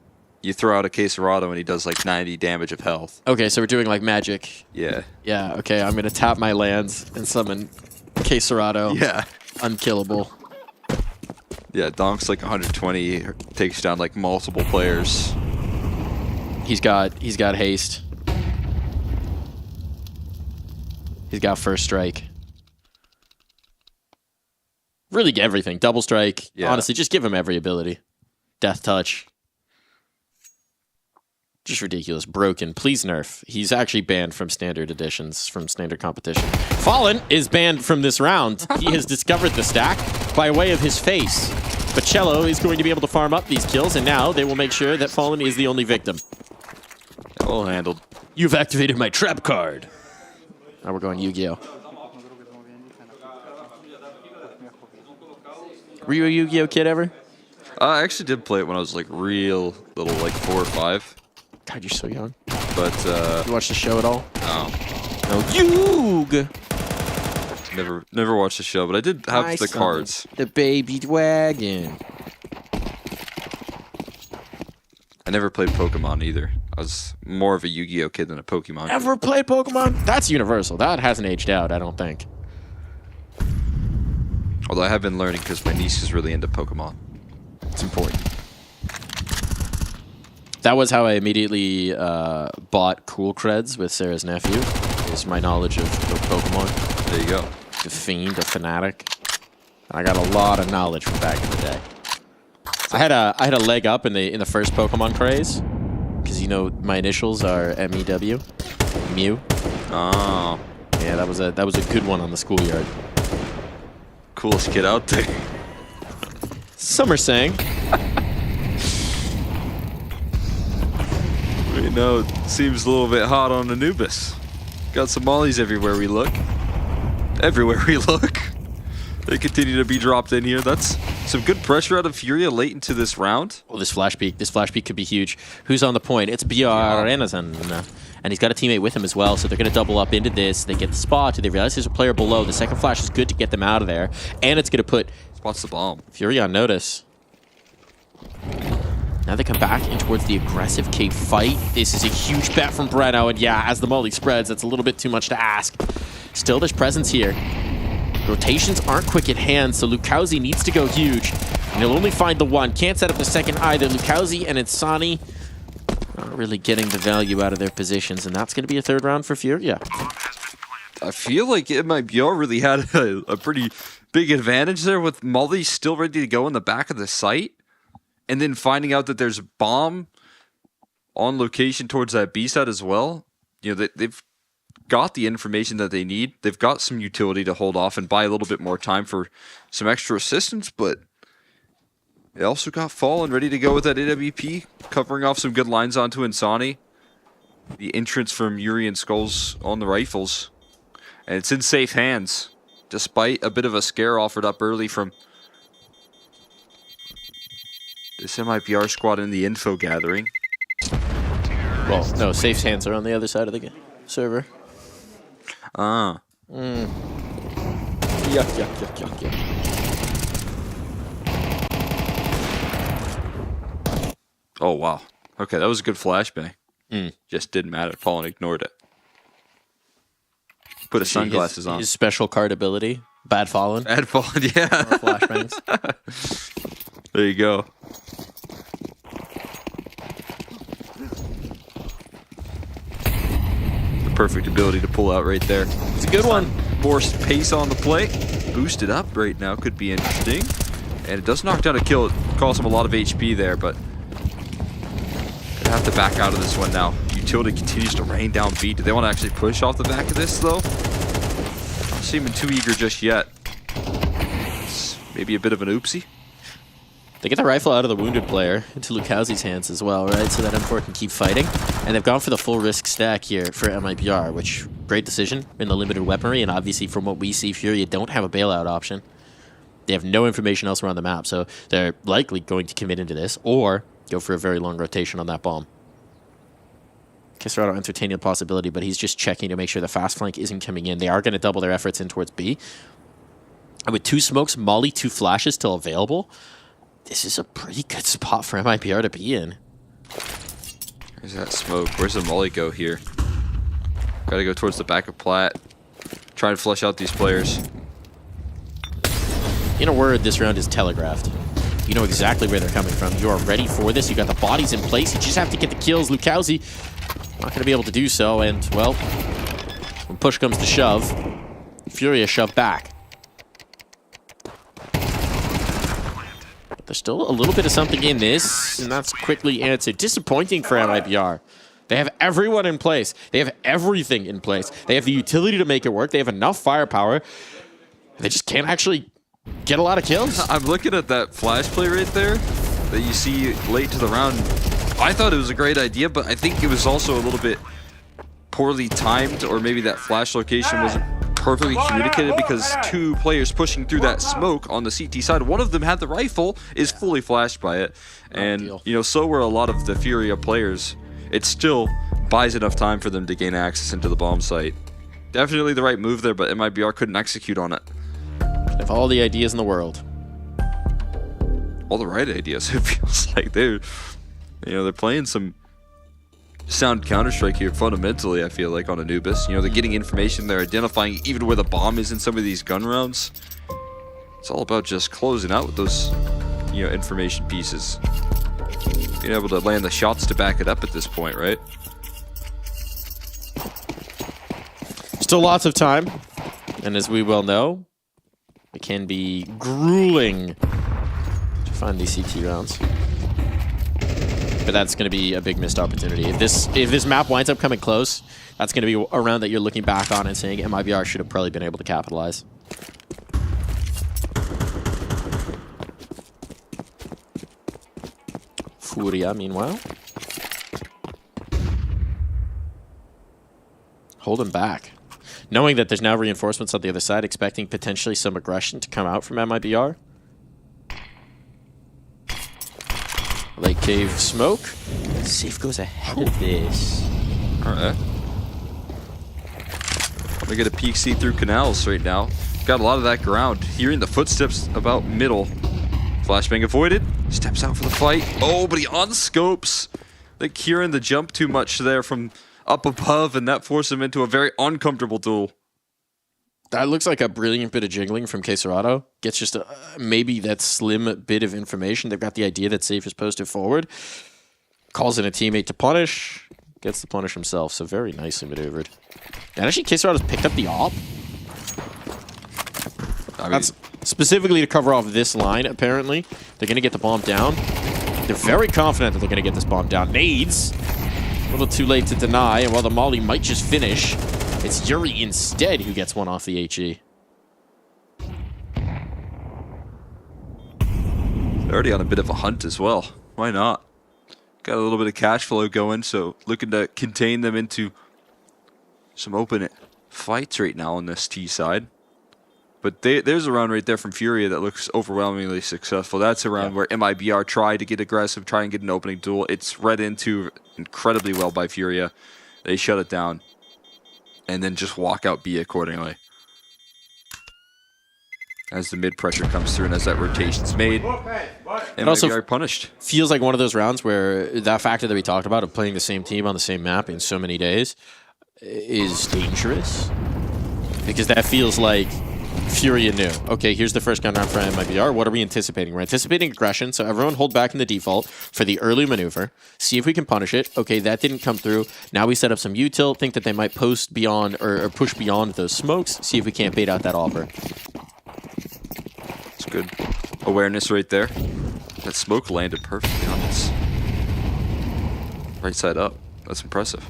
throw out a Queserado and he does like 90 damage of health. Okay, so we're doing like Magic. Yeah. Yeah, okay, I'm gonna tap my lands and summon Queserado. Yeah. Unkillable. Yeah, Donk's like 120, takes down like multiple players. He's got haste. He's got first strike. Really everything. Double strike. Yeah. Honestly, just give him every ability. Death touch. Just ridiculous. Broken. Please nerf. He's actually banned from standard editions, from standard competition. Fallen is banned from this round. He has discovered the stack by way of his face. But Cello is going to be able to farm up these kills, and now they will make sure that Fallen is the only victim. Well handled. You've activated my trap card. Now we're going Yu-Gi-Oh! Were you a Yu-Gi-Oh! Kid ever? I actually did play it when I was like real little, like 4 or 5. God, you're so young. But you watched the show at all? No. No. Yug! Never watched the show, but I did have the cards. The baby wagon. I never played Pokemon either. I was more of a Yu-Gi-Oh! Kid than a Pokemon kid. Ever played Pokemon? That's universal. That hasn't aged out, I don't think. Although I have been learning because my niece is really into Pokemon. It's important. That was how I immediately bought Cool Creds with Sarah's nephew. Is my knowledge of Pokemon. There you go. The Fiend, a fanatic. I got a lot of knowledge from back in the day. I had a leg up in the first Pokemon craze, because you know my initials are MEW, Mew. Oh, yeah, that was a good one on the schoolyard. Coolest kid out there. Some are saying. You know, it seems a little bit hot on Anubis. Got some mollies everywhere we look. Everywhere we look. They continue to be dropped in here. That's some good pressure out of Furia late into this round. Well, this flash peak could be huge. Who's on the point? It's Bjarnason. And he's got a teammate with him as well, so they're going to double up into this. They get the spot. They realize there's a player below. The second flash is good to get them out of there. And it's going to put Spots the bomb. Fury on notice. Now they come back in towards the aggressive cave fight. This is a huge bet from Breno, and yeah, as the molly spreads, that's a little bit too much to ask. Still, there's presence here. Rotations aren't quick at hand, so Lukowski needs to go huge. And he'll only find the one. Can't set up the second either. Lukowski and Insani not really getting the value out of their positions, and that's going to be a third round for Furia. I feel like MIBR really had a pretty big advantage there with Molly still ready to go in the back of the site. And then finding out that there's a bomb on location towards that B side as well. You know, they've got the information that they need. They've got some utility to hold off and buy a little bit more time for some extra assistance, but they also got Fallen ready to go with that AWP, covering off some good lines onto Insani. The entrance from Yuri and Skulls on the rifles. And it's in safe hands, despite a bit of a scare offered up early from this MIPR squad in the info gathering. Well, no, safe hands are on the other side of the server. Ah. Yuck, yuck, yuck, yuck, yuck. Oh, wow. Okay, that was a good flashbang. Just didn't matter. Fallen ignored it. Put his sunglasses on. His special card ability. Bad Fallen. Bad Fallen, yeah. Flashbangs. There you go. The perfect ability to pull out right there. It's a good one. More pace on the play. Boosted up right now could be interesting. And it does knock down a kill. It costs him a lot of HP there, but gonna have to back out of this one now. Utility continues to rain down B. Do they want to actually push off the back of this, though? Not seeming too eager just yet. It's maybe a bit of an oopsie. They get the rifle out of the wounded player into Lukowski's hands as well, right? So that M4 can keep fighting. And they've gone for the full risk stack here for MIPR, which, great decision in the limited weaponry. And obviously, from what we see, Furia don't have a bailout option. They have no information elsewhere on the map, so they're likely going to commit into this or go for a very long rotation on that bomb. Kisserado entertaining the possibility, but he's just checking to make sure the fast flank isn't coming in. They are going to double their efforts in towards B. And with 2 smokes, Molly, 2 flashes still available, this is a pretty good spot for MIPR to be in. There's that smoke. Where's the Molly go here? Gotta go towards the back of Plat. Try and flush out these players. In a word, this round is telegraphed. You know exactly where they're coming from. You are ready for this. You got the bodies in place. You just have to get the kills. Lukowski not going to be able to do so. And, well, when push comes to shove, Furia shove back. But there's still a little bit of something in this, and that's quickly answered. Disappointing for MIPR. They have everyone in place. They have everything in place. They have the utility to make it work. They have enough firepower. They just can't actually get a lot of kills. I'm looking at that flash play right there that you see late to the round. I thought it was a great idea, but I think it was also a little bit poorly timed, or maybe that flash location wasn't perfectly communicated because 2 players pushing through that smoke on the CT side. One of them had the rifle, is fully flashed by it. And, you know, so were a lot of the Furia players. It still buys enough time for them to gain access into the bomb site. Definitely the right move there, but MIBR couldn't execute on it. They have all the ideas in the world. All the right ideas. It feels like they're playing some sound Counter-Strike here fundamentally, I feel like, on Anubis. You know, they're getting information, they're identifying even where the bomb is in some of these gun rounds. It's all about just closing out with those, you know, information pieces. being able to land the shots to back it up at this point, right? Still lots of time. And as we well know, it can be grueling to find these CT rounds. But that's going to be a big missed opportunity. If this map winds up coming close, that's going to be a round that you're looking back on and saying MIBR should have probably been able to capitalize. Furia, meanwhile, holding back. Knowing that there's now reinforcements on the other side, expecting potentially some aggression to come out from MIBR. Lake Cave smoke. Safe goes ahead of this. Alright. We get a peek see through canals right now. Got a lot of that ground. Hearing the footsteps about middle. Flashbang avoided. Steps out for the fight. Oh, but he unscopes. Like hearing the jump too much there from up above, and that forced him into a very uncomfortable duel. That looks like a brilliant bit of jiggling from Queserado. Gets just maybe that slim bit of information. They've got the idea that Safe is posted forward. Calls in a teammate to punish. Gets the punish himself, so very nicely maneuvered. And actually, Queserado's picked up the op. That's specifically to cover off this line, apparently. They're going to get the bomb down. They're very confident that they're going to get this bomb down. Nades. A little too late to deny, and while the molly might just finish, it's Yuri instead who gets one off the HE. They're already on a bit of a hunt as well. Why not? Got a little bit of cash flow going, so looking to contain them into some open fights right now on this T side. But there's a round right there from Furia that looks overwhelmingly successful. That's a round where MIBR tried to get aggressive, try and get an opening duel. It's read into incredibly well by Furia. They shut it down. And then just walk out B accordingly. As the mid pressure comes through and as that rotation's made. It also punished. Feels like one of those rounds where that factor that we talked about of playing the same team on the same map in so many days is dangerous. Because that feels like Furia knew. Okay, here's the first gun round for MIBR. What are we anticipating? We're anticipating aggression, so everyone hold back in the default for the early maneuver. See if we can punish it. Okay, that didn't come through. Now we set up some util, think that they might post beyond or push beyond those smokes. See if we can't bait out that offer. It's good awareness right there. That smoke landed perfectly on this. Right side up. That's impressive.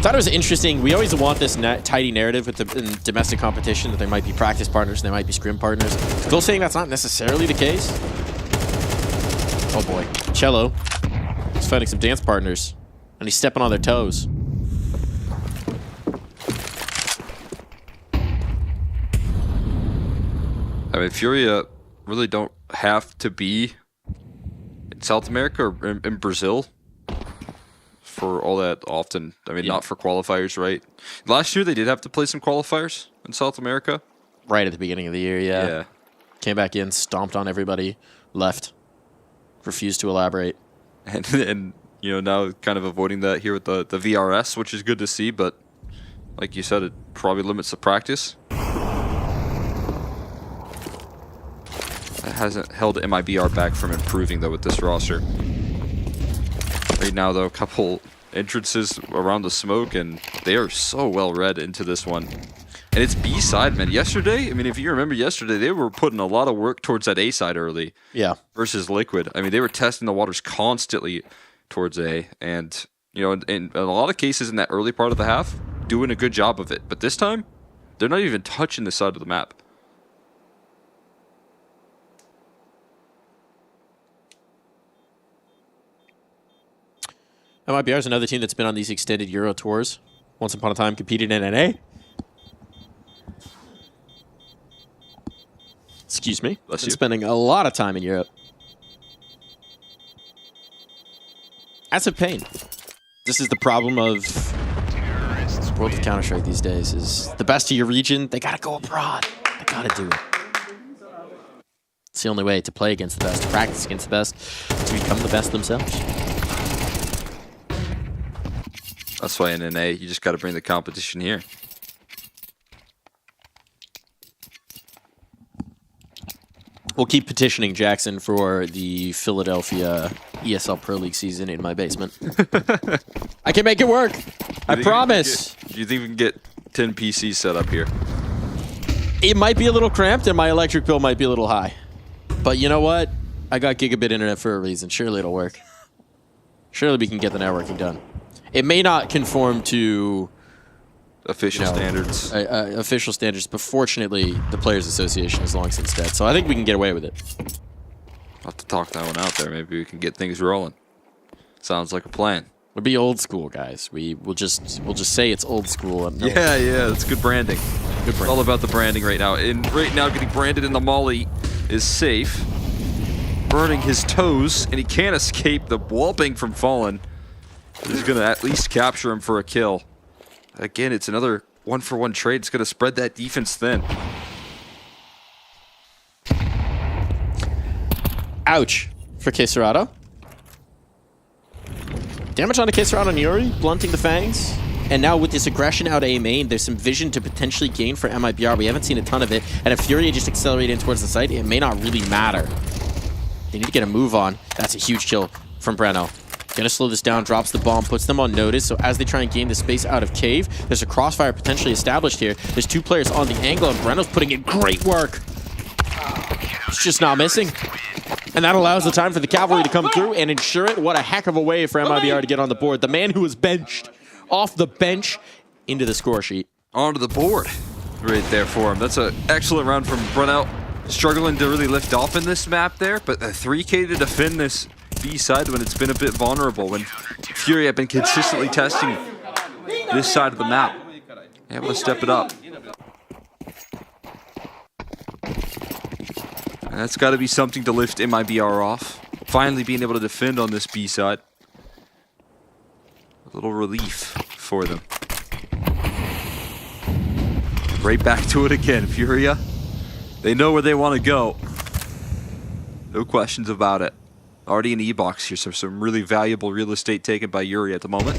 Thought it was interesting. We always want this tidy narrative with in domestic competition that there might be practice partners and there might be scrim partners. Still saying that's not necessarily the case. Oh boy. Cello. He's finding some dance partners. And he's stepping on their toes. I mean, Furia really don't have to be in South America or in Brazil for all that often. I mean, not for qualifiers, right? Last year they did have to play some qualifiers in South America. Right at the beginning of the year, yeah. Came back in, stomped on everybody, left. Refused to elaborate. And you know, now kind of avoiding that here with the VRS, which is good to see, but like you said, it probably limits the practice. It hasn't held MIBR back from improving, though, with this roster. Right now, though, a couple entrances around the smoke, and they are so well read into this one. And it's B side, man. Yesterday, I mean, if you remember yesterday, they were putting a lot of work towards that A side early. Yeah. Versus Liquid. I mean, they were testing the waters constantly towards A. And, you know, in a lot of cases in that early part of the half, doing a good job of it. But this time, they're not even touching this side of the map. MIBR is another team that's been on these extended Euro tours. Once upon a time competed in NA. Excuse me. Bless Been you. spending a lot of time in Europe. That's a pain. This is the problem of World of Counter-Strike these days, is the best of your region, they gotta go abroad. They gotta do it. It's the only way to play against the best, to practice against the best, to become the best themselves. That's why in NA, you just got to bring the competition here. We'll keep petitioning Jackson for the Philadelphia ESL Pro League season in my basement. I can make it work. I promise. Do you think we can get 10 PCs set up here? It might be a little cramped and my electric bill might be a little high. But you know what? I got gigabit internet for a reason. Surely it'll work. Surely we can get the networking done. It may not conform to official standards. Official standards, but fortunately, the Players Association is long since dead. So I think we can get away with it. I'll have to talk that one out there. Maybe we can get things rolling. Sounds like a plan. We'll be old school, guys. We'll just say it's old school. And yeah, that's good branding. It's all about the branding right now. And right now, getting branded in the molly is safe. Burning his toes, and he can't escape the wallbang from Fallen. He's going to at least capture him for a kill. Again, it's another one-for-one trade. It's going to spread that defense thin. Ouch for Queserado. Damage onto Queserado and Yuri, blunting the fangs. And now with this aggression out A main, there's some vision to potentially gain for MIBR. We haven't seen a ton of it. And if Furia just accelerated in towards the site, it may not really matter. They need to get a move on. That's a huge kill from Breno. Gonna slow this down, drops the bomb, puts them on notice. So as they try and gain the space out of Cave, there's a crossfire potentially established here. There's 2 players on the angle, and Breno's putting in great work. It's just not missing. And that allows the time for the cavalry to come through and ensure it. What a heck of a way for MIBR to get on the board. The man who was benched off the bench into the score sheet. Onto the board right there for him. That's an excellent round from Breno. Struggling to really lift off in this map there, but the 3K to defend this B side when it's been a bit vulnerable, when Fury have been consistently testing this side of the map. Able to step it up. And that's got to be something to lift MIBR off. Finally being able to defend on this B side. A little relief for them. Right back to it again, Furia. They know where they want to go. No questions about it. Already an E-box here, so some really valuable real estate taken by Yuri at the moment.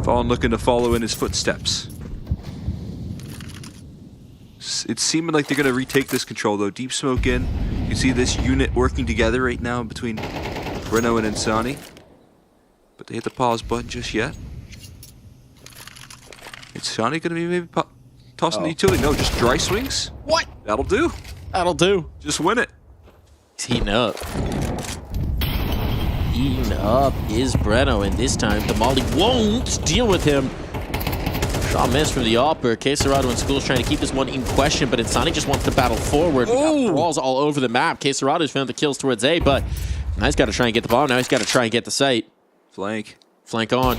Fallen looking to follow in his footsteps. It's seeming like they're going to retake this control, though. Deep smoke in. You can see this unit working together right now between Breno and Insani. But they hit the pause button just yet. Insani going to be maybe tossing the utility? No, just dry swings. What? That'll do. That'll do. Just win it. He's heating up. Heating up is Breno, and this time the molly won't deal with him. Shot missed from the upper. Queserado and School's trying to keep this one in question, but Insani just wants to battle forward. Brawls all over the map. Queserado's found the kills towards A, but now he's got to try and get the bomb. Now he's got to try and get the site. Flank. Flank on.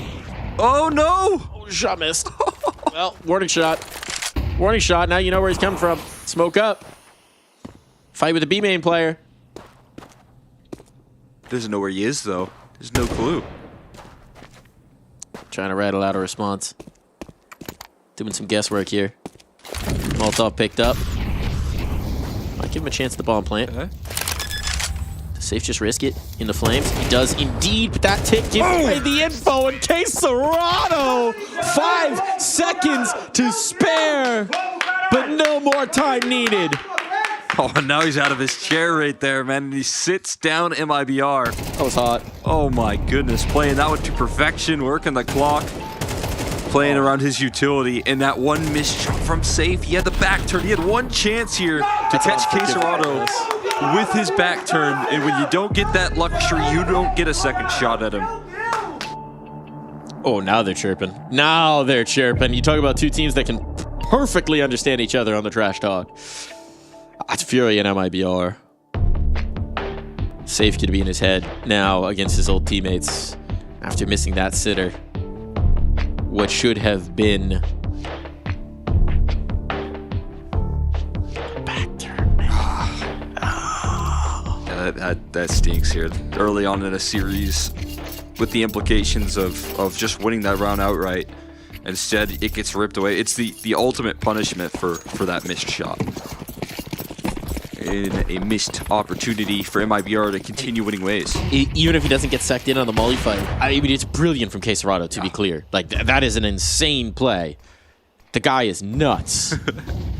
Oh, no! Oh, shot missed. Well, warning shot. Warning shot. Now you know where he's coming from. Smoke up. Fight with the B main player. Doesn't know where he is, though. There's no clue. Trying to rattle out a response. Doing some guesswork here. Molotov picked up. Might give him a chance at the bomb plant. Okay. Does Safe just risk it in the flames? He does indeed, but that tick gives away the info, and Queserado! 5 seconds to spare, but no more time needed. Oh, and now he's out of his chair right there, man. And he sits down MIBR. That was hot. Oh my goodness. Playing that one to perfection, working the clock. Playing around his utility, and that one missed shot from Safe. He had the back turn. He had one chance here to catch Queserado with his back turn. And when you don't get that luxury, you don't get a second shot at him. Oh, now they're chirping. Now they're chirping. You talk about 2 teams that can perfectly understand each other on the trash talk. That's Fury and MIBR. Safe could be in his head now against his old teammates after missing that sitter. What should have been back turn. Yeah, that stinks here. Early on in a series with the implications of just winning that round outright. Instead, it gets ripped away. It's the ultimate punishment for that missed shot. In a missed opportunity for MIBR to continue winning ways. Even if he doesn't get sucked in on the molly fight, I mean, it's brilliant from Queserado, to be clear. Like, that is an insane play. The guy is nuts.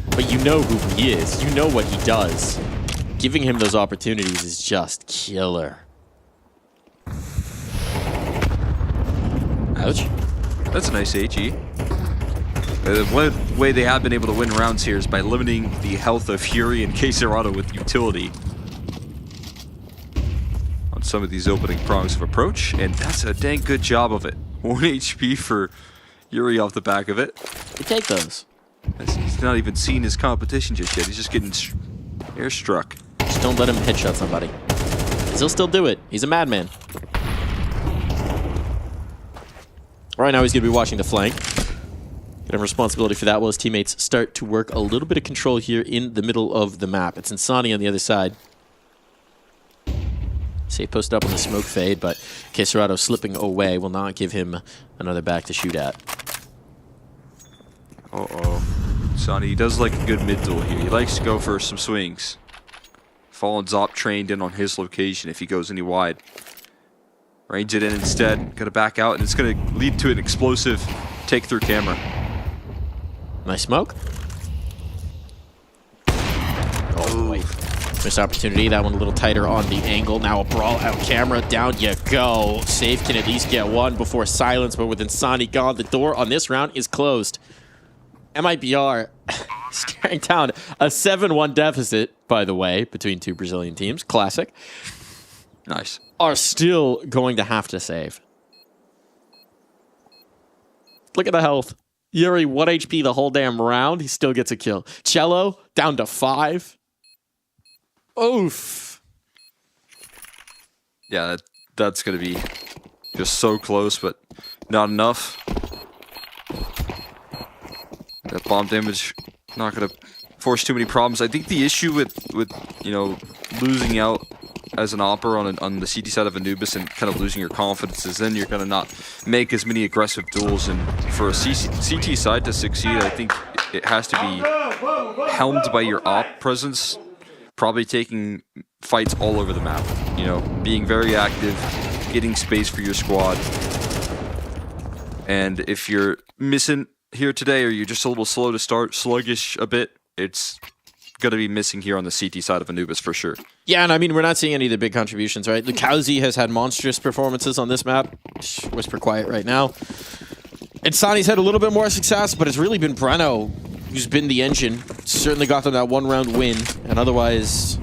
But you know who he is. You know what he does. Giving him those opportunities is just killer. Ouch. That's a nice HE. One way they have been able to win rounds here is by limiting the health of Fury and K-Serrano with utility on some of these opening prongs of approach, and that's a dang good job of it. 1 HP for Yuri off the back of it. You take those. He's not even seen his competition just yet. He's just getting airstruck. Just don't let him headshot somebody. He'll still do it. He's a madman. Right now he's going to be watching the flank. Gonna have responsibility for that while his teammates start to work a little bit of control here in the middle of the map. It's Insani on the other side. Safe posted up on the smoke fade, but K-Serrano slipping away will not give him another back to shoot at. Sonny, he does like a good mid duel here. He likes to go for some swings. Fallen Zop trained in on his location if he goes any wide. Range it in instead. Gonna back out, and it's gonna lead to an explosive take through camera. Nice smoke. Oh, boy. Missed opportunity. That one a little tighter on the angle. Now a brawl out camera. Down you go. Safe can at least get one before silence, but with Insani gone, the door on this round is closed. MIBR staring down a 7-1 deficit, by the way, between two Brazilian teams. Classic. Nice. Are still going to have to save. Look at the health. Yuri, 1 HP the whole damn round. He still gets a kill. Cello, down to 5. Oof. Yeah, that's going to be just so close, but not enough. That bomb damage not going to force too many problems. I think the issue with you know, losing out as an Opera on the CT side of Anubis and kind of losing your confidence is then you're going to not make as many aggressive duels. And for a CT side to succeed, I think it has to be helmed by your op presence, probably taking fights all over the map, you know, being very active, getting space for your squad. And if you're missing here today or you're just a little slow to start, sluggish a bit, it's going to be missing here on the CT side of Anubis for sure. Yeah, and I mean, we're not seeing any of the big contributions, right? Lukowski has had monstrous performances on this map. Shh, whisper quiet right now. And Sani's had a little bit more success, but it's really been Breno who's been the engine. Certainly got them that 1-round win, and otherwise,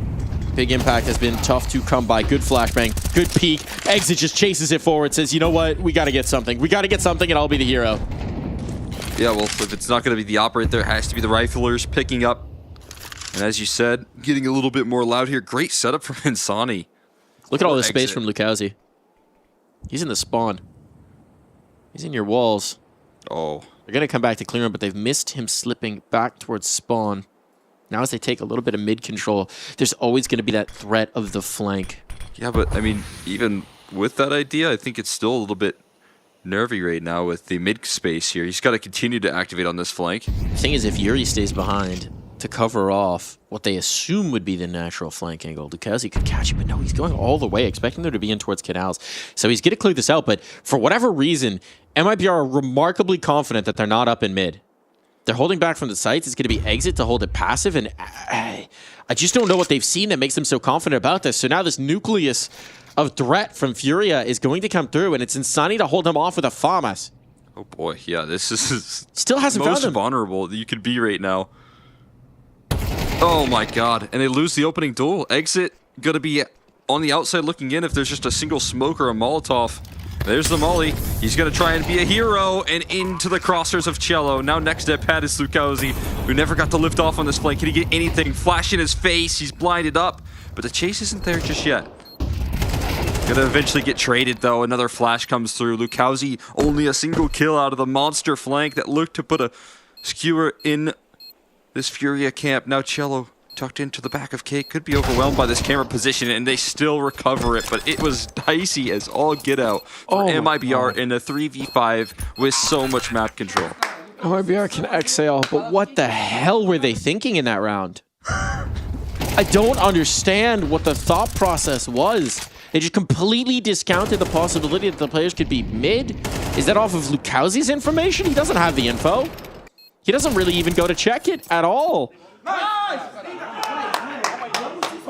big impact has been tough to come by. Good flashbang, good peek. Exit just chases it forward, says, you know what? We got to get something. We got to get something, and I'll be the hero. Yeah, well, if it's not going to be the operator, it has to be the riflers picking up. And as you said, getting a little bit more loud here. Great setup from Insani. Look at all this space from Lukowski. He's in the spawn. He's in your walls. Oh. They're going to come back to clear him, but they've missed him slipping back towards spawn. Now as they take a little bit of mid control, there's always going to be that threat of the flank. Yeah, but I mean, even with that idea, I think it's still a little bit nervy right now with the mid space here. He's got to continue to activate on this flank. The thing is, if Yuri stays behind to cover off what they assume would be the natural flank angle, Lukowski could catch him, but no, he's going all the way, expecting them to be in towards canals. So he's going to clear this out, but for whatever reason, MIBR are remarkably confident that they're not up in mid. They're holding back from the sites. It's going to be exit to hold it passive, and I just don't know what they've seen that makes them so confident about this. So now this nucleus of threat from Furia is going to come through, and it's Insani to hold him off with a FAMAS. Oh boy, yeah, this is still hasn't found him. Most vulnerable that you could be right now. Oh my god, and they lose the opening duel. Exit gonna be on the outside looking in if there's just a single smoke or a Molotov. There's the molly. He's gonna try and be a hero and into the crosshairs of Cello. Now next to Pat is Lukowski, who never got to lift off on this flank. Can he get anything? Flash in his face, he's blinded up, but the chase isn't there just yet. Gonna eventually get traded though. Another flash comes through. Lukowski only a single kill out of the monster flank that looked to put a skewer in this Furia camp. Now Cello tucked into the back of Cake. Could be overwhelmed by this camera position, and they still recover it, but it was dicey as all get out for MIBR in a 3v5 with so much map control. MIBR can exhale, but what the hell were they thinking in that round? I don't understand what the thought process was. They just completely discounted the possibility that the players could be mid. Is that off of Lukowski's information? He doesn't have the info. He doesn't really even go to check it at all.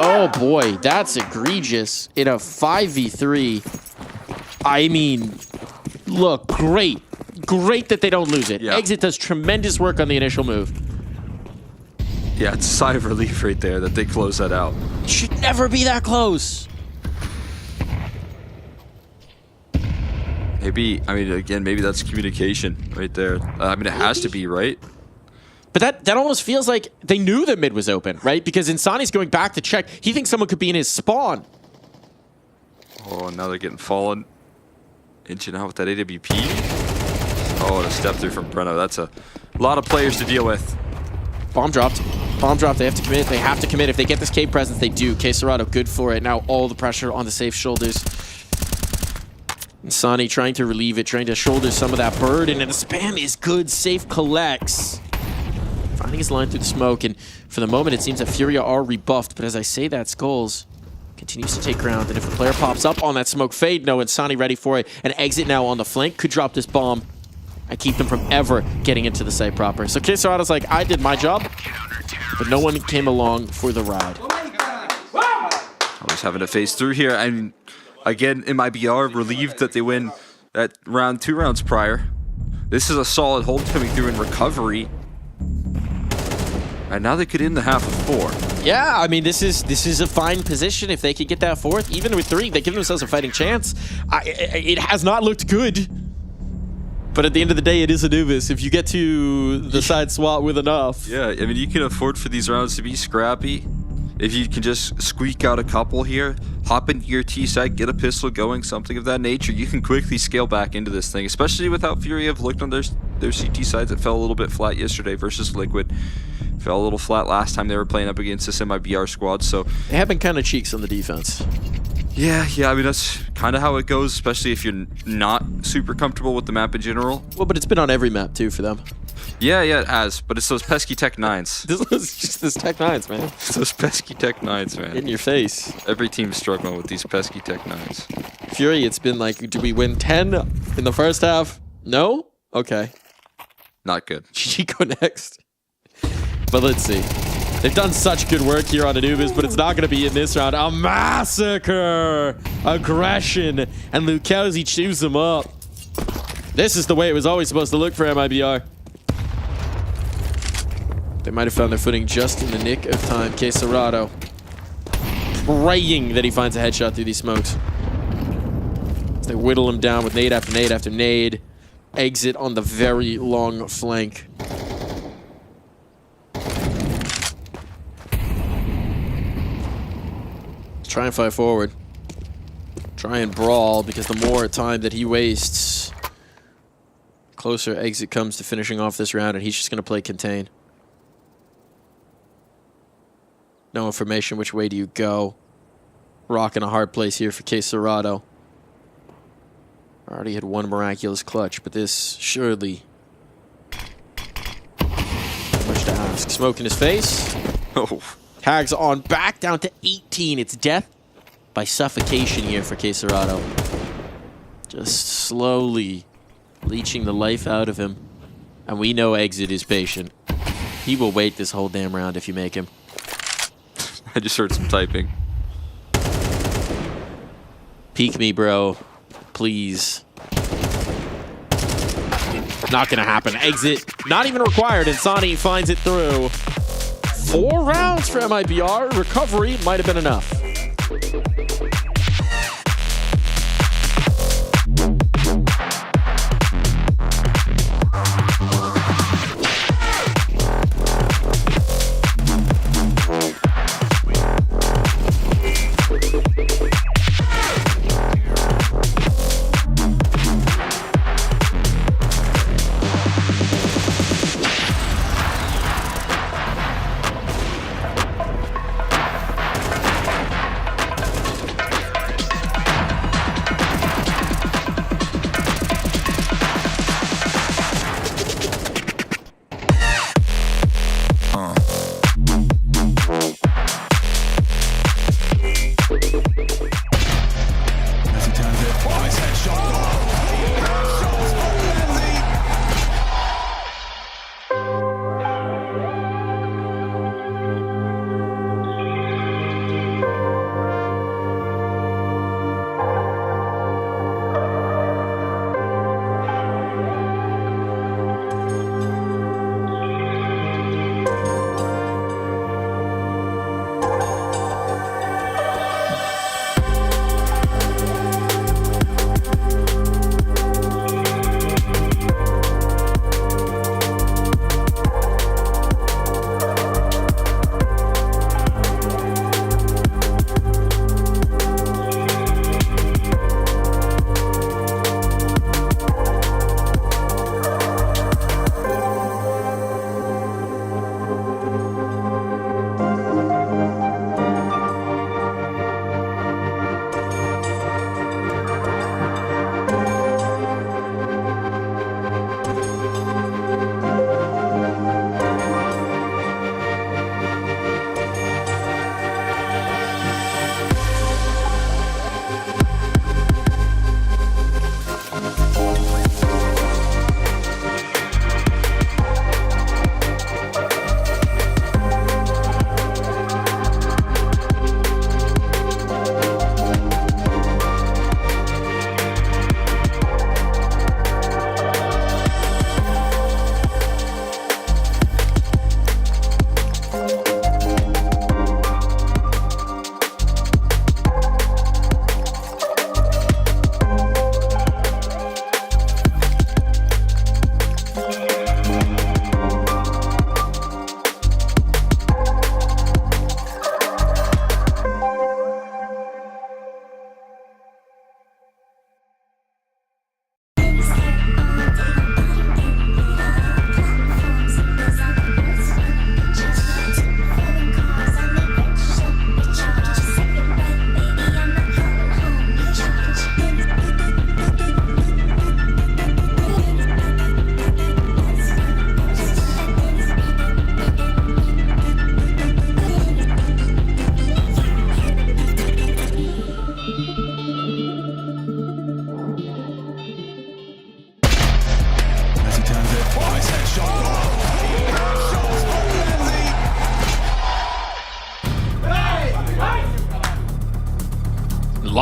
Oh boy, that's egregious. In a 5v3, I mean, look great. Great that they don't lose it. Yeah. Exit does tremendous work on the initial move. Yeah, it's a sigh of relief right there that they close that out. Should never be that close. Maybe, I mean, again, maybe that's communication right there. I mean, it has to be, right? But that almost feels like they knew the mid was open, right? Because Insani's going back to check. He thinks someone could be in his spawn. Oh, now they're getting fallen. Inching out with that AWP. Oh, and a step through from Breno. That's a lot of players to deal with. Bomb dropped. Bomb dropped. They have to commit. They have to commit. If they get this cave presence, they do. K-Serrano, good for it. Now all the pressure on the safe shoulders. Insani trying to relieve it, trying to shoulder some of that burden, and the spam is good. Safe collects. Finding his line through the smoke, and for the moment it seems that Furia are rebuffed, but as I say that, Skulls continues to take ground, and if a player pops up on that smoke fade, no, Insani ready for it, and Exit now on the flank, could drop this bomb and keep them from ever getting into the site proper. So K-Serrano's like, I did my job, but no one came along for the ride. Always having to face through here. I mean, again, MIBR relieved that they win that round 2 rounds prior. This is a solid hold coming through in recovery. And now they could end the half with 4. Yeah, I mean, this is a fine position. If they could get that 4th, even with 3, they give themselves a fighting chance. It has not looked good. But at the end of the day, it is Anubis. If you get to the side SWAT with enough. Yeah, I mean, you can afford for these rounds to be scrappy. If you can just squeak out a couple here, hop into your T side, get a pistol going, something of that nature, you can quickly scale back into this thing, especially with how Fury have looked on their CT sides that fell a little bit flat yesterday versus Liquid. Fell a little flat last time they were playing up against this MIBR squad, so... They have been kind of cheeks on the defense. Yeah, I mean, that's kind of how it goes, especially if you're not super comfortable with the map in general. Well, but it's been on every map, too, for them. Yeah, it has, but it's those pesky Tech 9s. This was just this Tech 9s, man. It's those pesky Tech 9s, man. In your face. Every team's struggling with these pesky Tech 9s. Fury, it's been like, do we win 10 in the first half? No? Okay. Not good. GG go next. But let's see. They've done such good work here on Anubis, but it's not going to be in this round. A massacre! Aggression! And Lukowski chews them up. This is the way it was always supposed to look for MIBR. They might have found their footing just in the nick of time. K-Serrano praying that he finds a headshot through these smokes. As they whittle him down with nade after nade after nade. Exit on the very long flank. Try and fight forward. Try and brawl, because the more time that he wastes, closer Exit comes to finishing off this round, and he's just going to play contain. No information which way do you go. Rock in a hard place here for K-Serrano. Already had one miraculous clutch, but this surely... much to ask. Smoke in his face. Oh. Hags on back, down to 18. It's death by suffocation here for K-Serrano. Just slowly leeching the life out of him. And we know Exit is patient. He will wait this whole damn round if you make him. I just heard some typing. Peek me, bro. Please. Not gonna happen. Exit, not even required. Insani finds it through. 4 rounds for MIBR. Recovery might have been enough.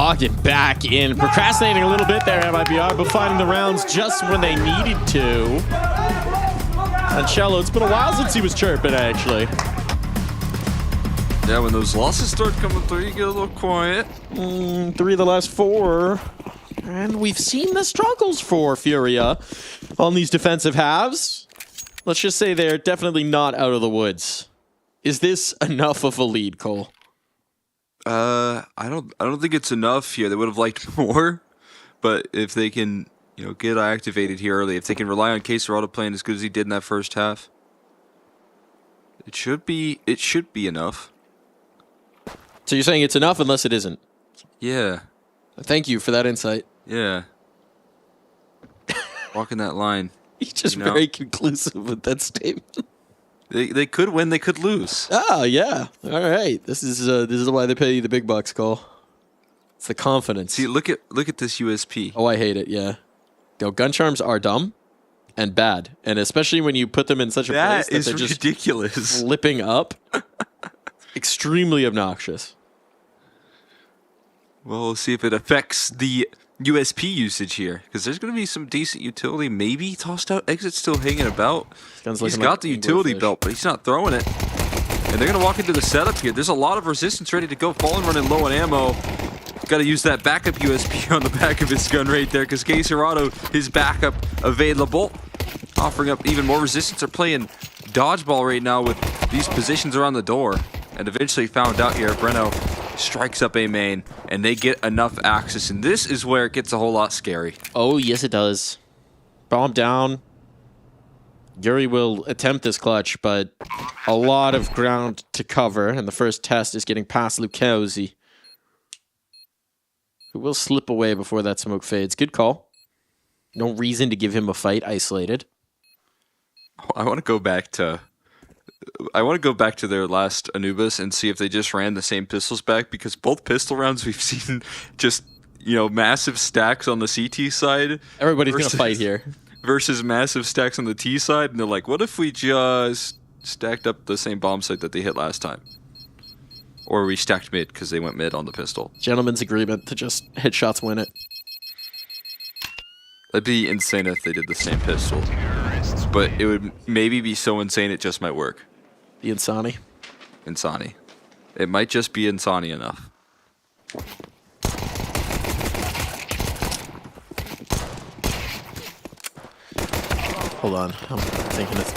logged it back in. Procrastinating a little bit there, MIBR, but finding the rounds just when they needed to. And Cello, it's been a while since he was chirping, actually. Yeah, when those losses start coming through, you get a little quiet. 3 of the last 4. And we've seen the struggles for Furia on these defensive halves. Let's just say they're definitely not out of the woods. Is this enough of a lead, Cole? I don't think it's enough here. They would have liked more, but if they can, get activated here early, if they can rely on Caserado playing as good as he did in that first half, it should be enough. So you're saying it's enough unless it isn't? Yeah. Thank you for that insight. Yeah. Walking that line. He's just very conclusive with that statement. They could win, they could lose. Oh, yeah. All right. This is why they pay you the big bucks, Cole. It's the confidence. See, look at this USP. Oh, I hate it, yeah. Gun charms are dumb and bad. And especially when you put them in such a place that they're just ridiculous. Flipping up. Extremely obnoxious. Well, we'll see if it affects the USP usage here, because there's going to be some decent utility. Maybe tossed out exit still hanging about. He's got the utility belt, but he's not throwing it. And they're going to walk into the setup here. There's a lot of resistance ready to go. Fallen running low on ammo. Got to use that backup USP on the back of his gun right there, because Caserado, his backup available, offering up even more resistance. They're playing dodgeball right now with these positions around the door, and eventually found out here. Breno strikes up A main, and they get enough access, and this is where it gets a whole lot scary. Oh, yes, it does. Bomb down. Yuri will attempt this clutch, but a lot of ground to cover, and the first test is getting past Lukowski, who will slip away before that smoke fades. Good call. No reason to give him a fight isolated. I want to go back to their last Anubis and see if they just ran the same pistols back, because both pistol rounds we've seen just, massive stacks on the CT side. Everybody's going to fight here. Versus massive stacks on the T side, and they're like, what if we just stacked up the same bomb site that they hit last time? Or we stacked mid because they went mid on the pistol. Gentleman's agreement to just hit shots win it. That'd be insane if they did the same pistol. But it would maybe be so insane it just might work. The Insani? Insani. It might just be Insani enough. Hold on. I'm thinking it's...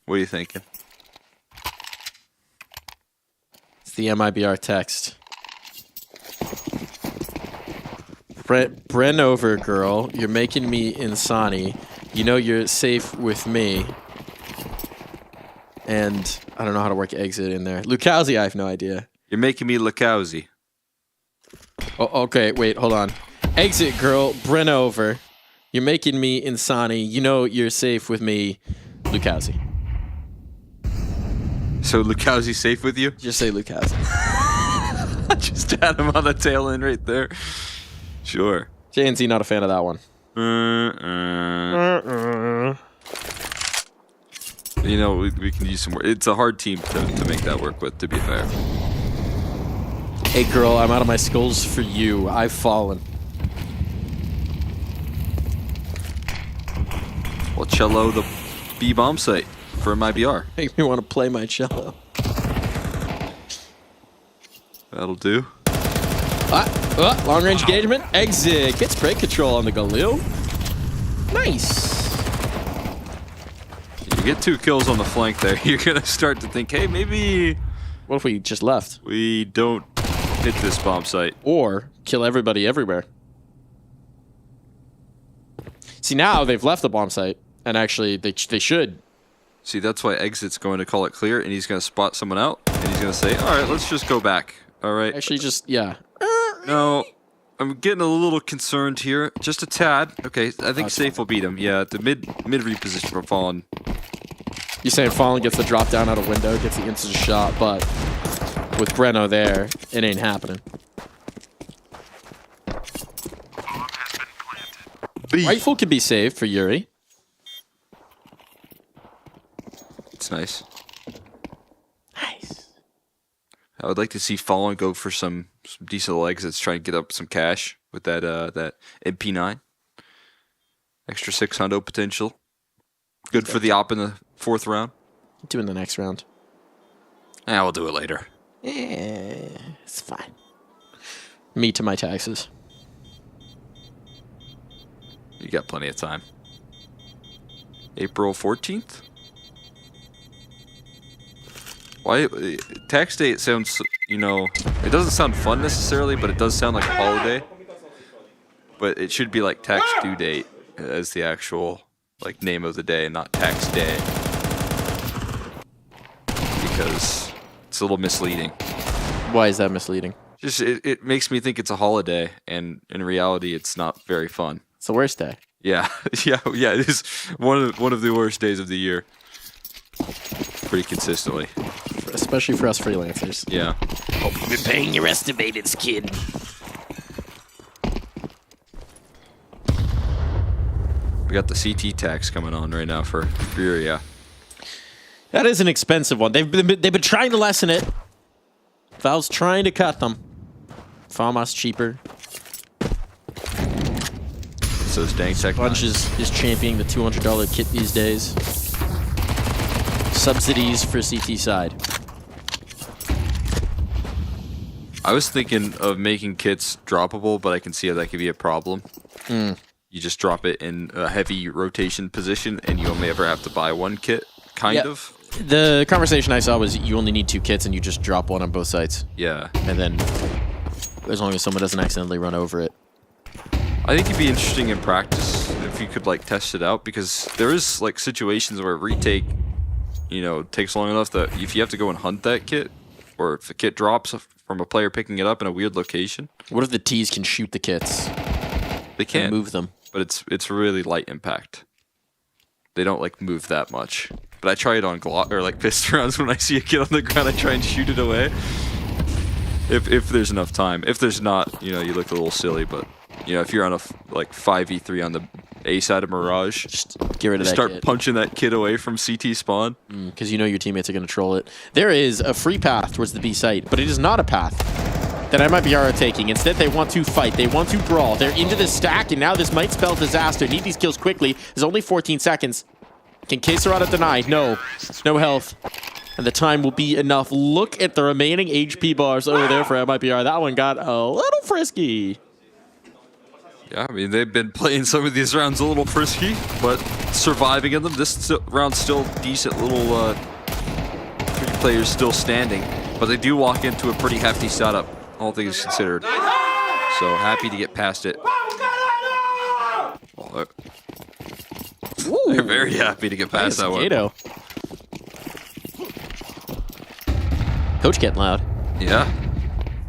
What are you thinking? It's the MIBR text. Bren over, girl. You're making me Insani. You know you're safe with me. And I don't know how to work exit in there. Lukowski, I have no idea. You're making me Lukowski. Oh, okay, wait, hold on. Exit, girl. Bren over. You're making me Insani. You know you're safe with me, Lukowski. So Lukowski's safe with you? Just say Lukowski. Just had him on the tail end right there. Sure. JNZ not a fan of that one. We can use some more. It's a hard team to make that work with, to be fair. Hey, girl, I'm out of my skulls for you. I've fallen. Well, cello the B bomb site for MIBR. Make me want to play my cello. That'll do. Long range engagement. Exit. Gets break control on the Galil. Nice. You get 2 kills on the flank there, you're going to start to think, hey, maybe... What if we just left? We don't hit this bomb site. Or kill everybody everywhere. See, now they've left the bomb site, and actually they should. See, that's why Exit's going to call it clear, and he's going to spot someone out, and he's going to say, all right, let's just go back. All right. Actually, just, yeah. No, I'm getting a little concerned here. Just a tad. Okay, I think Safe will beat him. Yeah, the mid reposition for Fallen. You're saying Fallen gets the drop down out of window, gets the instant shot, but with Breno there, it ain't happening. Rifle can be saved for Yuri. It's nice. Nice. I would like to see Fallen go for some decent legs. Let's try and get up some cash with that that MP9. Extra 600 potential. Good for the op in the 4th round. Do in the next round. Yeah, we'll do it later. It's fine. Me to my taxes. You got plenty of time. April 14th? Why tax day? It sounds, you know, it doesn't sound fun necessarily, but it does sound like a holiday. But it should be like tax due date as the actual like name of the day, not tax day, because it's a little misleading. Why is that misleading? Just it makes me think it's a holiday, and in reality, it's not very fun. It's the worst day. Yeah, yeah. It is one of the worst days of the year. Pretty consistently. Especially for us freelancers. Yeah. Hope you've been paying your estimated, kid. We got the CT tax coming on right now for Furia. That is an expensive one. They've been trying to lessen it. Valve's trying to cut them. Famas cheaper. So Stank Tech Bunch is championing the $200 kit these days. Subsidies for CT side. I was thinking of making kits droppable, but I can see how that could be a problem. You just drop it in a heavy rotation position, and you only ever have to buy one kit, kind of. The conversation I saw was you only need 2 kits, and you just drop one on both sides. Yeah. And then, as long as someone doesn't accidentally run over it. I think it'd be interesting in practice if you could like test it out, because there is like situations where retake, you know, takes long enough that if you have to go and hunt that kit, or if the kit drops from a player picking it up in a weird location. What if the T's can shoot the kits? They can move them, but it's really light impact. They don't like move that much. But I try it on pistol rounds. When I see a kid on the ground, I try and shoot it away. If there's enough time. If there's not, you know, you look a little silly. But you know, if you're on a 5v3 on the A side of Mirage, just get rid of that start kid. Punching that kid away from CT spawn. Because you know your teammates are going to troll it. There is a free path towards the B site, but it is not a path that MIBR are taking. Instead, they want to fight. They want to brawl. They're into the stack, and now this might spell disaster. Need these kills quickly. There's only 14 seconds. Can Quesarada deny? No. No health. And the time will be enough. Look at the remaining HP bars over there for MIBR. That one got a little frisky. Yeah, I mean, they've been playing some of these rounds a little frisky, but surviving in them. This round's still decent. Little 3 players still standing, but they do walk into a pretty hefty setup, all things considered. So happy to get past it. Well, they're very happy to get past that one. Coach getting loud. Yeah.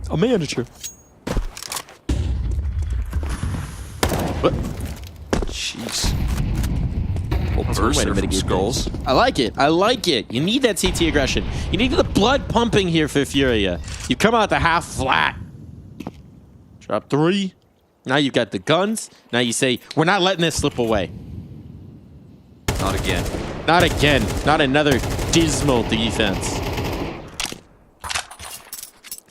A manager. What? Jeez. Well, That's one way to burster from mitigate Skulls. things. I like it. I like it. You need that CT aggression. You need the blood pumping here for Furia. You come out the half flat. Drop 3. Now you've got the guns. Now you say, we're not letting this slip away. Not again. Not again. Not another dismal defense.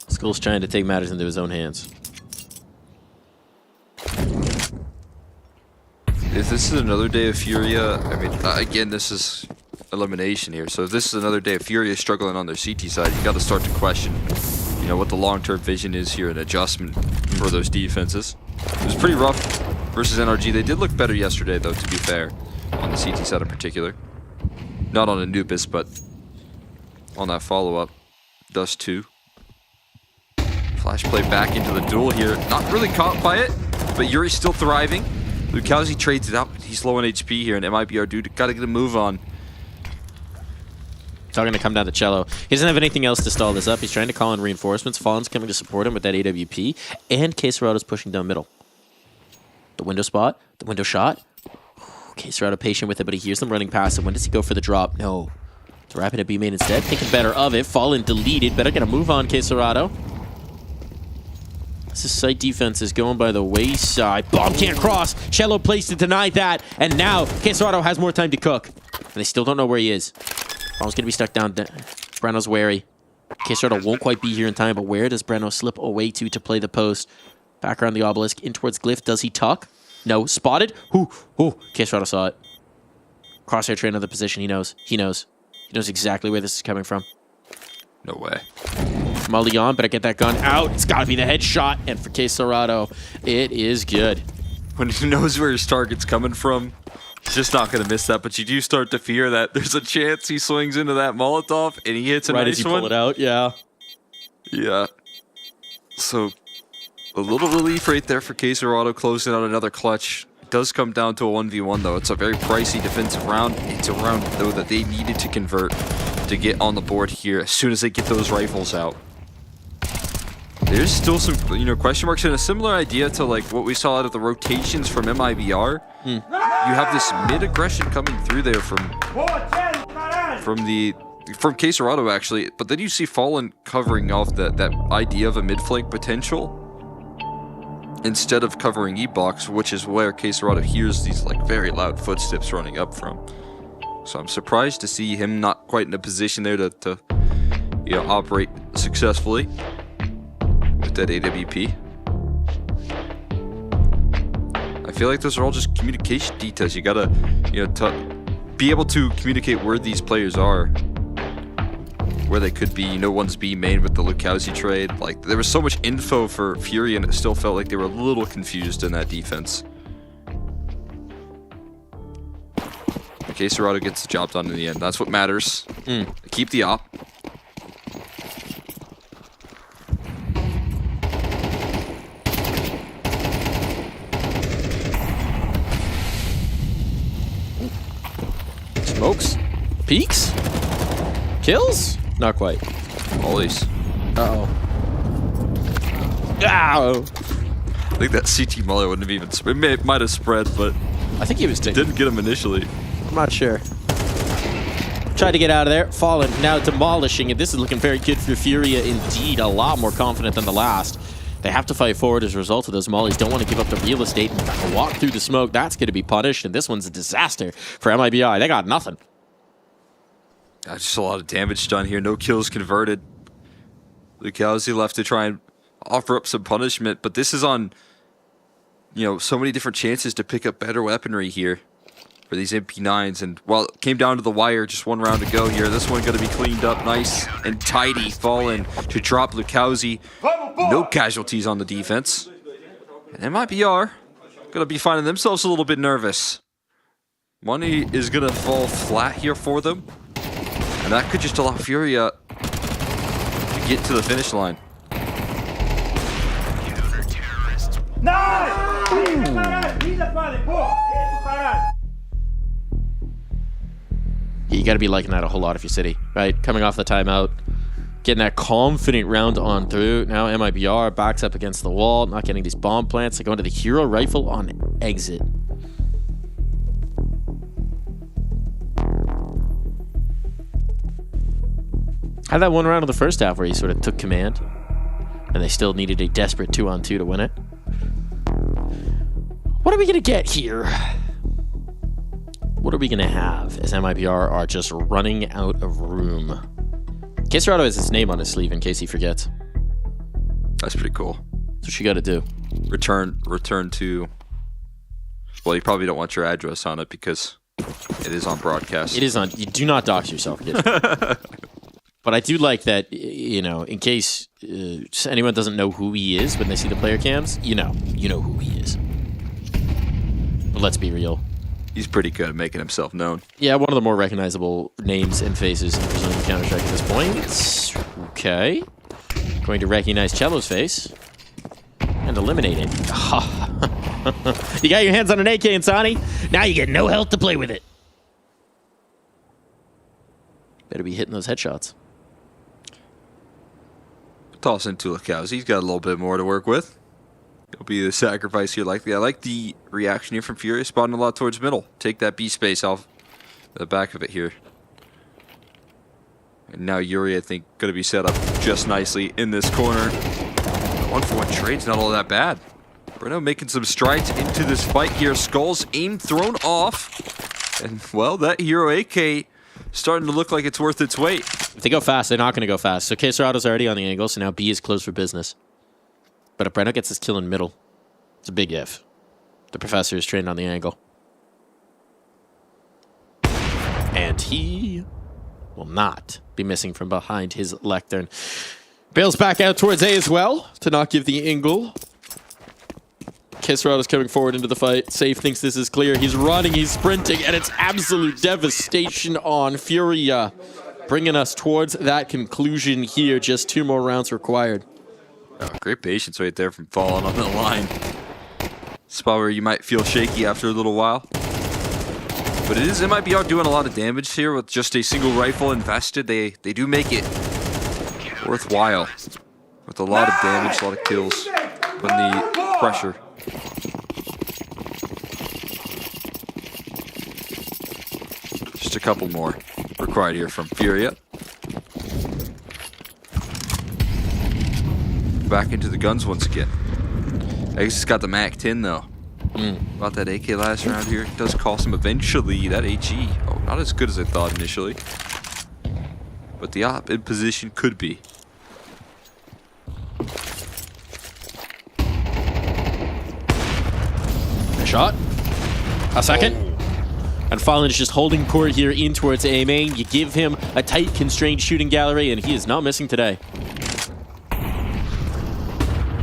Skull's trying to take matters into his own hands. If this is another day of Furia, I mean, again, this is elimination here. So if this is another day of Furia struggling on their CT side, you got to start to question, you know, what the long-term vision is here and adjustment for those defenses. It was pretty rough versus NRG. They did look better yesterday, though, to be fair, on the CT side in particular. Not on Anubis, but on that follow-up. Dust 2. Flash play back into the duel here. Not really caught by it, but Yuri's still thriving. Lukowski trades it out. He's low on HP here, and MIBR dude got to get a move on. Talking to come down to Cello. He doesn't have anything else to stall this up. He's trying to call in reinforcements. Fallen's coming to support him with that AWP, and Quesarada's pushing down middle. The window spot, the window shot. Quesarada patient with it, but he hears them running past him. When does he go for the drop? No. It's wrapping a B main instead. Thinking better of it. Fallen deleted. Better get a move on, Quesarada. This site defense is going by the wayside. Bomb can't cross. Cello placed to deny that. And now Quesarada has more time to cook. And they still don't know where he is. Bomb's going to be stuck down. Breno's wary. Quesarado won't quite be here in time, but where does Breno slip away to play the post? Back around the obelisk, in towards Glyph. Does he tuck? No. Spotted? Quesarado saw it. Crosshair train of the position. He knows. He knows exactly where this is coming from. No way. Molly on, better get that gun out. It's got to be the headshot. And for Quesarado, it is good. When he knows where his target's coming from, he's just not going to miss that. But you do start to fear that there's a chance he swings into that Molotov and he hits a right nice as you one. pull it out, yeah. Yeah. So, a little relief right there for Quesarado, closing out another clutch. It does come down to a 1v1, though. It's a very pricey defensive round. It's a round, though, that they needed to convert to get on the board here as soon as they get those rifles out. There's still some, question marks, and a similar idea to like what we saw out of the rotations from MIBR. You have this mid-aggression coming through there from Quesarado, actually, but then you see Fallen covering off that idea of a mid-flank potential instead of covering E-box, which is where Quesarado hears these like very loud footsteps running up from. So I'm surprised to see him not quite in a position there to operate successfully with that AWP. I feel like those are all just communication details. You gotta, be able to communicate where these players are, where they could be. One's B main with the Lukowski trade. Like, there was so much info for Fury, and it still felt like they were a little confused in that defense. Quesarado gets the job done in the end. That's what matters. Keep the op. Smokes. Peeks. Kills? Not quite. Mollies. Uh-oh. Ow! I think that CT Molly wouldn't have even it might have spread, but I think he was didn't get him initially. I'm not sure. Tried to get out of there. Fallen now demolishing it. This is looking very good for Furia indeed. A lot more confident than the last. They have to fight forward as a result of those mollies. Don't want to give up the real estate and walk through the smoke. That's going to be punished, and this one's a disaster for MIBI. They got nothing. Just a lot of damage done here. No kills converted. Lukowski left to try and offer up some punishment, but this is on, so many different chances to pick up better weaponry here for these MP9s. And while it came down to the wire, just one round to go here. This one going to be cleaned up nice and tidy. Fallen to drop Lukowski. No casualties on the defense. And MIBR going to be finding themselves a little bit nervous. Money is going to fall flat here for them. And that could just allow Furia to get to the finish line. You got to be liking that a whole lot if you're City, right? Coming off the timeout, getting that confident round on through. Now MIBR backs up against the wall, not getting these bomb plants. They go into the hero rifle on exit. Had that one round of the first half where he sort of took command, and they still needed a desperate 2-on-2 to win it. What are we going to get here? What are we going to have as MIBR are just running out of room? Quesarado has his name on his sleeve in case he forgets. That's pretty cool. That's what you got to do. Return to... Well, you probably don't want your address on it because it is on broadcast. It is on... You do not dox yourself, kid. But I do like that, in case anyone doesn't know who he is when they see the player cams, you know who he is. But let's be real. He's pretty good at making himself known. Yeah, one of the more recognizable names and faces in Brazilian Counter-Strike at this point. Okay. Going to recognize Cello's face. And eliminate it. You got your hands on an AK, Insani. Now you get no health to play with it. Better be hitting those headshots. Toss into Lukowski. He's got a little bit more to work with. It'll be the sacrifice here likely. I like the reaction here from Fury. Spotting a lot towards middle. Take that B space off the back of it here. And now Yuri, I think, going to be set up just nicely in this corner. 1-for-1 trade's not all that bad. Breno making some strides into this fight here. Skull's aim thrown off. And, well, that Hero AK starting to look like it's worth its weight. If they go fast, they're not going to go fast. So Queserado's already on the angle, so now B is closed for business. But if Breno gets his kill in middle, it's a big if. The professor is trained on the angle. And he will not be missing from behind his lectern. Bails back out towards A as well to not give the angle. Queserado's coming forward into the fight. Safe thinks this is clear. He's running, he's sprinting, and it's absolute devastation on Furia. Bringing us towards that conclusion here. Just 2 more rounds required. Oh, great patience right there from falling on the line. Spot where you might feel shaky after a little while. But it might be out doing a lot of damage here with just a single rifle invested. They do make it worthwhile. With a lot of damage, a lot of kills. Putting the pressure. Just a couple more required here from Furia. Back into the guns once again. Eggs has got the MAC-10 though. About that AK last round here. It does cost him eventually that HE. Oh, not as good as I thought initially. But the op in position could be. A shot. A second. And Fallen is just holding Port here in towards A main. You give him a tight, constrained shooting gallery, and he is not missing today.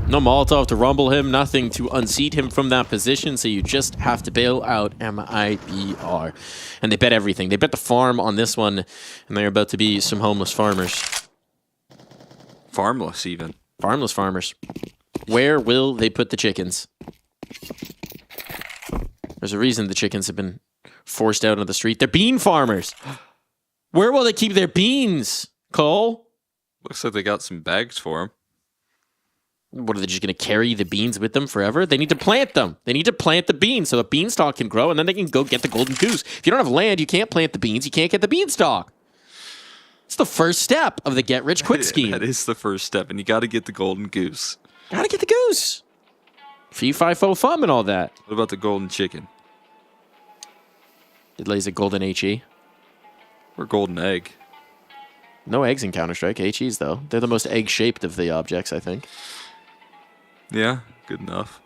No Molotov to rumble him, nothing to unseat him from that position, so you just have to bail out MIBR. And they bet everything. They bet the farm on this one, and they're about to be some homeless farmers. Farmless, even. Farmless farmers. Where will they put the chickens? There's a reason the chickens have been forced out on the street. They're bean farmers. Where will they keep their beans, Cole? Looks like they got some bags for them. What, are they just going to carry the beans with them forever? They need to plant them. They need to plant the beans so the beanstalk can grow, and then they can go get the golden goose. If you don't have land, you can't plant the beans. You can't get the beanstalk. It's the first step of the get-rich-quick scheme. That is the first step, and you got to get the golden goose. Got to get the goose. Fee, fi, fo, fum, and all that. What about the golden chicken? It lays a golden HE. Or golden egg. No eggs in Counter-Strike. HEs, though. They're the most egg-shaped of the objects, I think. Yeah, good enough.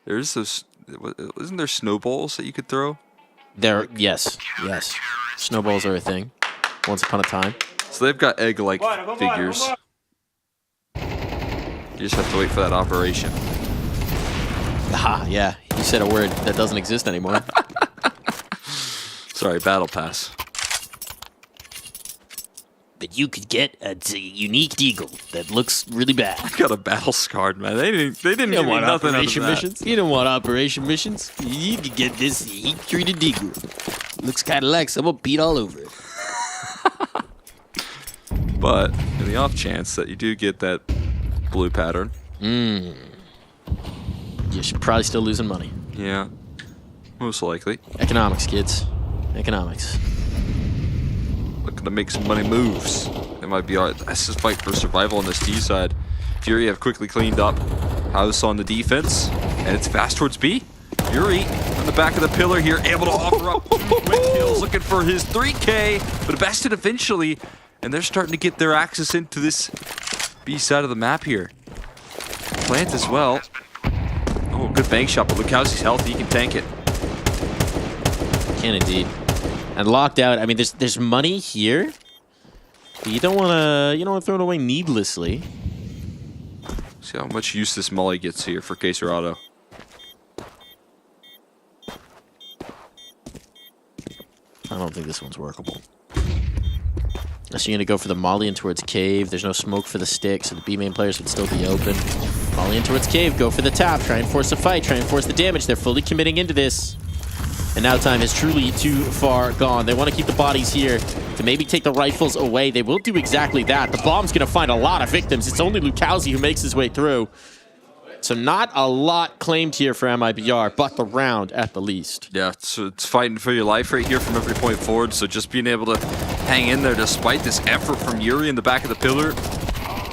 There's those. Isn't there snowballs that you could throw? Yes. Snowballs are a thing. Once upon a time. So they've got egg-like figures. You just have to wait for that operation. Aha, yeah. You said a word that doesn't exist anymore. Sorry, battle pass. That you could get a unique deagle that looks really bad. I got a battle scarred, man. They didn't give me nothing out of that. Missions? You don't want operation missions? You could get this heat-treated deagle. Looks kind of like someone beat all over it. But in the off chance that you do get that blue pattern, you should probably still losing money. Yeah, most likely. Economics, kids. Economics. Looking to make some money moves. It might be alright. That's just fight for survival on this D side. Fury have quickly cleaned up House on the defense, and it's fast towards B. Fury on the back of the pillar here, able to offer up 2 quick kills, looking for his 3K, but bested eventually, and they're starting to get their access into this B side of the map here. Plant as well. Oh, good bank shot, but look how he's healthy. He can tank it. Can indeed. And locked out. I mean, there's money here. But you don't want to throw it away needlessly. See how much use this molly gets here for Queserado. I don't think this one's workable. So you're going to go for the molly in towards cave. There's no smoke for the stick, so the B main players would still be open. Molly in towards cave. Go for the tap. Try and force the fight. Try and force the damage. They're fully committing into this. And now time is truly too far gone. They want to keep the bodies here to maybe take the rifles away. They will do exactly that. The bomb's going to find a lot of victims. It's only Lukowski who makes his way through. So not a lot claimed here for MIBR, but the round at the least. Yeah, so it's fighting for your life right here from every point forward. So just being able to hang in there despite this effort from Yuri in the back of the pillar.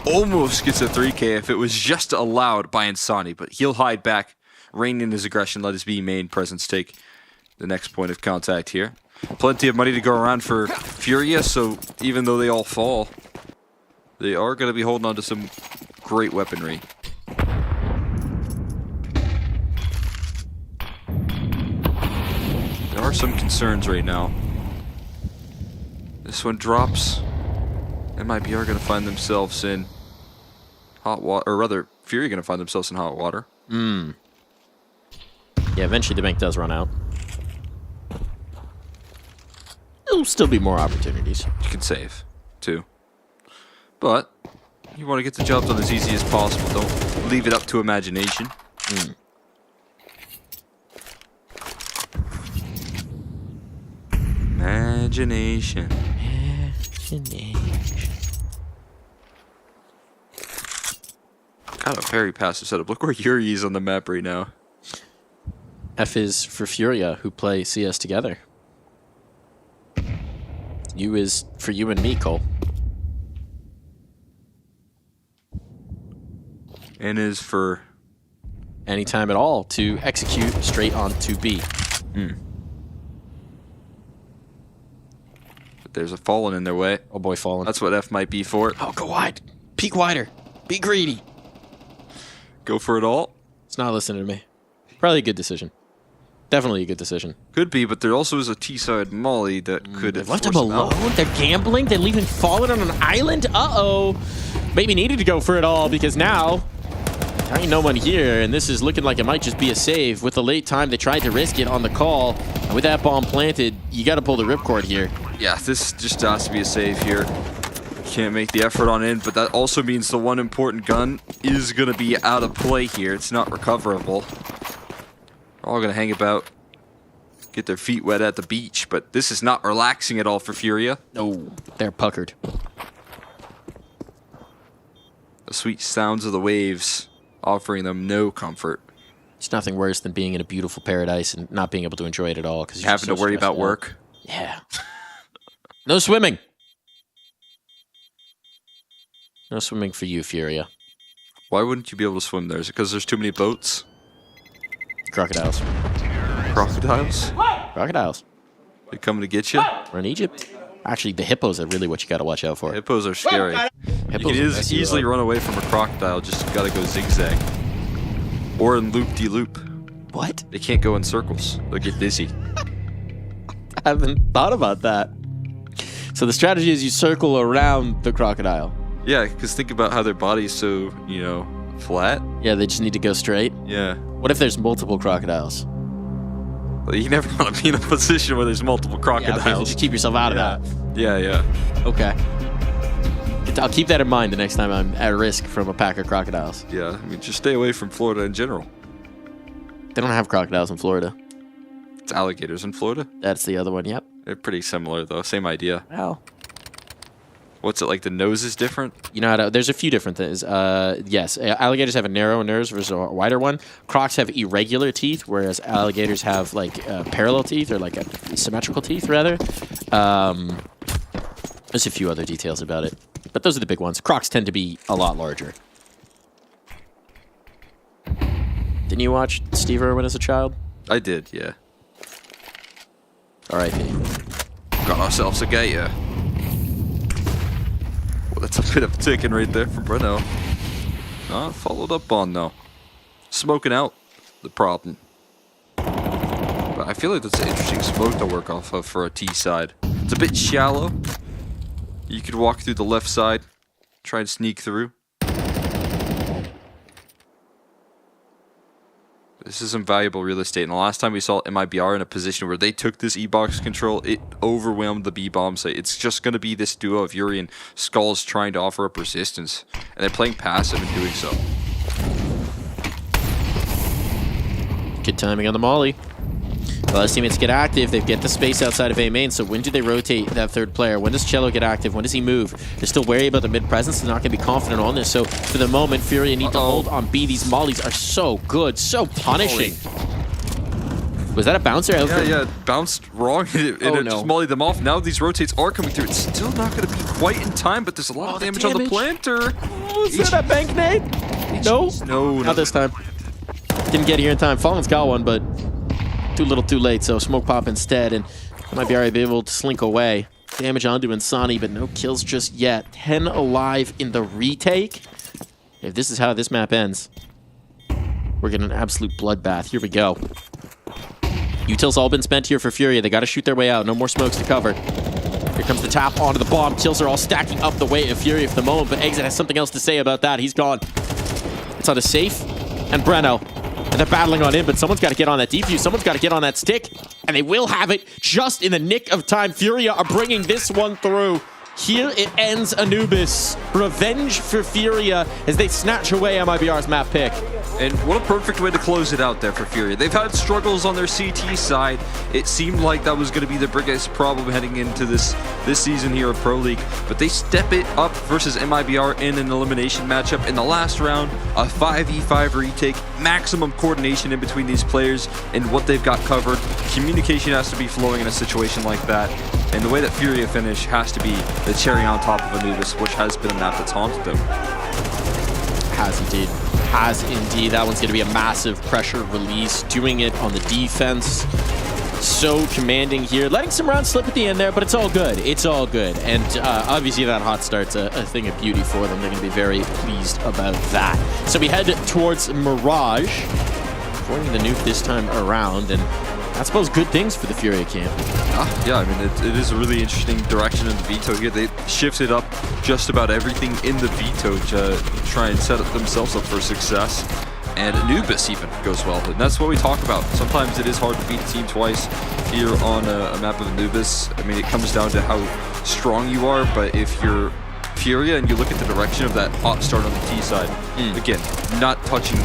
Almost gets a 3K if it was just allowed by Insani, but he'll hide back, rein in his aggression, let his B main presence take the next point of contact here. Plenty of money to go around for Furia, so even though they all fall, they are going to be holding on to some great weaponry. There are some concerns right now. This one drops. MIB are going to find themselves in hot water, or rather, Fury are going to find themselves in hot water. Yeah, eventually the bank does run out. There'll still be more opportunities. You can save, too. But you want to get the job done as easy as possible. Don't leave it up to imagination. Imagination. Kind of a very passive setup. Look where Yuri is on the map right now. F is for Furia, who play CS together. U is for you and me, Cole. N is for anytime at all to execute straight on to B. But there's a Fallen in their way. Oh boy, Fallen. That's what F might be for. Oh, go wide. Peek wider. Be greedy. Go for it all. It's not listening to me. Probably a good decision. Definitely a good decision. Could be, but there also is a T-side molly that could have left him alone. They're gambling. They're leaving Fallen on an island. Uh-oh. Maybe needed to go for it all because now there ain't no one here, and this is looking like it might just be a save. With the late time, they tried to risk it on the call. And with that bomb planted, you got to pull the ripcord here. Yeah, this just has to be a save here. Can't make the effort on in, but that also means the one important gun is going to be out of play here. It's not recoverable. They're all going to hang about, get their feet wet at the beach, but this is not relaxing at all for Furia. No, they're puckered. The sweet sounds of the waves offering them no comfort. It's nothing worse than being in a beautiful paradise and not being able to enjoy it at all because you're having to worry about work. Yeah. No swimming. No swimming for you, Furia. Why wouldn't you be able to swim there? Is it because there's too many boats? Crocodiles. Crocodiles? Crocodiles. They coming to get you? We're in Egypt. Actually, the hippos are really what you got to watch out for. Hippos are scary. Hippos you can easily run away from a crocodile, just got to go zigzag. Or in loop-de-loop. What? They can't go in circles. They'll get dizzy. I haven't thought about that. So the strategy is you circle around the crocodile. Yeah, because think about how their body's so, you know, flat. Yeah, they just need to go straight. Yeah. What if there's multiple crocodiles? Well, you never want to be in a position where there's multiple crocodiles. Yeah, okay, so just keep yourself out of that. Yeah. Okay. I'll keep that in mind the next time I'm at risk from a pack of crocodiles. Yeah, I mean, just stay away from Florida in general. They don't have crocodiles in Florida. It's alligators in Florida. That's the other one, yep. They're pretty similar, though. Same idea. Well. What's it like? The nose is different? You know how to, there's a few different things. Yes, alligators have a narrow nose versus a wider one. Crocs have irregular teeth, whereas alligators have like parallel teeth or like symmetrical teeth, rather. There's a few other details about it, but those are the big ones. Crocs tend to be a lot larger. Didn't you watch Steve Irwin as a child? I did, yeah. R.I.P. Got ourselves a gator. Well, that's a bit of a taken right there from Bruno. Not followed up on, though. Smoking out, the problem. But I feel like that's an interesting smoke to work off of for a T side. It's a bit shallow. You could walk through the left side, try and sneak through. This is some valuable real estate, and the last time we saw MIBR in a position where they took this E-box control, it overwhelmed the B-bomb site. It's just going to be this duo of Yuri and Skulls trying to offer up resistance, and they're playing passive in doing so. Good timing on the molly. Well, as teammates get active, they get the space outside of A main, so when do they rotate that third player? When does Cello get active? When does he move? They're still wary about the mid presence. They're not going to be confident on this, so for the moment, Furia need to hold on B. These mollies are so good, so punishing. Was that a bouncer? Yeah, it bounced wrong, and it just mollied them off. Now these rotates are coming through. It's still not going to be quite in time, but there's a lot of damage on the planter. Oh, is that a bank nade? No? No, Not this time. Didn't get here in time. Fallen's got one, but Too little, too late, so smoke pop instead, and might be able to slink away. Damage onto Insani, but no kills just yet. 10 alive in the retake. If this is how this map ends, we're getting an absolute bloodbath. Here we go. Util's all been spent here for Furia. They got to shoot their way out. No more smokes to cover. Here comes the tap onto the bomb. Kills are all stacking up the weight of Furia for the moment, but Exit has something else to say about that. He's gone. It's on a safe and Breno. And they're battling on him, but someone's got to get on that defuse. Someone's got to get on that stick. And they will have it just in the nick of time. Furia are bringing this one through. Here it ends Anubis. Revenge for Furia as they snatch away MIBR's map pick. And what a perfect way to close it out there for Furia. They've had struggles on their CT side. It seemed like that was going to be the biggest problem heading into this season here of Pro League. But they step it up versus MIBR in an elimination matchup in the last round. A 5v5 retake. Maximum coordination in between these players and what they've got covered. Communication has to be flowing in a situation like that. And the way that Furia finish has to be the cherry on top of Anubis, which has been a map that's haunted them. Has indeed. Has indeed. That one's going to be a massive pressure release. Doing it on the defense. So commanding here. Letting some rounds slip at the end there, but it's all good. It's all good. And obviously that hot start's a thing of beauty for them. They're going to be very pleased about that. So we head towards Mirage. Avoiding the nuke this time around. And I suppose good things for the Furia camp. Yeah, I mean, it is a really interesting direction in the veto here. They shifted up just about everything in the veto to try and set themselves up for success. And Anubis even goes well. And that's what we talk about. Sometimes it is hard to beat a team twice here on a map of Anubis. I mean, it comes down to how strong you are, but if you're Furia and you look at the direction of that hot start on the T side, again, not touching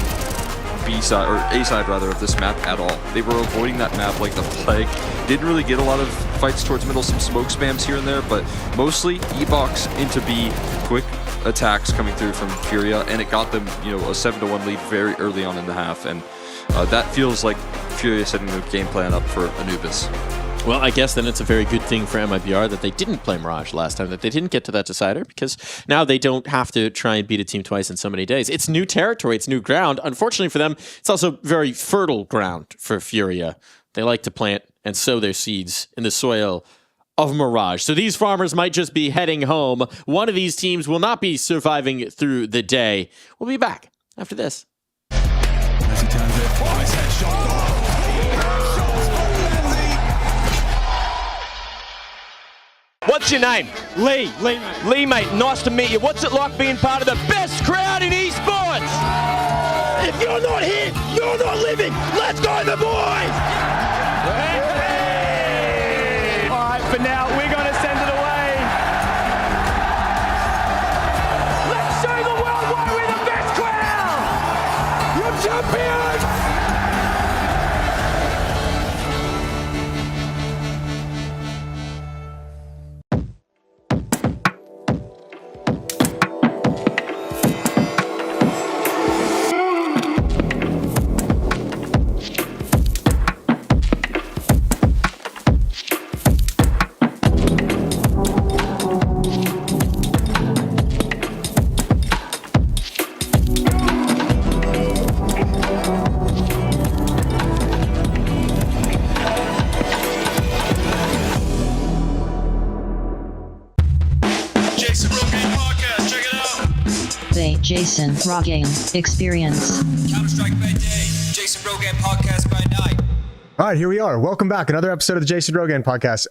B side, or A side rather, of this map at all. They were avoiding that map like the plague. Didn't really get a lot of fights towards middle, some smoke spams here and there, but mostly E-box into B, quick attacks coming through from Furia, and it got them, you know, a 7-1 lead very early on in the half, and that feels like Furia setting the game plan up for Anubis. Well, I guess then it's a very good thing for MIBR that they didn't play Mirage last time, that they didn't get to that decider, because now they don't have to try and beat a team twice in so many days. It's new territory, it's new ground. Unfortunately for them, it's also very fertile ground for Furia. They like to plant and sow their seeds in the soil of Mirage. So these farmers might just be heading home. One of these teams will not be surviving through the day. We'll be back after this. What's your name? Lee. Lee, mate, nice to meet you. What's it like being part of the best crowd in esports? If you're not here, you're not living. Let's go, the boys! All right, for now, we're going to send it away. Let's show the world why we're the best crowd! You're champions! Jason Rogaine Experience. Counter-Strike by day, Jason Rogaine Podcast by night. All right, here we are. Welcome back. Another episode of the Jason Rogaine Podcast.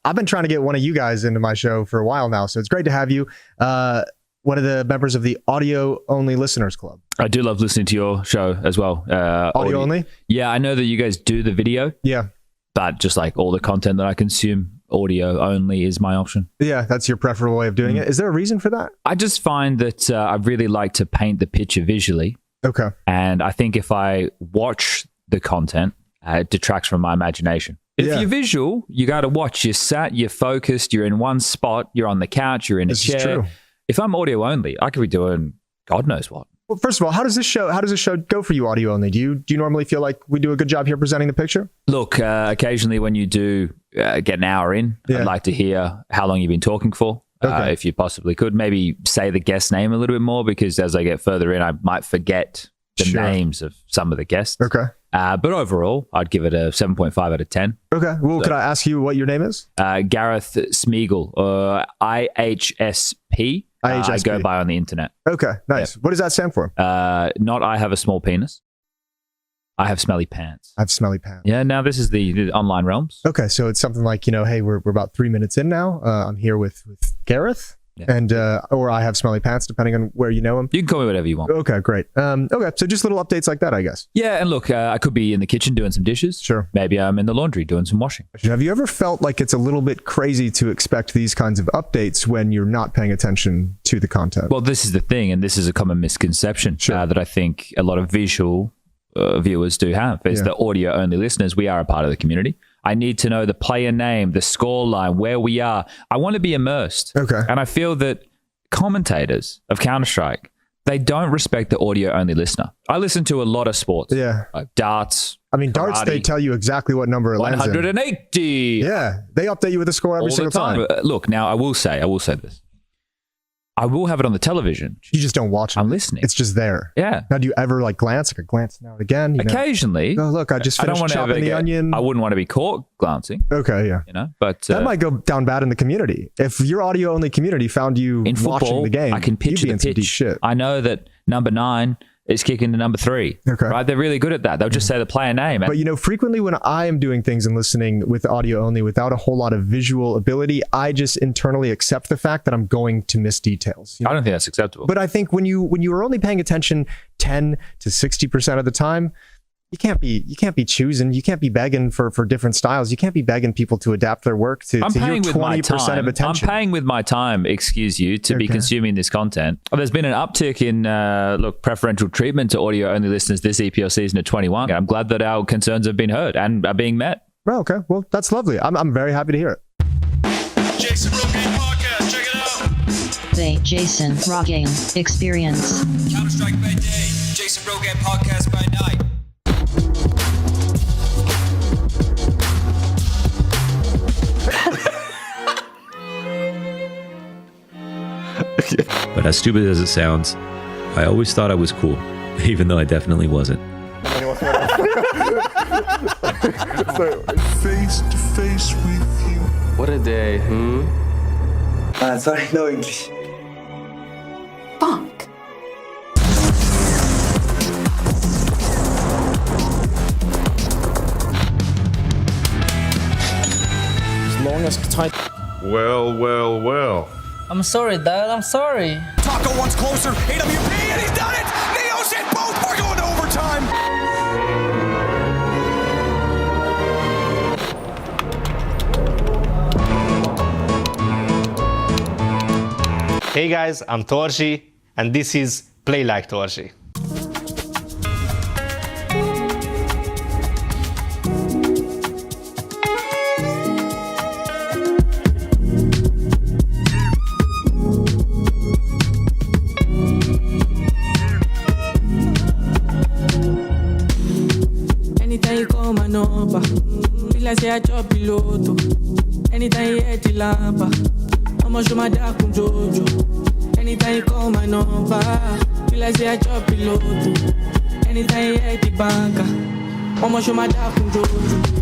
I've been trying to get one of you guys into my show for a while now, so it's great to have you. One of the members of the Audio Only Listeners Club. I do love listening to your show as well. Audio only? Yeah, I know that you guys do the video. Yeah. But just like all the content that I consume, audio only is my option. Yeah, that's your preferable way of doing it. Is there a reason for that? I just find that I really like to paint the picture visually. Okay. And I think if I watch the content, it detracts from my imagination. If you're visual, you got to watch. You're sat, you're focused, you're in one spot, you're on the couch, you're in a chair. This is true. If I'm audio only, I could be doing God knows what. Well, first of all, how does this show go for you audio only? Do you normally feel like we do a good job here presenting the picture? Look, occasionally when you do get an hour in, I'd like to hear how long you've been talking for. Okay. If you possibly could, maybe say the guest name a little bit more, because as I get further in, I might forget the names of some of the guests. Okay. But overall, I'd give it a 7.5 out of 10. Okay. Well, So- could I ask you what your name is? Gareth Smeagol, IHSP. I IHSP. go by on the internet. Okay, nice. What does that stand for? Not I have a small penis. I have smelly pants. I have smelly pants. Yeah, now this is the online realms. Okay, so it's something like, hey, we're about 3 minutes in now. I'm here with Gareth, and or I have smelly pants, depending on where you know him. You can call me whatever you want. Okay, great. Okay, so just little updates like that, I guess. Yeah, and look, I could be in the kitchen doing some dishes. Sure. Maybe I'm in the laundry doing some washing. Have you ever felt like it's a little bit crazy to expect these kinds of updates when you're not paying attention to the content? Well, this is the thing, and this is a common misconception that I think a lot of visual viewers do have. Is the audio-only listeners, we are a part of the community. I need to know the player name, the score line, where we are. I want to be immersed. Okay. And I feel that commentators of Counter-Strike, they don't respect the audio-only listener. I listen to a lot of sports. Yeah. Like darts. I mean, darts, karate. they tell you exactly what number it lands in. 180. Yeah, they update you with the score every All single the time. Look, now I will say this. I will have it on the television. You just don't watch it. I'm listening. It's just there. Yeah. Now, do you ever glance? I glance now and again. Occasionally. Oh, look, I just finished wanna chopping ever the onion. I wouldn't want to be caught glancing. Okay, yeah. But that might go down bad in the community. If your audio only community found you in watching football, the game, I can picture you'd be the in some deep pitch. shit. I know that number 9 is kicking to number 3. Okay. Right? They're really good at that. They'll just say the player name. But frequently when I am doing things and listening with audio only without a whole lot of visual ability, I just internally accept the fact that I'm going to miss details. I don't think that's acceptable. But I think when you are only paying attention 10 to 60% of the time, you can't be choosing. You can't be begging for different styles. You can't be begging people to adapt their work to your 20% of attention. I'm paying with my time, excuse you, to be consuming this content. There's been an uptick in preferential treatment to audio-only listeners this EPL season of 21. I'm glad that our concerns have been heard and are being met. Well, okay. Well, that's lovely. I'm very happy to hear it. Jason Rogan Podcast, check it out. The Jason Rogan Experience. Counter-Strike by day, Jason Rogan Podcast by night. But as stupid as it sounds, I always thought I was cool, even though I definitely wasn't. So, face to face with you. What a day, Sorry, no English. Fuck. As long as tight. Well. I'm sorry, Dad. I'm sorry. Taco one's closer. AWP, and he's done it. Neo's hit both. We're going to overtime. Hey guys, I'm Torji, and this is Play Like Torji. Anytime you call my number, feel like say I chop piloto. Anytime you hit the lampa, I'ma show my dark from Jojo. Anytime you call my number, feel like say I chop piloto. Anytime you hit the banker, I'ma show my dark from Jojo.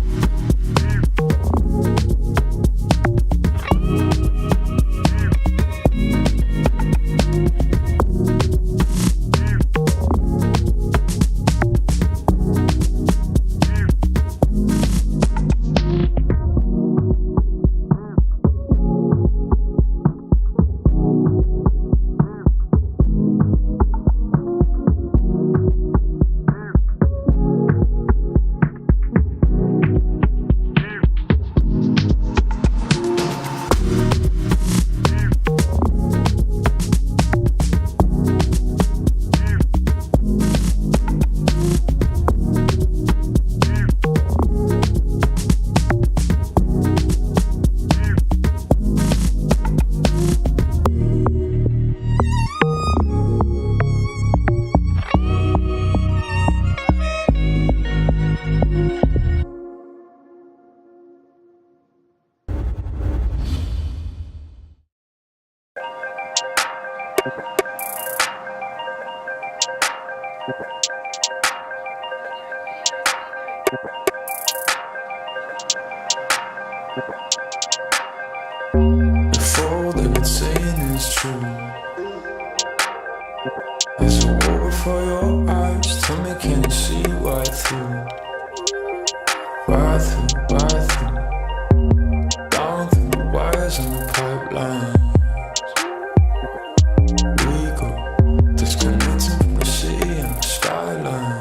Before they would say it's true. There's a wall before your eyes. Tell me, can you see right through? Right through, right through. Down through the wires and the pipelines. We go disconnecting from the city and the skyline.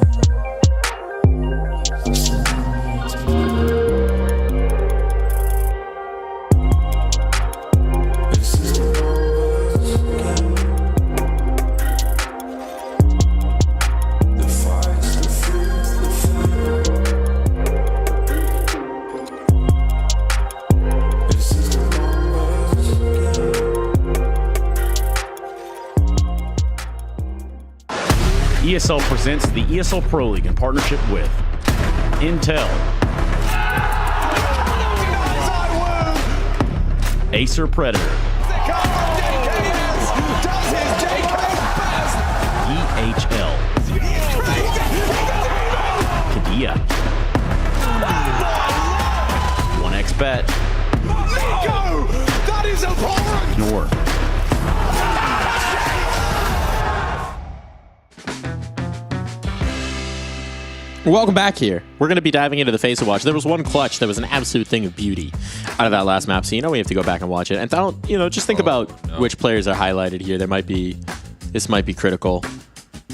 ESL presents the ESL Pro League in partnership with Intel, Acer Predator, EHL, Kadia, 1xBet, That is abhorrent! Nor. Welcome back here. We're going to be diving into the Face It Watch. There was one clutch that was an absolute thing of beauty out of that last map. So, we have to go back and watch it. And just think about which players are highlighted here. This might be critical.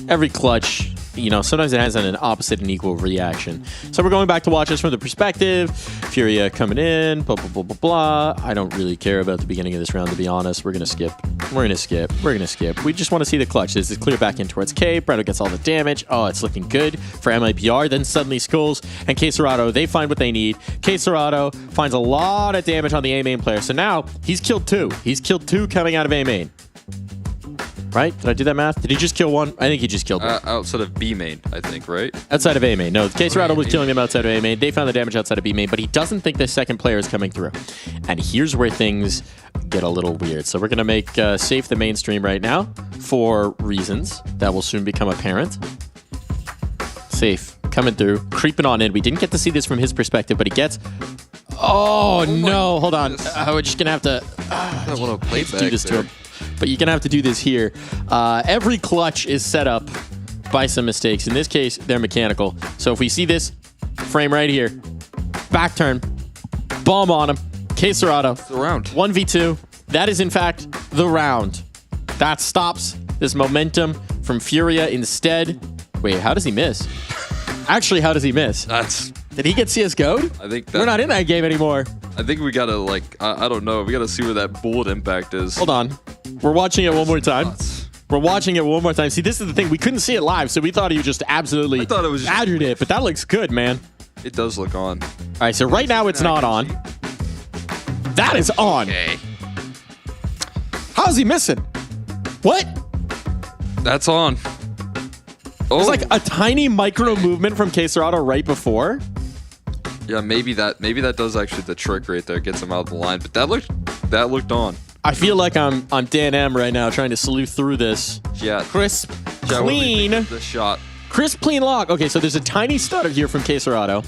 Every clutch, sometimes it has an opposite and equal reaction. So we're going back to watch this from the perspective. Furia coming in, blah, blah, blah, blah, blah. I don't really care about the beginning of this round, to be honest. We're going to skip. We just want to see the clutch. This is clear back in towards K. Brado gets all the damage. Oh, it's looking good for MIPR. Then suddenly Skulls and K Serrato, they find what they need. K Serrato finds a lot of damage on the A main player. So now he's killed 2. He's killed 2 coming out of A main. Right? Did I do that math? Did he just kill 1? I think he just killed 1. Outside of B main, I think, right? Outside of A main. No, K Serrato was killing him outside of A main. They found the damage outside of B main, but he doesn't think the second player is coming through. And here's where things get a little weird. So we're going to make Safe the mainstream right now for reasons that will soon become apparent. Safe coming through, creeping on in. We didn't get to see this from his perspective, but he gets... Oh no, hold on. We're just going to have to... I want to play back do this there. to him. But you're going to have to do this here. Every clutch is set up by some mistakes. In this case, they're mechanical. So if we see this frame right here, back turn, bomb on him, K Serrato, the round. 1v2. That is, in fact, the round. That stops this momentum from Furia instead. Wait, how does he miss? Actually, how does he miss? Did he get CSGO'd? I think we're not in that game anymore. I think we gotta I don't know. We gotta see where that bullet impact is. Hold on. We're watching it one more time. We're watching it one more time. See, this is the thing. We couldn't see it live, so we thought he just absolutely badgered it. But that looks good, man. It does look on. All right, so right now it's not on. That is on. Okay. How is he missing? What? That's on. Oh. There's like a tiny micro movement from K Serrato right before. Yeah, maybe that does actually the trick right there, gets him out of the line. But that looked on. I feel like I'm Dan M right now trying to sleuth through this. Yeah. Crisp, clean. The shot. Crisp, clean lock. Okay, so there's a tiny stutter here from K Serrato.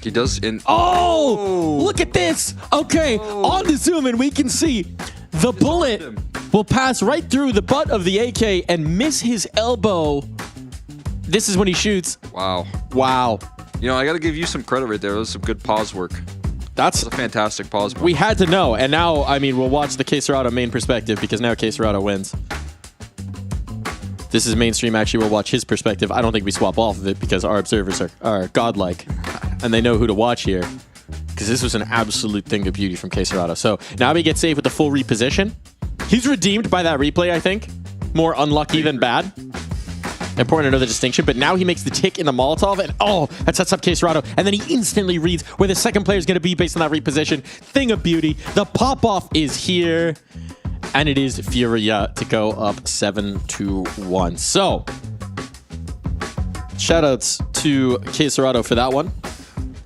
He does in. Oh, look at this. Okay, on the zoom in, we can see the bullet will pass right through the butt of the AK and miss his elbow. This is when he shoots. Wow. Wow. I got to give you some credit right there. That was some good pause work. That's a fantastic pause work. We had to know. And now, we'll watch the K Serrato main perspective because now K Serrato wins. This is mainstream. Actually, we'll watch his perspective. I don't think we swap off of it because our observers are godlike and they know who to watch here because this was an absolute thing of beauty from K Serrato. So now he gets saved with the full reposition. He's redeemed by that replay, I think. More unlucky than bad. Important to know the distinction, but now he makes the tick in the Molotov, and that sets up K Serrato, and then he instantly reads where the second player is going to be based on that reposition. Thing of beauty. The pop-off is here, and it is Furia to go up 7-1. So, shoutouts to K Serrato for that one.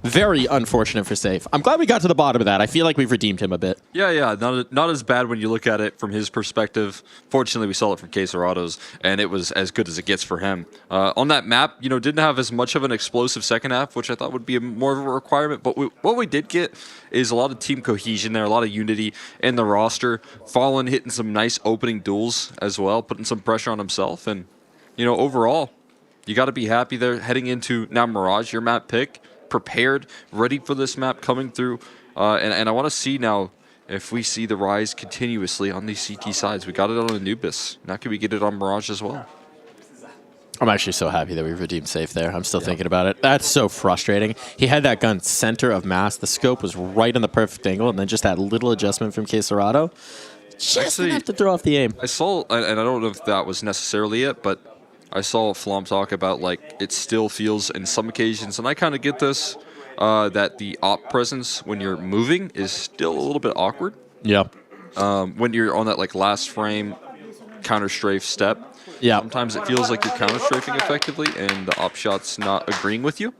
Very unfortunate for Safe. I'm glad we got to the bottom of that. I feel like we've redeemed him a bit. Yeah. Not as bad when you look at it from his perspective. Fortunately, we saw it from Quesarado's, and it was as good as it gets for him. On that map, didn't have as much of an explosive second half, which I thought would be more of a requirement. But what we did get is a lot of team cohesion there, a lot of unity in the roster. Fallen hitting some nice opening duels as well, putting some pressure on himself. And, overall, you got to be happy there heading into now Mirage, your map pick. Prepared, ready for this map coming through, and I want to see now if we see the rise continuously on these CT sides. We got it on Anubis. Now can we get it on Mirage as well? I'm actually so happy that we redeemed Safe there. I'm still thinking about it. That's so frustrating. He had that gun center of mass. The scope was right on the perfect angle, and then just that little adjustment from Quesarado. Just enough to throw off the aim. I saw, and I don't know if that was necessarily it, but I saw Flom talk about it still feels in some occasions, and I kind of get this, that the op presence when you're moving is still a little bit awkward. Yeah. When you're on that last frame counter strafe step, yeah. Sometimes it feels like you're counter strafing effectively, and the op shot's not agreeing with you.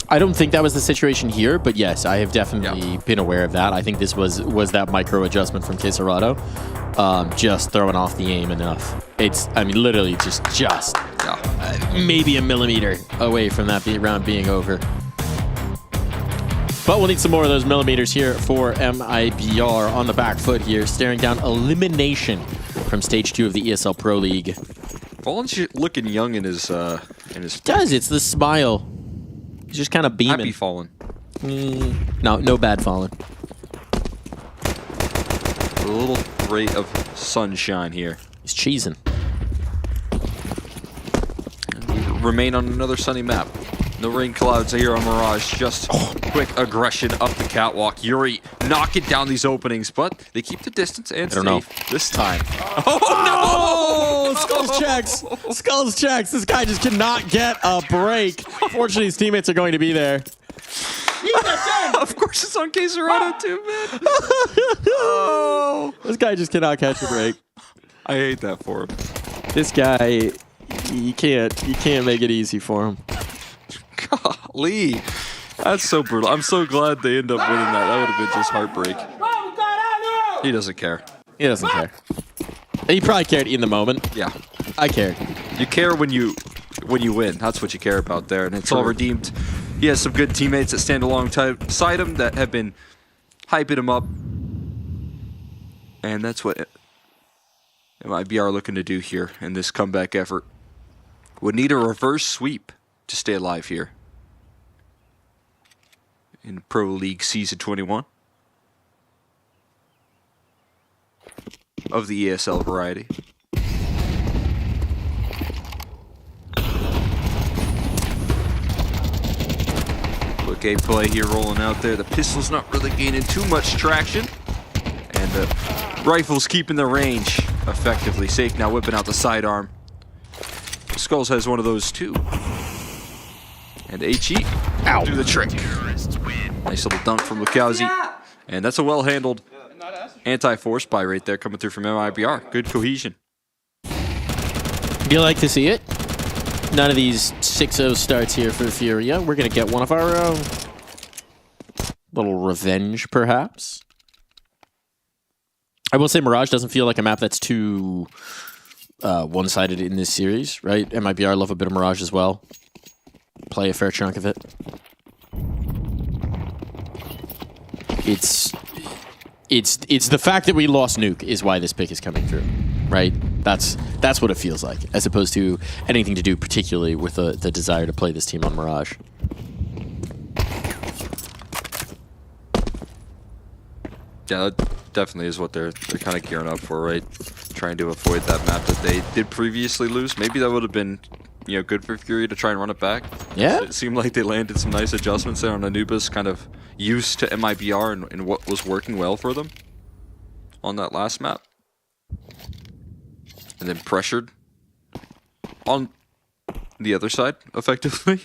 I don't think that was the situation here, but yes, I have definitely been aware of that. I think this was that micro adjustment from Quesarado, just throwing off the aim enough. Literally just maybe a millimeter away from that round being over. But we'll need some more of those millimeters here for MIBR on the back foot here, staring down elimination from Stage 2 of the ESL Pro League. Fallen's looking young in his It's the smile. He's just kind of beaming. Happy Fallen. No bad Fallen. A little ray of sunshine here. He's cheesing. And we remain on another sunny map. No rain clouds here on Mirage. Just quick aggression up the catwalk. Yuri knocking down these openings, but they keep the distance and safe this time. Oh, Skulls checks. Skulls checks. This guy just cannot get a break. Fortunately, his teammates are going to be there. Of course, it's on Quesarado too, man. This guy just cannot catch a break. I hate that for him. This guy, you can't make it easy for him. Golly, that's so brutal. I'm so glad they end up winning that. That would have been just heartbreak. He doesn't care. He doesn't care. He probably cared in the moment. Yeah, I cared. You care when you win. That's what you care about there, and it's all redeemed. He has some good teammates that stand alongside him that have been hyping him up, and that's what MIBR are looking to do here in this comeback effort. Would need a reverse sweep to stay alive here in Pro League Season 21 of the ESL variety. Quick A play here rolling out there. The pistol's not really gaining too much traction, and the rifle's keeping the range effectively. Safe now whipping out the sidearm. Skulls has one of those too. And HE do the trick. Nice little dunk from Lukowski. And that's a well-handled anti-force buy right there coming through from MIBR. Good cohesion. Do you like to see it? None of these 6-0 starts here for Furia. We're going to get one of our own. Little revenge, perhaps. I will say Mirage doesn't feel like a map that's too one-sided in this series, right? MIBR love a bit of Mirage as well. Play a fair chunk of it. It's the fact that we lost Nuke is why this pick is coming through, right? That's what it feels like, as opposed to anything to do particularly with the desire to play this team on Mirage. Yeah, that definitely is what they're kind of gearing up for, right? Trying to avoid that map that they did previously lose. Maybe that would have been, good for Fury to try and run it back. Yeah. It seemed like they landed some nice adjustments there on Anubis, kind of used to MIBR and what was working well for them on that last map. And then pressured on the other side, effectively.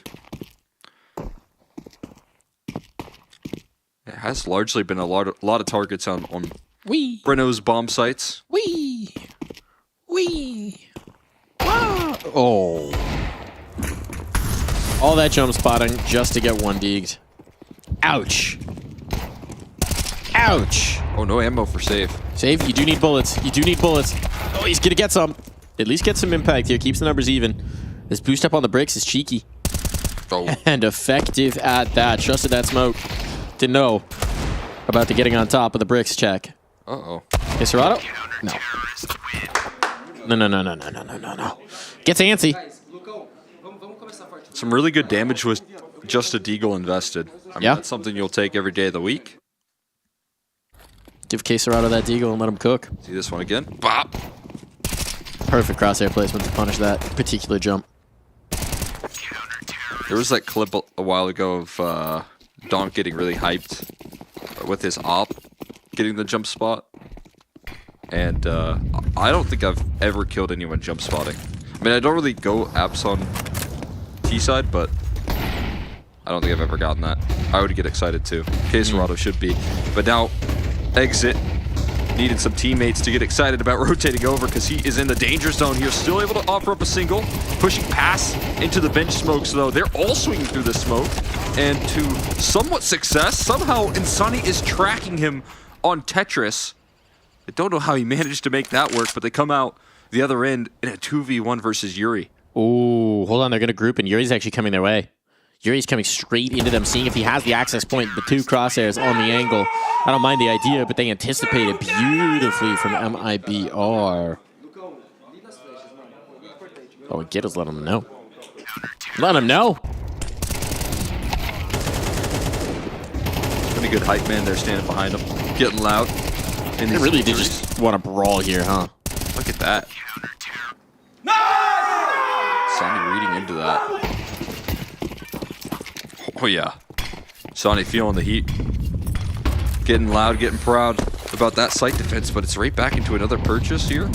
It has largely been a lot of targets on Breno's bomb sites. Wee! Wow! Oh. All that jump spotting just to get one deeged. Ouch. Ouch. Oh, no ammo for save. Save, you do need bullets. You do need bullets. Oh, he's going to get some. At least get some impact here. Keeps the numbers even. This boost up on the bricks is cheeky. Oh. And effective at that. Trusted that smoke. Didn't know about the getting on top of the bricks check. Uh-oh. Okay, Serato? No. No. Gets antsy. Some really good damage with just a deagle invested. I mean, Yeah. That's something you'll take every day of the week. Give Serato that deagle and let him cook. See this one again. Bop. Perfect crosshair placement to punish that particular jump. There was that clip a while ago of Donk getting really hyped with his op, getting the jump spot. And I don't think I've ever killed anyone jump spotting. I mean, I don't really go apps on T-side, but I don't think I've ever gotten that. I would get excited too. Serato should be. But now, Exit needed some teammates to get excited about rotating over because he is in the danger zone here. Still able to offer up a single. Pushing past into the bench smokes, though. They're all swinging through the smoke. And to somewhat success, somehow Insani is tracking him on Tetris. I don't know how he managed to make that work, but they come out the other end in a 2v1 versus Yuri. Ooh, hold on. They're going to group, and Yuri's actually coming their way. Yuri's coming straight into them, seeing if he has the access point. The two crosshairs on the angle. I don't mind the idea, but they anticipate it beautifully from MIBR. Oh, and Gitto's letting him know. Let him know. Pretty good hype man there standing behind him. Getting loud. They really did just want to brawl here, huh? Look at that. Sonny reading into that. Oh yeah. Sonny feeling the heat. Getting loud, getting proud about that site defense, but it's right back into another purchase here.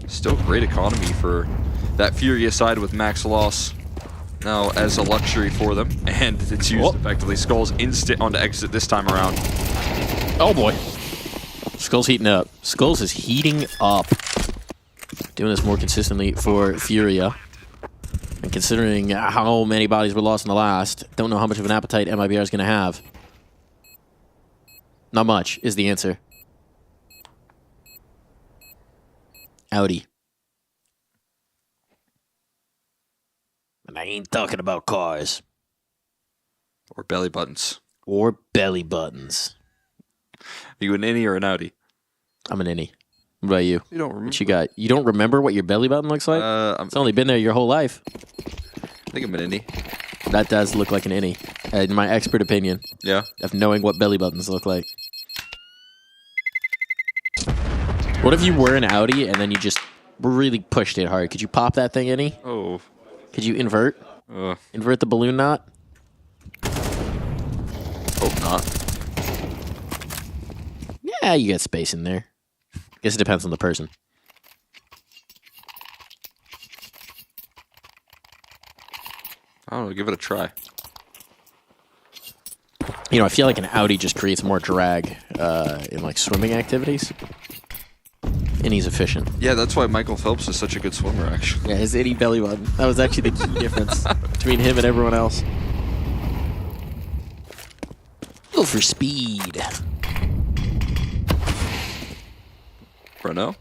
Still great economy for that Furia side with max loss now as a luxury for them. And it's used effectively. Skull's instant onto exit this time around. Oh boy. Skull's heating up. Skulls is heating up. Doing this more consistently for Furia. And considering how many bodies were lost in the last, don't know how much of an appetite MIBR is going to have. Not much is the answer. Audi. And I ain't talking about cars. Or belly buttons. Or belly buttons. Are you an innie or an Audi? I'm an innie. What about you? You don't remember. What you got? You don't remember what your belly button looks like? It's only been there your whole life. I think I'm an innie. That does look like an innie, in my expert opinion. Yeah. Of knowing what belly buttons look like. What if you were an Audi and then you just really pushed it hard? Could you pop that thing, innie? Oh. Could you invert? Invert the balloon knot? Hope not. Yeah, you got space in there. Guess it depends on the person. I don't know, give it a try. You know, I feel like an Audi just creates more drag in like swimming activities. And he's efficient. Yeah, that's why Michael Phelps is such a good swimmer, actually. Yeah, his itty belly button. That was actually the key difference between him and everyone else. Go for speed. Bruno.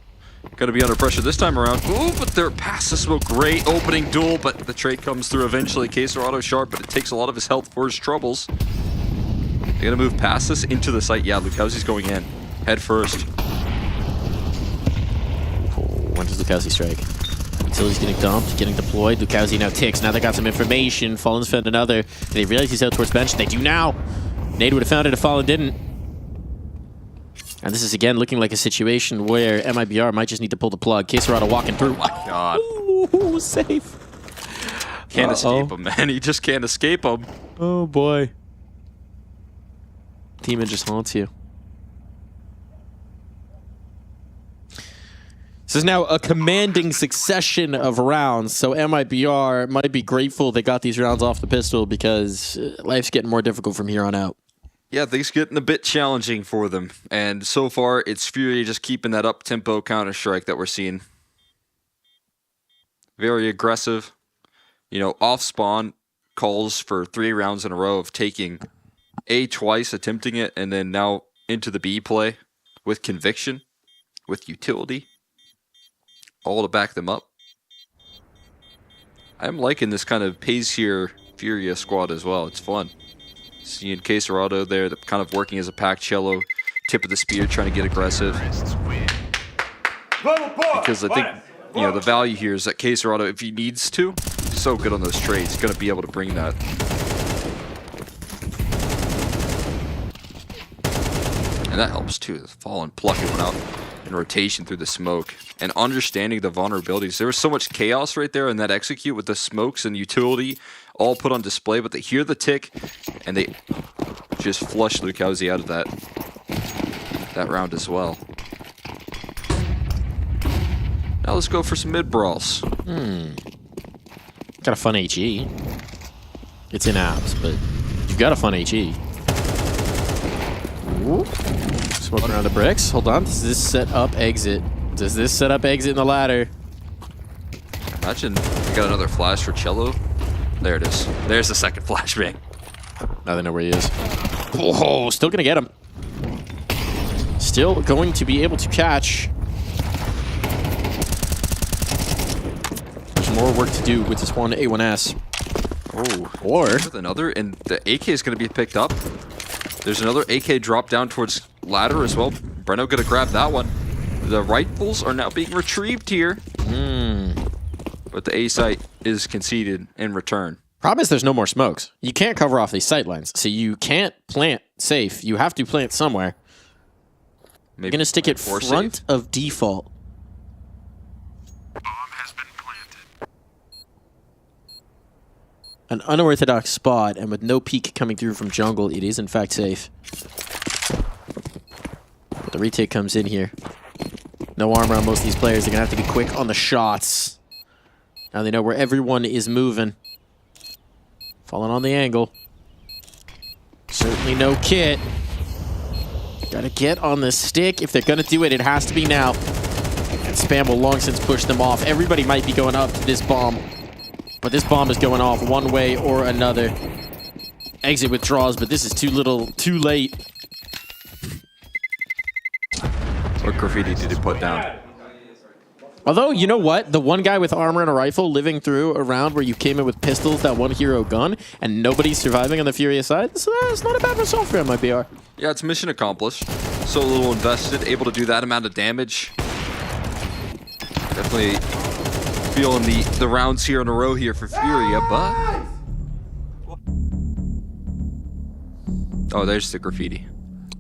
Gonna be under pressure this time around. Ooh, but they're past the smoke. Great opening duel, but the trade comes through eventually. Serato sharp, but it takes a lot of his health for his troubles. They're gonna move past this into the site. Yeah, Lukowski's going in. Head first. When does Lukowski strike? Utility's getting dumped, getting deployed. Lukowski now ticks. Now they got some information. Fallen's found another. They realize he's out towards bench. They do now. Nade would have found it if Fallen didn't. And this is again looking like a situation where MIBR might just need to pull the plug. Serato walking through. Oh my god. Ooh, safe. Can't escape him, man. He just can't escape him. Oh boy. Demon just haunts you. This is now a commanding succession of rounds, so MIBR might be grateful they got these rounds off the pistol because life's getting more difficult from here on out. Yeah, things getting a bit challenging for them. And so far, it's Fury just keeping that up-tempo Counter-Strike that we're seeing. Very aggressive. You know, off-spawn, calls for 3 rounds in a row of taking A twice, attempting it, and then now into the B play with conviction, with utility, all to back them up. I'm liking this kind of pace here Furia squad as well. It's fun. Seeing Caserado there, kind of working as a pack cello, tip of the spear, trying to get aggressive. Because I think, you know, the value here is that Caserado, if he needs to, he's so good on those trades, he's going to be able to bring that. And that helps too. The fall and plucking one out in rotation through the smoke. And understanding the vulnerabilities. There was so much chaos right there in that execute with the smokes and utility all put on display, but they hear the tick and they just flush Lukowski out of that round as well. Now let's go for some mid brawls. Got a fun HE. It's in apps, but you've got a fun HE. Ooh. Smoking around the bricks. Hold on. Does this set up exit? Does this set up exit in the ladder? Imagine we got another flash for Cello. There it is. There's the second flashbang. Now they know where he is. Oh, still gonna get him. Still going to be able to catch. There's more work to do with this one A1S. Oh, or with another, and the AK is going to be picked up. There's another AK drop down towards ladder as well. Breno gonna grab that one. The rifles are now being retrieved here. But the A site is conceded in return. Problem is there's no more smokes. You can't cover off these sight lines, so you can't plant safe. You have to plant somewhere. Maybe you're gonna stick it front of default. An unorthodox spot, and with no peek coming through from jungle, it is in fact safe. But the retake comes in here. No armor on most of these players. They're gonna have to be quick on the shots. Now they know where everyone is moving. Falling on the angle. Certainly no kit. Gotta get on the stick. If they're gonna do it, it has to be now. And Spam will long since push them off. Everybody might be going up to this bomb. But this bomb is going off one way or another. Exit withdraws, but this is too little, too late. What graffiti did he put down? Although, you know what? The one guy with armor and a rifle living through a round where you came in with pistols, that one hero gun, and nobody's surviving on the Furious side, so it's not a bad result for my BR. Yeah, it's mission accomplished. So little invested, able to do that amount of damage. Definitely feeling the rounds here in a row here for Furia, but... Oh, there's the graffiti.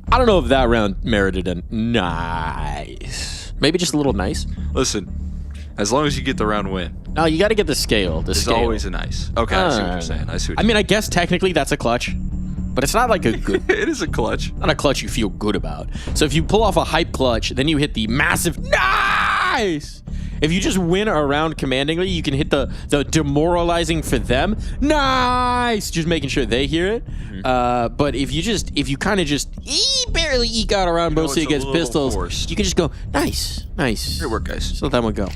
I don't know if that round merited a nice. Maybe just a little nice. Listen, as long as you get the round win. No, you got to get the scale. It's always a nice. Okay, I see what you're saying. I see what I mean, I guess technically that's a clutch, but it's not like a good... It is a clutch. Not a clutch you feel good about. So if you pull off a hype clutch, then you hit the massive nice. If you just win a round commandingly, you can hit the demoralizing for them. Nice! Just making sure they hear it. But if you kind of just barely eke out around mostly against pistols, you can just go, nice, nice. Great work, guys. Just let that one go.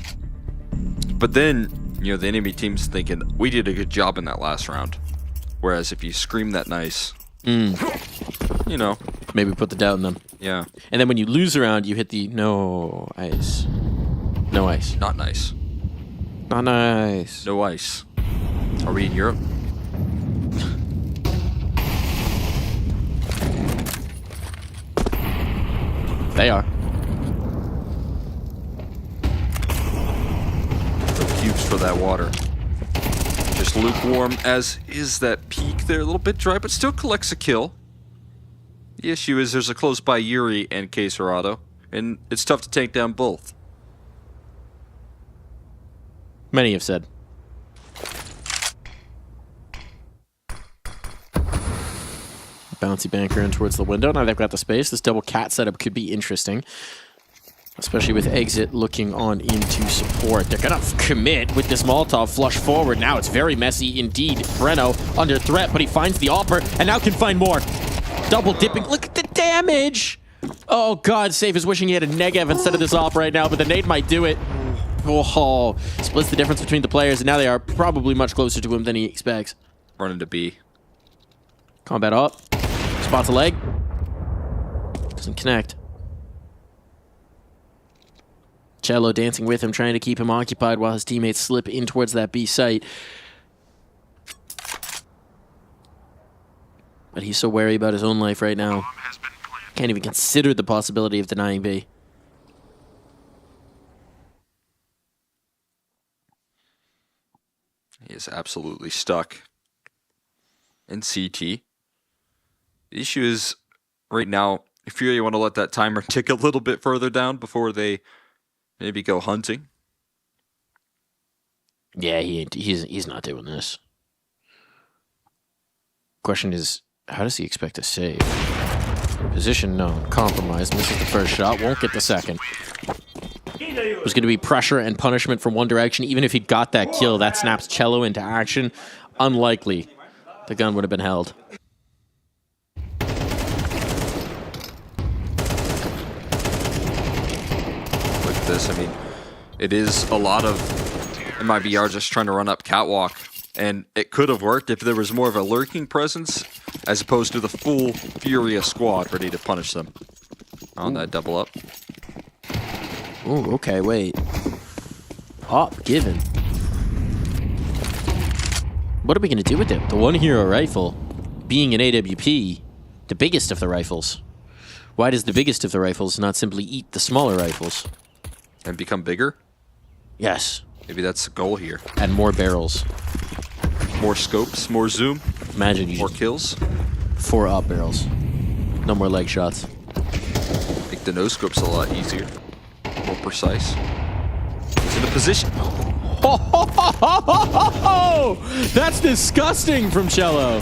But then, you know, the enemy team's thinking, we did a good job in that last round. Whereas if you scream that nice, you know. Maybe put the doubt in them. Yeah. And then when you lose a round, you hit the no ice. No ice. Not nice. Not nice. No ice. Are we in Europe? They are. No cubes for that water. Just lukewarm, as is that peak there. A little bit dry, but still collects a kill. The issue is there's a close by Yuri and Caserado, and it's tough to take down both. Many have said. Bouncy banker in towards the window. Now they've got the space. This double cat setup could be interesting. Especially with exit looking on into support. They're going to commit with this Molotov flush forward. Now it's very messy indeed. Breno under threat, but he finds the AWPer and now can find more. Double dipping. Look at the damage. Oh, God. Safe is wishing he had a Negev instead of this AWP right now, but the nade might do it. Oh, splits the difference between the players, and now they are probably much closer to him than he expects. running to B. Combat up. Spots a leg. Doesn't connect. Cello dancing with him, trying to keep him occupied while his teammates slip in towards that B site. But he's so wary about his own life right now. Can't even consider the possibility of denying B. He is absolutely stuck in CT. The issue is, right now, if you want to let that timer tick a little bit further down before they maybe go hunting. Yeah, he's not doing this. Question is, how does he expect to save? Position known. Compromised. Misses the first shot. Won't get the second. There's going to be pressure and punishment from one direction. Even if he got that kill, that snaps Cello into action. Unlikely the gun would have been held. Look at this. I mean, it is a lot of MIBR just trying to run up catwalk. And it could have worked if there was more of a lurking presence as opposed to the full Furia squad ready to punish them. On that double up. Oh, okay, wait. Op given. What are we going to do with it? The one hero rifle being an AWP, the biggest of the rifles. Why does the biggest of the rifles not simply eat the smaller rifles? And become bigger? Yes. Maybe that's the goal here. And more barrels. More scopes, more zoom. Imagine you more kills. 4 op barrels. No more leg shots. Make the no scopes a lot easier. More precise. He's in a position. That's disgusting from Cello.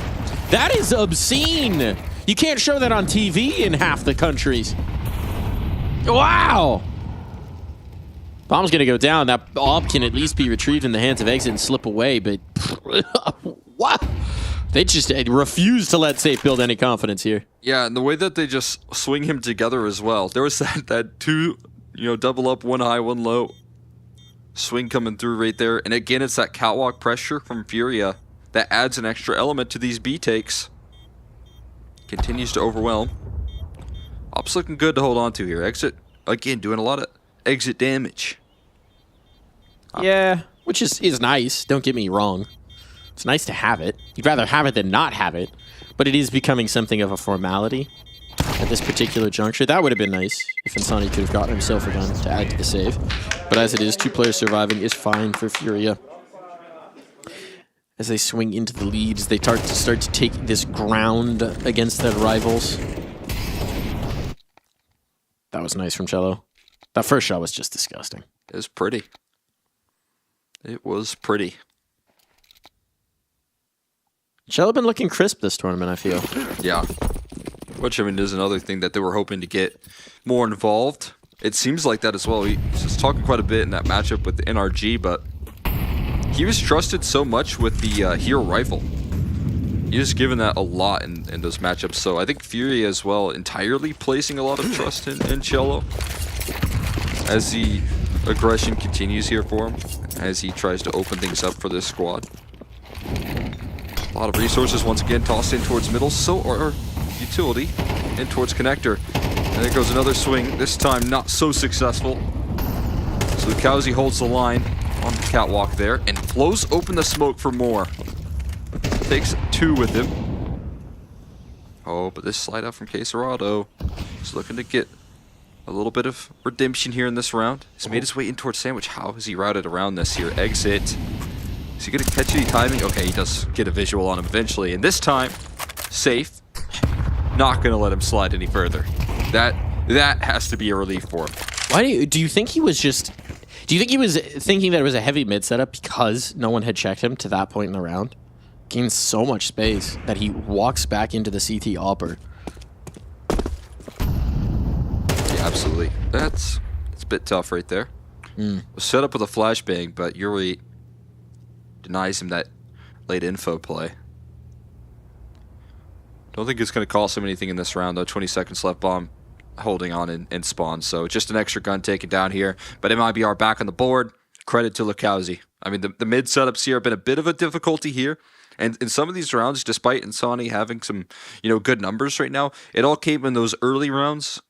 That is obscene. You can't show that on TV in half the countries. Wow. Bomb's gonna go down. That op can at least be retrieved in the hands of Exit and slip away, but what? They just refuse to let Safe build any confidence here. Yeah, and the way that they just swing him together as well. There was that two, double up, one high, one low swing coming through right there. And again, it's that catwalk pressure from Furia that adds an extra element to these B takes. Continues to overwhelm. Op's looking good to hold on to here. Exit, again, doing a lot of exit damage. Yeah, which is nice. Don't get me wrong. It's nice to have it. You'd rather have it than not have it. But it is becoming something of a formality at this particular juncture. That would have been nice if Insani could have gotten himself a gun to add to the save. But as it is, 2 players surviving is fine for Furia. As they swing into the leads, they start to take this ground against their rivals. That was nice from Cello. That first shot was just disgusting. It was pretty. It was pretty. Cello been looking crisp this tournament, I feel. Yeah. Which, I mean, is another thing that they were hoping to get more involved. It seems like that as well. He was talking quite a bit in that matchup with the NRG, but he was trusted so much with the hero rifle. He was given that a lot in those matchups. So I think Fury as well entirely placing a lot of trust in Cello as the aggression continues here for him, as he tries to open things up for this squad. A lot of resources once again tossed in towards middle, so or utility, in towards connector. And there goes another swing, this time not so successful. So Lukowski holds the line on the catwalk there and blows open the smoke for more. Takes 2 with him. Oh, but this slide out from Quesarado is looking to get a little bit of redemption here in this round. He's made his way in towards Sandwich. How has he routed around this here? Exit. Is he going to catch any timing? Okay, he does get a visual on him eventually. And this time, Safe. Not going to let him slide any further. That has to be a relief for him. Why do you think he was just... Do you think he was thinking that it was a heavy mid setup because no one had checked him to that point in the round? Gains so much space that he walks back into the CT opper. Yeah, absolutely. It's a bit tough right there. Was set up with a flashbang, but Yuri denies him that late info play. Don't think it's going to cost him anything in this round, though. 20 seconds left, bomb holding on in spawn. So just an extra gun taken down here. But MIBR back on the board. Credit to Lukowski. I mean, the mid setups here have been a bit of a difficulty here. And in some of these rounds, despite Insani having some, good numbers right now, it all came in those early rounds.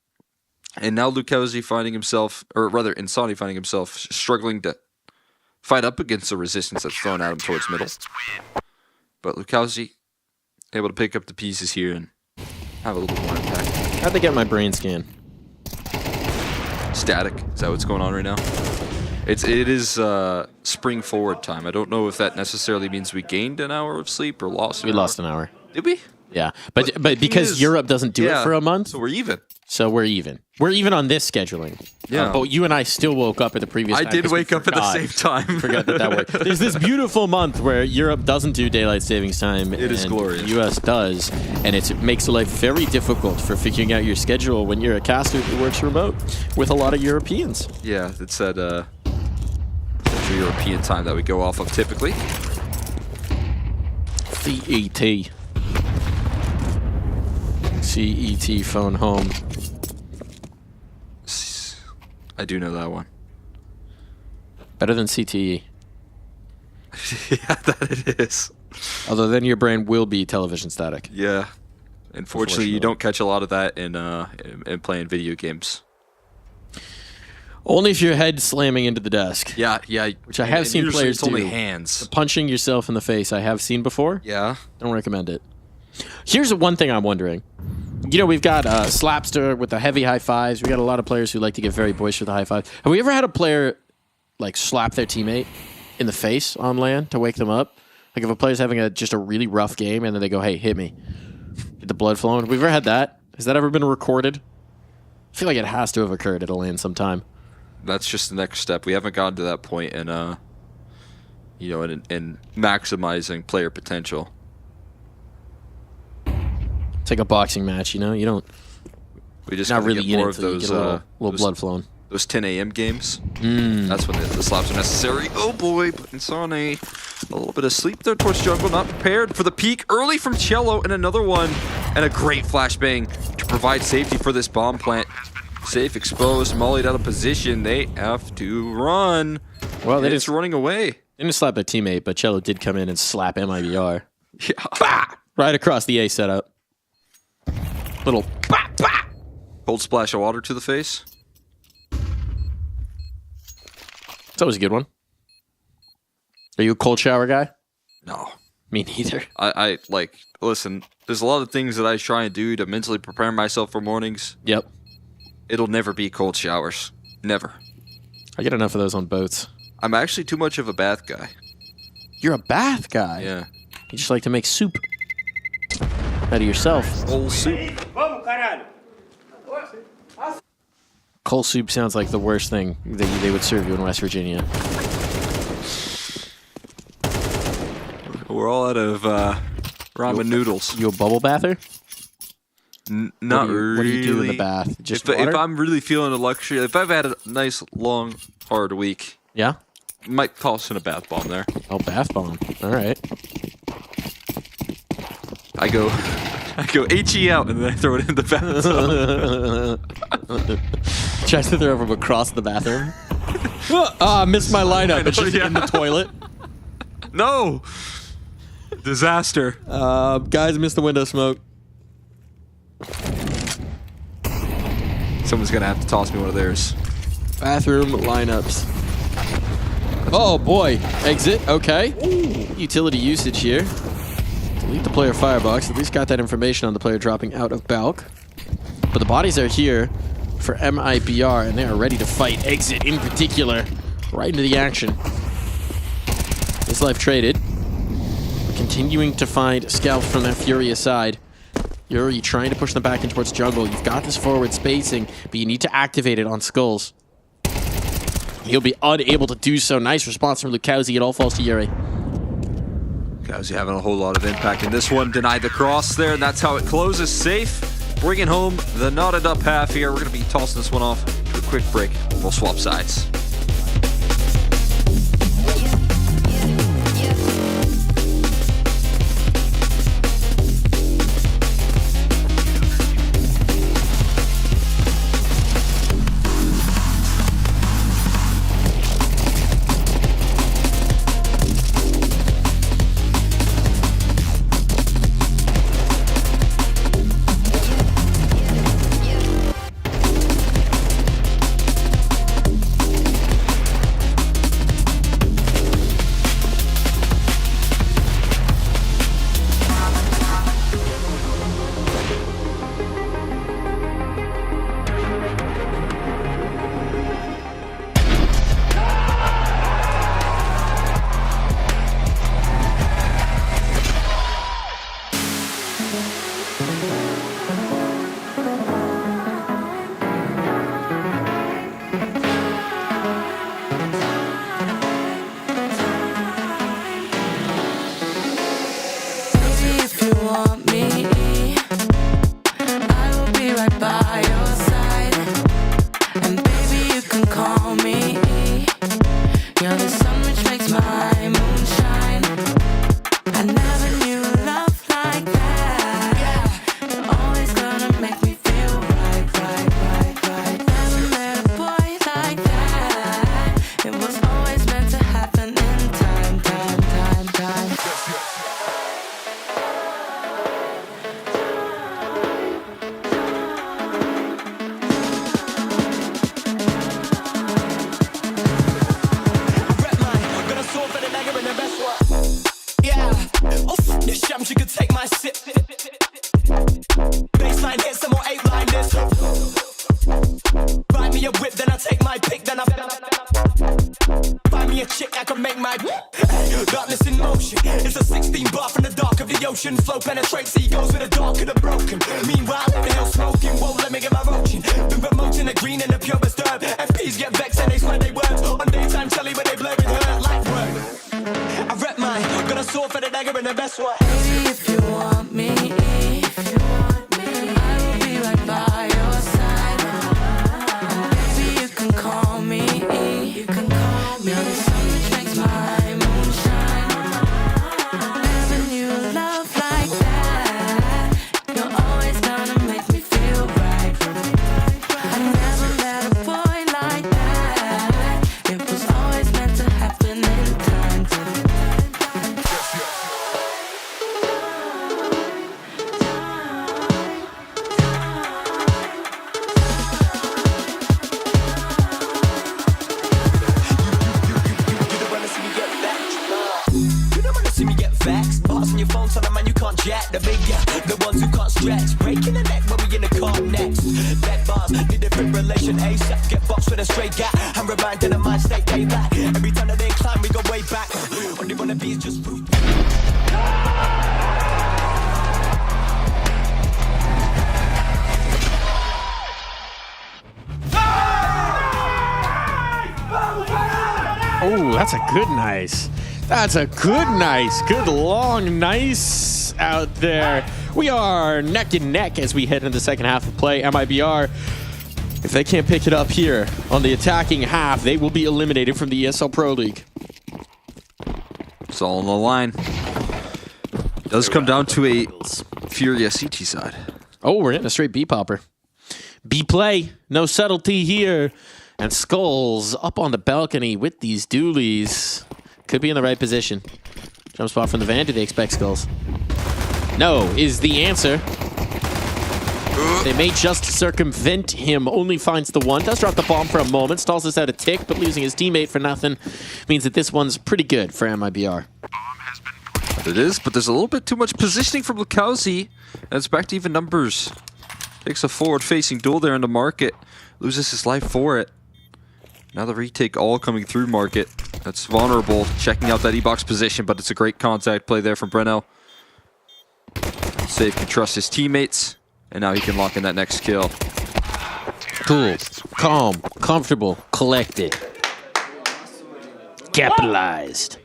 And now Lucchese finding himself, or rather Insani finding himself struggling to fight up against the resistance that's thrown at him towards middle. But Lucchese able to pick up the pieces here and have a little bit more impact. How'd they get my brain scan? Static. Is that what's going on right now? It is spring forward time. I don't know if that necessarily means we gained an hour of sleep or lost an hour. We lost an hour. Did we? Yeah, but because Europe doesn't do it for a month, so we're even. So we're even. We're even on this scheduling. Yeah. But you and I still woke up at the previous. I night did 'cause we wake up at the forgot. same time. Forgot that worked. There's this beautiful month where Europe doesn't do daylight savings time. It is glorious. US does, and it makes life very difficult for figuring out your schedule when you're a caster who works remote with a lot of Europeans. Yeah, it's that Central European time that we go off of typically. CET. CET phone home. I do know that one. Better than CTE. Yeah, that it is. Although then your brain will be television static. Yeah. Unfortunately, you don't catch a lot of that in playing video games. Only if your head slamming into the desk. Yeah. Which I have seen usually players it's only do. hands. The punching yourself in the face I have seen before. Yeah. Don't recommend it. Here's one thing I'm wondering. We've got Slapster with the heavy high fives. We got a lot of players who like to get very boisterous with the high fives. Have we ever had a player slap their teammate in the face on LAN to wake them up? Like if a player's having just a really rough game and then they go, "Hey, hit me." Get the blood flowing. Have we ever had that? Has that ever been recorded? I feel like it has to have occurred at a LAN sometime. That's just the next step. We haven't gotten to that point in in maximizing player potential. It's like a boxing match, you don't. We just not gotta really get in more it of till you those get a little blood flowing. Those 10 a.m. games. That's when the slaps are necessary. Oh boy, but Insani, a little bit of sleep there towards jungle, not prepared for the peak early from Cello, and another one, and a great flashbang to provide safety for this bomb plant. Safe, exposed, mollied out of position. They have to run. Well, they just running away. They didn't slap their teammate, but Cello did come in and slap MIBR. Yeah. Bah! Right across the A setup. Little bah, bah! Cold splash of water to the face. It's always a good one. Are you a cold shower guy? No. Me neither. I listen, there's a lot of things that I try and do to mentally prepare myself for mornings. Yep. It'll never be cold showers. Never. I get enough of those on boats. I'm actually too much of a bath guy. You're a bath guy? Yeah. You just like to make soup out of yourself. Cold soup. Cold soup sounds like the worst thing that they would serve you in West Virginia. We're all out of ramen noodles. You a bubble bather? Not really. What do you do in the bath? Just water? If I'm really feeling the luxury, if I've had a nice, long, hard week, yeah, might toss in a bath bomb there. Oh, bath bomb. All right. I go HE out and then I throw it in the bathtub. Tries to throw from across the bathroom. I missed my lineup. It's just in the toilet. No. Disaster. Guys missed the window smoke. Someone's gonna have to toss me one of theirs. Bathroom lineups. Oh boy. Exit. Okay. Utility usage here. Delete the player firebox. At least got that information on the player dropping out of Balk. But the bodies are here for MIBR, and they are ready to fight. Exit in particular. Right into the action. His life traded. Continuing to find scalps from that Furious side. Yuri trying to push them back in towards jungle. You've got this forward spacing, but you need to activate it on Skulls. He'll be unable to do so. Nice response from Lucchese. It all falls to Yuri. Lucchese having a whole lot of impact in this one. Denied the cross there, and that's how it closes. Safe. Bringing home the knotted up half here. We're going to be tossing this one off to a quick break. We'll swap sides. 9 hits, some more 8-liners. Buy me a whip, then I take my pick, then I find me a chick I can make my darkness in motion. It's a 16 bar from the dark of the ocean. Flow penetrates egos with the dark and the broken. Meanwhile, in the hill smoking, won't let me get my roaching. Been promoting the green and the purest herb. FPs get vexed and they swear they weren't. On daytime telly, but they blur with her like work. I rep mine, got a sword for the dagger and the best one. If you want me, I will be right by your side. Baby, you can call me. You can call me. You're the sun which makes my moonshine. Having you love like that, you're always gonna make me feel right. I never met a boy like that. It was always meant to happen in time. See me get vexed. Bars on your phone, son of man, you can't jack. The big guy, the ones who can't stretch. Breaking the neck when we in the car next. Dead bars, need a fibrillation ASAP. Get boxed with a straight gap. I'm reminded of my state payback. Every time that they climb, we go way back. Only wanna be is just proof. Oh, that's a good nice. That's a good nice. Good long nice out there. We are neck and neck as we head into the second half of play. MIBR, if they can't pick it up here on the attacking half, they will be eliminated from the ESL Pro League. It's all on the line. Does come down to a Furia CT side. Oh, we're getting a straight B popper. B play. No subtlety here. And Skulls up on the balcony with these dualies. Could be in the right position. Jump spot from the van. Do they expect Skulls? No, is the answer. They may just circumvent him. Only finds the one. Does drop the bomb for a moment. Stalls this out a tick, but losing his teammate for nothing means that this one's pretty good for MIBR. It is, but there's a little bit too much positioning from Lukowski. And it's back to even numbers. Takes a forward-facing duel there in the market. Loses his life for it. Now the retake all coming through market. That's vulnerable, checking out that E-box position, but it's a great contact play there from Breno. Save can trust his teammates, and now he can lock in that next kill. Cool, calm, comfortable, collected. Capitalized.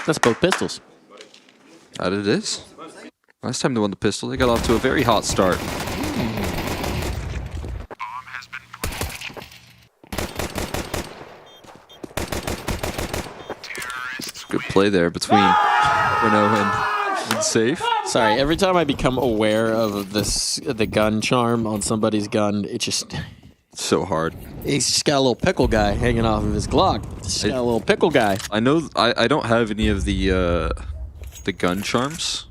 That's both pistols. That it is. Last time they won the pistol, they got off to a very hot start. Good play there between Breno and Safe. Sorry, every time I become aware of the gun charm on somebody's gun, it just... so hard. He's just got a little pickle guy hanging off of his Glock. Just got a little pickle guy. I know I don't have any of the gun charms,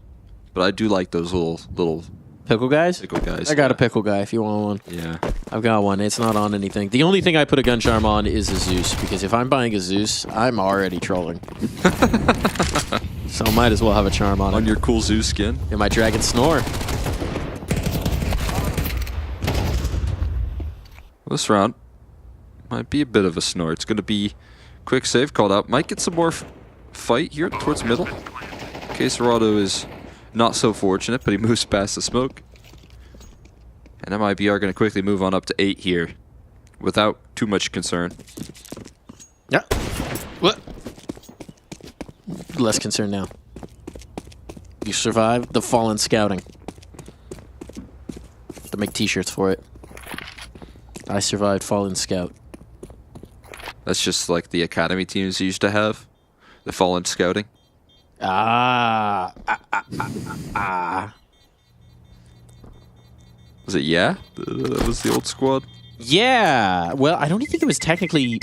but I do like those little pickle guys? Pickle guys. I got a pickle guy if you want one. Yeah. I've got one. It's not on anything. The only thing I put a gun charm on is a Zeus, because if I'm buying a Zeus, I'm already trolling. So I might as well have a charm on it. On your cool Zeus skin? In my Dragon Snore. This round might be a bit of a snore. It's going to be quick save called out. Might get some more fight here towards middle. Caserado is not so fortunate, but he moves past the smoke. And MIB are going to quickly move on up to 8 here without too much concern. Yeah. What? Less concerned now. You survived the fallen scouting. To make t-shirts for it. I survived fallen scout. That's just like the academy teams used to have. The fallen scouting. Ah. Was it yeah? That was the old squad? Yeah. Well, I don't think it was technically...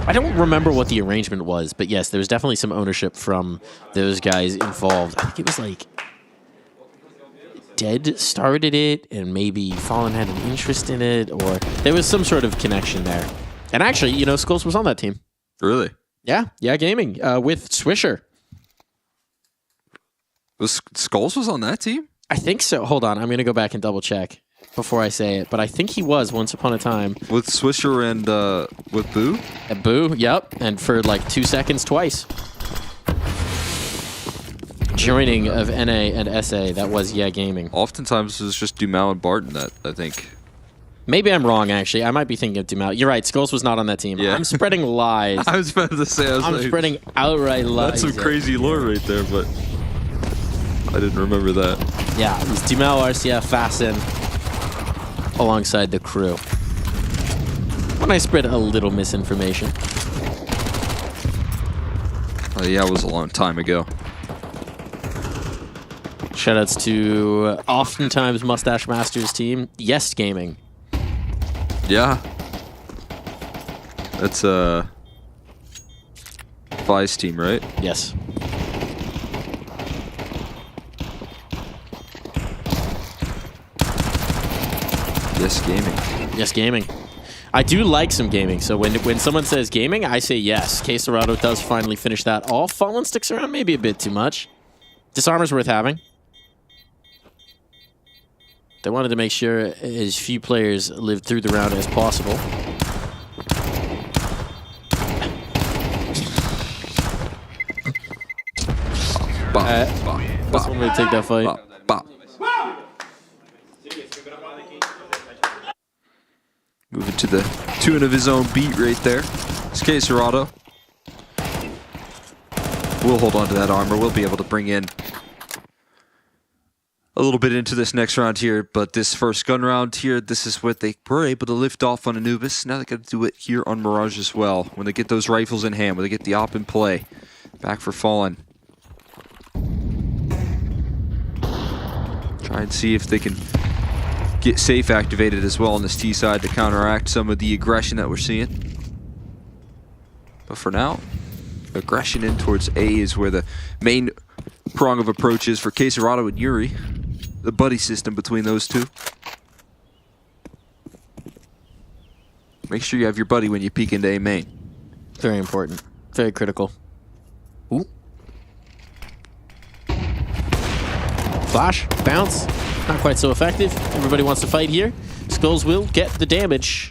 I don't remember what the arrangement was, but yes, there was definitely some ownership from those guys involved. I think it was like... Dead started it, and maybe Fallen had an interest in it, or there was some sort of connection there. And actually, you know, Skulls was on that team. Really? Yeah, gaming with Swisher. Skulls was on that team? I think so. Hold on. I'm going to go back and double check before I say it. But I think he was once upon a time. With Swisher and with Boo? At Boo, yep. And for like 2 seconds twice. Joining of NA and SA, that was Yeah Gaming. Oftentimes it was just Dumao and Barton that, I think. Maybe I'm wrong, actually. I might be thinking of Dumao. You're right. Skulls was not on that team. Yeah. I'm spreading lies. I was about to say, I'm spreading outright lies. That's some crazy lore right there, but I didn't remember that. Yeah, it was Dumao, RCF, Fasten, alongside the crew. When I spread a little misinformation. Yeah, it was a long time ago. Shoutouts to oftentimes Mustache Masters team, Yes Gaming. Yeah. That's Vi's team, right? Yes. Yes Gaming. Yes Gaming. I do like some gaming, so when someone says gaming, I say yes. Quesarado does finally finish that off. Fallen sticks around maybe a bit too much. Disarmer's worth having. They wanted to make sure as few players lived through the round as possible. That's one way to take that fight. Moving to the tune of his own beat right there. It's Quesarado. We'll hold on to that armor. We'll be able to bring in a little bit into this next round here, but this first gun round here, this is what they were able to lift off on Anubis. Now they got to do it here on Mirage as well. When they get those rifles in hand, when they get the op in play. Back for Fallen. Try and see if they can get safe activated as well on this T side to counteract some of the aggression that we're seeing. But for now, aggression in towards A is where the main prong of approach is for Quesarado and Yuri. The buddy system between those two. Make sure you have your buddy when you peek into A main. Very important. Very critical. Ooh. Flash, bounce. Not quite so effective. Everybody wants to fight here. Skulls will get the damage.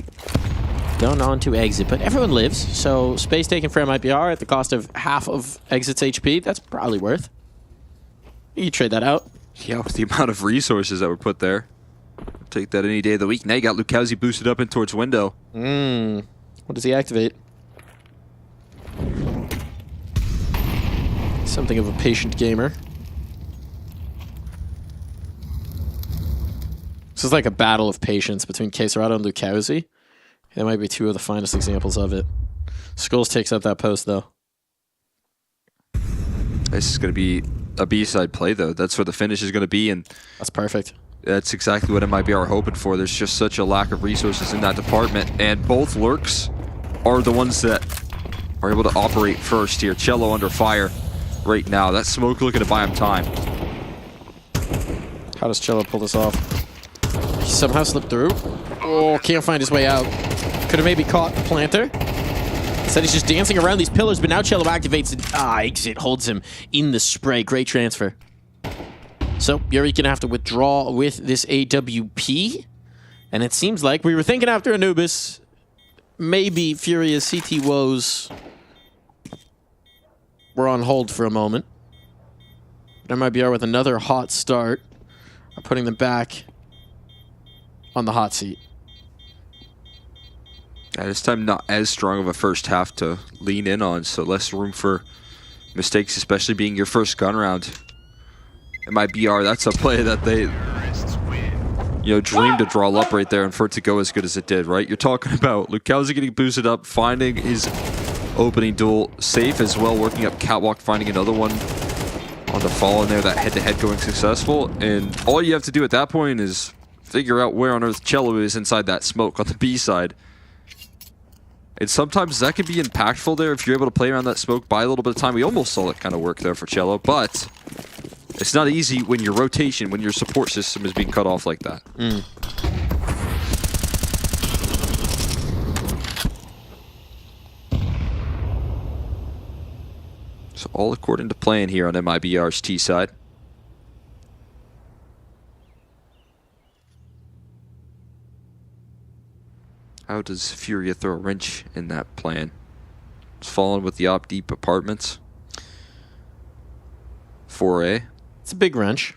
Going on to exit, but everyone lives, so space taken from IPR at the cost of half of exit's HP. That's probably worth. You trade that out. Yeah, with the amount of resources that were put there. Take that any day of the week. Now you got Lukowski boosted up in towards window. What does he activate? Something of a patient gamer. This is like a battle of patience between Quesarado and Lukowski. That might be two of the finest examples of it. Skulls takes out that post, though. This is going to be a B-side play, though. That's where the finish is going to be, and that's perfect. That's exactly what MIBR are hoping for. There's just such a lack of resources in that department, and both lurks are the ones that are able to operate first here. Cello under fire right now. That smoke looking to buy him time. How does Cello pull this off? He somehow slipped through. Oh, can't find his way out. Could have maybe caught the planter. Instead, he's just dancing around these pillars, but now Cello activates and exit holds him in the spray. Great transfer. So, Yuri gonna have to withdraw with this AWP. And it seems like we were thinking after Anubis, maybe Furious CT woes were on hold for a moment. But MIBR with another hot start are putting them back on the hot seat. Yeah, this time not as strong of a first half to lean in on, so less room for mistakes, especially being your first gun round. MIBR, that's a play that they dreamed to draw up right there and for it to go as good as it did, right? You're talking about Lukowski getting boosted up, finding his opening duel safe as well, working up catwalk, finding another one on the fall in there, that head-to-head going successful, and all you have to do at that point is figure out where on earth Cello is inside that smoke on the B side. And sometimes that can be impactful there if you're able to play around that smoke, buy a little bit of time. We almost saw it kind of work there for Cello, but it's not easy when your rotation, when your support system is being cut off like that. So all according to plan here on MIBR's T side. How does Furia throw a wrench in that plan? It's fallen with the op deep apartments. 4A. It's a big wrench.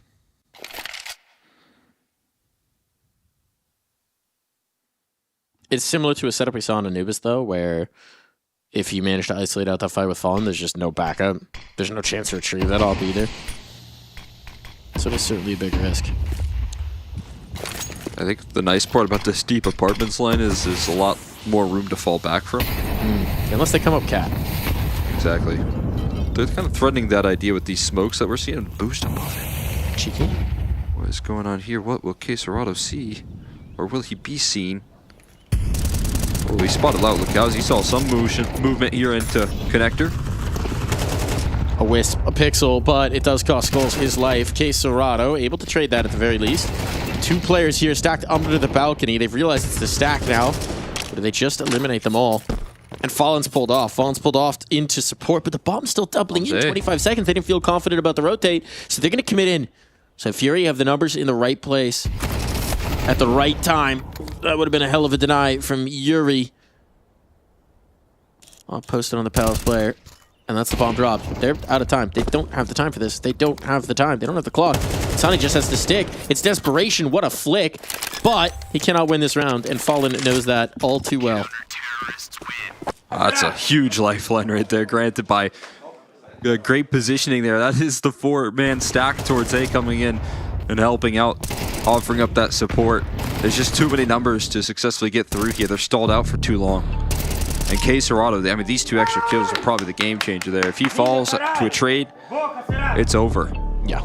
It's similar to a setup we saw in Anubis, though, where if you manage to isolate out that fight with Fallen, there's just no backup. There's no chance to retrieve that op either. So it's certainly a big risk. I think the nice part about this deep apartments line is there's a lot more room to fall back from. Unless they come up cat. Exactly. They're kind of threatening that idea with these smokes that we're seeing boost above it. Cheeky. What is going on here? What will Quesarado see? Or will he be seen? Oh, he spotted out Lacaz. He saw some movement here into connector. A wisp, a pixel, but it does cost Skulls his life. Quesarado able to trade that at the very least. 2 players here stacked under the balcony. They've realized it's the stack now. Or do they just eliminate them all? And Fallen's pulled off. Fallen's pulled off into support, but the bomb's still doubling in 25 seconds. They didn't feel confident about the rotate, so they're going to commit in. So Fury have the numbers in the right place at the right time. That would have been a hell of a deny from Yuri. I'll post it on the Palace player. And that's the bomb dropped. They're out of time. They don't have the time for this. They don't have the time. They don't have the clock. Sonny just has to stick. It's desperation. What a flick. But he cannot win this round, and Fallen knows that all too well. That's a huge lifeline right there, granted by great positioning there. That is the 4-man stack towards A coming in and helping out, offering up that support. There's just too many numbers to successfully get through here. They're stalled out for too long. And Quesarado, I mean, these 2 extra kills are probably the game changer there. If he falls to a trade, it's over. Yeah.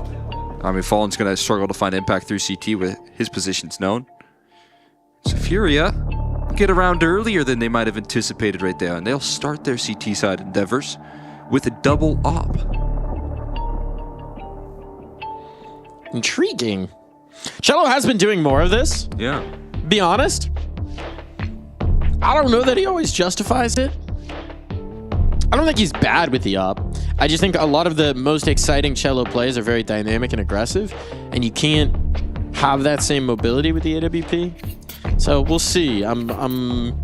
I mean, Fallen's going to struggle to find impact through CT with his positions known. So Furia get around earlier than they might have anticipated right there, and they'll start their CT side endeavors with a double op. Intriguing. Cello has been doing more of this. Yeah. Be honest. I don't know that he always justifies it. I don't think he's bad with the op. I just think a lot of the most exciting Cello plays are very dynamic and aggressive, and you can't have that same mobility with the AWP. So we'll see. I'm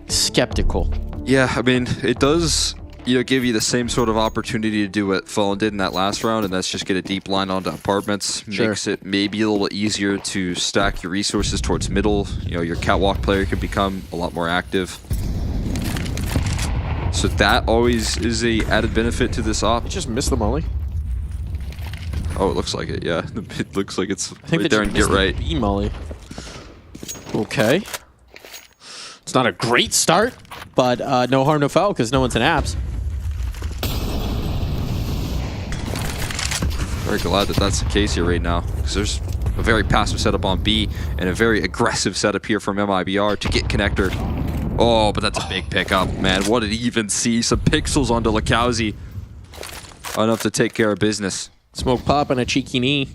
skeptical. Yeah, I mean, it does, give you the same sort of opportunity to do what Fallen did in that last round, and that's just get a deep line onto apartments. Sure. Makes it maybe a little easier to stack your resources towards middle. Your catwalk player can become a lot more active. So that always is a added benefit to this op. You just missed the molly. Oh, it looks like it, yeah. It looks like it's I think right there and get right. B molly. Okay. It's not a great start, but no harm, no foul, because no one's in apps. Very glad that that's the case here right now, because there's a very passive setup on B and a very aggressive setup here from MIBR to get connector. Oh, but that's a big pickup, man. What did he even see? Some pixels onto Lacauzi. Enough to take care of business. Smoke pop and a cheeky knee.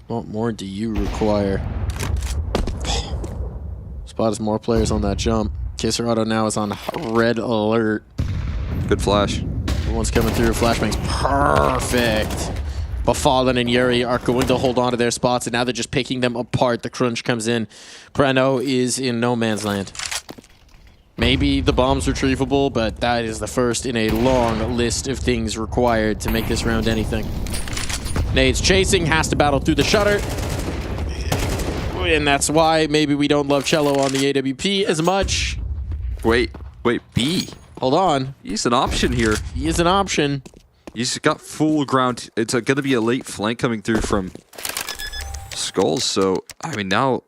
What more do you require? Spotted more players on that jump. Quesarado now is on red alert. Good flash. One's coming through. Flashbang's perfect. But Fallen and Yuri are going to hold on to their spots, and now they're just picking them apart. The crunch comes in. Prano is in no man's land. Maybe the bomb's retrievable, but that is the first in a long list of things required to make this round anything. Nade's chasing, has to battle through the shutter. And that's why maybe we don't love Cello on the AWP as much. Wait, B. Hold on. He's an option here. He is an option. He's got full ground. It's going to be a late flank coming through from Skulls. So, I mean, now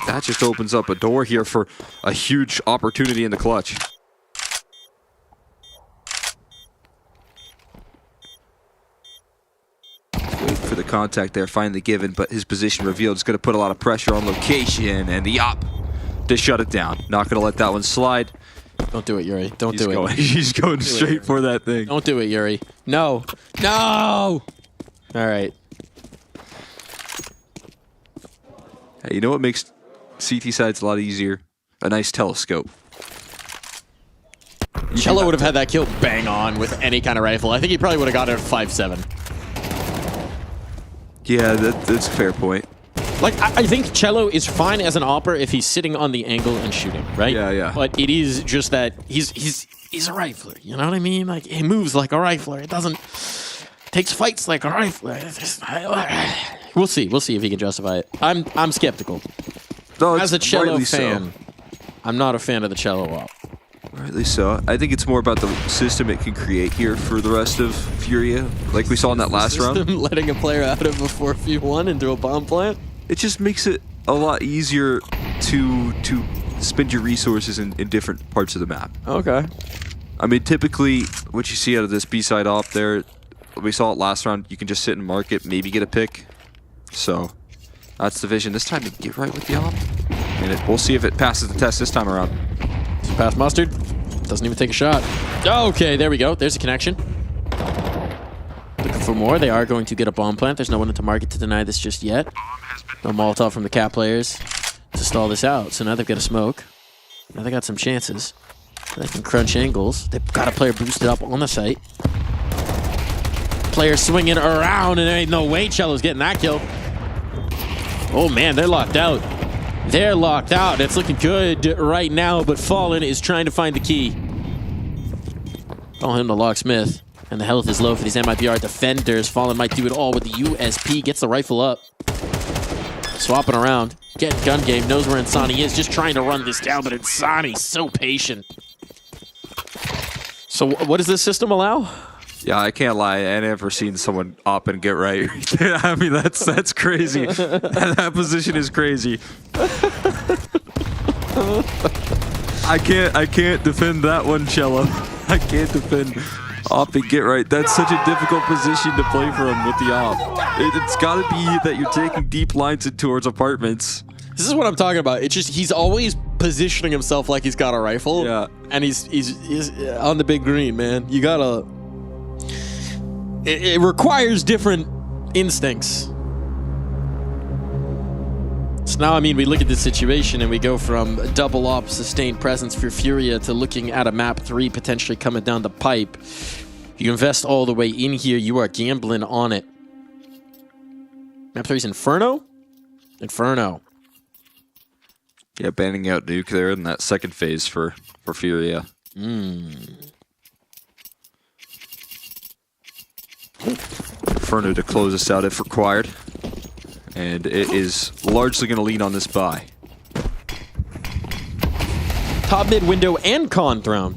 that just opens up a door here for a huge opportunity in the clutch. Wait for the contact there, finally given, but his position revealed. It's going to put a lot of pressure on location, and the op to shut it down. Not going to let that one slide. Don't do it, Yuri. Don't do it. He's going straight for that thing. Don't do it, Yuri. No. No! All right. Hey, you know what makes CT sides a lot easier? A nice telescope. Cello would have had that kill bang on with any kind of rifle. I think he probably would have got it at 5-7. Yeah, that's a fair point. Like, I think Cello is fine as an opper if he's sitting on the angle and shooting, right? Yeah. But it is just that he's a rifler, you know what I mean? Like, he moves like a rifler. It doesn't... Takes fights like a rifler. We'll see if he can justify it. I'm skeptical. No, as a Cello fan, so. I'm not a fan of the Cello op. Rightly so. I think it's more about the system it can create here for the rest of Furia, like we saw in that last round. Letting a player out of a 4v1 into a bomb plant? It just makes it a lot easier to spend your resources in different parts of the map. Okay. I mean, typically, what you see out of this B-side op there, we saw it last round, you can just sit and mark it, maybe get a pick. So, that's the vision. This time, to get right with the op. And we'll see if it passes the test this time around. Pass Mustard. Doesn't even take a shot. Okay, there we go. There's a connection. Looking for more. They are going to get a bomb plant. There's no one at the market to deny this just yet. No Molotov from the Cat players to stall this out. So now they've got a smoke. Now they got some chances. They can crunch angles. They've got a player boosted up on the site. Player swinging around, and there ain't no way Cello's getting that kill. Oh man, they're locked out. They're locked out. It's looking good right now, but Fallen is trying to find the key. Call him the locksmith. And the health is low for these MIBR defenders. Fallen might do it all with the USP. Gets the rifle up. Swapping around. Getting gun game. Knows where Insani is. Just trying to run this down, but Insani's so patient. So what does this system allow? Yeah, I can't lie. I never seen someone op and get right. I mean, that's crazy. That position is crazy. I can't defend that one, Cello. I can't defend op and get right. That's such a difficult position to play for him with the op. It's got to be that you're taking deep lines in towards apartments. This is what I'm talking about. It's just he's always positioning himself like he's got a rifle. Yeah. And he's on the big green, man. You gotta... It requires different instincts. So now, I mean, we look at this situation and we go from a double op sustained presence for Furia to looking at a map 3 potentially coming down the pipe. You invest all the way in here, you are gambling on it. Map 3's Inferno? Inferno. Yeah, banning out Nuke there in that second phase for Furia. Inferno to close us out if required. And it is largely going to lean on this buy. Top mid window and con throne.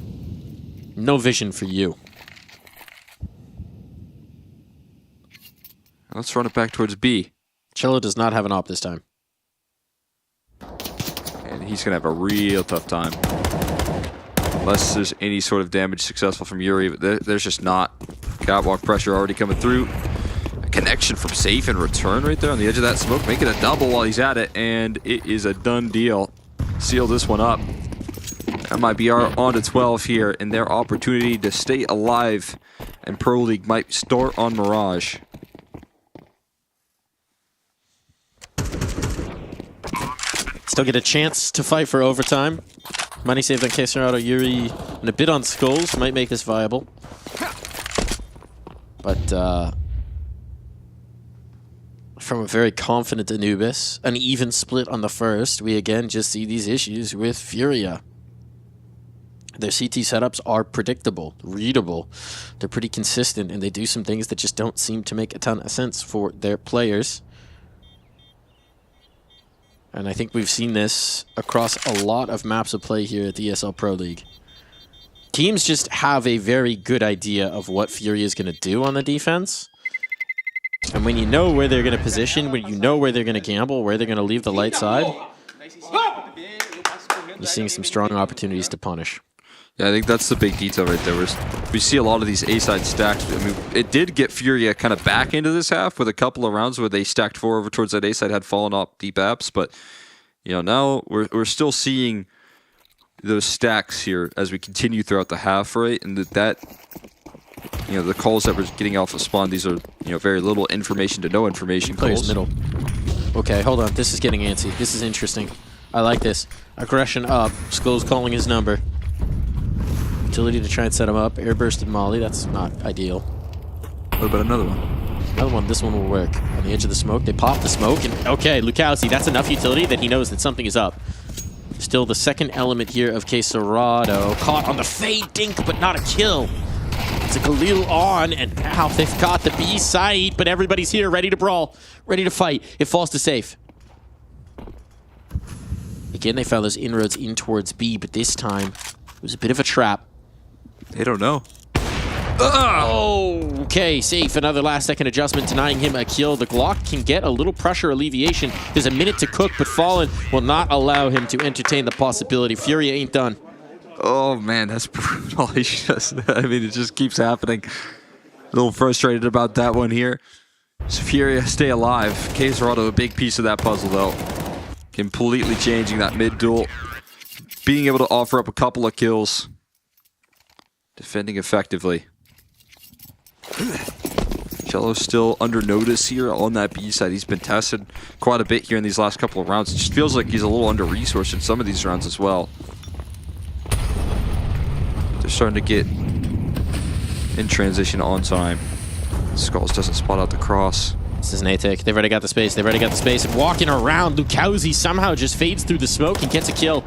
No vision for you. Let's run it back towards B. Cello does not have an op this time. And he's going to have a real tough time. Unless there's any sort of damage successful from Yuri, but there's just not. Catwalk pressure already coming through. A connection from safe and return right there on the edge of that smoke. Make it a double while he's at it, and it is a done deal. Seal this one up. MIBR on to 12 here, and their opportunity to stay alive and Pro League might start on Mirage. Still get a chance to fight for overtime. Money saved on Queserado, Yuri, and a bit on Skulls might make this viable. But from a very confident Anubis, an even split on the first, we again just see these issues with Furia. Their CT setups are predictable, readable. They're pretty consistent, and they do some things that just don't seem to make a ton of sense for their players. And I think we've seen this across a lot of maps of play here at the ESL Pro League. Teams just have a very good idea of what Furia is going to do on the defense. And when you know where they're going to position, when you know where they're going to gamble, where they're going to leave the light side, you're seeing some strong opportunities to punish. Yeah, I think that's the big detail right there. We see a lot of these A-side stacks. I mean, it did get Furia kind of back into this half with a couple of rounds where they stacked 4 over towards that A-side, had fallen off deep apps. But, you know, now we're still seeing those stacks here as we continue throughout the half, right? And that you know, the calls that we're getting off of spawn, these are, you know, very little information to no information calls. Middle. Okay, hold on. This is getting antsy. This is interesting. I like this. Aggression up. Skull's calling his number. Utility to try and set him up. Airbursted Molly. That's not ideal. What about another one? Another one, this one will work. On the edge of the smoke, they pop the smoke, and okay, Lukowski, that's enough utility that he knows that something is up. Still the second element here of Quesorado. Caught on the fade dink, but not a kill. It's a Khalil on, and now they've got the B site, but everybody's here, ready to brawl, ready to fight. It falls to safe. Again, they found those inroads in towards B, but this time it was a bit of a trap. They don't know. Oh, okay, safe. Another last-second adjustment, denying him a kill. The Glock can get a little pressure alleviation. There's a minute to cook, but Fallen will not allow him to entertain the possibility. Furia ain't done. Oh, man, that's brutal. He just, I mean, it just keeps happening. A little frustrated about that one here. So Furia, stay alive. Quesorado, a big piece of that puzzle, though. Completely changing that mid-duel. Being able to offer up a couple of kills. Defending effectively. Cello's still under notice here on that B side. He's been tested quite a bit here in these last couple of rounds. It just feels like he's a little under-resourced in some of these rounds as well. They're starting to get in transition on time. Skulls doesn't spot out the cross. This is Natek. They've already got the space. They've already got the space. And walking around, Lukowski somehow just fades through the smoke and gets a kill.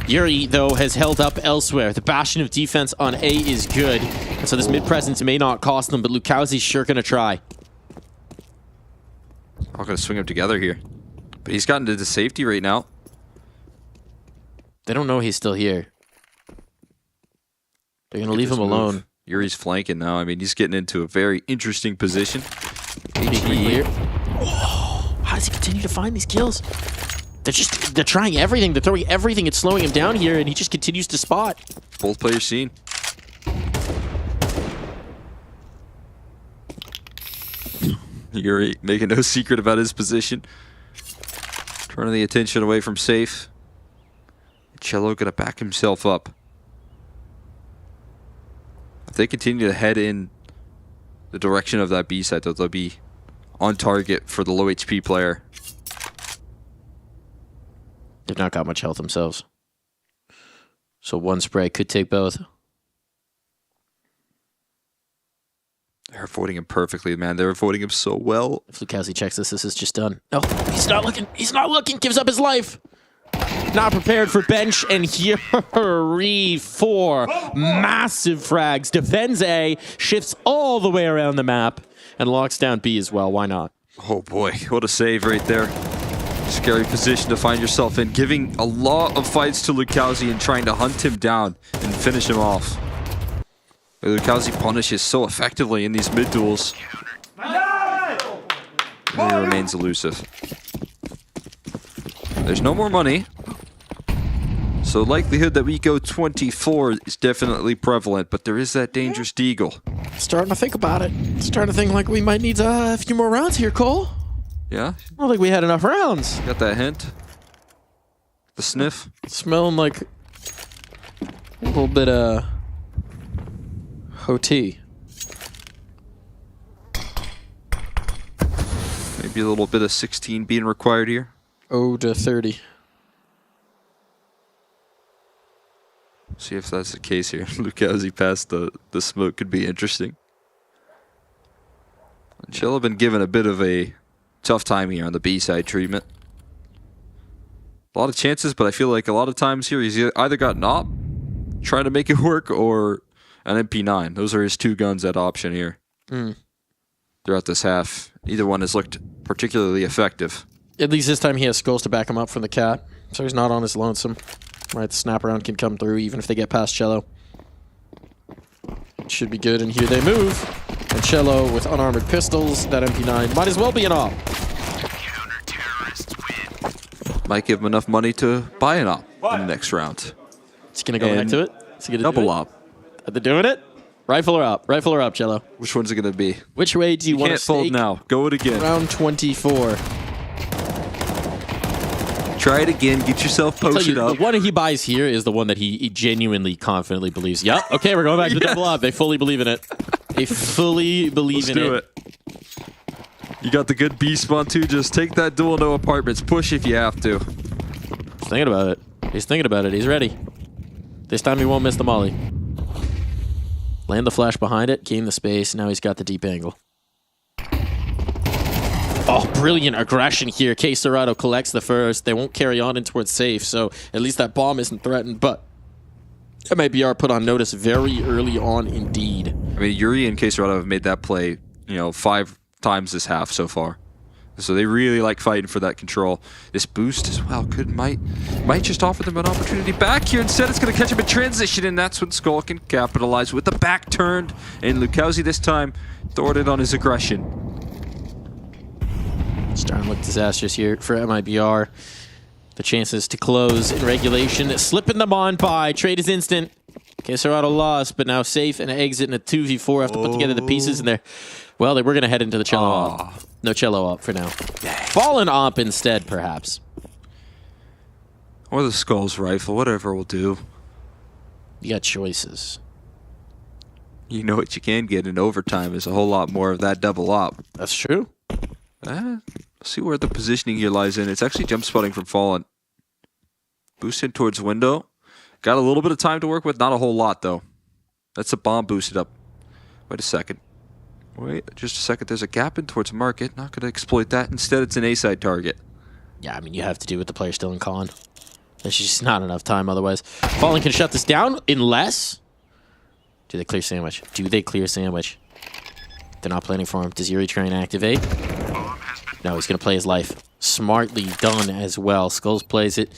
Yuri, though, has held up elsewhere. The bastion of defense on A is good. And so this mid-presence may not cost them, but Lukowski's sure going to try. All going to swing them together here. But he's gotten to the safety right now. They don't know he's still here. They're going to leave him alone. Yuri's flanking now. I mean, he's getting into a very interesting position. Clear. Whoa, how does he continue to find these kills? They're trying everything. They're throwing everything. It's slowing him down here, and he just continues to spot. Both players seen. Yuri making no secret about his position. Turning the attention away from safe. Cello gonna back himself up. If they continue to head in the direction of that B side, they'll be on target for the low HP player. They've not got much health themselves. So one spray could take both. They're avoiding him perfectly, man. They're avoiding him so well. If Lukowski checks this is just done. No, he's not looking. He's not looking. Gives up his life. Not prepared for bench, and Yuri 4 massive frags. Defends A, shifts all the way around the map, and locks down B as well. Why not? Oh boy, what a save right there. Scary position to find yourself in, giving a lot of fights to Lukowski and trying to hunt him down and finish him off. Lukowski punishes so effectively in these mid-duels. And he remains elusive. There's no more money. So likelihood that we go 24 is definitely prevalent, but there is that dangerous deagle. Starting to think about it. Starting to think like we might need a few more rounds here, Cole. Yeah? I don't think we had enough rounds. Got that hint? The sniff? Smelling like a little bit of OT. Maybe a little bit of 16 being required here. 0 to 30. See if that's the case here. Lukowski past the smoke could be interesting. Cello been given a bit of a tough time here on the B side treatment. A lot of chances, but I feel like a lot of times here he's either got an op trying to make it work or an MP9. Those are his two guns at option here. Throughout this half. Either one has looked particularly effective. At least this time he has skulls to back him up from the cat, so he's not on his lonesome. Right, the snap around can come through even if they get past Cello. Should be good, and here they move. And Cello with unarmored pistols, that MP9 might as well be an op. Might give him enough money to buy an op in the next round. Is he going to go back to it? Is he gonna double do it? op. Are they doing it? Rifle or up? Rifle or up, Cello? Which one's it going to be? Which way do you want to Can't fold stake? now. Go it again. Round 24. Try it again. Get yourself posted up. The one he buys here is the one that he genuinely, confidently believes. Yep. Okay, we're going back to double up. They fully believe in it. They fully believe in it. Let's do it. You got the good B spawn too. Just take that duel, no apartments. Push if you have to. He's thinking about it. He's thinking about it. He's ready. This time he won't miss the molly. Land the flash behind it. Gain the space. Now he's got the deep angle. Oh, brilliant aggression here. K Serrato collects the first. They won't carry on in towards safe, so at least that bomb isn't threatened, but MIBR put on notice very early on indeed. I mean, Yuri and K Serrato have made that play, 5 times this half so far. So they really like fighting for that control. This boost as well might just offer them an opportunity back here. Instead, it's going to catch him in transition, and that's when Skull can capitalize with the back turned. And Lukowski this time thwarted on his aggression. Starting to look disastrous here for MIBR. The chances to close in regulation, slipping them on by. Trade is instant. K Serrato lost, but now safe and exit in a 2v4. Have to put together the pieces in there. Well, they were going to head into the cello op. No cello op for now. Fallen op instead, perhaps. Or the Skull's rifle, whatever will do. You got choices. You know what you can get in overtime is a whole lot more of that double op. That's true. See where the positioning here lies in. It's actually jump spotting from Fallen. Boosted towards window. Got a little bit of time to work with, not a whole lot though. That's a bomb boosted up. Wait a second. Wait just a second. There's a gap in towards market. Not going to exploit that. Instead, it's an A-side target. Yeah, I mean, you have to do with the player still in con. There's just not enough time otherwise. Fallen can shut this down unless... Do they clear sandwich? Do they clear sandwich? They're not planning for him. Does Yuri try and activate? No, he's going to play his life. Smartly done as well. Skulls plays it.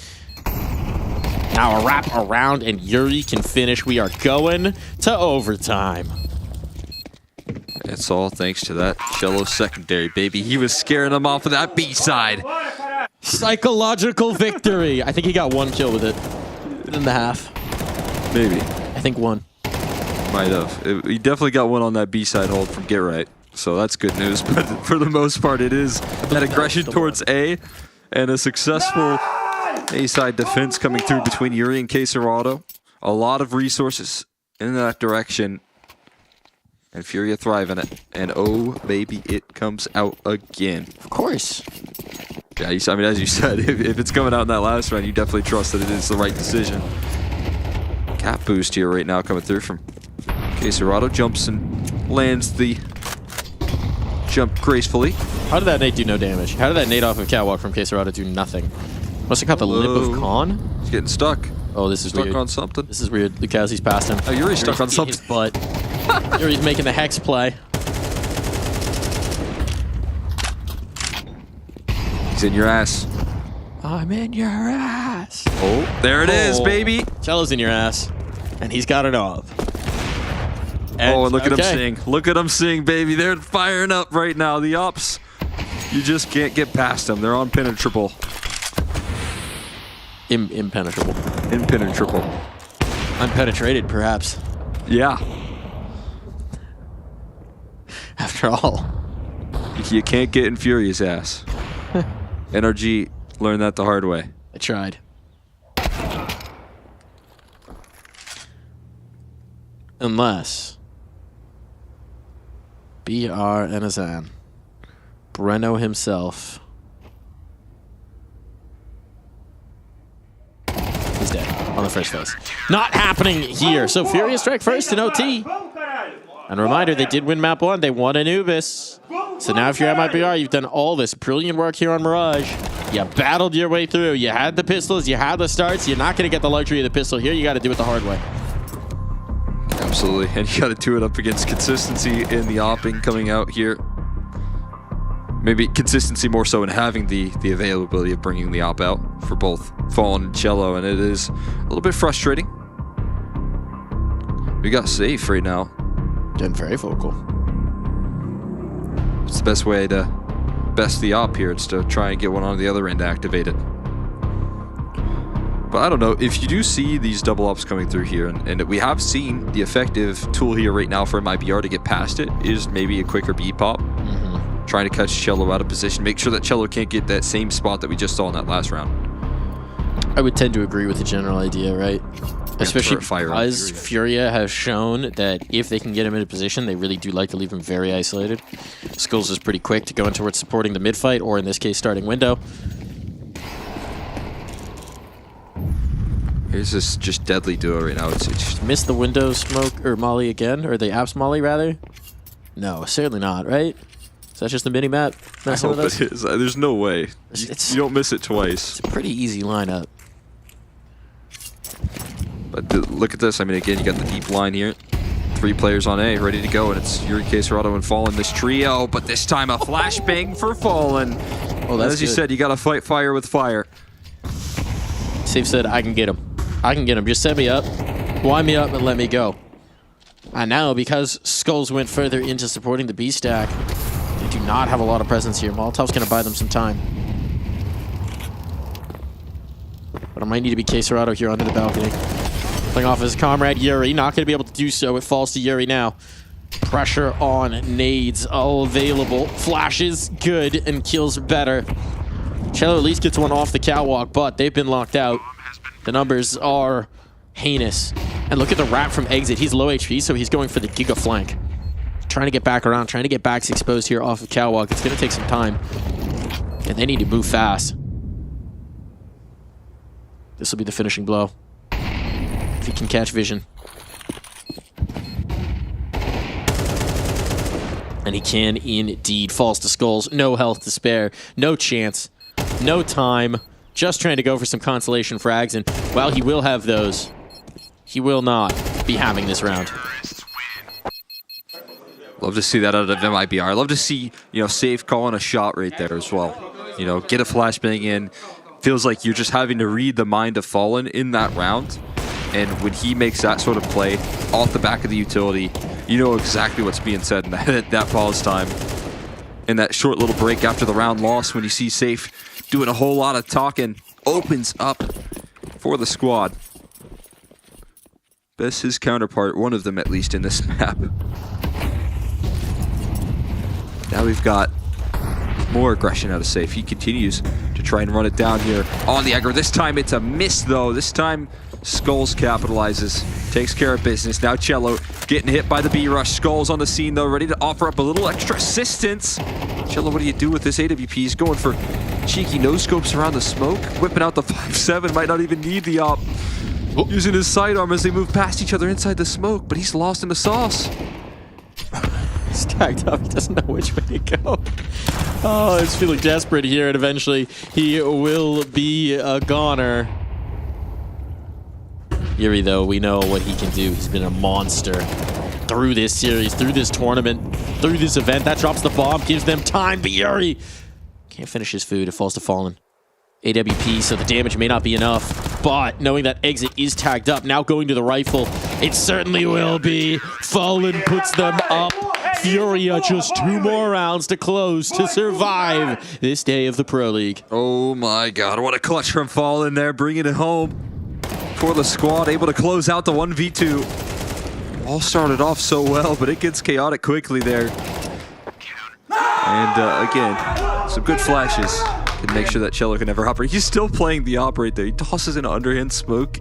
Now a wrap around and Yuri can finish. We are going to overtime. It's all thanks to that cello secondary, baby. He was scaring them off of that B-side. Psychological victory. I think he got 1 kill with it in the half. Maybe. I think 1. Might have. He definitely got 1 on that B-side hold from Get Right. So that's good news. But for the most part, it is that aggression towards A and a successful A-side defense coming through between Yuri and K Serrato. A lot of resources in that direction. And Furia thrive in it. And oh, baby, it comes out again. Of course. Yeah, I mean, as you said, if it's coming out in that last round, you definitely trust that it is the right decision. Cap boost here right now coming through from K Serrato. Jumps and lands the jump gracefully. How did that nade do no damage? How did that nade off of Catwalk from K Serrato do nothing? Must have caught the lip of Khan. He's getting stuck. Oh, this is stuck weird. On something. This is weird. Lukowski's passed him. Oh, Yuri's stuck on something. His butt. Yuri's making the hex play. He's in your ass. I'm in your ass. Oh, there it is, baby. Cello's in your ass. And he's got it off. And, and look at him sing. Look at him sing, baby. They're firing up right now. The ops, you just can't get past them. They're unpenetrable. Impenetrable. Impenetrable. Unpenetrated, perhaps. Yeah. After all. You can't get in Furious ass. NRG learned that the hard way. I tried. Unless BR Enazan, Breno himself, he's dead on the first phase. Not happening here. So Furious strike first in OT. And a reminder, they did win map 1. They won Anubis. So now if you're MIBR, you've done all this brilliant work here on Mirage. You battled your way through. You had the pistols. You had the starts. You're not going to get the luxury of the pistol here. You got to do it the hard way. Absolutely. And you got to do it up against consistency in the opping coming out here. Maybe consistency more so in having the availability of bringing the op out for both Fallen and Cello. And it is a little bit frustrating. We got safe right now. Getting very vocal. It's the best way to best the op here. It's to try and get one on the other end to activate it. But I don't know, if you do see these double ops coming through here, and we have seen the effective tool here right now for MIBR to get past it is maybe a quicker B pop. Trying to catch Cello out of position. Make sure that Cello can't get that same spot that we just saw in that last round. I would tend to agree with the general idea, right? Especially because Furia has shown that if they can get him in a position, they really do like to leave him very isolated. Skulls is pretty quick to go in towards supporting the mid fight, or in this case, starting window. Here's this just deadly duo right now. It's just missed the window smoke or molly again, or the apps molly rather. No, certainly not, right? Is That's just the mini map. I hope it is. There's no way. You don't miss it twice. It's a pretty easy lineup. But look at this. I mean, again, you got the deep line here. 3 players on A, ready to go, and it's Yuri, Caserado, and Fallen, this trio. But this time a flashbang for Fallen. Oh, that's As you good. said, you got to fight fire with fire. Safe said, I can get him. I can get him. Just set me up, wind me up, and let me go. And now, because Skulls went further into supporting the B stack, they do not have a lot of presence here. Molotov's going to buy them some time. But it might need to be Caserado here under the balcony. Playing off his comrade Yuri, not going to be able to do so. It falls to Yuri now. Pressure on, nades all available. Flashes good and kills better. Cello at least gets one off the catwalk, but they've been locked out. The numbers are heinous. And look at the wrap from Exit. He's low HP, so he's going for the Giga flank. Trying to get back around, trying to get backs exposed here off of catwalk. It's going to take some time. And they need to move fast. This will be the finishing blow. If he can catch vision. And he can indeed. Falls to Skulls. No health to spare. No chance. No time. Just trying to go for some consolation frags. And while he will have those, he will not be having this round. Love to see that out of MIBR. Love to see, Safe calling a shot right there as well. Get a flashbang in. Feels like you're just having to read the mind of Fallen in that round. And when he makes that sort of play off the back of the utility, you know exactly what's being said in that pause time. And that short little break after the round loss when you see Safe doing a whole lot of talking opens up for the squad. Best his counterpart, one of them at least in this map. Now we've got more aggression out of Safe. He continues to try and run it down here on the aggro. This time it's a miss though. This time Skulls capitalizes, takes care of business. Now Cello getting hit by the B-Rush. Skulls on the scene though, ready to offer up a little extra assistance. Cello, what do you do with this AWP? He's going for cheeky no-scopes around the smoke. Whipping out the 5-7, might not even need the op. Using his sidearm as they move past each other inside the smoke, but he's lost in the sauce. He's tagged up, he doesn't know which way to go. Oh, he's feeling desperate here, and eventually he will be a goner. Yuri, though, we know what he can do. He's been a monster through this series, through this tournament, through this event. That drops the bomb, gives them time, but Yuri can't finish his food. It falls to Fallen. AWP, so the damage may not be enough, but knowing that Exit is tagged up, now going to the rifle, it certainly will be. Fallen puts them up. Furia just 2 more rounds to close to survive this day of the Pro League. Oh my god, what a clutch from Fallen there, bringing it home for the squad, able to close out the 1v2. All started off so well, but it gets chaotic quickly there. And again, some good flashes to make sure that Cello can never operate. He's still playing the op right there. He tosses an underhand smoke.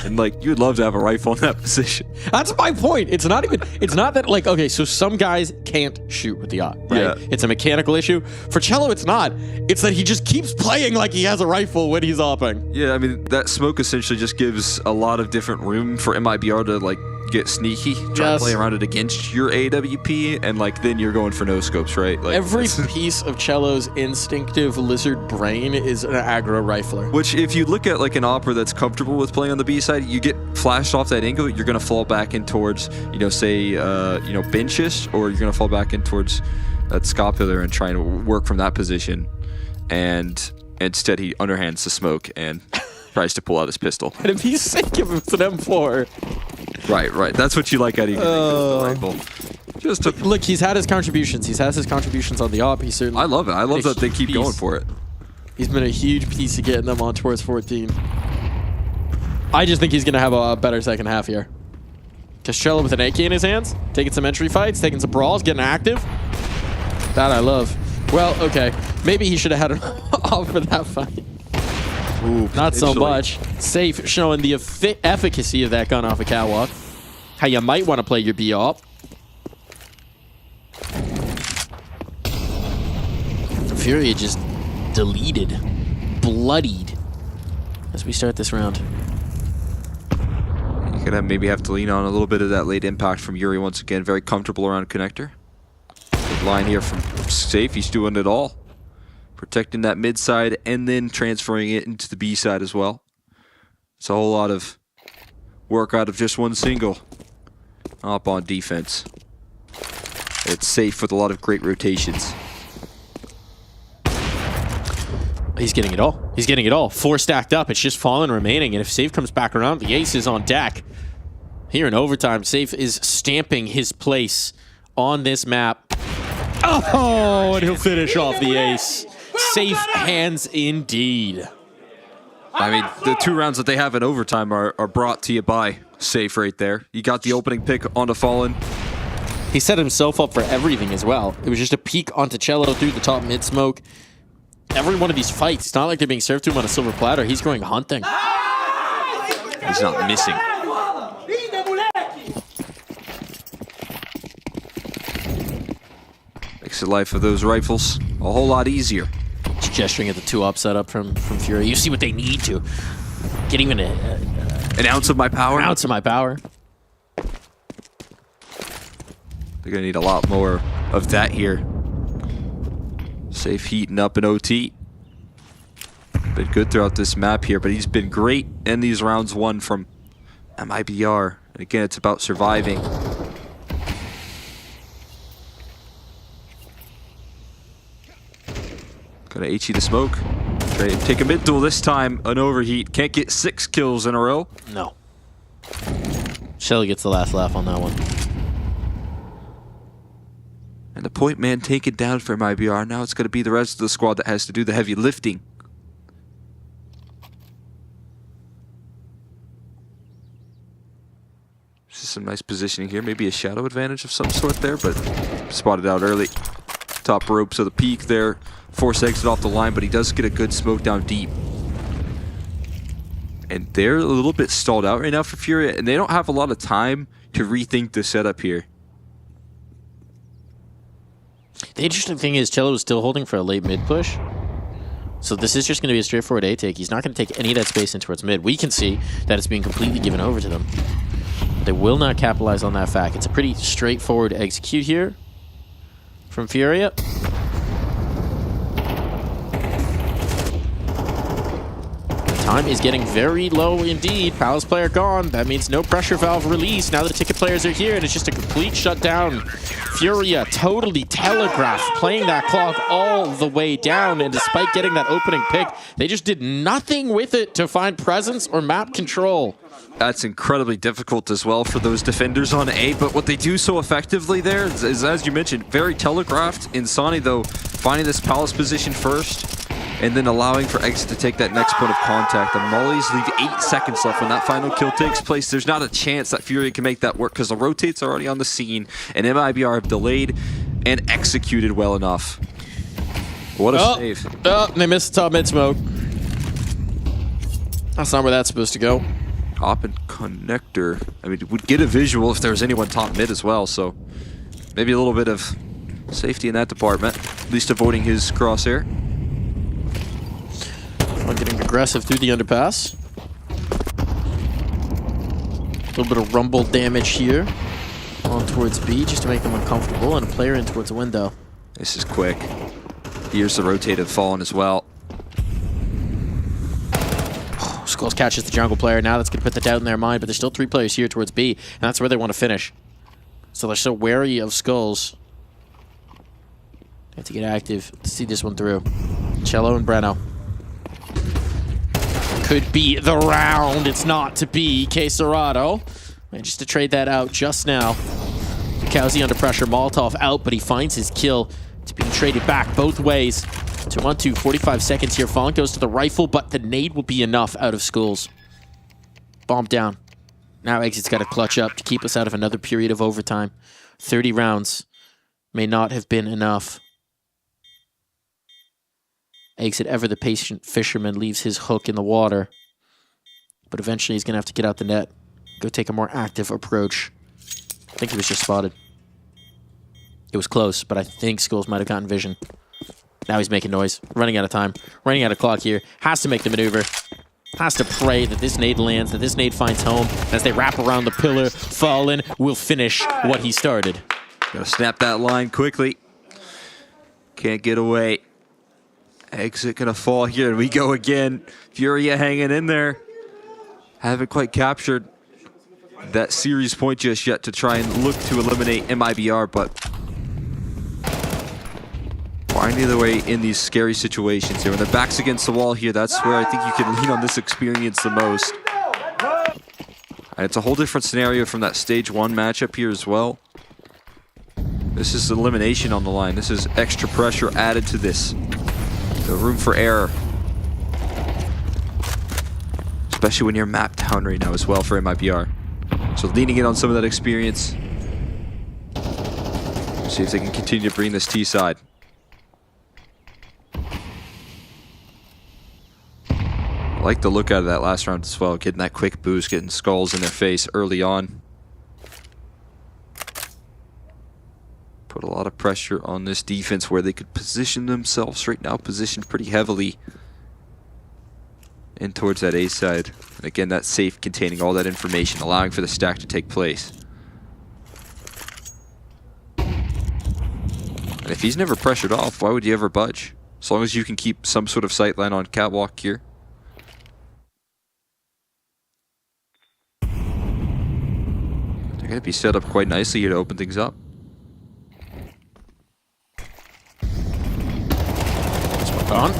And like, you'd love to have a rifle in that position. That's my point. It's not that like, okay, so some guys can't shoot with the op, right? Yeah. It's a mechanical issue. For Cello, it's not. It's that he just keeps playing like he has a rifle when he's opping. Yeah, I mean, that smoke essentially just gives a lot of different room for MIBR to like get sneaky, try to play around it against your AWP, and like then you're going for no scopes, right? Like, every piece of Cello's instinctive lizard brain is an aggro rifler. Which, if you look at like an opera that's comfortable with playing on the B side, you get flashed off that angle, you're gonna fall back in towards, say, benches, or you're gonna fall back in towards that scopular and try and work from that position. And instead, he underhands the smoke and tries to pull out his pistol. And if he's sick of it's an M4. Right. That's what you like out of the rifle. Just to look, he's had his contributions. He's had his contributions on the op. He certainly. I love it. I love that they keep going for it. He's been a huge piece of getting them on towards 14. I just think he's going to have a better second half here. Cello with an AK in his hands, taking some entry fights, taking some brawls, getting active. That I love. Well, okay. Maybe he should have had an off for that fight. Ooh, not so much. Safe, showing the efficacy of that gun off a catwalk. How you might want to play your B-op. Furia just deleted, bloodied as we start this round. You're going to maybe have to lean on a little bit of that late impact from Yuri once again. Very comfortable around connector. Good line here from Safe. He's doing it all. Protecting that mid side and then transferring it into the B side as well. It's a whole lot of work out of just one single. Up on defense. It's Safe with a lot of great rotations. He's getting it all. He's getting it all. 4 stacked up. It's just Fallen remaining. And if Safe comes back around, the ace is on deck. Here in overtime, Safe is stamping his place on this map. Oh, and he'll finish off the ace. Safe hands indeed. I mean, the 2 rounds that they have in overtime are brought to you by Safe right there. You got the opening pick onto Fallen. He set himself up for everything as well. It was just a peek onto Cello through the top mid smoke. Every one of these fights, it's not like they're being served to him on a silver platter. He's going hunting. He's not missing. Makes the life of those rifles a whole lot easier. Just gesturing at the 2-up setup from Fury. You see what they need to. Get even an ounce of my power? An ounce of my power. They're going to need a lot more of that here. Safe heating up in OT. Been good throughout this map here, but he's been great in these rounds won from MIBR. And again, it's about surviving. Gonna HE the smoke. Try to take a mid duel this time. An overheat. Can't get 6 kills in a row. No. Shelly gets the last laugh on that one. And the point man taken down for MIBR. Now it's going to be the rest of the squad that has to do the heavy lifting. This is some nice positioning here. Maybe a shadow advantage of some sort there, but spotted out early. Top ropes of the peak there. Force exit off the line, but he does get a good smoke down deep. And they're a little bit stalled out right now for Fury, and they don't have a lot of time to rethink the setup here. The interesting thing is Cello is still holding for a late mid push. So this is just going to be a straightforward A take. He's not going to take any of that space in towards mid. We can see that it's being completely given over to them. They will not capitalize on that fact. It's a pretty straightforward execute here from Furia. Time is getting very low indeed. Palace player gone. That means no pressure valve release. Now the ticket players are here, and it's just a complete shutdown. Furia totally telegraphed, playing that clock all the way down, and despite getting that opening pick, they just did nothing with it to find presence or map control. That's incredibly difficult as well for those defenders on A, but what they do so effectively there is as you mentioned, very telegraphed. Insani, though, finding this Palace position first, and then allowing for Exit to take that next point of contact. The Mollies leave 8 seconds left when that final kill takes place. There's not a chance that Fury can make that work because the rotates are already on the scene, and MIBR have delayed and executed well enough. What a save. They missed the top mid smoke. That's not where that's supposed to go. Top and connector. I mean, would get a visual if there was anyone top mid as well, so maybe a little bit of safety in that department. At least avoiding his crosshair. Getting aggressive through the underpass. A little bit of rumble damage here on towards B just to make them uncomfortable, and a player in towards the window. This is quick. Here's the rotated Fallen as well. Skulls catches the jungle player. Now that's going to put the doubt in their mind, but there's still 3 players here towards B, and that's where they want to finish. So they're so wary of Skulls. They have to get active to see this one through. Cello and Breno. Could be the round. It's not to be. Quesarado manages to trade that out just now. Kowzi under pressure. Molotov out, but he finds his kill. It's being traded back both ways. 2-on-2, 45 seconds here. Fallen goes to the rifle, but the nade will be enough out of Skulls. Bomb down. Now Exit's got to clutch up to keep us out of another period of overtime. 30 rounds may not have been enough. Exit, ever the patient fisherman, leaves his hook in the water. But eventually he's going to have to get out the net. Go take a more active approach. I think he was just spotted. It was close, but I think Skulls might have gotten vision. Now he's making noise. Running out of time. Running out of clock here. Has to make the maneuver. Has to pray that this nade lands, that this nade finds home. As they wrap around the pillar, Fallen will finish what he started. Gotta snap that line quickly. Can't get away. Exit gonna fall here, and we go again. Furia hanging in there. Haven't quite captured that series point just yet to try and look to eliminate MIBR, but finding their way in these scary situations here. When their back's against the wall here, that's where I think you can lean on this experience the most. And it's a whole different scenario from that stage 1 matchup here as well. This is elimination on the line. This is extra pressure added to this. No room for error. Especially when you're mapped down right now as well for MIBR. So leaning in on some of that experience. See if they can continue to bring this T side. I like the look out of that last round as well. Getting that quick boost, getting skulls in their face early on. Put a lot of pressure on this defense where they could position themselves right now, positioned pretty heavily in towards that A side. And again, that safe containing all that information, allowing for the stack to take place. And if he's never pressured off, why would you ever budge? As long as you can keep some sort of sight line on catwalk here. They're going to be set up quite nicely here to open things up. On.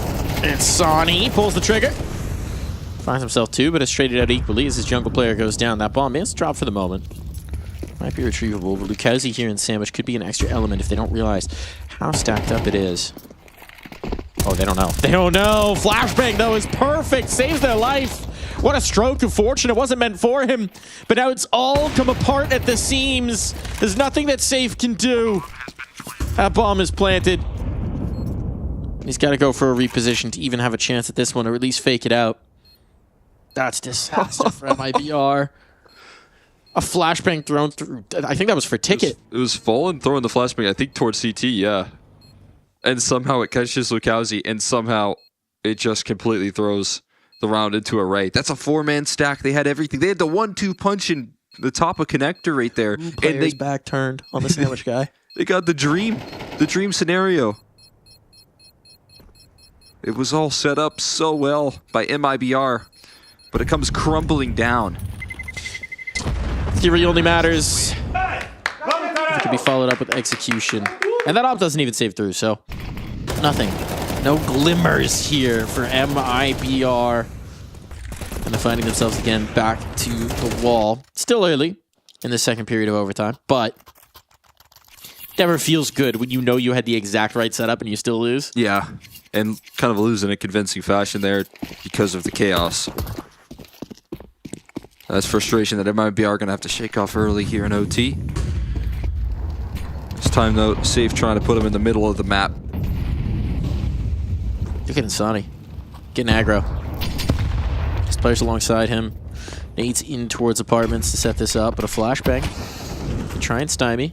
And Sonny pulls the trigger. Finds himself 2, but it's traded out equally as his jungle player goes down. That bomb is dropped for the moment. Might be retrievable, but Lucchese here in Sandwich could be an extra element if they don't realize how stacked up it is. Oh, they don't know. They don't know! Flashbang, though, is perfect! Saves their life! What a stroke of fortune. It wasn't meant for him, but now it's all come apart at the seams. There's nothing that Safe can do. That bomb is planted. He's got to go for a reposition to even have a chance at this one, or at least fake it out. That's disaster for MIBR. A flashbang thrown through. I think that was for Ticket. It was Fallen throwing the flashbang, I think, towards CT, yeah. And somehow it catches Lucchese, and somehow it just completely throws the round into a right. That's a 4-man stack. They had everything. They had the 1-2 punch in the top of connector right there. And they back turned on the Sandwich guy. They got the dream scenario. It was all set up so well by MIBR, but it comes crumbling down. Theory only matters. It could be followed up with execution. And that op doesn't even save through, so nothing. No glimmers here for MIBR. And they're finding themselves again back to the wall. Still early in the second period of overtime, but never feels good when you know you had the exact right setup and you still lose. Yeah, and kind of lose in a convincing fashion there because of the chaos. That's frustration that MIBR are going to have to shake off early here in OT. This time, though, Safe trying to put him in the middle of the map. Look at Insani. Getting aggro. His players alongside him. Nate's in towards apartments to set this up, but a flashbang. They try and stymie.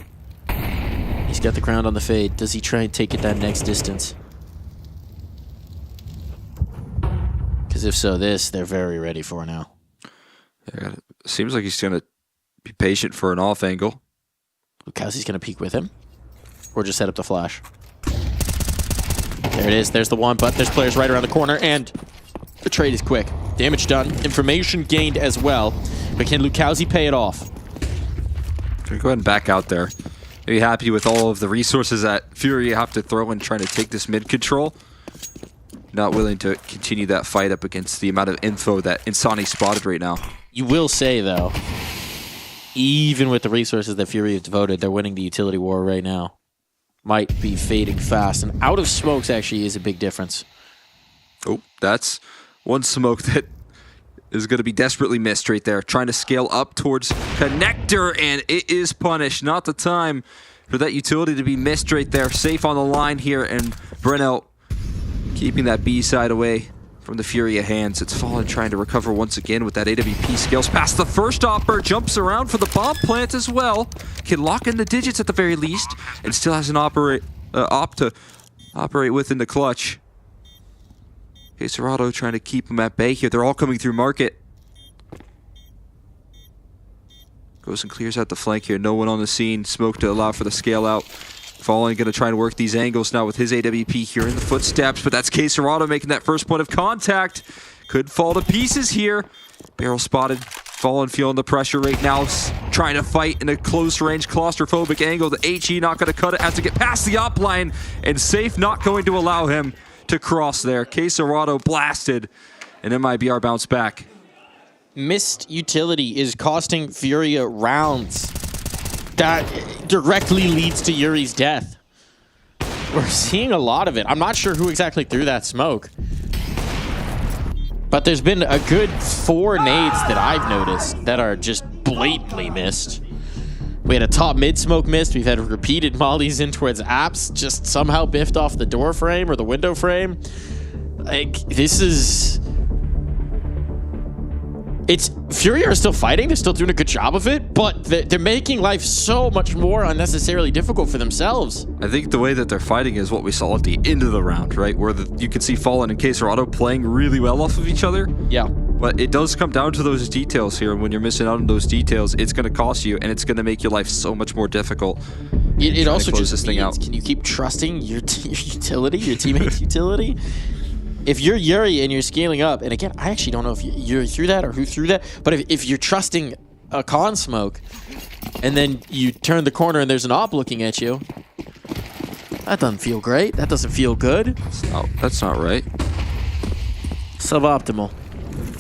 He's got the ground on the fade. Does he try and take it that next distance? Because if so, this they're very ready for now. Yeah, seems like he's going to be patient for an off angle. Lucchesi's going to peek with him. Or just set up the flash. There it is. There's the one, but there's players right around the corner, and the trade is quick. Damage done. Information gained as well. But can Lucchese pay it off? Gonna go ahead and back out there. Maybe happy with all of the resources that Fury have to throw in trying to take this mid control. Not willing to continue that fight up against the amount of info that Insani spotted right now. You will say, though, even with the resources that Fury have devoted, they're winning the utility war right now. Might be fading fast, and out of smokes actually is a big difference. Oh, that's one smoke that is going to be desperately missed right there. Trying to scale up towards connector, and it is punished. Not the time for that utility to be missed right there. Safe on the line here, and Breno keeping that B side away from the Furia hands. It's Fallen trying to recover once again with that AWP scales past the first hopper, jumps around for the bomb plant as well. Can lock in the digits at the very least, and still has an op to operate within the clutch. Okay, Serato trying to keep him at bay here. They're all coming through market. Goes and clears out the flank here. No one on the scene. Smoke to allow for the scale out. Fallen going to try and work these angles now with his AWP here in the footsteps, but that's Caserado making that first point of contact. Could fall to pieces here. Barrel spotted. Fallen feeling the pressure right now, trying to fight in a close range claustrophobic angle. The HE not going to cut it, has to get past the op line, and Safe not going to allow him to cross there. Caserado blasted, and MIBR bounced back. Missed utility is costing Furia rounds. That directly leads to Yuri's death. We're seeing a lot of it. I'm not sure who exactly threw that smoke. But there's been a good 4 nades that I've noticed that are just blatantly missed. We had a top mid smoke missed. We've had repeated mollies in towards apps, just somehow biffed off the door frame or the window frame. Like, this is... Furia are still fighting. They're still doing a good job of it, but they're making life so much more unnecessarily difficult for themselves. I think the way that they're fighting is what we saw at the end of the round, right? Where you can see Fallen and Caserado playing really well off of each other. Yeah. But it does come down to those details here, and when you're missing out on those details, it's going to cost you, and it's going to make your life so much more difficult. It also just this thing out. Can you keep trusting your utility, your teammate's utility? If you're Yuri and you're scaling up, and again, I actually don't know if Yuri threw that or who threw that, but if you're trusting a con smoke, and then you turn the corner and there's an op looking at you, that doesn't feel great. That doesn't feel good. That's not right. Suboptimal.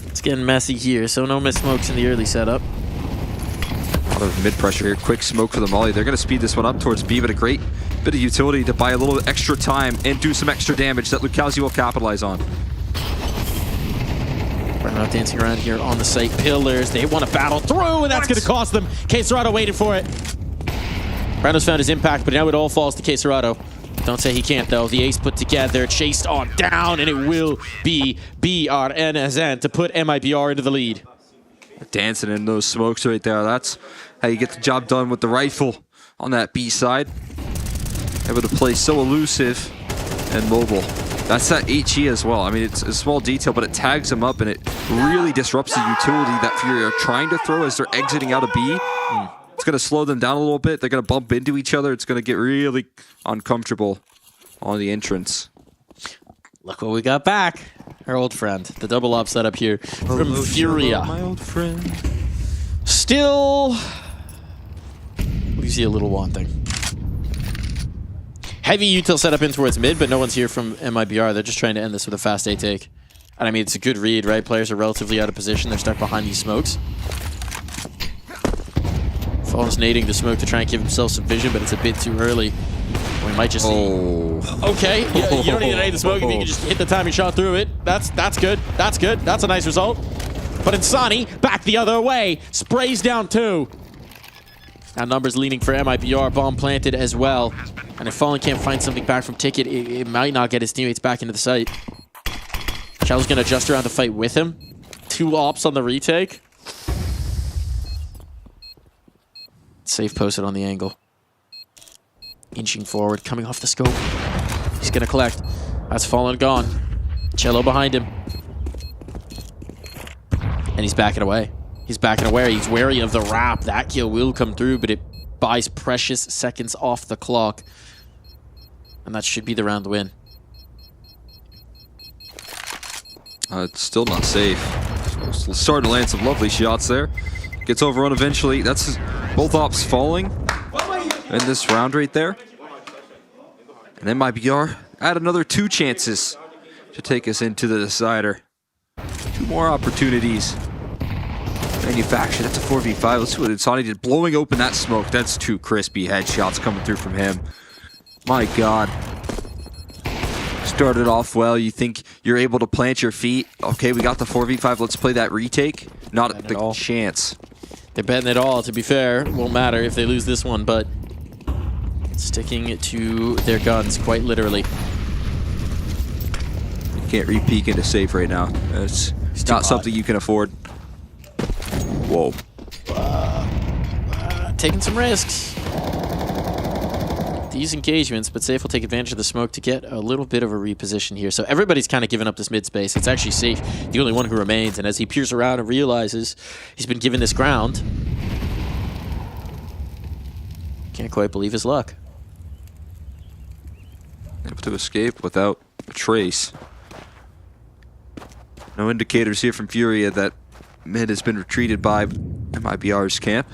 It's getting messy here, so no miss smokes in the early setup. A lot of mid pressure here. Quick smoke for the molly. They're going to speed this one up towards B, but a great bit of utility to buy a little extra time and do some extra damage that Lucchesi will capitalize on. Brownout dancing around here on the site. Pillars, they want to battle through, and that's going to cost them. Caserado waited for it. Brownout's found his impact, but now it all falls to Caserado. Don't say he can't, though. The ace put together, chased on down, and it will be BRNSN to put MIBR into the lead. Dancing in those smokes right there. That's how you get the job done with the rifle on that B side. Able to play so elusive and mobile. That's that HE as well. I mean, it's a small detail, but it tags them up and it really disrupts the utility that Fury are trying to throw as they're exiting out of B. It's going to slow them down a little bit. They're going to bump into each other. It's going to get really uncomfortable on the entrance. Look what we got back. Our old friend. The double up setup here from Furia. My old friend. Still leaves you a little wanting. Heavy util setup in towards mid, but no one's here from MIBR. They're just trying to end this with a fast A take. And I mean, it's a good read, right? Players are relatively out of position. They're stuck behind these smokes. Fallen's nading the smoke to try and give himself some vision, but it's a bit too early. We might just see. Okay, you don't need to nade the smoke if you can just hit the timing shot through it. That's good. That's good. That's a nice result. But Insani, back the other way, sprays down 2. Now numbers leaning for MIBR, bomb planted as well. And if Fallen can't find something back from Ticket, it might not get his teammates back into the site. Shell's gonna adjust around the fight with him. 2 ops on the retake. Safe posted on the angle. Inching forward, coming off the scope. He's gonna collect. That's Fallen gone. Cello behind him. And he's backing away. He's backing away. He's wary of the wrap. That kill will come through, but it buys precious seconds off the clock. And that should be the round win. It's still not safe. Starting to land some lovely shots there. Gets overrun eventually. That's both ops falling in this round right there. And then MIBR add another 2 chances to take us into the decider. 2 more opportunities. Manufactured. That's a 4v5. Let's see what Insani did. Blowing open that smoke. That's 2 crispy headshots coming through from him. My God. Started off well. You think you're able to plant your feet. Okay, we got the 4v5. Let's play that retake. Not the chance. They're betting it all, to be fair. Won't matter if they lose this one, but sticking to their guns, quite literally. You can't re-peek into safe right now. It's not something you can afford. Whoa. Taking some risks. These engagements, but Safe will take advantage of the smoke to get a little bit of a reposition here. So everybody's kind of given up this mid space. It's actually Safe, the only one who remains. And as he peers around and realizes he's been given this ground, can't quite believe his luck. Able to escape without a trace. No indicators here from Furia that mid has been retreated by MIBR's camp.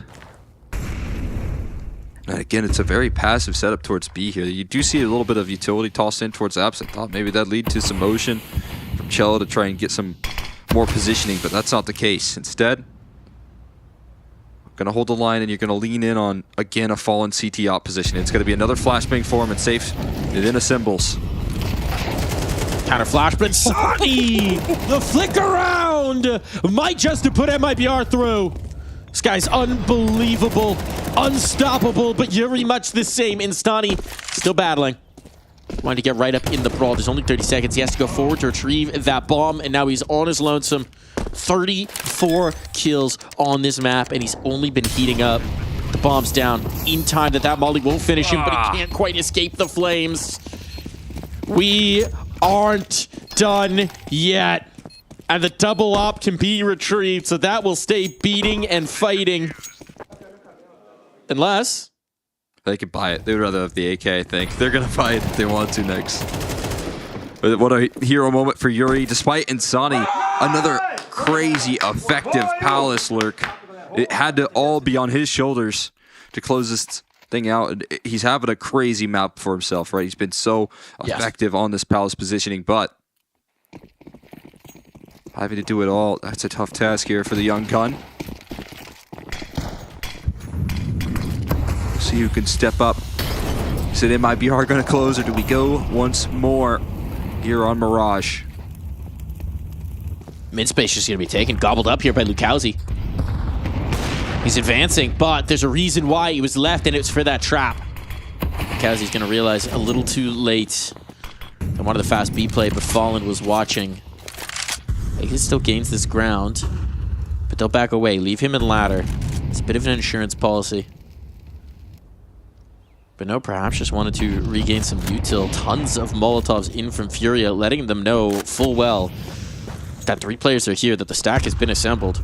And again, it's a very passive setup towards B here. You do see a little bit of utility tossed in towards Apps. I thought maybe that'd lead to some motion from Cello to try and get some more positioning, but that's not the case. Instead, going to hold the line and you're going to lean in on, again, a fallen CT op position. It's going to be another flashbang for him and safe. It then assembles. Counter flash, but Sonny! The flick around might just have put MIBR through. This guy's unbelievable, unstoppable, but Yuri much the same. Instani still battling. Wanting to get right up in the brawl. There's only 30 seconds. He has to go forward to retrieve that bomb, and now he's on his lonesome. 34 kills on this map, and he's only been heating up. The bomb's down in time that molly won't finish him, but he can't quite escape the flames. We aren't done yet. And the double op can be retrieved, so that will stay beating and fighting. Unless they could buy it. They would rather have the AK, I think. They're going to buy it if they want to next. But what a hero moment for Yuri. Despite Insani, another crazy, effective Palace lurk. It had to all be on his shoulders to close this thing out. He's having a crazy map for himself, right? He's been so effective on this Palace positioning, but having to do it all, that's a tough task here for the young gun. See who can step up. Is it MIBR going to close, or do we go once more here on Mirage? Mid space is going to be taken, gobbled up here by Lukowski. He's advancing, but there's a reason why he was left, and it's for that trap. Lukowski's going to realize a little too late. And one of the fast B play, but Fallen was watching. He still gains this ground, but they'll back away. Leave him in ladder. It's a bit of an insurance policy. But no, perhaps just wanted to regain some util. Tons of Molotovs in from Furia, letting them know full well that 3 players are here, that the stack has been assembled.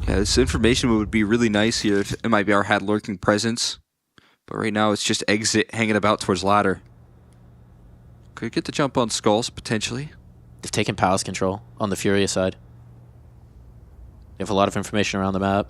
Yeah, this information would be really nice here if MIBR had lurking presence. But right now it's just exit hanging about towards ladder. Could get the jump on Skulls, potentially. They've taken Palace control on the Furia side. They have a lot of information around the map.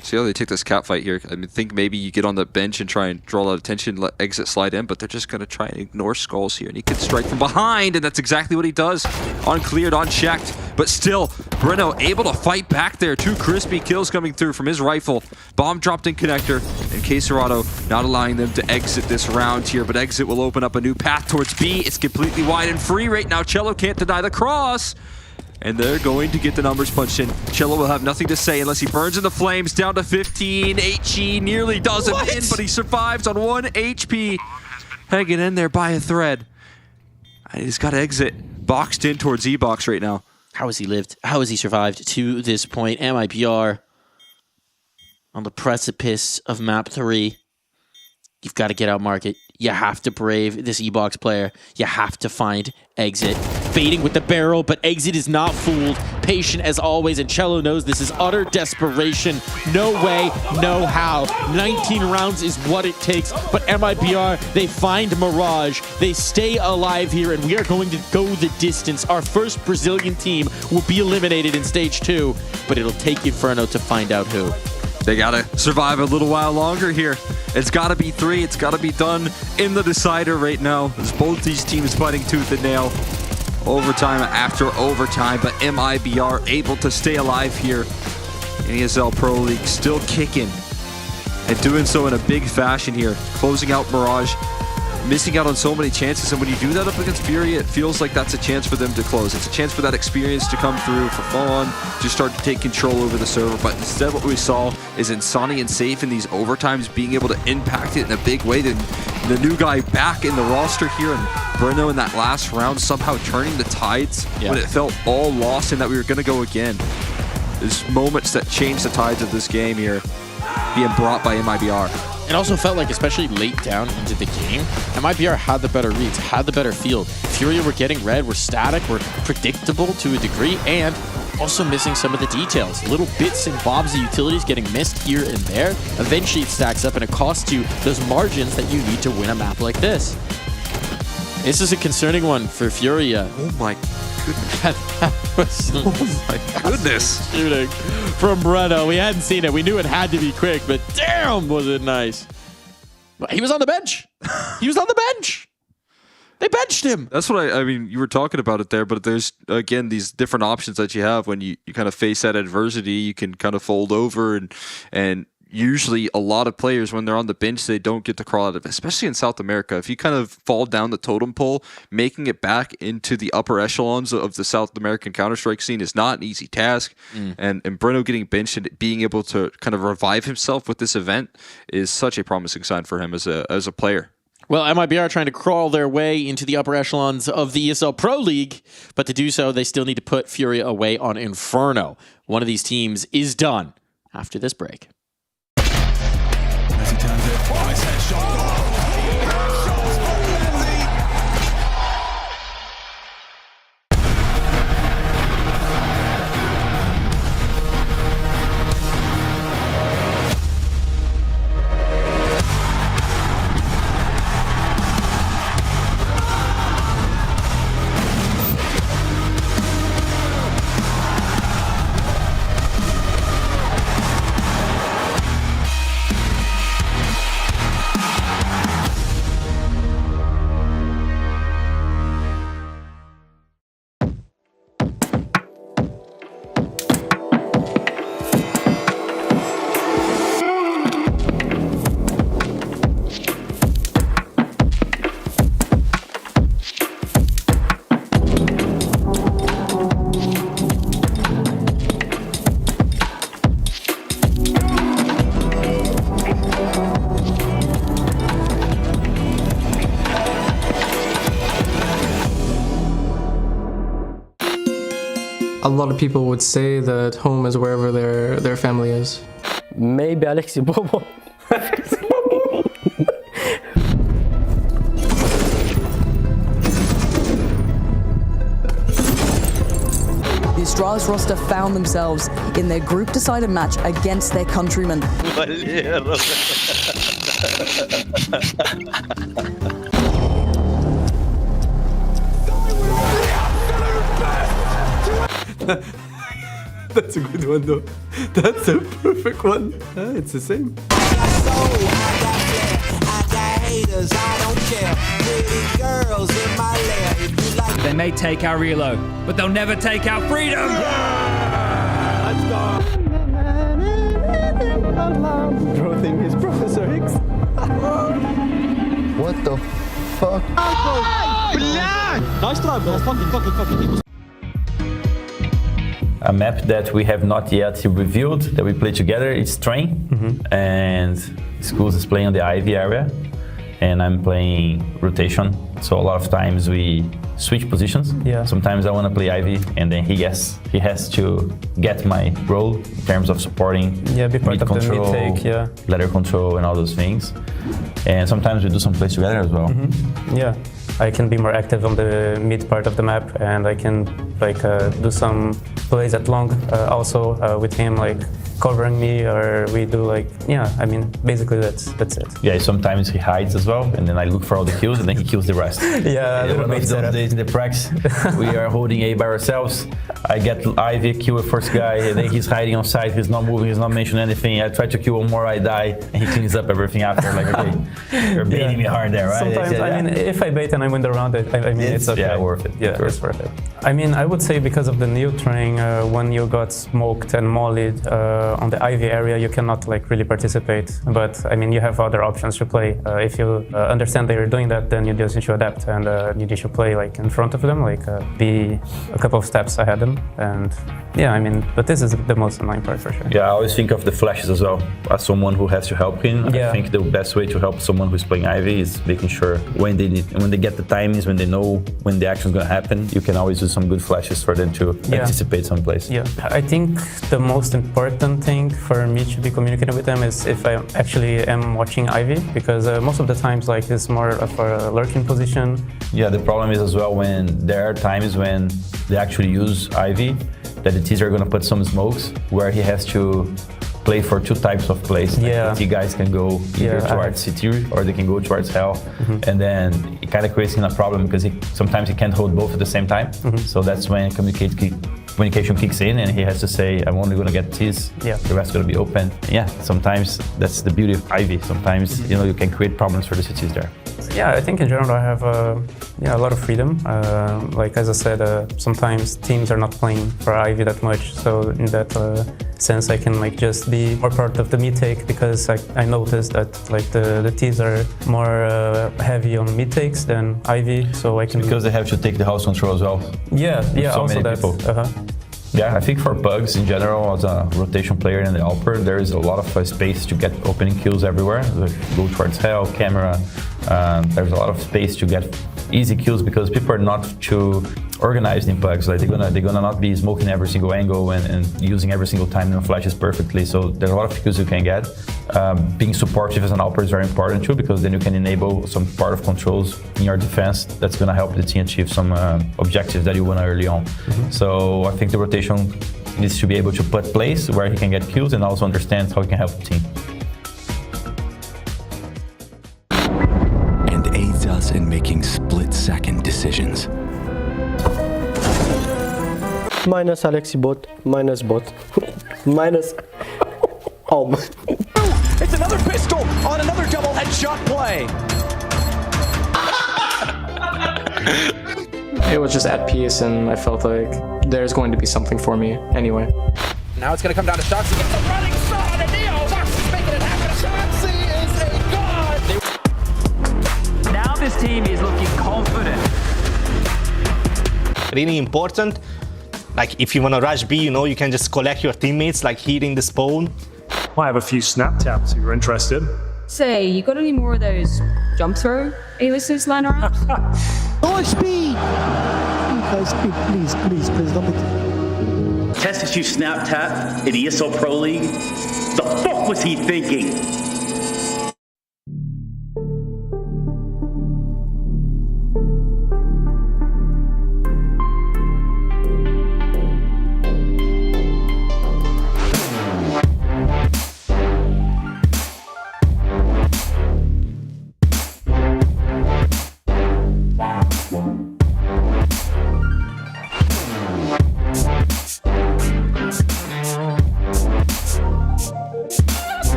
See how they take this cat fight here. I mean, think maybe you get on the bench and try and draw a lot of attention, let exit slide in, but they're just going to try and ignore Skulls here. And he can strike from behind, and that's exactly what he does. Uncleared, unchecked, but still, Breno able to fight back there. 2 crispy kills coming through from his rifle. Bomb dropped in connector, and Queserado not allowing them to exit this round here, but exit will open up a new path towards B. It's completely wide and free right now. Cello can't deny the cross. And they're going to get the numbers punched in. Cello will have nothing to say unless he burns in the flames. Down to 15. HE nearly does him in, but he survives on 1 HP. Hanging in there by a thread. And he's got to exit. Boxed in towards E-Box right now. How has he lived? How has he survived to this point? MIBR on the precipice of map 3. You've got to get out market. You have to brave this E-Box player. You have to find exit. Baiting with the barrel, but exit is not fooled. Patient as always, and Cello knows this is utter desperation. No way, no how. 19 rounds is what it takes, but MIBR, they find Mirage. They stay alive here, and we are going to go the distance. Our first Brazilian team will be eliminated in stage 2, but it'll take Inferno to find out who. They gotta survive a little while longer here. It's gotta be 3. It's gotta be done in the decider right now. As both these teams fighting tooth and nail. Overtime after overtime, but MIBR able to stay alive here in ESL Pro League, still kicking and doing so in a big fashion here, closing out Mirage, missing out on so many chances. And when you do that up against Fury, it feels like that's a chance for them to close. It's a chance for that experience to come through, for Fallen to start to take control over the server. But instead what we saw is Insani and Safe in these overtimes being able to impact it in a big way. The new guy back in the roster here, and Breno in that last round somehow turning the tides when it felt all lost and that we were going to go again. There's moments that change the tides of this game here being brought by MIBR. It also felt like, especially late down into the game, MIBR had the better reads, had the better field. Furia were getting red, were static, were predictable to a degree, and also missing some of the details. Little bits and bobs of utilities getting missed here and there. Eventually it stacks up and it costs you those margins that you need to win a map like this. This is a concerning one for Furia. Oh my goodness. Oh my goodness. Shooting from Breno. We hadn't seen it. We knew it had to be quick, but damn, was it nice. He was on the bench. He was on the bench. They benched him. That's what I mean, you were talking about it there, but there's, again, these different options that you have when you kind of face that adversity. You can kind of fold over, and usually a lot of players, when they're on the bench, they don't get to crawl out of it, especially in South America. If you kind of fall down the totem pole, making it back into the upper echelons of the South American Counter-Strike scene is not an easy task. And Breno getting benched and being able to kind of revive himself with this event is such a promising sign for him as a player. Well, MIBR are trying to crawl their way into the upper echelons of the ESL Pro League, but to do so, they still need to put Furia away on Inferno. One of these teams is done after this break. As he turns it twice, headshot. A lot of people would say that home is wherever their family is. Maybe Alexi Bobo. The Astralis roster found themselves in their group decider match against their countrymen. That's a good one though. That's a perfect one. It's the same. They may take our reload, but they'll never take our freedom! Let's go! Bro think he's Professor Hicks. What the fuck? Nice try, bro. Fucking. A map that we have not yet revealed that we play together is Train, and Schools is playing on the Ivy area, and I'm playing Rotation. So a lot of times we switch positions. Yeah. Sometimes I want to play Ivy, and then he has to get my role in terms of supporting be part mid of control, the mid take, ladder control, and all those things. And sometimes we do some plays together as well. Yeah, I can be more active on the mid part of the map, and I can do some plays at long. Also with him covering me, or we do basically that's it. Yeah, sometimes he hides as well, and then I look for all the kills, and then he kills the rest. Yeah, one of those days in the practice, we are holding A by ourselves. I get Ivy, kill the first guy, and then he's hiding on side, he's not moving, he's not mentioning anything. I try to kill one more, I die, and he cleans up everything after. Okay, you're baiting me hard there, right? Sometimes, if I bait and I win the round, it's okay. Yeah, worth it. Yeah, it's worth it. I would say because of the new train, when you got smoked and mollied on the Ivy area, you cannot really participate. But you have other options to play. If you understand that you're doing that, then you just need to adapt, and you need to play in front of them, be a couple of steps ahead of them. And but this is the most annoying part for sure. Yeah, I always think of the flashes as well as someone who has to help him. Yeah. I think the best way to help someone who's playing Ivy is making sure when they get the timings, when they know when the action is going to happen, you can always use some good flashes for them to anticipate someplace. Yeah, I think the most important thing for me to be communicating with them is if I actually am watching Ivy, because most of the times it's more of a lurking position. Yeah, the problem is as well when there are times when they actually use Ivy that the T's are going to put some smokes where he has to play for two types of plays. Yeah. Like the T guys can go either towards CT or they can go towards Hell. And then it kind of creates him a problem because sometimes he can't hold both at the same time. So that's when communication kicks in and he has to say, I'm only going to get T's, the rest is going to be open. Yeah, sometimes that's the beauty of Ivy. Sometimes, you know, you can create problems for the CTs there. Yeah, I think in general I have a lot of freedom. Like as I said, sometimes teams are not playing for Ivy that much, so in that sense I can like just be more part of the mid take because I noticed that like the T's are more heavy on mid takes than Ivy, so I can because they have to take the house control as well. Yeah, so also many that. People. Yeah, I think for Bugs in general, as a rotation player in the Alper, there is a lot of space to get opening kills everywhere. Like go towards Hell, camera. There's a lot of space to get easy kills because people are not too organized in Bugs. Like they're gonna not be smoking every single angle and using every single time in flashes perfectly. So there's a lot of kills you can get. Being supportive as an Alper is very important too because then you can enable some part of controls in your defense that's gonna help the team achieve some objectives that you want early on. So I think the rotation needs to be able to put plays where he can get kills and also understand how he can help the team. And aids us in making split-second decisions. Minus Alexi bot, minus bot, minus Alm. It's another pistol on another double headshot play. It was just at peace, and I felt like there's going to be something for me anyway. Now it's going to come down to Shoxy. It's a running shot, and Neo Shoxy's making it happen. Shoxy is a god. Now this team is looking confident. Really important. Like if you want to rush B, you know, you can just collect your teammates, like hitting the spawn. I have a few snap taps if you're interested. Say, you got any more of those jump throw A-listers lying around? Oh, speed! Guys, speed, please, don't be... Tested you snap tap in ESL Pro League? The fuck was he thinking?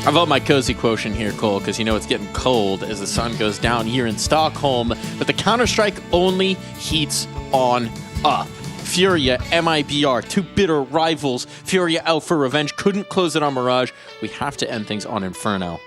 I vote my cozy quotient here, Cole, because you know it's getting cold as the sun goes down here in Stockholm. But the Counter-Strike only heats on up. Furia, MIBR, two bitter rivals. Furia out for revenge. Couldn't close it on Mirage. We have to end things on Inferno.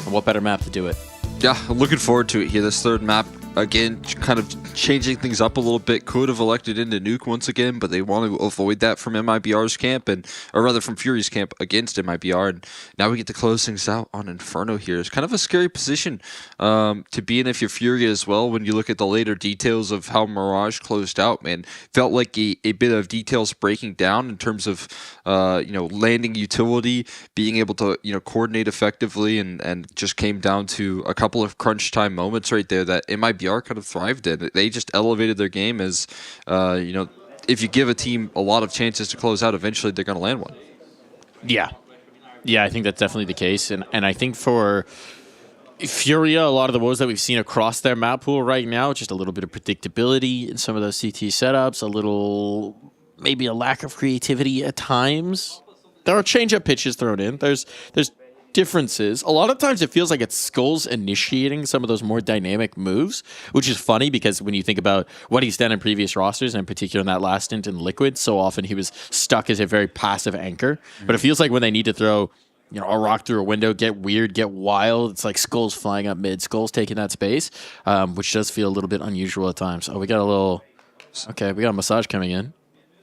And what better map to do it? Yeah, looking forward to it here. This third map, again, kind of changing things up a little bit. Could have elected into Nuke once again, but they want to avoid that from MIBR's camp, or rather from Fury's camp against MIBR. And now we get to close things out on Inferno here. It's kind of a scary position to be in if you're Fury as well. When you look at the later details of how Mirage closed out, man, felt like a bit of details breaking down in terms of landing utility, being able to coordinate effectively, and just came down to a couple of crunch time moments right there that MIBR kind of thrived in. They just elevated their game as, if you give a team a lot of chances to close out, eventually they're going to land one. Yeah. Yeah, I think that's definitely the case. And I think for Furia, a lot of the woes that we've seen across their map pool right now, just a little bit of predictability in some of those CT setups, maybe a lack of creativity at times. There are change-up pitches thrown in. There's differences. A lot of times it feels like it's Skulls initiating some of those more dynamic moves, which is funny because when you think about what he's done in previous rosters, and in particular in that last stint in Liquid, so often he was stuck as a very passive anchor. But it feels like when they need to throw a rock through a window, get weird, get wild, it's like Skulls flying up mid, Skulls taking that space, which does feel a little bit unusual at times. Oh, we got a massage coming in.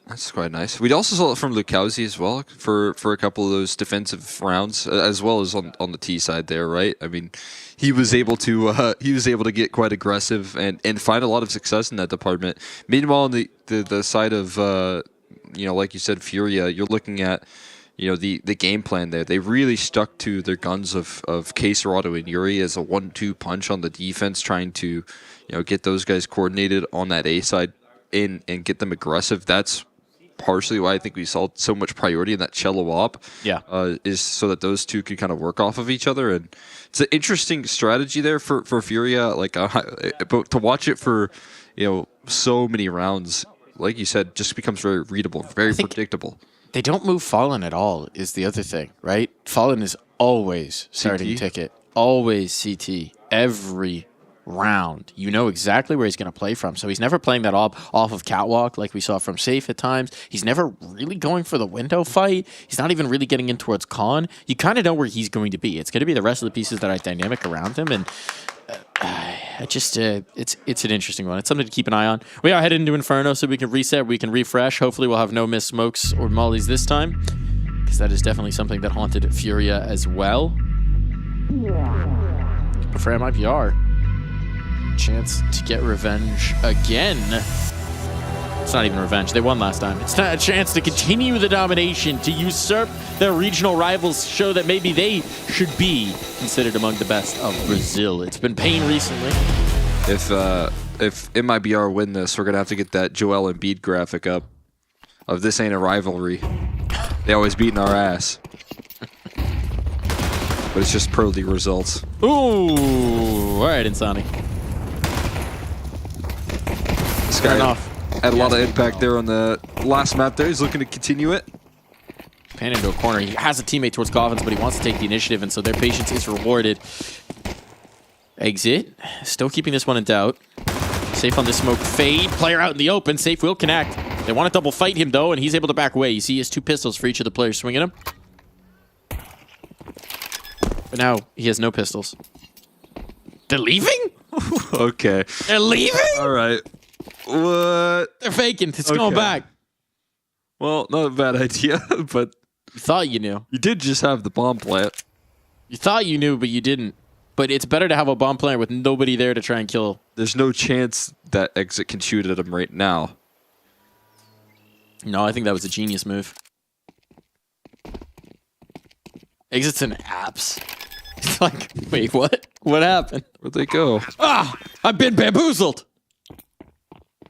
That's quite nice. We also saw it from Lukowski as well for a couple of those defensive rounds, as well as on the T side there, right? I mean, he was able to get quite aggressive and find a lot of success in that department. Meanwhile, on the side of like you said, Furia, you're looking at the game plan there. They really stuck to their guns of K-Serato and Yuri as a 1-2 punch on the defense, trying to get those guys coordinated on that A side and get them aggressive. That's partially why I think we saw so much priority in that cello op. Yeah, is so that those two could kind of work off of each other, and it's an interesting strategy there for Furia. But to watch it for so many rounds, like you said, just becomes very readable, very predictable. They don't move Fallen at all. Is the other thing, right? Fallen is always starting ticket, always CT every round. You know exactly where he's going to play from. So he's never playing that off of catwalk like we saw from Safe at times. He's never really going for the window fight. He's not even really getting in towards Con. You kind of know where he's going to be. It's going to be the rest of the pieces that are dynamic around him. And it's an interesting one. It's something to keep an eye on. We are headed into Inferno so we can reset, we can refresh. Hopefully we'll have no missed smokes or mollies this time, because that is definitely something that haunted Furia as well. But for MIBR, chance to get revenge again. It's not even revenge. They won last time. It's not a chance to continue the domination, to usurp their regional rivals, show that maybe they should be considered among the best of Brazil. It's been pain recently. If MIBR win this, we're going to have to get that Joel Embiid graphic up of this ain't a rivalry. They always beating our ass. But it's just Pro League results. Ooh, all right, Insani. This guy had a lot of impact there on the last map there. He's looking to continue it. Pan into a corner. He has a teammate towards Coffins, but he wants to take the initiative, and so their patience is rewarded. Exit. Still keeping this one in doubt. Safe on this smoke fade. Player out in the open. Safe will connect. They want to double fight him, though, and he's able to back away. You see he has 2 pistols for each of the players swinging him. But now he has no pistols. They're leaving? Okay. They're leaving? All right. What? They're faking. It's going back. Well, not a bad idea, but... You thought you knew. You did just have the bomb plant. You thought you knew, but you didn't. But it's better to have a bomb plant with nobody there to try and kill. There's no chance that Exit can shoot at him right now. No, I think that was a genius move. Exit's in apps. It's like, wait, what? What happened? Where'd they go? Ah! I've been bamboozled!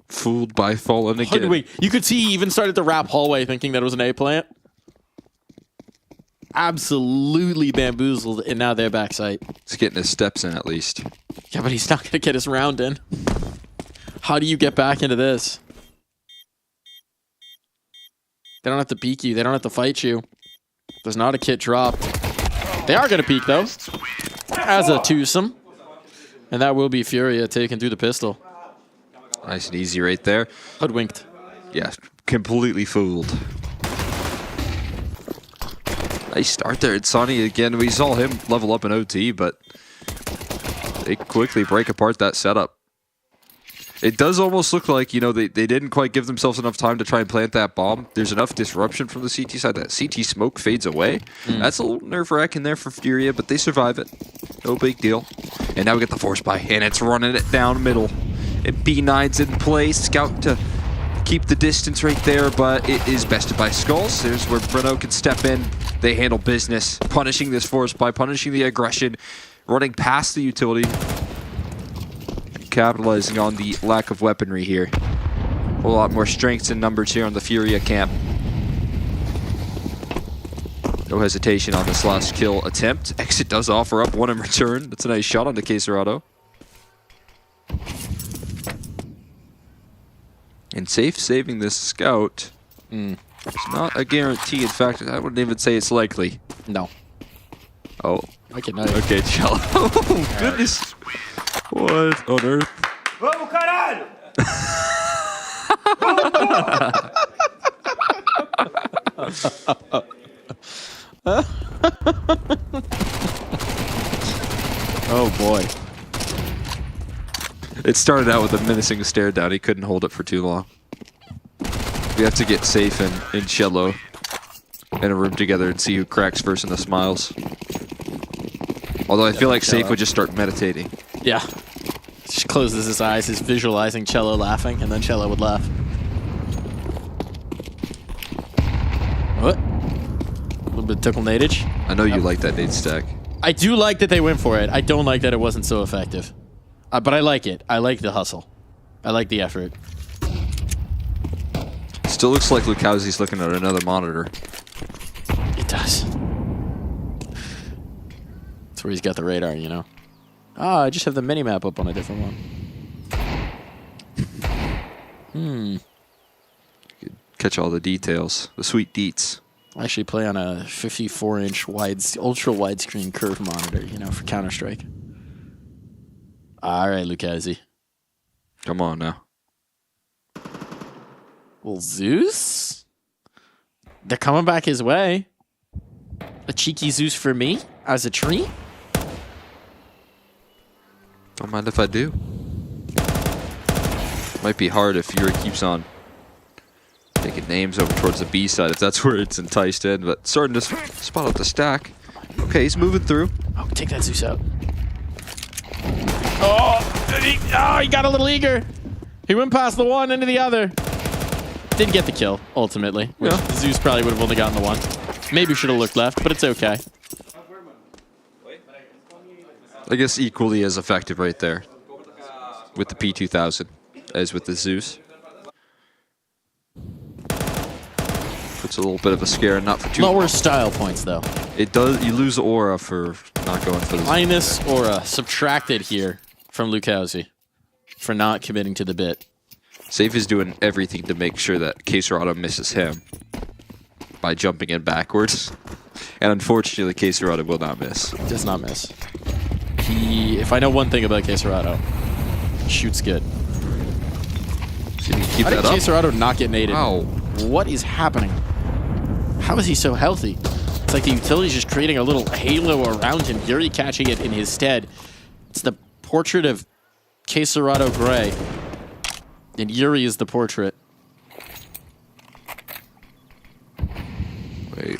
Fooled by Fallen again. Wait, you could see he even started to wrap hallway thinking that it was an A plant. Absolutely bamboozled, and now they're backside. He's getting his steps in at least. Yeah, but he's not going to get his round in. How do you get back into this? They don't have to peek you. They don't have to fight you. There's not a kit dropped. They are going to peek, though, as a twosome. And that will be Furia taken through the pistol. Nice and easy right there. Hoodwinked. Yeah, completely fooled. Nice start there. It's Sonny again. We saw him level up in OT, but they quickly break apart that setup. It does almost look like, you know, they didn't quite give themselves enough time to try and plant that bomb. There's enough disruption from the CT side that CT smoke fades away. That's a little nerve-wracking there for Furia, but they survive it. No big deal. And now we get the force buy, and it's running it down middle. And B9's in place. Scout to keep the distance right there, but it is bested by Skulls. There's where Bruno can step in. They handle business, punishing this force buy, punishing the aggression, running past the utility. Capitalizing on the lack of weaponry here. A whole lot more strengths and numbers here on the Furia camp. No hesitation on this last kill attempt. Exit does offer up one in return. That's a nice shot on the Queserado. And safe saving this scout. It's not a guarantee. In fact, I wouldn't even say it's likely. No. Oh. I can know. Okay, Cello. Oh, goodness. What on earth? Vamos, caralho! Oh boy. It started out with a menacing stare down. He couldn't hold it for too long. We have to get safe in Cello in a room together and see who cracks first in the smiles. Although I feel like Safe would just start meditating. Yeah. Just closes his eyes, he's visualizing Cello laughing, and then Cello would laugh. What? A little bit of tickle nadage. I know you like that nade stack. I do like that they went for it. I don't like that it wasn't so effective. But I like it. I like the hustle. I like the effort. Still looks like Lukowski's looking at another monitor. It does. That's where he's got the radar, you know? Ah, I just have the mini-map up on a different one. Catch all the details. The sweet deets. I actually play on a 54-inch ultra widescreen curve monitor, you know, for Counter-Strike. All right, Lukowski. Come on now. Well, Zeus? They're coming back his way. A cheeky Zeus for me as a treat? Don't mind if I do. Might be hard if Fury keeps on taking names over towards the B side, if that's where it's enticed in, but starting to spot out the stack. Okay, he's moving through. Oh, take that Zeus out. Oh, he got a little eager. He went past the one into the other. Didn't get the kill, ultimately. Yeah. Zeus probably would have only gotten the one. Maybe should have looked left, but it's okay. I guess equally as effective right there with the P2000 as with the Zeus. Puts a little bit of a scare, not for too long. Lower style points, though. It does. You lose aura for not going for the minus aura subtracted here from Lukowski for not committing to the bit. Safe is doing everything to make sure that Queserado misses him by jumping in backwards. And unfortunately, Queserado will not miss. Does not miss. If I know one thing about Queserado, shoots good. So you keep How that did up? Queserado not get naded? Wow. What is happening? How is he so healthy? It's like the utility's just creating a little halo around him. Yuri catching it in his stead. It's the portrait of Queserado Gray. And Yuri is the portrait. Wait.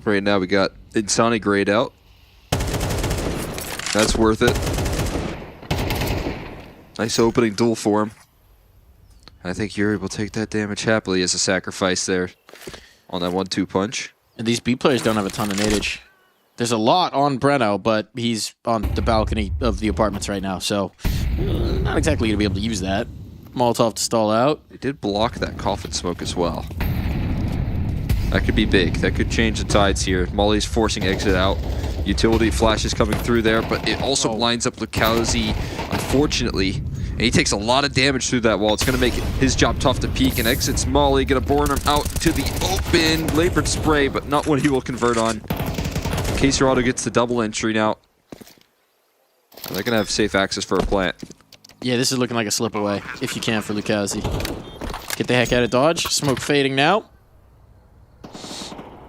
Right now we got Insani grayed out. That's worth it. Nice opening duel for him. I think Yuri will take that damage happily as a sacrifice there on that 1-2 punch. And these B players don't have a ton of nadage. There's a lot on Breno, but he's on the balcony of the apartments right now, so not exactly going to be able to use that. Molotov to stall out. They did block that coffin smoke as well. That could be big. That could change the tides here. Molly's forcing exit out. Utility flashes coming through there, but it also lines up Lukowski, unfortunately. And he takes a lot of damage through that wall. It's going to make his job tough to peek, and exits Molly. Going to burn him out to the open. Labored spray, but not one he will convert on. Caserado gets the double entry now. They're going to have safe access for a plant. Yeah, this is looking like a slip away, if you can, for Lucazzi. Get the heck out of dodge. Smoke fading now.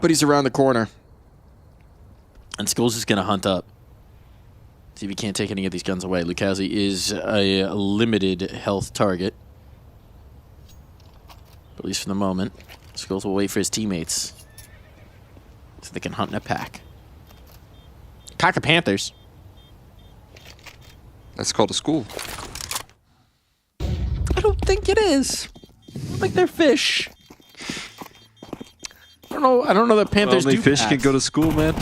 But he's around the corner. And Skulls is going to hunt up. See if he can't take any of these guns away. Lucazzi is a limited health target. At least for the moment. Skulls will wait for his teammates. So they can hunt in a pack. Pack of Panthers. That's called a school. I don't think it is. I don't think they're fish. I don't know that Panthers Only do fish packs. can go to school, man.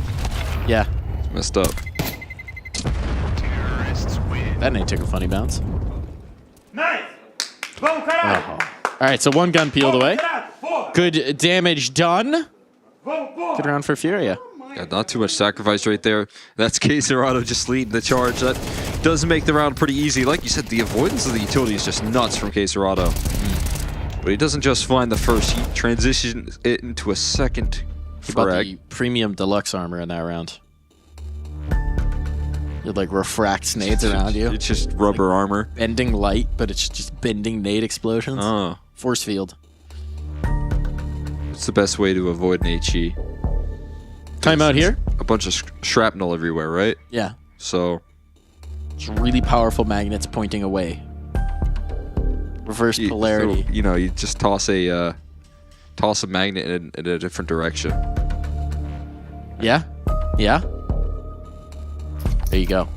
Yeah. It's messed up. That name took a funny bounce. Nice. All right, so one gun peeled away. Good damage done. Good round for Furia. Yeah, not too much sacrifice right there. That's Caserado just leading the charge. That does make the round pretty easy. Like you said, the avoidance of the utility is just nuts from Caserado. But he doesn't just find the first, he transitions it into a second About frag. the premium deluxe armor in that round. It like refracts nades around you. It's just rubber armor. Bending light, but it's just bending nade explosions. Oh. Force field. It's the best way to avoid an HE. Timeout here. A bunch of shrapnel everywhere, right? Yeah. So. It's really powerful magnets pointing away. Reverse polarity. So, you know, you just toss a magnet in a different direction. Yeah? Yeah? There you go.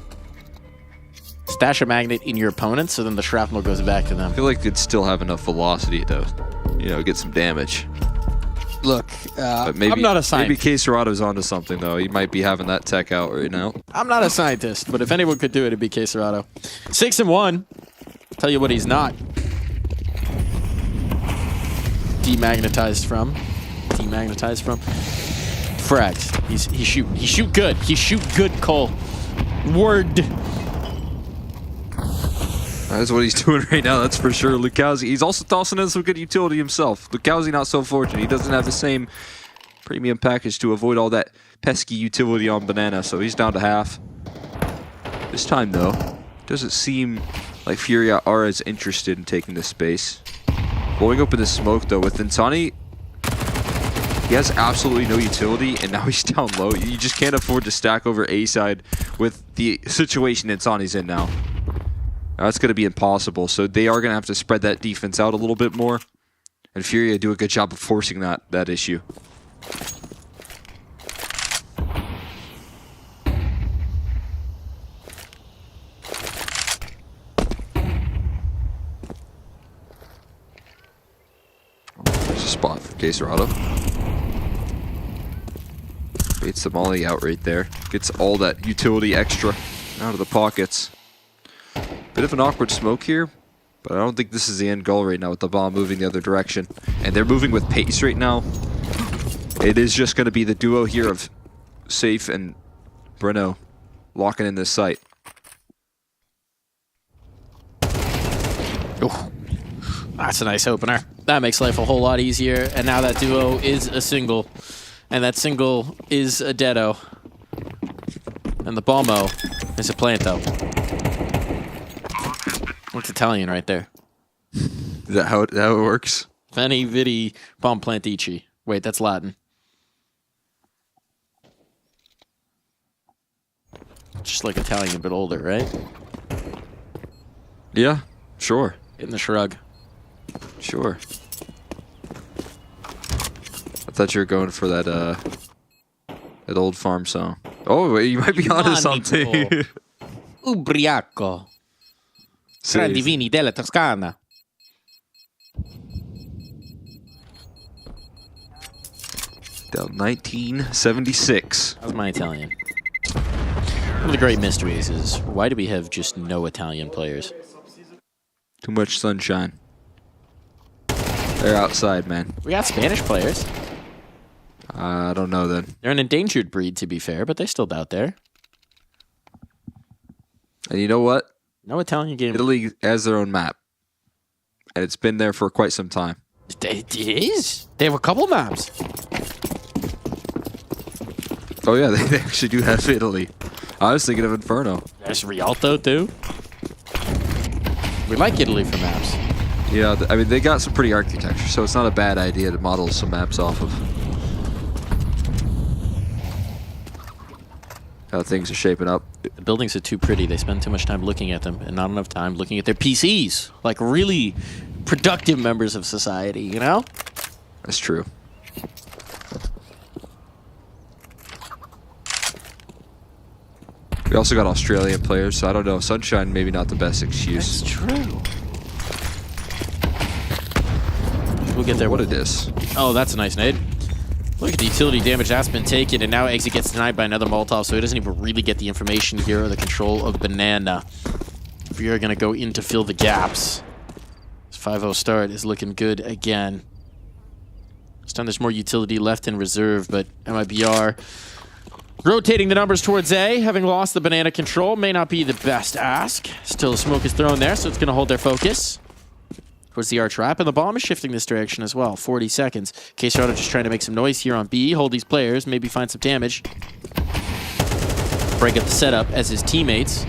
Stash a magnet in your opponent, so then the shrapnel goes back to them. I feel like it'd still have enough velocity to, you know, get some damage. Look, But maybe, I'm not a maybe scientist. Caserado's onto something, though. He might be having that tech out right now. I'm not a scientist, but if anyone could do it, it'd be Caserado. 6-1. Tell you what he's not. Demagnetized from. Frags. He shoot good. He shoot good, Cole. Word. That's what he's doing right now, that's for sure. Lucazzi, he's also tossing in some good utility himself. Lucazzi not so fortunate. He doesn't have the same premium package to avoid all that pesky utility on Banana, so he's down to half. This time, though, doesn't seem like Furia are as interested in taking this space. Blowing open the smoke, though, with Insani, he has absolutely no utility, and now he's down low. You just can't afford to stack over A side with the situation Insani's in now. That's going to be impossible, so they are going to have to spread that defense out a little bit more. And Furia do a good job of forcing that issue. There's a spot for Caserado. Baits the molly out right there. Gets all that utility extra out of the pockets. Bit of an awkward smoke here, but I don't think this is the end goal right now with the bomb moving the other direction. And they're moving with pace right now. It is just going to be the duo here of Safe and Bruno locking in this site. Ooh, that's a nice opener. That makes life a whole lot easier. And now that duo is a single. And that single is a deado. And the bombo is a planto. What's Italian right there? Is that how it works? Veni vidi pom plantici. Wait, that's Latin. Just like Italian, but older, right? Yeah, sure. In the shrug. Sure. I thought you were going for that old farm song. Oh, wait, you might be onto something. Ubriaco. Grandi vini della Toscana. Down 1976. That was my Italian. One of the great mysteries is, why do we have just no Italian players? Too much sunshine. They're outside, man. We got Spanish players. I don't know then. They're an endangered breed, to be fair, but they're still out there. And you know what? No Italian game. Italy has their own map. And it's been there for quite some time. It is. They have a couple maps. Oh yeah, they actually do have Italy. I was thinking of Inferno. There's Rialto too. We like Italy for maps. Yeah, I mean, they got some pretty architecture, so it's not a bad idea to model some maps off of. How things are shaping up. The buildings are too pretty. They spend too much time looking at them and not enough time looking at their PCs. Like really productive members of society, you know? That's true. We also got Australian players, so I don't know. Sunshine, maybe not the best excuse. That's true. We'll get there. What it is. Oh, that's a nice nade. Look at the utility damage that's been taken, and now Exit gets denied by another Molotov, so he doesn't even really get the information here or the control of Banana. We are going to go in to fill the gaps. This 5-0 start is looking good again. This time there's more utility left in reserve, but MIBR rotating the numbers towards A, having lost the Banana control, may not be the best ask. Still, smoke is thrown there, so it's going to hold their focus towards the R trap, and the bomb is shifting this direction as well. 40 seconds. K-Strada just trying to make some noise here on B, hold these players, maybe find some damage. Break up the setup as his teammates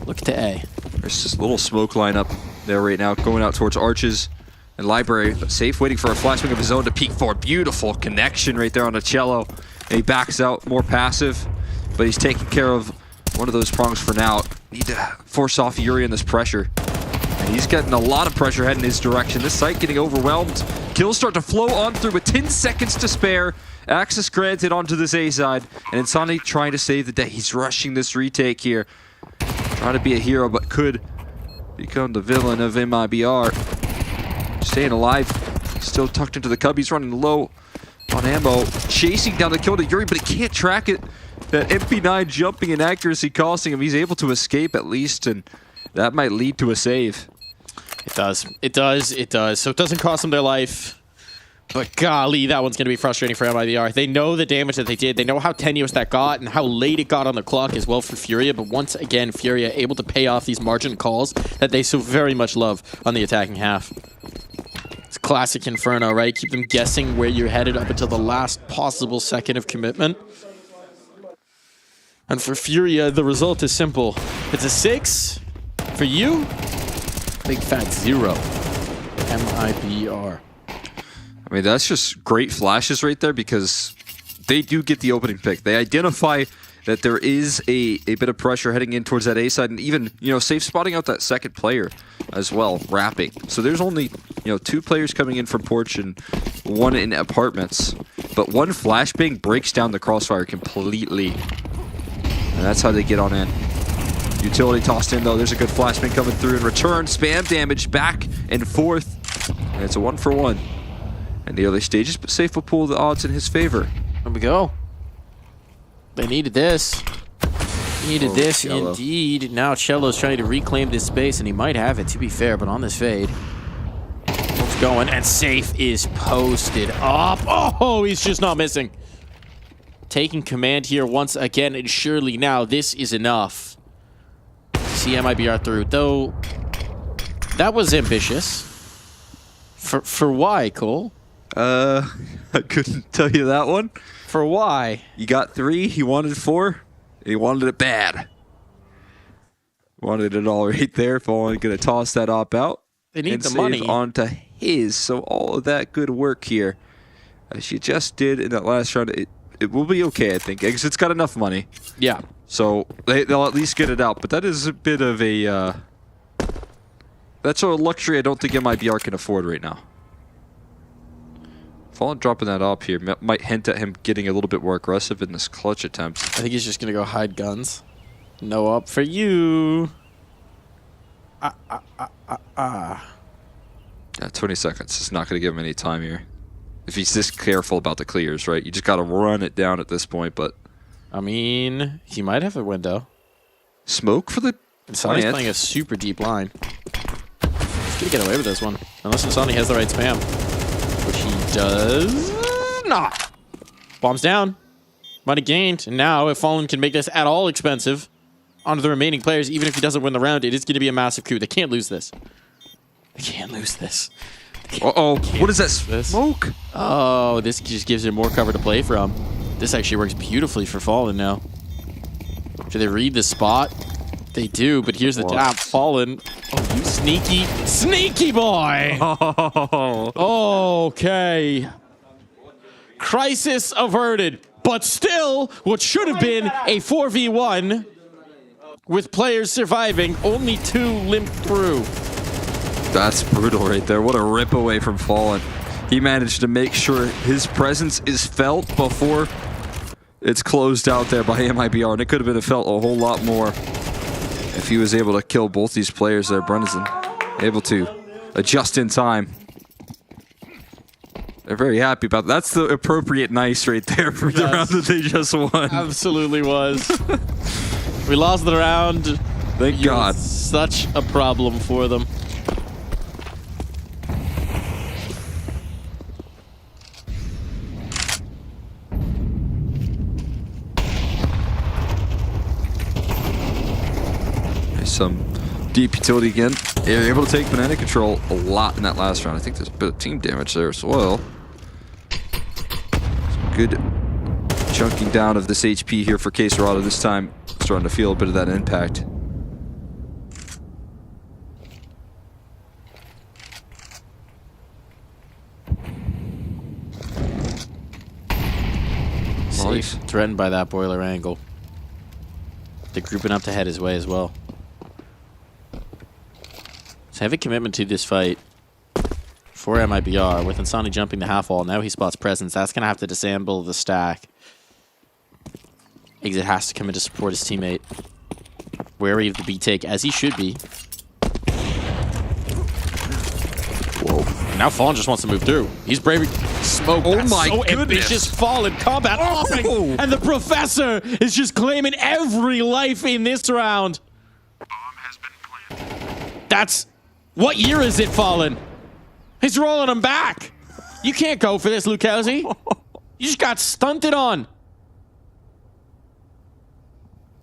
look to A. There's this little smoke lineup there right now, going out towards Arches and Library. But Safe waiting for a flashbang of his own to peek forward. Beautiful connection right there on the cello. And he backs out, more passive, but he's taking care of one of those prongs for now. Need to force off Yuri in this pressure. And he's getting a lot of pressure heading his direction. This site getting overwhelmed. Kills start to flow on through with 10 seconds to spare. Access granted onto this A side. And Insani trying to save the day. He's rushing this retake here. Trying to be a hero, but could become the villain of MIBR. Staying alive. Still tucked into the cub. He's running low on ammo. Chasing down the kill to Yuri, but he can't track it. That MP9 jumping in accuracy costing him. He's able to escape at least, and that might lead to a save. It does. It does. It does. So it doesn't cost them their life. But golly, that one's going to be frustrating for MIBR. They know the damage that they did. They know how tenuous that got and how late it got on the clock as well for Furia. But once again, Furia able to pay off these margin calls that they so very much love on the attacking half. It's classic Inferno, right? Keep them guessing where you're headed up until the last possible second of commitment. And for Furia, the result is simple. It's a 6. For you, big fat 0. MIBR. I mean, that's just great flashes right there because they do get the opening pick. They identify that there is a bit of pressure heading in towards that A side, and even, you know, safe spotting out that second player as well, wrapping. So there's only, you know, 2 players coming in from Porch and 1 in apartments. But one flashbang breaks down the crossfire completely. And that's how they get on in. Utility tossed in though. There's a good flashbang coming through in return. Spam damage back and forth. And it's a 1-for-1. In the early stages, but Safe will pull the odds in his favor. There we go. They needed this. Needed this Cello. indeed. Now Cello's trying to reclaim this space, and he might have it, to be fair, but on this fade. It's going, and Safe is posted up. Oh, he's just not missing. Taking command here once again, and surely now this is enough. See MIBR through, though that was ambitious. For why, Cole? I couldn't tell you that one. For why? You got 3, he wanted 4, and he wanted it bad. Wanted it all right there. If only going to toss that op out. They need and the save money. onto his. So all of that good work here, as you just did in that last round, it will be okay, I think. Exit's got enough money. Yeah. So they'll at least get it out. But that is a bit of a... that's a luxury I don't think MIBR can afford right now. Fallen dropping that up here might hint at him getting a little bit more aggressive in this clutch attempt. I think he's just going to go hide guns. No up for you. Yeah, 20 seconds. It's not going to give him any time here. If he's this careful about the clears, right? You just got to run it down at this point, but... I mean, he might have a window. Smoke for the... Insani's playing a super deep line. He's going to get away with this one. Unless Insani has the right spam. Which he does not. Bombs down. Money gained. And now, if Fallen can make this at all expensive onto the remaining players, even if he doesn't win the round, it is going to be a massive coup. They can't lose this. They can't lose this. Uh-oh. What is that smoke? Oh, this just gives him more cover to play from. This actually works beautifully for Fallen now. Do they read the spot? They do, but here's the tap. Fallen. Oh, you sneaky boy! Oh. Okay. Crisis averted, but still, what should have been a 4v1 with players surviving, only 2 limped through. That's brutal right there. What a rip away from Fallen. He managed to make sure his presence is felt before it's closed out there by MIBR, and it could have been felt a whole lot more if he was able to kill both these players there. Brunison able to adjust in time. They're very happy about that. That's the appropriate nice right there for the round that they just won. Absolutely was. We lost the round. Thank God. Such a problem for them. Some deep utility again. They're able to take banana control a lot in that last round. I think there's a bit of team damage there as well. Some good chunking down of this HP here for Queserado this time. Starting to feel a bit of that impact. Safe. Threatened by that boiler angle. They're grouping up to head his way as well. Heavy commitment to this fight for MIBR. With Insani jumping the half wall, now he spots presence. That's going to have to disassemble the stack. Exit has to come in to support his teammate. Wary of the B-take, as he should be. Whoa. Now Fallen just wants to move through. He's braving smoke. Oh That's my so goodness. ambitious. Fallen combat offering. And the Professor is just claiming every life in this round. That's... What year is it, Fallen? He's rolling him back. You can't go for this, Lucchesi. You just got stunted on.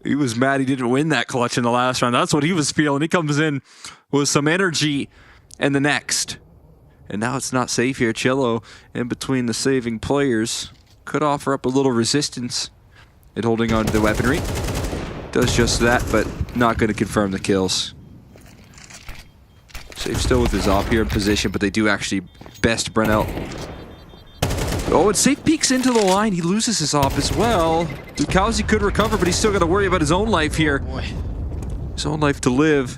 He was mad he didn't win that clutch in the last round. That's what he was feeling. He comes in with some energy in the next. And now it's not safe here. Cello in between the saving players. Could offer up a little resistance at holding on to the weaponry. Does just that, but not going to confirm the kills. Safe still with his op here in position, but they do actually best Brent out. Oh, and Safe peeks into the line. He loses his op as well. Lucchesi could recover, but he's still got to worry about his own life here. His own life to live.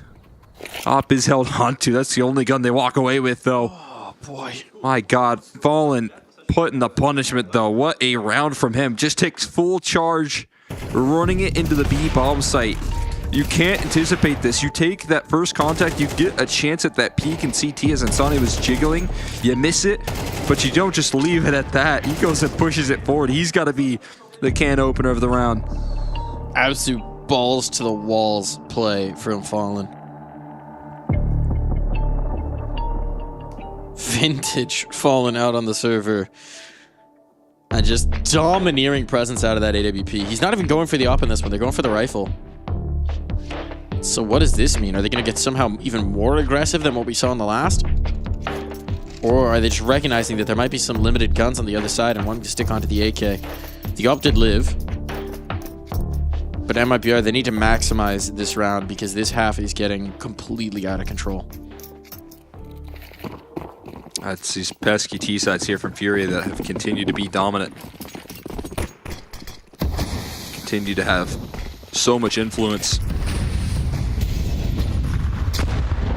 Op is held onto. That's the only gun they walk away with, though. Oh, boy. My God. Fallen put in the punishment, though. What a round from him. Just takes full charge, running it into the B bomb site. You can't anticipate this. You take that first contact, you get a chance at that peek and CT as Insani was jiggling. You miss it, but you don't just leave it at that. He goes and pushes it forward. He's got to be the can opener of the round. Absolute balls to the walls play from Fallen. Vintage Fallen out on the server. And just domineering presence out of that AWP. He's not even going for the op in this one. They're going for the rifle. So what does this mean? Are they going to get somehow even more aggressive than what we saw in the last? Or are they just recognizing that there might be some limited guns on the other side and wanting to stick onto the AK? The op did live. But MIBR, they need to maximize this round because this half is getting completely out of control. That's these pesky T-sides here from Furia that have continued to be dominant. Continue to have so much influence.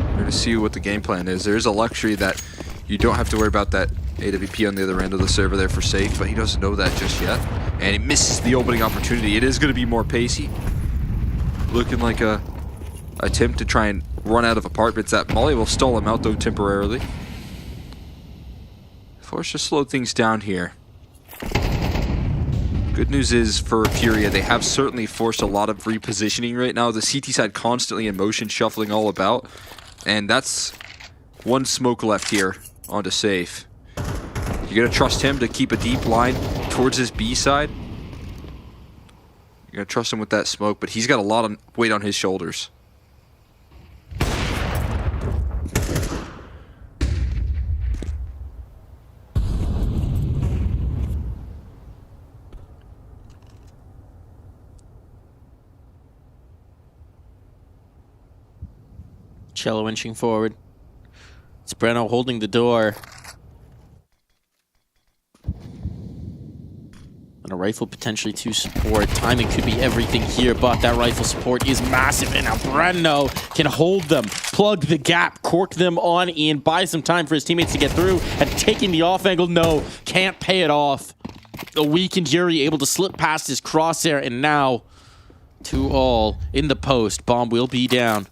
We're going to see what the game plan is. There's a luxury that you don't have to worry about that AWP on the other end of the server there for Safe, but he doesn't know that just yet. And he misses the opening opportunity. It is going to be more pacey. Looking like a attempt to try and run out of apartments. That Molly will stall him out though temporarily. Forced to slow things down here. Good news is for Furia, they have certainly forced a lot of repositioning right now. The CT side constantly in motion, shuffling all about. And that's one smoke left here onto Safe. You're going to trust him to keep a deep line towards his B side. You're going to trust him with that smoke, but he's got a lot of weight on his shoulders. Cello inching forward. It's Breno holding the door. And a rifle potentially to support. Timing could be everything here, but that rifle support is massive. And now Breno can hold them, plug the gap, cork them on in, buy some time for his teammates to get through. And taking the off angle, no, can't pay it off. A weakened Yuri able to slip past his crosshair, and now 2-all in the post. Bomb will be down.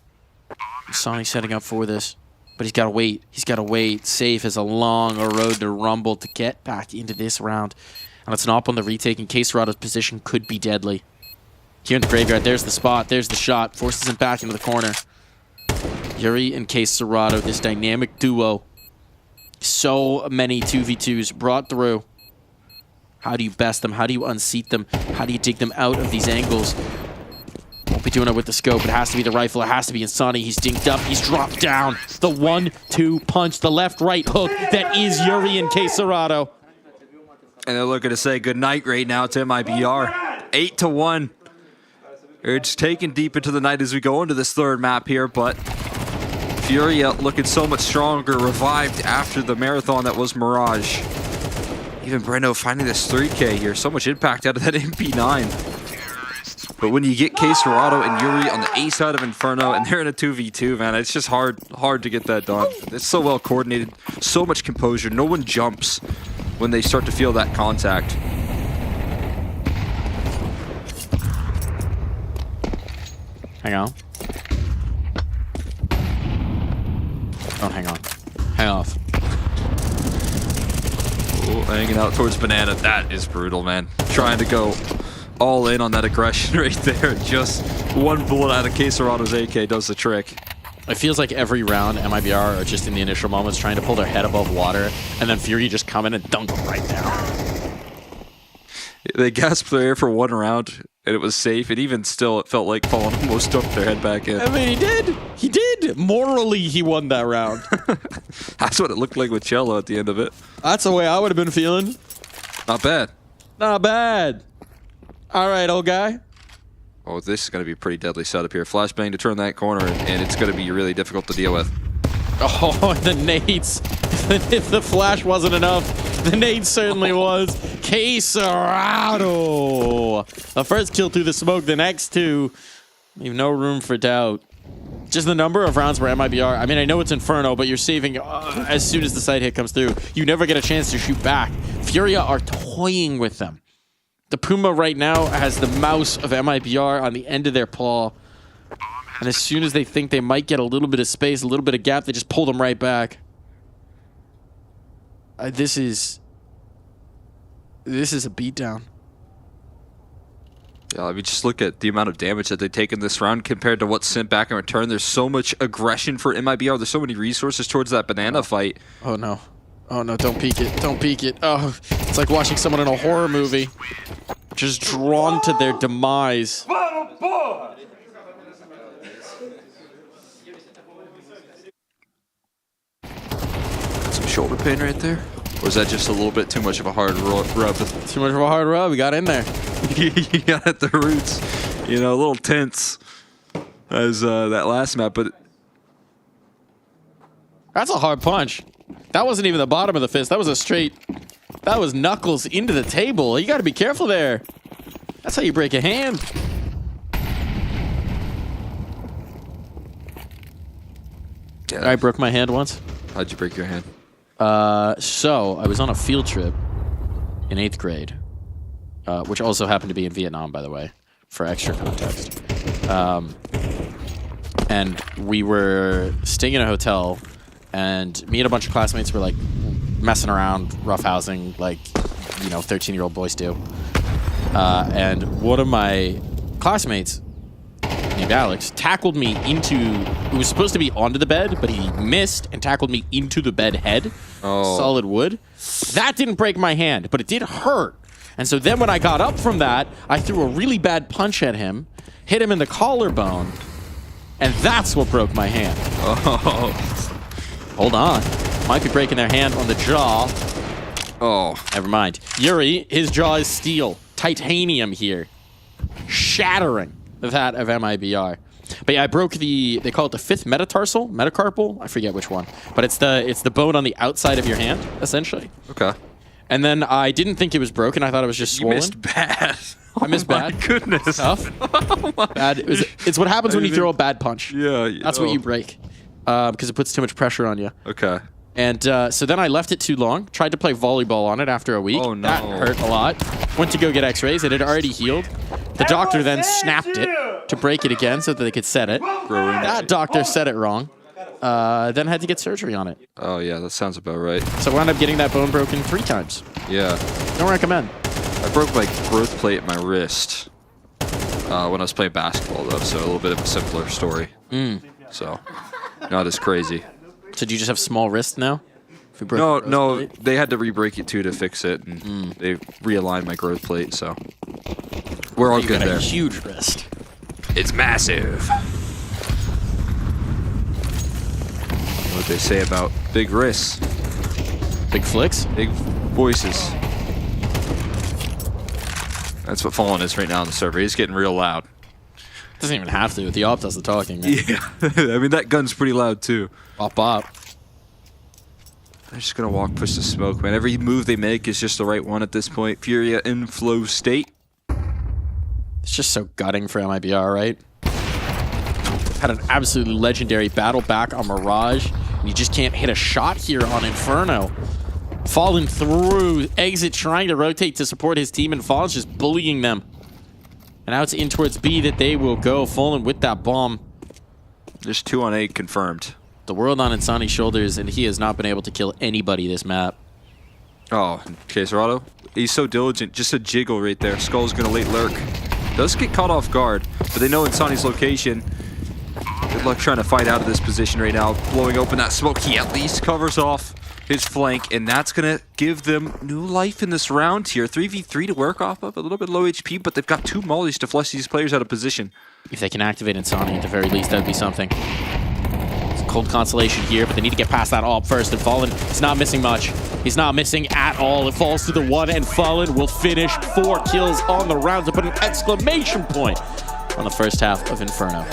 Sonic setting up for this, but he's got to wait. He's got to wait. Safe is a long road to rumble to get back into this round. And it's an op on the retake, and K-Serato's position could be deadly. Here in the graveyard, there's the spot, there's the shot. Forces him back into the corner. Yuri and K-Serato, this dynamic duo. So many 2v2s brought through. How do you best them? How do you unseat them? How do you dig them out of these angles? Won't be doing it with the scope. It has to be the rifle. It has to be Insani. He's dinked up. He's dropped down. The 1-2 punch. The left-right hook. That is Yuri and K-Serato. And they're looking to say goodnight right now to MIBR. 8-1. It's taken deep into the night as we go into this third map here, but Furia looking so much stronger, revived after the marathon that was Mirage. Even Breno finding this 3K here. So much impact out of that MP9. But when you get K-Serato and Yuri on the A side of Inferno and they're in a 2v2, man, it's just hard to get that done. It's so well coordinated, so much composure. No one jumps when they start to feel that contact. Hang on. Don't hang on. Hang off. Ooh, hanging out towards Banana. That is brutal, man. Trying to go all in on that aggression right there. Just one bullet out of K-Serato's AK does the trick. It feels like every round MIBR are just in the initial moments trying to pull their head above water, and then Fury just come in and dunk them right down. They gasped their air for one round, and it was safe. And even still, it felt like Fallen almost dunked their head back in. I mean, he did. He did. Morally, he won that round. That's what it looked like with Cello at the end of it. That's the way I would have been feeling. Not bad. Not bad. All right, old guy. Oh, this is going to be a pretty deadly setup here. Flashbang to turn that corner, and it's going to be really difficult to deal with. Oh, the nades. If the flash wasn't enough, the nade certainly was. K-Serato. The first kill through the smoke, the next two. Leave no room for doubt. Just the number of rounds where MIBR, I mean, I know it's Inferno, but you're saving as soon as the side hit comes through. You never get a chance to shoot back. Furia are toying with them. The Puma right now has the mouse of MIBR on the end of their paw. And as soon as they think they might get a little bit of space, a little bit of gap, they just pull them right back. This is a beatdown. Yeah, I mean, just look at the amount of damage that they take in this round compared to what's sent back in return. There's so much aggression for MIBR. There's so many resources towards that Banana fight. Oh, no. Oh, no, don't peek it. Don't peek it. Oh, it's like watching someone in a horror movie. Just drawn to their demise. Some shoulder pain right there? Or is that just a little bit too much of a hard rub? Too much of a hard rub. We got in there. You got at the roots. You know, a little tense as that last map, but... That's a hard punch. That wasn't even the bottom of the fist. That was a straight... That was knuckles into the table. You got to be careful there. That's how you break a hand. Yeah. I broke my hand once. How'd you break your hand? So I was on a field trip in 8th grade, which also happened to be in Vietnam, by the way, for extra context. And we were staying in a hotel, and me and a bunch of classmates were like messing around, roughhousing, like, you know, 13-year-old boys do. And one of my classmates, named Alex, tackled me into... It was supposed to be onto the bed, but he missed and tackled me into the bed head. Oh. Solid wood. That didn't break my hand, but it did hurt. And so then when I got up from that, I threw a really bad punch at him, hit him in the collarbone, and that's what broke my hand. Oh. Hold on. Might be breaking their hand on the jaw. Oh. Never mind. Yuri, his jaw is steel. Titanium here. Shattering that of MIBR. But yeah, I broke they call it the 5th metacarpal. I forget which one. But it's the bone on the outside of your hand, essentially. Okay. And then I didn't think it was broken. I thought it was just swollen. You missed bad. I missed bad. My goodness. Tough. Bad. It's what happens when you throw a bad punch. Yeah. That's what you break. Because it puts too much pressure on you. Okay. And so then I left it too long. Tried to play volleyball on it after a week. Oh, no. That hurt a lot. Went to go get x-rays. It had already healed. The doctor then snapped it to break it again so that they could set it. That doctor said it wrong. Then had to get surgery on it. Oh, yeah. That sounds about right. So I wound up getting that bone broken 3 times. Yeah. Don't recommend. I broke my growth plate at my wrist when I was playing basketball, though, so a little bit of a simpler story. So, not as crazy. So do you just have small wrists now? No, they had to re-break it too to fix it, and they realigned my growth plate, so we're all good there. A huge wrist. It's massive. What they say about big wrists. Big flicks? Big voices. That's what Fallen is right now on the server. He's getting real loud. Doesn't even have to. The op does the talking, man. Yeah. I mean, that gun's pretty loud, too. Bop, bop. They're just going to walk, push the smoke, man. Every move they make is just the right one at this point. Furia in flow state. It's just so gutting for MIBR, right? Had an absolutely legendary battle back on Mirage, and you just can't hit a shot here on Inferno. Fallen through, Exit trying to rotate to support his team, and Fallen's just bullying them. And now it's in towards B that they will go. Fallen with that bomb. Just 2 on 8 confirmed. The world on Insani's shoulders, and he has not been able to kill anybody this map. Oh, Caserado, he's so diligent. Just a jiggle right there. Skull's going to late lurk. Does get caught off guard, but they know Insani's location. Good luck trying to fight out of this position right now. Blowing open that smoke, he at least covers off his flank, and that's going to give them new life in this round here. 3v3 to work off of. A little bit low HP, but they've got 2 mollies to flush these players out of position. If they can activate Insani, at the very least, that would be something. It's a cold consolation here, but they need to get past that AWP first, and Fallen is not missing much. He's not missing at all. It falls to the 1, and Fallen will finish 4 kills on the round to put an exclamation point on the first half of Inferno.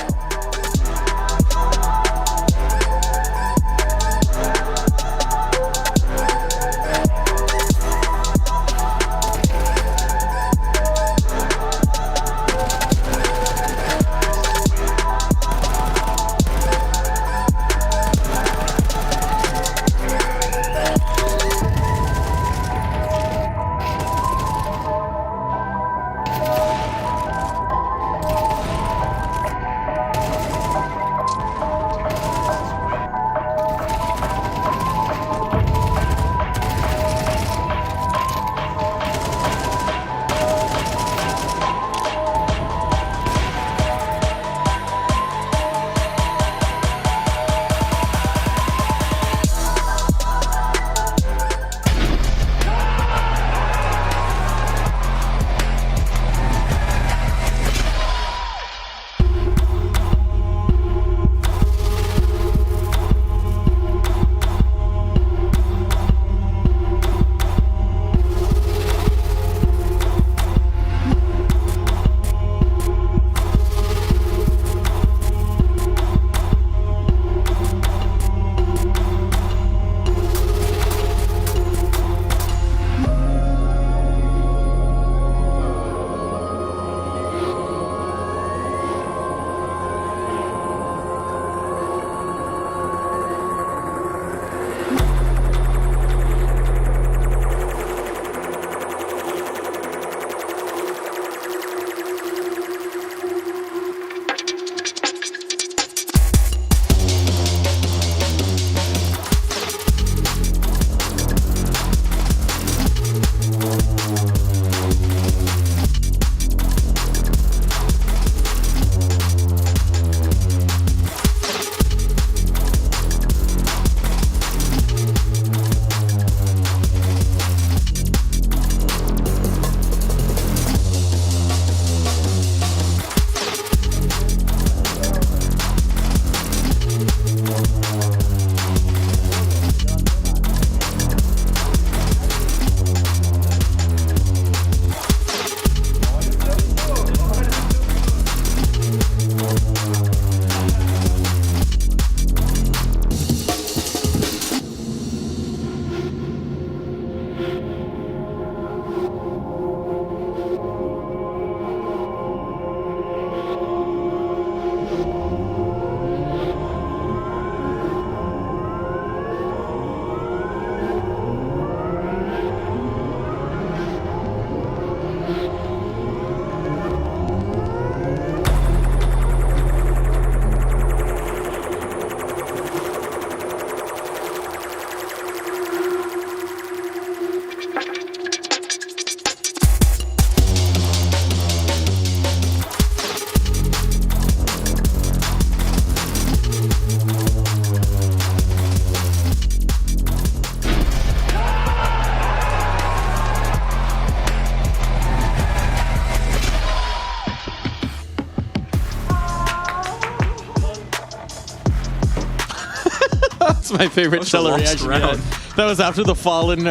That's my favorite That's a Cellar lost reaction round. yet. That was after the Fallen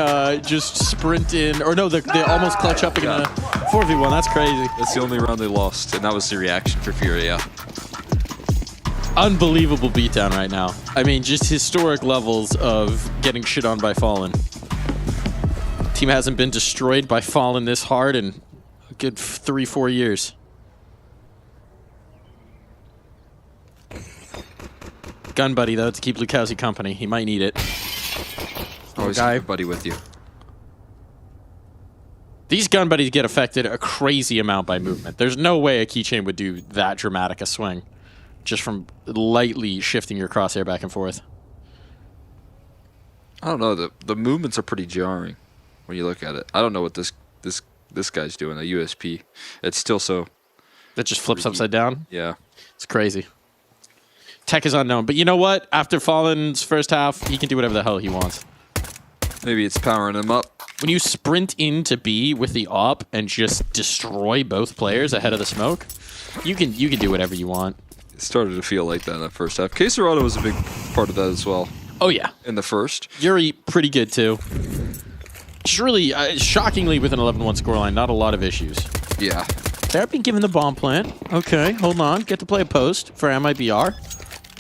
just sprint in, or no, they almost clutch up in a 4v1. That's crazy. That's the only round they lost, and that was the reaction for Furia. Unbelievable beatdown right now. I mean, just historic levels of getting shit on by Fallen. Team hasn't been destroyed by Fallen this hard in a good 3-4 years. Gun buddy, though, to keep Lukowski company. He might need it. Always keep your buddy with you. These gun buddies get affected a crazy amount by movement. There's no way a keychain would do that dramatic a swing just from lightly shifting your crosshair back and forth. I don't know. The movements are pretty jarring when you look at it. I don't know what this guy's doing. The USP. It's still so. That just flips upside down? Yeah. It's crazy. Tech is unknown. But you know what? After Fallen's first half, he can do whatever the hell he wants. Maybe it's powering him up. When you sprint into B with the op and just destroy both players ahead of the smoke, you can do whatever you want. It started to feel like that in the first half. Quesarado was a big part of that as well. Oh, yeah. In the first. Yuri, pretty good, too. Just really, shockingly, with an 11-1 scoreline, not a lot of issues. Yeah. They're being given the bomb plant. Okay, hold on. Get to play a post for MIBR.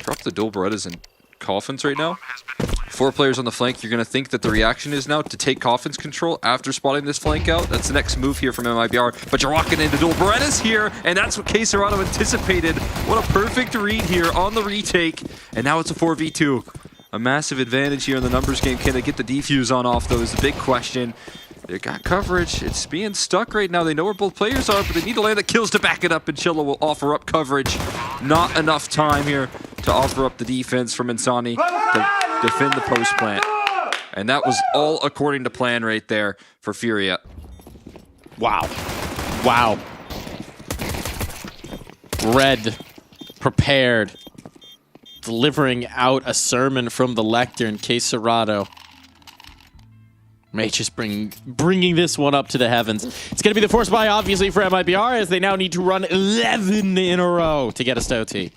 Drop the dual Berettas and Coffins right now. 4 players on the flank. You're going to think that the reaction is now to take Coffin's control after spotting this flank out. That's the next move here from MIBR. But you're walking into dual Berettas here, and that's what Quesarado anticipated. What a perfect read here on the retake. And now it's a 4v2. A massive advantage here in the numbers game. Can they get the defuse on off, though, is the big question. They got coverage. It's being stuck right now. They know where both players are, but they need to land the kills to back it up, and Chilla will offer up coverage. Not enough time here to offer up the defense from Insani to defend the post plant. And that was all according to plan right there for Furia. Wow. Wow. Red, prepared, delivering out a sermon from the lectern, Quesarado. May just bringing this one up to the heavens. It's going to be the force buy, obviously, for MIBR, as they now need to run 11 in a row to get us to OT.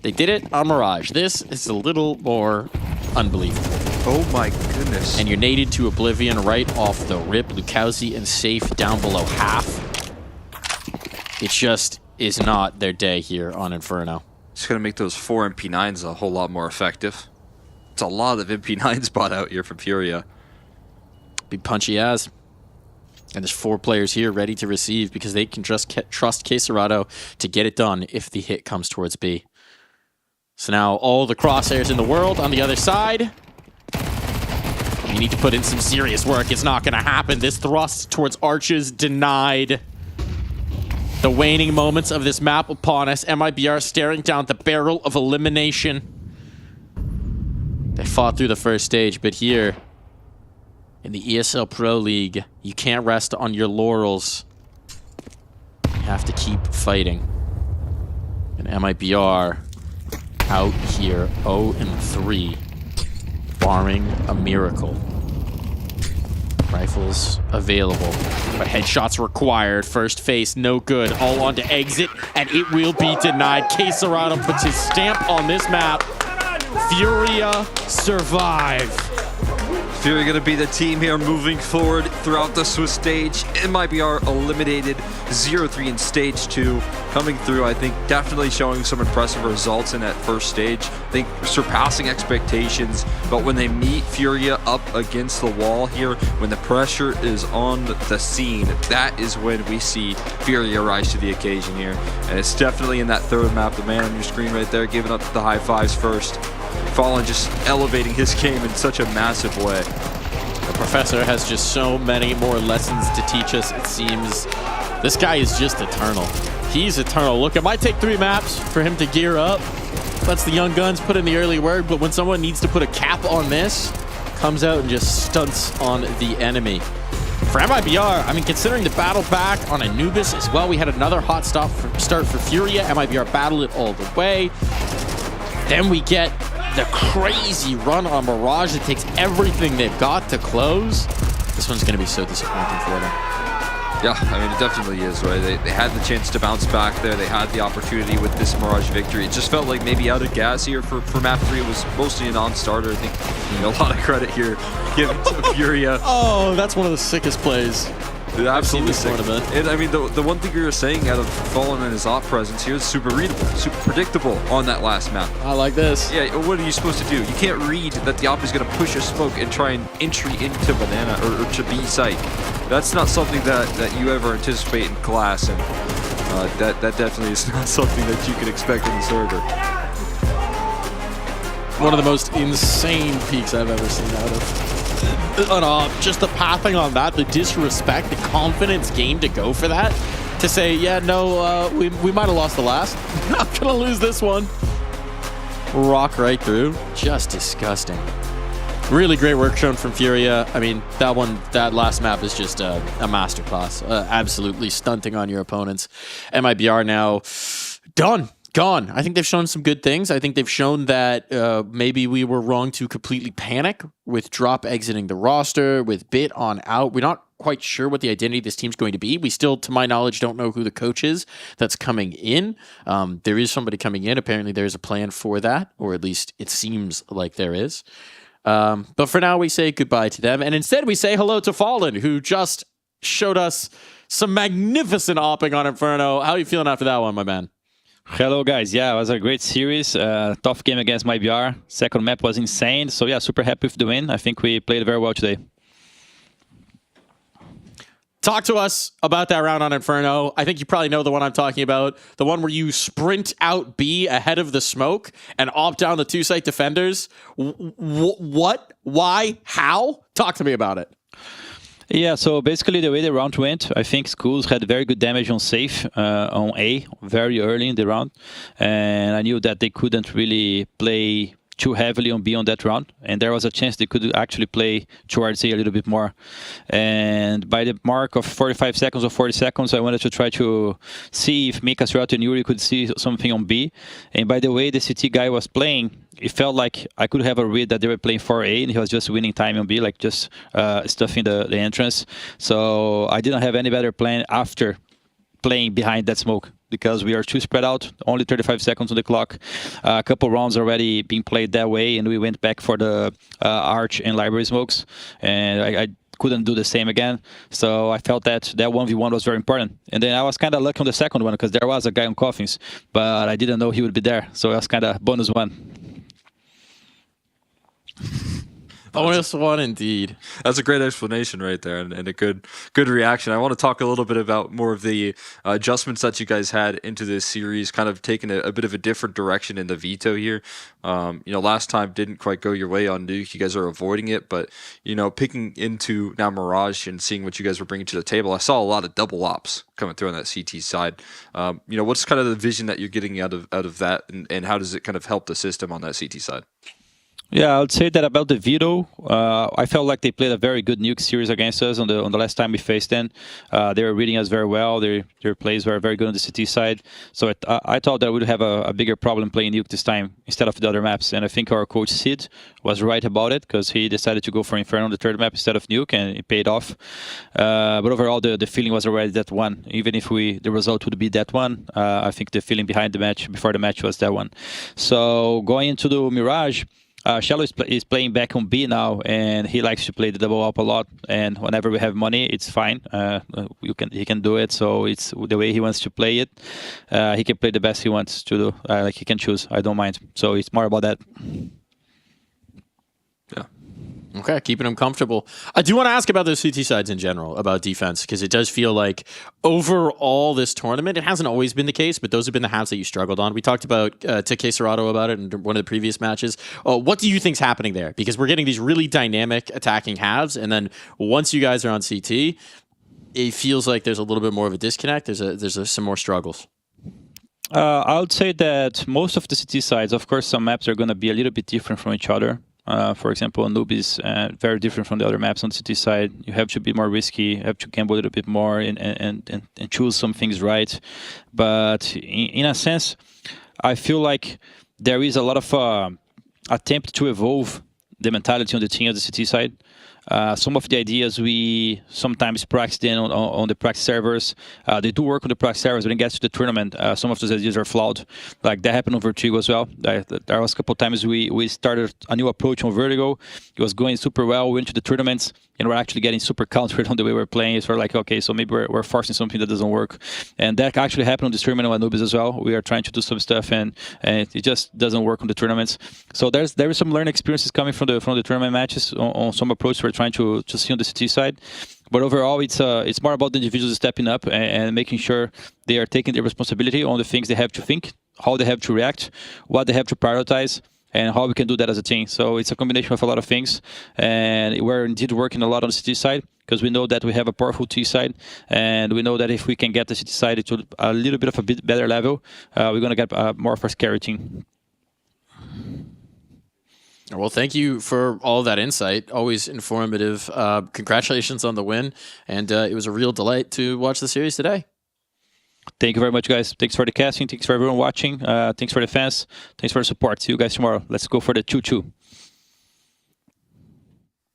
They did it on Mirage. This is a little more unbelievable. Oh my goodness. And you're naded to Oblivion right off the rip. Lukowski and Safe down below half. It just is not their day here on Inferno. It's going to make those 4 MP9s a whole lot more effective. It's a lot of MP9s bought out here from Furia. Be punchy as. And there's 4 players here ready to receive because they can just trust Quesarado to get it done if the hit comes towards B. So now all the crosshairs in the world on the other side. You need to put in some serious work. It's not going to happen. This thrust towards Arches denied. The waning moments of this map upon us. MIBR staring down the barrel of elimination. They fought through the first stage, but here in the ESL Pro League, you can't rest on your laurels. You have to keep fighting. And MIBR out here 0-3, barring a miracle. Rifles available, but headshots required. First face, no good. All on to exit, and it will be denied. Quesarado puts his stamp on this map. Furia survive. Furia going to be the team here moving forward throughout the Swiss stage. MIBR eliminated 0-3 in stage 2. Coming through, I think, definitely showing some impressive results in that first stage. I think surpassing expectations. But when they meet Furia up against the wall here, when the pressure is on the scene, that is when we see Furia rise to the occasion here. And it's definitely in that third map. The man on your screen right there giving up the high fives first. Fallen just elevating his game in such a massive way. The professor has just so many more lessons to teach us, it seems. This guy is just eternal. He's eternal. Look, it might take 3 maps for him to gear up. Lets the young guns put in the early work, but when someone needs to put a cap on this, comes out and just stunts on the enemy. For MIBR, I mean, considering the battle back on Anubis as well, we had another hot start for Furia. MIBR battled it all the way. Then we get the crazy run on Mirage. It takes everything they've got to close. This one's going to be so disappointing for them. Yeah, I mean, it definitely is, right? They had the chance to bounce back there. They had the opportunity with this Mirage victory. It just felt like maybe out of gas here for map 3. It was mostly a non-starter. I think a lot of credit here given to Furia. Oh, that's one of the sickest plays. Absolutely sick. Tournament. And I mean, the one thing you were saying out of Fallen and his op presence here is super readable, super predictable on that last map. I like this. Yeah, what are you supposed to do? You can't read that the op is going to push a smoke and try and entry into banana or to B site. That's not something that you ever anticipate in class, and that definitely is not something that you can expect in the server. One of the most insane peaks I've ever seen out of an op. Just the pathing on that, the disrespect, the confidence game to go for that. To say, yeah, no, we might have lost the last. Not going to lose this one. Rock right through. Just disgusting. Really great work shown from Furia. I mean, that last map is just a masterclass. Absolutely stunting on your opponents. MIBR now gone. I think they've shown some good things. I think they've shown that maybe we were wrong to completely panic with Drop exiting the roster, with Bit on out. We're not quite sure what the identity of this team's going to be. We still, to my knowledge, don't know who the coach is that's coming in. There is somebody coming in. Apparently there's a plan for that, or at least it seems like there is. But for now, we say goodbye to them. And instead, we say hello to Fallen, who just showed us some magnificent opping on Inferno. How are you feeling after that one, my man? Hello, guys. Yeah, it was a great series. Tough game against MIBR. Second map was insane. So, yeah, super happy with the win. I think we played very well today. Talk to us about that round on Inferno. I think you probably know the one I'm talking about. The one where you sprint out B ahead of the smoke and opt down the 2-site defenders. What? Why? How? Talk to me about it. Yeah, so basically the way the round went, I think Schools had very good damage on safe, on A, very early in the round. And I knew that they couldn't really play too heavily on B on that round, and there was a chance they could actually play towards A a little bit more. And by the mark of 45 seconds or 40 seconds, I wanted to try to see if Mika, Srot, and Yuri could see something on B. And by the way the CT guy was playing, it felt like I could have a read that they were playing for A, and he was just winning time on B, like just stuffing the entrance. So I didn't have any better plan after playing behind that smoke, because we are too spread out, only 35 seconds on the clock. A couple rounds already being played that way, and we went back for the arch and library smokes, and I couldn't do the same again. So I felt that 1v1 was very important. And then I was kind of lucky on the second one, because there was a guy on coffins, but I didn't know he would be there. So it was kind of bonus one. Bonus one, indeed. That's a great explanation right there, and a good reaction. I want to talk a little bit about more of the adjustments that you guys had into this series, kind of taking a bit of a different direction in the veto here. Last time didn't quite go your way on Nuke. You guys are avoiding it, but picking into now Mirage and seeing what you guys were bringing to the table, I saw a lot of double ops coming through on that CT side. What's kind of the vision that you're getting out of that, and how does it kind of help the system on that CT side? Yeah, I would say that about the veto, I felt like they played a very good Nuke series against us on the last time we faced them. They were reading us very well. Their plays were very good on the CT side. So I thought that we would have a bigger problem playing Nuke this time instead of the other maps. And I think our coach Sid was right about it, because he decided to go for Inferno on the third map instead of Nuke, and it paid off. But overall, the feeling was already that one. Even if the result would be that one, I think the feeling behind the match, before the match, was that one. So going into the Mirage, Shallow is playing back on B now, and he likes to play the double up a lot. And whenever we have money, it's fine. He can do it. So it's the way he wants to play it. He can play the best he wants to do. He can choose. I don't mind. So it's more about that. Yeah. Okay, keeping him comfortable. I do want to ask about those CT sides in general, about defense, because it does feel like overall this tournament, it hasn't always been the case, but those have been the halves that you struggled on. We talked about Teke Serato about it in one of the previous matches. What do you think's happening there? Because we're getting these really dynamic attacking halves, and then once you guys are on CT, it feels like there's a little bit more of a disconnect. There's some more struggles. I would say that most of the CT sides, of course, some maps are going to be a little bit different from each other. For example, Noob is very different from the other maps on the CT side. You have to be more risky, you have to gamble a little bit more and choose some things right. But in a sense, I feel like there is a lot of attempt to evolve the mentality on the team of the CT side. Some of the ideas we sometimes practice in on the practice servers. They do work on the practice servers, but when it gets to the tournament, some of those ideas are flawed. Like that happened on Vertigo as well. There was a couple of times we started a new approach on Vertigo. It was going super well. We went to the tournaments, and we're actually getting super countered on the way we're playing. So we're like, okay, so maybe we're forcing something that doesn't work. And that actually happened on this tournament on Anubis as well. We are trying to do some stuff, and it just doesn't work on the tournaments. So there is some learning experiences coming from the tournament matches on some approach we're trying to see on the CT side. But overall, it's more about the individuals stepping up and making sure they are taking their responsibility on the things they have to think, how they have to react, what they have to prioritize, and how we can do that as a team. So it's a combination of a lot of things, and we're indeed working a lot on the CT side because we know that we have a powerful T side, and we know that if we can get the CT side to a little bit of a bit better level, we're going to get more of a scary team. Well, thank you for all of that insight. Always informative. Congratulations on the win, and it was a real delight to watch the series today. Thank you very much, guys. Thanks for the casting. Thanks for everyone watching. Thanks for the fans. Thanks for the support. See you guys tomorrow. Let's go for the 2-2.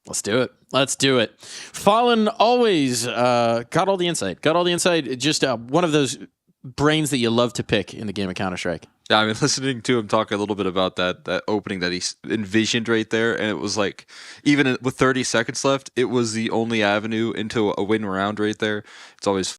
Let's do it. Let's do it. Fallen always got all the insight. Got all the insight. Just one of those brains that you love to pick in the game of Counter-Strike. Yeah, I mean, listening to him talk a little bit about that opening that he envisioned right there, and it was like, even with 30 seconds left, it was the only avenue into a win round right there. It's always